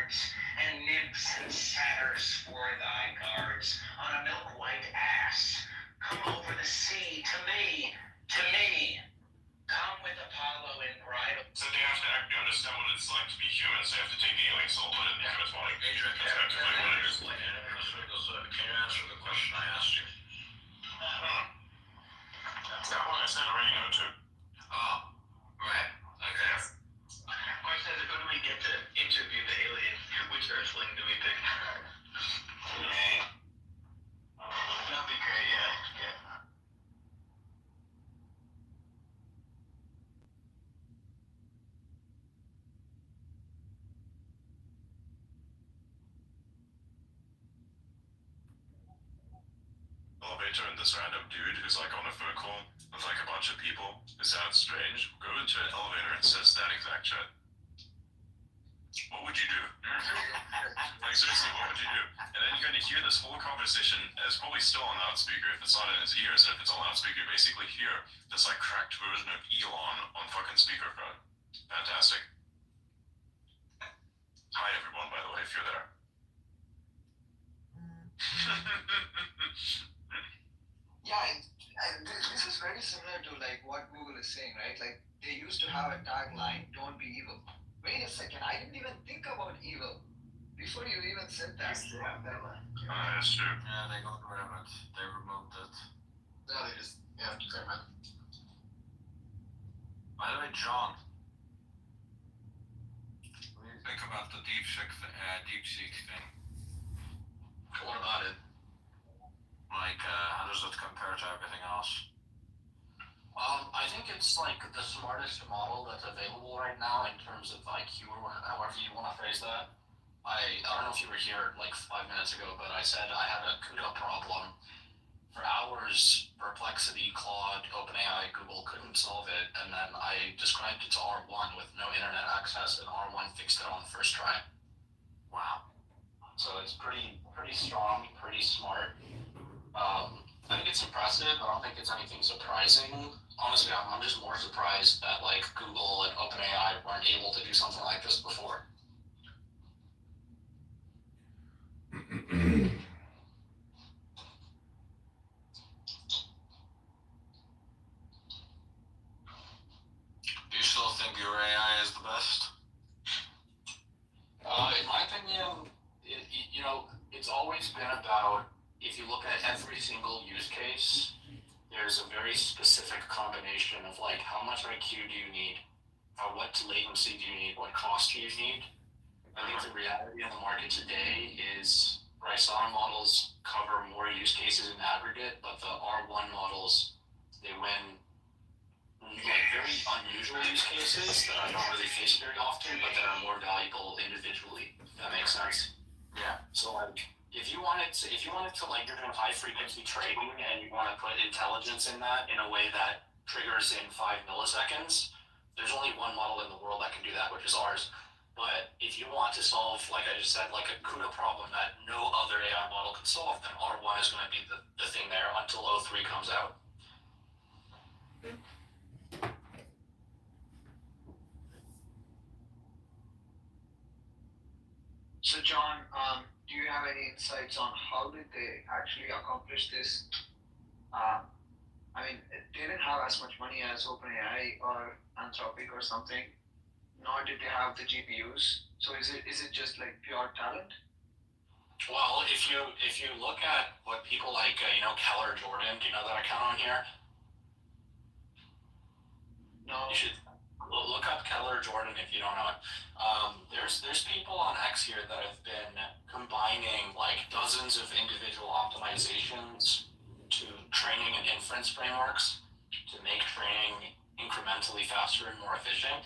guards, and nymphs and satyrs for thy guards, on a milk-white ass. Come over the sea to me, to me. Come with Apollo in bridal. So they have to actually understand what it's like to be human, so they have to take the alien soul, put it in the human's body. Adrian, That's effectively what it is. can you answer the question I asked you? That one I said already no to. Oh, right. Okay. Question is, who do we get to interview the alien? Which Earthling do we pick? Me. That'd be great, yeah. Elevator and this random dude who's like on a phone call with like a bunch of people. It sounds strange. Go into an elevator and says that exact shit. What would you do? Like seriously, what would you do? And then you're going to hear this whole conversation, and it's probably still on loudspeaker if it's not in his ears. And if it's on loudspeaker, you basically hear this like cracked version of Elon on fucking speakerphone. Fantastic. Hi everyone, by the way, if you're there. Yeah, this is very similar to like what Google is saying, right? Like they used to have a tagline, "Don't be evil." Wait a second, I didn't even think about evil before you even said that. That's true. Yeah, they got rid of it. They removed it. No, they just say man. By the way, John, what do you think about the DeepSeek thing? What about it? Like, how does it compare to everything else? I think it's like the smartest model that's available right now in terms of IQ or however you want to phrase that. I don't know if you were here like 5 minutes ago, but I said I had a CUDA problem. For hours, Perplexity, Claude, OpenAI, Google couldn't solve it, and then I described it to R1 with no internet access, and R1 fixed it on the first try. Wow. So it's pretty strong, pretty smart. I think it's impressive. I don't think it's anything surprising. Honestly, I'm just more surprised that like Google and OpenAI weren't able to do something like this before. Do you still think your AI is the best? In my opinion, it's always been about, if you look at every single use case, there's a very specific combination of like how much IQ do you need, what latency do you need, what cost do you need. I think the reality in the market today is Rysana models cover more use cases in aggregate, but the R1 models, they win like very unusual use cases that I don't really face very often, but that are more valuable individually, if that makes sense. Yeah. So like, if you wanted to like, you're doing high frequency trading and you want to put intelligence in that in a way that triggers in 5 milliseconds, there's only one model in the world that can do that, which is ours. But if you want to solve, like I just said, like a CUDA problem that no other AI model can solve, then R1 is going to be the thing there until O3 comes out. So John, do you have any insights on how did they actually accomplish this? I mean, they didn't have as much money as OpenAI or Anthropic or something, nor did they have the GPUs. So is it just like pure talent? Well, if you look at what people like, Keller Jordan, do you know that account on here? No. You should look up Keller Jordan if you don't know it. There's people on X here that have been combining like dozens of individual optimizations to training and inference frameworks to make training incrementally faster and more efficient.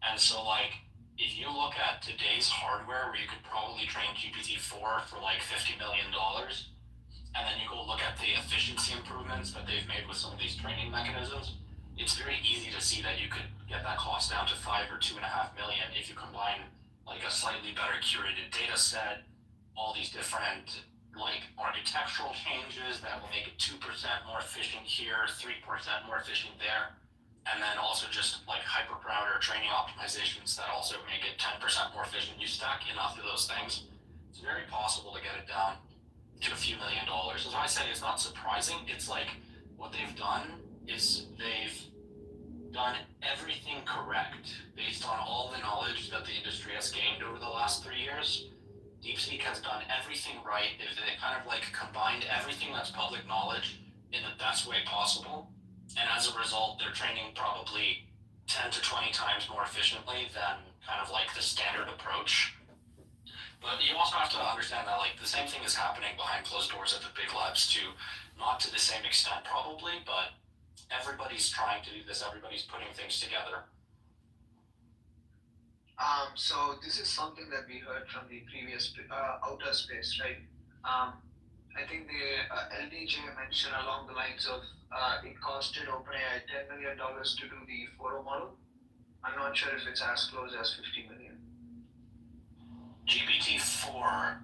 And so like, if you look at today's hardware where you could probably train GPT-4 for like $50 million, and then you go look at the efficiency improvements that they've made with some of these training mechanisms, it's very easy to see that you could get that cost down to $5 or $2.5 million if you combine like a slightly better curated data set, all these different like architectural changes that will make it 2% more efficient here, 3% more efficient there. and then also just like hyperparameter training optimizations that also make it 10% more efficient. You stack enough of those things, it's very possible to get it down to a few $1 million. As I say, it's not surprising. It's like what they've done is they've done everything correct based on all the knowledge that the industry has gained over the last 3 years. DeepSeek has done everything right. They kind of like combined everything that's public knowledge in the best way possible. And as a result, they're training probably 10 to 20 times more efficiently than kind of like the standard approach. But you also have to understand that like the same thing is happening behind closed doors at the big labs too. Not to the same extent probably, but everybody's trying to do this. Everybody's putting things together. So this is something that we heard from the previous outer space, right? I think the LDJ mentioned along the lines of it costed OpenAI $10 million to do the 4.0 model. I'm not sure if it's as close as 50 million. GPT-4,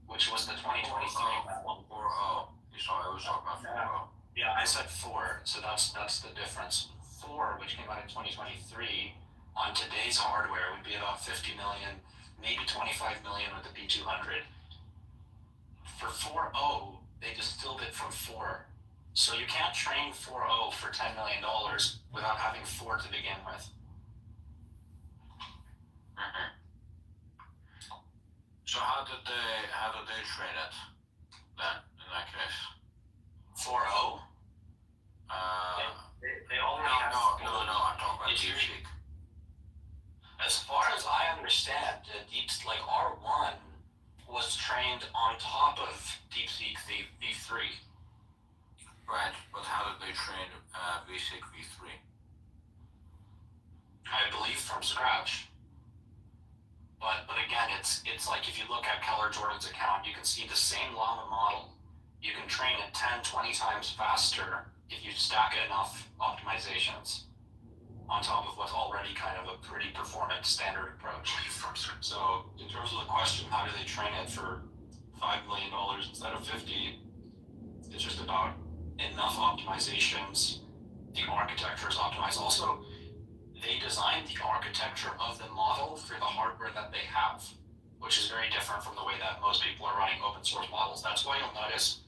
which was the 2023 model. 4.0. Sorry, I was talking about 4.0. Yeah, I said 4, so that's the difference. 4, which came out in 2023, on today's hardware would be about 50 million, maybe 25 million with the B200. For 4.0, they distilled it from 4. So you can't train 4.0 for $10 million without having 4 to begin with. Mm-hmm. So how did they train it then in that case? 4.0? They already have. No, I'm talking about DeepSeek. As far as I understand, like R1 was trained on top of DeepSeek v3. Right, but how did they train VSeek v3? I believe from scratch. But again, it's like if you look at Keller Jordan's account, you can see the same Llama model. You can train it 10, 20 times faster if you stack enough optimizations on top of what's already kind of a pretty performant standard approach. So in terms of the question, how do they train it for $5 million instead of 50? It's just about enough optimizations. The architecture is optimized. Also, they designed the architecture of the model for the hardware that they have, which is very different from the way that most people are running open source models. That's why you'll notice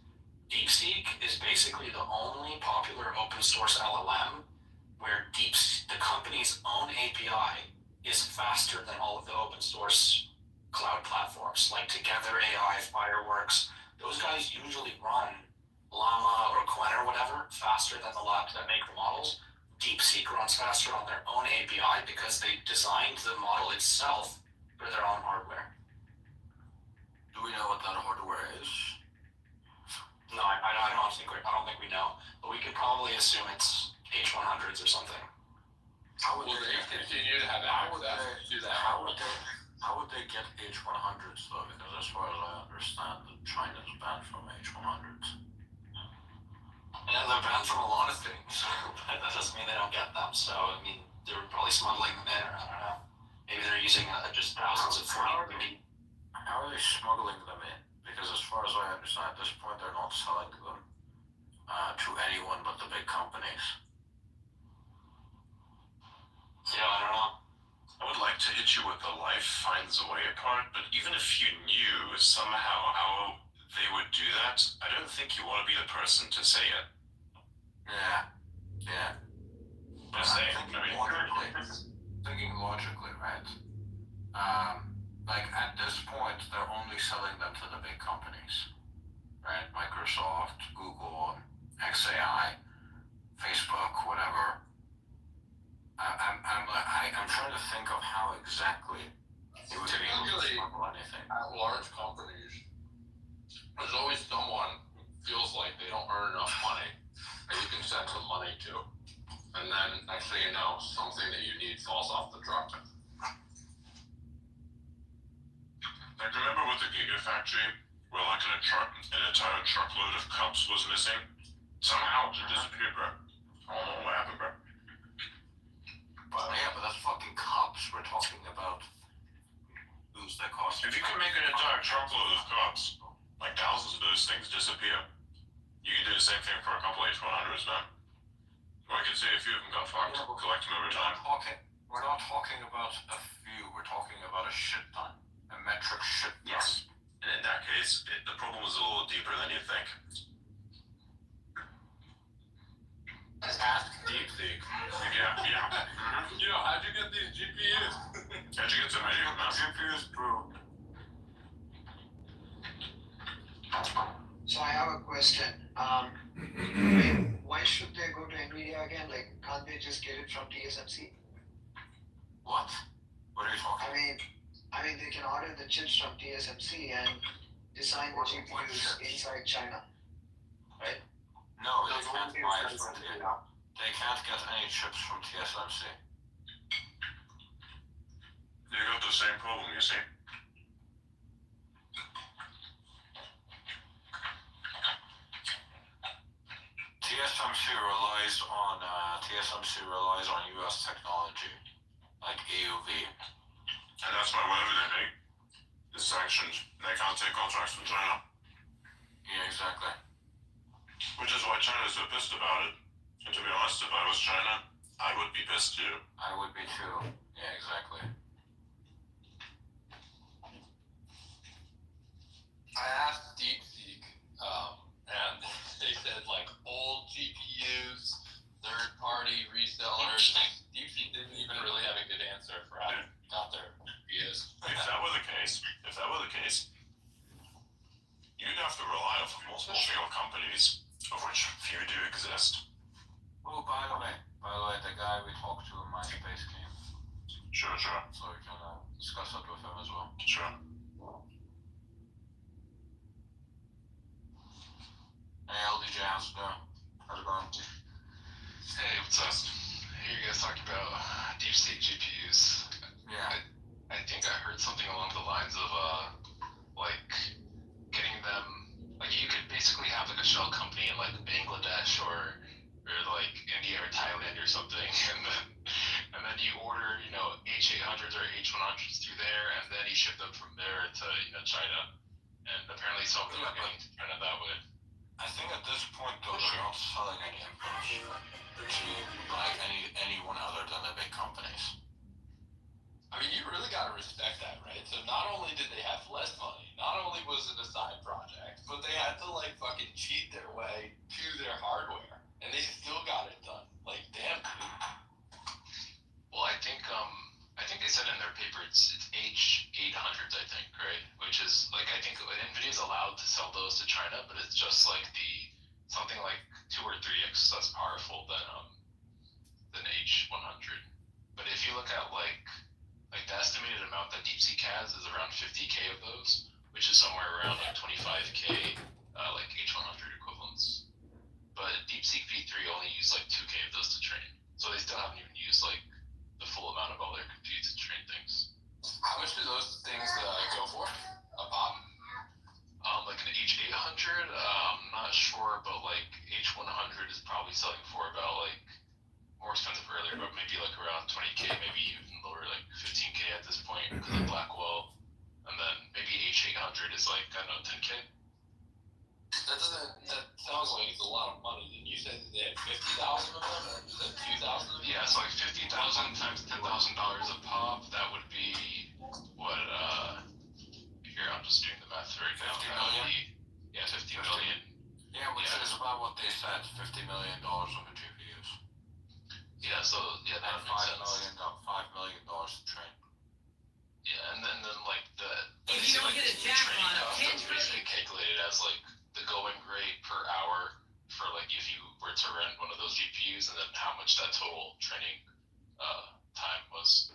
DeepSeek is basically the only popular open source LLM where the company's own API is faster than all of the open source cloud platforms, like Together AI, Fireworks. Those guys usually run Llama or Quen or whatever faster than the labs that make the models. DeepSeek runs faster on their own API because they designed the model itself for their own hardware. Do we know what that hardware is? No, I don't think we know, but we could probably assume it's H100s or something. How would they continue to have access to that? How would they get H100s though? Because as far as I understand, China's banned from H100s. Yeah, they're banned from a lot of things. That doesn't mean they don't get them. So I mean, they're probably smuggling them in, or I don't know. Maybe they're using just thousands of 40. How are they smuggling them in? Because as far as I understand, at this point, they're not selling them to anyone but the big companies. Yeah, I don't know. I would like to hit you with the life finds a way part, but even if you knew somehow how they would do that, I don't think you want to be the person to say it. Yeah. Just saying. Thinking logically, right? Like at this point, they're only selling them to the big companies, right? Microsoft, Google, XAI, Facebook, whatever. I'm trying to think of how exactly it would be able to smuggle anything. At large companies, there's always someone who feels like they don't earn enough money that you can send some money to. And then next thing you know, something that you need falls off the truck. Like, remember with the Gigafactory, where like an entire truckload of cups was missing? Somehow it disappeared, bro. I don't know what happened, bro. But that's fucking cups. We're talking about booze that cost. If you can make an entire truckload of cups, like thousands of those things disappear, you can do the same thing for a couple H100s, man. I could say a few of them got fucked. Yeah, but Collect them over time. we're not talking about a few. We're talking about a shit ton, a metric shit ton. Yes. And in that case, the problem is a little deeper than you think. Ask DeepSeek. Yeah. You know, how'd you get these GPUs? How'd you get so many of them? GPUs, bro. So I have a question. Why should they go to NVIDIA again? Like, can't they just get it from TSMC? What? What are you talking? I mean, they can order the chips from TSMC and design the GPUs inside China, right? No, they can't buy it from TSMC. They can't get any chips from TSMC. You got the same problem, you see. TSMC relies on US technology, like EUV. And that's why whatever they make is sanctioned. They can't take contracts from China. Yeah, exactly. Which is why China's so pissed about it. And to be honest, if I was China, I would be pissed too. I would be too. Yeah, exactly. I asked DeepSeek, and they said like old GPUs, third-party resellers. DeepSeek didn't even really have a good answer for how they got their GPUs. If that were the case, you'd have to rely on multiple field companies, of which few do exist. Oh, by the way, the guy we talked to in my space came. Sure. So we can discuss it with him as well. Sure. Hey, LDJ, how's it going? How's it going? Hey, what's up? I hear you guys talking about DeepSeek GPUs. Yeah. I think I heard something along the lines of like getting them, like you could basically have like a shell company in like Bangladesh or like India or Thailand or something, and then you order, you know, H800s or H100s through there, and then you ship them from there to, you know, China. And apparently some of them are getting to China that way. I think at this point though they're not selling any inputs to like anyone other than the big companies. I mean, you really gotta respect that, right? So not only did they have less money, not only was it a side project, but they had to like fucking cheat their way to their hardware, and they still got it done. Like, damn, dude. Well, I think they said in their paper it's H800s, I think, right? Which is like, I think NVIDIA's allowed to sell those to China, but it's just like something like 2 or 3x less powerful than H100. But if you look at like the estimated amount that DeepSeek has is around 50K of those, which is somewhere around like 25K like H100 equivalents. But DeepSeek V3 only used like 2K of those to train, so they still haven't even used like the full amount of all their compute to train things. How much do those things go for? A pop? Like an H800, I'm not sure, but like H100 is probably selling for about like more expensive earlier, but maybe like around 20K, maybe even lower, like 15K at this point because of Blackwell. And then maybe H800 is like, I don't know, 10K. That sounds like it's a lot of money. Didn't you say that they had 50,000 of them, or you said 2,000 of them? Yeah, so like 50,000 times $10,000 a pop, that would be what, here, I'm just doing the math right now. 50 million? Yeah, 50 million. Yeah, which is about what they said, $50 million on the GPUs. Yeah, so, yeah, that and makes sense. $5 million to train. Yeah, and then like if you don't get a jackpot of 10 that's basically calculated as like the going rate per hour for like if you were to rent one of those GPUs, and then how much that total training time was.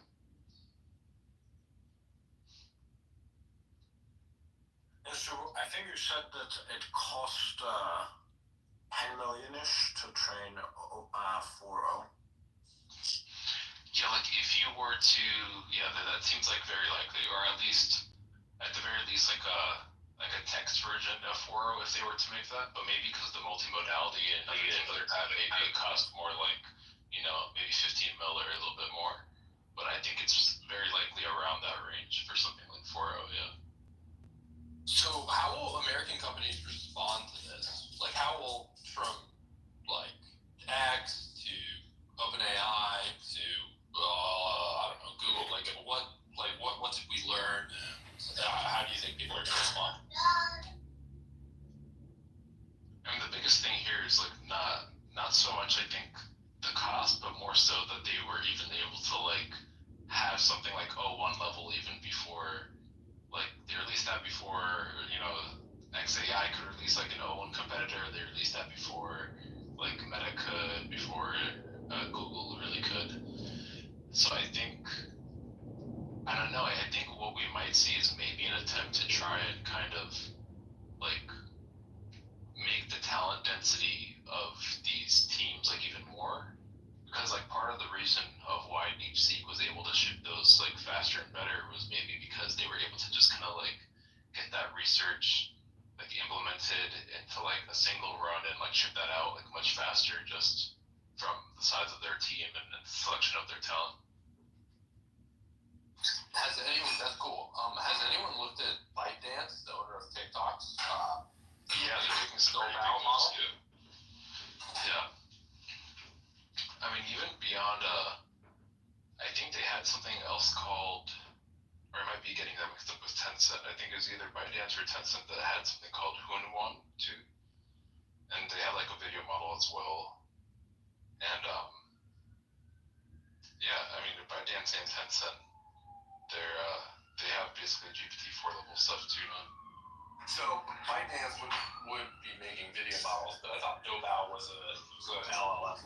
Yeah, so I think you said that it cost 10 million-ish to train 4.0. Yeah, like if you were to, that seems like very likely, or at the very least, like a text version of 4.0 if they were to make that. But maybe because the multimodality and everything like that, maybe it cost more like, you know, maybe 15 mil or a little bit more. But I think it's very likely around that range for something like 4.0, yeah. So how will American companies respond to this? Like, how will from like X to people are gonna respond. And the biggest thing here is like not so much I think the cost, but more so that they were even able to like have something like O1 level even before, like they released that before, you know, XAI could release like an O1 competitor. They released that before like Meta could, before Google really could. So I think, I don't know, I think what we might see is maybe an attempt to try and kind of like make the talent density of these teams like even more, because like part of the reason of why DeepSeek was able to ship those like faster and better was maybe because they were able to just kind of like get that research like implemented into like a single run and like ship that out like much faster just from the size of their team and the selection of their talent. Has anyone? That's cool. Has anyone looked at ByteDance, the owner of TikTok's? Yeah, they're making some pretty Dow big model. moves too. Yeah. I mean, even beyond, I think they had something else called, or I might be getting that mixed up with Tencent. I think it was either ByteDance or Tencent that had something called Hunwan too, and they have like a video model as well. And yeah, I mean, ByteDance and Tencent, they have basically GPT-4 level stuff too now. So ByteDance would be making video models, but I thought Doubao was an LLM.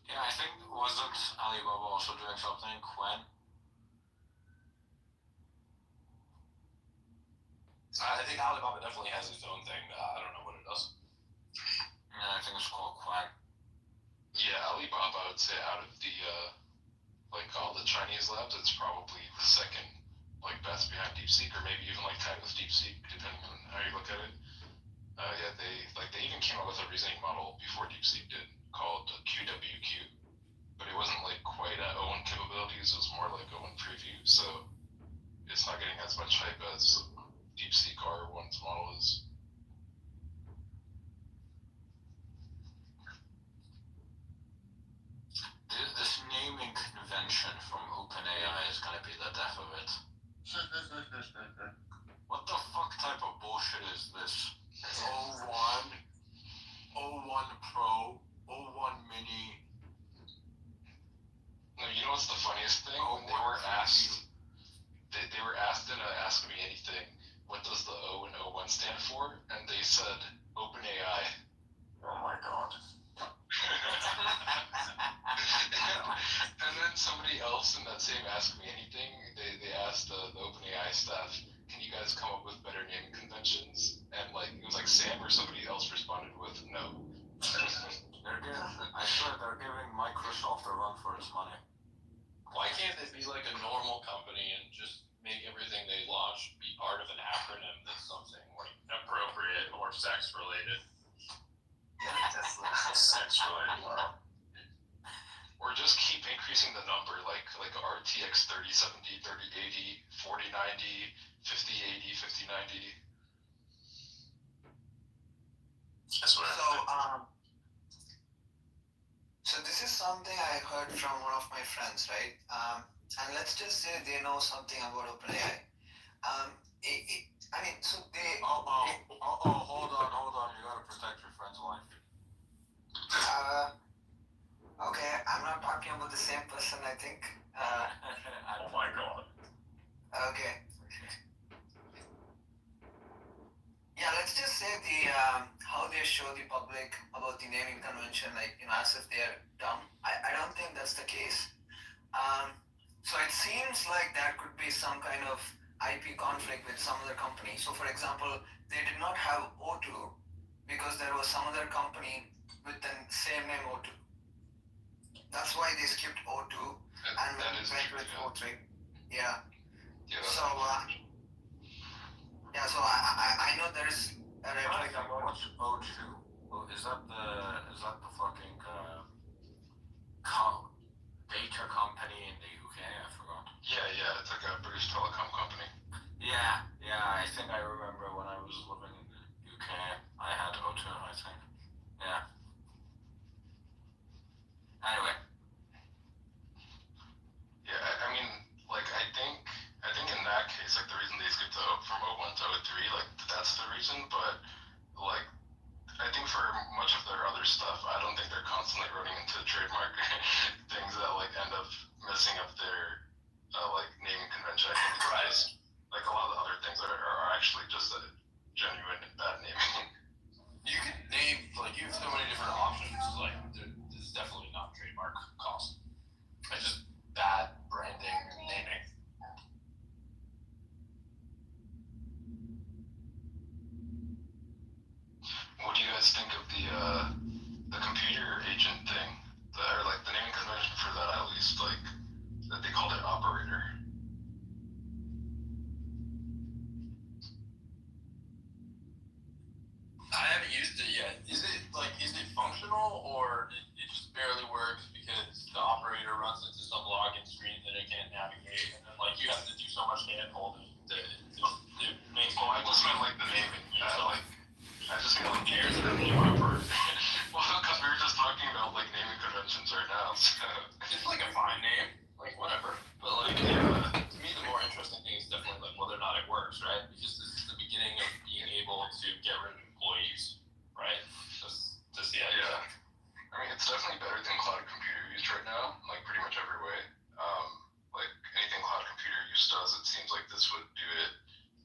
Yeah, I think wasn't Alibaba also doing something? Quen? I think Alibaba definitely has its own thing. I don't know what it does. Yeah, I think it's called Quen. Yeah, Alibaba, I would say out of the like all the Chinese labs, it's probably the second like best behind DeepSeek, or maybe even like tied with DeepSeek, depending on how you look at it. Yeah, they even came up with a reasoning model before DeepSeek did called QWQ, but it wasn't like quite O1 capabilities. It was more like O1 preview, so it's not getting as much hype as DeepSeek R1's model is. This naming convention from OpenAI is gonna be the death of it. What the fuck type of bullshit is this? O1, O1 Pro, O1 Mini. No, you know what's the funniest thing? When they were asked, they were asked in a Ask Me Anything, what does the O and O1 stand for? And they said OpenAI. Oh my god. And then somebody else in that same Ask Me Anything, they asked the OpenAI staff, can you guys come up with better naming conventions? And like it was like Sam or somebody else responded with no. I swear they're giving Microsoft a run for its money. Why can't it be like a normal company and just make everything they launch be part of an acronym that's something like appropriate or sex related? Sex related. Or just keep increasing the number, like RTX 3070, 3080, 4090, 5080, 5090. That's what So this is something I heard from one of my friends, right? And let's just say they know something about OpenAI. I mean, so they. Hold on. You gotta protect your friend's wife. Okay, I'm not talking about the same person, I think. Oh my god. Okay. Yeah, let's just say how they show the public about the naming convention, like, you know, as if they're dumb. I don't think that's the case. So it seems like there could be some kind of IP conflict with some other company. So for example, they did not have O2 because there was some other company with the same name O2. That's why they skipped O2 and went with O3. Yeah. So so I know there's a red flag. What's O2? Is that the fucking data company in the UK? I forgot. Yeah, it's like a British telecom company. Yeah, I think I remember when I was living in the UK, I had O2, I think. Yeah. Anyway. Yeah, I mean, like, I think in that case, like, the reason they to O3, like that's the reason, but like I think for much of their other stuff, I don't think they're constantly running into trademark things that like end up messing up their like naming convention. I think because like a lot of the other things are actually just a genuine bad naming. You can name, like, you have so many different options, like, there's definitely not trademark cost. It's just bad branding and naming. What do you guys think of the computer agent thing? Or like the naming convention for that, at least, like, that they called it operator. I haven't used it yet. Is it functional, or it just barely works because the operator runs into some login screen that it can't navigate, and then like you have to do so much hand holding that it makes. Well, I just meant like the naming. I just mean like cares that name operator. Well, because we were just talking about like naming conventions right now. So. It's like a fine name, like whatever. But like to me, the more interesting thing is definitely like whether or not it works, right? Because this is the beginning of being able to get rid of employees, right? Just the idea. Yeah. I mean, it's definitely better than cloud computer use right now, like pretty much every way. Like anything cloud computer use does, it seems like this would do it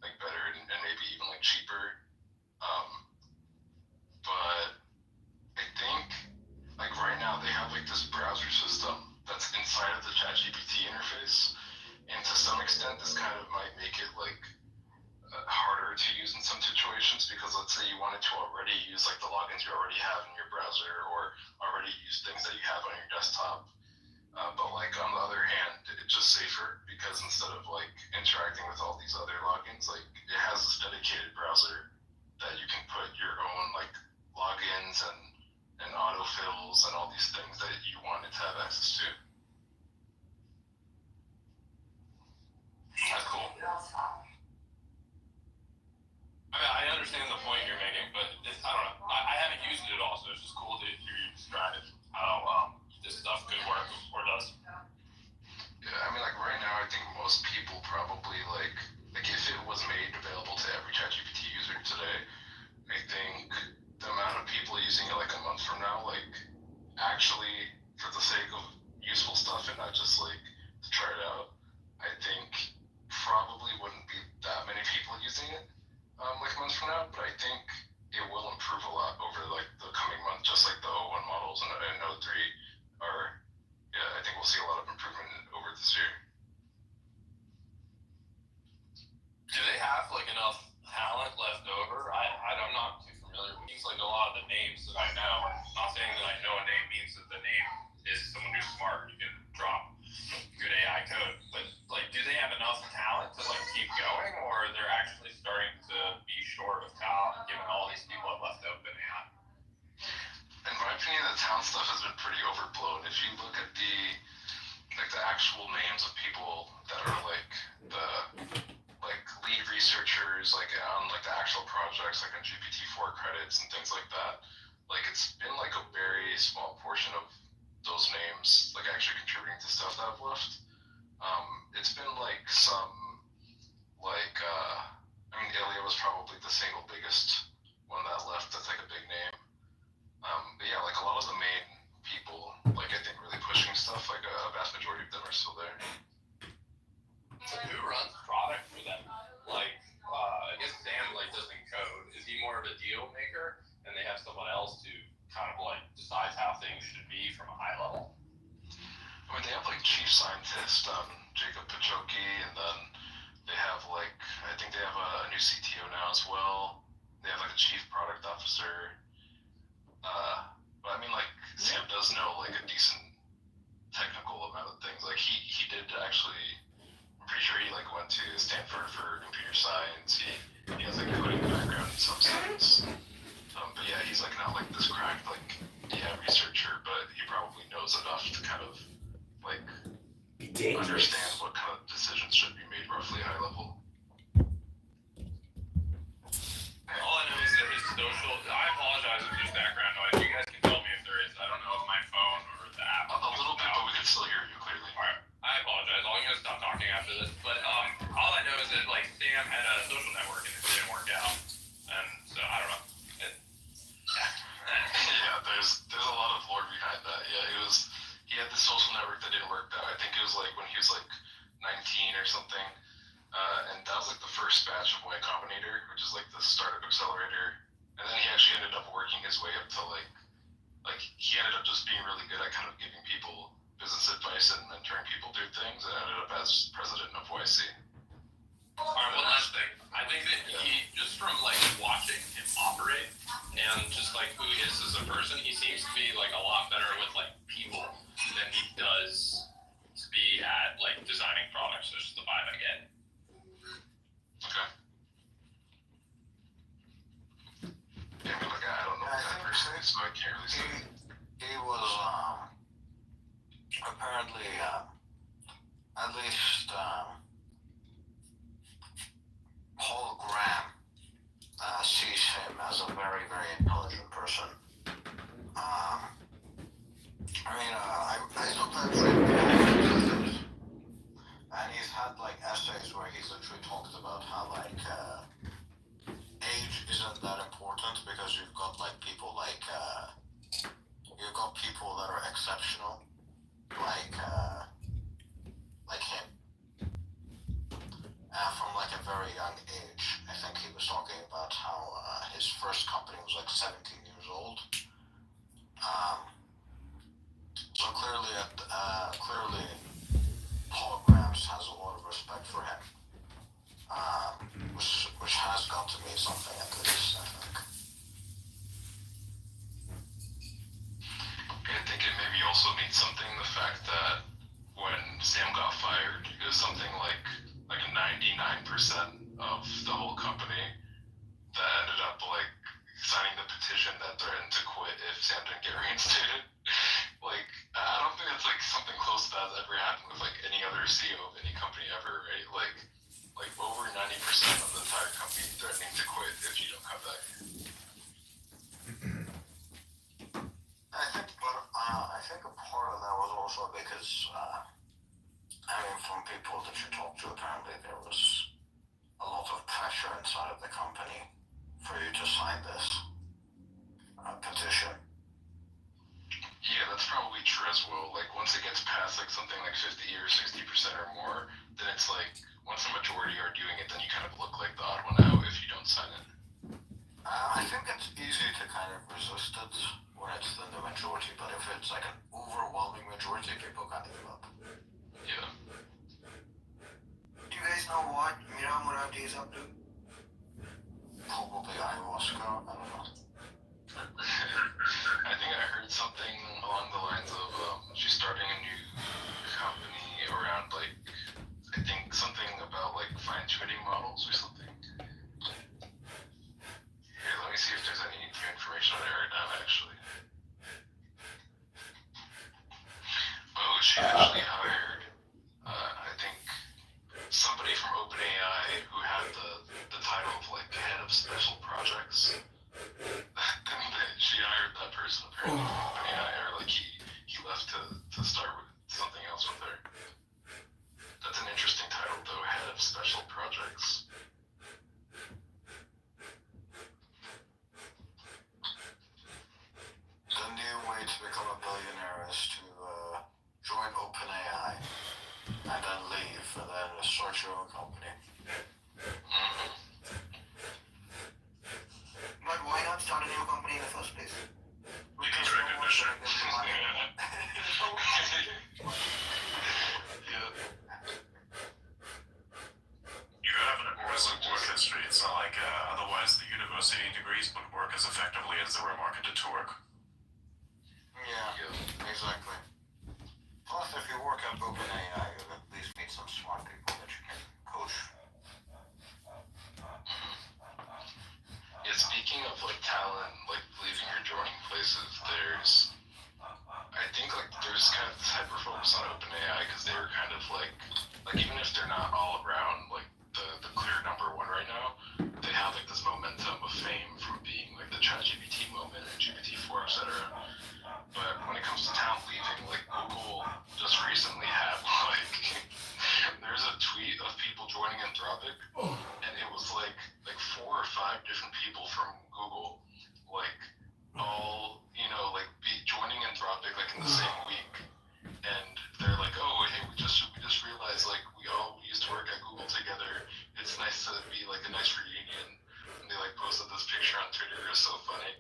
like better and maybe even like cheaper. But I think like right now they have like this browser system that's inside of the ChatGPT interface, and to some extent this kind of might make it like harder to use in some situations, because let's say you wanted to already use like the logins you already have in your browser, or already use things that you have on your desktop. But like on the other hand, it's just safer because instead of like interacting with all these other logins, like it has this dedicated browser that you can put your own like logins and autofills and all these things that you wanted to have access to. That's cool. I mean, I understand the point you're making, but I don't know. I haven't used it at all, so it's just cool to hear you describe how this stuff could work or does. Yeah, I mean, like right now, I think most people probably like if it was made available to every ChatGPT user today, I think the amount of people using it like a month from now, like actually for the sake of useful stuff and not just like to try it out, I think probably wouldn't be that many people using it like months from now, but I think it will improve a lot over like the coming months, just like the O1 models and O3 are. Yeah, I think we'll see a lot of improvement over this year. Do they have like enough talent left over? I'm not too familiar with things. Like a lot of the names that I know, not saying that I know a name means that the name is someone who's smart. You can drop good AI code, but like, do they have enough talent to like keep going, or they're actually starting to be short of talent given all these people have left open AI? In my opinion, the talent stuff has been pretty overblown. If you look at the actual names of people that are like the like lead researchers, like on like the actual projects, like on GPT-4 credits and things like that, like it's been like a very small portion of those names like actually contributing to stuff that I've left. It's been like some like I mean, Ilya was probably the single biggest one that left. That's like a big name. But yeah, like a lot of the main people, like I think really pushing stuff, like a vast majority of them are still there. So who runs product for them? Like, I guess Sam like doesn't code. Is he more of a deal maker, and they have someone else who kind of like decides how things should be from a high level? I mean, they have like chief scientist Jacob Pachoki, and then they have like I think they have a new CTO now as well. They have like a chief product officer. But I mean, like Sam does know like a decent technical amount of things. Like he did actually. I'm pretty sure he like went to Stanford for computer science. He has like a coding background in some sense. But yeah, he's like not like this cracked like researcher, but he probably knows enough to kind of like understand what kind of decisions should be made roughly high level. All I know is that his social. I apologize if there's background noise. You guys can tell me if there is. I don't know if my phone or the app. A little bit, but we can still hear you clearly. All right. I apologize. I'm gonna stop talking after this. But all I know is that like Sam had a social network in his first batch of Y Combinator, which is like the startup accelerator, and then he actually ended up working his way up to like he ended up just being really good at kind of giving people business advice and mentoring people through things, and ended up as president of YC. Alright, one last thing. I think that he, just from like watching him operate and just like who he is as a person, he seems to be like a lot better with like people than he does to be at like designing products. That's just the vibe I get. Okay. Yeah, I mean, like, I don't know that person, so I can't really say. He was apparently at least Paul Graham sees him as a very, very intelligent person. I sometimes read him, and he's had like essays where he's literally talked about how like age isn't that important because you've got like people like you've got people that are exceptional, like him. From like a very young age. I think he was talking about how his first company was like 17 years old. So clearly, Paul Grams has a lot of respect for him, which has got to mean something at least, I think. I think it maybe also means something, the fact that when Sam got fired, it was something like 99% of the whole company that ended up like signing the petition that threatened to quit if Sam didn't get reinstated. Like, I don't think that's like something close to that ever happened with like any other CEO of any company ever, right? Like over 90% of the entire company threatening to quit if you don't come back. I think a part of that was also because from people that you talk to, apparently there was a lot of pressure inside of the company for you to sign this petition. Yeah, that's probably true as well. Like, once it gets past like something like 50 or 60% or more, then it's like, once the majority are doing it, then you kind of look like the odd one out if you don't sign it. I think it's easy to kind of resist it when it's in the majority, but if it's like an overwhelming majority, people can't give up. Yeah. Do you guys know what Mira Murati is up to? Probably ayahuasca, I don't know. I think I heard something along the lines of she's starting a new company around like, I think something about like fine-tuning models or something. Here, let me see if there's any new information on it right now, actually. Oh, she actually hired, I think, somebody from OpenAI who had the title of like head of special projects. She hired that person apparently from OpenAI, or like he left to start with something else with her. That's an interesting title though, head of special projects. The new way to become a billionaire is to join OpenAI and then leave and then start your own company. But why not start a new company in the first place? Because recognition. You have an impressive work history. It's not like otherwise the university degrees would work as effectively as they were marketed to work. Yeah, exactly. Plus, if you work at OpenAI, you'll at least meet some smart people that you can coach. Yeah, speaking of like talent, like leaving or joining places, I think like there's kind of this hyper focus on OpenAI because they were kind of like even if they're not all around like the clear number one right now, they have like this momentum of fame from being like the ChatGPT moment and GPT-4 like a nice reunion, and they like posted this picture on Twitter. It was so funny,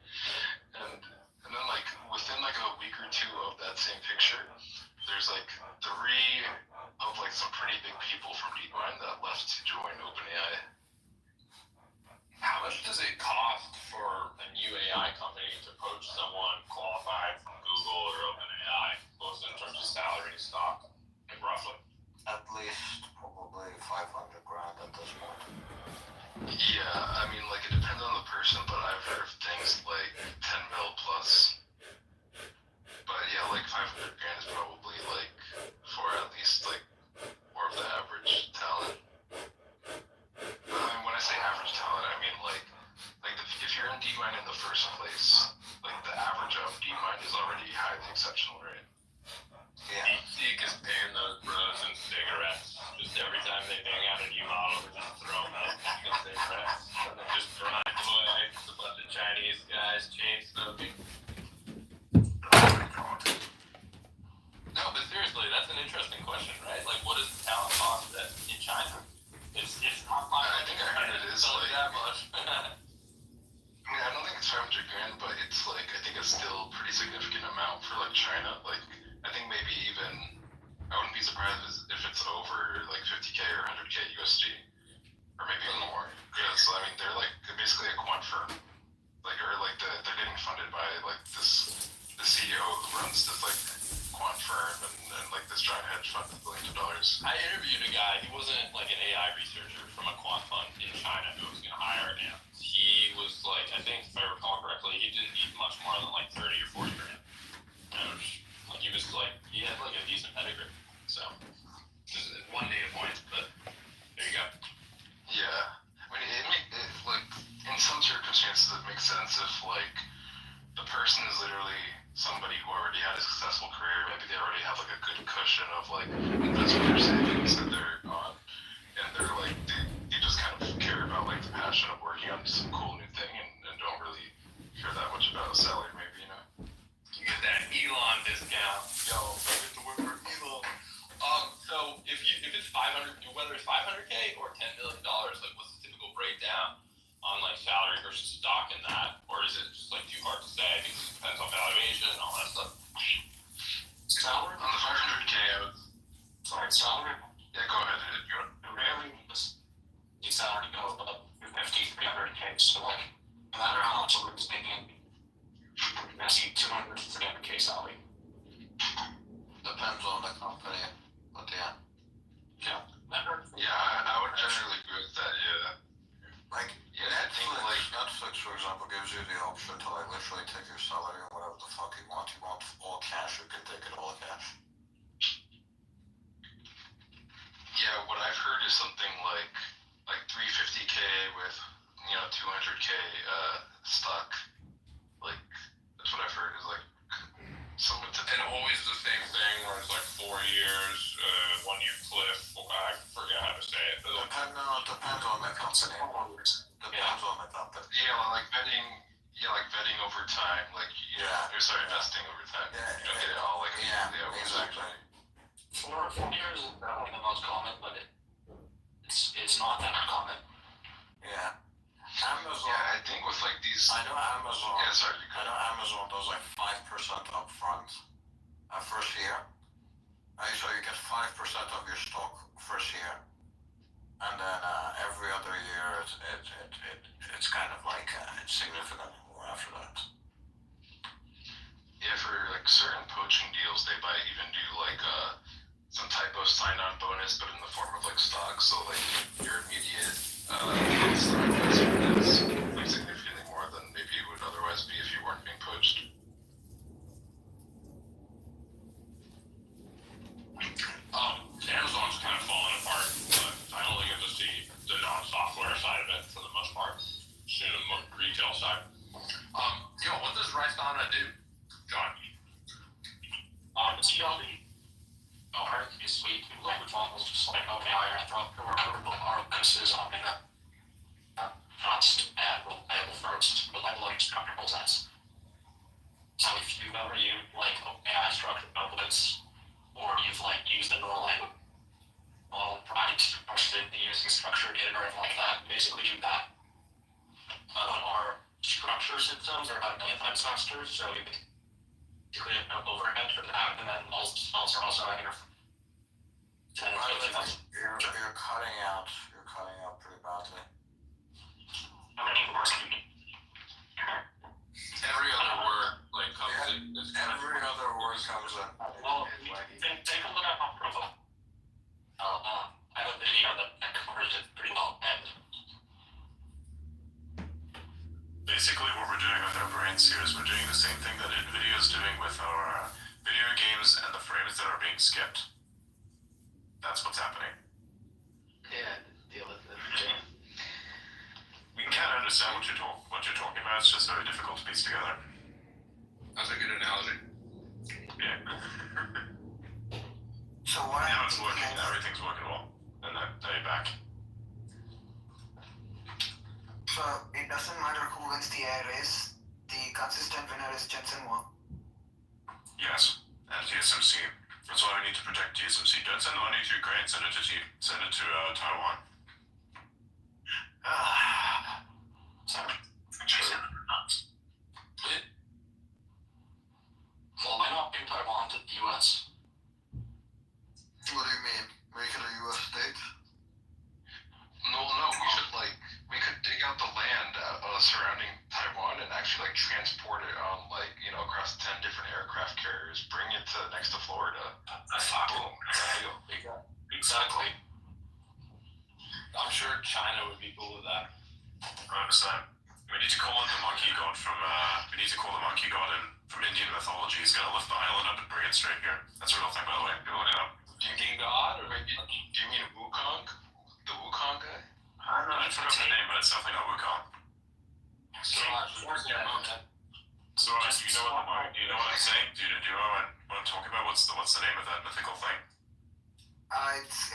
and then like within like a week or two of that same picture, there's like 3 of like some pretty big people from DeepMind that left to join OpenAI. How much does it cost for a new AI company to poach someone qualified from Google or OpenAI, both in terms of salary and stock, like roughly? At least probably 500 grand at this point. Yeah, I mean, like, it depends on the person, but I've heard of things like 10 mil plus. But yeah, like 500 grand is probably like for at least like more of the average talent. I mean, when I say average talent, I mean like if you're in DeepMind in the first place, like the average of DeepMind is already highly exceptional, right? Yeah. DeepSeek is paying those bros in cigarettes. Just every time they bang out a new model, we're just throwing out in cigarettes. And then just grind away. It's a bunch of Chinese guys chain smoking. No, but seriously, that's an interesting question, right? Like, what is the talent cost in China? It's not much. I think I heard it is like that much. I mean, I don't think it's 500 grand, but it's like, I think it's still a pretty significant amount for like China. Like, I think maybe even, I wouldn't be surprised if it's over like 50K or 100K USD, or maybe even more. Because, I mean, they're like basically a quant firm. Like, or like they're getting funded by like the CEO who runs this like quant firm and like this giant hedge fund with billions of dollars. I interviewed a guy, he wasn't like an AI researcher from a quant fund in China who was going to hire him. He was like, I think if I recall correctly, he didn't need much more than like 30 or 40 grand. Like he was like, he had like a decent pedigree. So, just one data point, but there you go. Yeah. I mean, it like, in some circumstances it makes sense if like the person is literally somebody who already had a successful career. Maybe they already have like a good cushion of like investment or savings that they're on, and they're like they just kind of care about like the passion of working on some cool new thing and don't really care that much about salary, maybe, you know. You get that Elon discount. Yo, I get to work for Elon. So if it's 500, whether it's 500K or $10 million, like what's the typical breakdown on like salary versus stock in that, or is it just like too hard to say because it depends on valuation and all that stuff? Salary? On the 500K, I would. Sorry, salary? Yeah, go ahead. Rarely does the salary go above 50, 300K. So like, no matter how much somebody's making, you're gonna see 200, 300K salary. Depends on the company, but yeah. Yeah. Yeah, I would generally agree with that, yeah. Like, yeah, I think like Netflix, for example, gives you the option to like literally take your salary and whatever the fuck you want. You want all cash, you can take it all cash. Yeah, what I've heard is something like 350K with 200K stock. Like that's what I've heard is like somewhat. And always the same thing where it's like 4 years, 1 year cliff. I forget how to say it. But Depends on the company. Depends on the company. Yeah, like vetting over time. Like investing over time. Yeah, you don't get it all like immediately. Exactly. 4 years is probably the most common, but it's not that common. Yeah. Amazon. Yeah, I think with like these. I know Amazon. Yeah, sorry. I know Amazon does like 5% upfront first year. So you get 5% of your stock first year, and then every other year it's kind of like it's significantly more after that. Yeah, for like certain poaching deals, they might even do like some type of sign-on bonus, but in the form of like stock. So like your immediate investment is like significantly more than maybe it would otherwise be if you weren't being poached. Amazon's kind of falling apart, but I only get to see the non-software side of it for the most part. Soon the retail side. What does Ricana do, John? TLD. It's sweet. Language models, just like OpenAI, Anthropic, our businesses on it. basically do that. Our structure systems are about a million times faster, so we basically have no overhead for that, and then most cells are also at your You're cutting out. You're cutting out pretty badly. How many wars do you need? Every other word like comes in. Every other word comes in. Well, take a look at my profile. I have a video that covers it pretty well, and Basically, what we're doing with our brains here is we're doing the same thing that NVIDIA is doing with our video games and the frames that are being skipped. That's what's happening. Yeah, deal with it. Yeah. We can kind of understand what you're talking about. It's just very difficult to piece together. That's a good analogy. Yeah. So what now it's working. Everything's working well. And now you're back. So it doesn't matter who wins the air race. The consistent winner is Jensen Wang. Yes. And TSMC. That's why we need to protect TSMC. Don't send the money to Ukraine. Send it to Taiwan. sorry. Well, why not bring Taiwan to the US? What do you mean? Make it a US state? No, we could dig out the land surrounding Taiwan and actually transport it on across 10 different aircraft carriers, bring it next to Florida. Boom. Exactly. I'm sure China would be cool with that. I understand. We need to call in the monkey god from. We need to call the monkey god in from Indian mythology. He's gonna lift the island up and bring it straight here. That's a real thing, by the way. Go look it up. Indian god, or do you mean Wukong? The Wukong guy? I forgot the name, but it's definitely not Wukong. So, you know what I'm saying? Do you know what I'm talking about? What's the name of that mythical thing?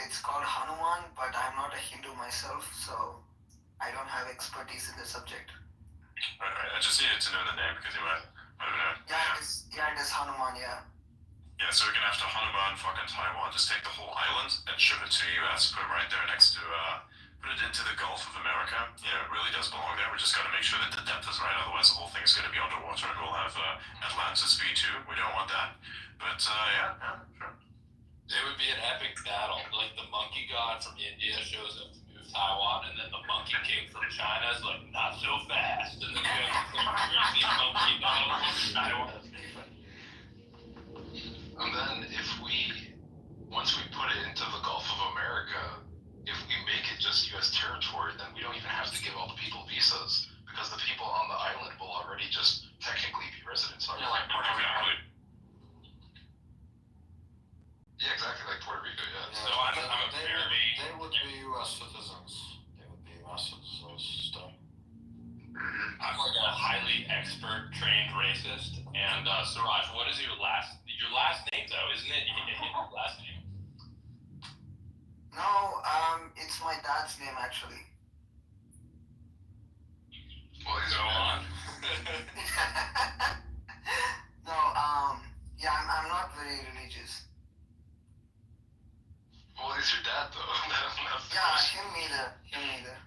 It's called Hanuman, but I'm not a Hindu myself, so I don't have expertise in the subject. Right. I just needed to know the name because you might have known. Yeah, it is Hanuman, yeah. Yeah, so we're gonna have to Hanuman fucking Taiwan. Just take the whole island and ship it to the US. Put it right there next to, put it into the Gulf of America. Yeah, it really does belong there. We just gotta make sure that the depth is right. Otherwise, the whole thing is gonna be underwater and we'll have Atlantis V2. We don't want that. But, yeah, sure. It would be an epic battle. Like the monkey god from India shows up to move Taiwan, and then the monkey king from China is like, not so fast. And then you have the crazy monkey god from Taiwan. And then once we put it into the Gulf of America, if we make it just U.S. territory, then we don't even have to give all the people visas, because the people on the island will already just technically be residents. Yeah, exactly, like Puerto Rico, yeah. So they would be U.S. citizens. They would be U.S. citizens. I'm like a highly expert, trained racist. And Suraj, what is your last name though, isn't it? You get your last name. No, it's my dad's name actually. Well, he's on. No, yeah, I'm not very religious. Well, he's your dad though. Yeah, him neither.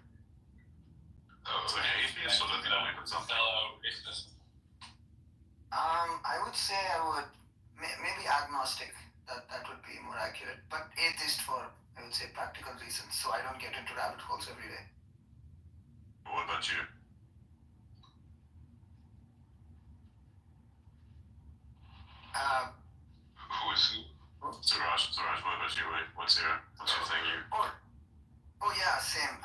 Oh, so an atheist, so that they don't put something. Fellow racist. I would say I would maybe agnostic. That would be more accurate. But atheist for, I would say, practical reasons, so I don't get into rabbit holes every day. What about you? Who is who? Suraj, what about you? What's your thing? Oh yeah, same.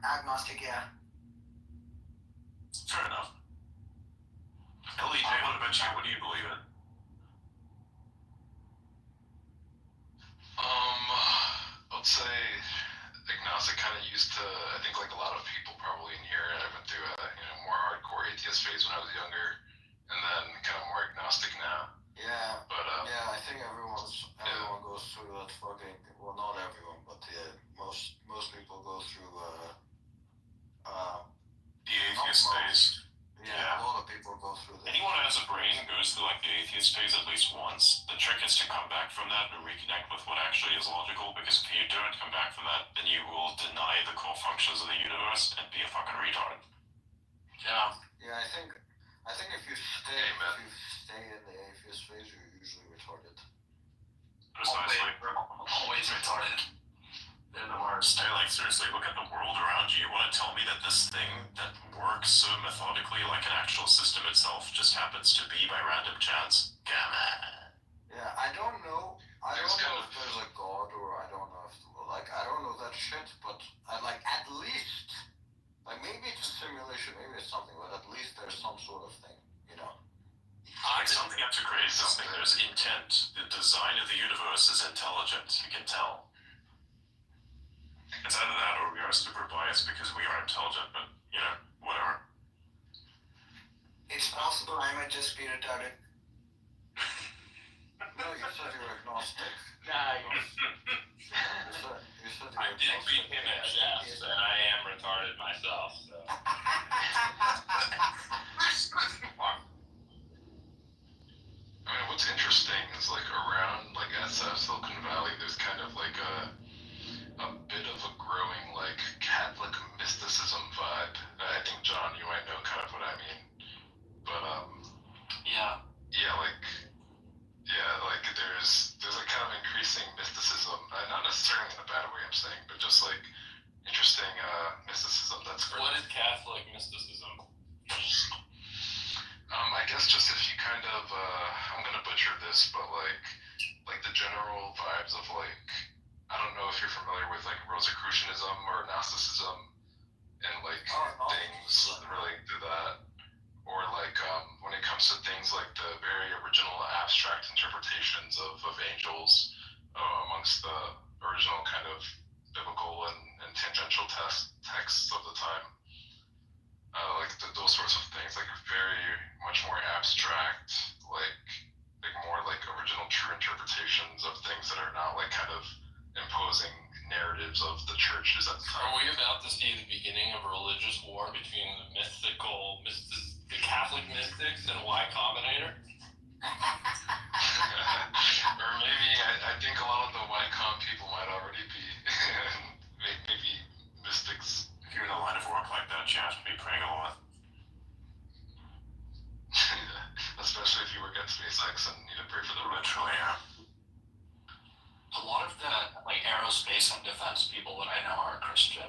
Agnostic, yeah. Fair enough. LEJ, what about you? What do you believe in? I'd say agnostic, kind of used to, I think like a lot of people probably in here, I went through a more hardcore atheist phase when I was younger, and then kind of more agnostic now. Yeah, but yeah, I think everyone goes through that fucking, well, not everyone, but yeah, most people go through the atheist phase. Yeah, a lot of people go through that. Anyone who has a brain goes through like the atheist phase at least once. The trick is to come back from that and reconnect with what actually is logical, because if you don't come back from that, then you will deny the core functions of the universe and be a fucking retard. Yeah. Yeah, I think if you stay in the atheist phase, you're usually retarded. Precisely. Always retarded. They're the worst. Hey, like, seriously, look at the world around you. You want to tell me that this thing that works so methodically like an actual system itself just happens to be by random chance? Come on. Yeah, I don't know if there's a god, or I don't know if, like, I don't know that shit, but I like, at least, like, maybe it's a simulation, maybe it's something, but at least there's some sort of thing, you know? Like something to create something, there's intent. The design of the universe is intelligent, you can tell. It's either that or we are super biased because we are intelligent, but, you know, whatever. It's possible I might just be retarded. No, you said you were agnostic. Nah, You said you I were did beat agnostic. him at chess, and I am retarded myself, so. I mean, what's interesting is like around like SF, Silicon Valley, there's kind of like a bit of a growing like Catholic mysticism vibe. I think John, you might know kind of what I mean, but yeah, like there's like kind of increasing mysticism, not necessarily in a bad way I'm saying, but just like interesting mysticism that's growing. What is Catholic mysticism? I guess just if you kind of, I'm gonna butcher this, but like the general vibes of like, I don't know if you're familiar with like Rosicrucianism or Gnosticism, and like things relating to that, or like when it comes to things like the very original abstract interpretations of angels amongst the original kind of biblical and tangential texts of the time. Those sorts of things, like very much more abstract, like more like original true interpretations of things that are not like kind of imposing narratives of the churches at the time. Are we about to see the beginning of a religious war between the the Catholic mystics and Y Combinator? Or maybe I think a lot of the Y-Com people might already be maybe mystics. If you're in a line of work like that, you have to be praying a lot. Especially if you work at SpaceX and need to pray for the literally, yeah. A lot of the like aerospace and defense people that I know are Christian.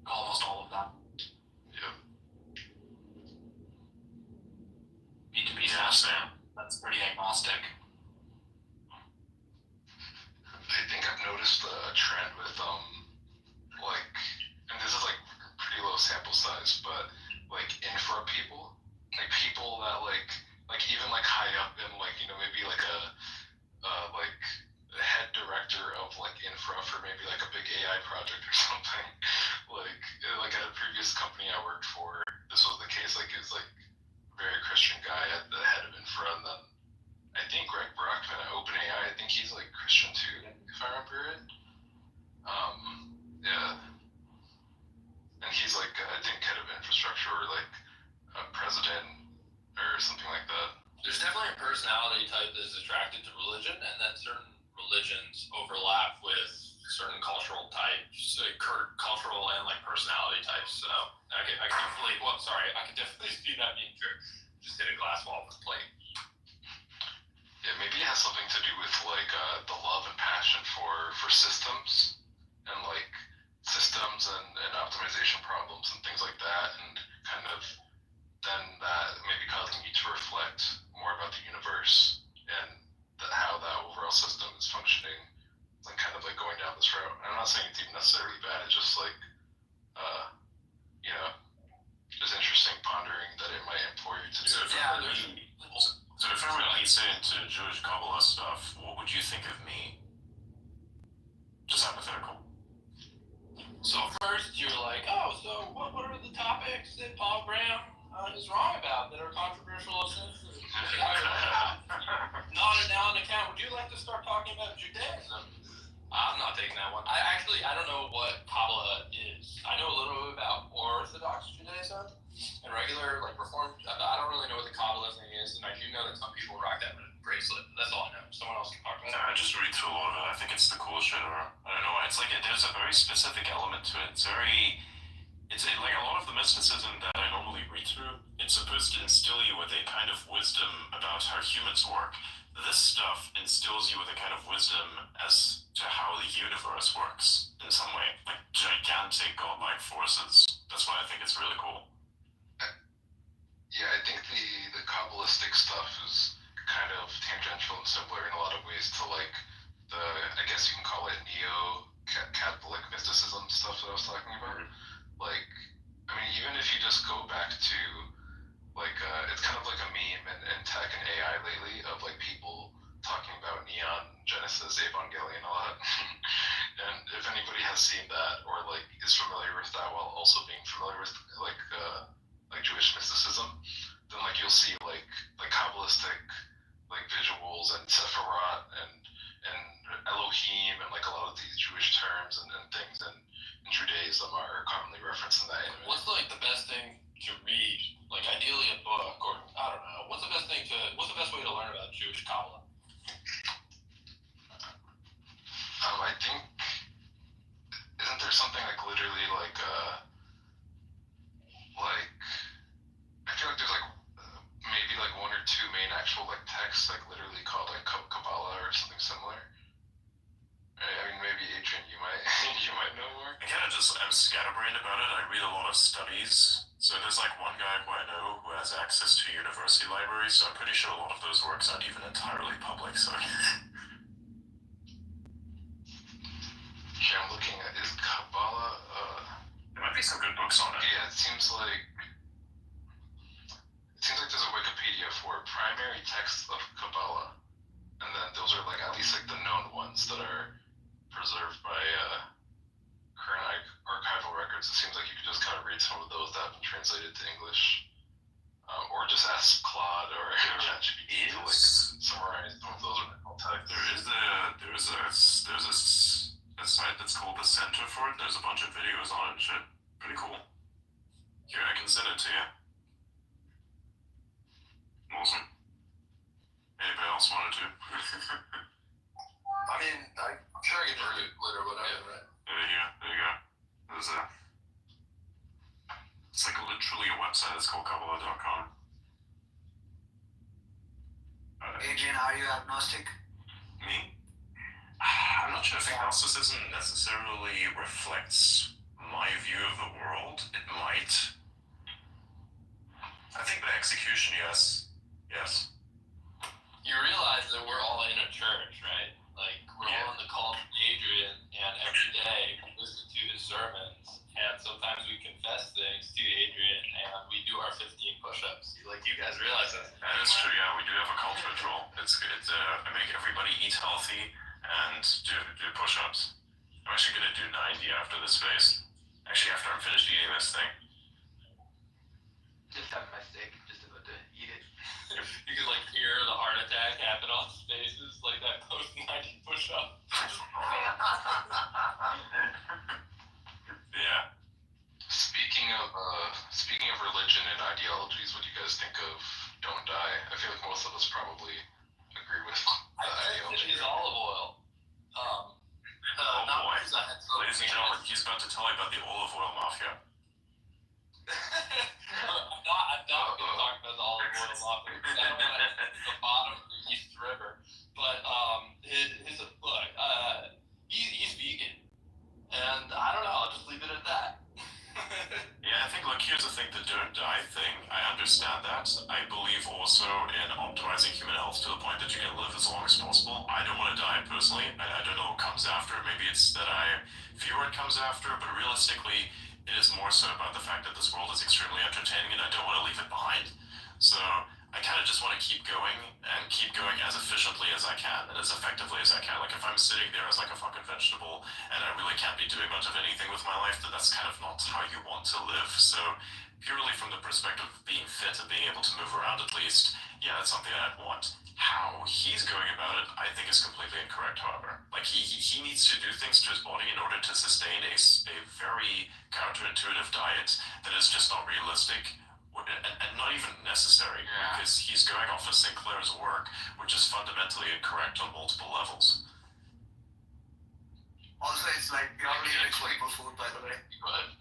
Almost all of them. Yep. B2B stuff, that's pretty agnostic. I think I've noticed a trend with like, and this is like pretty low sample size, but like infra people, like people that like even like high up in like, you know, maybe like a like the head director of like infra for maybe like a big AI project or something. like at a previous company I worked for, this was the case. Like it's like a very Christian guy at the head of infra, and then I think Greg Brockman at OpenAI, I think he's like Christian too, if I remember it. Yeah. And he's like, I think head of infrastructure or like president or something like that. There's definitely a personality type that's attracted to religion, and then certain religions overlap with certain cultural types, cultural and like personality types. So I can definitely see that being true. Just hit a glass wall with a plate. Yeah, maybe it has something to do with like the love and passion for systems and like systems and optimization problems and things like that, and kind of then that maybe causing you to reflect more about the universe and how that overall system is functioning, and kind of like going down this route. I'm not saying it's even necessarily bad, it's just like you know, it's interesting pondering that it might implore you to do it. So if I were to lead into Jewish Kabbalah stuff, what would you think of me? Just hypothetical. So first you're like, oh, so what are the topics that Paul Graham is wrong about that are controversial or sensitive? Nodded down the account. Would you like to start talking about Judaism? I'm not taking that one. I don't know what Kabbalah is. I know a little bit about Orthodox Judaism and regular like Reformed. I don't really know what the Kabbalah thing is, and I do know that some people rock that bracelet. That's all I know. Someone else can talk about it. I just read through a lot of it. I think it's the coolest shit ever. I don't know why it's like there's a very specific element to it. It's like a lot of the mysticism that I normally read through. It's supposed to instill you with a kind of wisdom about how humans work. This stuff instills you with a kind of wisdom as to how the universe works in some way, like gigantic godlike forces. That's why I think it's really cool. Yeah, I think the Kabbalistic stuff is kind of tangential and similar in a lot of ways to like I guess you can call it neo-Catholic mysticism stuff that I was talking about. Like, I mean, even if you just go back to like it's kind of like a meme in tech and AI lately of like people talking about Neon Genesis Evangelion a lot. And if anybody has seen that or like is familiar with that while also being familiar with like Jewish mysticism, then like you'll see like Kabbalistic like visuals and Sephirot and Elohim and like a lot of these Jewish terms and things in Judaism are commonly referenced in that anime. What's like the best thing to read? Like ideally a book, or I don't know. What's the best way to learn about Jewish Kabbalah? I think isn't there something like literally like I feel like there's like maybe like one or two main actual like texts like literally called like Kabbalah or something similar. I mean, maybe Adrian, you might know more. I'm scatterbrained about it. I read a lot of studies. So there's like one guy who I know who has access to university libraries, so I'm pretty sure a lot of those works aren't even entirely public, so. Here I'm looking at, is Kabbalah, there might be some good books on it. Yeah, it seems like there's a Wikipedia for primary texts of Kabbalah. And then those are like at least like the known ones that are preserved by current archival records. It seems like you could just kind of read some of those that have been translated to English, or just ask Claude or ChatGPT to like summarize some of those original texts. There's a site that's called the Center for it. There's a bunch of videos on it and shit. Pretty cool. Here, I can send it to you. Awesome. Anybody else wanted to? I mean, I'm sure I can read it later, but I haven't read. There you go. There's it's like literally a website. It's called Kabbalah.com. Adrian, are you agnostic? Me? I'm not sure if agnosticism necessarily reflects my view of the world. It might. I think by execution, yes. Yes. You realize that we're all in a church, right? Like, we're all in the call to Adrian, and every day we listen to his sermons, and sometimes we confess things to Adrian, and we do our 15 push-ups. Like, you guys realize that? That is true, yeah. We do have a cult ritual. I make everybody eat healthy and do push-ups. I'm actually going to do 90 after this phase. Actually, after I'm finished eating this thing. Just have my steak, just about to eat it. You can like hear the heart attack happen on faces, like that post 90 push up. Yeah. Speaking of religion and ideologies, what do you guys think of Don't Die? I feel like most of us probably agree with the ideology. His olive oil. Ladies and gentlemen, he's about to tell you about the olive oil mafia. I'm not going to talk about the olive oil mafia because I don't want to hit the bottom of the East River. But he's vegan, and I don't know. I'll just leave it at that. Yeah, I think, look, here's the thing, the Don't Die thing, I understand that. I believe also in optimizing human health to the point that you can live as long as possible. I don't want to die personally. I don't know what comes after. Maybe it's that I fear what comes after, but realistically, it is more so about the fact that this world is extremely entertaining and I don't want to leave it behind. So I kind of just want to keep going and keep going as efficiently as I can and as effectively as I can. Like if I'm sitting there as like a fucking vegetable and I really can't be doing much of anything with my life, then that's kind of not how you want to live. So purely from the perspective of being fit and being able to move around at least, yeah, that's something I'd want. How he's going about it, I think is completely incorrect, however. Like he needs to do things to his body in order to sustain a very counterintuitive diet that is just not realistic and not even necessary, because he's going off of Sinclair's work, which is fundamentally incorrect on multiple levels. Also, it's like purely unexplainable food, by the way. But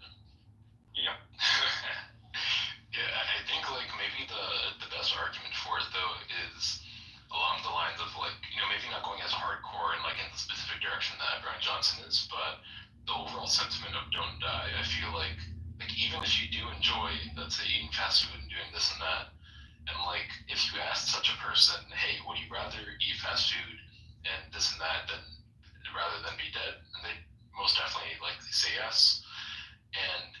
Yep. yeah, I think like maybe the best argument for it though is along the lines of like, you know, maybe not going as hardcore and like in the specific direction that Brian Johnson is, but the overall sentiment of don't die. I feel like even if you do enjoy, let's say, eating fast food and doing this and that, and like if you ask such a person, hey, would you rather eat fast food and this and that than rather than be dead? And they most definitely like say yes. And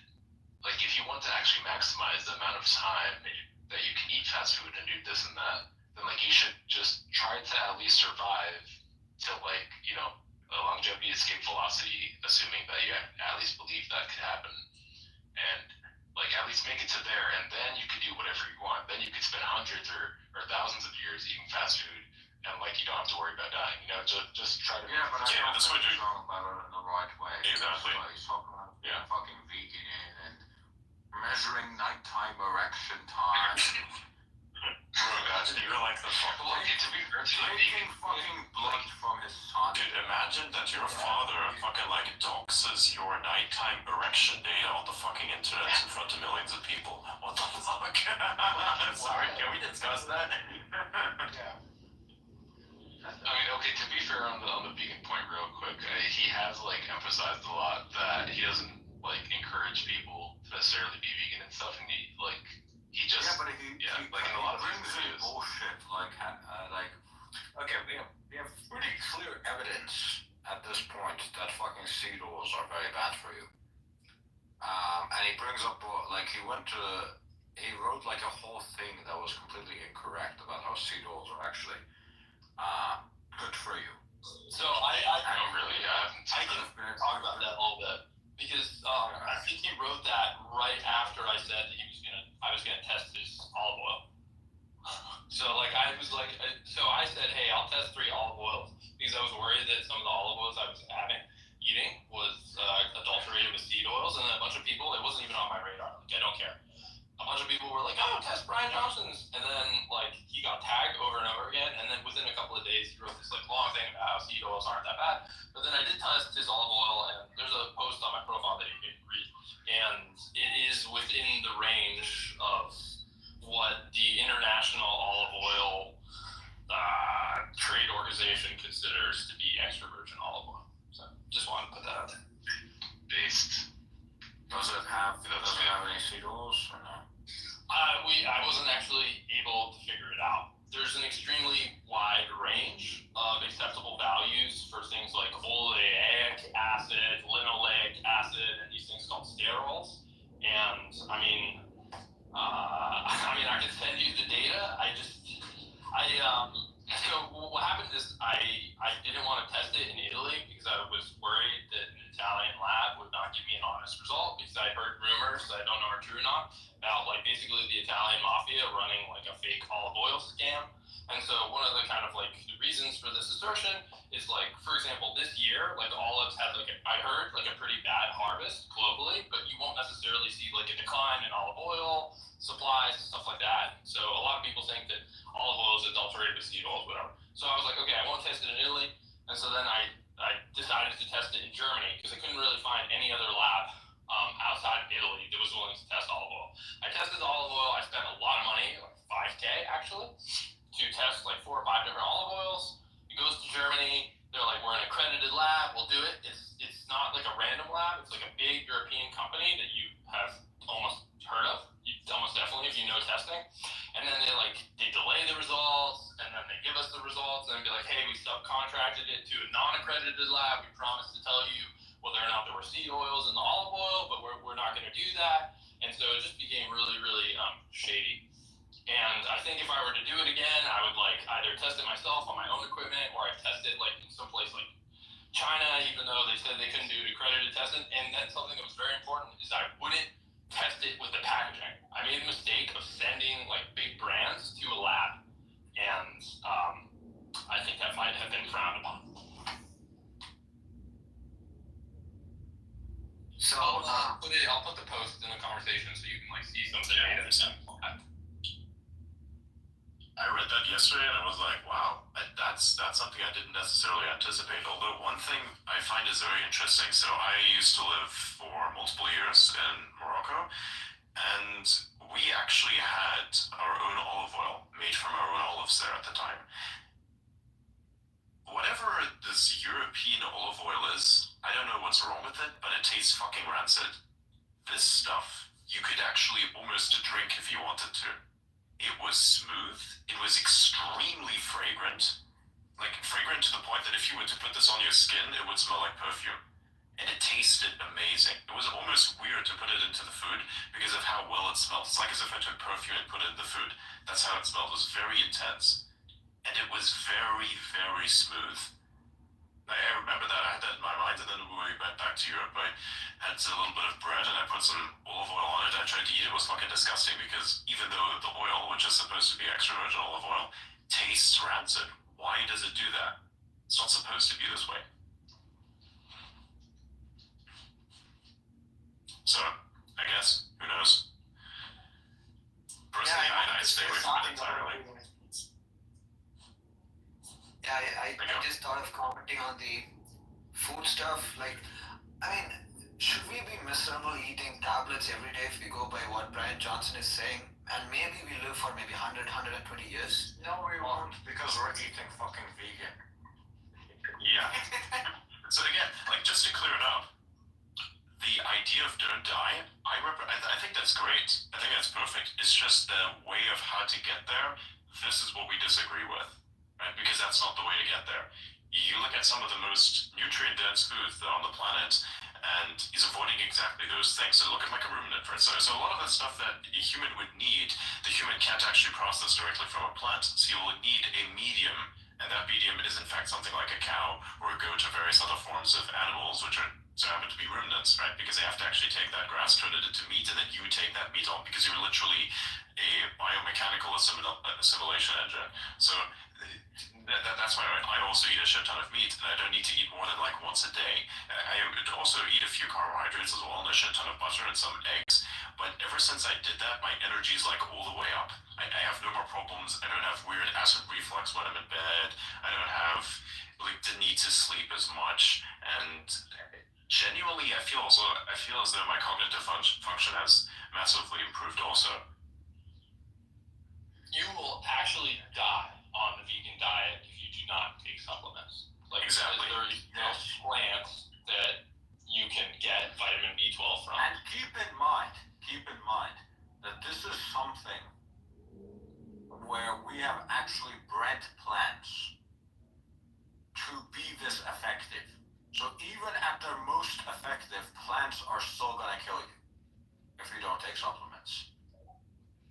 like if you want to actually maximize the amount of time that you can eat fast food and do this and that, then like you should just try to at least survive to like, you know, a longevity escape velocity, assuming that you at least believe that could happen, and like at least make it to there, and then you could do whatever you want. Then you could spend hundreds or thousands of years eating fast food, and like you don't have to worry about dying. You know, just try to. Yeah, but I don't that's what think he's talking about it in the right way. Exactly. He's talking about fucking vegan and measuring nighttime erection time. You're like the fuck. Well, okay, to be fair, Taking fucking blood from his son. Dude, imagine that your father fucking like doxes your nighttime erection data on the fucking internet in front of millions of people. What the fuck? Sorry, can we discuss that? Yeah. I mean, okay, to be fair on the vegan point real quick, he has like emphasized a lot that he doesn't like encourage people to necessarily be vegan and stuff, and he just but he like in a lot of his brings in videos. bullshit like okay, we have pretty clear evidence at this point that fucking seed oils are very bad for you. And he brings up he wrote like a whole thing that was completely incorrect about how seed oils are actually good for you. So I don't really. I can talk about that a little bit because I think he wrote that right after I said that I was gonna test his olive oil. So like I said, hey, I'll test 3 olive oils because I was worried that some of the olive oils I was eating was adulterated with seed oils, and then a bunch of people, it wasn't even on my radar. Like I don't care. A bunch of people were like, oh, test Brian Johnson's, and then like he got tagged over and over again, and then within a couple of days he wrote this like long thing about how seed oils aren't that bad. But then I did test his olive oil, and there's a post on my profile that you can read, and it is within the range of what the International Olive Oil Trade Organization considers to be extra virgin olive oil. So just wanted to put that out there. Based. Does it have any seed oils or no? I wasn't actually able to figure it out. There's an extremely wide range of acceptable values for things like oleic acid, linoleic acid, and these things called sterols. And I mean, I can send you the data. So what happened is I didn't want to test it in Italy because I was worried that an Italian lab would not give me an honest result because I heard rumors that I don't know are true or not about like basically the Italian mafia running like a fake olive oil scam. And so one of the kind of like the reasons for this assertion is like, for example, this year, like olives had like I heard like a pretty bad harvest globally, but you won't necessarily see like a decline in olive oil supplies and stuff like that. So a lot of people think that olive oil is adulterated with seed oils, whatever. So I was like, okay, I won't test it in Italy. And so then I decided to test it in Germany because I couldn't really find any other lab outside of Italy that was willing to test olive oil. I tested the olive oil. I spent a lot of money, like $5,000 actually, to test like 4 or 5 different olive oils. It goes to Germany. They're like, we're an accredited lab. We'll do it. It's not like a random lab. It's like a big European company that you have almost heard of. Almost definitely if you know testing. And then they delay the results, and then they give us the results, and be like, hey, we subcontracted it to a non-accredited lab. We promised to tell you whether or not there were seed oils in the olive oil, but we're not going to do that. And so it just became really, really shady. And I think if I were to do it again, I would like either test it myself on my own equipment, or I'd test it like in some place like China, even though they said they couldn't do accredited testing. And then something that was very important is I wouldn't test it with the packaging. I made the mistake of sending like big brands to a lab, and I think that might have been frowned upon. So I'll put the post in the conversation so you can like see some of the data. I read that yesterday and I was like, wow, that's something I didn't necessarily anticipate. Although one thing I find is very interesting. So I used to live for multiple years in Morocco, and we actually had our own olive oil made from our own olives there at the time. Whatever this European olive oil is, I don't know what's wrong with it, but it tastes fucking rancid. This stuff, you could actually almost drink if you wanted to. It was smooth. It was extremely fragrant. Like, fragrant to the point that if you were to put this on your skin, it would smell like perfume. And it tasted amazing. It was almost weird to put it into the food because of how well it smelled. It's like as if I took perfume and put it in the food. That's how it smelled. It was very intense. And it was very, very smooth. I remember that. I had that in my mind, and then when we went back to Europe, I had a little bit of bread and I put some olive oil on it. I tried to eat it. It was fucking disgusting because even though the oil, which is supposed to be extra virgin olive oil, tastes rancid, why does it do that? It's not supposed to be this way. So, I guess, who knows? Personally, I'd stay away from it entirely. Yeah, I just thought of commenting on the food stuff. Like, I mean, should we be miserable eating tablets every day if we go by what Brian Johnson is saying? And maybe we live for maybe 100, 120 years? No, we won't, because we're eating fucking vegan. Yeah. So again, like, just to clear it up, the idea of don't die, I think that's great. I think that's perfect. It's just the way of how to get there, this is what we disagree with. Right? Because that's not the way to get there. You look at some of the most nutrient-dense foods on the planet, and he's avoiding exactly those things. So look at like a ruminant, for instance. So a lot of the stuff that a human would need, the human can't actually process directly from a plant. So you'll need a medium, and that medium is in fact something like a cow or a goat or various other forms of animals, which are so happen to be ruminants, right? Because they have to actually take that grass, turn it into meat, and then you take that meat on because you're literally a biomechanical assimilation engine. So that's why I also eat a shit ton of meat, and I don't need to eat more than like once a day. I would also eat a few carbohydrates as well, and a shit ton of butter and some eggs. But ever since I did that, my energy is like all the way up. I have no more problems. I don't have weird acid reflux when I'm in bed. I don't have like the need to sleep as much, and genuinely, I feel as though my cognitive function has massively improved also. You will actually die on the vegan diet if you do not take supplements. Like, exactly. There's no plants that you can get vitamin B12 from. And keep in mind that this is something where we have actually bred plants to be this effective. So even at their most effective, plants are still gonna kill you if you don't take supplements.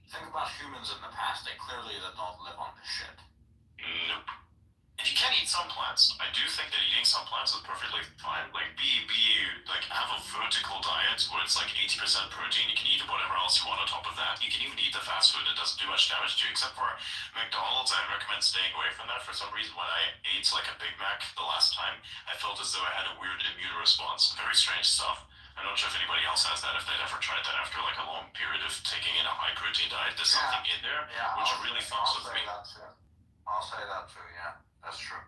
Think about humans in the past. They clearly did not live on this shit. Nope. If you can eat some plants, I do think that eating some plants is perfectly fine. Like, have a vertical diet where it's like 80% protein. You can eat whatever else you want on top of that. You can even eat the fast food. It doesn't do much damage to you, except for McDonald's. I recommend staying away from that. For some reason, when I ate like a Big Mac the last time, I felt as though I had a weird immune response. Very strange stuff. I'm not sure if anybody else has that, if they'd ever tried that after like a long period of taking in a high protein diet. There's something in there which really fucks with me. I'll say that too, yeah. That's true.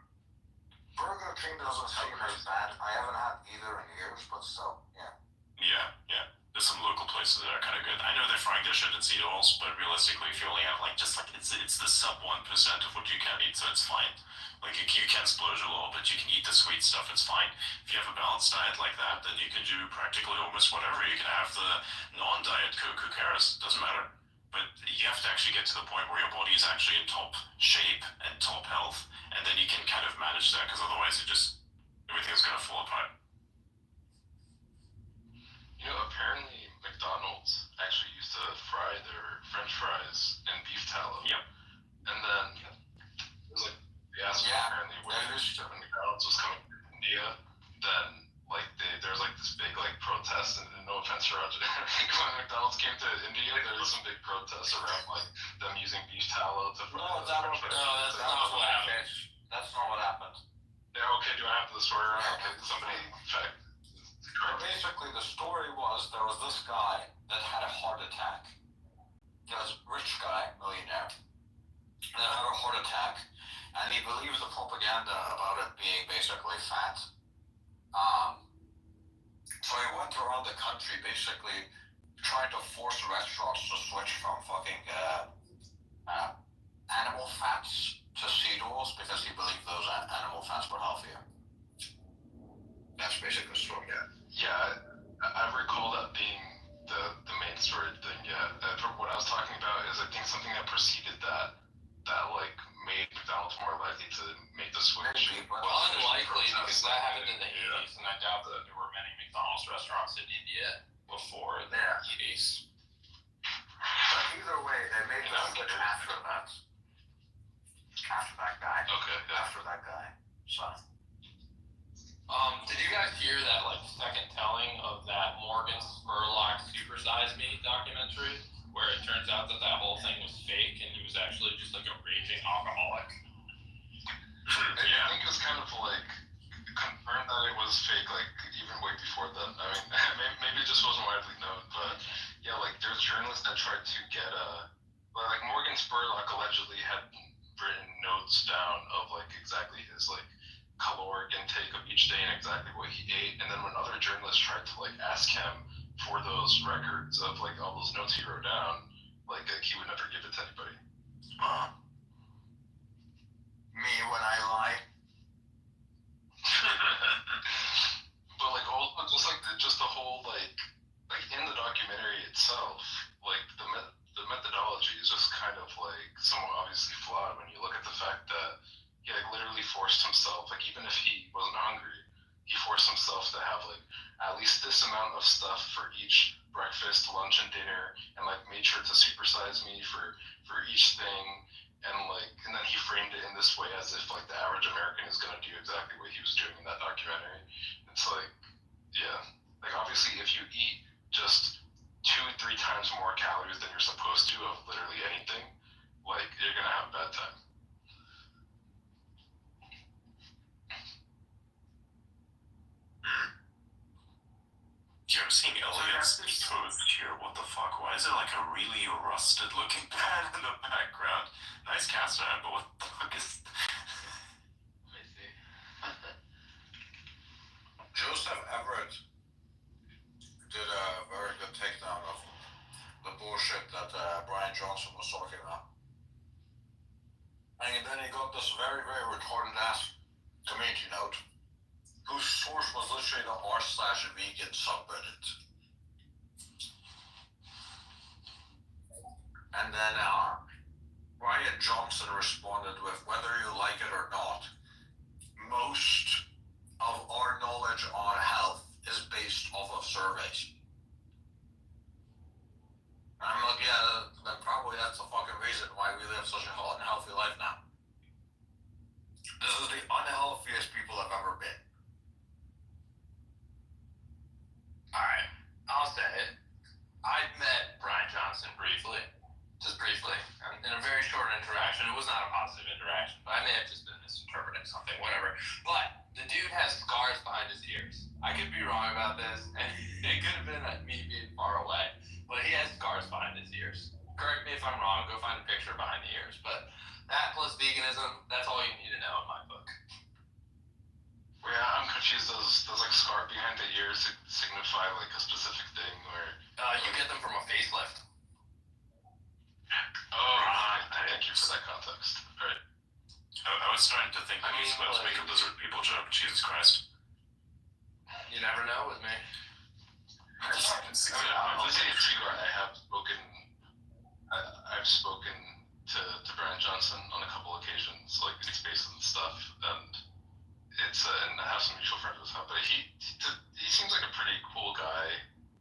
Burger King doesn't seem as bad. I haven't had either in years, but still, yeah. Yeah. There's some local places that are kind of good. I know they're frying their shit in seed oils, but realistically, if you only have like it's the sub 1% of what you can eat, so it's fine. Like you can splurge a little bit, you can eat the sweet stuff, it's fine. If you have a balanced diet like that, then you can do practically almost whatever. You can have the non-diet Coke, who cares? Doesn't matter. But you have to actually get to the point where your body is actually in top shape and top health, and then you can kind of manage that, because otherwise everything's gonna fall apart. You know, apparently McDonald's actually used to fry their French fries in beef tallow. Yep. And then it was like apparently when McDonald's was coming to India, then like there was like this big like protest, and no offense to Roger, when McDonald's came to India, there was some big protests around like them using beef tallow to fry. That's not what happened. That's not what happened. Yeah, okay, do I have the story wrong? Okay, somebody check. Basically, the story was there was this guy that had a heart attack. He was a rich guy, millionaire. and then had a heart attack, and he believes the propaganda about it being basically fat. So he went around the country basically trying to force restaurants to switch from fucking animal fats to seed oils because he believed those animal fats were healthier. That's basically the story. Yeah, I recall that being the main story thing. Yeah, what I was talking about is I think something that preceded that like made McDonald's more likely to make the switch. Well, unlikely because that happened in the 80s, and I doubt that there were many McDonald's restaurants in India before the 80s. But either way, they made the switch after that. After that guy. Okay. Yeah. After that guy. So. Did you guys hear that like second telling of that Morgan Spurlock Super Size Me documentary, where it turns out that whole thing was fake and he was actually just like a raging alcoholic? I think it was kind of like confirmed that it was fake, like even way before then. I mean, maybe it just wasn't widely known, but yeah, like there's journalists that tried to get like Morgan Spurlock allegedly had written notes down of like exactly his like caloric intake of each day and exactly what he ate, and then when other journalists tried to like ask him for those records of like all those notes he wrote down, like he would never give it to anybody. Me when I lie. But like just the whole like in the documentary itself, like the methodology is just kind of like somewhat obviously flawed when you look at the fact that he like literally forced himself, like even if he wasn't hungry, he forced himself to have like at least this amount of stuff for each breakfast, lunch, and dinner, and like made sure to supersize me for each thing, and then he framed it in this way as if like the average American is gonna do exactly what he was doing in that documentary. It's like, yeah, like obviously if you eat just 2-3 times more calories than you're supposed to of literally anything, like you're gonna have a bad time. You ever seen Elliot's post here? What the fuck? Why is it like a really rusted looking pad in the background? Nice cast iron, but what the fuck is... Let me see. Joseph Everett did a very good takedown of the bullshit that Brian Johnson was talking about. And then he got this very, very retarded ass community note whose source was literally the r/vegan subreddit. And then Brian Johnson responded with, whether you like it or not, most of our knowledge on health is based off of surveys. And I'm like, yeah, then probably that's the fucking reason why we live such an unhealthy life now. This is the unhealthiest people I've ever been. Alright, I'll say it. I met Brian Johnson briefly. Just briefly. In a very short interaction. It was not a positive interaction, but I may have just been misinterpreting something, whatever. But the dude has scars behind his ears. I could be wrong about this, and it could have been me being far away, but he has scars behind his ears. Correct me if I'm wrong, go find a picture behind the ears, but that plus veganism, that's all you need to know in my book. Yeah, I'm confused. Does like scar behind the ears signify like a specific thing, or you get them from a facelift. Oh, thank you for that context. Right. I was starting to think that he was about to make a lizard people joke. Jesus Christ. You never know with me. I will say too, I've spoken to Brian Johnson on a couple occasions, like in spaces and stuff, and and I have some mutual friends with him, but he seems like a pretty cool guy,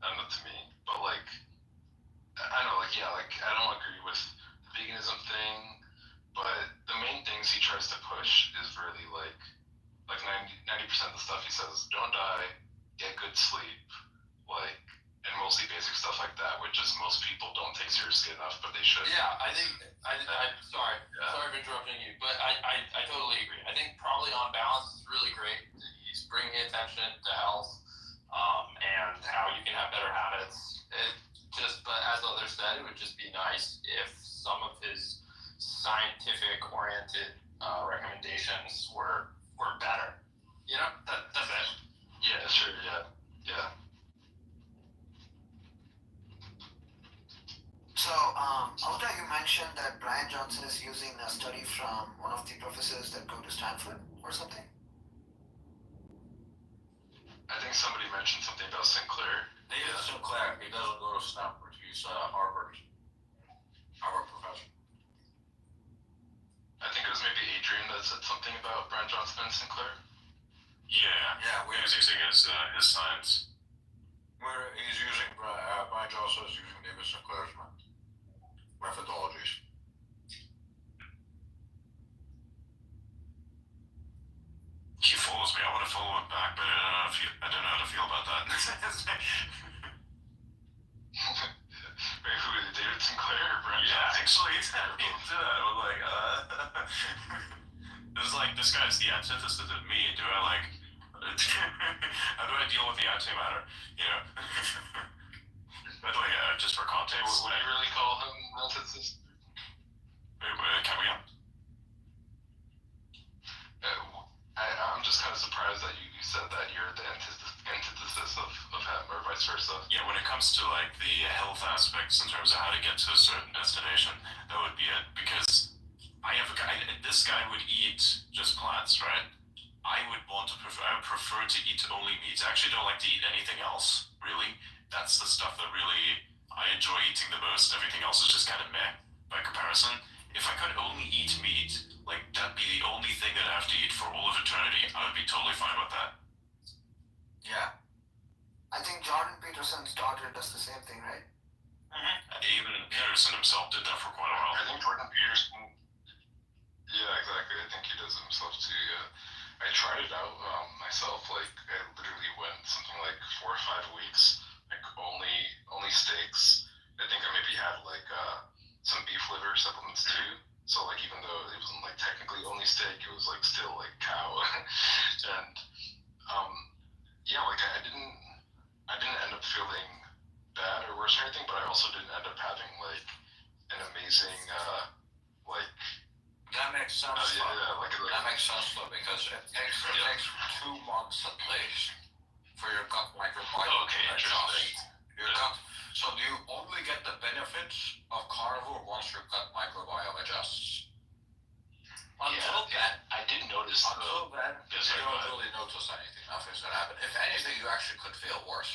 to me, but like, I don't know, like, yeah, like, I don't agree with the veganism thing, but the main things he tries to push is really like 90% of the stuff he says, don't die, get good sleep, like, and mostly basic stuff like that, which just most people don't take seriously enough, but they should. Yeah, I think, sorry for interrupting you, but I totally agree. I think probably on balance, it's really great. He's bringing attention to health, and how you can have better habits. But as others said, it would just be nice if some of his scientific oriented recommendations were better. You know, that's it. Yeah, sure, yeah. So, Alta, you mentioned that Brian Johnson is using a study from one of the professors that go to Stanford or something? I think somebody mentioned something about Sinclair. He is Sinclair. He doesn't go to Stanford. He's Harvard professor. I think it was maybe Adrian that said something about Brian Johnson and Sinclair. Yeah, he was using his science. He's using Brian Johnson is using David Sinclair's methodologies. He follows me. I want to follow him back, but I don't know how to feel about that. Wait, who is it? David Sinclair or Brian Yeah, Johnson? actually, he did that. I was like, it's like, this guy's the antithesis of me. Do I like, how do I deal with the antimatter? You know? By the way, just for context. Would you really call him antithesis? Can we? I'm just kind of surprised that you said that you're the antithesis of him, or vice versa. Yeah, when it comes to like the health aspects in terms of how to get to a certain destination, that would be it. Because this guy would eat just plants, right? I would prefer to eat only meat. I actually don't like to eat anything else, really. That's the stuff that really I enjoy eating the most. Everything else is just kind of meh by comparison. If I could only eat meat, like that'd be the only thing that I have to eat for all of eternity, I would be totally fine with that. Yeah. I think Jordan Peterson's daughter does the same thing, right? Even Peterson himself did that for quite a while. I think Jordan Peterson. Yeah, exactly. I think he does it himself too. Yeah. I tried it out myself. Like I literally went something like 4 or 5 weeks, like only steaks. I think I maybe had like some beef liver supplements too. So like even though it wasn't like technically only steak, it was like still like cow. And yeah, like I didn't end up feeling bad or worse or anything, but I also didn't end up having like an amazing like. That makes sense. That makes sense though, because it takes 2 months at least for your gut microbiome to adjust. Your gut. So do you only get the benefits of carnivore once your gut microbiome adjusts? Until then, I did notice. Until then, you don't really notice anything. Nothing's gonna happen. If anything, you actually could feel worse.